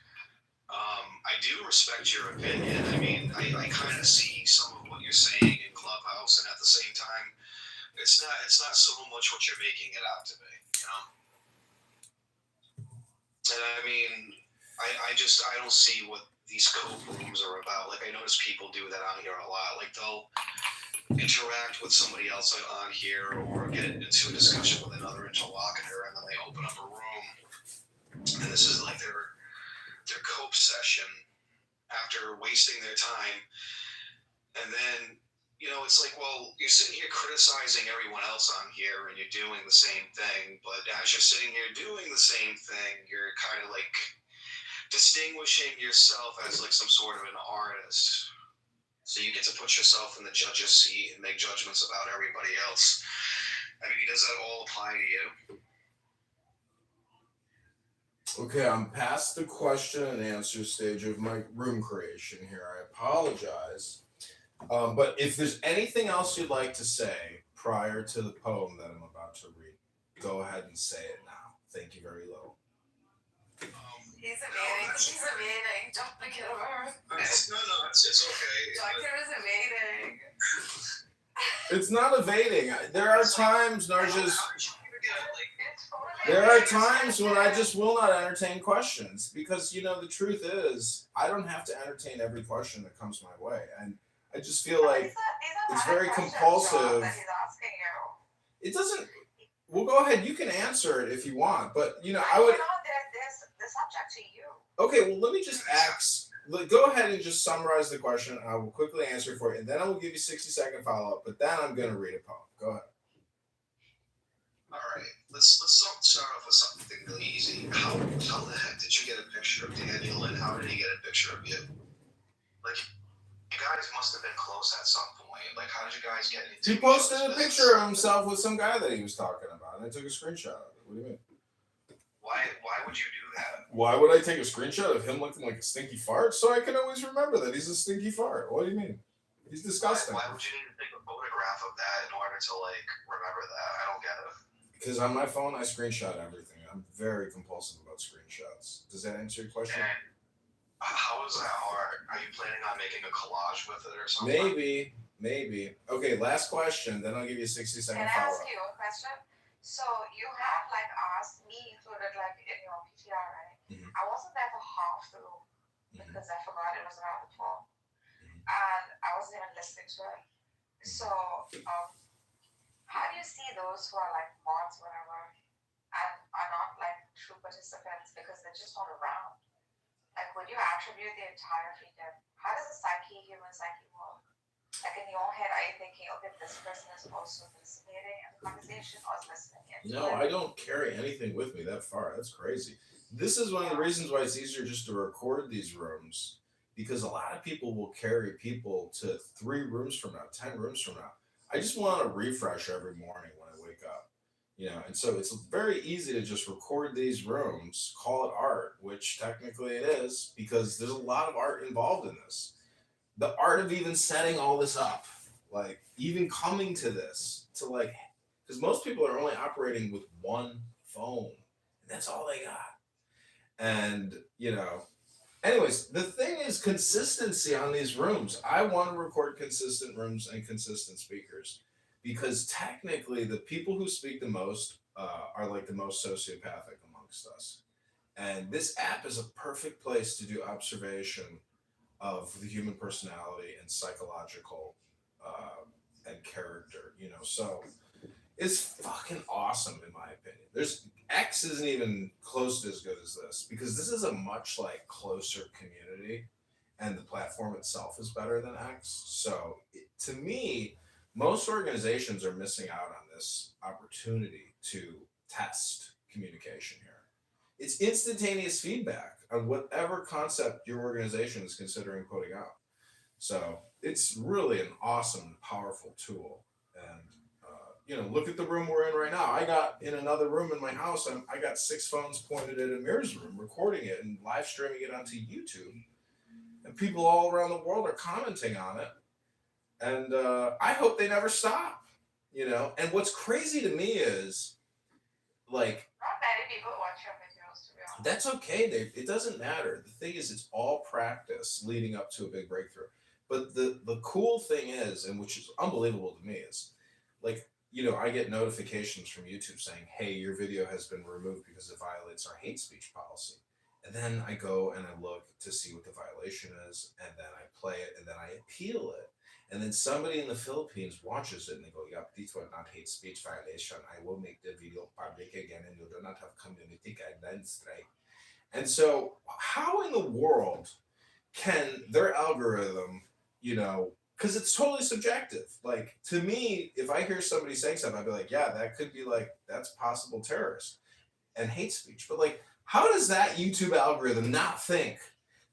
I do respect your opinion. I mean, I kind of see some of what you're saying in Clubhouse, and at the same time, it's not so much what you're making it out to be, And I mean, I don't see what these cope rooms are about. Like, I notice people do that on here a lot. Like, they'll interact with somebody else on here or get into a discussion with another interlocutor, and then they open up a room, and this is like their cope session after wasting their time. And then, it's like, well, you're sitting here criticizing everyone else on here and you're doing the same thing, but as you're sitting here doing the same thing, you're kind of like distinguishing yourself as like some sort of an artist. So you get to put yourself in the judge's seat and make judgments about everybody else. I mean, does that all apply to you? Okay, I'm past the question and answer stage of my room creation here. I apologize. But if there's anything else you'd like to say prior to the poem that I'm about to read, go ahead and say it now. Thank you very little. He's evading. Don't pick it over. It's okay. Doctor is evading. It's not evading. There are times, Narjas. There are times when I just will not entertain questions because, the truth is, I don't have to entertain every question that comes my way. And I just feel like it's very compulsive. That he's asking you. It doesn't. Well, go ahead. You can answer it if you want. But, I would. There's the subject to you. Okay, well, let me just ask. Go ahead and just summarize the question. I will quickly answer it for you. And then I will give you 60-second follow-up. But then I'm going to read a poem. Go ahead. All right, let's start off with something really easy. How the heck did you get a picture of Daniel, and how did he get a picture of you? Like, you guys must have been close at some point. Like, how did you guys get into? He posted a picture of himself with some guy that he was talking about, and I took a screenshot of it. What do you mean? Why would you do that? Why would I take a screenshot of him looking like a stinky fart? So I can always remember that he's a stinky fart. What do you mean? He's disgusting. Why would you need to take a photograph of that in order to remember that? I don't get it. Because on my phone, I screenshot everything. I'm very compulsive about screenshots. Does that answer your question? And how is that hard? Are you planning on making a collage with it or something? Maybe. Okay, last question. Then I'll give you a 60-second Can I follow-up. ask you a question? So you have asked me included in your PTR, right? Mm-hmm. I wasn't there for half through because I forgot it was around the fall, and I wasn't even listening to it. So how do you see those who are mods, whatever, and are not true participants because they're just not around? Would you attribute the entire freedom? How does the human psyche work? In your head, are you thinking, okay, this person is also participating in the conversation or is listening in? No, I don't carry anything with me that far. That's crazy. This is one of the reasons why it's easier just to record these rooms, because a lot of people will carry people to 3 rooms from now, 10 rooms from now. I just want to refresh every morning when I wake up, and so it's very easy to just record these rooms, call it art, which technically it is, because there's a lot of art involved in this. The art of even setting all this up, even coming to this, because most people are only operating with one phone, and that's all they got. And, anyways, the thing is consistency on these rooms. I want to record consistent rooms and consistent speakers because technically the people who speak the most are like the most sociopathic amongst us. And this app is a perfect place to do observation of the human personality and psychological and character, So it's fucking awesome in my opinion. There's X isn't even close to as good as this because this is a much like closer community, and the platform itself is better than X. So to me, most organizations are missing out on this opportunity to test communication here. It's instantaneous feedback on whatever concept your organization is considering putting out. So it's really an awesome, powerful tool. And look at the room we're in right now. I got in another room in my house. I got 6 phones pointed at Amir's room, recording it and live streaming it onto YouTube. And people all around the world are commenting on it. And I hope they never stop. And what's crazy to me is, like, not many people watch your videos, to be honest. that's okay. It doesn't matter. The thing is, it's all practice leading up to a big breakthrough. But the cool thing is, and which is unbelievable to me, is like, I get notifications from YouTube saying, hey, your video has been removed because it violates our hate speech policy. And then I go and I look to see what the violation is, and then I play it, and then I appeal it. And then somebody in the Philippines watches it and they go, yep, these were not hate speech violation. I will make the video public again and you do not have community guidelines, right? And so how in the world can their algorithm, because it's totally subjective. Like, to me, if I hear somebody saying something, I'd be like, yeah, that could be like, that's possible terrorist and hate speech. But like, how does that YouTube algorithm not think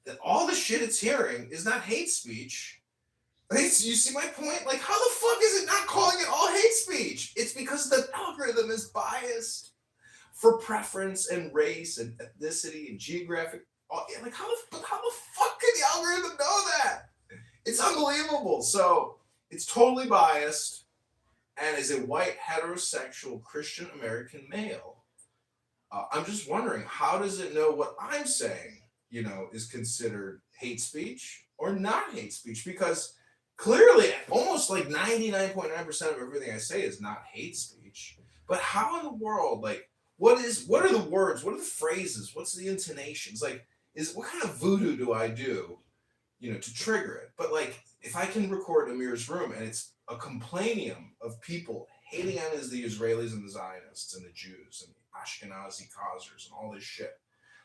that all the shit it's hearing is not hate speech? You see my point? Like, how the fuck is it not calling it all hate speech? It's because the algorithm is biased for preference and race and ethnicity and geographic. Like, how the fuck can the algorithm know that? It's unbelievable. So it's totally biased, and as a white heterosexual Christian American male, I'm just wondering, how does it know what I'm saying, is considered hate speech or not hate speech? Because clearly, almost like 99.9% of everything I say is not hate speech. But how in the world, like, what are the words? What are the phrases? What's the intonations? Like, what kind of voodoo do I do, to trigger it? But like, if I can record Amir's room and it's a complainium of people hating on the Israelis and the Zionists and the Jews and the Ashkenazi causers and all this shit,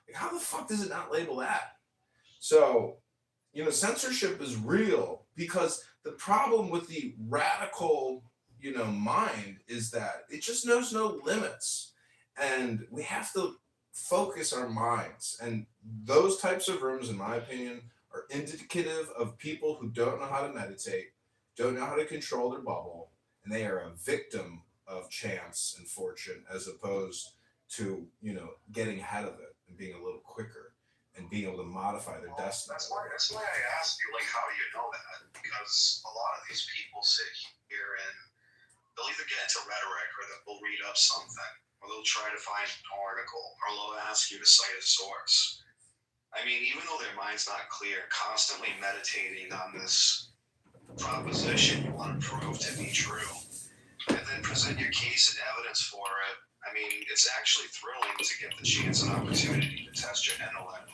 like, how the fuck does it not label that? So, censorship is real because the problem with the radical, mind is that it just knows no limits. And we have to focus our minds. And those types of rooms, in my opinion, are indicative of people who don't know how to meditate, don't know how to control their bubble, and they are a victim of chance and fortune as opposed to, getting ahead of it and being a little quicker and being able to modify their destiny. That's why I asked you, like, how do you know that? Because a lot of these people sit here and they'll either get into rhetoric or they'll read up something, or they'll try to find an article, or they'll ask you to cite a source. I mean, even though their mind's not clear, constantly meditating on this proposition you want to prove to be true, and then present your case and evidence for it. I mean, it's actually thrilling to get the chance and opportunity to test your intellect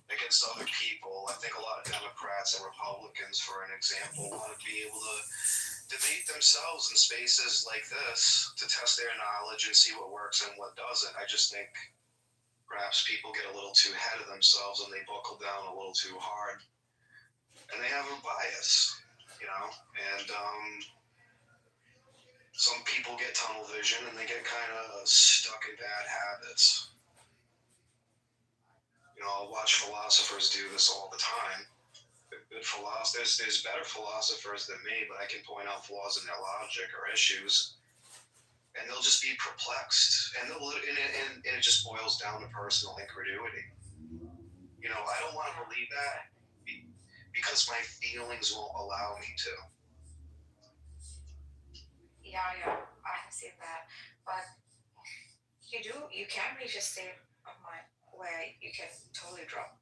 against other people. I think a lot of Democrats and Republicans, for an example, want to be able to debate themselves in spaces like this to test their knowledge and see what works and what doesn't. I just think perhaps people get a little too ahead of themselves and they buckle down a little too hard. And they have a bias, and some people get tunnel vision and they get kind of stuck in bad habits. I'll watch philosophers do this all the time. Good philosophers, there's better philosophers than me, but I can point out flaws in their logic or issues, and they'll just be perplexed, and it just boils down to personal incredulity. I don't want to believe that because my feelings won't allow me to. Yeah, I have seen that. But you can reach a state of mind where you can totally drop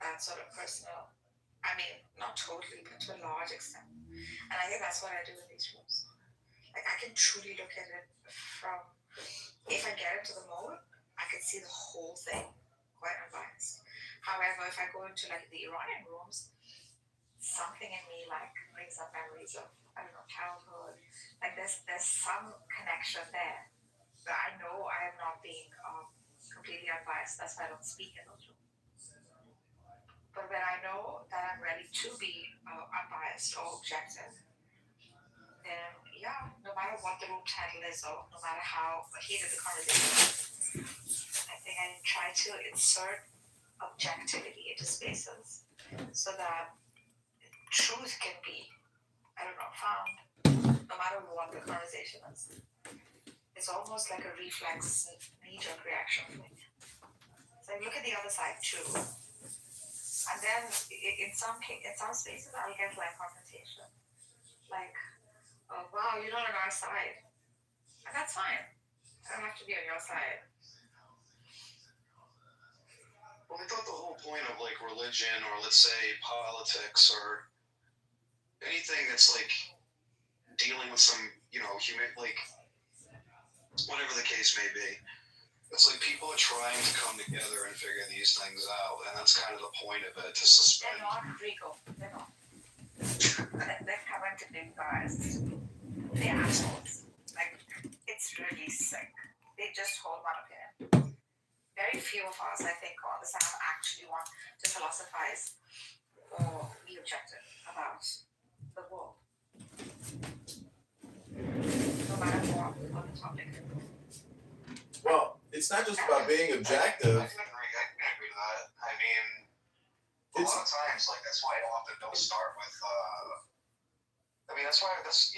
that sort of personal, I mean, not totally, but to a large extent. And I think that's what I do in these rooms. Like, I can truly look at it from, if I get into the mode, I can see the whole thing quite unbiased. However, if I go into like the Iranian rooms, something in me like brings up memories of, I don't know, childhood. Like there's some connection there that I know I am not being completely unbiased. That's why I don't speak in those rooms. But when I know that I'm ready to be unbiased or objective, then yeah, no matter what the room title is or no matter how heated the conversation is, I think I try to insert objectivity into spaces so that truth can be, I don't know, found no matter what the conversation is. It's almost like a reflex knee-jerk reaction for me. So I look at the other side too. And then in some spaces I'll get like confrontation. Like, oh wow, you're not on our side. And that's fine. I don't have to be on your side. Well, I thought the whole point of like religion or let's say politics or anything that's like dealing with some, you know, human, like whatever the case may be, it's like people are trying to come together and figure these things out, and that's kind of the point of it, to suspend. They're not, Rico. They're not. They're coming to big guys. They're assholes. Like, it's really sick. They just hold one opinion. Very few of us, I think, on this app actually want to philosophize or be objective about the world. No matter what on the topic. Well, it's not just about being objective. I can agree to that. I mean, a lot of times, like, that's why I often don't start with, I mean, that's why I'll just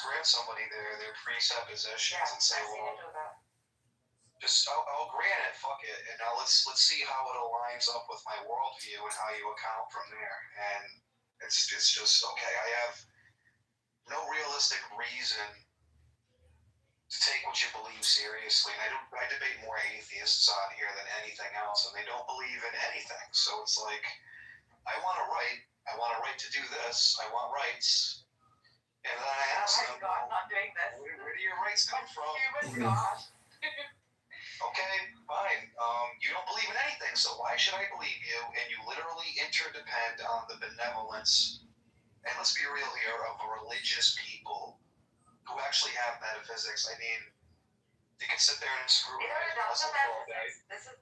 grant somebody their presuppositions and say, well, I'll grant it, fuck it, and now let's see how it aligns up with my worldview and how you account from there. And it's just okay. I have no realistic reason to take what you believe seriously, and I debate more atheists on here than anything else, and they don't believe in anything. So it's like, I want to write to do this. I want rights. And then I ask them, God, not doing this. Where do your rights come from? Human God. Okay, fine. You don't believe in anything, so why should I believe you? And you literally interdepend on the benevolence, and let's be real here, of religious people who actually have metaphysics. I mean, you can sit there and screw with it all day. This is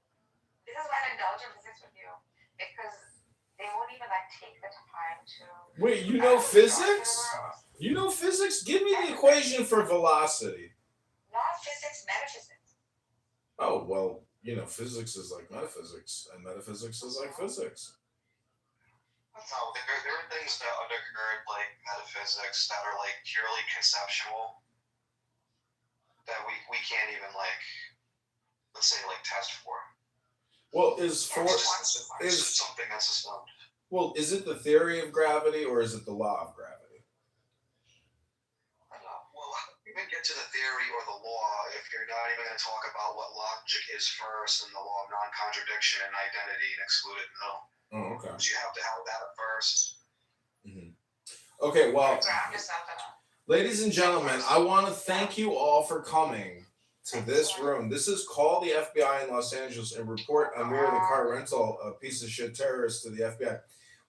why I indulge in physics with you, because they won't even like take the time to. Wait, you know physics? You know physics? Give me the equation for velocity. Not physics, metaphysics. Oh, well, you know, physics is like metaphysics, and metaphysics is like physics. No, there are things that undergird like metaphysics that are like purely conceptual that we can't even like, let's say, like test for. Well, is something that's assumed. Well, is it the theory of gravity or is it the law of gravity? Well, even get to the theory or the law if you're not even going to talk about what logic is first and the law of non-contradiction and identity and excluded no. Oh, okay. Because you have to have that at first. Mm-hmm. Okay, well, ladies and gentlemen, I want to thank you all for coming to this room. This is Call the FBI in Los Angeles and report Amir the car rental, a piece of shit terrorist, to the FBI.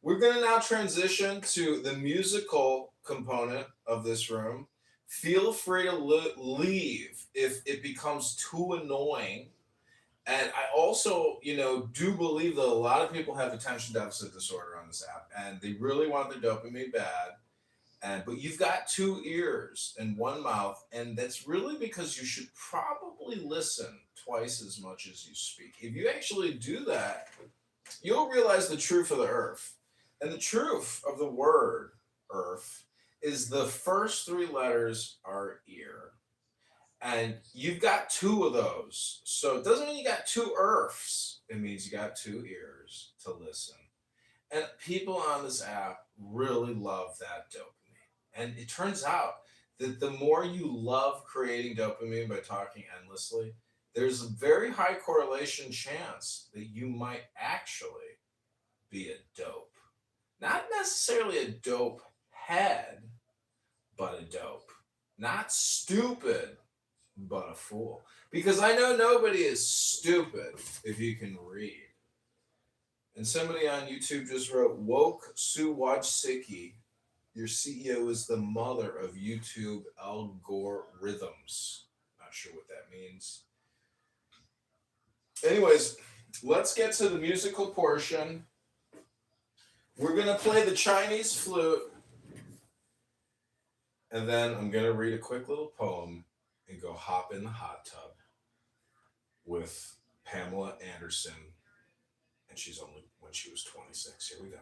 We're going to now transition to the musical component of this room. Feel free to leave if it becomes too annoying. And I also, do believe that a lot of people have attention deficit disorder on this app, and they really want their dopamine bad. But you've got two ears and one mouth, and that's really because you should probably listen twice as much as you speak. If you actually do that, you'll realize the truth of the earth. And the truth of the word earth is the first three letters are ear. And you've got two of those. So it doesn't mean you got two earths. It means you got two ears to listen. And people on this app really love that dopamine. And it turns out that the more you love creating dopamine by talking endlessly, there's a very high correlation chance that you might actually be a dope. Not necessarily a dope head, but a dope. Not stupid, but a fool. Because I know nobody is stupid if you can read. And somebody on YouTube just wrote, Woke Suwajsiki, your CEO is the mother of YouTube algorithms. Not sure what that means. Anyways, let's get to the musical portion. We're going to play the Chinese flute. And then I'm going to read a quick little poem and go hop in the hot tub with Pamela Anderson. And she's only when she was 26. Here we go.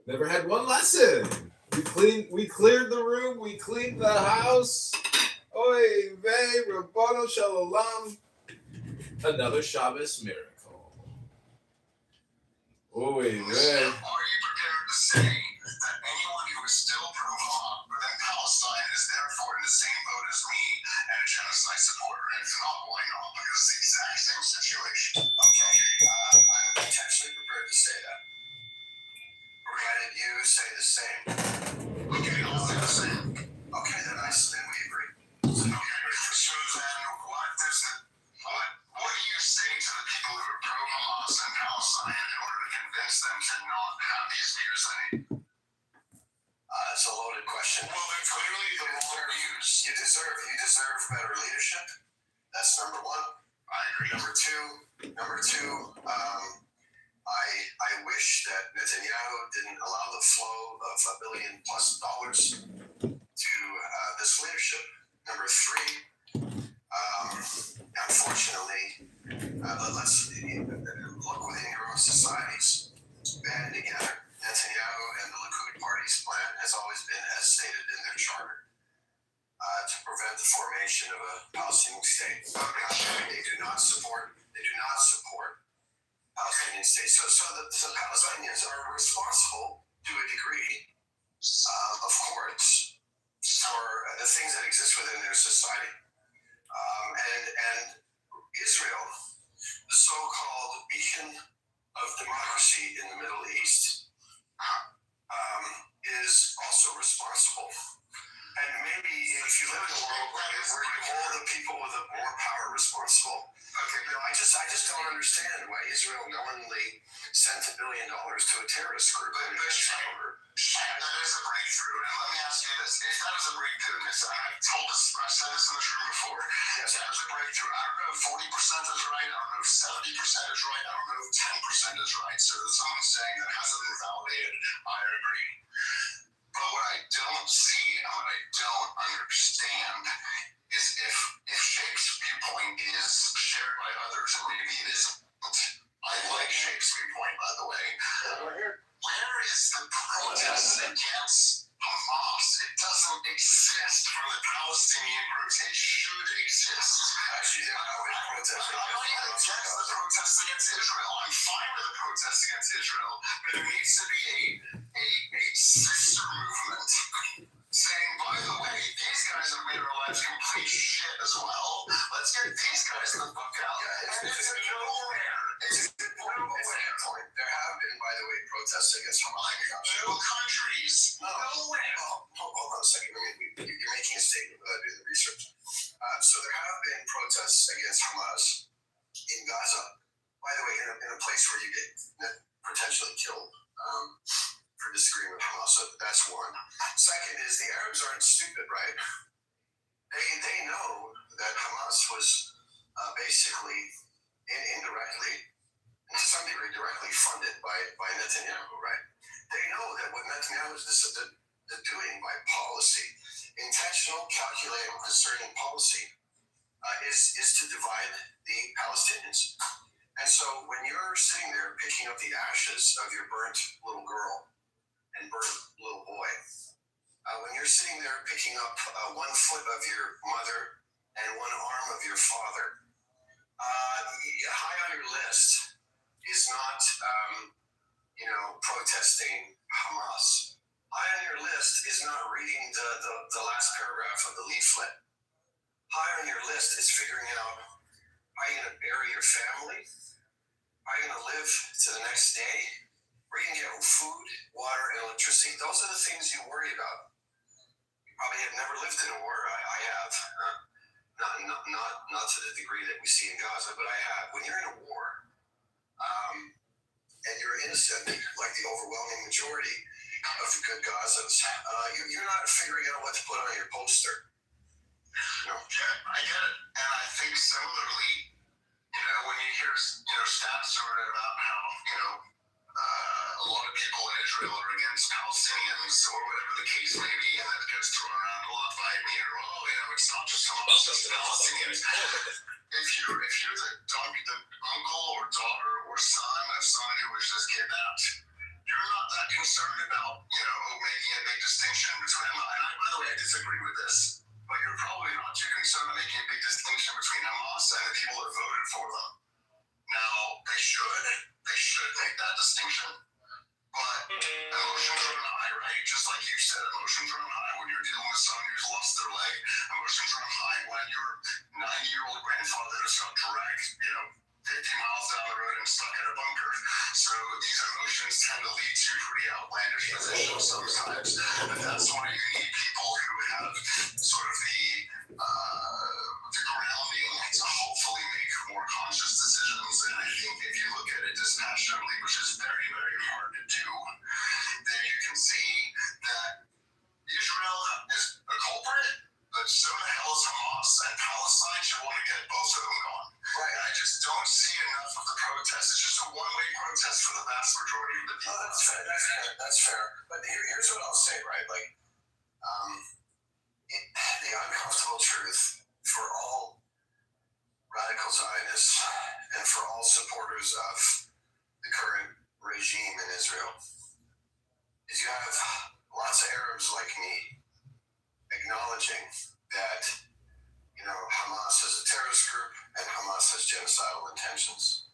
Never had one lesson. We cleared the room, we cleaned the house. Oy vey, Rabbono Shalom. Another Shabbos miracle. Oy vey. Are you prepared to say that anyone who is still pro-Hamas within Palestine is therefore in the same boat as me and a genocide supporter? And if not, why not? Because it's the exact same situation. Okay, I'm potentially prepared to say that. Provided you say the same. Okay, I'll say the same. Okay, then we agree. So then, what do you say to the people who are pro-Hamas in Palestine in order to convince them to not have these views anymore? It's a loaded question. Well, they're clearly the wrong views. You deserve better leadership. That's number one. I agree. Number two, I wish that Netanyahu didn't allow the flow of $1 billion+ to this leadership. Number three, unfortunately, let's look within your own societies. Band together. Netanyahu and the Likud party's plan has always been, as stated in their charter, to prevent the formation of a Palestinian state. They do not support Palestinian state. So the Palestinians are responsible to a degree, of course, for the things that exist within their society. And Israel, the so-called beacon of democracy in the Middle East, is also responsible. And maybe if you live in a world where you hold the people with more power responsible, I just don't understand why Israel knowingly sent $1 billion to a terrorist group. That is a breakthrough. And let me ask you this: if that is a breakthrough, I've said this in this room before. Yes, that is a breakthrough. I don't know if 40% is right. I don't know if 70% is right. I don't know if 10% is right. So there's someone saying that hasn't been validated. I agree. But what I don't see and what I don't understand is if Shape's viewpoint is shared by others, or maybe it isn't. I like Shape's viewpoint, by the way. Where is the protest against Hamas? It doesn't exist for the Palestinian groups. It should exist. Actually, I'm not even against the protest against Israel. I'm fine with the protest against Israel, but there needs to be a sister movement saying, by the way, these guys have made our lives complete shit as well. Let's get these guys the fuck out. And it's nowhere. It's nowhere. There have been, by the way, protests against Hamas. No countries. Nowhere. Hold on a second. You're making a statement without doing the research. So there have been protests against Hamas in Gaza. By the way, in a place where you get potentially killed for disagreeing with Hamas. So that's one. Second is the Arabs aren't stupid, right? They know that Hamas was basically indirectly, and to some degree directly funded by Netanyahu, right? They know that what Netanyahu is doing by policy, intentional, calculated, concerning policy, is to divide the Palestinians. And so when you're sitting there picking up the ashes of your burnt little girl and burn little boy. When you're sitting there picking up 1 foot of your mother and 1 arm of your father, high on your list is not, protesting Hamas. High on your list is not reading the last paragraph of the leaflet. High on your list is figuring out how you're going to bury your family, how you're going to live to the next day, where you can get food, water, and electricity. Those are the things you worry about. You probably have never lived in a war. I have. Not to the degree that we see in Gaza, but I have. When you're in a war, and you're innocent, like the overwhelming majority of the good Gazans, you're not figuring out what to put on your poster. Yeah, I get it. And I think similarly, when you hear, stats sort of about how, a lot of people in Israel are against Palestinians or whatever the case may be, and that gets thrown around a lot by me, or, it's not just Hamas, it's Palestinians. If you're the uncle or daughter or son of somebody who was just kidnapped, you're not that concerned about, making a big distinction between, and by the way, I disagree with this, but you're probably not too concerned with making a big distinction between Hamas and the people that voted for them. Now, they should make that distinction, but emotions run high, right? Just like you said, emotions run high when you're dealing with someone who's lost their leg. Emotions run high when your 90-year-old grandfather just got dragged, 50 miles down the road and stuck in a bunker. So these emotions tend to lead to pretty outlandish positions sometimes. And that's why you need people who have sort of the grounding to hopefully make more conscious decisions. And I think if you look at it dispassionately, which is very, very hard to do, then you can see that Israel is a culprit, but so the hell is Hamas, and Palestine should want to get both of them gone. Right. And I just don't see enough of the protest. It's just a one-way protest for the vast majority of the people. Oh, that's fair. That's fair. But here's what I'll say, right? The uncomfortable truth for all radical Zionists and for all supporters of the current regime in Israel is you have lots of Arabs like me acknowledging that, Hamas is a terrorist group and Hamas has genocidal intentions.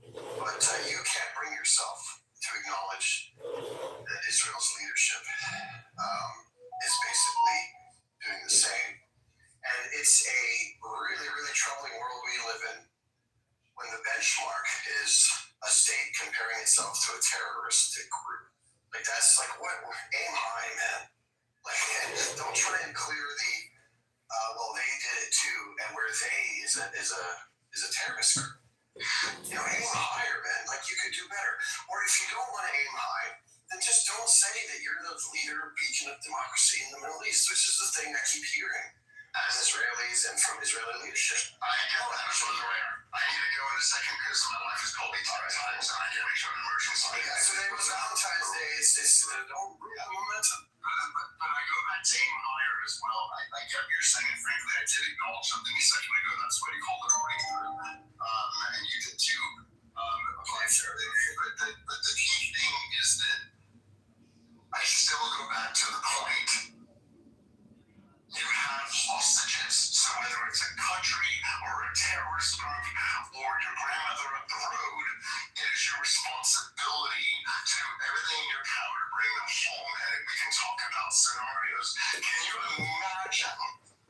But you can't bring yourself to acknowledge that Israel's leadership is basically doing the same. And it's a really, really troubling world we live in when the benchmark is a state comparing itself to a terroristic group. That's what? Aim high, man. Don't try and clear the, they did it too, and where they is a terrorist group. Aim higher, man. You could do better. Or if you don't want to aim high, then just don't say that you're the leader, beacon of democracy in the Middle East, which is the thing I keep hearing as Israelis and from Israeli leadership. I get that. I need to go in a second because my wife has called me 10 times and I need to make sure an emergency. Today was Valentine's Day. It's don't ruin the momentum. But I go back to aim higher as well. I get what you're saying, and frankly, I did acknowledge something a second ago. That's what he called it a breakthrough. And you did too. But the key thing is that I still go back to the point. You have hostages. So whether it's a country or a terrorist group or your grandmother up the road, it is your responsibility to do everything in your power to bring them home. And we can talk about scenarios. Can you imagine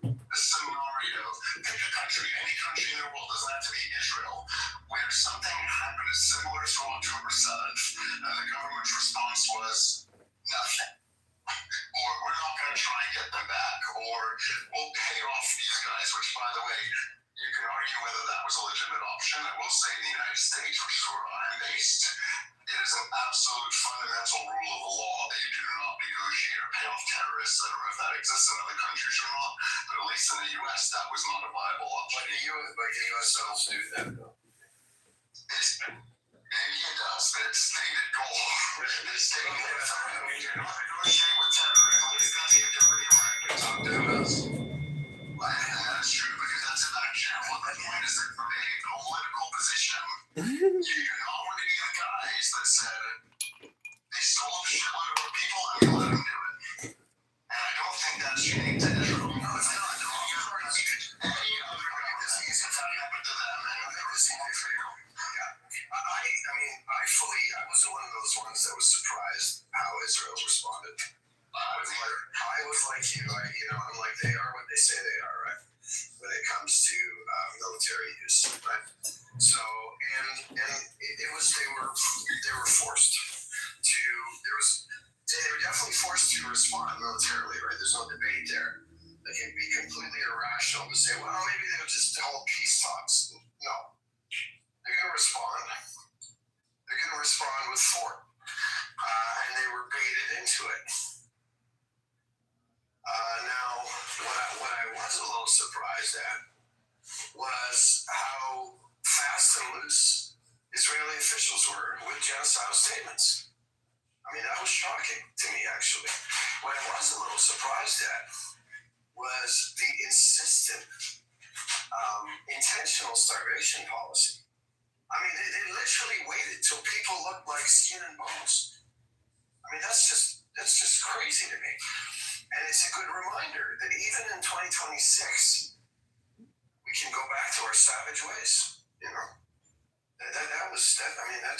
a scenario? Pick a country, any country in the world, doesn't have to be Israel, where something happened similar to October 7th, and the government's response was nothing. Or we're not going to try and get them back, or we'll pay off these guys, which, by the way, you can argue whether that was a legitimate option. I will say in the United States, which is where I'm based, it is an absolute fundamental rule of the law that you do not negotiate or pay off terrorists. I don't know if that exists in other countries or not, but at least in the U.S., that was not a viable option. But the U.S. does do that, though. Maybe it does, but it's stated goal. It's stated goal. We do not negotiate with terrorists. We've got to get the right to talk to us. And that's true, because that's an action. What the point is that from a political position, you do not want to be the guys that said they stole a shitload of Thankfully, I wasn't one of those ones that was surprised how Israel responded. I was like you, I'm like, they are what they say they are, right? When it comes to military use, right? So, and it was they were forced to. They were definitely forced to respond militarily, right? There's no debate there. It can be completely irrational to say, well, maybe they'll just hold peace talks. No, they're going to respond. They're going to respond with force, and they were baited into it. Now, what I was a little surprised at was how fast and loose Israeli officials were with genocidal statements. I mean, that was shocking to me, actually. What I was a little surprised at was the insistent, intentional starvation policy. I mean, they literally waited till people looked like skin and bones. I mean, that's just crazy to me. And it's a good reminder that even in 2026, we can go back to our savage ways, That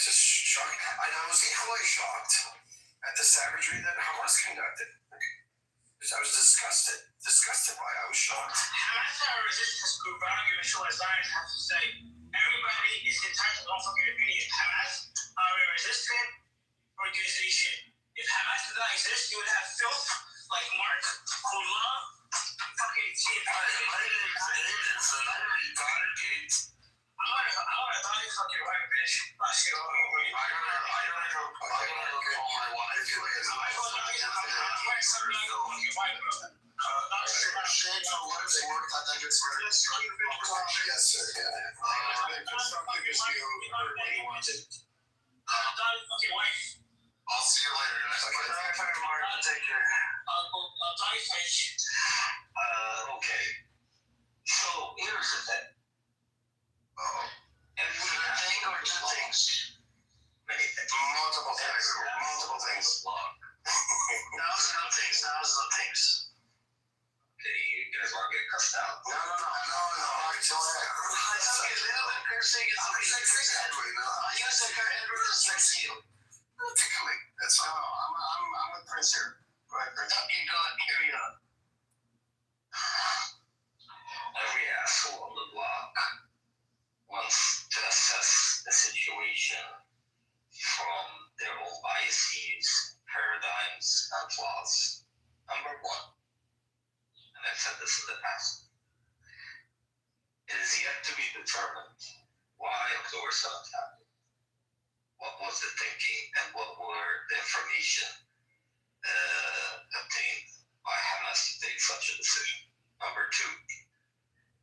just shocked. And I was equally shocked at the savagery that Hamas conducted. I was disgusted by it. I was shocked. Hamas are a resistance group. I don't give a shit what Zionists have to say. Everybody is entitled to their fucking opinion. Hamas are a resistant organization. If Hamas did not exist, you would have filth like Mark, who love fucking shit. I want to body fucking white bitch. I think it's very yes, sir. Something is you heard what you wanted. I'll see you later, guys. Take care. Okay. So here's the thing. Everything or two things? Many things. Multiple things. Thousands of things. Okay, you guys want to get cussed out? No. It's all right. I use the current words next to you. Tickling. That's all. I'm with Prince here. Go ahead, Prince. Okay, go ahead. Carry on. Every asshole on the block wants to assess the situation from their own biases, paradigms, and flaws. Number one, and I've said this in the past, it is yet to be determined why October 7th happened. What was the thinking and what were the information obtained by Hamas to take such a decision? Number two,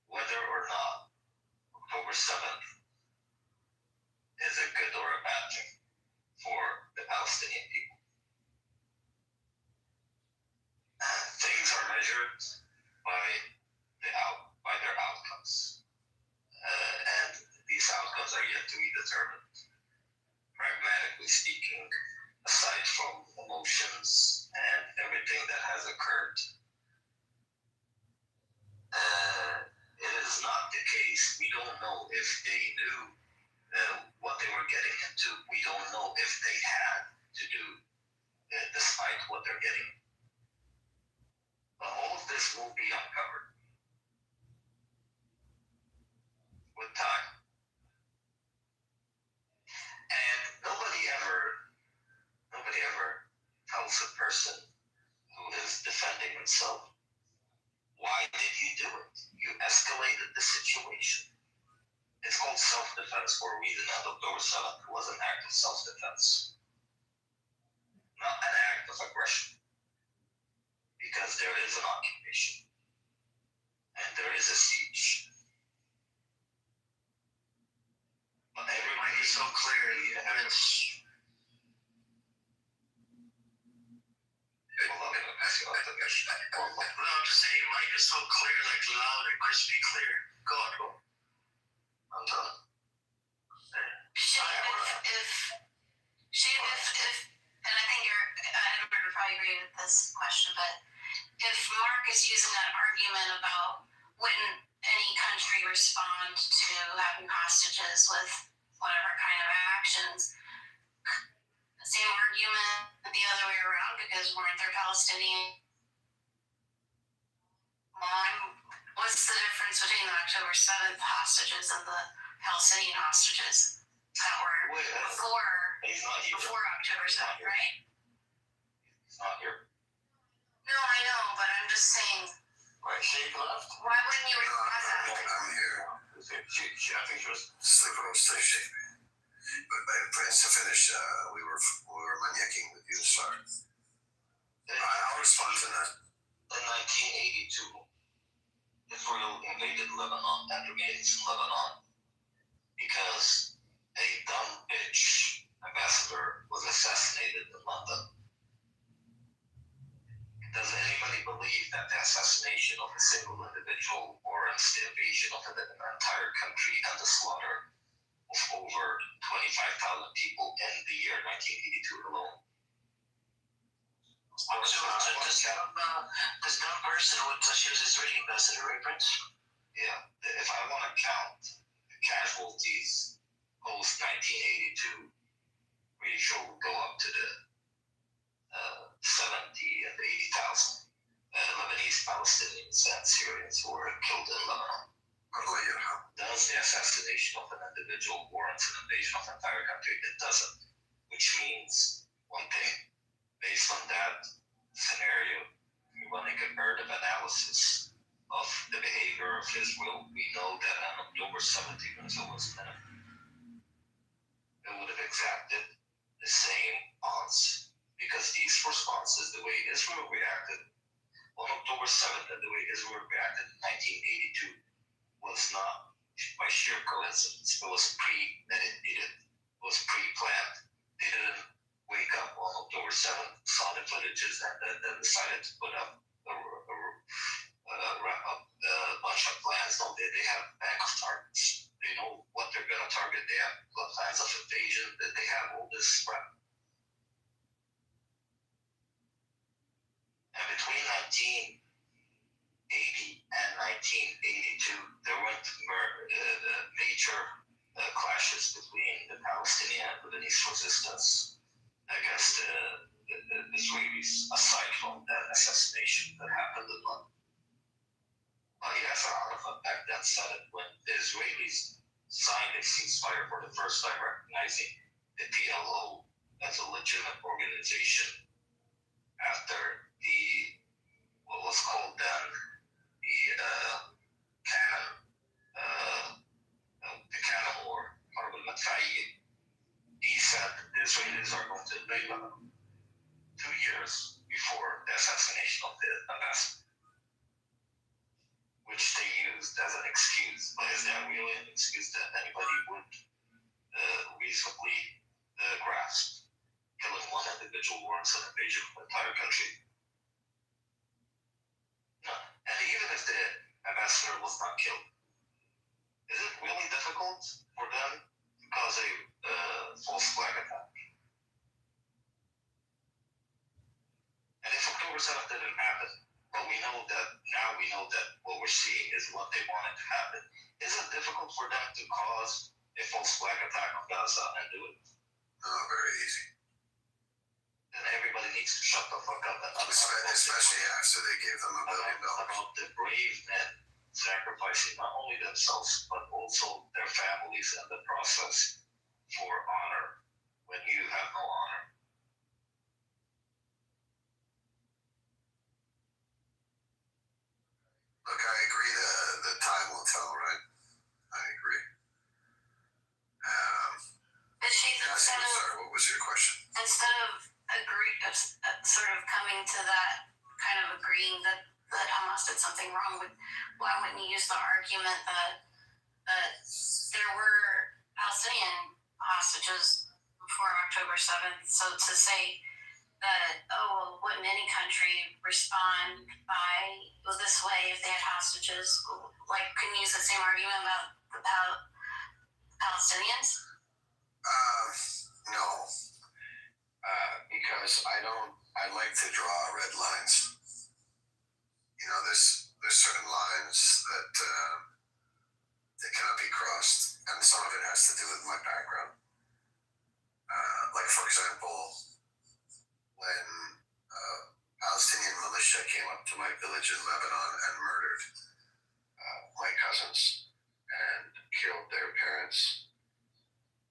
whether or not October 7th is a good or a bad thing for the Palestinian people. Things are measured by their outcomes, and these outcomes are yet to be determined. Pragmatically speaking, aside from emotions and everything that has occurred, it is not the case. We don't know if they knew what they were getting into. We don't know if they had to do despite what they're getting. But all of this will be uncovered with time. And nobody ever tells a person who is defending himself, why did you do it? You escalated the situation. It's called self-defense for a reason, and October 7th was an act of self-defense, not an act of aggression. Because there is an occupation, and there is a siege. But everybody is so clear, the evidence. No, I'm just saying, Mike is so clear, like loud and crispy clear. Go on. I'm done. And I think Edward would probably agree with this question, but if Mark is using that argument about wouldn't any country respond to having hostages with whatever kind of actions, because weren't there Palestinian? What's the difference between the October 7th hostages and the Palestinian hostages that were before October 7th, right? He's not here. No, I know, but I'm just saying. Right, Sheikh left? Why wouldn't you respond that? I'm here. I think she was Sleeping on stage shape. But to finish, we were manyaking with you, sorry. I'll respond to that. In 1982, Israel invaded Lebanon and remains in Lebanon because a dumb bitch ambassador was assassinated in London. Does anybody believe that the assassination of a single individual warrants the invasion of an entire country and the slaughter of over 25,000 people in the year 1982 alone? This dumb person, she was Israeli ambassador, right, Prince? Yeah. If I want to count the casualties post 1982, ratio will go up to the 70 and 80,000 Lebanese, Palestinians, and Syrians who were killed in Lebanon. Does the assassination of an individual warrant an invasion of an entire country? It doesn't. Which means one thing. Based on that scenario, running a comparative analysis of the behavior of Israel, we know that on October 7th, even though it was minimum, it would have exacted the same odds. Because these responses, the way Israel reacted on October 7th and the way Israel reacted in 1982 was not by sheer coincidence. It was premeditated. It was pre-planned. They didn't wake up on October 7th, saw the footages, and then decided to put up wrap up a bunch of plans. No, they have a bank of targets. They know what they're going to target. They have plans of invasion. They have all this prep. And between 1980 and 1982, there weren't major clashes between the Palestinian and Lebanese resistance against the Israelis, aside from that assassination that happened in London. Yasser Arafat back then said it when the Israelis signed a ceasefire for the first time, recognizing the PLO as a legitimate organization after what was called then the Cannon War, Harb al-Madfa'iyya. He said the Israelis are going to invade Lebanon 2 years before the assassination of the ambassador, which they used as an excuse. But is that really an excuse that anybody would reasonably grasp? Killing one individual warrants an invasion of the entire country? No. And even if the ambassador was not killed, is it really difficult for them to cause a false flag attack? And if October 7th didn't happen, but we know that what we're seeing is what they wanted to happen, is it difficult for them to cause a false flag attack on Gaza and do it? No, very easy. Then everybody needs to shut the fuck up and especially after they gave them $1 billion. About the brave men sacrificing not only themselves but also their families in the process for honor when you have no honor. Look, I agree the time will tell, right? I agree. What was your question? Instead of sort of coming to that kind of agreeing that Hamas did something wrong, why wouldn't you use the argument that there were Palestinian hostages before October 7th? So to say that, wouldn't any country respond this way if they had hostages? Like, can you use the same argument about the Palestinians? No. Because I like to draw red lines. You know, there's certain lines that they cannot be crossed, and some of it has to do with my background. Like, for example, when to my village in Lebanon and murdered my cousins and killed their parents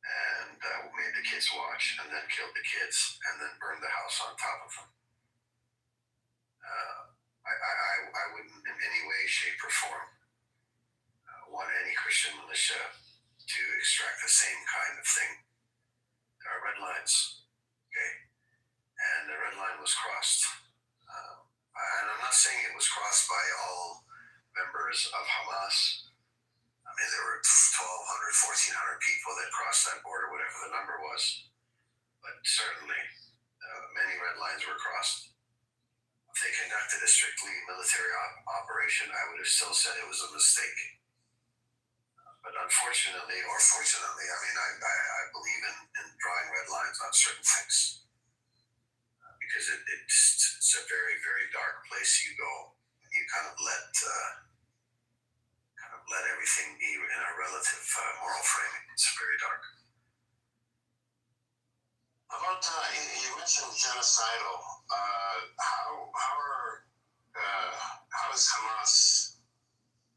and made the kids watch and then killed the kids and then burned the house on top of them. I wouldn't in any way, shape, or form want any Christian militia to extract the same kind of thing. There are red lines, okay? And the red line was crossed. And I'm not saying it was crossed by all members of Hamas. I mean, there were 1,200, 1,400 people that crossed that border, whatever the number was. But certainly, many red lines were crossed. If they conducted a strictly military operation, I would have still said it was a mistake. But unfortunately, or fortunately, I mean, I believe in drawing red lines on certain things. Because it's a very, very dark place you go. You kind of let everything be in a relative moral framing. It's very dark. About you mentioned genocidal. How is Hamas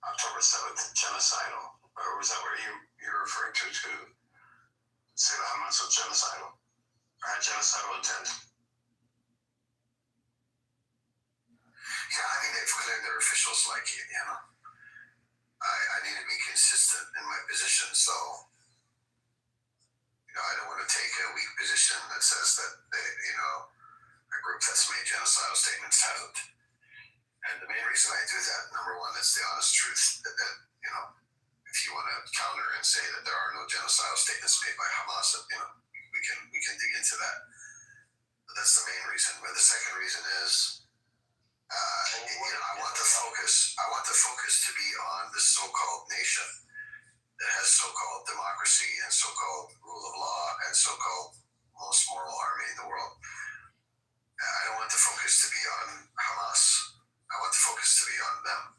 October 7th genocidal? Or was that where you're referring to say that Hamas was genocidal or had genocidal intent? Yeah, I mean, they've cleared their officials like you know. I need to be consistent in my position, so, I don't want to take a weak position that says that, a group that's made genocidal statements hasn't. And the main reason I do that, number one, it's the honest truth that if you want to counter and say that there are no genocidal statements made by Hamas, we can dig into that. But that's the main reason. But the second reason is, I want the focus to be on this so-called nation that has so-called democracy and so-called rule of law and so-called most moral army in the world. I don't want the focus to be on Hamas. I want the focus to be on them.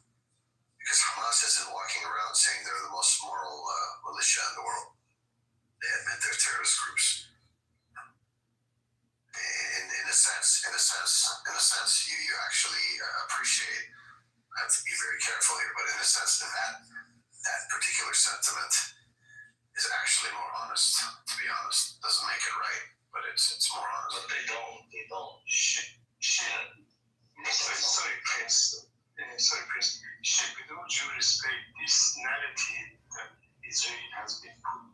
Because Hamas isn't walking around saying they're the most moral militia in the world. They admit they're terrorist groups. In a sense, you actually appreciate. I have to be very careful here, but in a sense, that particular sentiment is actually more honest. To be honest, doesn't make it right, but it's more honest. But they don't. Sorry, Prince. With all due respect, this narrative that Israel has been put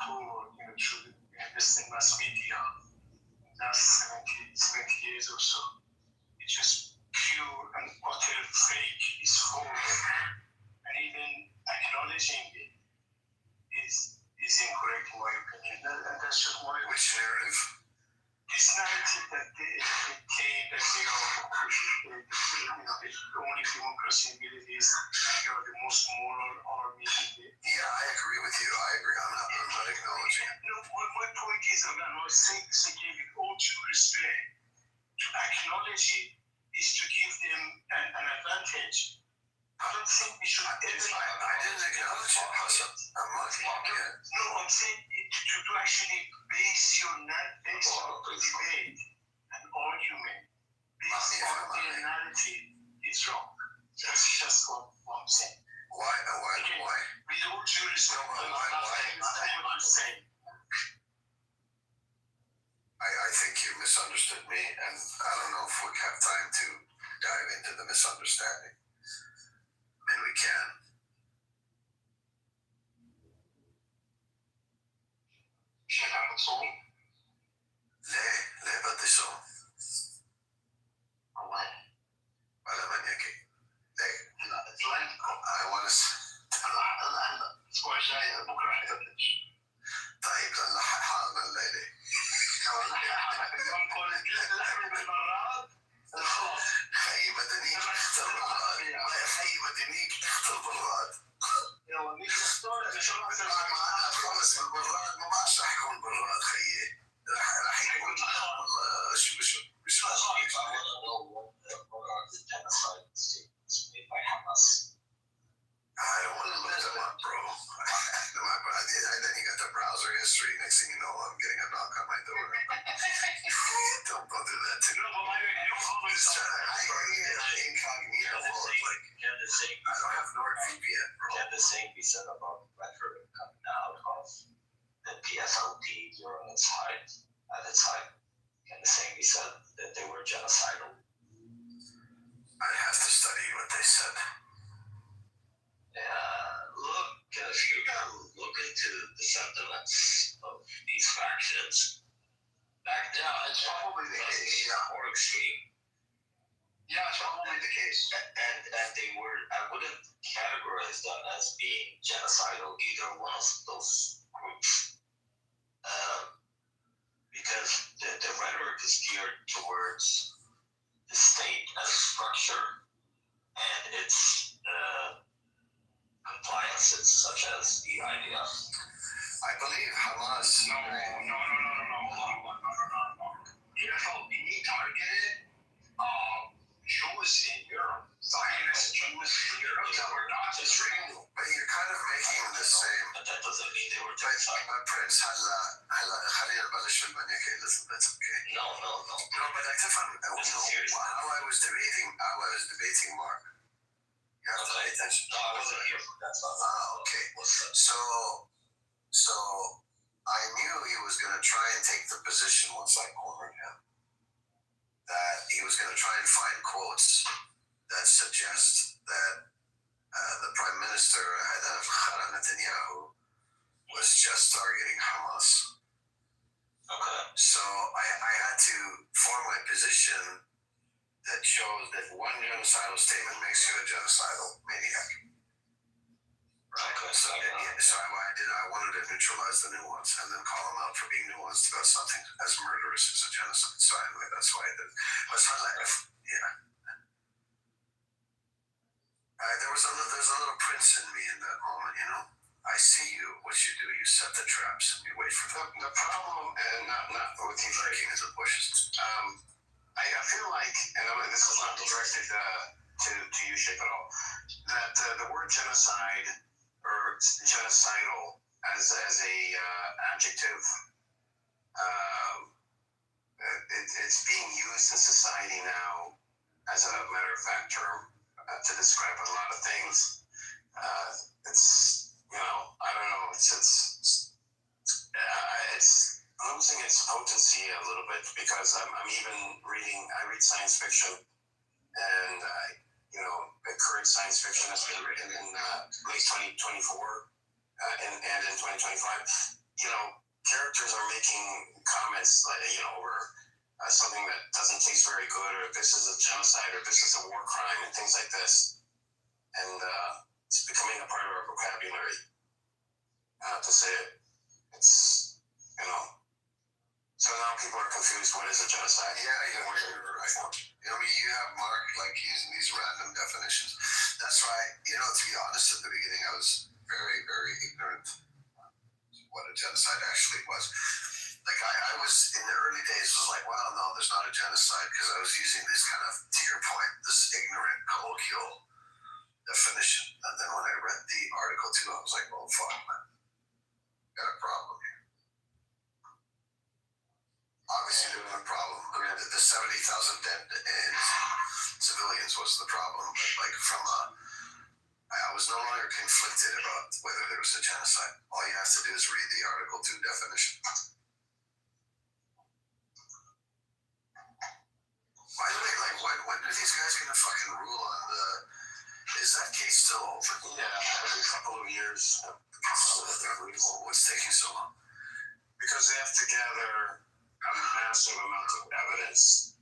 forward, through the Western mass media last 70 years or so, it's just pure and utter fake. Is false, and even acknowledging it is incorrect in my opinion. And that's just my which narrative? This narrative that they claim that they are the only democracy in the Middle East, they are the most moral army in the. Yeah, I agree with you. I agree. I'm not acknowledging it. No, my point is, and I was saying this again with all due respect, to acknowledge it is to give them an advantage. I don't think we should. I didn't acknowledge it. I'm not yet. No, I'm saying to actually base your debate and argument based on their narrative is wrong. That's just what I'm saying. Why? With all due respect, why? I think you misunderstood me, and I don't know if we have time to dive into the misunderstanding. And we can. ليه بدي صوم؟ ولا من يكي؟ ليه؟ I want to. الأسبوع الجاي بكرة حيبلش. طيب لنلحق حالنا الليلة. خيي بدنيك اختر بالراد. خيي بدنيك اختر بالراد. خلص بالبراد ما بعرفش احكم بالبراد خيي. he said that they were genocidal. I have to study what they said. Look, if you can look into the sentiments of these factions, back then, it's probably the case. More extreme. Yeah, it's probably the case. And they were, I wouldn't categorize them as being genocidal, either one of those groups. Because the rhetoric is geared towards the state as a structure and its compliances, such as the IDF. I believe Hamas. No. EFLB targeted Jews in Europe. Zionist Jews in Europe that were not Israel. But you're kind of making the same. But that doesn't mean they were My Prince, خلينا نبلش بالبنية listen, that's okay. No. No, but I تفهم how I was debating Mark. You have to pay attention. No, I wasn't here for that. Okay. So I knew he was going to try and take the position once I cornered him, that he was going to try and find quotes that suggest that the Prime Minister, Netanyahu, was just targeting Hamas. Okay. So I had to form my position that shows that one genocidal statement makes you a genocidal maniac. Right. Okay. So I wanted to neutralize the nuance and then call him out for being nuanced about something as murderous as a genocide. So anyway, that's why I did. There's a little prince in me in that moment, you know. I see you. What you do, you set the traps and you wait for them. The problem, and not with you lurking in the bushes. I feel like, and this is not directed to you, Sheikh, at all, that the word genocide or genocidal as a adjective, it's being used in society now as a matter of fact term to describe a lot of things. It's, I don't know, it's losing its potency a little bit because I'm even I read science fiction, and the current science fiction has been written in late 2024 and in 2025. Characters are making comments over something that doesn't taste very good, or this is a genocide, or this is a war crime, and things like this. And it's becoming a part of our vocabulary to say it. It's, so now people are confused. What is a genocide? Yeah, you're right. You have Mark using these random definitions. That's why, to be honest, at the beginning I was very, very ignorant what a genocide actually was. I was in the early days was like, well, no, there's not a genocide, because I was using this kind of, to your point, this ignorant colloquial definition. And then when I read the article too, I was like, oh fuck, man, got a problem here. Obviously, there was a problem. I mean, the 70,000 dead civilians was the problem, but I was no longer conflicted about whether there was a genocide. All you have to do is read the Article 2 definition. By the way, when are these guys gonna fucking rule on is that case still open? Yeah, every couple of years. What's taking so long? Because they have to gather a massive amount of evidence.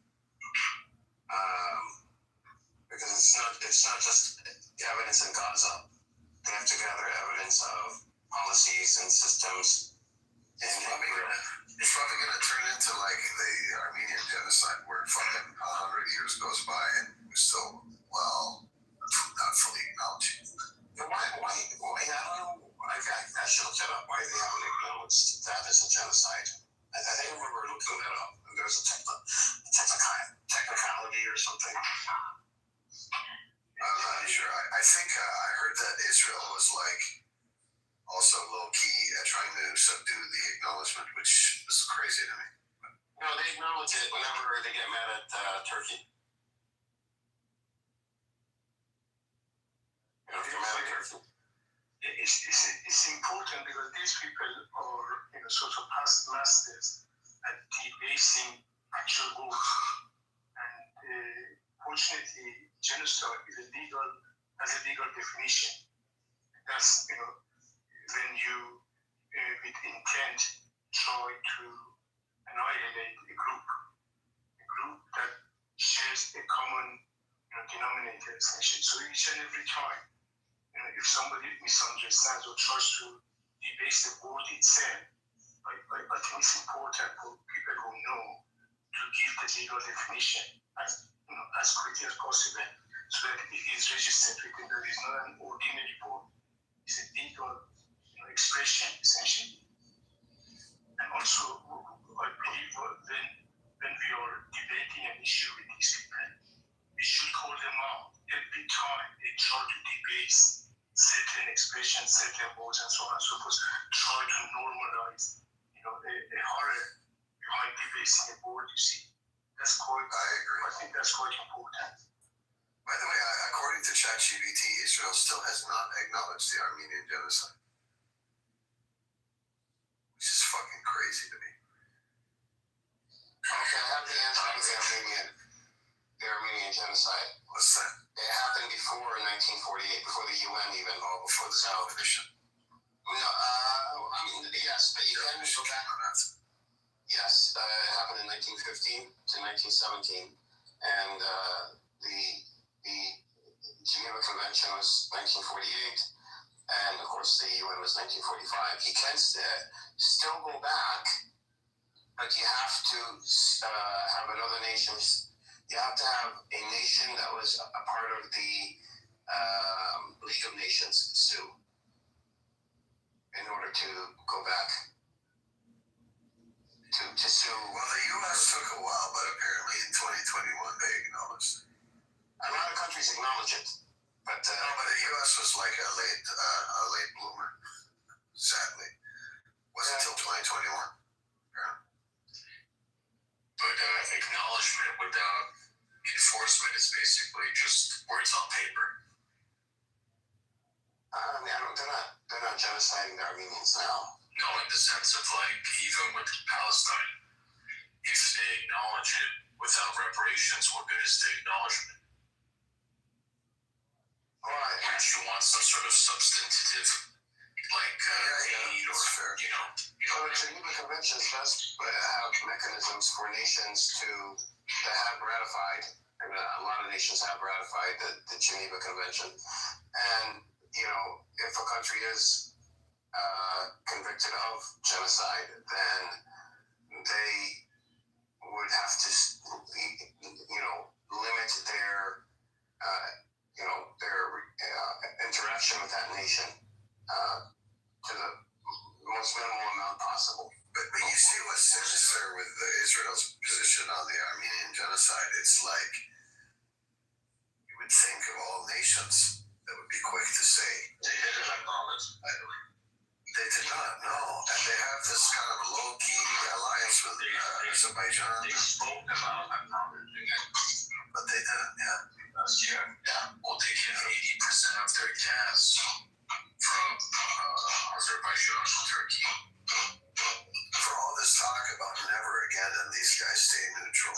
Because it's not just evidence in Gaza. They have to gather evidence of policies and systems. It's probably gonna turn into the Armenian genocide, where fucking 100 years goes by and we're still, not fully acknowledging. Why? I don't know. I should look that up. Why they haven't acknowledged that as a genocide? I remember looking that up. And there's a technicality or something. I'm not sure. I think I heard that Israel was also low key trying to subdue the acknowledgement, which is crazy to me. No, they acknowledge it whenever they get mad at Turkey. It's important because these people are, social past masters at debasing actual war Manchester is has a legal definition. That's, when you, with intent, try to annihilate a group that shares a common denominator, essentially. So each and every time, if somebody misunderstands or tries to debase the word itself, I think it's important for people who know to give the legal definition as quickly as possible, so that it is registered within that is not an ordinary word. It's a legal expression, essentially. And also, I believe when we are debating an issue with these people, we should call them out every time they try to debase certain expressions, certain words, and so on and so forth. Try to normalize, a horror behind debasing a word. You see, that's quite. I agree. I think that's quite important. By the way, according to ChatGPT, Israel still has not acknowledged the Armenian genocide, which is fucking crazy to me. Okay, I have the answer to the Armenian genocide. What's that? It happened before 1948, before the UN even. Before the Commission. No, yes, but you can go back on that. Yes, it happened in 1915 to 1917, and the Geneva Convention was 1948, and of course the UN was 1945. You can still go back, but you have to have another nation. You have to have a nation that was a part of the League of Nations sue in order to go back to sue. Well, the U.S. took a while, but apparently in 2021 they acknowledged it. A lot of countries acknowledge it, but no, but the U.S. was like a late bloomer. Sadly, wasn't until 2021. Yeah. But acknowledgement without enforcement is basically just words on paper. They're not genociding the Armenians now. No, in the sense of even with Palestine, if they acknowledge it without reparations, what good is the acknowledgement? Right. Wouldn't you want some sort of substantive, aid or, Well, the Geneva Convention does have mechanisms for nations that have ratified, and a lot of nations have ratified the Geneva Convention. And, if a country is convicted of genocide, then they would have to, limit their interaction with that nation to the most minimal amount possible. But you see what's sinister with Israel's position on the Armenian genocide? It's like you would think of all nations that would be quick to say they didn't acknowledge. They did not, no. And they have this kind of low-key alliance with Azerbaijan. They spoke about acknowledging it. But they didn't, yeah. Well, they get 80% of their gas from Azerbaijan and Turkey. For all this talk about never again and these guys stay neutral,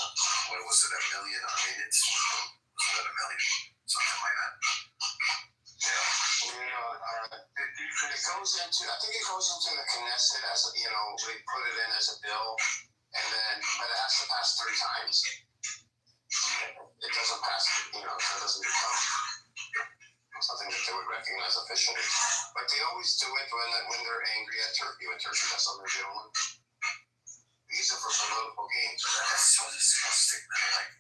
what was it, 1 million Armenians? Was it 1 million? Something like that. I think it goes into the Knesset as they put it in as a bill, but it has to pass 3 times. It doesn't pass, so it doesn't become something that they would recognize officially. But they always do it when they're angry at Turkey, when Turkey does something they don't want. These are for political gains. That's so disgusting, man.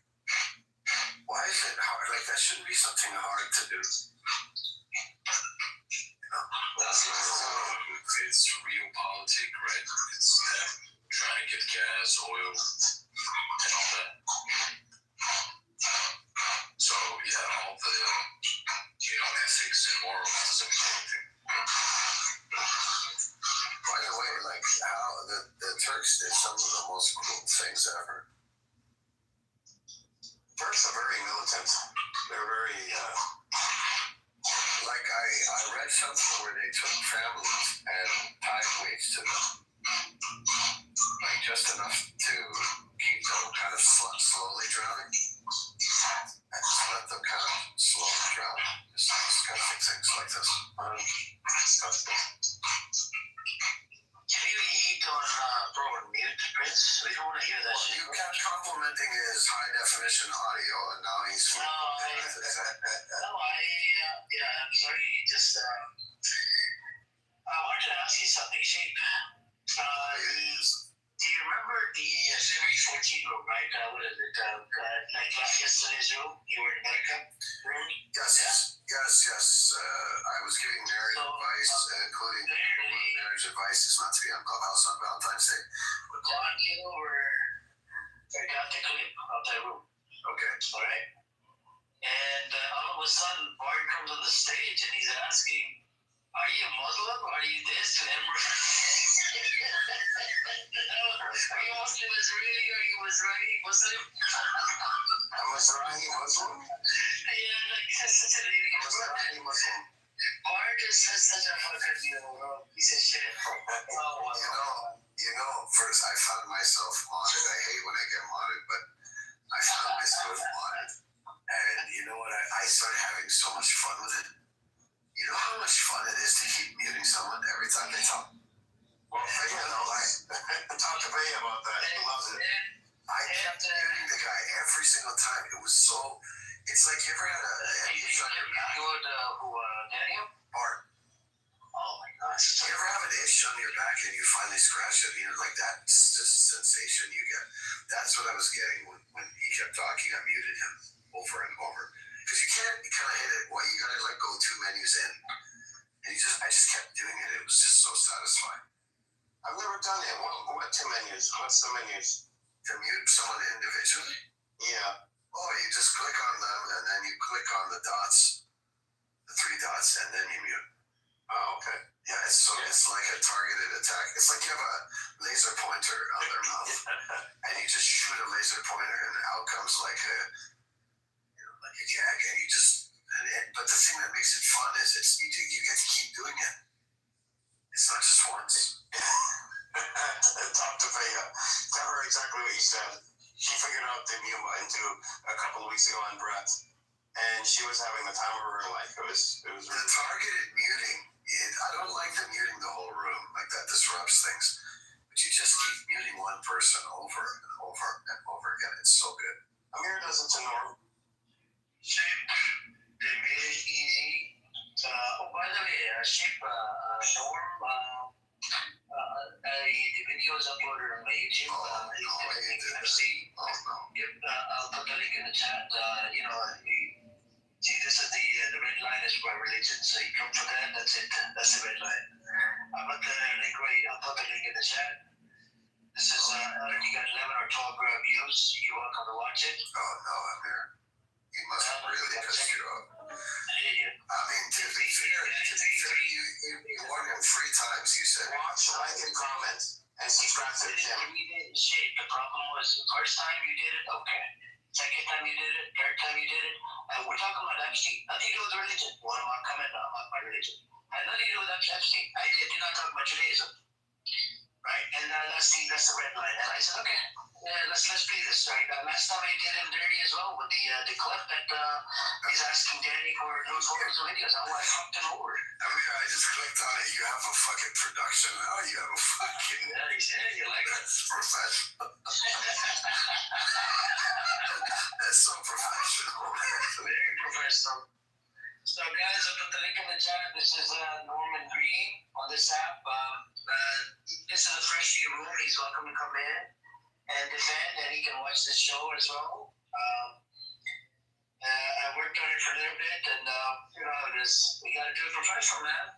Why is it hard? That shouldn't be something hard to do. It's realpolitik, right? It's them trying to get gas, oil, and all that. So, all the, ethics and morals doesn't mean anything. By the way, how the Turks did some of the most cruel things ever. Turks are very militant. They're very, I read something where they took families and tied weights to them. Just enough to keep them kind of slowly drowning. And just let them kind of want to hear that shit. You kept complimenting his high definition audio, and now he's. No, I'm sorry. I wanted to ask you something, Shape. Do you remember the 714 room, right? What is it? Like yesterday's room? You were in America room? Yes. I was giving marriage advice, including marriage advice is not to be on Clubhouse on Valentine's Day. John Kitover, I got the clip of that room. Okay. All right. And all of a sudden, Bart comes on the stage and he's asking, "Are you a Muslim? Are you this?" to Emma. Are you Muslim Israeli? Are you Israeli Muslim? I'm Israeli Muslim? Yeah, like that's such a lady. Israeli Muslim. Bart is such a fucking piece of shit. First I found myself modded. I hate when I get modded, but I found myself modded. And you know what? I started having so much fun with it. You know how much fun it is to keep muting someone every time they talk? Well, I talked to Bay about that. He loves it. I kept muting the guy every single time. It was so. It's like you ever had an itch on your back? Daniel? Bart. Oh my gosh. You ever have an itch on your back and you finally scratch it? Like that sensation you get. That's what I was getting when he kept talking. I muted him over and over. Because you kind of hit it. Well, you gotta like go 2 menus in. And I just kept doing it. It was just so satisfying. I've never done it. What 2 menus? What's the menus? To mute someone individually? Yeah. Oh, you just click on them and then you click on the dots, the 3 dots, and then you mute. Oh, okay. Yeah, it's like a targeted attack. It's like you have a laser pointer on their mouth, and you just shoot a laser pointer, and out comes like a gag, and you just. But the thing that makes it fun is you get to keep doing it. It's not just once. Talk to Vega. Tell her exactly what you said. She figured out the mute button too a couple of weeks ago on Brett, and she was having the time of her life. It was the targeted muting. I don't like the muting the whole room. Like that disrupts things. But you just keep muting one person over and over and over again. It's so good. Amir does it to Norm. Shape, they made it easy. By the way, Shape, Norm, the video is uploaded on my YouTube. I've seen. Yep, I'll put the link in the chat. See, this is the red line is my religion. So you come for that, that's it. That's the red line. I'll put the link in the chat. This is, you got 11 or 12 views. You're welcome to watch it. Oh, no, I'm here. You must have really pissed you off. I mean, to be fair, you warned him 3 times, you said. Watch, like, and comment, and subscribe to the channel. Shape. The problem was the first time you did it, okay. Second time you did it, third time you did it. And we're talking about Epstein. Nothing to do with religion. One of my comment about my religion. Had nothing to do with Epstein. I did not talk about Judaism. Right? And that's the red line. And I said, okay, let's play this, right? Last time I did him dirty as well with the clip that he's asking Danny for new photos and videos. I fucked him over. I mean, I just clicked on it. You have a fucking production now. You have a fucking. Yeah, he said you like it. That's professional. That's so professional. Very professional. So, guys, I put the link in the chat. This is Norman Green on this app. This is a fresh new room. He's welcome to come in and defend, and he can watch this show as well. I worked on it for a little bit, and you know how it is. We got to do it professional, man.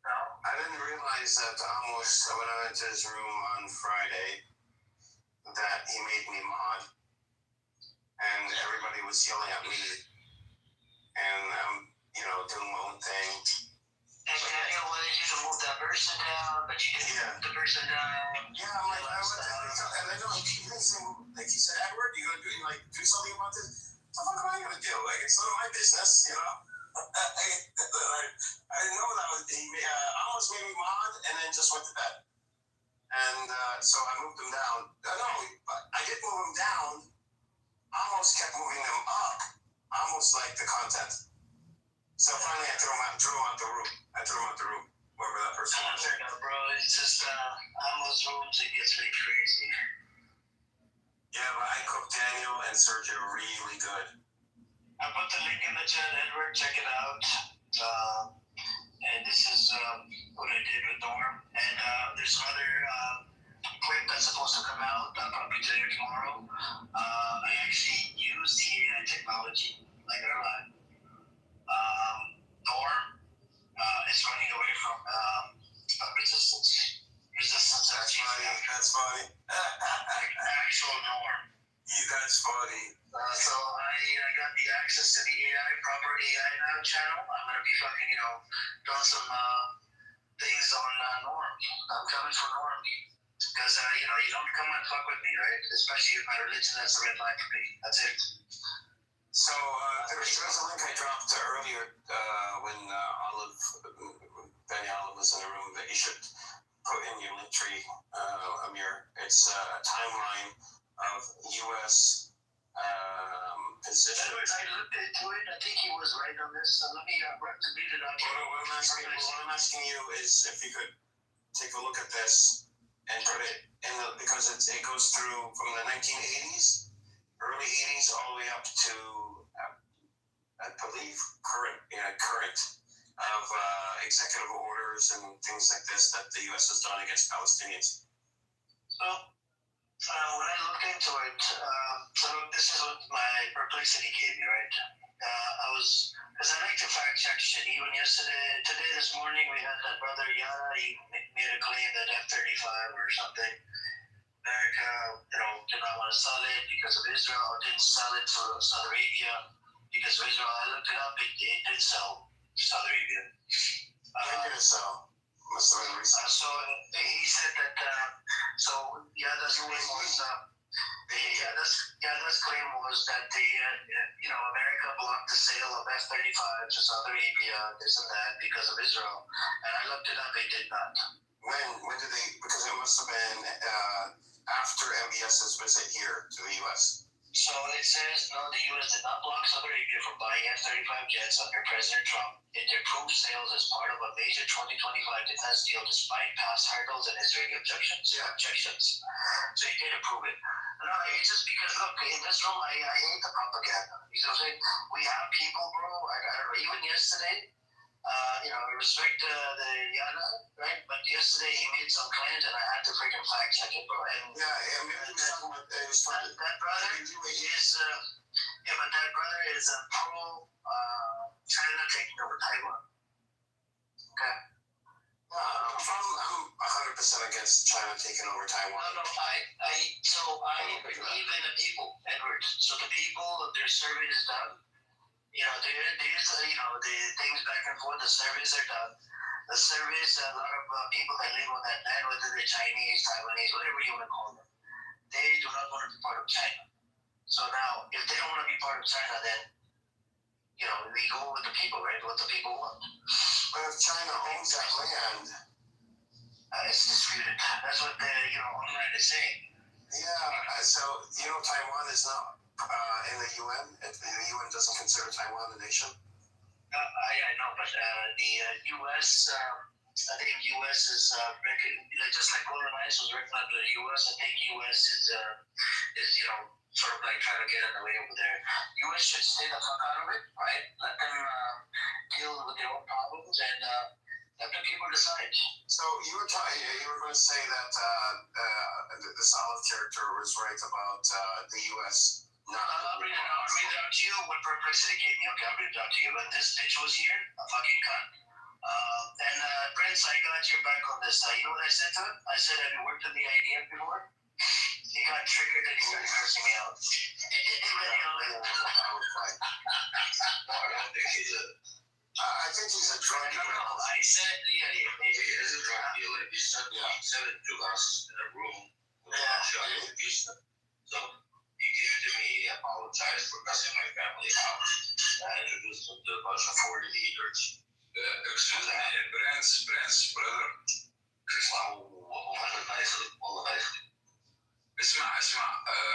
No? I didn't realize that when I went to his room on Friday that he made me mod, and everybody was yelling at me, and I'm, doing my own thing. And Daniel wanted you to move that person down, but you didn't move the person down. Yeah, I'm like, and I don't, he didn't say, like he said, Edward, you gonna do something about this? What the fuck am I gonna do? Like, it's none of my business, I didn't know that was, he almost made me mod and then just went to bed. And so I moved him down. No, I did move him down. I almost kept moving him up, almost like the content. So finally I threw him out the room. Whoever that person was. Bro, it's just, I almost those rooms, it gets really crazy. Yeah, but I cook Daniel and Sergio really good. I put the link in the chat, Edward. Check it out. And this is what I did with Norm. And there's another clip that's supposed to come out probably today or tomorrow. I actually used the AI technology, like I lie. Norm is running away from resistance. Resistance. That's funny. That's funny. Actual Norm. That's funny. So I got the access to the AI, proper AI now channel. I'm gonna be fucking, doing some things on Norm. I'm coming for Norm. Because, you don't come and fuck with me, right? Especially with my religion, that's a red line for me. That's it. So there's a link I dropped earlier when Benny Olive was in the room that you should put in your link tree, Amir. It's a timeline of U.S. position. I looked into it. I think he was right on this. So let me read it out. What I'm asking you is if you could take a look at this and put it in because it goes through from the 1980s, early 80s, all the way up to I believe current of executive orders and things like this that the U.S. has done against Palestinians. So when I looked into it, so this is what my perplexity gave me, right? Because I like to fact check shit. Even today, this morning, we had that brother Yara. He made a claim that F-35 or something, America, did not want to sell it because of Israel, or didn't sell it to Saudi Arabia because of Israel. I looked it up. It did sell to Saudi Arabia. When did it sell? Must have been recent. So he said that. So Yada's claim was. Yada's claim was that America blocked the sale of F-35 to Saudi Arabia, this and that, because of Israel. And I looked it up. They did not. When did they? Because it must have been after MBS's visit here to the U.S. So it says, no, the U.S. did not block Saudi Arabia from buying F-35 jets under President Trump. It approved sales as part of a major 2025 defense deal despite past hurdles and Israeli objections. So he did approve it. No, it's just because, look, in this room, I hate the propaganda. You know what I'm saying? We have people, bro, even yesterday, respect the Yana, right? But yesterday he made some claims and I had to freaking fact check it, bro. And that brother is a pro China taking over Taiwan. Okay. I'm 100% against China taking over Taiwan. No, I believe in the people, Edward. So the people, their survey is done. The things back and forth, the surveys are done. The surveys, a lot of people that live on that land, whether they're Chinese, Taiwanese, whatever you want to call them, they do not want to be part of China. So now, if they don't want to be part of China, then, we go with the people, right? What the people want. But if China owns that land, it's disputed. That's what the, online is saying. Yeah, so, Taiwan is not in the UN. The UN doesn't consider Taiwan a nation. I know, but the U.S. I think U.S. is just like Golden Alliance was working under the U.S. I think U.S. is sort of like trying to get in the way over there. U.S. should stay the fuck out of it, right? Let them deal with their own problems and let the people decide. So you were going to say that this Olive character was right about the U.S. I'll read it out to you what perplexity gave me. Okay, I'll read it out to you. When this bitch was here, a fucking cunt. And Prince, I got your back on this. You know what I said to him? I said, have you worked on the idea before? He got triggered and he started cursing me out. I think he's a drug dealer. No, I said, he is a drug dealer. He said it to us in a room. So he came to me, he apologized for cussing my family out. I introduced him to a bunch of 40 leaders. Excuse me, Brent's brother. اسمع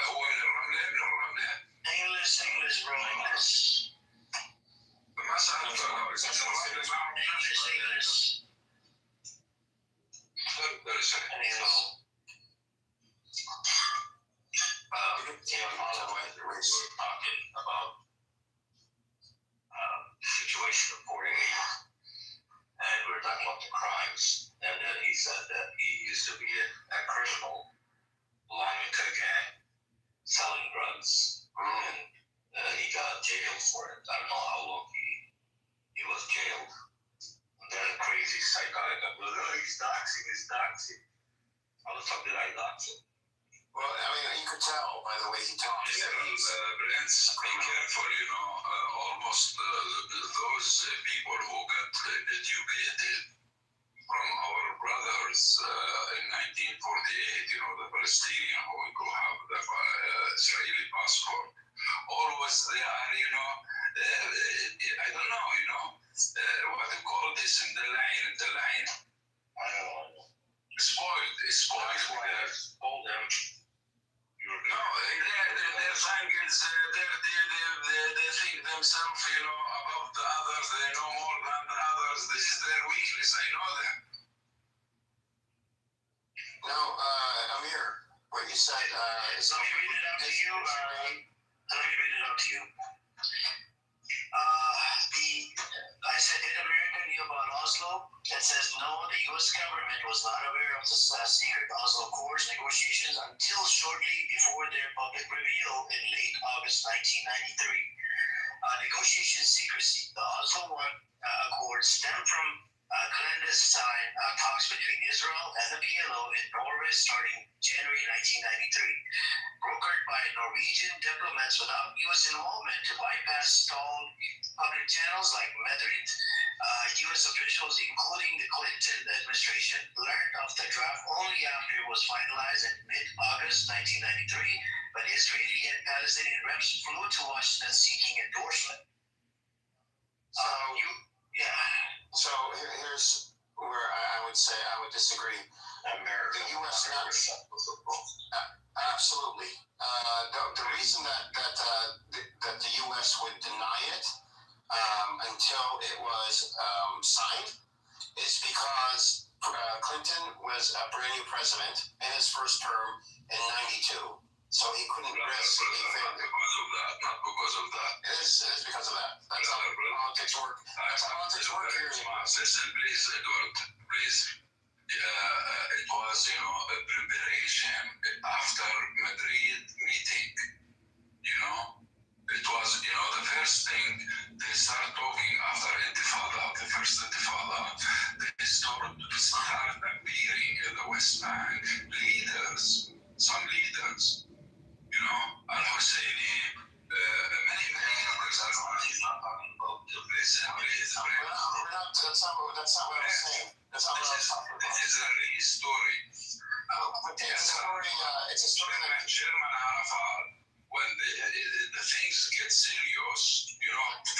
هو من الرملة English bro, English. ما سألت English. Anyhow, tell by the way he talks. Prince, be careful, almost those people who got educated from our brothers in 1948, the Palestinian who have the Israeli passport, always they are, I don't know, what you call this in the line, I don't know. Spoiled. Hold them. No, their thing is they think themselves, above the others. They know more than the others. This is their weakness. I know that. Now, Amir, what you said is. Let me read it out to you. I said, did America knew about Oslo? It says no, the U.S. government was not aware of the secret Oslo Accords negotiations until shortly before their public reveal in late August 1993. Negotiation secrecy. The Oslo Accords stemmed from clandestine talks between Israel and the PLO in Norway starting January 1993, brokered by Norwegian diplomats without U.S. involvement to bypass stalled public channels like Madrid. U.S. officials, including the Clinton administration, learned of the draft only after it was finalized in mid-August 1993, but Israeli and Palestinian reps flew to Washington seeking endorsement. So here's where I would say I would disagree. The U.S. Absolutely. The reason that the U.S. would deny it until it was signed is because Clinton was a brand new president in his first term in '92. So he couldn't risk anything. Not because of that. It is because of that. That's how politics work. That's how politics work here. Listen, please, Edward, please. It was, a preparation after Madrid meeting. It was, the first thing they started talking after Intifada, the first Intifada, they started appearing in the West Bank leaders, some leaders. Al-Husseini, many others are not talking about the place. That's not what I was saying. That's not what I was talking about. This is a real story. It's a story that Chairman Arafat, when the things get serious,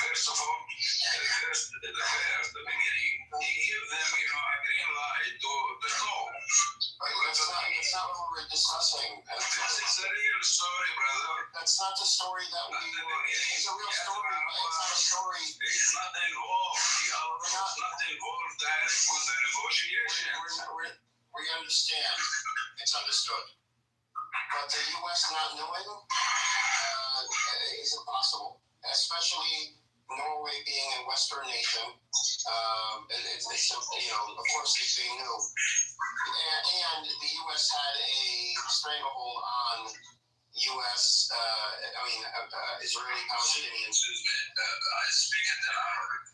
first of all, the beginning, he gave them, a green light to go. That's not what we were discussing. This is a real story, brother. That's not the story that we were. It's a real story, but it's not a story. He's not involved. He was not involved direct with the negotiation. We understand. It's understood. But the U.S. not knowing is impossible, especially Norway being a Western nation. Of course, they knew. And the U.S. had a stranglehold on U.S. Israeli Palestinians. I speak in Arabic.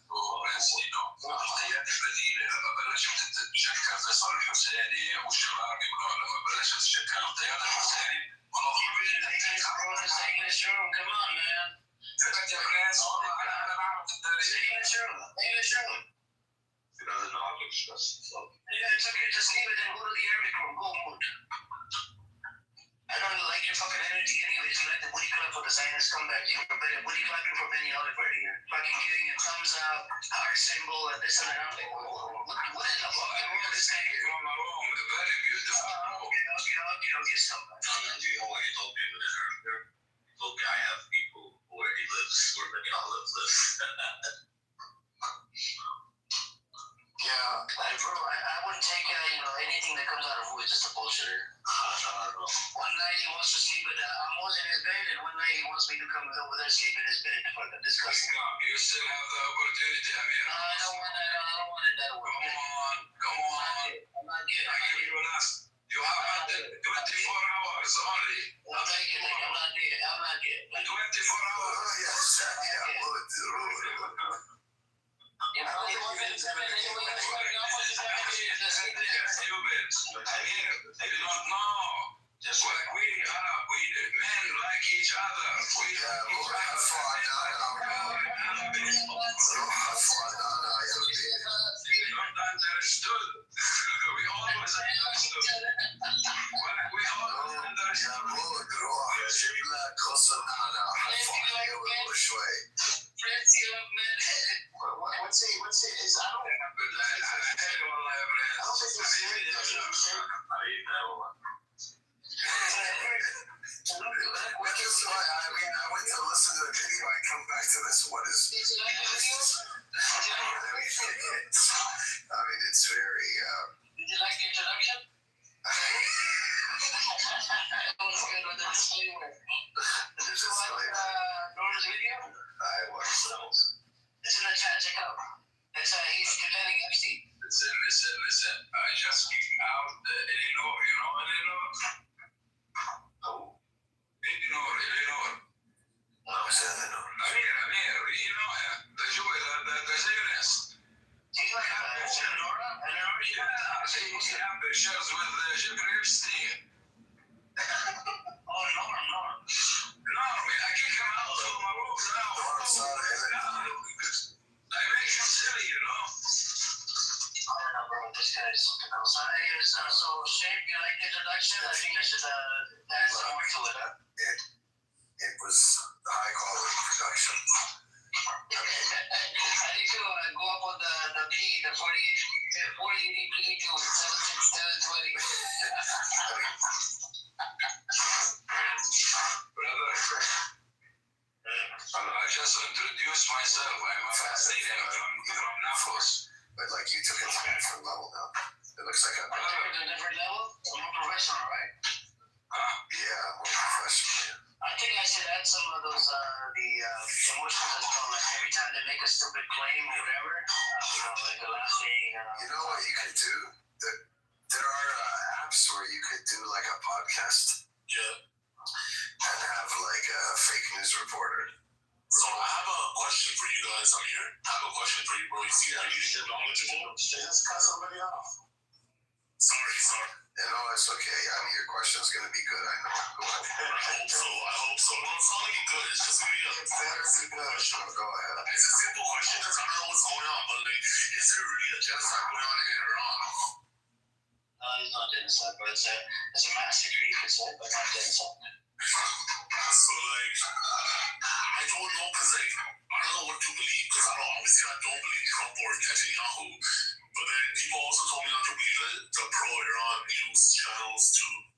بلاش تتشكى فيصل الحسيني والشباب يقولوا لما بلاش تتشكى القيادة الحسيني Come on, man. أنا بعرف التاريخ. He doesn't know how to express himself. Yeah, it's okay. Just leave it and go to the Arabic room. Go mood. I don't like your fucking energy anyways. You like the booty clap for the Zionist comeback. You were booty clapping for Benny Oliver here. Fucking giving a thumbs up, heart symbol, and this and that. I'm like, what in the fucking world is that here? Very beautiful. Okay, stop. Do you know what he told me when earlier? He told me I have people where he lives, where Benny Oliver lives. Yeah. Bro, I wouldn't take anything that comes out of who is just a bullshitter. One night he wants to sleep in his bed, and one night he wants me to come over there and sleep in his bed. Fucking disgusting. You still have the opportunity, Amir. No, I don't want that. I don't want it that way. Come on. I'm not getting I give you last. You have 24 hours only. I'm not getting 24 hours. Yes. You don't know. Just like we Arab, we do. understood. We always understood. We always understood. What's he? Is I don't I went to listen to the video. I come back to this. What is? Did you like the video? It's very. Did you like the introduction? Norman's video? I watched those. It's in the chat. Check out. He's defending Epstein. Listen. I just came out Illinois. You know Illinois? Oh. Illinois. What's Illinois? Amir. You know the Zionist. He's like Nora? Yeah. He had pictures with Jeffrey Epstein. Oh, Norm. No, I kick him out of my room now. I make him silly, you know? I don't know, bro. This guy is something else. Anyways, so, Shane, you like the introduction? I think I should add some more to it. It was high quality production. I need to go up on the P, the 4080 P to 76720. Brother, I just introduced myself. I'm a Palestinian from Naples. But like you took it to a different level now. It looks like I took it to a different level? More professional, right? Yeah, more professional. I think I should add some of those the emotions as well. Like every time they make a stupid claim or whatever, like the last thing. You know what you could do? There are apps where you could do like a podcast. Yeah. And have like a fake news reporter. So I have a question for you guys. I'm here. I have a question for you, bro. You see how you're knowledgeable? Just cut somebody off. Sorry. No, it's okay. Your question's gonna be good. I know. I hope so. No, it's not looking good. It's just gonna be a very simple question. Go ahead. It's a simple question because I don't know what's going on, but like, is there really a genocide going on in Iran? No, it's not genocide, but it's a massacre, you could say, but not genocide. So like, I don't know because like, I don't know what to believe because obviously I don't believe Trump or Netanyahu, but then people also told me not to believe the pro-Iran news channels too.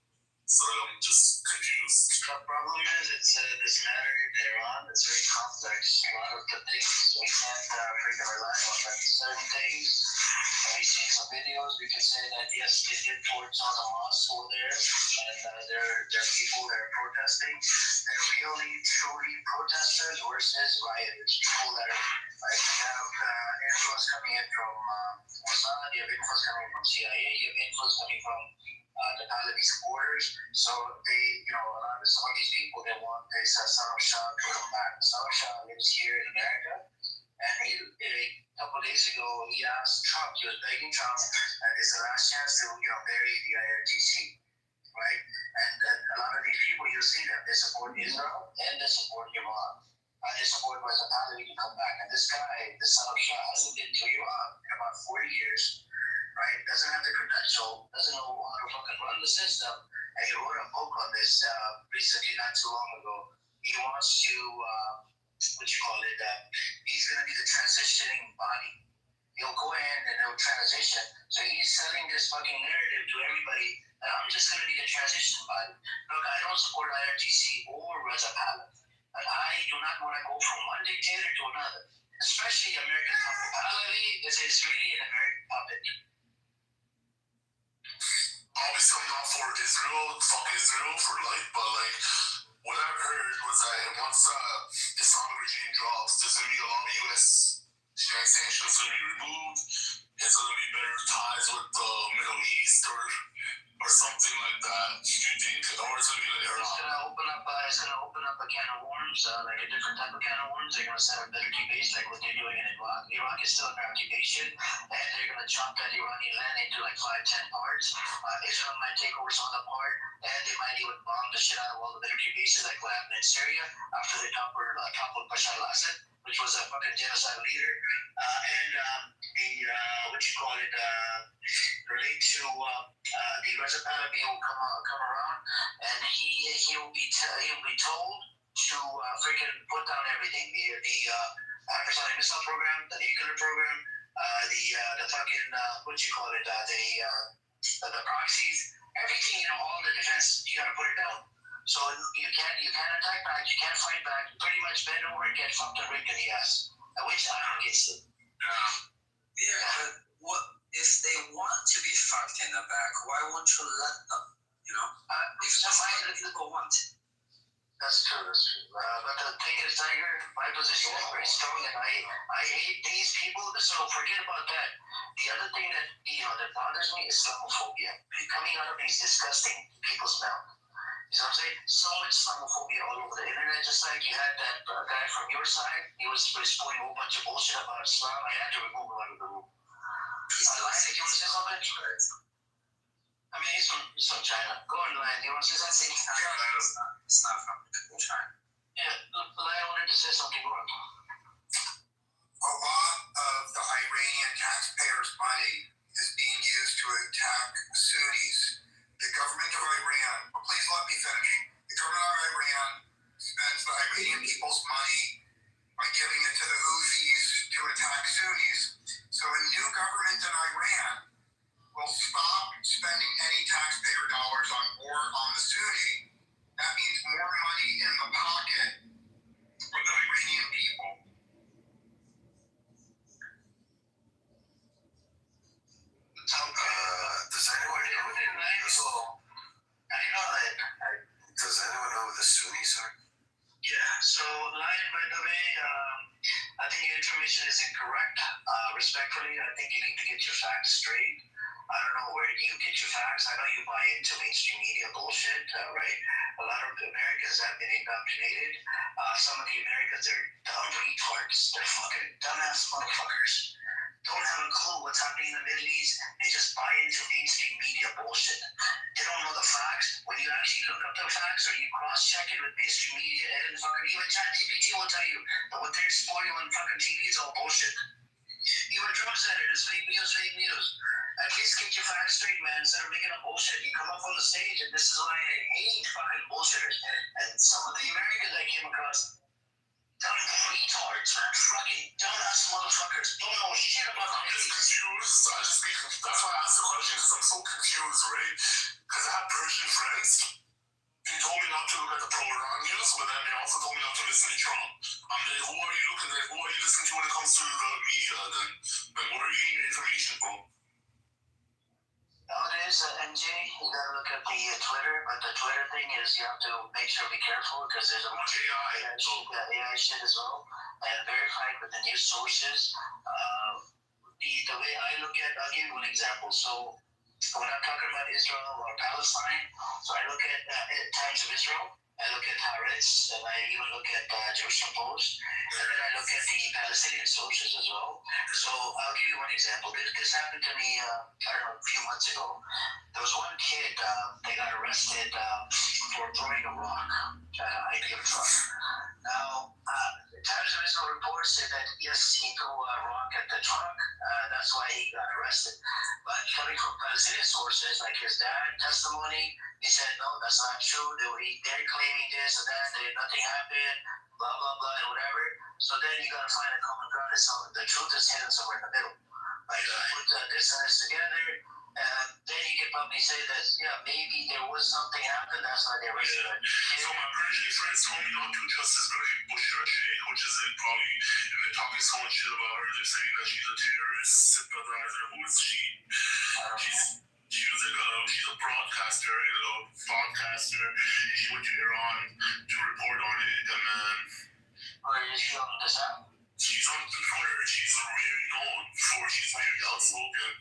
So I'm just confused. The problem is, it's this matter in Iran. It's very complex. A lot of the things we can't freaking rely on, like certain things. We've seen some videos. We can say that yes, they did torch on a mosque over there, and there are people that are protesting. They're really, truly protesters versus rioters. People that are like you have influence coming in from Mossad, you have influence coming from CIA, you have influence coming from the Taliban supporters. So they, some of these people, they want this Saddam Shah to come back. Saddam Shah lives here in America, and a couple of days ago, he asked Trump, he was begging Trump, and it's the last chance to, bury the IRGC, right? And a lot of these people, you'll see them, they support Israel and they support Iran. They support the Taliban to come back. And this guy, the Saddam Shah, hasn't been to Iran in about 40 years. Right? Doesn't have the credential, doesn't know how to fucking run the system, and he wrote a book on this recently, not too long ago. He wants to, he's going to be the transitioning body. He'll go in and he'll transition. So he's selling this fucking narrative to everybody that I'm just going to be the transition body. Look, I don't support IRGC or Reza Pahlavi, and I do not want to go from one dictator to another, especially American puppet. Pahlavi is an Israeli and American puppet. Obviously, I'm not for Israel, fuck Israel for life, but like, what I've heard was that once Islamic regime drops, there's going to be a lot of U.S. sanctions going to be removed. It's going to be better ties with the Middle East or something like that. Do you think, or it's going to be like Iran? It's going to open up a a can of worms, like a different type of can of worms. They're going to set up military base like what they're doing in Iraq. Iraq is still under occupation, and they're going to chop that Iranian land into like 5-10 parts. Israel might take over some of the part, and they might even bomb the shit out of all the military bases like what happened in Syria after they toppled Bashar al-Assad, which was a fucking genocide leader. Relate to the Reza Pahlavi will come around, and he'll be told to freaking put down everything. The hypersonic missile program, the nuclear program, the fucking the proxies, everything, all the defense, you gotta put it down. So you can't attack back, you can't fight back, you pretty much bend over and get fucked and ripped in the ass. Which I don't get it. But what if they want to be fucked in the back? Why won't you let them? If that's what people want. That's true. But the thing is, Tiger, my position is very strong, and I hate these people. So forget about that. The other thing that that bothers me is Islamophobia coming out of these disgusting people's mouth. You know what I'm saying? So much Islamophobia all over the internet. Just like you had that guy from your side, he was spouting a whole bunch of bullshit about Islam. I had to remove him out of the room. Lion, you want to say something? I mean, he's from China. Go on, Lion. You want to say something? It's not from China. Yeah, Lion wanted to say something. Go on. A lot of the Iranian taxpayers' money is being used to attack Sunnis. The government of Iran, please let me finish. The government of Iran spends the Iranian people's money by giving it to the Houthis to attack Sunnis. So a new government in Iran will stop spending any taxpayer dollars on war on the Sunni. That means more money in the pocket for the Iranian people. Does anyone know who the Sunnis are? Yeah, so Lion, by the way, I think your information is incorrect. Respectfully, I think you need to get your facts straight. I don't know where you get your facts. I know you buy into mainstream media bullshit, right? A lot of Americans have been indoctrinated. Some of the Americans are dumb retards. They're fucking dumbass motherfuckers. Don't have a clue what's happening in the Middle East. They just buy into mainstream media bullshit. They don't know the facts. When you actually look up the facts or you cross-check it with mainstream media and fucking even ChatGPT will tell you that what they're exploiting on fucking TV is all bullshit. Even Trump said it. It's fake news, fake news. At least get your facts straight, man, instead of making up bullshit. You come up on the stage, and this is why I hate fucking bullshitters. And some of the Americans I came across, dumb retards, man. Fucking dumbass motherfuckers. Don't know shit about the I'm just confused. That's why I asked the question, because I'm so confused, right? Because I have Persian friends. They told me not to look at the pro-Iran news, but then they also told me not to listen to Trump. I'm like, who are you listening to when it comes to the media, then where are you getting your information from? Nowadays, MJ, you gotta look at the Twitter, but the Twitter thing is you have to make sure to be careful because there's a bunch of AI shit as well, and verified with the news sources. The way I look at, I'll give you an example. So when I'm talking about Israel or Palestine, so I look at Times of Israel, I look at Haaretz, and I even look at Jerusalem Post, and then I look at the Palestinian sources as well. So I'll give you one example. This happened to me, a few months ago. There was one kid, they got arrested for throwing a rock at an IBM truck. Now, the Times of Israel report said that, yes, he threw a rock at the truck. That's why he got arrested. But coming from Palestinian sources, like his dad testimony, he said, no, that's not true. They're claiming this and that. Nothing happened, blah, blah, blah, and whatever. So then you got to find a common ground. So the truth is hidden somewhere in the middle. Like, put this and this together, and then you can probably say that, yeah, maybe there was something happened. That's why they arrested him. So my Persian friends told me not to trust this girl named Bushra Sheikh, which is probably, and they're talking so much shit about her. They're saying that she's a terrorist sympathizer. Who is she? She's a broadcaster, a podcaster, and she went to Iran to report on it, and then... Where is she on this app? She's on Twitter. She's very known for, she's very outspoken.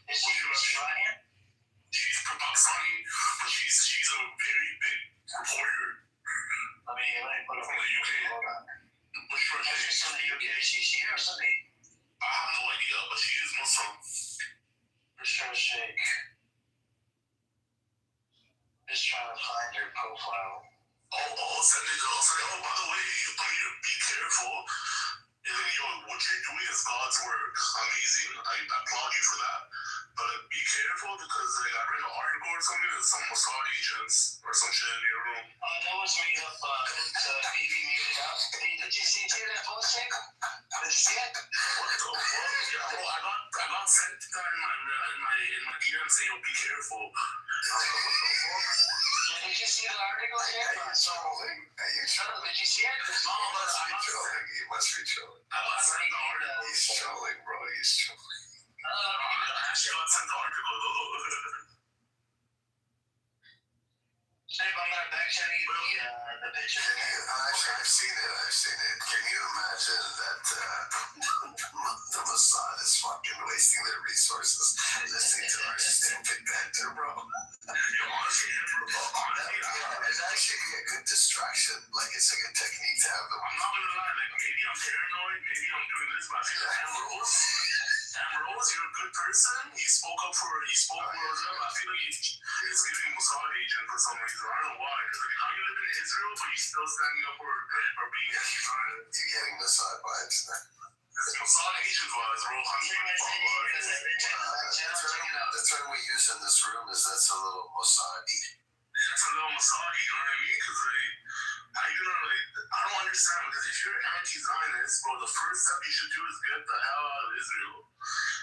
Is she Iranian? She's Pakistani, but she's a very big reporter. Let me put it From the UK. Hold on. Which church Is is she from the UK? Is she Shia or Sunni? I have no idea, but she is Muslim. Bushra Sheikh. Just trying to find her profile. Send it. Oh, by the way, Amir, be careful. What you're doing is God's work. Amazing. I applaud you for that. But be careful because I read an article or something that some Mossad agents or some shit in your room. That was made up. Baby made it up. Did you see that posting? Did you see it? What the fuck? Yeah, bro, I got sent that in my DM saying, yo, be careful. What the fuck? Did you see the article here? Are you trolling? Did you see it? No, he must be trolling. I got sent the article. He's trolling, bro. He's trolling. I actually got sent the article, though. I'm gonna back check the picture. Actually, I've seen it. Can you imagine that the Mossad is fucking wasting their resources listening to our stupid banter, bro? It's actually a good distraction. Like, it's a good technique to have them. I'm not gonna lie, like, maybe I'm paranoid, maybe I'm doing this, but I feel like Ambrose, you're a good person. He spoke up for us. I feel like he's giving Mossad agent for some reason. I don't know why. Because like, how you live in Israel, but you're still standing up for being a Israel. You're getting Mossad vibes now. It's Mossad agent vibes, bro. The term we use in this room is that's a little Mossad-y. That's a little Mossad, you know what I mean? Because I don't understand. Because if you're anti-Zionist, bro, the first step you should do is get the hell out of Israel.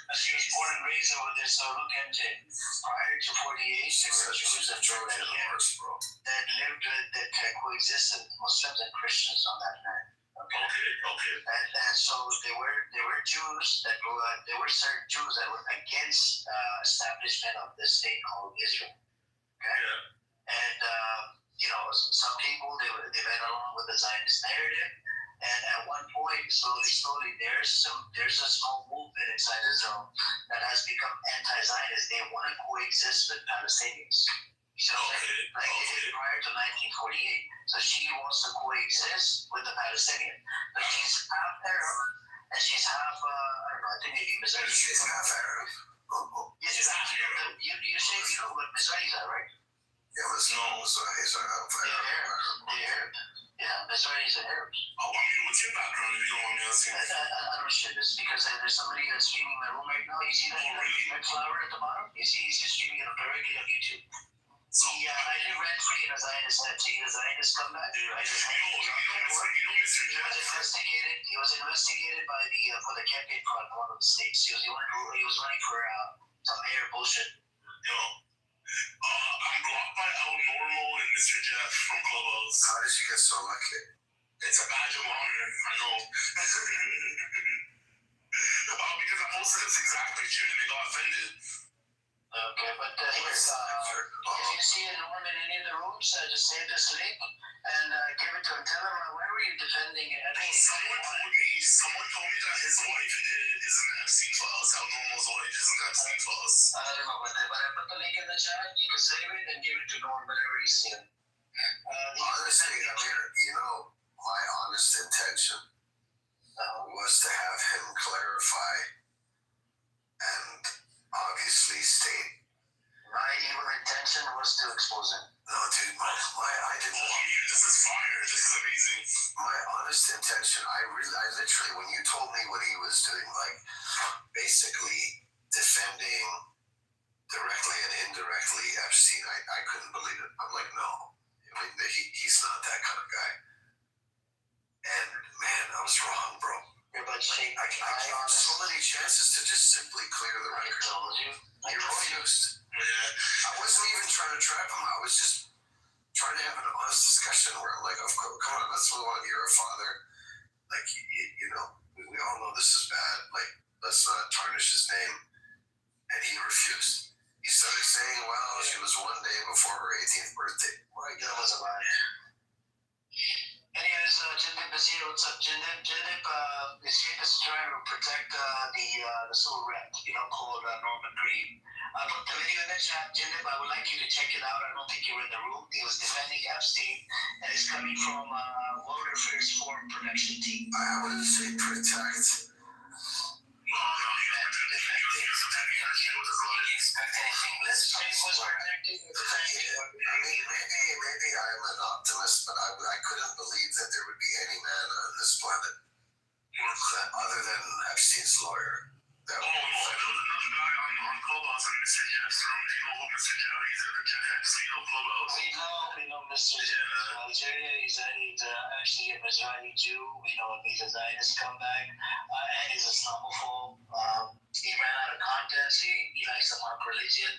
She was born and raised over there, so look at it. Prior to 48, She's a Trojan horse, bro. That lived that coexisted Muslims and Christians on that land. Okay. And so they were Jews that there were certain Jews that were against establishment of this state called Israel. Okay. Yeah. And some people they went along with the Zionist narrative. And at one point, slowly, there's a small movement inside Israel that has become anti-Zionist. They want to coexist with Palestinians. So like they did prior to 1948. So she wants to coexist with the Palestinian. But she's half Arab and she's half, I don't know, I think maybe Mizrahi. She's half Arab. Yes, she's half Arab. You say you know what Mizrahis are, right? Yeah, Mizrahis are half Arab. They're Arab. Yeah, Mizrahis are Arabs. What's your background if you don't want me asking? I don't shit this because there's somebody that's streaming my room right now. You see that flower at the bottom? You see he's just streaming it directly on YouTube. Yeah, I live rent-free in a Zionist net. See the Zionist comeback? He was investigated by for the campaign fraud in one of the states. He was running for some mayor bullshit. I'm blocked by El Normal and Mr. Jeff from Clubhouse. How did you get so lucky? It's a badge of honor, I know. Because I posted this exact picture and they got offended. Okay, but here, if you see a Norm in any of the rooms, just save this link and give it to him. Tell him, why were you defending it? Someone told me that his wife isn't Epstein Files. El Normal's wife isn't Epstein Files. I don't know about that, but I put the link in the chat. You can save it and give it to Norm whenever you see it. Honestly, my honest intention was to have him clarify and obviously state. My evil intention was to expose him. No, dude, I didn't. This is fire. This is amazing. My honest intention, I literally, when you told me what he was doing, like basically defending directly and indirectly Epstein, I couldn't believe it. I'm like, no, I mean, he's not that kind of guy. And man, I was wrong, bro. Yeah, but Shane, I gave him so many chances to just simply clear the record. I told you. He refused. I wasn't even trying to trap him. I was just trying to have an honest discussion where I'm like, oh, come on, let's move on. You're a father. Like, we all know this is bad. Like, let's not tarnish his name. And he refused. He started saying, well, she was one day before her 18th birthday. My God. That was a lie. Anyways, Jim Bazir will what's up, Janip? Janip is here to try to protect the civil rep, called Norman Green. I put the video in the chat, Janip. I would like you to check it out. I don't think you were in the room. He was defending Epstein, and it's coming from World Affairs Forum production team. I wouldn't say protect. Maybe I'm an optimist, but I couldn't believe that there would be any man on this planet other than Epstein's lawyer. There was another guy on Clubhouse in Mr. Jeff's room. Do you know who Mr. Jeff is? Jeff Epstein on Clubhouse. We know Mr. Jeff in Algeria. He's actually a Israeli Jew. We know he's a Zionist comeback, and he's a Islamophobe. He ran out of content. He likes to mock religion.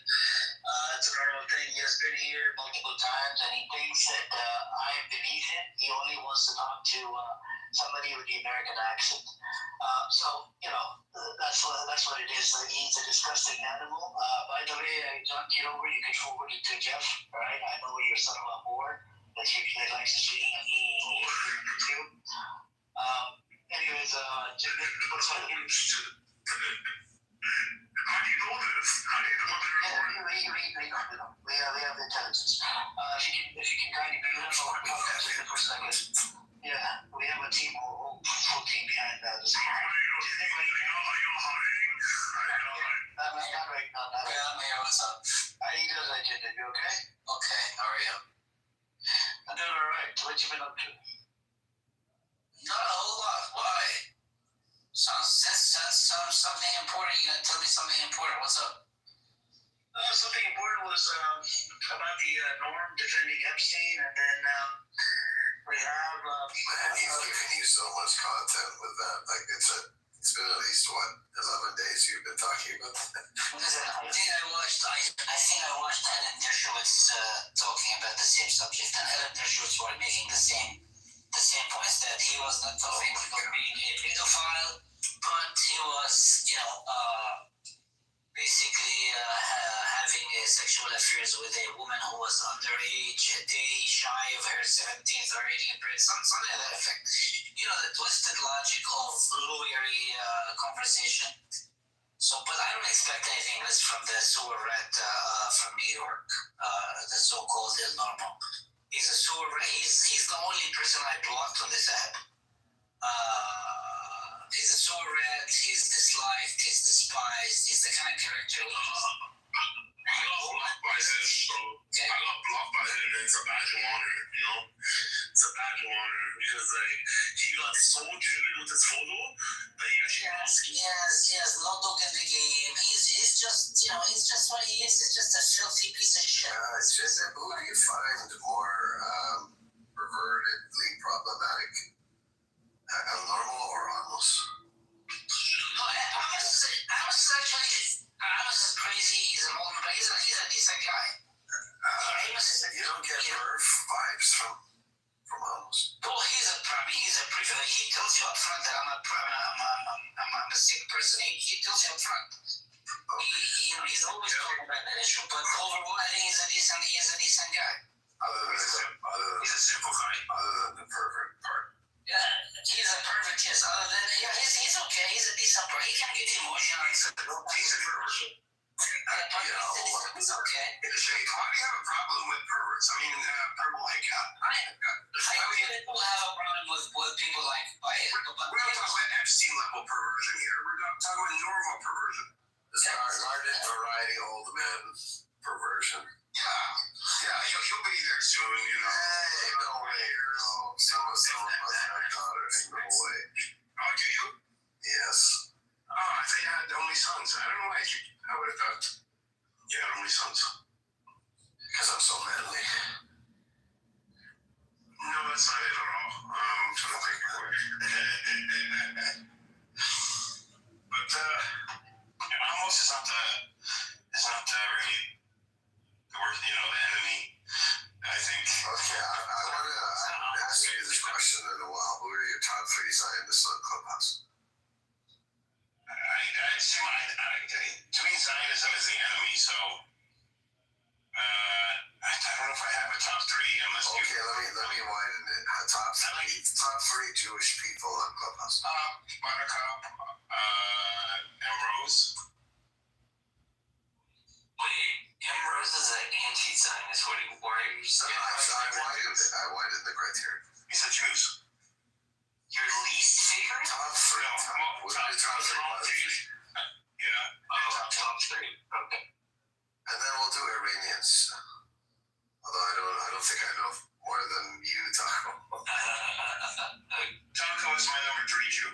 It's a normal thing. He has been here multiple times, and he thinks that I am beneath him. He only wants to talk to somebody with the American accent. That's what it is. He's a disgusting animal. By the way, John Kitover, you can forward it to Jeff. All right, I know you're son of a whore that likes to see you. Anyways, Jim, what's up? How do you know this? How do you know the report? We have the intelligence. If you can kindly be here for a second. Yeah, we have a team, full team behind this. Are you hiding? Not right now. What's up? How you doing, Legend? You okay? Okay, how are you? I'm doing alright. What you been up to? Not a whole lot. Why? Something important. You gotta tell me something important. What's up? Something important was about the Norm defending Epstein, and then we have. Man, he's giving you so much content with that. Like it's been at least 11 days you've been talking about that. I think I watched Ellen Dershowitz talking about the same subject, and Ellen Dershowitz was making the same points, that he was not talking about being a pedophile, but he was, basically having sexual affairs with a woman who was underage, a day shy of her 17th or 18th birthday, something to that effect. The twisted logic of lawyery conversation. So, but I don't expect anything less from the sewer rat from New York, the so-called El Normo. He's a sewer rat. He's the only person I blocked on this app. He's a sewer rat. He's disliked. He's despised. He's the kind of character. I got blocked by him, so I got blocked by him, and it's a badge of honor, It's a badge of honor because he got so triggered with his photo that he actually asked you. Yes, no dog in the game. He's just what he is. He's just a filthy piece of shit. Jason, who do you find more pervertedly problematic? Normal or Amos? No, Amos is crazy. He's a moment, but he's a decent guy. You don't get perv vibes from Amos. Well, he's a privilege. He tells you up front that I'm a sick person. He tells you up front. He's always talking about that issue, but overall, I think he's a decent guy. He's a simple guy. Other than the pervert part. Yeah, he's a pervert. Yes. Other than he's okay. He's a decent person. He can get emotional. He's a pervert. It's okay. Why do you have a problem with perverts? I mean, people like I don't have a problem with people like. We're not talking about Epstein level perversion here. We're not talking about normal perversion. This garden variety old man perversion. Yeah, you'll be there soon, Hey, no way. Some of us have daughters. No way. Oh, do you? Yes. Oh, I thought you had only sons. I don't know why I would have thought you had only sons. Because I'm so manly. No, that's not it at all. I'm trying to think of it. You said Jews. Your least favorite? Top three. Top three. Yeah. Top three. Okay. And then we'll do Iranians. Although I don't think I know more than you, Taco. Taco is my number 3 Jew.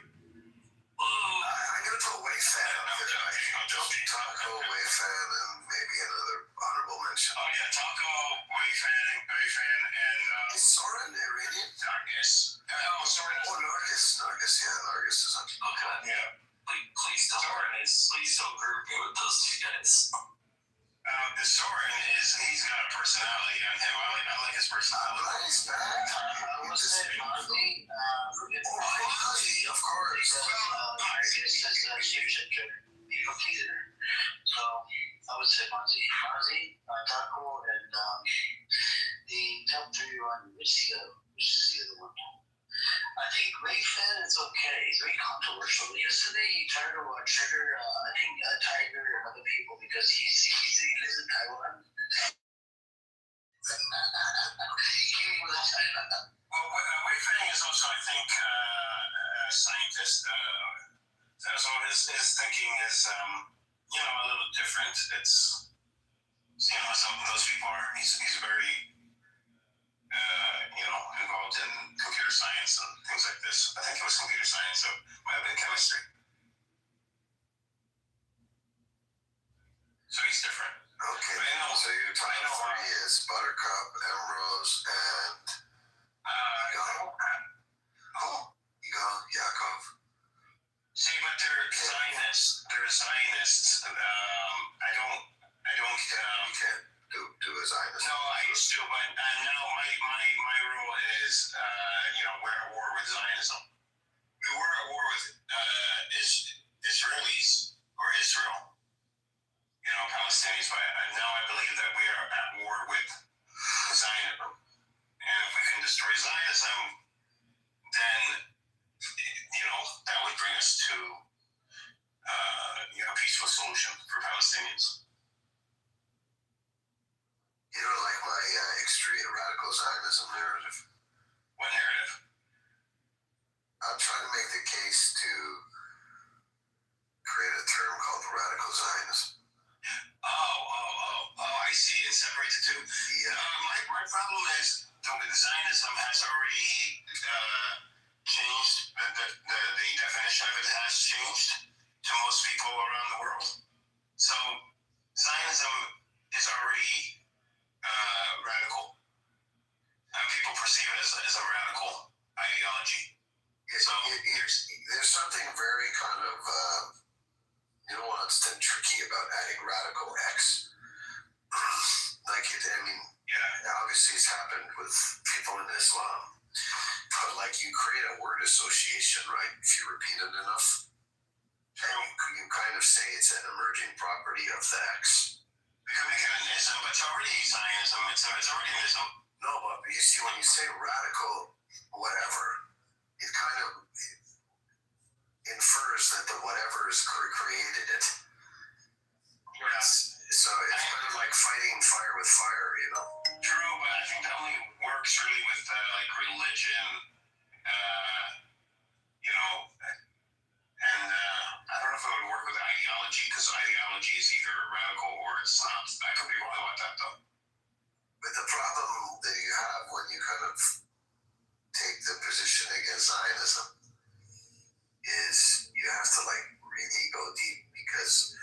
I'm gonna put Wei Fan up there. Taco, Wei Fan, and maybe another honorable mention. Oh yeah, Taco, Wei Fan, and is Soren Iranian? Nargis. Soren. Oh, Nargis. Yeah, Nargis is up. Okay. Yeah. Please don't group me with those two guys. The Soren he's got a personality on him. I like his personality. Nice back. I would say Mozzie, Mozzie, of course. Nargis is a fusion people pleaser. So I would say Mozzie, Taco, and the top 3 one, which is the other one? I think Wei Fan is okay. He's very controversial. Yesterday he tried to trigger, I think, Tiger and other people because he lives in Taiwan. He came with China. Well, Wei Fang is also, I think, a scientist. So his thinking is, a little different. It's, some of those people are. He's very, involved in computer science and things like this. I think it was computer science, so it might have been chemistry. So he's different. Okay. So your top 3 is Buttercup, Emrose, and Yigal Yaakov. See, but they're Zionists. You can't do a Zionist. No, I used to, but now my rule is, we're at war with Zionism. We were at war with Israelis or Israel, Palestinians, but now I believe that we are at war with Zionism. And if we can destroy Zionism, then, that would bring us to a peaceful solution for Palestinians. You don't like my extreme radical Zionism narrative? What narrative? I'm trying to make the case to create a term called radical Zionism. I see. And separate the two. Yeah. My problem is the Zionism has already changed. The definition of it has changed to most people around the world. So Zionism is already radical. People perceive it as a radical ideology. So there's something very kind of nuanced and tricky about adding radical X. Obviously it's happened with people in Islam. But you create a word association, right? If you repeat it enough. And you kind of say it's an emerging property of the X. We can make it an ism, but it's already Zionism. It's already an ism. No, but you see, when you say radical whatever, it kind of infers that the whatever's created it. Yes. So it's kind of like fighting fire with fire, True, but I think that only works really with religion, and I don't know if it would work with ideology, because ideology is either radical or it's not. I could be wrong about that, though. But the problem that you have when you kind of take the position against Zionism is you have to really go deep, because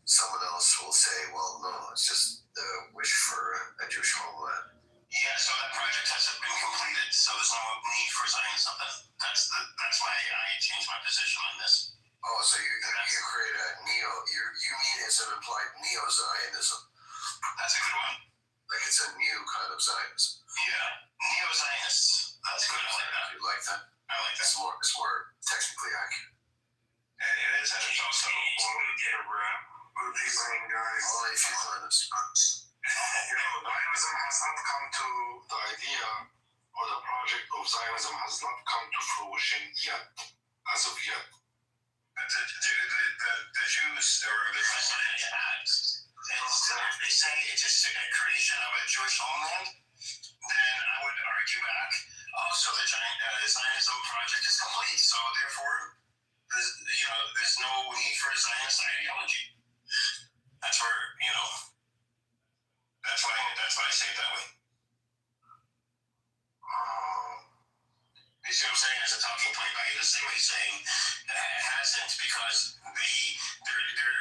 someone else will say, well, no, it's just the wish for a Jewish homeland. Yeah, so that project hasn't been completed, so there's no need for Zionism. That's why I changed my position on this. Oh, so you create a you mean it's an implied neo-Zionism? That's a good one. Like it's a new kind of Zionism. Yeah, neo-Zionists. That's good. I like that. You like that? I like that. It's more technically accurate. It is, and it's also only a few minutes. Zionism has not come to the idea, or the project of Zionism has not come to fruition yet, as of yet. The Jews, or the Zionists if they say it's just a creation of a Jewish homeland, then I would argue back, so the Zionism project is complete. So therefore, there's no need for Zionist ideology. That's where, that's why I say it that way. You see what I'm saying? As a talking point, I understand what he's saying. It hasn't, because their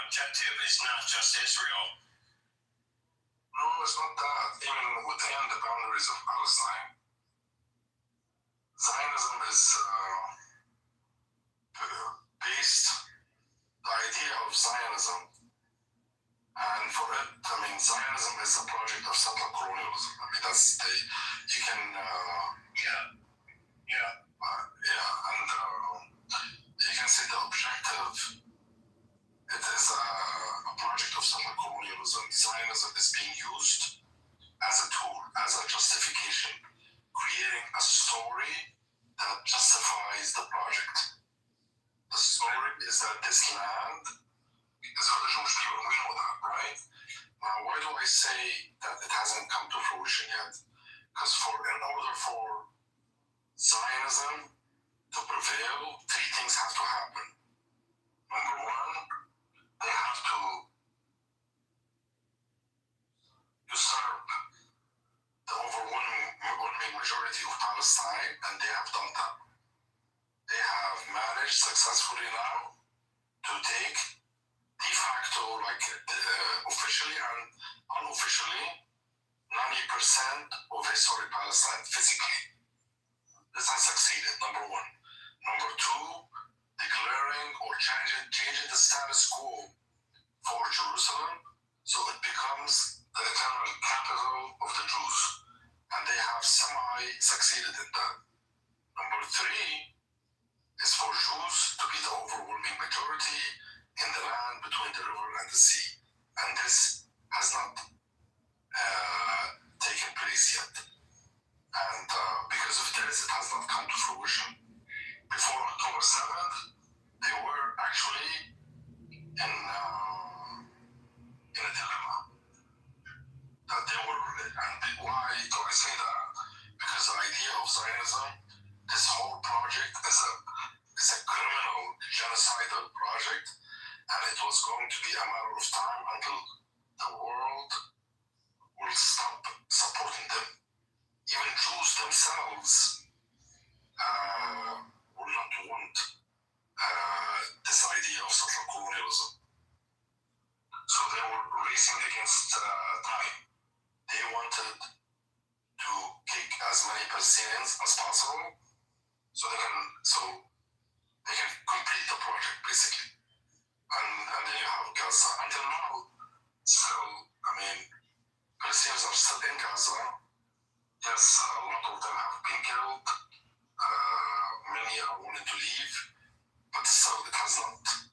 objective is not just Israel. No, it's not that. Even within the boundaries of Palestine, Zionism is based, the idea of Zionism, and for it, Zionism is a project of settler colonialism. That's you can, and you can say the objective, it is a project of settler colonialism. Zionism is being used as a tool, as a justification, creating a story that justifies the project. The story is that this land is for the Jewish people, and we know that, right? Now, why do I say that it hasn't come to fruition yet? Because in order for Zionism to prevail, three things have to happen. Number one, they have to usurp the overwhelming majority of Palestine, and they have done that. They have managed successfully now to take de facto, officially and unofficially, 90% of historic Palestine physically. This has succeeded, number one. Number two, declaring or changing the status quo for Jerusalem so it becomes the eternal capital of the Jews. And they have semi-succeeded in that. Number three is for Jews to be the overwhelming majority in the land between the river and the sea. And this has not taken place yet. And because of this, it has not come to fruition. Before October 7th, they were actually in a dilemma. That they were, and why do I say that? Because the idea of Zionism, this whole project is a criminal, genocidal project, and it was going to be a matter of time until the world will stop supporting them. Even Jews themselves will not want this idea of settler colonialism. So they were racing against time. They wanted to kick as many Palestinians as possible so they can complete the project, basically. And then you have Gaza. Until now, still, Palestinians are still in Gaza. Yes, a lot of them have been killed. Many are willing to leave, but still it has not.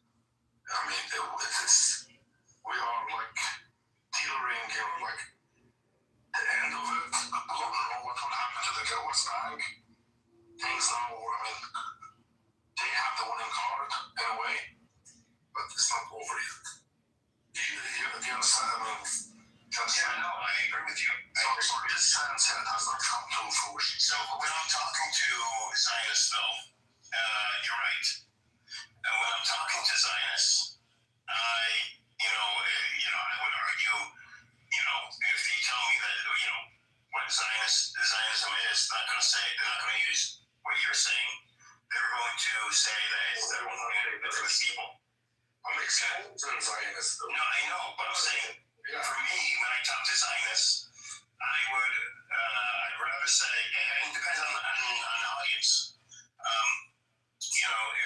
We are teetering, the end of it. I don't know what will happen to the West Bank. Things now, they have the winning card in a way, but it's not over yet. Do you understand? Yeah, no, I agree with you. So this sense it has not come to fruition. So when I'm talking to Zionists, though, you're right. And when I'm talking to Zionists, I would argue, if they tell me that, what Zionism is, they're not going to use what you're saying. They're going to say that it's the Jewish people. I'm exposing Zionists. No, I know, but I'm saying, for me, when I talk to Zionists, I'd rather say, and it depends on the audience.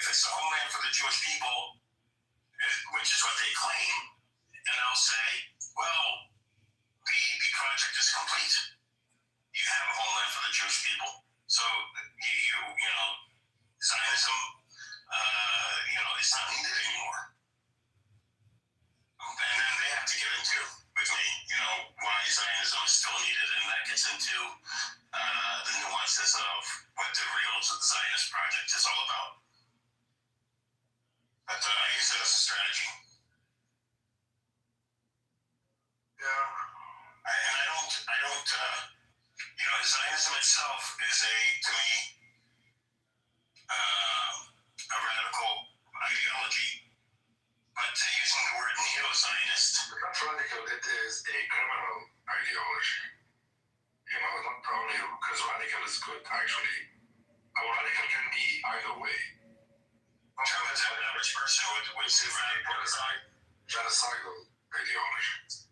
If it's the homeland for the Jewish people, which is what they claim, and I'll say, well, the project is complete. You have a homeland for the Jewish people. So, Zionism, it's not needed anymore. And then they have to get into, with me, why Zionism is still needed, and that gets into the nuances of what the real Zionist project is all about. But I use it as a strategy. Yeah. I don't, Zionism itself is to me, a radical ideology. But using the word neo-Zionist, not radical, it is a criminal ideology. Not probably because radical is good, actually. A radical can be either way. I'm sure that an average person would say radical is genocidal ideology.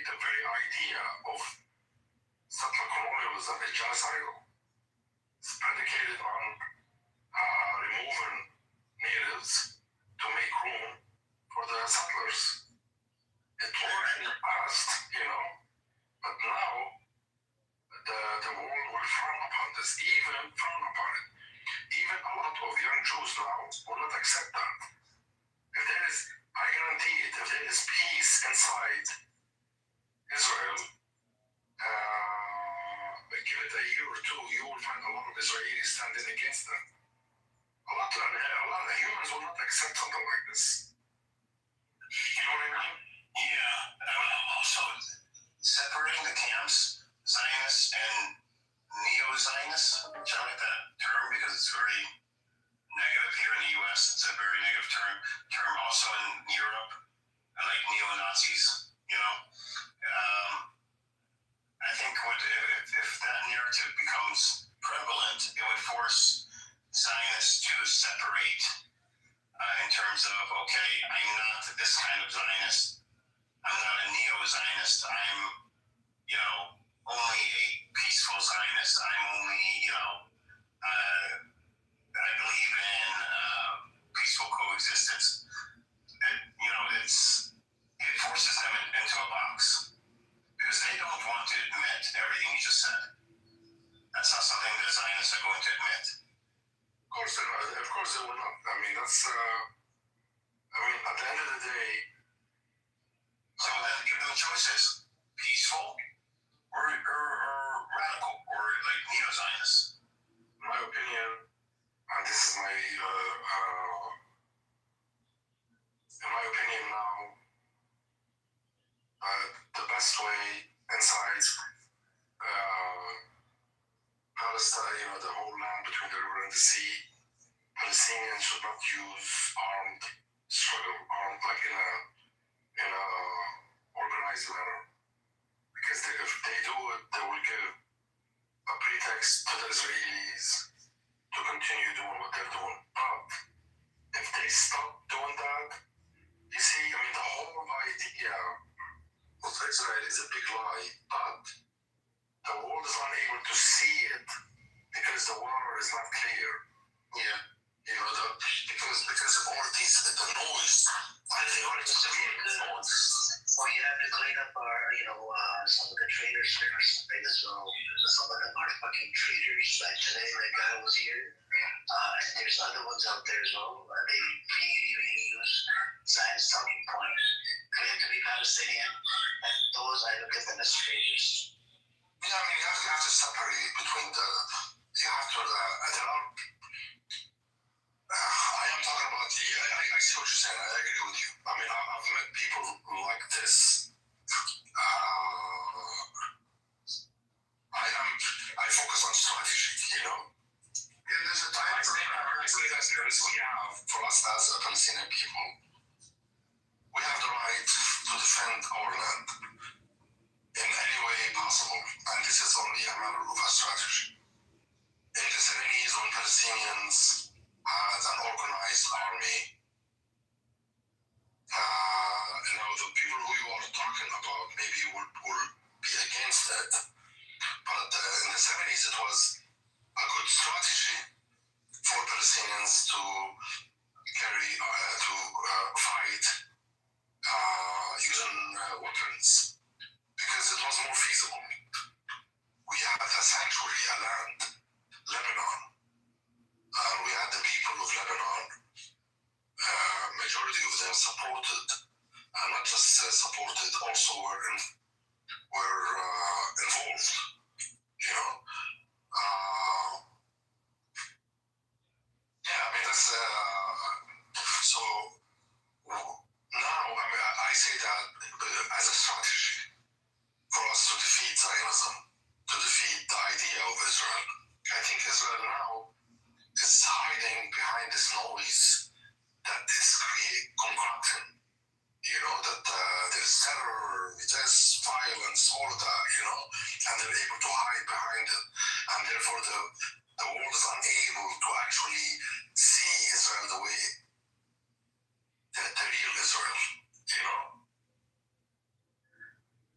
The very idea of settler colonialism is genocidal. It's predicated on removing natives to make room for the settlers. It worked in the past, but now the world will frown upon this, even frown upon it. Even a lot of young Jews now will not accept that. If there is, I guarantee it, if there is peace inside Israel, give it a year or two, you will find a lot of Israelis standing against them. A lot of humans will not accept something like this. You know what I mean? Yeah. Also, separating the camps, Zionists and neo-Zionists, which I like that term because it's very negative here in the U.S. It's a very negative term. Also in Europe, I like neo-Nazis, I think if that narrative becomes prevalent, it would force Zionists to separate in terms of, okay, I'm not this kind of Zionist. I'm not a neo-Zionist. I'm, only a peaceful Zionist. I'm only, I believe in peaceful coexistence. It forces them into a box because they don't want to admit everything you just said. That's not something that Zionists are going to admit. Of course they're not. Of course they will not. At the end of the day, so then give them choices: peaceful or radical or like neo-Zionists. In my opinion, and this is my now, the best way inside Palestine, the whole land between the river and the sea, Palestinians should not use armed like in a organized manner, because if they do it, they will give a pretext to the Israelis to continue doing what they're doing. But if they stop doing that, you see, the whole idea of Israel is a big lie, but the world is unable to see it because the water is not clear. Yeah. Because of all these, the noise. We have to clean up our, some of the traitors or something as well. Some of them are fucking traitors. Like today, my guy was here, and there's other ones out there as well. They really use Zionist talking points, claim to be Palestinian, and those I look at them as traitors. Yeah, you have to separate between you have to, there are, I am talking about I see what you're saying, I agree with you. I've met people like this. I focus on strategy, There's a time we have, for us as a Palestinian people, we have the right to defend our land in any way possible, and this is only a matter of a strategy. In the 70s, when Palestinians had an organized army, the people who you are talking about maybe will be against it, but in the 70s it was a good strategy for Palestinians to fight using weapons, because it was more feasible. We had a sanctuary, a land, Lebanon. We had the people of Lebanon, majority of them supported, and not just supported, also were involved, that's, so now, I say that as a strategy for us to defeat terrorism to defeat the idea of Israel. I think Israel now is hiding behind this noise that is concocted. You know, that there's terror, there's violence, all of that, you know, and they're able to hide behind it. And therefore the world is unable to actually see Israel the way the real Israel, you know?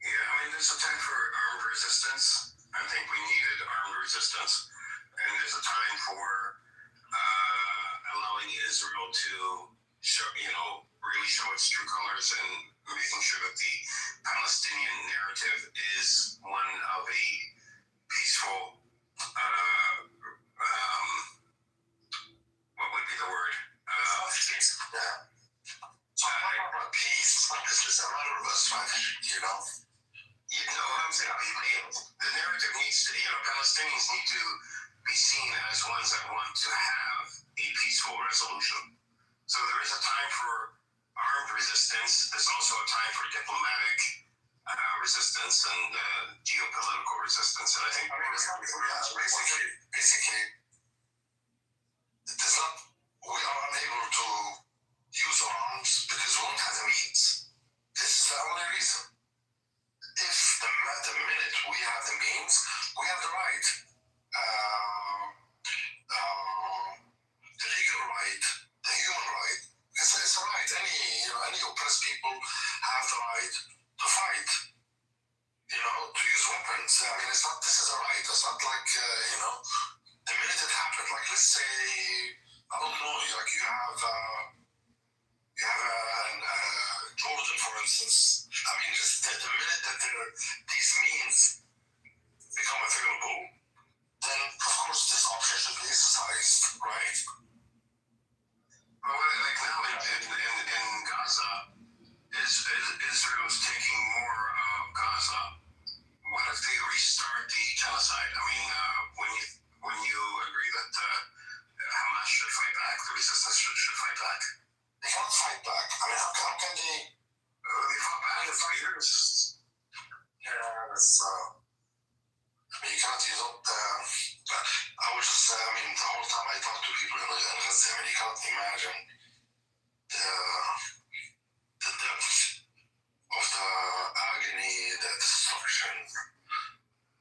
Yeah, I mean, there's a time for armed resistance. I think we needed armed resistance. And there's a time for allowing Israel to show, really show its true colors and making sure that the Palestinian narrative is one of a peaceful, what would be the word? So I'm talking about peace. It's a matter of a strategy, you know? You know what I'm saying? The narrative needs to, Palestinians need to be seen as ones that want to have a peaceful resolution. So there is a time for armed resistance. There's also a time for diplomatic resistance and geopolitical resistance. And I think basically, it is not, we are unable to use arms because we don't have the means. This is the only reason. If the minute we have the means, we have the right, the legal right, the human right. It's a right. Any oppressed people have the right to fight. To use weapons. I mean, it's not. This is a right. It's not like the minute it happened. Like, let's say, I don't know. Like you have Jordan, for instance. I mean, just the minute that these means become available, then of course this option should be exercised, right? Well, like now in Gaza, Israel is taking more of Gaza. What if they restart the genocide? I mean, when you agree that Hamas should fight back, the resistance should fight back. They can't fight back. I mean, how can they? They fought back in 3 years. Yeah, that's. I mean, you can't use up. I was just. I mean, the whole time I talk to people in Gaza, I mean, you can't imagine the depth of the agony, the destruction.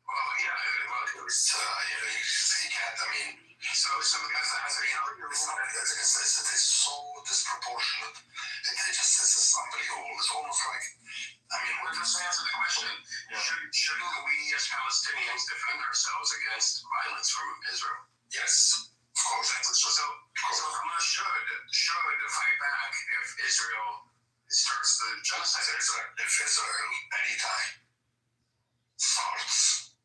Well, yeah, it was. You can't. I mean, so because it is so disproportionate. It's unbelievable. It's almost like. I mean, we're just answering the question. Shouldn't we as Palestinians defend ourselves against violence from Israel? Yes, of course. So Hamas should fight back if Israel starts the genocide. If Israel anytime starts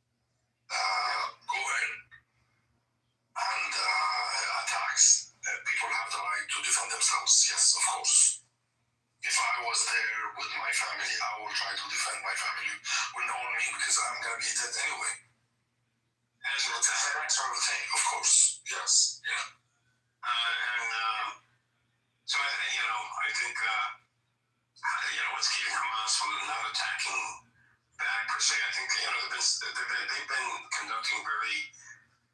go in and attacks, people have the right to defend themselves. Yes, of course. If I was there with my family, I will try to defend my family with no one because I'm going to be dead anyway. And so it's that sort of thing, of course. Yes. Yeah. So, I think, what's keeping Hamas from not attacking back per se, I think, they've been conducting very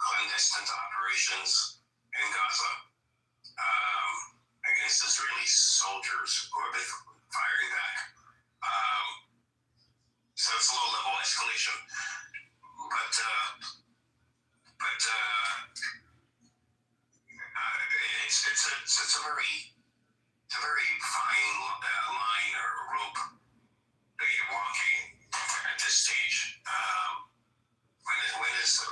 clandestine operations in Gaza against Israeli soldiers who have been firing back. So it's a low-level escalation. But it's a very fine line or rope that you're walking at this stage. When is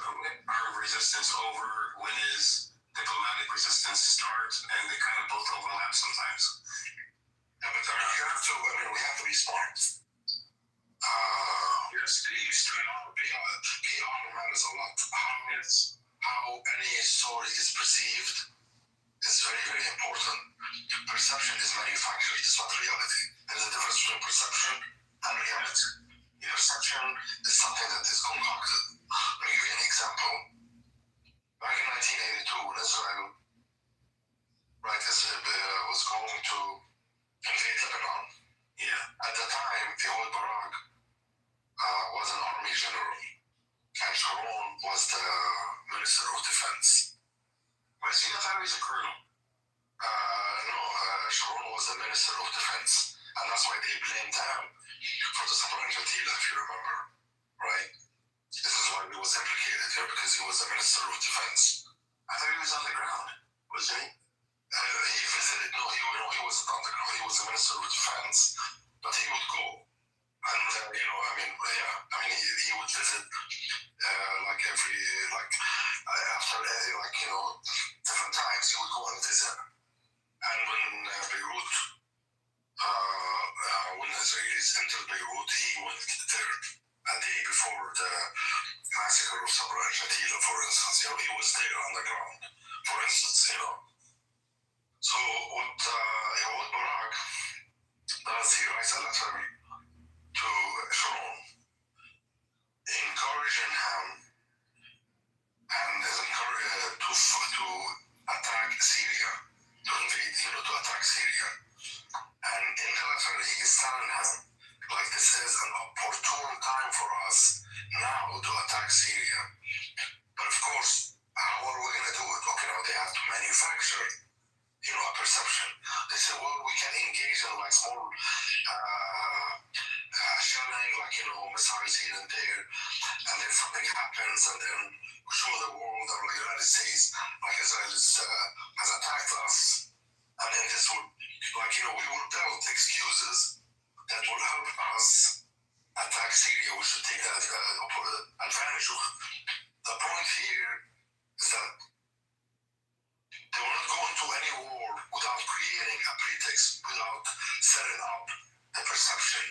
armed resistance over? When is diplomatic resistance start? And they kind of both overlap sometimes. Yeah, but you have to. I mean, we have to be smart. Yes, PR matters a lot. How any story is perceived is very, very important. Perception is manufactured, it's not reality. There's a difference between perception and reality. Perception is something that is concocted. Let me give you an example. Back in 1982, when Israel was going to invade Lebanon, at the time, Ehud Barak was an army general. Sharon was the Minister of Defense. But see, I thought he was a colonel. No, Sharon was the Minister of Defense. And that's why they blamed him for the Sabran Jatila, if you remember. Right? This is why he was implicated here, because he was the Minister of Defense. I thought he was on the ground. Was he? He visited. No, he wasn't on the ground. He was the Minister of Defense, but he would go. And, he would visit, different times he would go and visit. And when Beirut, when Israelis entered Beirut, he went there a day before the massacre of Sabra and Shatila, for instance. He was there on the ground, for instance, So what Barak does, he writes a letter to Sharon, encouraging him and to attack Syria, to invade, to attack Syria. And in the letter, he is telling him, like, this is an opportune time for us now to attack Syria. But of course, how are we going to do it? Okay, now they have to manufacture, a perception. They say, well, we can engage in like small shelling, missiles here and there, and then something happens, and then we show the world that the United States, like Israel, has attacked us, and then this would, we will build excuses that will help us attack Syria. We should take that advantage of it. The point here is that they will not go into any war without creating a pretext, without setting up the perception,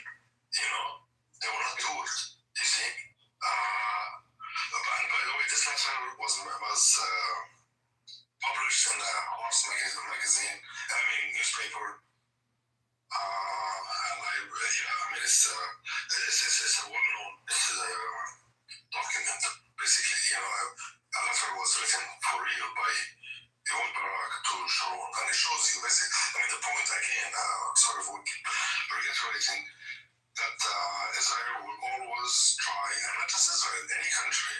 They will not do it, you see. And by the way, this letter was published in the Arts magazine, newspaper. It's a well-known document, basically. A letter was written for real by Ehud Barak to Sharon, and it shows you basically, the point again, sort of reiterating that Israel will always try, and not just Israel, any country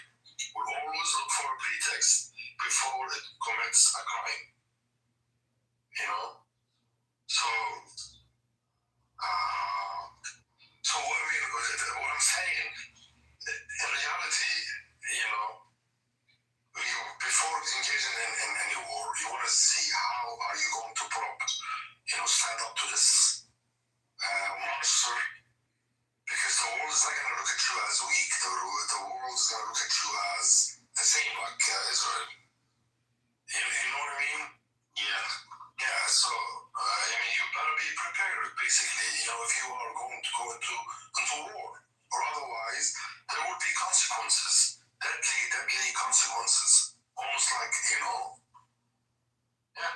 will always look for a pretext before it commits a crime. What I'm saying, in reality, before engaging in any war, you want to see how are you going to stand up to this monster, because the world is not going to look at you as weak. The world is going to look at you as the same, like Israel. You know what I mean? Yeah, so, you better be prepared, basically, if you are going to go into war. Or otherwise, there will be consequences, deadly consequences. Almost like, yeah.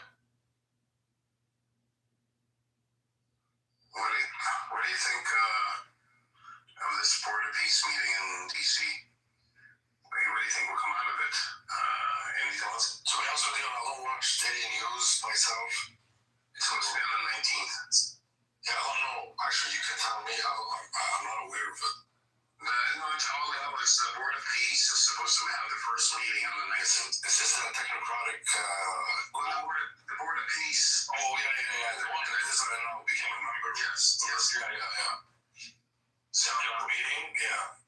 What do you think of this Board of Peace meeting in D.C.? What do you think will come out of it? Any thoughts? To be honest with you, I don't watch daily news myself. It's supposed to be on the 19th. Yeah, I don't know. Actually, you can tell me. I'm not aware of it. All I know is the Board of Peace is supposed to have the first meeting on the 19th. Is this the technocratic... the Board of Peace. Oh, yeah. The one that Israel now became a member. Yes. Yeah. Seminar meeting? Yeah.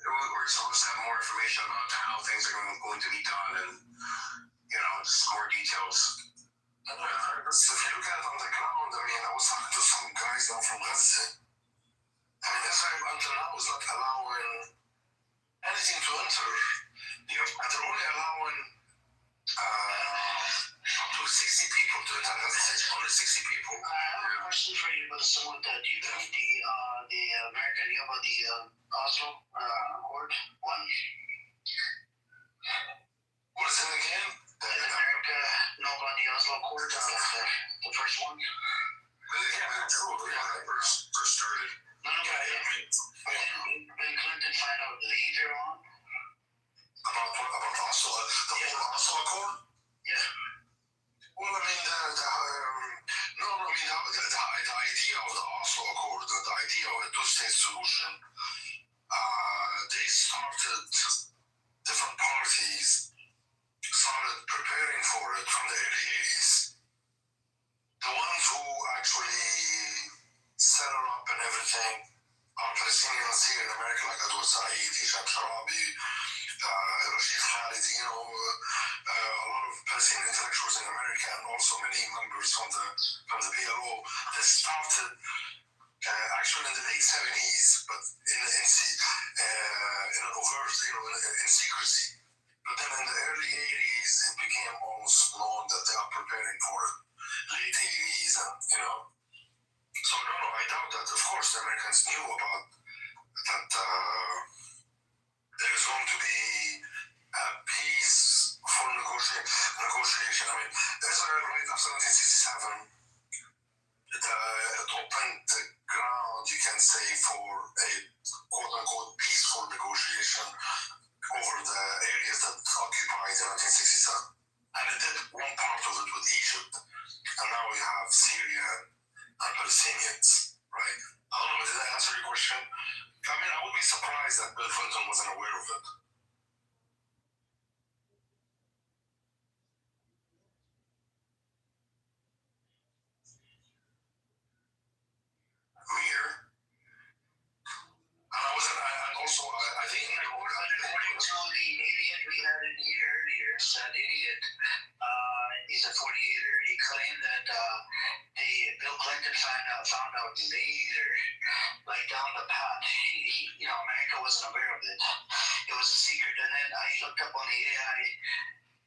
We're supposed to have more information about how things are going to be done and, just more details. If you look at it on the ground, I was talking to some guys down from Gaza. Israel until now is not allowing anything to enter. They're only allowing up to 60 people to enter Gaza. Only 60 people. I have a question for you, but someone that do you think the American, the Oslo Accord won? What is it again? Did America know about the Oslo Accord, the first one? First started. Did Clinton find out later on? in secrecy. But then in the early 80s, it became almost known that they are preparing for it. Late 80s, and So no, I doubt that. Of course, the Americans knew about that. There is going to be a peaceful negotiation. I mean, Israel right after 1967, it opened the ground, you can say, for a quote-unquote peaceful negotiation over the areas that occupied in 1967. And it did one part of it with Egypt, and now we have Syria and Palestinians, right? I don't know, did that answer your question? I mean, I would be surprised that Bill Clinton wasn't aware of it. Here, and I wasn't. And also, I think according to the idiot we had in here earlier, that idiot, he's a 48er. He claimed that Bill Clinton found out later, like down the path. America wasn't aware of it. It was a secret. And then I looked up on the AI.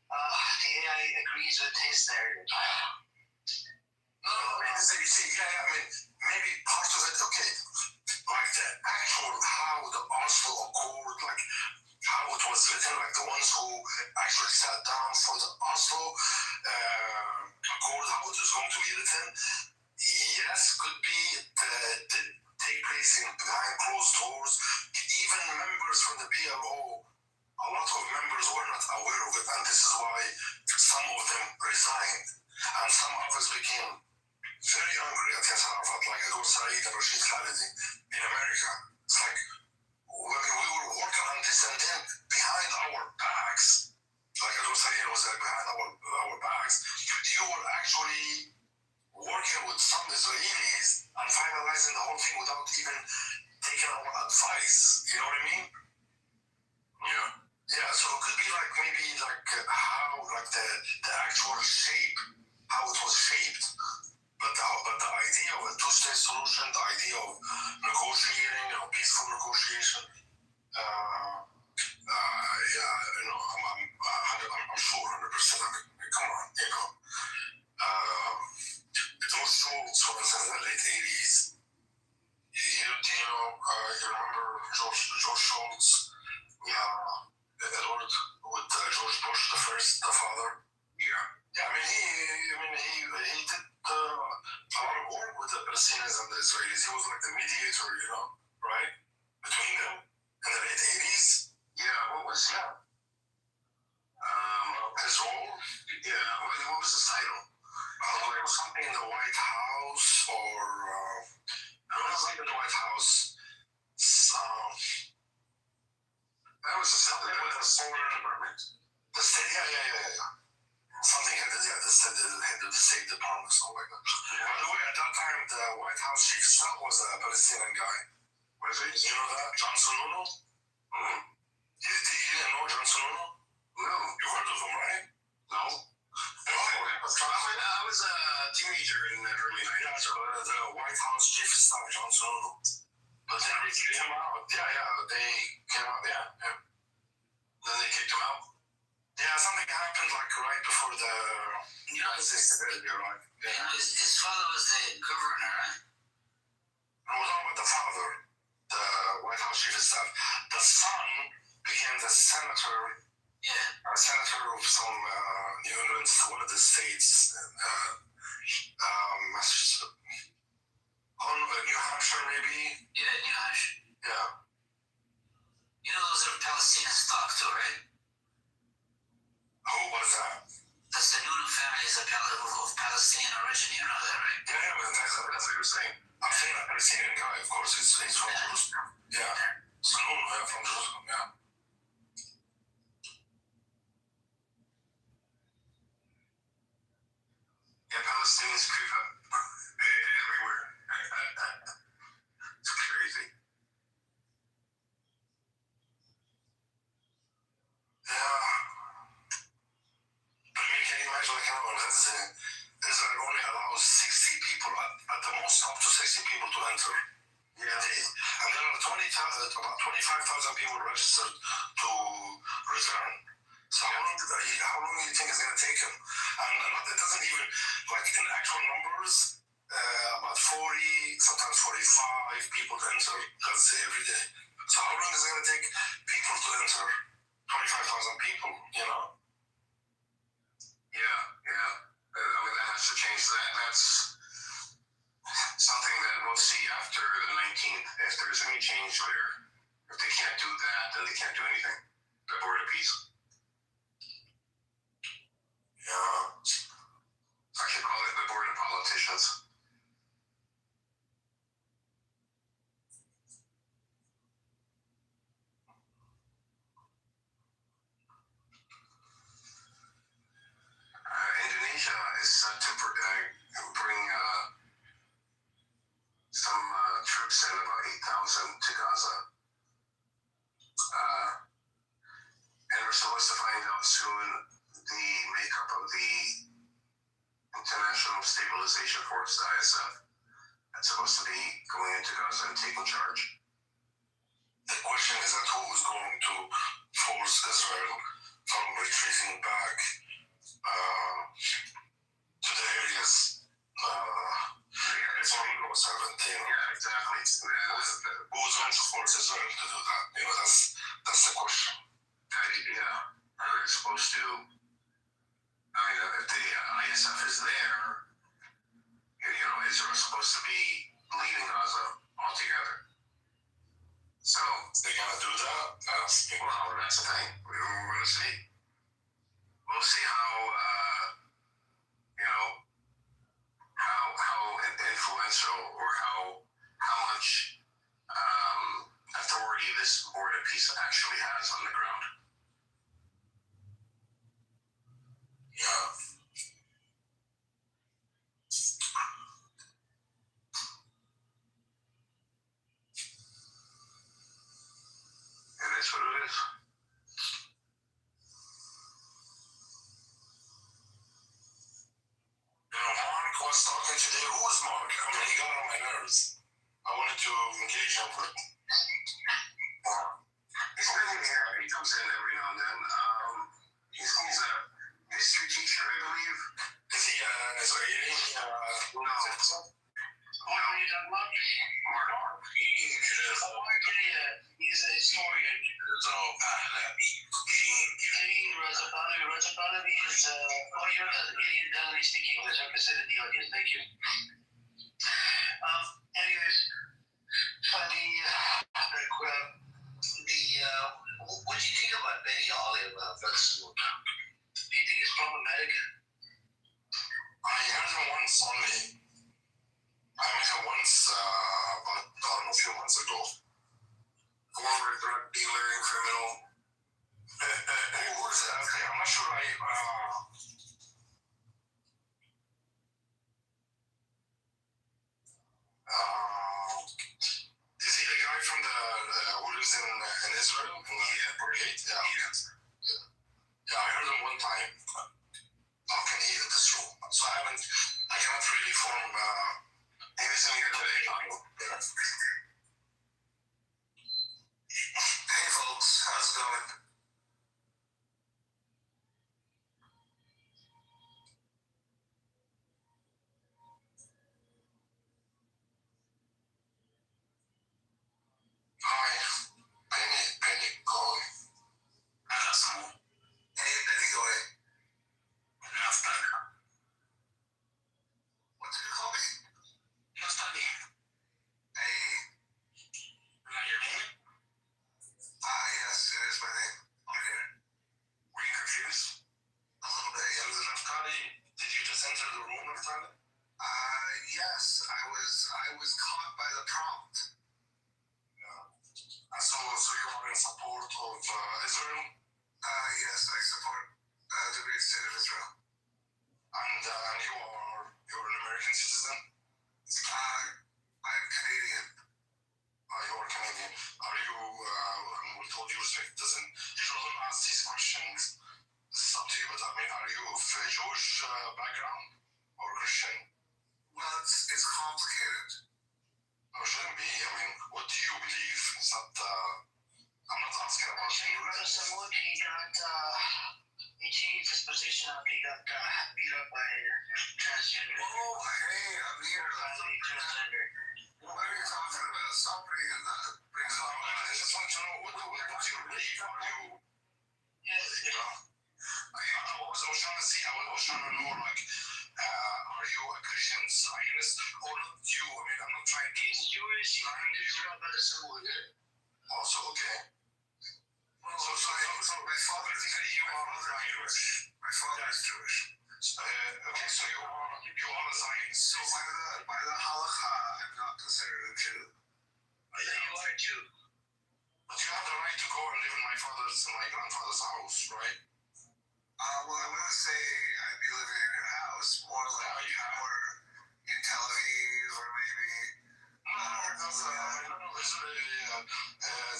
The AI agrees with his narrative. No, you see, I mean, maybe part of it, okay. Like the actual, how the Oslo Accord, like how it was written, like the ones who actually sat down for the Oslo Accord, how it is going to be written, yes, could be take place behind closed doors. Even members from the PLO, a lot of members were not aware of it, and this is why some of them resigned, and some of us became very angry at Yasser Arafat, like Edward Said and Rashid Khalidi in America. It's like, we were working on this, and then behind our backs, like Edward Said was behind our backs, you were actually working with some Israelis and finalizing the whole thing without even taking our advice. You know what I mean? Yeah. Yeah, so it could be like maybe like how, like the actual shape, how it was shaped. But the idea of a two-state solution, the idea of negotiating, peaceful negotiation, I'm sure 100% of it. Come on, Those Schultz, for instance, in the late 80s, you remember George Schultz, Edward, with George Bush, the father? Yeah. Yeah, he did a lot of work with the Palestinians and the Israelis. He was like the mediator, right? Between them in the late 80s. Yeah, what was his role? Yeah, what was his title? It was something in the White House, or it was like in the White House. That was something with the foreign department. The state, yeah. Something head of the State Department, something like that. By the way, at that time, the White House chief of staff was a Palestinian guy. Was he? You know that? John Sununu? You didn't know John Sununu? No. You heard of him, right? No. I was a teenager in the early 90s. Yeah, so the White House chief of staff, John Sununu. But then they kicked him out. They came out, Then they kicked him out. Yeah, something happened like right before the United States debate, right? Yeah. His father was the governor, right? I was talking about the father, the White House chief of staff. The son became the senator. Yeah. A senator of some New England, one of the states, Massachusetts. New Hampshire, maybe? Yeah, New Hampshire. Yeah. Those are Palestinian stock too, right? Who was that? The Sununu family is of Palestinian origin, you know that, right? Yeah, that's what you're saying. I'm saying a Palestinian guy, of course, he's from Jerusalem. Yeah. Sununu, from Jerusalem, yeah. Yeah, Palestinians creep up everywhere. It's crazy. Yeah. But can you imagine, like, in Gaza, Israel only allows 60 people, at the most up to 60 people to enter. Yeah. And there are about 25,000 people registered to taken. And it doesn't even, like in actual numbers, about 40, sometimes 45 people enter Gaza every day. So how long is it going to take people to enter? 25,000 people, you know? Yeah. I mean, that has to change. That's something that we'll see after the 19th, if there's any change there. If they can't do that, then they can't do anything. The board of peace. Yeah. I should call it the board of politicians. Indonesia is set to bring some troops in, about 8,000 to Gaza. And we're supposed to find out soon the makeup of the International Stabilization Force, the ISF, that's supposed to be going into Gaza and taking charge. The question is that who is going to force Israel from retreating back to the areas it's on Row 17. Yeah, exactly. Who is going to force Israel to do that? You know, that's the question. Yeah, they're supposed to. I mean, if the ISF is there, you know, Israel's supposed to be leaving Gaza altogether. So they're gonna do that. Well, that's the thing. We're gonna see. We'll see how you know how influential or how much authority this board of peace actually has on the ground. Yeah. It is what it is. You know, Mark was talking today. Who was Mark? I mean, he got on my nerves. I wanted to engage him, but he's living here. He comes in every now and then. He's a history teacher, I believe. Is he an Israeli? No. Who are you talking about? Mark. He's a historian. Raja Pahlavi is, you're done speaking English. I can sit in the audience. Thank you. Anyways, what do you think about Benny Olive? Do you think it's problematic? I heard him once only. I met him once, about, I don't know, a few months ago. Former drug dealer and criminal. Who is that? Okay, I'm not sure is he the guy from the who lives in Israel? Yeah, Brigade? Yeah, I heard him one time. How can he hit this room? So I cannot really form anything here today. Yeah. Hey folks, how's it going? Hi, Benny Goy. Hey, Benny Goy. What did you call me? Naftali. Hey. Is that your name? Yes, it is my name. Okay. Were you confused? A little bit, yeah. Was it Naftali? Did you just enter the room, Naftali? Yes. I was caught by the prompt. Yeah. So you are in support of Israel? Yes, I support the great state of Israel. And you're an American citizen? I'm Canadian. You are Canadian. Are you, with all due respect, Israel doesn't ask these questions. This is up to you, but I mean, are you of Jewish background or Christian? Well, it's complicated. No, it shouldn't be. I mean, what do you believe? It's not, I'm not asking about you. He changed his position after he got beat up by transgender. Oh, hey, I'm here. Transgender. What are you talking about? Stop bringing that. I just want to know what's your belief? Are you, Yes. you know? I was trying to see. I was trying to know, like, are you a Christian Zionist or not? You? I mean, I'm not trying to. He's Jewish. He's Israel by the symbol. Also, okay. Well, So my father is you are a Zionist. My father is Jewish. Okay, so you are a Zionist. So by the halakha, I'm not considered a Jew. Yeah, you are a Jew. But you have the right to go and live in my grandfather's house, right? Well, I wouldn't say I'd be living in your house. More like we're in Tel Aviv or maybe.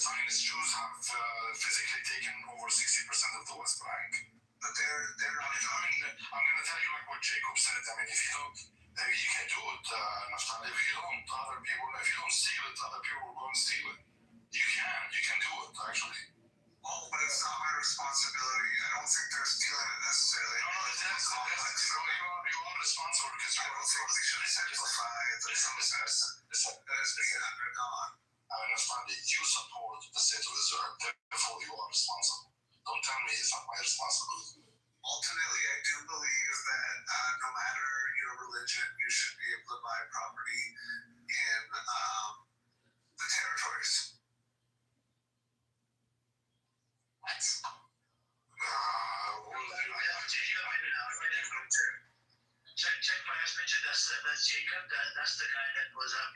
Zionist Jews have physically taken over 60% of the West Bank. But they're not. I'm going to tell you like what Jacob said. I mean, if you don't, you can do it, Naftali. If you don't, if you don't steal it, other people will go and steal it. You can do it, actually. Oh, but it's not my responsibility. I don't think they're stealing it necessarily. No, it is. You are responsible because you don't think we should simplify the process that is being undergone. I understand that you support the state of Israel, therefore you are responsible. Don't tell me it's not my responsibility. Ultimately, I do believe that no matter your religion, you should be able to buy property in the territories. What? Check my last picture. That's Jacob. That's the guy that was up.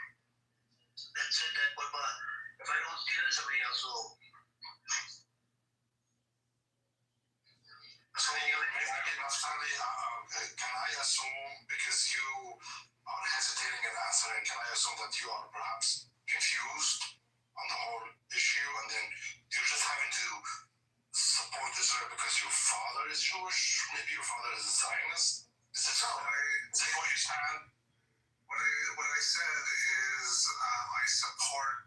That said that if I don't steal it, somebody else will. So, Naftali, can I assume, because you are hesitating in answering, can I assume that you are perhaps confused on the whole issue, and then you're just having to support Israel because your father is Jewish? Maybe your father is a Zionist? Is that what you said? What I said is I support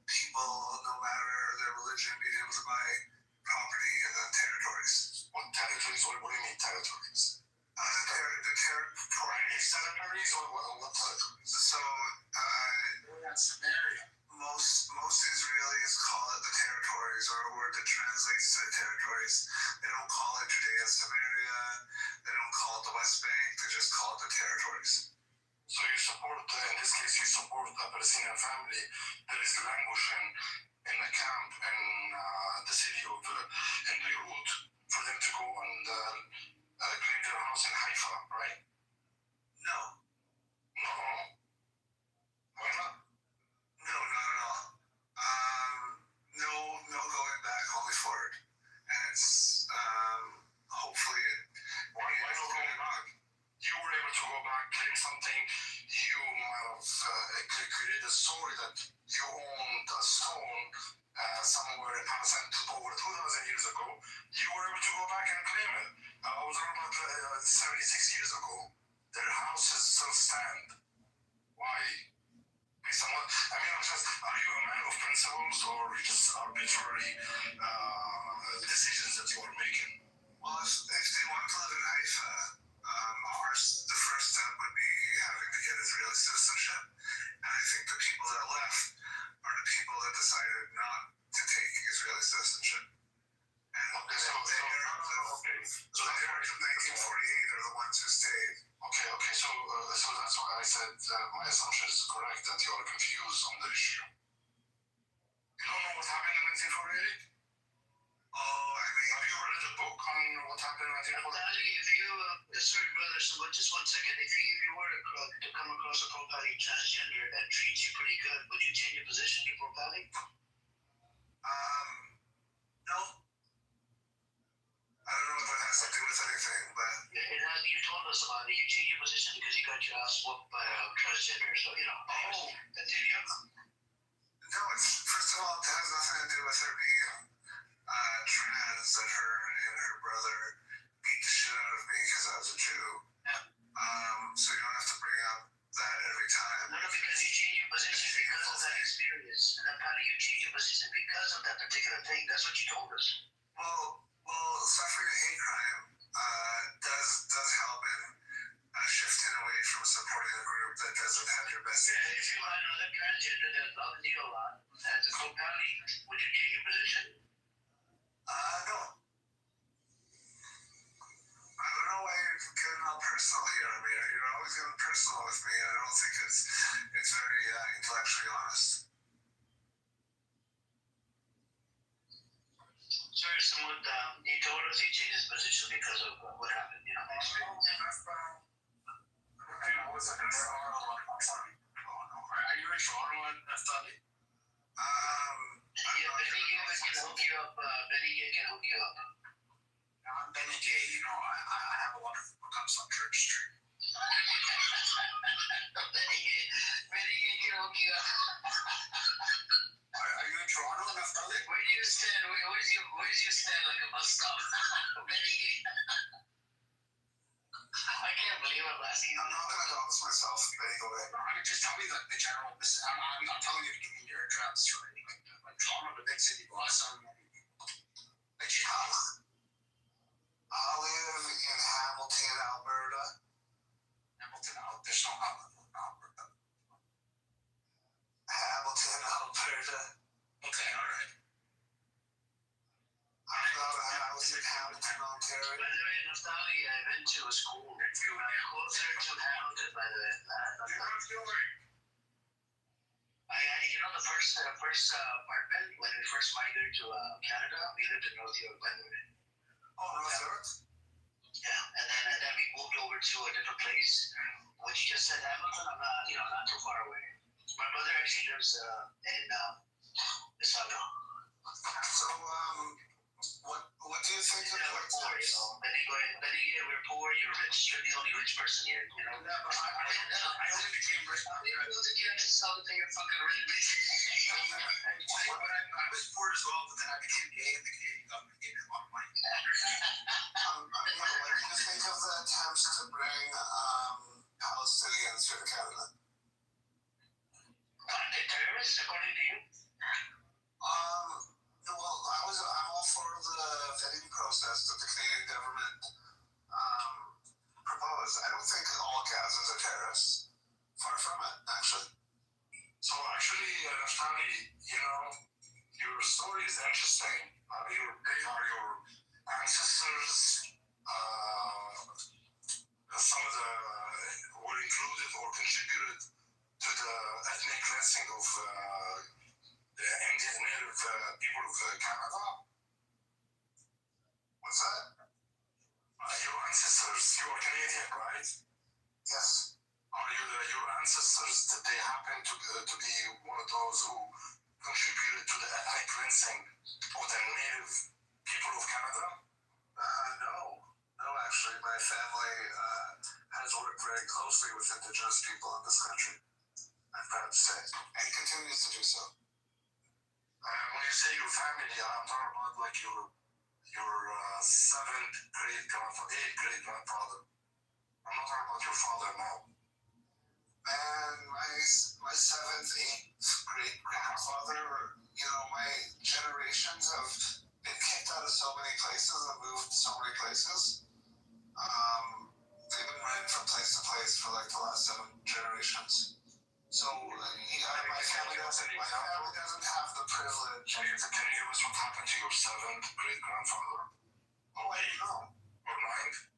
people, no matter their religion, being able to buy property in the territories. What territories? What do you mean territories? The territories. Territories or what territories? So, Samaria. Most Israelis call it the territories, or a word that translates to the territories. They don't call it Judea and Samaria. They don't call it the West Bank. They just call it the territories. So you support, in this case, you support a Palestinian family that is languishing in a camp in the city of in Beirut for them to go and claim their house in Haifa, right? No. No. Why not? No, not at all. No going back, only forward. And it's hopefully. Why no going back? You were able to go back, claim something. You might have created a story that you owned a stone somewhere in Palestine over 2,000 years ago. You were able to go back and claim it. I was around about 76 years ago. Their houses still stand. Why? Based on what? I mean, are you a man of principles or just arbitrary decisions that you are making? Well, if they want to live in Haifa, the first step would be having to get Israeli citizenship. And I think the people that left are the people that decided not to take Israeli citizenship. And so they are from 1948 are the ones who stayed. Okay. So that's why I said my assumption is correct that you are confused on the issue. You don't know what happened in 1948? Oh, I mean, have you read the book on what happened in 1948? If you, sorry, brother, so just 1 second. If you were to come across a profiling transgender that treats you pretty good, would you change your position to profiling? No. I don't know if that has to do with anything, but it has. You told us about it. You changed your position because you got your ass whooped by a transgender. So No, it's first of all, it has nothing to do with her being trans. That her and her brother beat the shit out of me because I was a Jew. So you don't have to bring up that every time. No, because you changed your position because of that experience. And apparently you changed your position because of that particular thing. That's what you told us. Well, suffering a hate notice he changed his position because of what happened, you know. Are you in Toronto on Naftali? Yeah, Benny Gay can hook you up. Benny Gay can hook you up. I'm Benny Gay, you know, I have a wonderful book on some Church Street. Benny Gay can hook you up. Are you in Toronto, Naftali? Where do you stand? Where's your stand like a bus stop? Benny Gay. I can't believe I'm asking. I'm not gonna dox myself, Benny Gay. I mean, just tell me the general. I'm not telling you to give me your address or anything. Like Toronto, the big city boss. I live in Hamilton, Alberta. Hamilton, there's no Hamilton, Alberta. Hamilton, Alberta. Okay, all right. I'm not a house in Hamilton, Ontario. By the way, Naftali, I went to a school closer to Hamilton, by the way. You know, the first apartment, when we first migrated to Canada, we lived in North York, by the way. Oh, North York? Yeah, and then we moved over to a different place, which you just said Hamilton. I'm not, not too far away. My brother actually lives in Mississauga. So, what do you think of we're poor, Benny, we're poor, you're rich. You're the only rich person here, you know? No, but I only became rich. I wasn't getting to sell the thing you're fucking rich. I was poor as well, but then I became gay and the Canadian government gave me a lot of money. What do you think of the attempts to bring Palestinians to Canada? Are they terrorists, according to you? Well, I'm all for the vetting process that the Canadian government proposed. I don't think all Gazans are terrorists. Far from it, actually. So actually, Naftali, your story is interesting. Your ancestors, some of the were included or contributed to the ethnic cleansing of the Indian native people of Canada. What's that? Your ancestors, you are Canadian, right? Yes. Are your ancestors, did they happen to be one of those who contributed to the ethnic cleansing of the native people of Canada? No, actually, my family has worked very closely with Indigenous people in this country. I'm proud to say, and continues to do so. When you say your family, I'm talking about like your 7th great-grandfather, 8th great-grandfather. I'm not talking about your father now. Man, my 7th, 8th great-grandfather, my generations have been kicked out of so many places and moved to so many places. They've been running from place to place for like the last 7 generations. So, my family doesn't have the privilege. Can you give us what happened to your 7th great-grandfather? Oh, I don't know. Or 9th?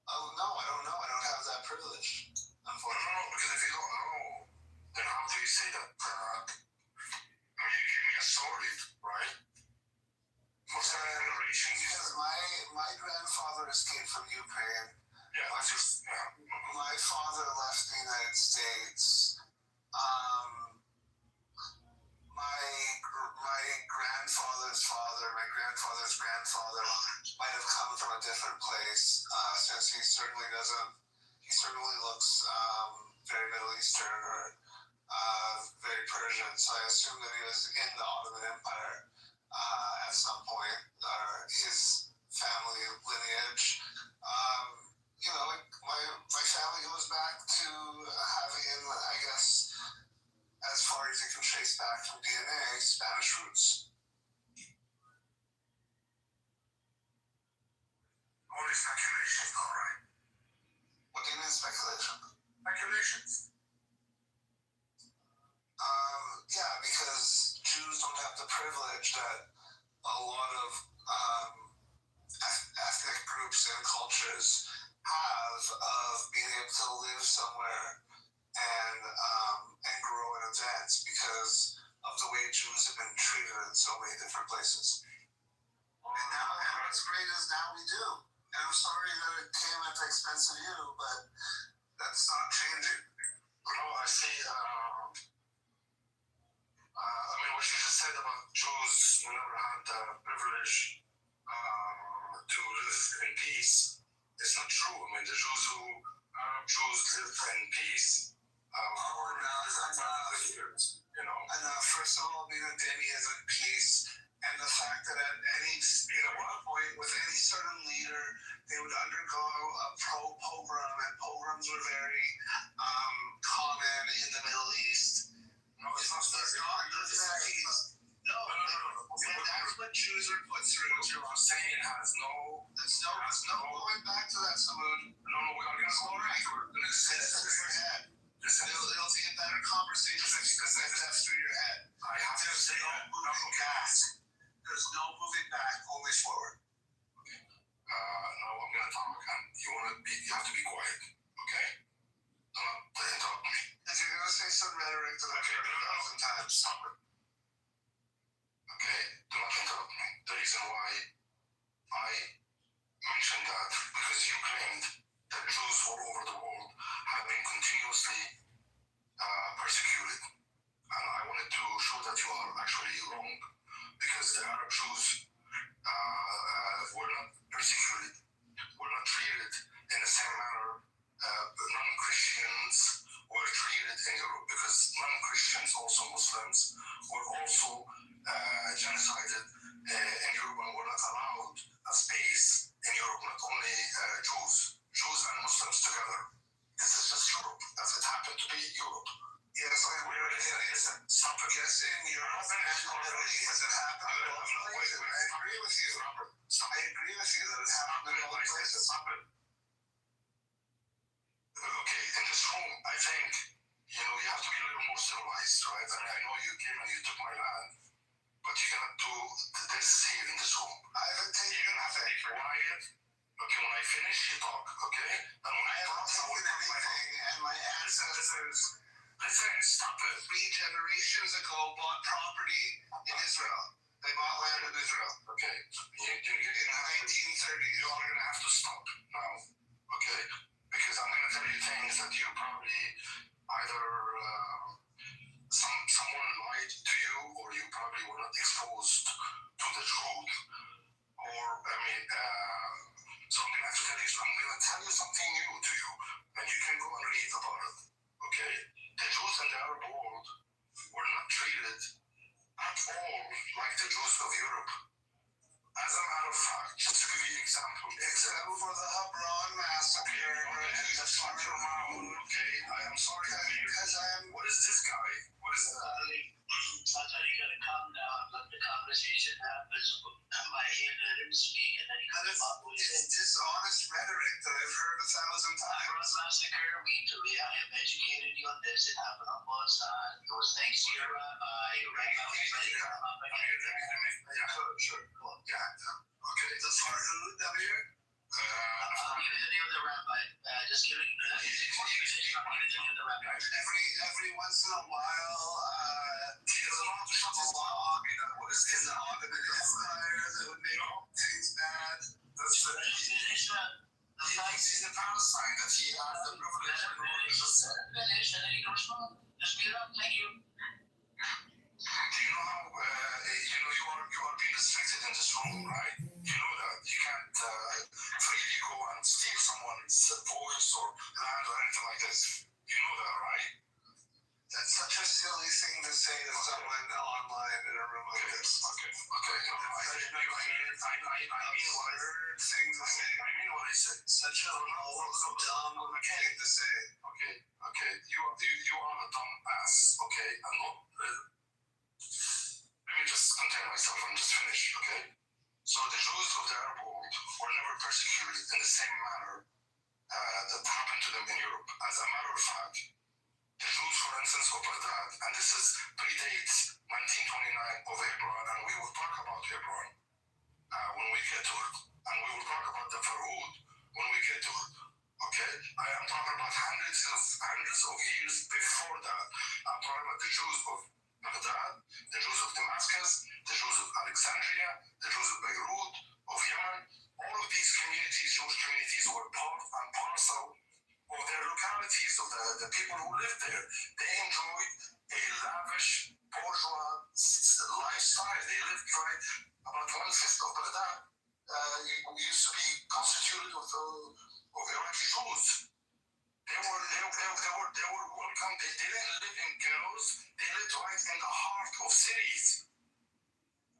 Oh, no, I don't know. I don't have that privilege, unfortunately. No, because if you don't know, then how do you say that? You give me a story, right? Because my grandfather escaped from Ukraine. Yeah, my father left the United States. My grandfather's father, my grandfather's grandfather might have come from a different place, since he certainly looks very Middle Eastern or very Persian. So I assume that he was in the Ottoman Empire at some point, or his family lineage. My family goes back to having, I guess, as far as you can trace back from DNA, Spanish roots. Only speculation, all right. What do you mean speculation? Speculations. Yeah, because Jews don't have the privilege that a lot of ethnic groups and cultures have of being able to live somewhere and grow and advance because of the way Jews have been treated in so many different places. And now, let's that's not changing. No, I see. I mean, what you just said about Jews who never had the privilege to live in peace, it's not true. I mean, the Jews Arab Jews live in peace for years, you know. And first of all, being a Demi is in peace, and the fact that at any point with any certain leader, they would undergo a pogrom, and pogroms were very common in the Middle East. No, it's not. No. That's what Jews are put through. What you're saying has no going back to that, Samoon. No, we're going to go right. We're going to say that through your head. Listen, it'll be a better conversation if you say that through your head. I have to say no gas. There's no moving back, always forward. Okay. No, I'm going to talk, and you have to be quiet, okay? Don't interrupt me. If you're going to say some rhetoric that I've heard 1,000 times, stop it. Okay? Do not interrupt me. The reason why I mentioned that, because you claimed that Jews all over the world have been continuously persecuted. And I wanted to show that you are actually wrong, because the Arab Jews were not persecuted, were not treated in the same manner non-Christians were treated in Europe, because non-Christians, also Muslims, were also genocided in Europe and were not allowed a space in Europe, not only Jews and Muslims together. This is just Europe, as it happened to be Europe. Yes, stop it. Yes, in Europe and already has it happened in all places. I agree with you. I agree with you that it happened in all places. Stop it. Okay, in this room, I think, you have to be a little more civilized, right? I mean, I know you came and you took my land, but you cannot do this here in this room. I haven't taken nothing. Quiet. Okay, when I finish, you talk, okay? And when I talk, I will take anything, and my ancestors, listen, stop it. 3 generations ago, bought property in Israel. They bought land in Israel. Okay. In the 1930s. You are going to have to stop now, okay? Because I'm going to tell you things that you probably either someone lied to you, or you probably were not exposed to the truth, or so I'm going to have to tell you. I'm going to tell you something new to you, and you can go and read about it. Okay, the Jews in the Arab world were not treated at all like the Jews of Europe. As a matter of fact, just to give you an example, except for the Hebron massacre, shut your mouth, okay? I am sorry, because what is this guy? What is that? Sometimes you gotta calm down, let the conversation happen. Let him speak, and then he comes up with it's dishonest rhetoric that I've heard 1,000 times. Hebron massacre, I have educated you on this. It happened on both sides. It was thanks to your rabbi. Sure. Okay, the Farhood up here? I'll give you the name of the rabbi. Just give it. I'll give you the name of the rabbi. Every once in a while, he doesn't want to shut the law. What is in the Ottoman Empire that would make things bad? That's the he thinks he's in Palestine, that he has the privilege of finish, and then you can respond. Just mute up. Thank you. Do you know how you are being restricted in this room, right? You know that you can't freely go and steal someone's voice or land or anything like this. You know that, right? That's such a silly thing to say to someone online in a room like this. Okay. I mean what I heard things to say. I mean what I said. Such a dumb thing to say. Okay. You are a dumb ass. Okay, I'm not. Let me just contain myself and just finish, okay? So the Jews of the Arab world were never persecuted in the same manner that happened to them in Europe. As a matter of fact, the Jews, for instance, of Baghdad, and this predates 1929 of Hebron, and we will talk about Hebron when we get to it. And we will talk about the Farhud when we get to it. Okay? I am talking about hundreds of years before that. I'm talking about the Jews of Baghdad, the Jews of Damascus, the Jews of Alexandria, the Jews of Beirut, of Yemen. All of these communities, Jewish communities, were part and parcel of their localities used to be constituted of Iraqi Jews. They were welcome. They didn't live in ghettos. They lived right in the heart of cities.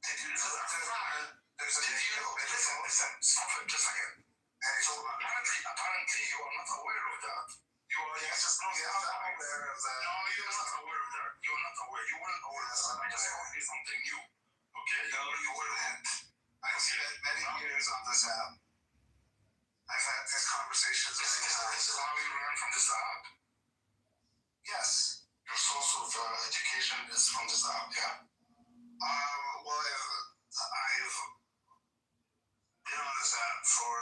There's a video. Listen, stop it just a second. Hey, so apparently you are not aware of that. You are just not aware of that. No, you're not aware of that. You're not aware. You weren't aware of that. I just told you something new. Okay? No, you weren't. I've spent many years on this app. I've had these conversations many times. This is how you learn from this app. Yes. Your source of education is from this app, yeah? Well, I've been on this app for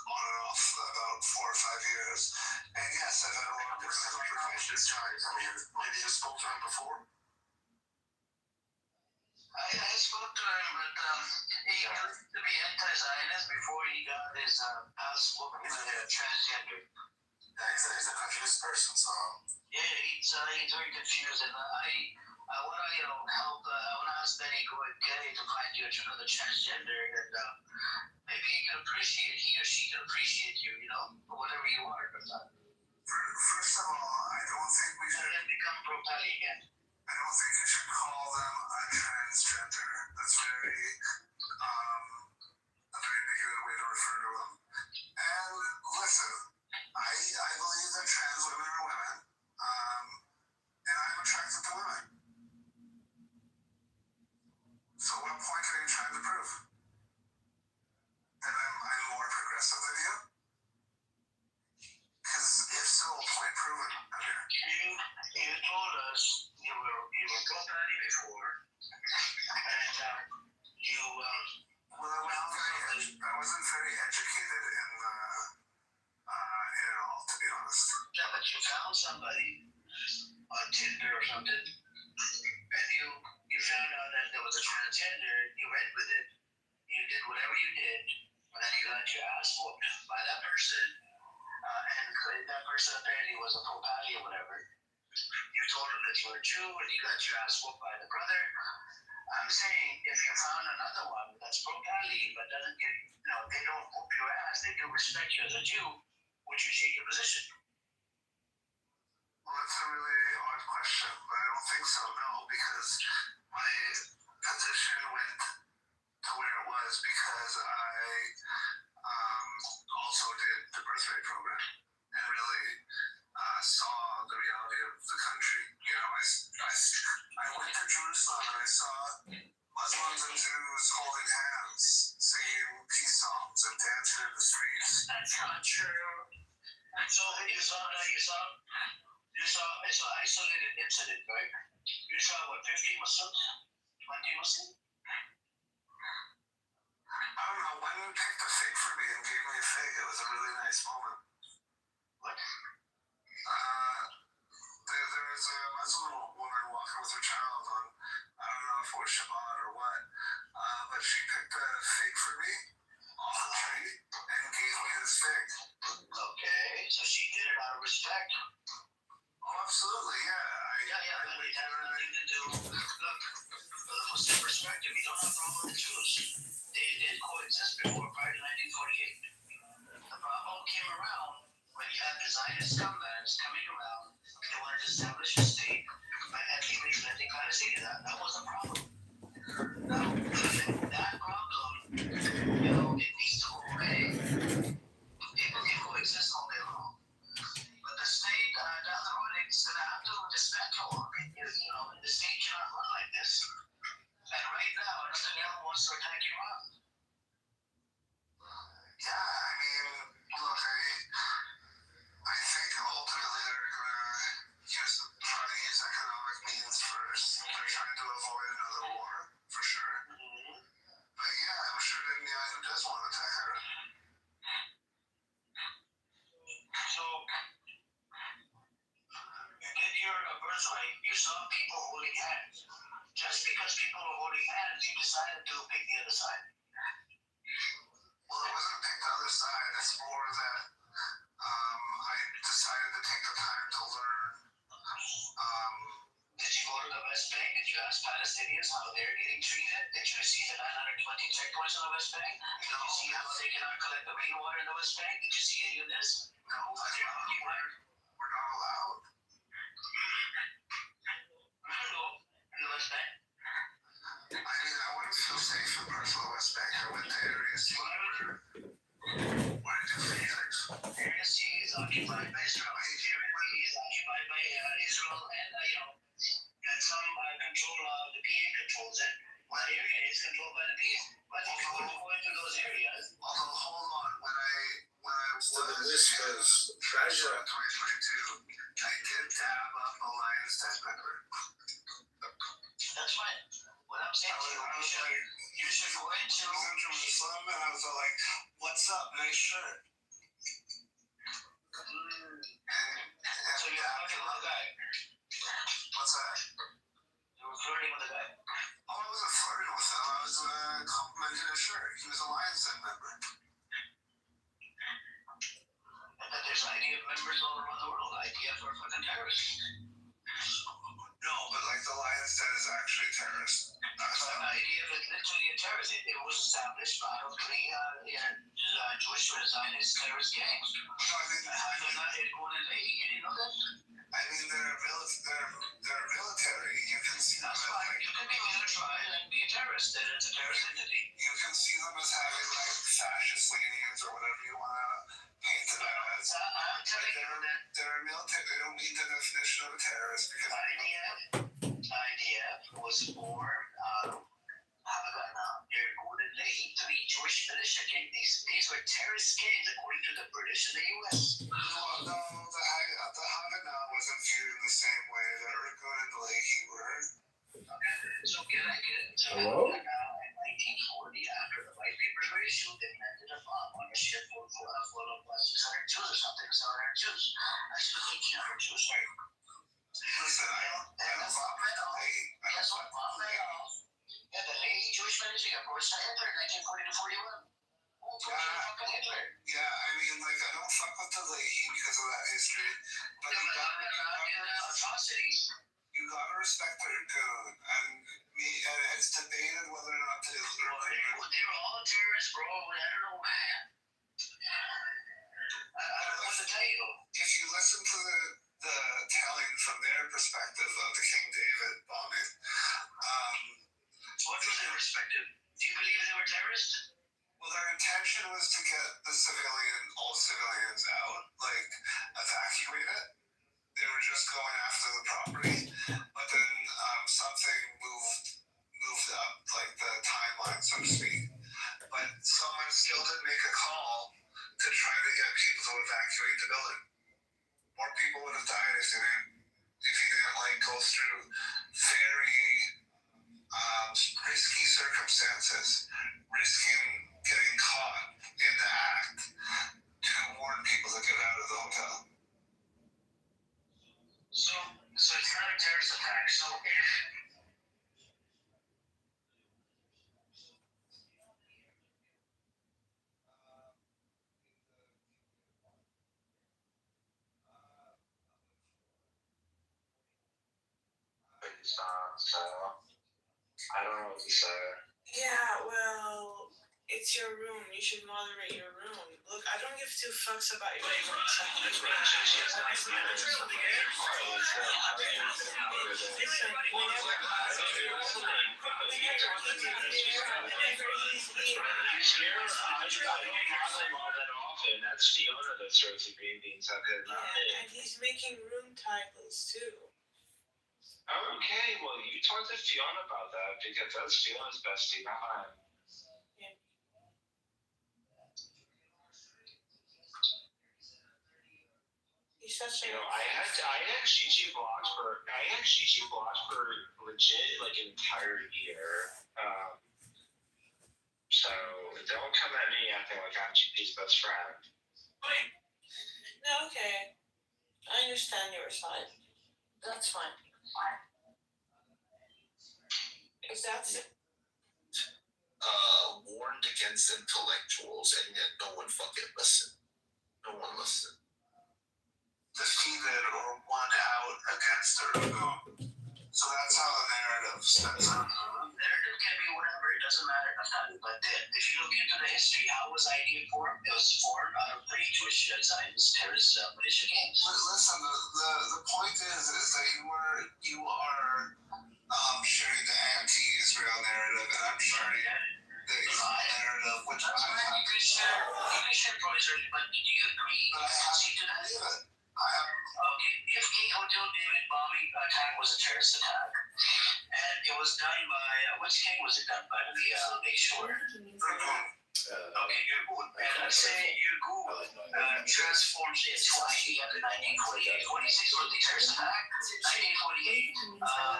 on and off about 4 or 5 years. And yes, I've had a lot of different conversations. I mean, maybe you spoke to him before? I spoke to him, but he used to be anti-Zionist before he got his passport with a transgender. Yeah, he's a confused person, so... Yeah, he's very confused, and I want to, help, I want to ask Benny Goy to find you another transgender, and maybe he or she can appreciate you, for whatever you are. First of all, I don't think we should... And then become pro-Pali again. I don't think you should call them a transgender. That's a very negative way to refer to them. And listen, I believe that trans women are women, and I'm attracted to women. So what point are you trying to prove? That I'm more progressive than you? Because if so, point proven. You told us you were pro-Pali before, and you I wasn't very educated in it all, to be honest. Yeah, but you found somebody on Tinder or something, and you found out that there was a transgender. You went with it. You did whatever you did, and then you got your ass whooped by that person. And that person apparently was a pro-Pali or whatever. You told him that you were a Jew, and you got your ass whooped by the brother. I'm saying if you found another one that's pro-Pali but doesn't get, they don't whoop your ass, they do respect you as a Jew, would you change your position? Well, that's a really odd question, but I don't think so, no, because my position went to where it was because I also did the birthright program and really saw the reality of the country. I went to Jerusalem and I saw Muslims and Jews holding hands, singing peace songs and dancing in the streets. That's not true. So it's an isolated incident, right? You saw what, 50 Muslims? 20 Muslims? I don't know. One picked a fig for me and gave me a fig. It was a really nice moment. What? There was a Muslim woman walking with her child on, I don't know if it was Shabbat or what, but she picked a fig for me off the tree and gave me this fig. Okay, so she did it out of respect. Oh, absolutely, yeah. But it has nothing to do. Look, from the Muslim perspective, you don't have a problem with the Jews. They did coexist before, prior to 1948. The problem came around when you had the Zionist scumbags coming around. They wanted to establish a state by letting Palestine. That was a problem. Now, that problem, it needs to go away. People can coexist all day long. But the state down the road is going to have to dismantle. The state cannot run like this. And right now, Netanyahu wants to attack Iran. Yeah, I mean, look, I think ultimately they're going to try to use economic means first. They're trying to avoid another war, for sure. Mm-hmm. But yeah, I'm sure Netanyahu does want to attack Iran. So, you did your birthright, you saw people holding hands. Just because people were holding hands, you decided to pick the other side. Well, it wasn't pick the other side. It's more that I decided to take the time to learn. Did you go to the West Bank? Did you ask Palestinians how they're getting treated? Did you receive the $920 about the checkpoints on the West Bank? Did you see how they cannot collect the rainwater in the West Bank? Did you see any of this? No, we're not allowed. In the West Bank? I mean, I wouldn't feel safe in parts of the West Bank. I went to Area C. What did you do? Area C is occupied by Israel. Area C is occupied by Israel, and got some control of the PA controls it. One area is controlled by the PA. But if you want to go into those areas, although hold on, when I was the whispers, treasure. 2022, I did dab up a Lion's Den member. that's fine. What I'm saying to you should go into. I was in Jerusalem and I was like, "What's up? Nice shirt." So you're flirting with the guy. What's that? You were flirting with the guy. Oh, I wasn't flirting with him. I was complimenting his shirt. He was a Lion's Den member. And then there's IDF members all around the world. IDF are fucking terrorists. No, but like the Lion's Den is actually terrorist. IDF is literally a terrorist. It was established out of the Jewish Zionist terrorist gangs. No, I mean, they're not going in Lehi. You didn't know that? I mean, they're military. You can see them That's as fine. like, You can be military and be a terrorist. Then it's a terrorist entity. you can see them as having like fascist leanings or whatever you want to paint them as. I'm telling you that They're military. They don't meet the definition of a terrorist because IDF was formed out of Havana near Golden Lehi, 3 Jewish militia gangs. These were terrorist gangs according to the British and the US. No, the Havana wasn't viewed in the same way that Irgun and Lehi were. So can I get it? So Hello? now in 1940, after the white papers were issued, they landed a bomb on a ship full of 600 Jews or something, 700 Jews. Actually, 1,800 Jews. Listen, I don't fuck with Lehi. Guess what? Mom laid off. Yeah, the Lehi Jewish militia got pushed to Hitler in 1940 to 41. Who pushed fucking Hitler? Yeah, I mean, like, I don't fuck with the Lehi because of that history, but you gotta respect their Irgun, and it's debated whether or not they were all terrorists, bro. I don't know, man. I don't know what to tell you. If you listen to the telling from their perspective of the King David bombing, what was their perspective? Do you believe they were terrorists? Well, their intention was to get all civilians out, like evacuate it. They were just going after the property, but then something moved up, like the timeline, so to speak. But someone still did make a call to try to get people to evacuate the building. More people would have died if he didn't like go through very risky circumstances, risking getting caught in the act to warn people to get out of the hotel. So it's not a terrorist attack. So if so I don't know what to say. Yeah, well, it's your room. You should moderate your room. Look, I don't give 2 fucks about your room. That's Fiona that throws the green beans out there, not me. And he's making room titles too. Okay, well, you talk to Fiona about that because that's Fiona's bestie, not mine. He's such a. I had Gigi blocked for legit like an entire year. So don't come at me acting like I'm Gigi's best friend. No, okay. I understand your side. That's fine. Is that it? Warned against intellectuals, and yet no one fucking listened. No one listened. Defeated or won out against Irgun. So that's how the narrative steps up. Narrative can be whatever, it doesn't matter, Naftali. But if you look into the history, how was IDF formed? It was formed out of the Jewish Zionist terrorist militia gangs. Listen, the point is that you are sharing the anti-Israel narrative, and I'm sharing the Israel narrative, which I have. You can share pro-Israel, but do you agree? But I have See to that? Okay, if King Hotel David bombing attack was a terrorist attack, and it was done by which king was it done by? Let me make sure. Okay, Yirgun. And let's say Yirgun transforms into IDF in 1948. 46 was the terrorist attack. 1948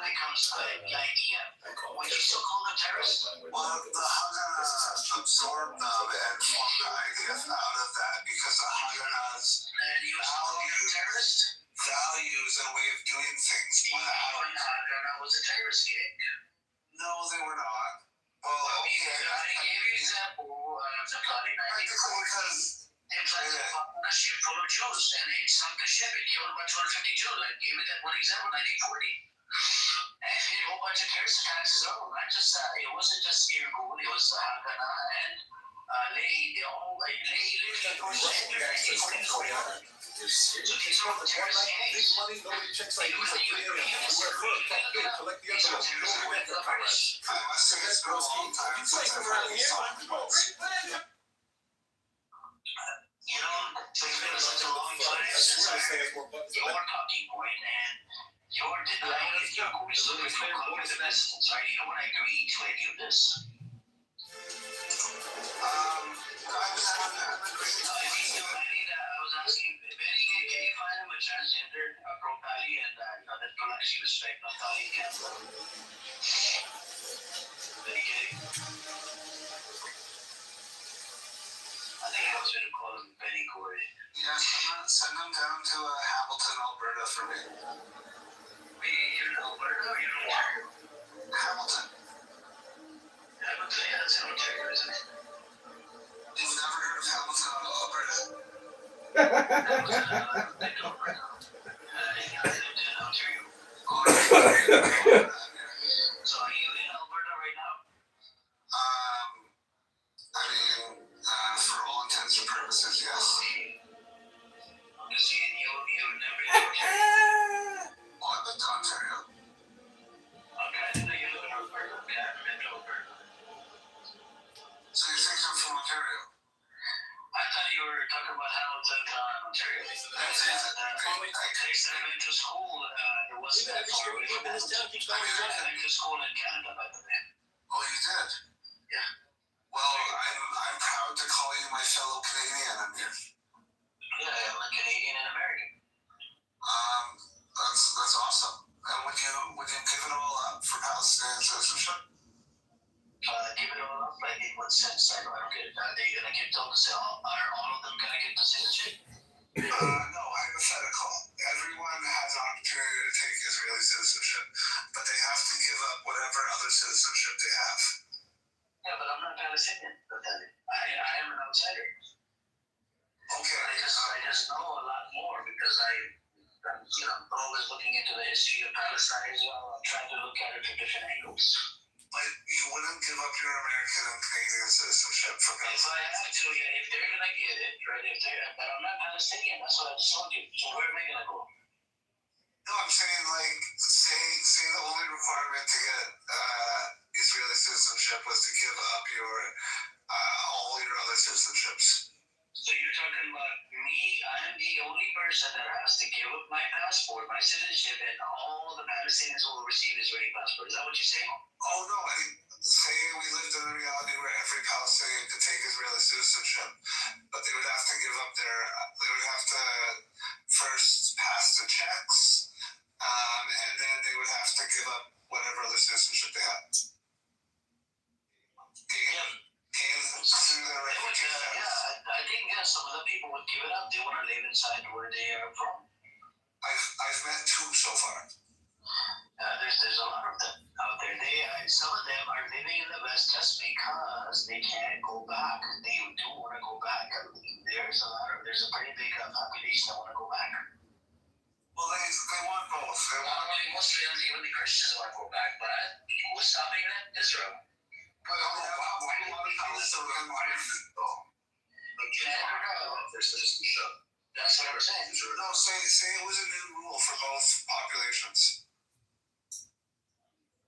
becomes the IDF. Would you still call them terrorists? Well, the Haganah absorbed them and formed the IDF out of that because the Haganah's values and way of doing things went out. Haganah was a terrorist gang. No, they were not. Well, okay. I gave you an example of the Bloody Because a ship full of Jews, and it sunk the ship. It killed about 250 Jews. I gave you that one example, 1940. And did a whole bunch of terrorist attacks as well. Not just it wasn't just Irgun, it was Haganah and Lehi. They all Lehi lived in 1944. So these are all the terrorist gangs. Money, nobody checks like these at 3 a.m. We're first, collect the envelope. Go away from the Congress. I must say it's been a long time since I've heard these talking about. You know, it's been such a long time since I heard your talking point, and you're denying if you're always looking for cognitive essence, right? You don't want to agree to any of this. I was asking, Benny, can you find him a transgender pro-Pali and that can actually respect Naftali Campbell? Benny, I think I was going to call him Benny Corey. Yes, send him down to Hamilton, Alberta for me. You're in Alberta or you're in Ontario? Hamilton. Hamilton, yeah, that's in Ontario, isn't it? You've never heard of Hamilton, Alberta? I lived in Ontario. So are you in Alberta right now? I mean, for all intents and purposes, yes. Because you've never been to Ontario. Oh, I've been to Ontario. Okay, I didn't know you live in Alberta. Okay, I haven't been to Alberta. So you think I'm from Ontario? I thought you were talking about Hamilton, Ontario. The place that I went to school, it wasn't that far away from Hamilton. I went to school in Canada, by the way. Oh, you did? Yeah. Well, I'm proud to call you my fellow Canadian. Yeah, I'm a Canadian and American. That's awesome. And would you give it all up for Palestinian citizenship? Give it all up. Like in what sense? I don't get it. Are they gonna get all of them gonna get the citizenship? No, hypothetical. Everyone has an opportunity to take Israeli citizenship, but they have to give up whatever other citizenship they have. Yeah, but I'm not Palestinian. I am an outsider. Okay. I just know a lot more because I'm always looking into the history of Palestine as well. I'm trying to look at it from different angles. But you wouldn't give up your American and Canadian citizenship for Palestine? If I have to, yeah, if they're gonna get it, right? But I'm not Palestinian. That's what I just told you. So where am I gonna go? No, I'm saying like say the only requirement to get Israeli citizenship was to give up your all your other citizenships. So you're talking about me? I'm the only person that has to give up my passport, my citizenship, and all the Palestinians will receive Israeli passport. Is that what you're saying? Oh no, I mean, say we lived in a reality where every Palestinian could take Israeli citizenship, but they would have to give up they would have to first pass the checks, and then they would have to give up whatever other citizenship they had. I think some of the people would give it up. They want to live inside where they are from. I've met two so far. There's a lot of them out there. Some of them are living in the West just because they can't go back. They do want to go back. There's a pretty big population that want to go back. Well, they want both. both. They want Muslims, even the Christians want to go back, but who's stopping that? Israel. But why do a lot of Palestinians though? Their citizenship. That's what I'm saying. No, say it was a new rule for both populations.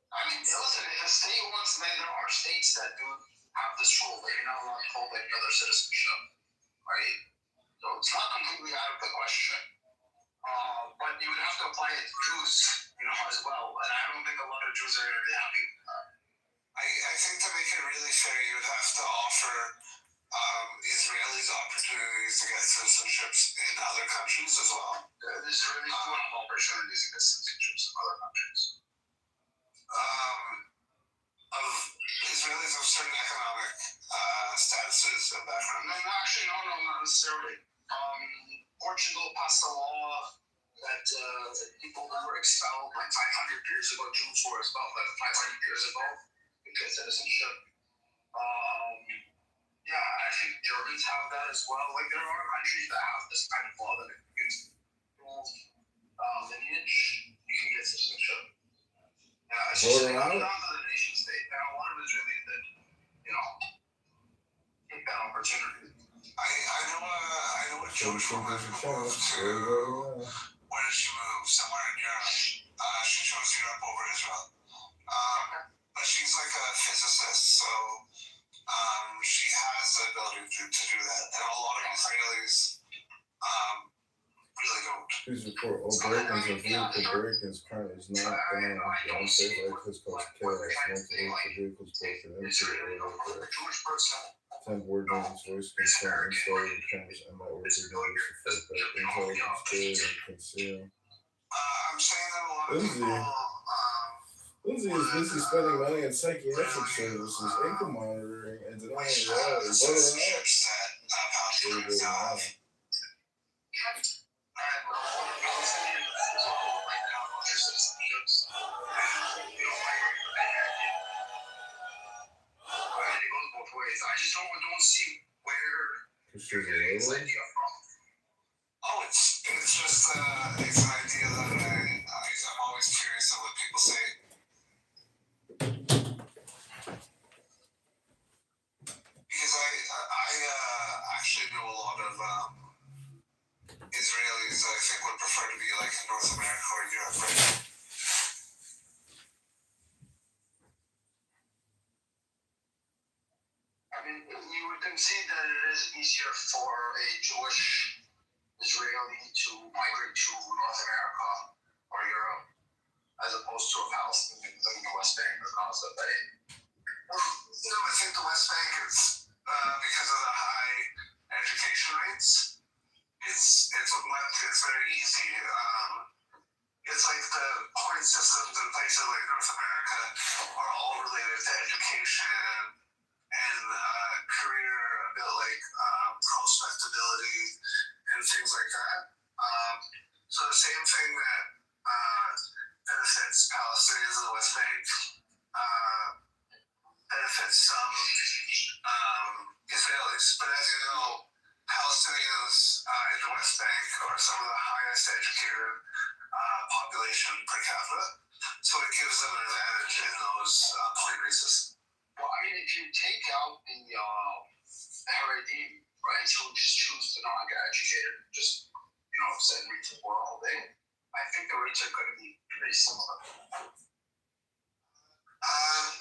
I mean, listen, if a state wants, there are states that do have this rule that you're not allowed to hold any other citizenship, right? So it's not completely out of the question. But you would have to apply it to Jews, as well. And I don't think a lot of Jews are going to be happy with that. I think to make it really fair, you would have to offer Israelis opportunities to get citizenships in other countries as well. The Israelis do have opportunities to get citizenships in other countries. Of Israelis of certain economic statuses and background. No, not necessarily. Portugal passed a law that people who were expelled like 500 years ago, Jews were expelled like 500 years ago, get citizenship. Yeah, I think Germans have that as well. Like there are countries that have this kind of law that if you can prove lineage, you can get citizenship. Yeah, it's just down to the nation state. And a lot of Israelis that, take that opportunity. I know a Jewish woman who moved to, where did she move? Somewhere in Europe. She chose Europe over Israel. But she's like a physicist, so she has the ability to do that. And a lot of Israelis really don't. Please report all break-ins and vehicle break-ins currently is not down. The unsafe actors cause chaos. Multiple vehicles broken into or 10 board members voice consent installed with cameras and network identities to fight back intelligence, clear, and conceal. I'm saying that a lot of people... Lindsay is busy spending money on psychiatric services, ankle monitoring, and denying reality. I just don't see where this idea from. Oh, it's just it's an idea that I'm always curious of what people say. Because I actually know a lot of Israelis that I think would prefer to be like in North America or Europe, right? I mean, you would concede that it is easier for a Jewish Israeli to migrate to North America or Europe as opposed to a Palestinian living in the West Bank or Gaza, right? No, I think the West Bank is because of the high education rates. It's very easy. It's like the point systems in places like North America are all related to education and career, a bit like prospectability and things like that. So the same thing that benefits Palestinians in the West Bank benefits some Israelis. But as you know, Palestinians in the West Bank are some of the highest educated population per capita. So it gives them an advantage in those point races. Well, I mean, if you take out the Haredim, right, who just choose to not get educated, just, sit and read the Torah all day, I think the rates are going to be pretty similar.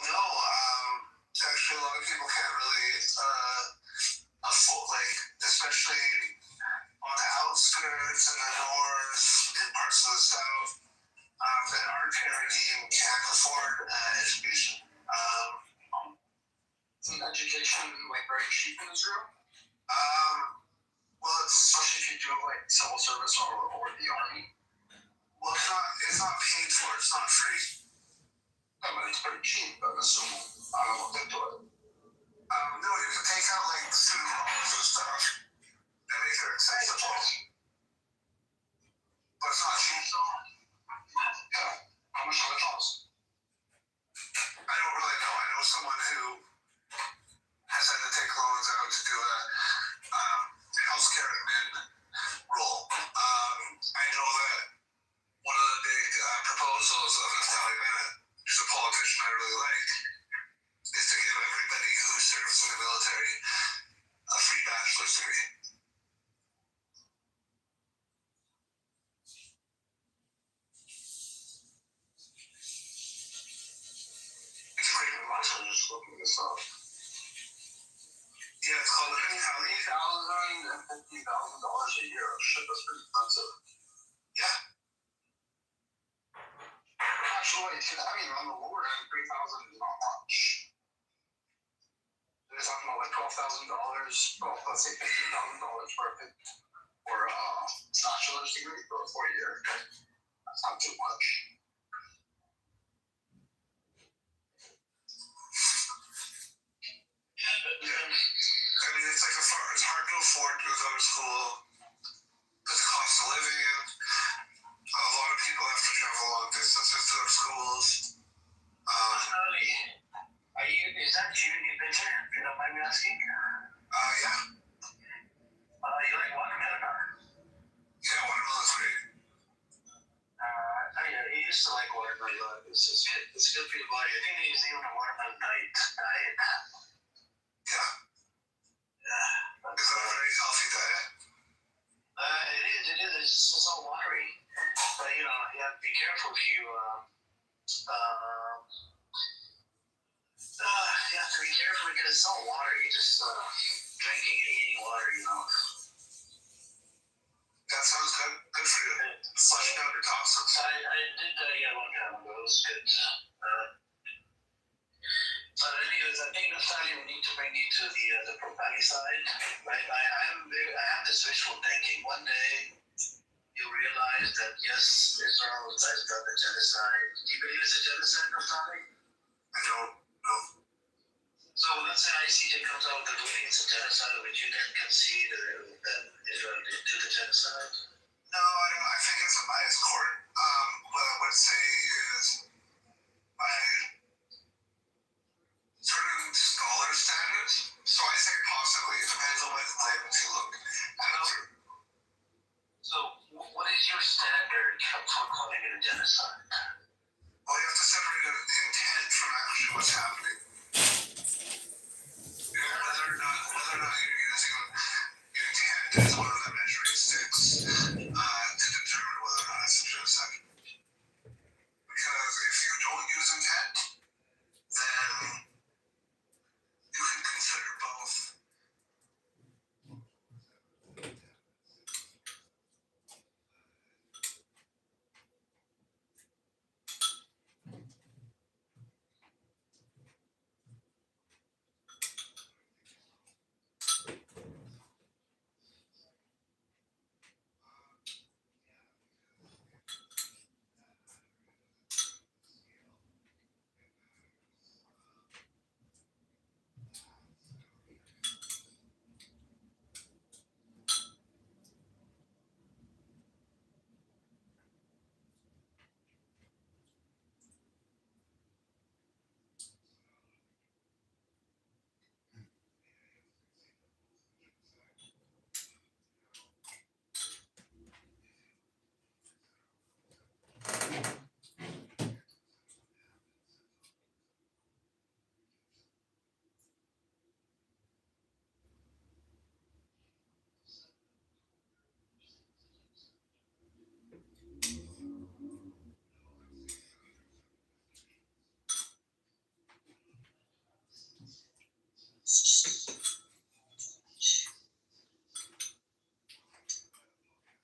No, actually a lot of people can't really afford, like, especially on the outskirts in the north, in parts of the south, that aren't Haredim can't afford education. Isn't education very cheap in Israel? Well, especially if you do civil service or the army. Well, it's not paid for. It's not free. I mean, it's pretty cheap, I'm assuming. I don't look into it. No, you can take out student loans and stuff. They make it accessible. But it's not cheap. Yeah. How much does it cost? I don't really know. I know someone who has had to take loans out to do a healthcare admin role. I know that one of the big on the lower end, 3,000 is not much. They're talking about like $12,000, let's say $15,000 for a bachelor's degree for a 4-year. That's not too much. It's like it's hard to afford to go to school because the cost of living. A lot of people have to travel long distances to their schools. Is that Judy Bitter, if you don't mind me asking? Yeah. You like watermelon, huh? Yeah, watermelon's great. I used to like watermelon. It's good for your body. I think they use even a watermelon diet. Yeah. Is that a very healthy diet? It is. It's just all watery. But, you have to be careful if you, you have to be careful because it's all water. You just, drinking and eating water, That sounds good. Good for you. Flushing out your toxins. I did that, a long time ago. It was good. But anyways, I think Natalia, we need to bring you to the property side. Right? I have this wishful thinking. One day, you'll realize that yes, Israel has done the genocide. Do you believe it's a genocide, Natalia? I don't know. So let's say ICJ comes out with the ruling it's a genocide, would you then concede that Israel did do the genocide? No, I don't. I think it's a biased court. What I would say is, by certain scholar standards, so I say possibly. It depends on what labels you look at. So what is your standard for calling it a genocide? Well, you have to separate the intent from actually what's happening. Whether or not you're using your intent as one of the measuring sticks to determine whether or not it's a genocide. Because if you don't use intent, then you can consider both.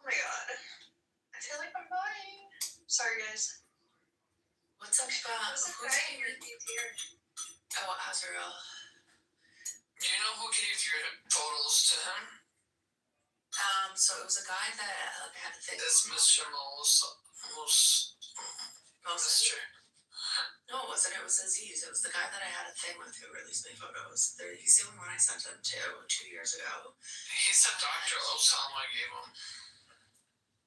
Oh my god. I feel like I'm dying. Sorry, guys. What's up, who's here? Oh, Azrael. Do you know who gave your photos to him? So it was a guy that had a thing. It's Mr. Mister. No, it wasn't. It was Aziz. It was the guy that I had a thing with who released my photos. He's the only one I sent them to 2 years ago. He said Dr. Osama gave him.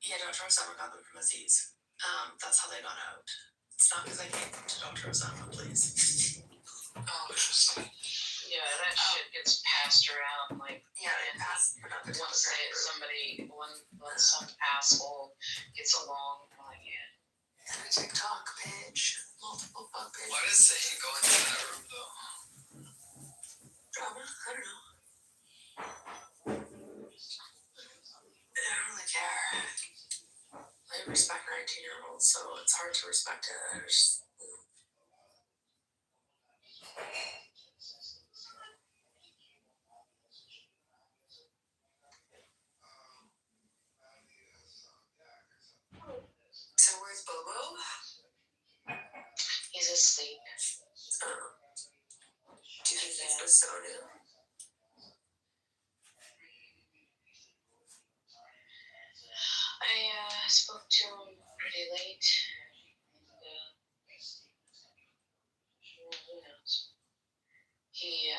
Yeah, Dr. Osama got them from Aziz. That's how they got out. It's not because I gave them to Dr. Osama, please. Oh, interesting. Yeah, that shit gets passed around like it passed. Once some asshole gets along, like And a TikTok page, multiple fuck pages. Why does he go into that room though? Drama? I don't know. I don't really care. I respect 19-year-olds, so it's hard to respect others. So where's Bobo? sleep. Do you think it was so new? I spoke to him pretty late. Who knows? He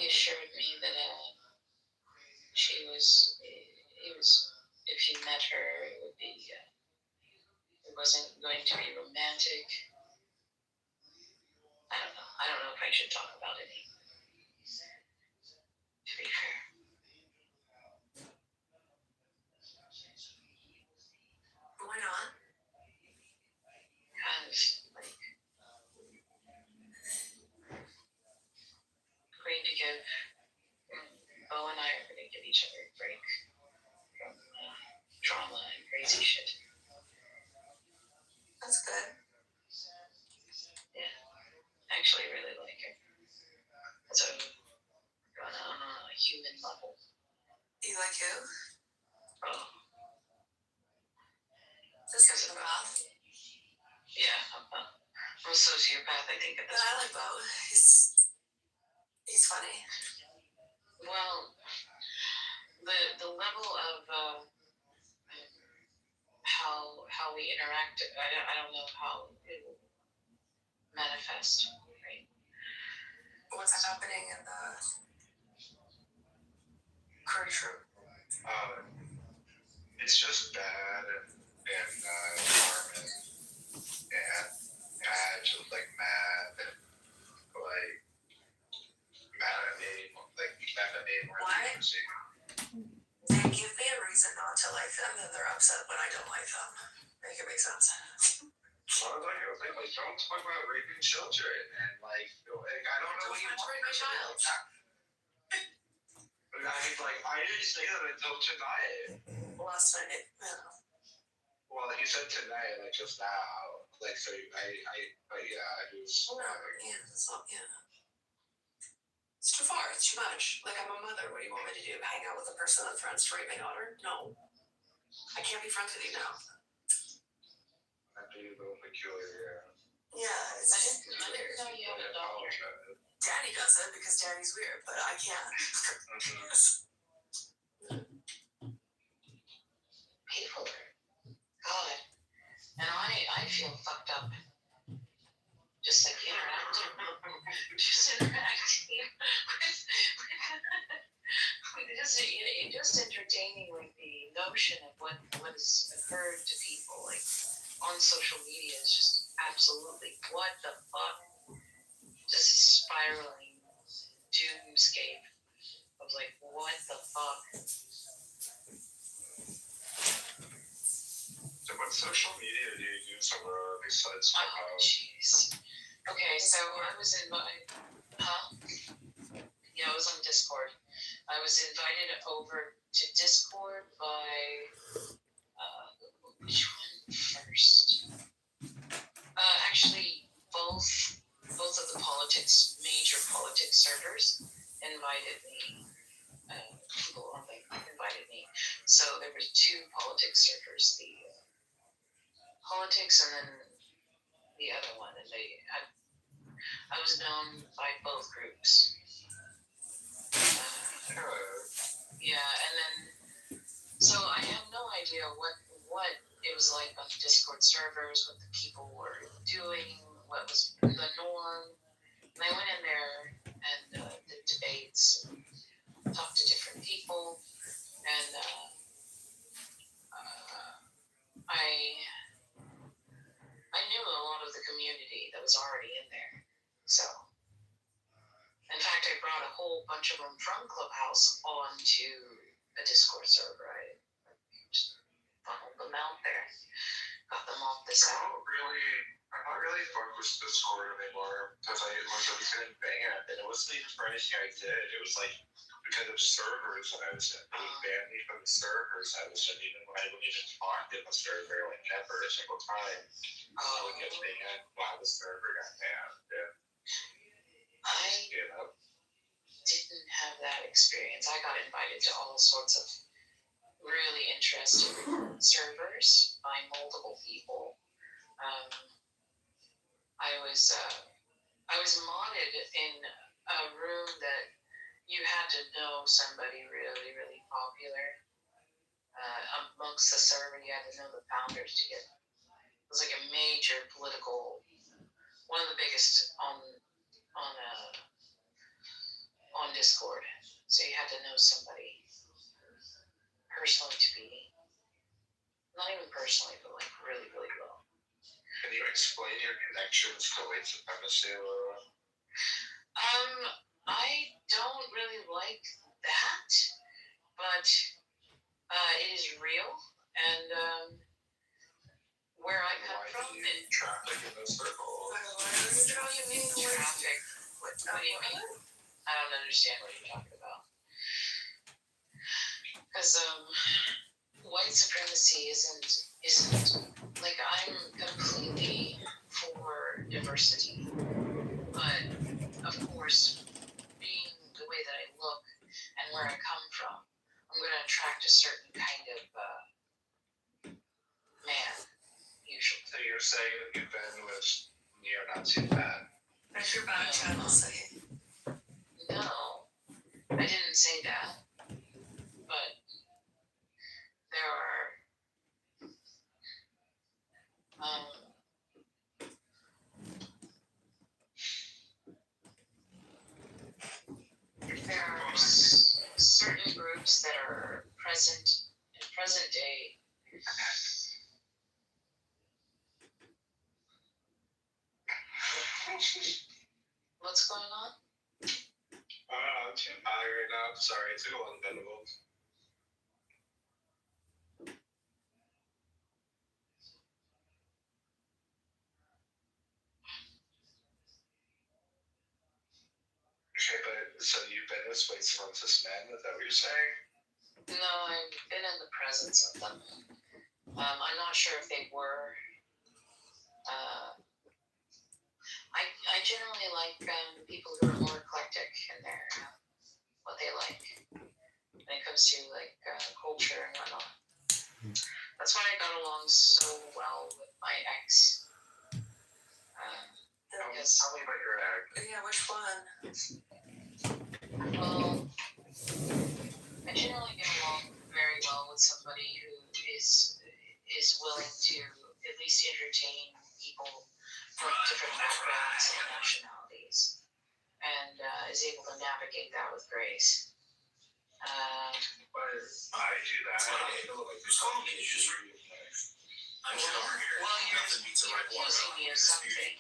assured me that he was, if he met her, it would be, it wasn't going to be romantic. I don't know if I should talk about it. To be fair. Why not? Because, like, going to give, Bo and I are going to give each other a break from drama and crazy shit. That's good. Yeah, I actually really like her. So, on a human level. You like who? Oh. Is this psychopath? Yeah, I'm a sociopath, I think, at this But I point. like Bo. He's funny. Well, the level of how we interact, I don't know how it will manifest, right? What's happening in the Kurdish room? It's just bad and Carmen and just like mad and like mad at me, more Why? They give me a reason not to like them, and they're upset when I don't like them. Make it make sense. Well, like don't talk about raping children and like I don't know what you want. Rape a child. I didn't say that until tonight. Last night, Well, he said tonight, like just now, like so. But yeah, I just. Yeah, it's not. Yeah. It's too far. It's too much. Like, I'm a mother. What do you want me to do? Hang out with a person that threatens to rape my daughter? No. I can't be friends with you now. That'd be a little peculiar. Yeah, it's just weird. No, you have a daughter. Daddy does it because Daddy's weird, but I can't. People are, God. And I feel fucked up. Just like interacting with just entertaining like the notion of what has occurred to people like on social media is just absolutely what the fuck. Just a spiraling doomscape of like what the fuck. So what social media do you use besides Oh, jeez. Okay, so I was invited. Huh? Yeah, I was on Discord. I was invited over to Discord by which one first? Actually, both of the major politics servers invited me. People invited me. So there were two politics servers, the politics and then the other one, and I was known by both groups. Yeah, and then so I have no idea what it was like on the Discord servers, what the people were doing, what was the norm. And I went in there and did debates, and talked to different people, and I knew a lot of the community that was already in there. So, in fact, I brought a whole bunch of them from Clubhouse onto a Discord server. I just funneled them out there, got them off the site. I'm not really fucked with Discord anymore because I was getting banned, and it wasn't even for anything I did. It was like because of servers that I was in. They would ban me from the servers I was in, even when I wouldn't even talk in the server, like never a single time. I would get banned while the server got banned. Yeah. I didn't have that experience. I got invited to all sorts of really interesting servers by multiple people. I was modded in a room that you had to know somebody really, really popular. Amongst the server, you had to know the founders to get. It was like a major political, one of the biggest on Discord. So you had to know somebody personally to be, not even personally, but like really, really well. Can you explain your connections to white supremacy, Laura? I don't really like that, but it is real, and where I come Why from, do you traffic in those circles? Traffic. What do you mean? I don't understand what you're talking about. Because white supremacy isn't like, I'm completely for diversity, but of course, being the way that I look and where I come from, I'm going to attract a certain kind of man, usually. So you're saying that you've been with neo-Nazi men? That's your back channel saying. No, I didn't say that, but there are certain groups that are present in present day. What's going on? I'm too high right now. Sorry, it took a long edible. Okay, but so you've been with white supremacist men? Is that what you're saying? No, I've been in the presence of them. I'm not sure if they were. I generally like people who are more eclectic in their what they like when it comes to like culture and whatnot. That's why I got along so well with my ex. Tell me about your ex. Yeah, which one? Well, I generally get along very well with somebody who is willing to at least entertain people from different backgrounds and nationalities, and is able to navigate that with grace. But I do that. Well, you're accusing me of something.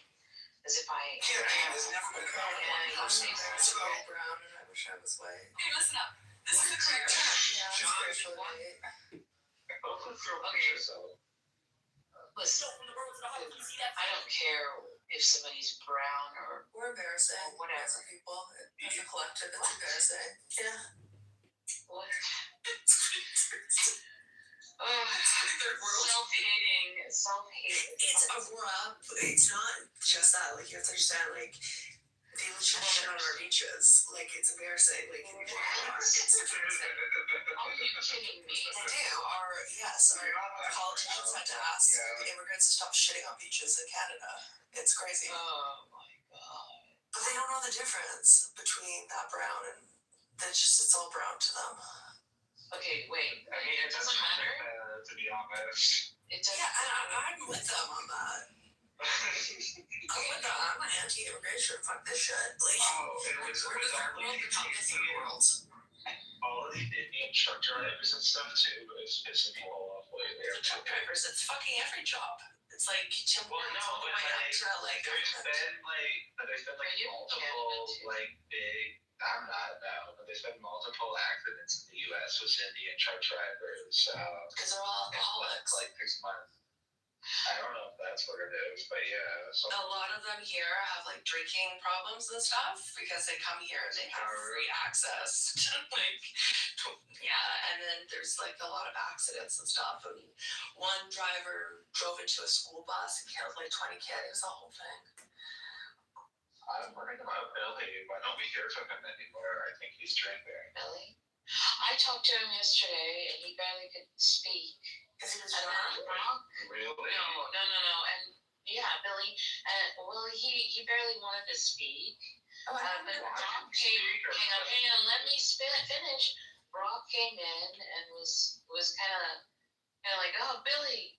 As if I There's never been a person that's so brown, and I wish I was white. Hey, listen up. This is the correct term. Yeah, Listen, I don't care if somebody's brown or embarrassing. whatever. As a people, as a collective, it's embarrassing. Yeah. What? Self-hating. It's a rub. It's not just that. Like, you have to understand, like, they literally shit on our beaches. Like, it's embarrassing. Like, in New York, it's embarrassing. Are you kidding me? They do. Our politicians had to ask immigrants to stop shitting on beaches in Canada. It's crazy. Oh my god. But they don't know the difference between that brown and it's all brown to them. Okay, wait. I mean, it doesn't matter. To be honest. It doesn't. Yeah, I'm with them on that. I'm with them. I'm anti-immigration. Fuck this shit. Like, it was all the Indian truck drivers and stuff too, but it's pissing me all off lately. Truck drivers, it's fucking every job. It's like Tim Hortons all the way up to like. There's been multiple big. I'm not now, but there's been multiple accidents in the U.S. with Indian truck drivers. Because they're all alcoholics. Like 6 months. I don't know if that's what it is, but yeah. So. A lot of them here have like drinking problems and stuff because they come here and they have free access to and then there's like a lot of accidents and stuff. And one driver drove into a school bus and killed like 20 kids. The whole thing. I'm worried about Billy. Why don't we hear from him anymore? I think he's drinking. Billy? I talked to him yesterday and he barely could speak. Is he wrong? Really? No. And Yeah, Billy. Well, he barely wanted to speak. Oh, I But remember Brock hang on, let me finish. Brock came in and was kind of like, oh, Billy.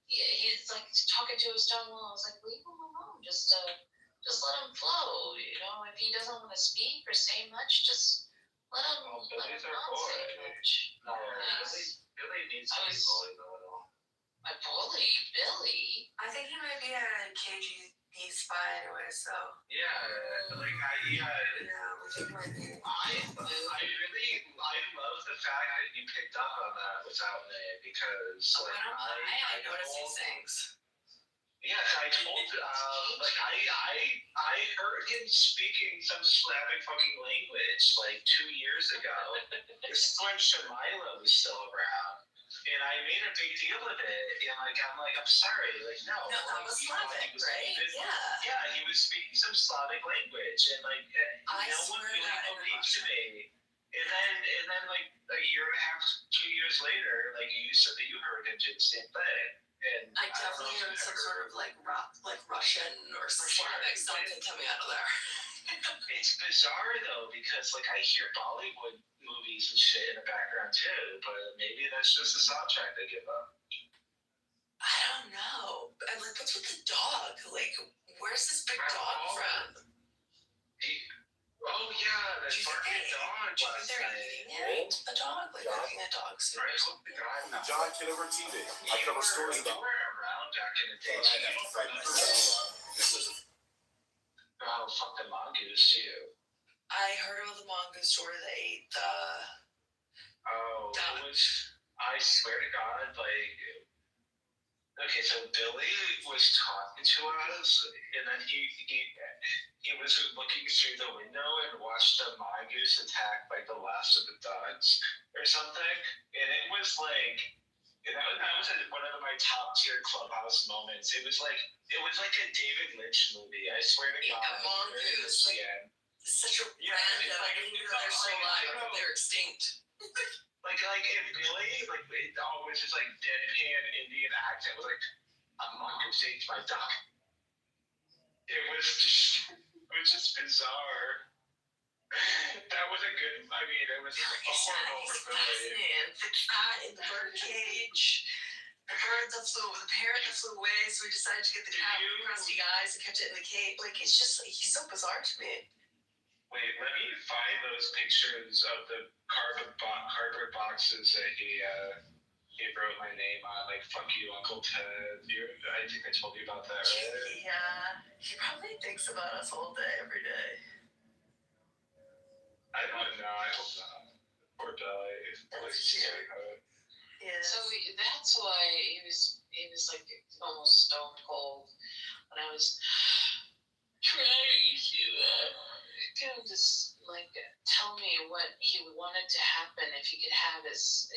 He's like talking to his stone wall. I was like, leave him alone. Just let him flow. You know, if he doesn't want to speak or say much, just let him. Let him not say much. No, Billy needs to be bullied a little. A bully, Billy. I think he might be a KGB spy anyway, so. Yeah, like Yeah, I think he might be. I love the fact that you picked up on that without me because I noticed these things. Yes, I told I heard him speaking some Slavic fucking language like 2 years ago. This is when Shamila was still around. And I made a big deal of it. And I'm sorry. Like, no. No, that was Slavic, right? Yeah, he was speaking some Slavic language. And no one really believed me. And then like a year and a half, 2 years later, like you said that you heard him do the same thing. And I definitely heard some sort of like Russian or Slavic something coming out of there. It's bizarre though because like I hear Bollywood movies and shit in the background too, but maybe that's just the soundtrack they give up. I don't know. And like, what's with the dog? Like, where's this big dog from? Oh yeah, that fucking dog. Do you think they're eating it? The dog, like looking at dogs. John Kitover TV. I cover stories about. You were around back in the day. Oh, fuck the mongoose too. I heard about the mongoose story that ate the. Oh, it was. I swear to God, like. Okay, so Billy was talking to us, and then he was looking through the window and watched the mongoose attack like the last of the dogs or something, and it was like. That was one of my top tier Clubhouse moments. It was like a David Lynch movie. I swear to God. A mongoose. It's such a random. I didn't even know they're still alive. I thought they were extinct. Like if Billy, like it always just like deadpan Indian accent was like, a mongoose ate my dog. It was just bizarre. That was a good. I mean, it was a horrible for Billy. The cat in the bird cage. The bird that flew, the parrot that flew away, so we decided to get the cat with crusty eyes and kept it in the cage. Like, it's just, he's so bizarre to me. Wait, let me find those pictures of the cardboard boxes that he wrote my name on, like, fuck you, Uncle Ted. I think I told you about that, right? Yeah, he probably thinks about us all day, every day. I don't know, I hope not. Poor Billy. Yeah. So that's why he was like almost stone cold when I was trying to just like tell me what he wanted to happen if he could have his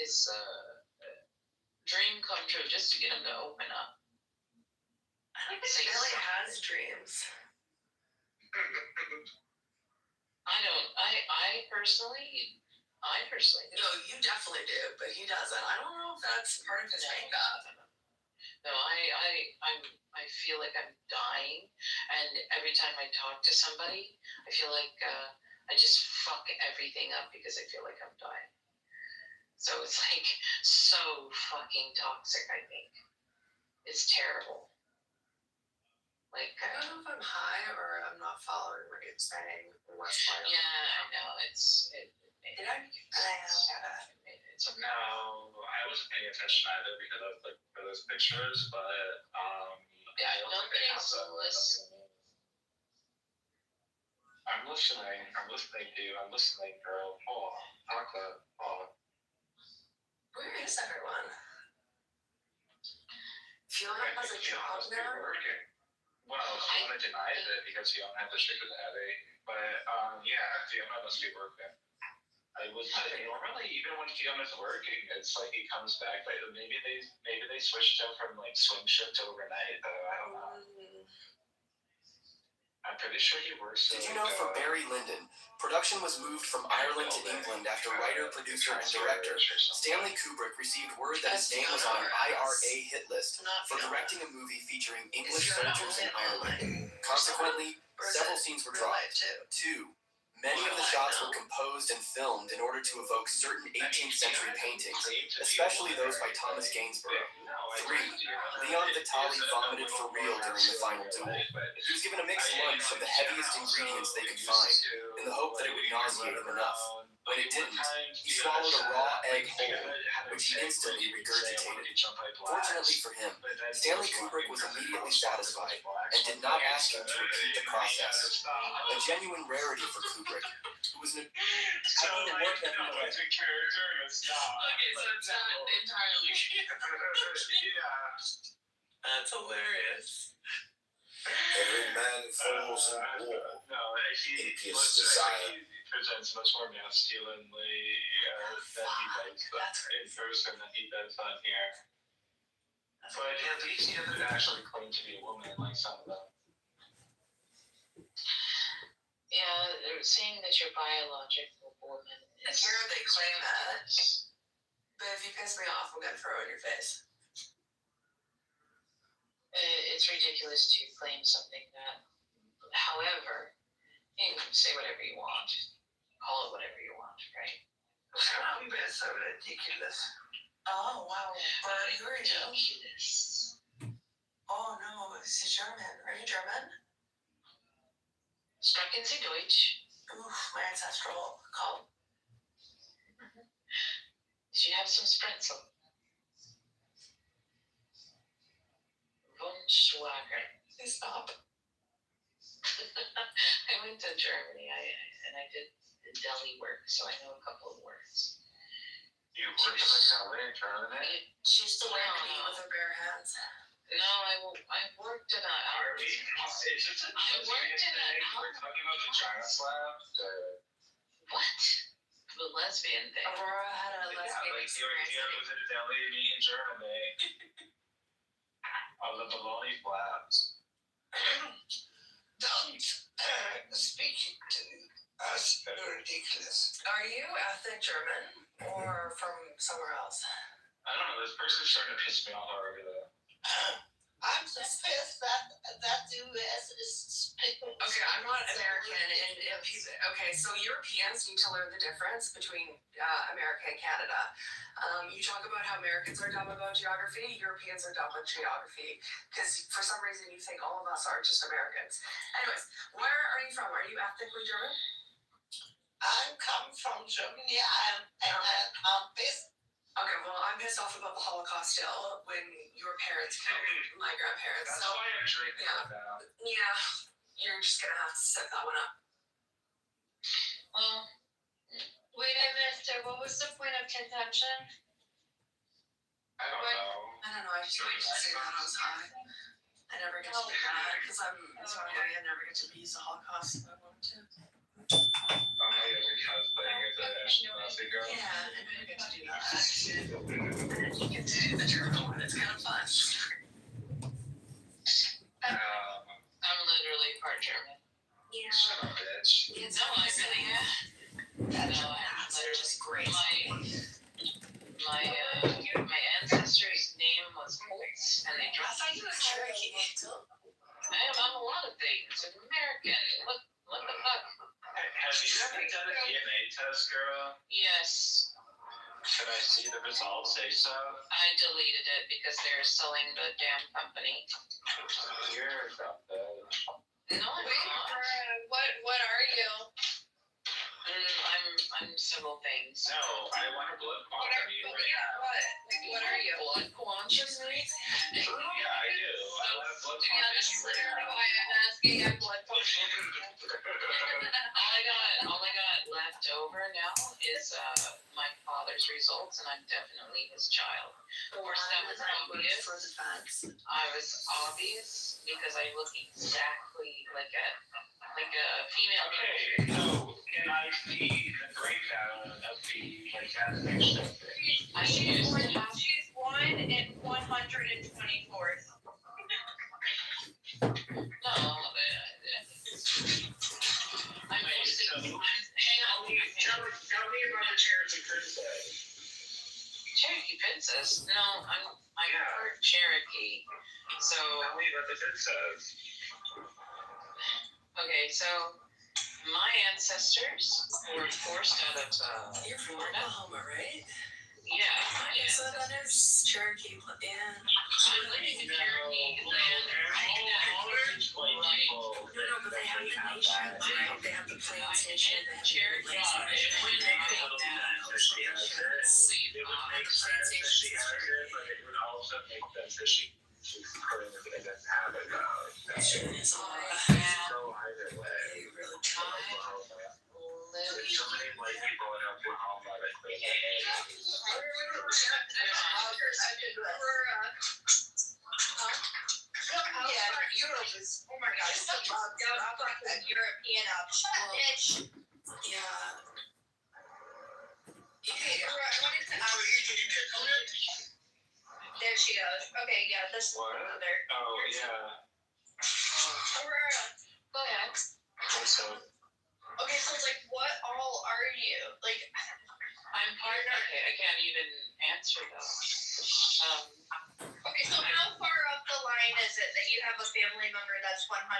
dream come true, just to get him to open up. I don't think Billy has dreams. I personally do. No, you definitely do, but he doesn't. I don't know if that's part of his makeup. No, I feel like I'm dying, and every time I talk to somebody, I feel like I just fuck everything up because I feel like I'm dying. So it's like so fucking toxic, I think. It's terrible. Like, I don't know if I'm high or I'm not following what you're saying. Yeah, I know. No, I wasn't paying attention either because I was looking for those pictures, but yeah, nobody's listening. I'm listening, dude. I'm listening, girl. Oh, chocolate. Oh. Where is everyone? Fiona has a job now? Well, Fiona denies it because Fiona had the sugar daddy. But yeah, Fiona must be working. Normally, even when Fiona's working, it's like he comes back. Like maybe they switched him from like swing shift to overnight. Though I don't know. I'm pretty sure he works. Did you know for Barry Lyndon, production was moved from Ireland to England after writer, producer, and director Stanley Kubrick received word that his name was on an IRA hit list for directing a movie featuring English soldiers in Ireland. Consequently, several scenes were dropped. 2. Many of the shots were composed and filmed in order to evoke certain 18th century paintings, especially those by Thomas Gainsborough. 3. Leon Vitali vomited for real during the final duel. He was given a mixed lunch of the heaviest ingredients they could find, in the hope that it would nauseate him enough. When it didn't, he swallowed a raw egg whole, which he instantly regurgitated. Fortunately for him, Stanley Kubrick was immediately satisfied and did not ask him to repeat the process. A genuine rarity for Kubrick, who was an... So, like, no, it's a character and it's not. Okay, so it's not entirely. Yeah. That's hilarious. Every man falls in war. No, he Impious desire. presents much more masculinely than he does in person than he does on here. But at least he doesn't actually claim to be a woman like some of them. Yeah, they're saying that you're biological woman. Here they claim that. But if you piss me off, I'm gonna throw it in your face. It's ridiculous to claim something that, however, you can say whatever you want, call it whatever you want, right? That's so ridiculous. Oh, wow. Bert, who are you? Ridiculous. Oh, no, this is German. Are you German? Sprechen Sie Deutsch? Oof, my ancestral call. Did you have some spritzel? Wunschwager. Please stop. I went to Germany and I did deli work, so I know a couple of words. You worked in a deli in Germany? She used to wear meat with her bare hands. No, I worked in a. Are we? Is this a lesbian thing? We're talking about the China slab? What? The lesbian thing. Aurora had a lesbian Yeah, like you was in a deli in Germany. Of the bologna flaps. Don't speak to us ridiculous. Are you ethnic German or from somewhere else? I don't know, this person's starting to piss me off already though. I'm just pissed that US is speaking. Okay, I'm not American, and okay, so Europeans need to learn the difference between America and Canada. You talk about how Americans are dumb about geography, Europeans are dumb with geography, because for some reason you think all of us are just Americans. Anyways, where are you from? Are you ethnically German? I come from Germany, I'm pissed. Okay, well, I'm pissed off about the Holocaust still when your parents killed my grandparents. That's so, why I'm drinking yeah. now. Yeah, you're just gonna have to set that one up. Well, wait, I missed it. What was the point of contention? I don't know. I don't know, I just wanted to say that I was high. I never get to do that because I'm sorry, I never get to use the Holocaust if I wanted to. Oh, yeah, because playing as a Nazi girl. Yeah, I never get to do that. And then you get to do the German one, it's kind of fun. I'm literally part German. Yeah. Shut up, bitch. No, I really am. No, I'm just great. My ancestor's name was Holtz, and they dropped. I thought you were Cherokee. I'm a lot of things. I'm American. What the fuck? Have you ever done a DNA test, girl? Yes. Should I see the results? Say so. I deleted it because they're selling the damn company. You're something. No, I'm not. What are you? I'm several things. No, I want a blood quantum meter right now. What are you? Blood quantum meter? Yeah, I do. I want a blood quantum Yeah, that's meter right literally now. why I'm asking. I'm blood quantum. all I got left over now is my father's results, and I'm definitely his child. Of course, that was obvious. For the facts. I was obvious because I look exactly like a female. Okay, so can I see the breakdown of the fantastic stuff? She's 1 and 124th. No, census. No, I'm part Cherokee. So Tell me what the bid says. okay, so my ancestors were forced out of You're from Florida. Oklahoma, right? Yeah, my So that ancestors. is Cherokee. Yeah. I'm living in Cherokee land right now. Right. No, but they have the nation, right? They have the plantation. They have the Cherokee plantation. right now. That she has it. It would make sense that she has it, but it would also make sense that she's claiming that it doesn't have it. Sure is all So either way. They really Oklahoma. There's so many white people in Oklahoma that claim Yeah, Europe is, oh my god, it's such a European bitch. Yeah. Okay, I wanted to ask. There she goes. Okay, yeah, this is What? mother. Oh, yeah. Aurora, Go ahead. So, okay, so it's like, what all are you? Like, I'm part. Okay, I can't even answer though. okay, so how far up the line is it that you have a family member that's 100%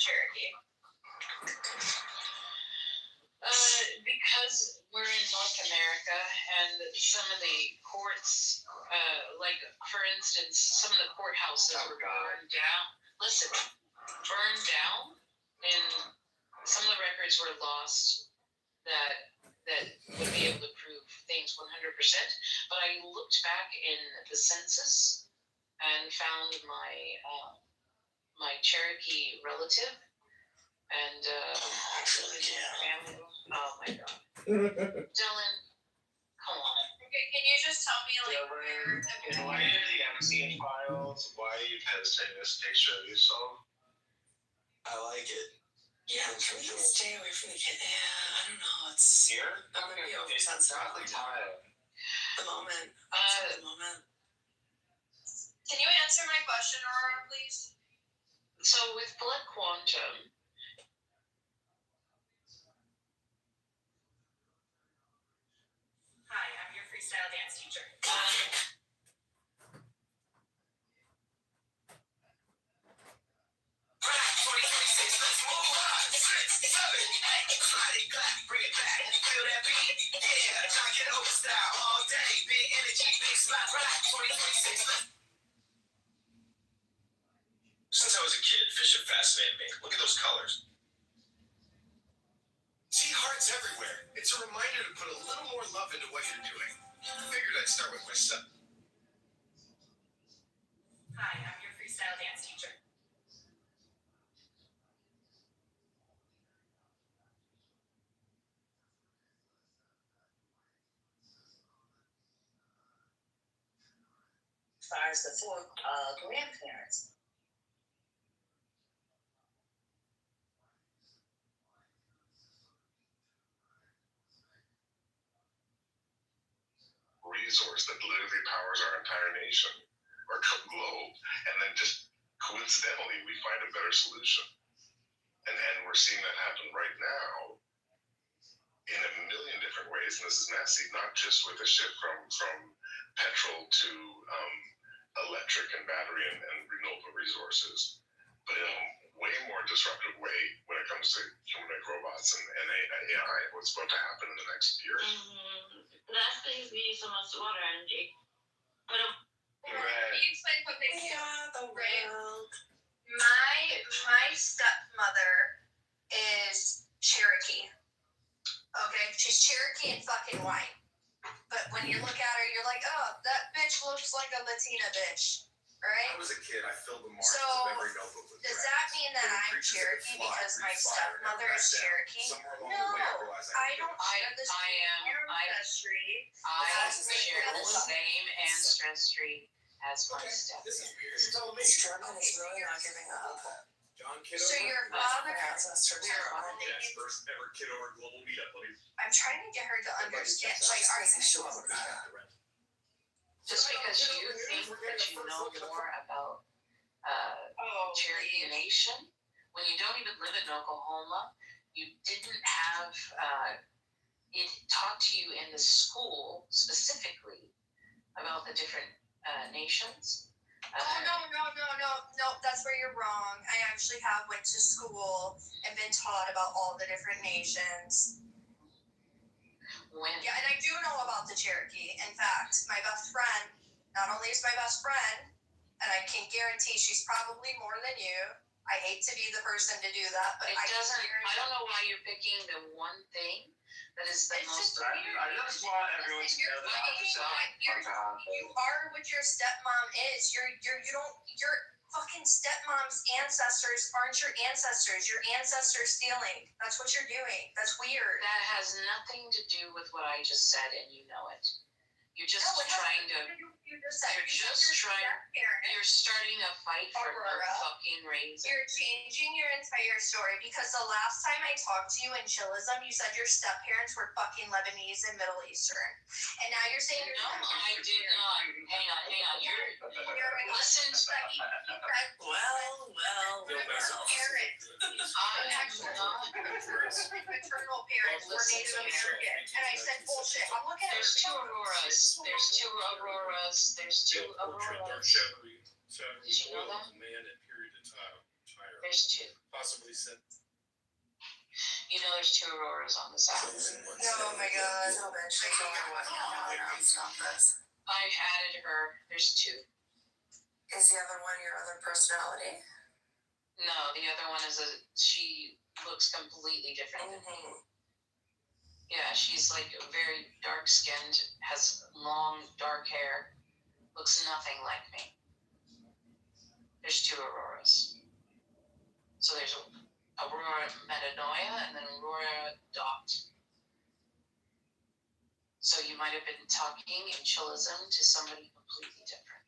Cherokee? Because we're in North America and some of the courts, like for instance, some of the courthouses were burned down. Listen, burned down, and some of the records were lost that would be able to prove things 100%. But I looked back in the census and found my Cherokee relative and family. Oh my god, Dylan, come on. Okay, can you just tell me like where? in light of the MCN files, why are you posting this picture of yourself? I like it. Yeah, please stay away from the kid. Yeah, I don't know. It's Here? I'm gonna be It's oversensitive probably time. at the moment. At the moment. Can you answer my question, Aurora, please? So with blood quantum, Hi, I'm your freestyle dance teacher. Since I was a kid, fish have fascinated me. Look at those colors. See hearts everywhere. It's a reminder to put a little more love into what you're doing. I figured I'd start with myself. Hi, I'm your freestyle dance teacher. As far as the four grandparents. Resource that literally powers our entire nation or globe, and then just coincidentally we find a better solution. And we're seeing that happen right now in a million different ways, and this is messy, not just with the shift from petrol to electric and battery and renewable resources, but in a way more disruptive way when it comes to humanoid robots and AI, what's about to happen in the next year. That brings me so much water energy. But Can you explain something? Yeah, the world. My stepmother is Cherokee. Okay, she's Cherokee and fucking white. But when you look at her, you're like, oh, that bitch looks like a Latina bitch, right? When I was a kid, I filled the margins So, of every notebook with does dragons. that mean that They were I'm creatures that Cherokee could fly, because my breathe fire, stepmother never is back down. Cherokee? Somewhere along No, the way, I realized I don't share this ancestry. share the same ancestry as my step. This is weird. Struggle is really not giving up. John Kitover. So your father, Ancestors are on. Yes, first ever Kitover global meetup. I'm trying to get her to understand, like, are you sure? Just because you think that you know more about Cherokee Nation, when you don't even live in Oklahoma, you didn't have it taught to you in the school specifically about about the different nations. No, that's where you're wrong. I actually have went to school and been taught about all the different nations. When? Yeah, and I do know about the Cherokee. In fact, my best friend, not only is my best friend, and I can guarantee she's probably more than you. I hate to be the person to do that, but I don't know why you're picking the one thing that is the most. I just want everyone to know that you are what your stepmom is. Your fucking stepmom's ancestors aren't your ancestors. Your ancestors stealing. That's what you're doing. That's weird. That has nothing to do with what I just said, and you know it. You're just trying to. You're starting a fight for no fucking reason. You're changing your entire story because the last time I talked to you in Chillism, you said your step parents were fucking Lebanese and Middle Eastern, and now you're saying no, I did not. Hang on. Listen to me. Well. Parents. Maternal parents were Native American, and I said bullshit. I'm looking at. There's two Auroras. Dark shadowy Did you know that? man at period attire. There's two. Possibly said. You know there's two Auroras on the side. Oh my god. I added her. There's two. Is the other one your other personality? No, the other one is she looks completely different than me. Yeah, she's like very dark skinned, has long dark hair, looks nothing like me. There's two Auroras. So there's Aurora Metanoia and then Aurora Dot. So you might have been talking in Chillism to somebody completely different.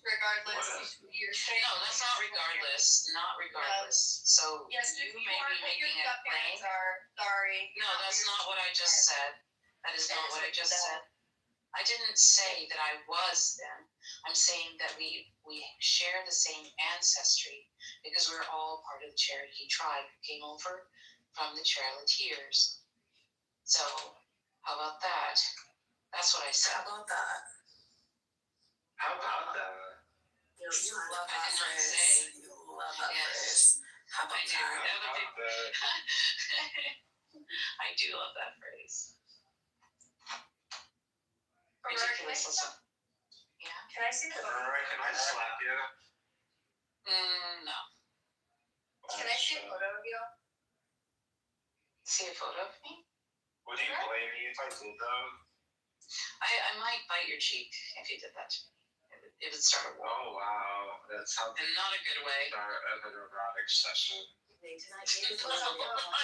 Regardless, you're saying. No, that's not regardless. Not regardless. So Yes, you may be making a claim. Sorry. No, that's not what I just said. That is not what I just said. I didn't say that I was them. I'm saying that we share the same ancestry because we're all part of the Cherokee tribe who came over from the Trailatiers. So, how about that? That's what I said. How about that? You love that phrase. You love that phrase. How about that? I do love that phrase. Ridiculous. Yeah. Can I see the photo? Can I slap you? No. Can I see a photo of you? See a photo of me? Would you blame me if I did though? I might bite your cheek if you did that to me. It would start a war. Oh wow, that sounds In not a good way. like an erotic session. I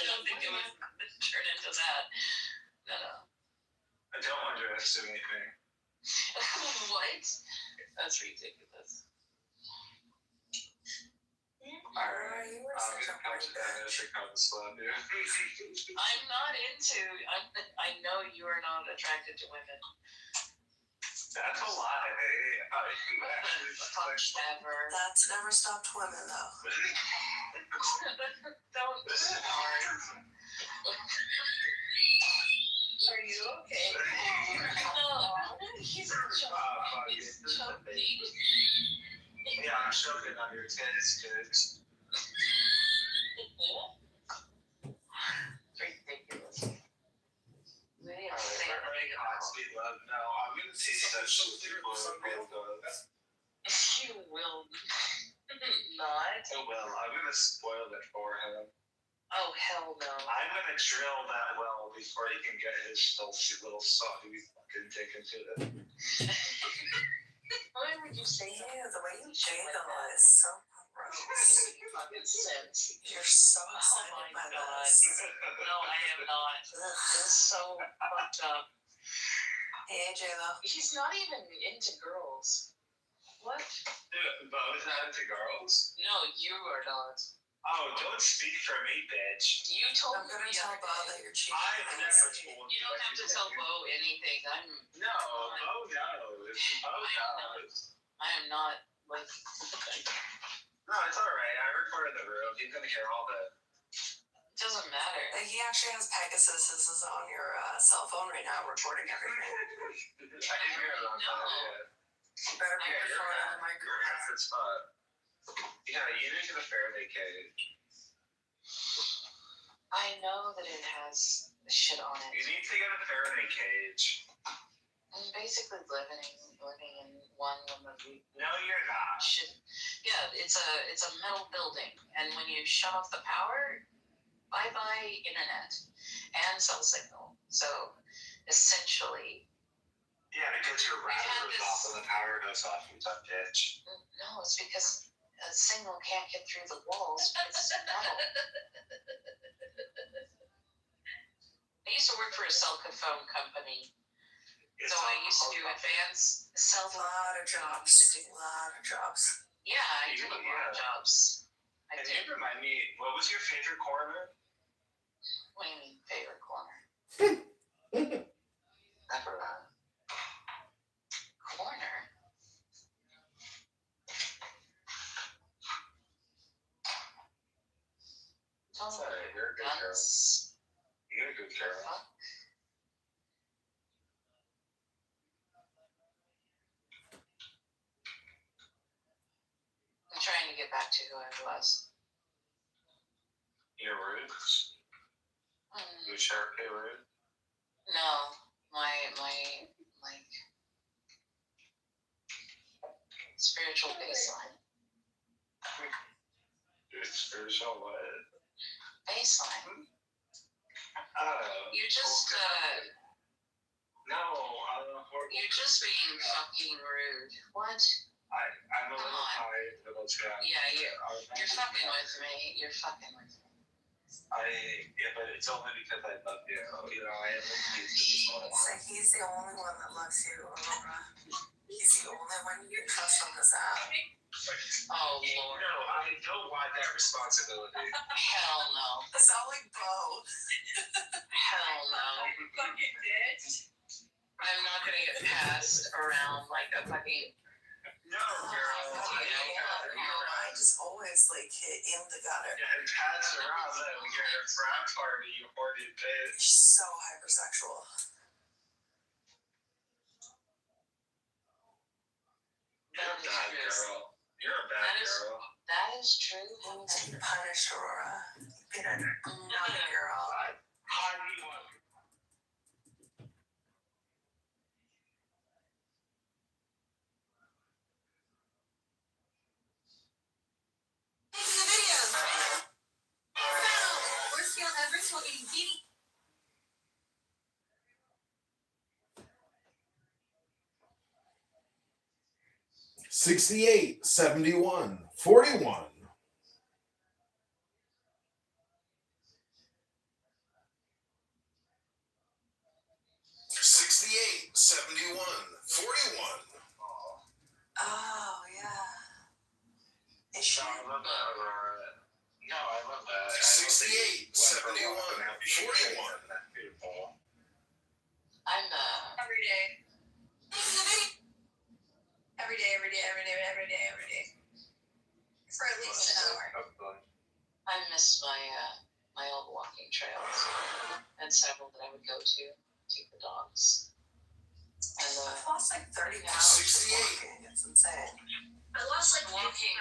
don't think it would turn into that. No. I don't underestimate me. What? That's ridiculous. Alright, I'm gonna come to that as a come slap you. I'm not into. I know you are not attracted to women. That's a lie. Ever. That's never stopped women, though. Don't. This is hard. Are you okay? No. He's choking. Yeah, I'm choking on your tits, kids. Ridiculous. Love. No, I'm gonna see such people real good. You will not. Oh well, I'm gonna spoil it for him. Oh hell no. I'm gonna drill that well before he can get his filthy little soggy fucking dick into it. Why would you say that? Ew, the way you jiggle is so gross. Fucking sense. You're so Oh excited my by god. this. No, I am not. It's so fucked up. Hey, J-Lo. He's not even into girls. What? Yeah, Bo is not into girls? No, you are not. Oh, don't speak for me, bitch. You told I'm gonna me tell the Bo other that day. you're cheating. I've never told You don't have to tell Bo anything. No, Bo knows. Bo knows. I am not like. No, it's alright. I recorded the room. He's gonna hear all the Doesn't matter. He actually has Pegasus on your cell phone right now, recording everything. I didn't hear about that. You better be before on the microphone. That's the spot. Yeah, you need to get a Faraday cage. I know that it has shit on it. You need to get a Faraday cage. I'm basically living in one of the. No, you're not. Yeah, it's a metal building, and when you shut off the power, bye internet and cell signal. So essentially. Yeah, because your router goes off and the power goes off. You tough bitch. No, it's because a signal can't get through the walls. It's metal. I used to work for a cell phone company. So I used to do advanced cell phone. A lot of jobs. Yeah, I did a lot of jobs. And you remind me, what was your favorite corner? What do you mean, favorite corner? Never mind. Corner? Sorry, you're a good girl. You're a good girl. Fuck. I'm trying to get back to who I was. Your roots? Your Sharpay root? No, my like spiritual baseline. Your spiritual what? Baseline. You're just No, I don't know. You're just being fucking rude. What? I'm a little tired, but let's go. Yeah, you're fucking with me. You're fucking with me. But it's only because I love you. You know, I am confused at this moment. It's like he's the only one that loves you, Aurora. He's the only one you can trust on this app. Oh, Lord. No, I don't want that responsibility. Hell no. It's all like both. Hell no. Fucking bitch. I'm not gonna get passed around like a fucking. No, girl. I just always like hit in the gutter. Yeah, and pass around that when you're at a frat party, you horny bitch. She's so hypersexual. You're a bad girl. You're a bad girl. That is true. You need to be punished, Aurora. You've been a naughty girl. How do you want? Making a video. Worst girl ever told you beauty. 68, 71, 41. 68, 71, 41. Oh, yeah. Is she? No, I love that. No, I love that. 68, 71, 41. Beautiful. I'm Every day. Every day. For at least an hour. I miss my old walking trails. And several that I would go to take the dogs. And I've lost like 30 pounds. 68. It's insane. I lost like walking.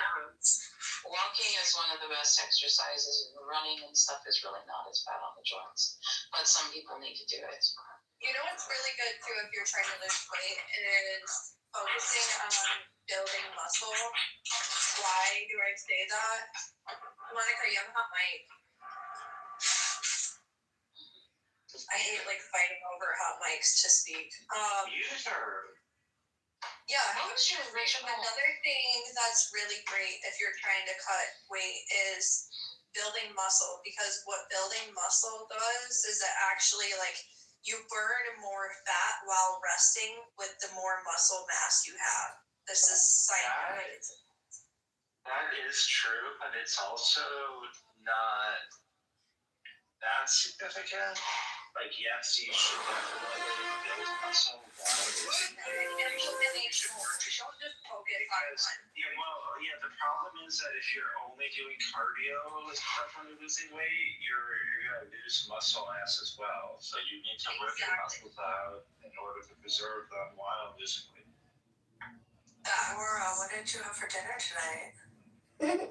Walking is one of the best exercises. Running and stuff is really not as bad on the joints, but some people need to do it. You know what's really good too if you're trying to lose weight is focusing on building muscle. Why do I say that? Monica, you have a hot mic. I hate like fighting over hot mics to speak. Use her. Yeah. What was your original? Another thing that's really great if you're trying to cut weight is building muscle, because what building muscle does is it actually like you burn more fat while resting with the more muscle mass you have. This is science. That is true, but it's also not that significant. Like, yes, you should definitely build muscle while losing weight. Yeah, the problem is that if you're only doing cardio stuff when you're losing weight, you're gonna lose muscle mass as well. So you need to work your muscles out in order to preserve them while losing weight. Aurora, what did you have for dinner tonight?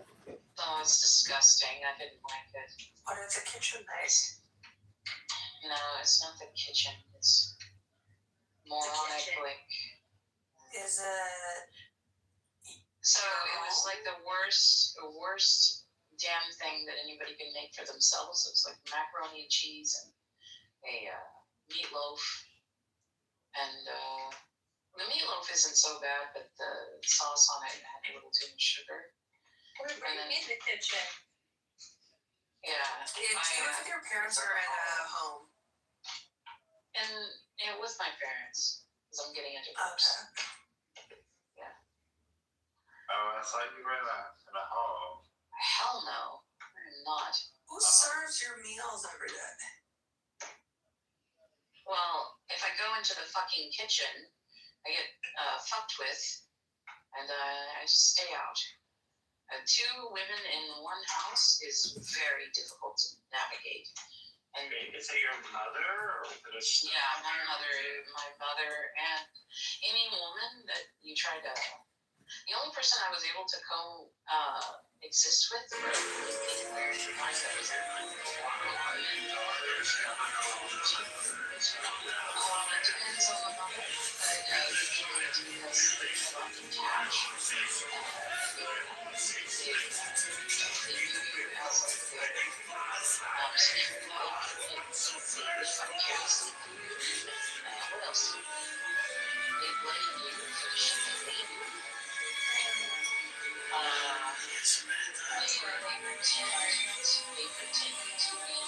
Oh, it's disgusting. I didn't like it. What is the kitchen like? No, it's not the kitchen. It's moronic, like. Is it? So it was like the worst damn thing that anybody can make for themselves. It was like macaroni and cheese and a meatloaf. And the meatloaf isn't so bad, but the sauce on it had a little too much sugar. We're in the kitchen. Yeah. Do you live with your parents or in a home? And with my parents, because I'm getting a divorce. Okay. Yeah. Oh, I thought you were in a home. Hell no, I'm not. Who serves your meals every day? Well, if I go into the fucking kitchen, I get fucked with, and I just stay out. 2 women in one house is very difficult to navigate. And is it your mother or is it yeah, my mother and any woman that you try to. The only person I was able to exist with for very time that was it depends on the mother, but usually do this detach. They view you as like what else? They blame you for the shit that they do. They pretend to be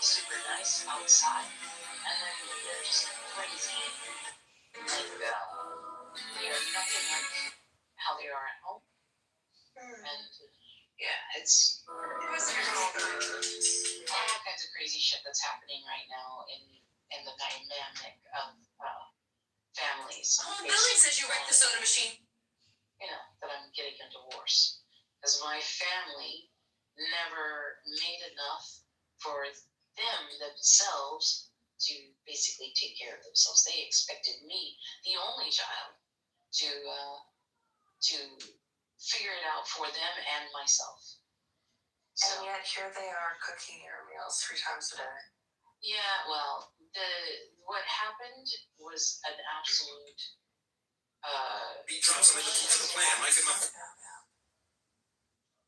super nice outside, and then they're just crazy. Like, they are nothing like how they are at home. And yeah, it's all kinds of crazy shit that's happening right now in the dynamic of families. Oh, Billy says you wrecked the soda machine. You know, that I'm getting a divorce. Because my family never made enough for them themselves to basically take care of themselves. They expected me, the only child, to figure it out for them and myself. So, and yet here they are cooking your meals 3 times a day. Yeah, well, what happened was an absolute. He drops something to the plan. Might get my.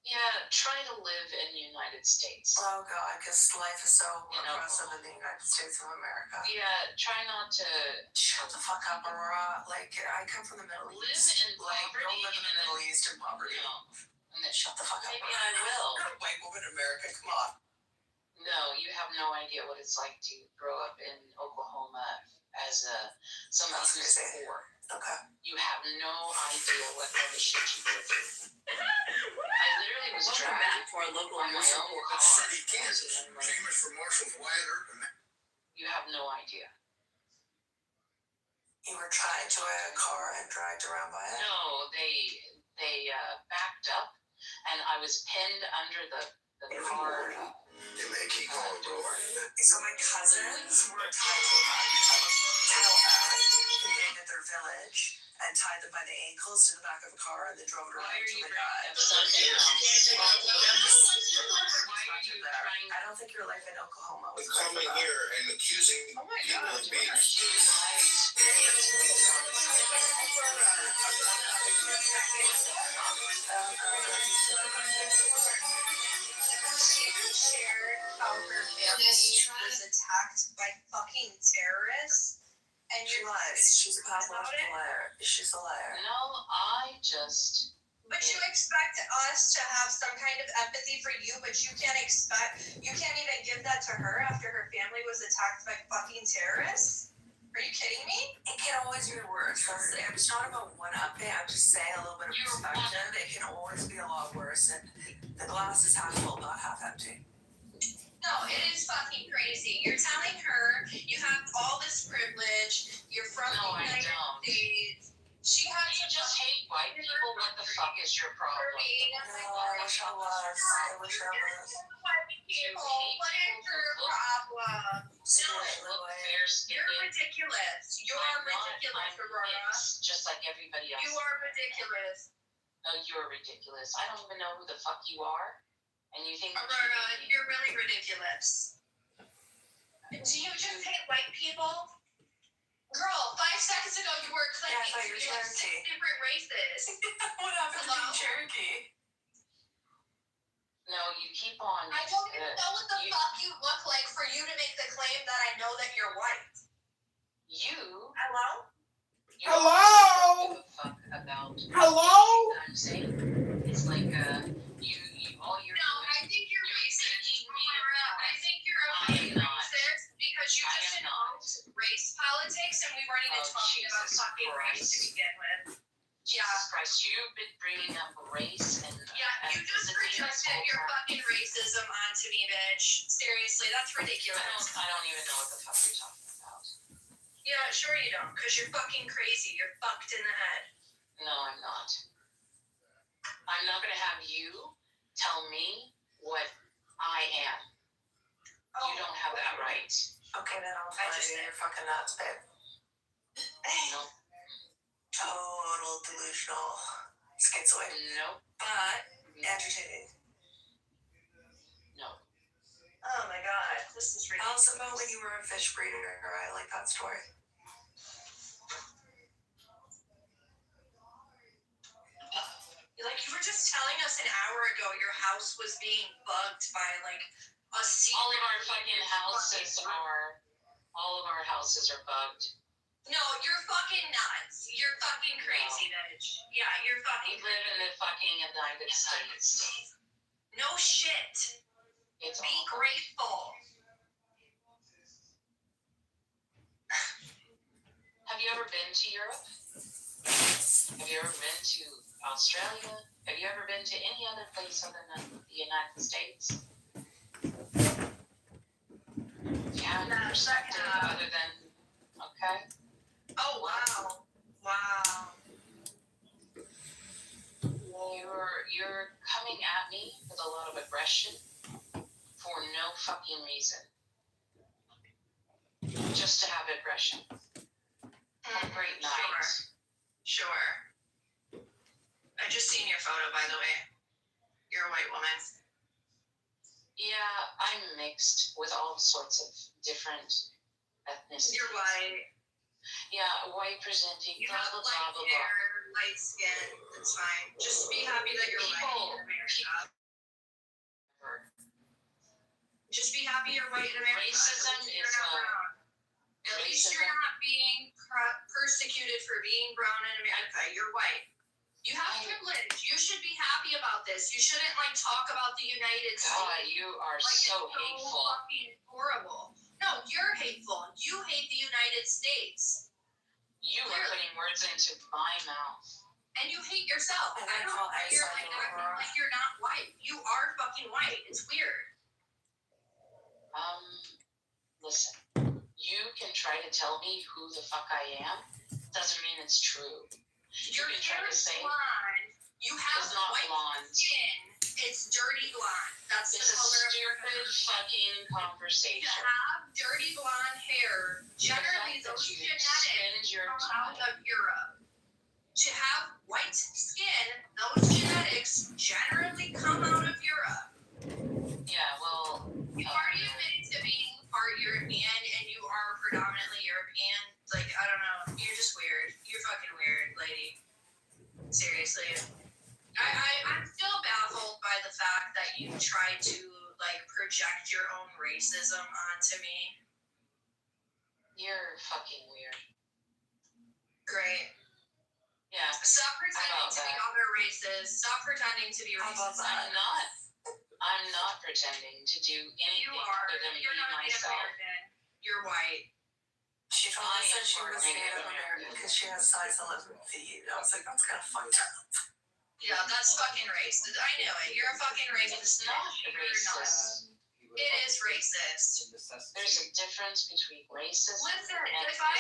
Yeah, try to live in the United States. Oh God, because life is so oppressive in the United States of America. Yeah, try not to. Shut the fuck up, Aurora. Like, I come from the Middle East. Live in poverty. Don't live in the Middle East in poverty. No. And then, shut the fuck up. Maybe I will. You're a white woman in America. Come on. No, you have no idea what it's like to grow up in Oklahoma as somebody who's poor. Okay. You have no idea what kind of shit you go through. I literally was dragged for a local on my own car. City, Kansas, famous for Marshall's Wyatt Earp. You have no idea. You were tied to a car and dragged around by it? No, they backed up, and I was pinned under the car. They may keep going, bro. So my cousins were tied to a cattle bag in their village and tied them by the ankles to the back of a car and then drove it around until they died. I don't think your life in Oklahoma was coming here and accusing people of being shared how her family was attacked by fucking terrorists. And she lies. She's a pathological liar. She's a liar. No, I just. But you expect us to have some kind of empathy for you, but you can't even give that to her after her family was attacked by fucking terrorists? Are you kidding me? It can always be worse. It's not about one-upping. I'm just saying a little bit of perspective. It can always be a lot worse, and the glass is half full, not half empty. No, it is fucking crazy. You're telling her ridiculous. You're I'm ridiculous, Aurora. mixed, just like everybody else. You are ridiculous. No, you're ridiculous. I don't even know who the fuck you are, and you think Aurora, you're really ridiculous. Do you just hate white people? Girl, 5 seconds ago you were claiming Yeah, I thought you were have 6 Cherokee. different races. What happened to being Cherokee? No, you keep on. I don't even know what the fuck you look like for you to make the claim that I know that you're white. You. Hello? You Hello? don't give a fuck about. Hello? I'm saying it's like you all you're. No, I think you're racist, Aurora. I think you're a racist because you just invoked race politics and we weren't even talking about fucking race to begin with. Jesus Christ, you've been bringing up race and Yeah, you just projected your fucking racism onto me, bitch. Seriously, that's ridiculous. I don't even know what the fuck you're talking about. Yeah, sure you don't, because you're fucking crazy. You're fucked in the head. No, I'm not. I'm not gonna have you tell me what I am. You don't have that right. Okay, then I'll find you. You're fucking nuts, babe. No. Total delusional schizoid. Nope. But entertaining. No. Oh my god, this is ridiculous. Tell us about when you were a fish breeder. I like that story. Like, you were just telling us an hour ago your house was being bugged by, like, a secret. All of our houses are bugged. No, you're fucking nuts. You're fucking crazy, bitch. Yeah, you're fucking We live in the fucking United States. No shit. It's Be grateful. Have you ever been to Europe? Have you ever been to Australia? Have you ever been to any other place other than the United States? If you have any perspective other than, okay? Oh, wow. Wow. You're coming at me with a lot of aggression for no fucking reason. Just to have aggression. Have a great night. Sure. I just seen your photo, by the way. You're a white woman. Yeah, I'm mixed with all sorts of different ethnicities. You're white. Yeah, white presenting, You blah, have blah, light blah, blah, hair, blah. light skin. It's fine. Just be happy that you're white in America. Just be happy you're white in America. Racism is At least you're not being persecuted for being brown in America. You're white. You have privilege. You should be happy about this. You shouldn't talk about the United States. God, you are so hateful. Fucking horrible. No, you're hateful. You hate the United States. You are putting words into my mouth. And you hate yourself. I don't know why you're acting like you're not white. You are fucking white. It's weird. Listen. You can try to tell me who the fuck I am. Doesn't mean it's true. Your hair is blonde. You have white skin. It's dirty blonde. That's the color of your hair. It's a stupid fucking conversation. To have dirty blonde hair, generally those genetics come out of Europe. To have white skin, those genetics generally come out of Europe. Yeah, well, you already admitted to being part European and you are predominantly European. Like, I don't know. You're just weird. You're fucking weird, lady. Seriously. I'm still baffled by the fact that you tried to, project your own racism onto me. You're fucking weird. Great. Yeah. Stop pretending to be other races. Stop pretending to be racist. I'm not pretending to do anything other than be myself. American. You're white. She told us that she was Native American because she has size 11 feet. I was like, that's kind of fucked up. Yeah, that's fucking racist. I knew it. You're a fucking racist. It's not racist. It is racist. There's a difference between racism. Listen, if I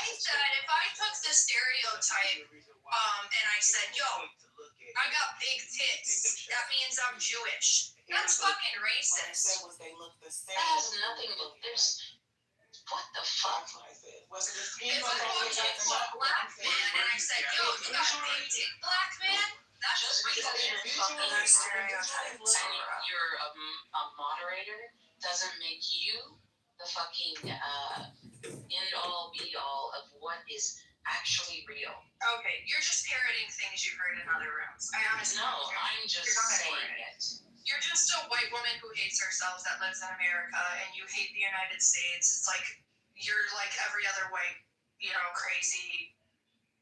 took the stereotype, and I said, yo, I got big tits, that means I'm Jewish. That's fucking racist. That has nothing to What the fuck? Was it a If scheme? I walked into a black man and I said, yo, you got a big dick, black man, that's Just racist. because you're fucking stereotypes and you're a moderator doesn't make you the fucking end all be all of what is actually real. Okay, you're just parroting things you heard in other rooms. I honestly No, don't care. I'm just You're not saying it. You're just a white woman who hates herself that lives in America and you hate the United States. It's like you're like every other white, crazy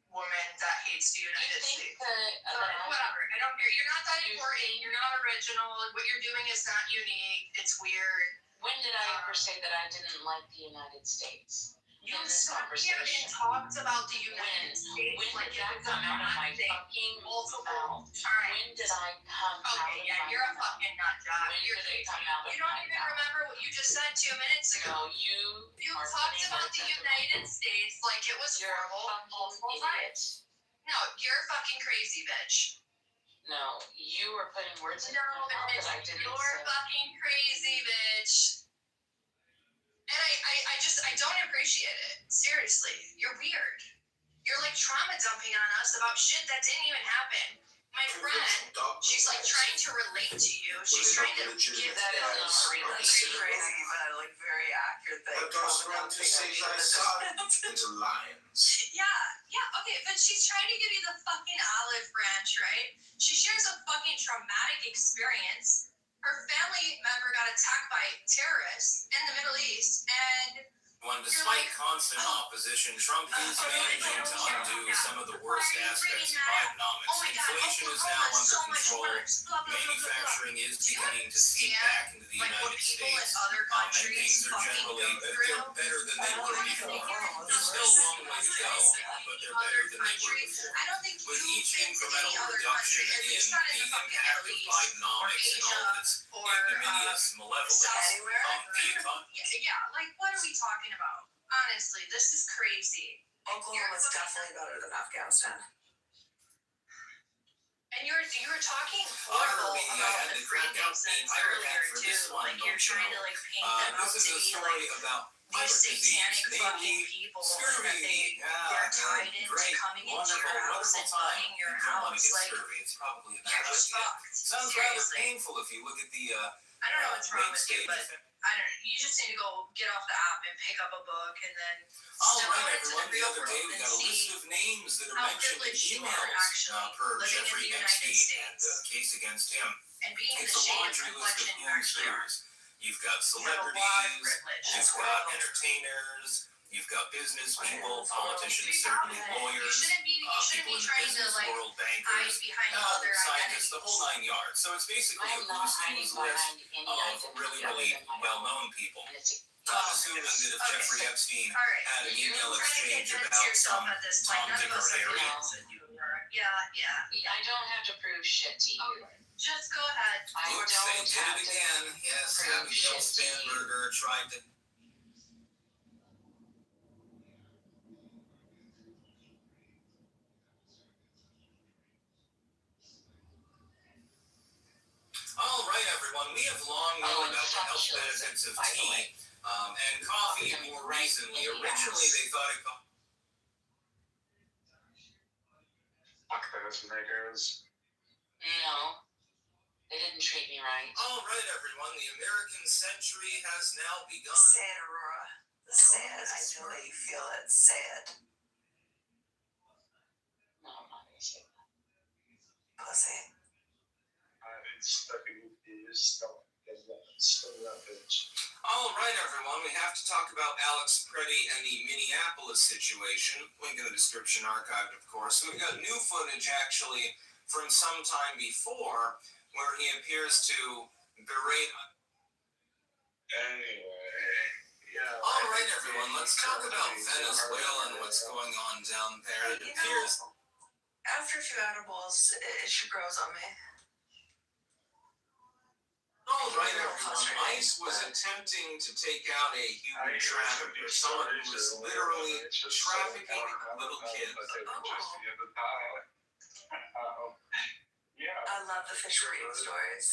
woman that hates the United States. Whatever. I don't care. You're not that important. You're not original. What you're doing is not unique. It's weird. When did I ever say that I didn't like the United States? You sat here and talked about the United States When like did it that was come out of my thing fucking multiple mouth? times. When did I come out Okay, of yeah, my you're a mouth? fucking nut job. When You're did it crazy. come out of You don't my even mouth? remember what you just said 2 minutes ago. No, you are talked putting about words the into United States like it was You're a horrible multiple fucking idiot. times. No, you're fucking crazy, bitch. No, you are putting words into No, my mouth bitch, that I didn't you're say. fucking crazy, bitch. And I don't appreciate it. Seriously, you're weird. You're like trauma dumping on us about shit that didn't even happen. My friend, she's like trying to relate to you. She's trying to give That is not crazy, but like very accurate But those run to say thy son into lions. Yeah, okay, but she's trying to give you the fucking olive branch, right? She shares a fucking traumatic experience. Her family member got attacked by terrorists in the Middle East, and despite constant opposition, Trump is managing to undo some of the worst aspects of Bidenomics. Inflation is now under control. Manufacturing is beginning to seep back into the United States. And things are generally they're better than they were before. There's still a long way to go, but they're better than they were before. I don't think With you've each been to any incremental other reduction country, at in least not in the the fucking impact Middle of East Bidenomics and all of its ignominious malevolence anywhere. the economy. Yeah, like what are we talking about? Honestly, this is crazy. Oklahoma's definitely better than Afghanistan. And you were talking I horrible had about to the crack out Freemasons the pirate earlier hat for too. this one, Like you're don't you trying know? to like paint them out This to is a be story like about these heart satanic disease, fucking maybe people scurvy. that they're tied into Great, coming into wonderful, your house wonderful and time. buying your You don't want to house. get Like scurvy. It's probably a bad you're just idea. fucked. Sounds rather Seriously. painful if you look at the I don't know what's wrong late with you, stage but effect. I don't. You just need to go get off the app and pick up a book and then All step right, out into everyone. the The real other day world we and got a list see of names that are how mentioned in privileged you are emails actually per living in Jeffrey the United Epstein and States. the case against him. And being It's the a shade of laundry list of complexion you who's actually are. who's. You've got You have a lot of celebrities, privilege. you've got entertainers, you've got business people, politicians, certainly lawyers, You shouldn't be people in the trying to business like world, hide bankers, behind other scientists, the whole identities. 9 yards. So it's basically a I'm not who's hiding who's list behind any of identity really, other really than my own. well-known people. And it's Assuming that if Okay. Jeffrey Epstein All right. had an You're email trying to exchange convince about yourself some at this point. Tom, None Dick, of us or are Harry, convinced that you were. Yeah. I don't have to prove shit to you. Just go ahead. I Oops, don't they did have it to again. Yes, prove Abigail shit to you. Spanberger tried to. All right, everyone. We have long known about the health benefits of tea and coffee more recently. Originally, they thought it. Fuck those niggers. No, they didn't treat me right. All right, everyone. The American century has now begun. Sad, Aurora. Sad. I know that you feel it. Sad. No, I'm not gonna say that. Pussy. It's fucking stop that bitch. All right, everyone. We have to talk about Alex Preddy and the Minneapolis situation. Link in the description, archived, of course. We've got new footage, actually, from some time before, where he appears to berate. Anyway, yeah. All right, everyone. Let's talk about Venezuela and what's going on down there. It appears. After a few edibles, she grows on me. All right, everyone. ICE was attempting to take out a human trafficker, someone who was literally trafficking little kids. Yeah. I love the fish breeding stories.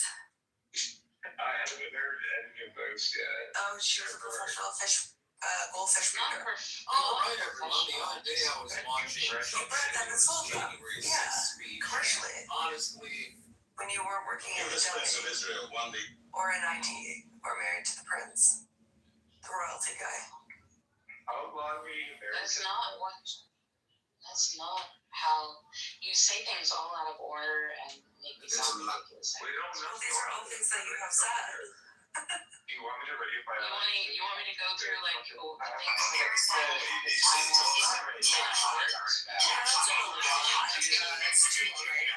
I haven't heard any of those yet. Oh, she was a professional fish goldfish Not breeder. Oh, right. The other day I was watching something that was January 6th speech. Commercially. Honestly, When you were working in the Prince of Delhi Israel, one day. or in IT or married to the prince, the royalty guy. That's not how you say things all out of order and make me sound ridiculous. We don't know. These are all things that you have said. Do you want me to read it by You want me to go through like the things that That's too late.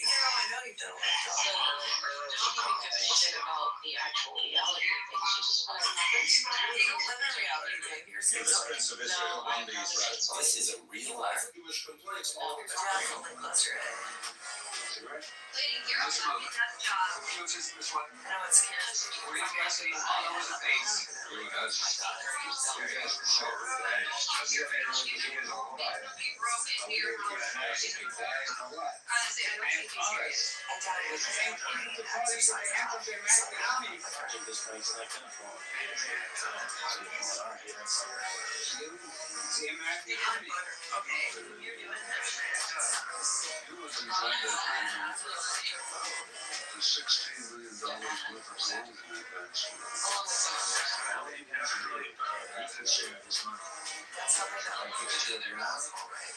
I know you've done a lot of so you don't even give a shit about the actual reality of things. You just want to You don't live in reality, Dave. You're You're the Prince of Israel, one day Israel. This is a real life. Jewish complaints all the time. definitely closer to it. Lady, you're talking that job. I know it's scary. Honestly, I don't think he's serious. I doubt it because I'm playing exercise now. Okay, you're doing that shit. $16 million worth of loans in advance. That's how they know. You're not all right.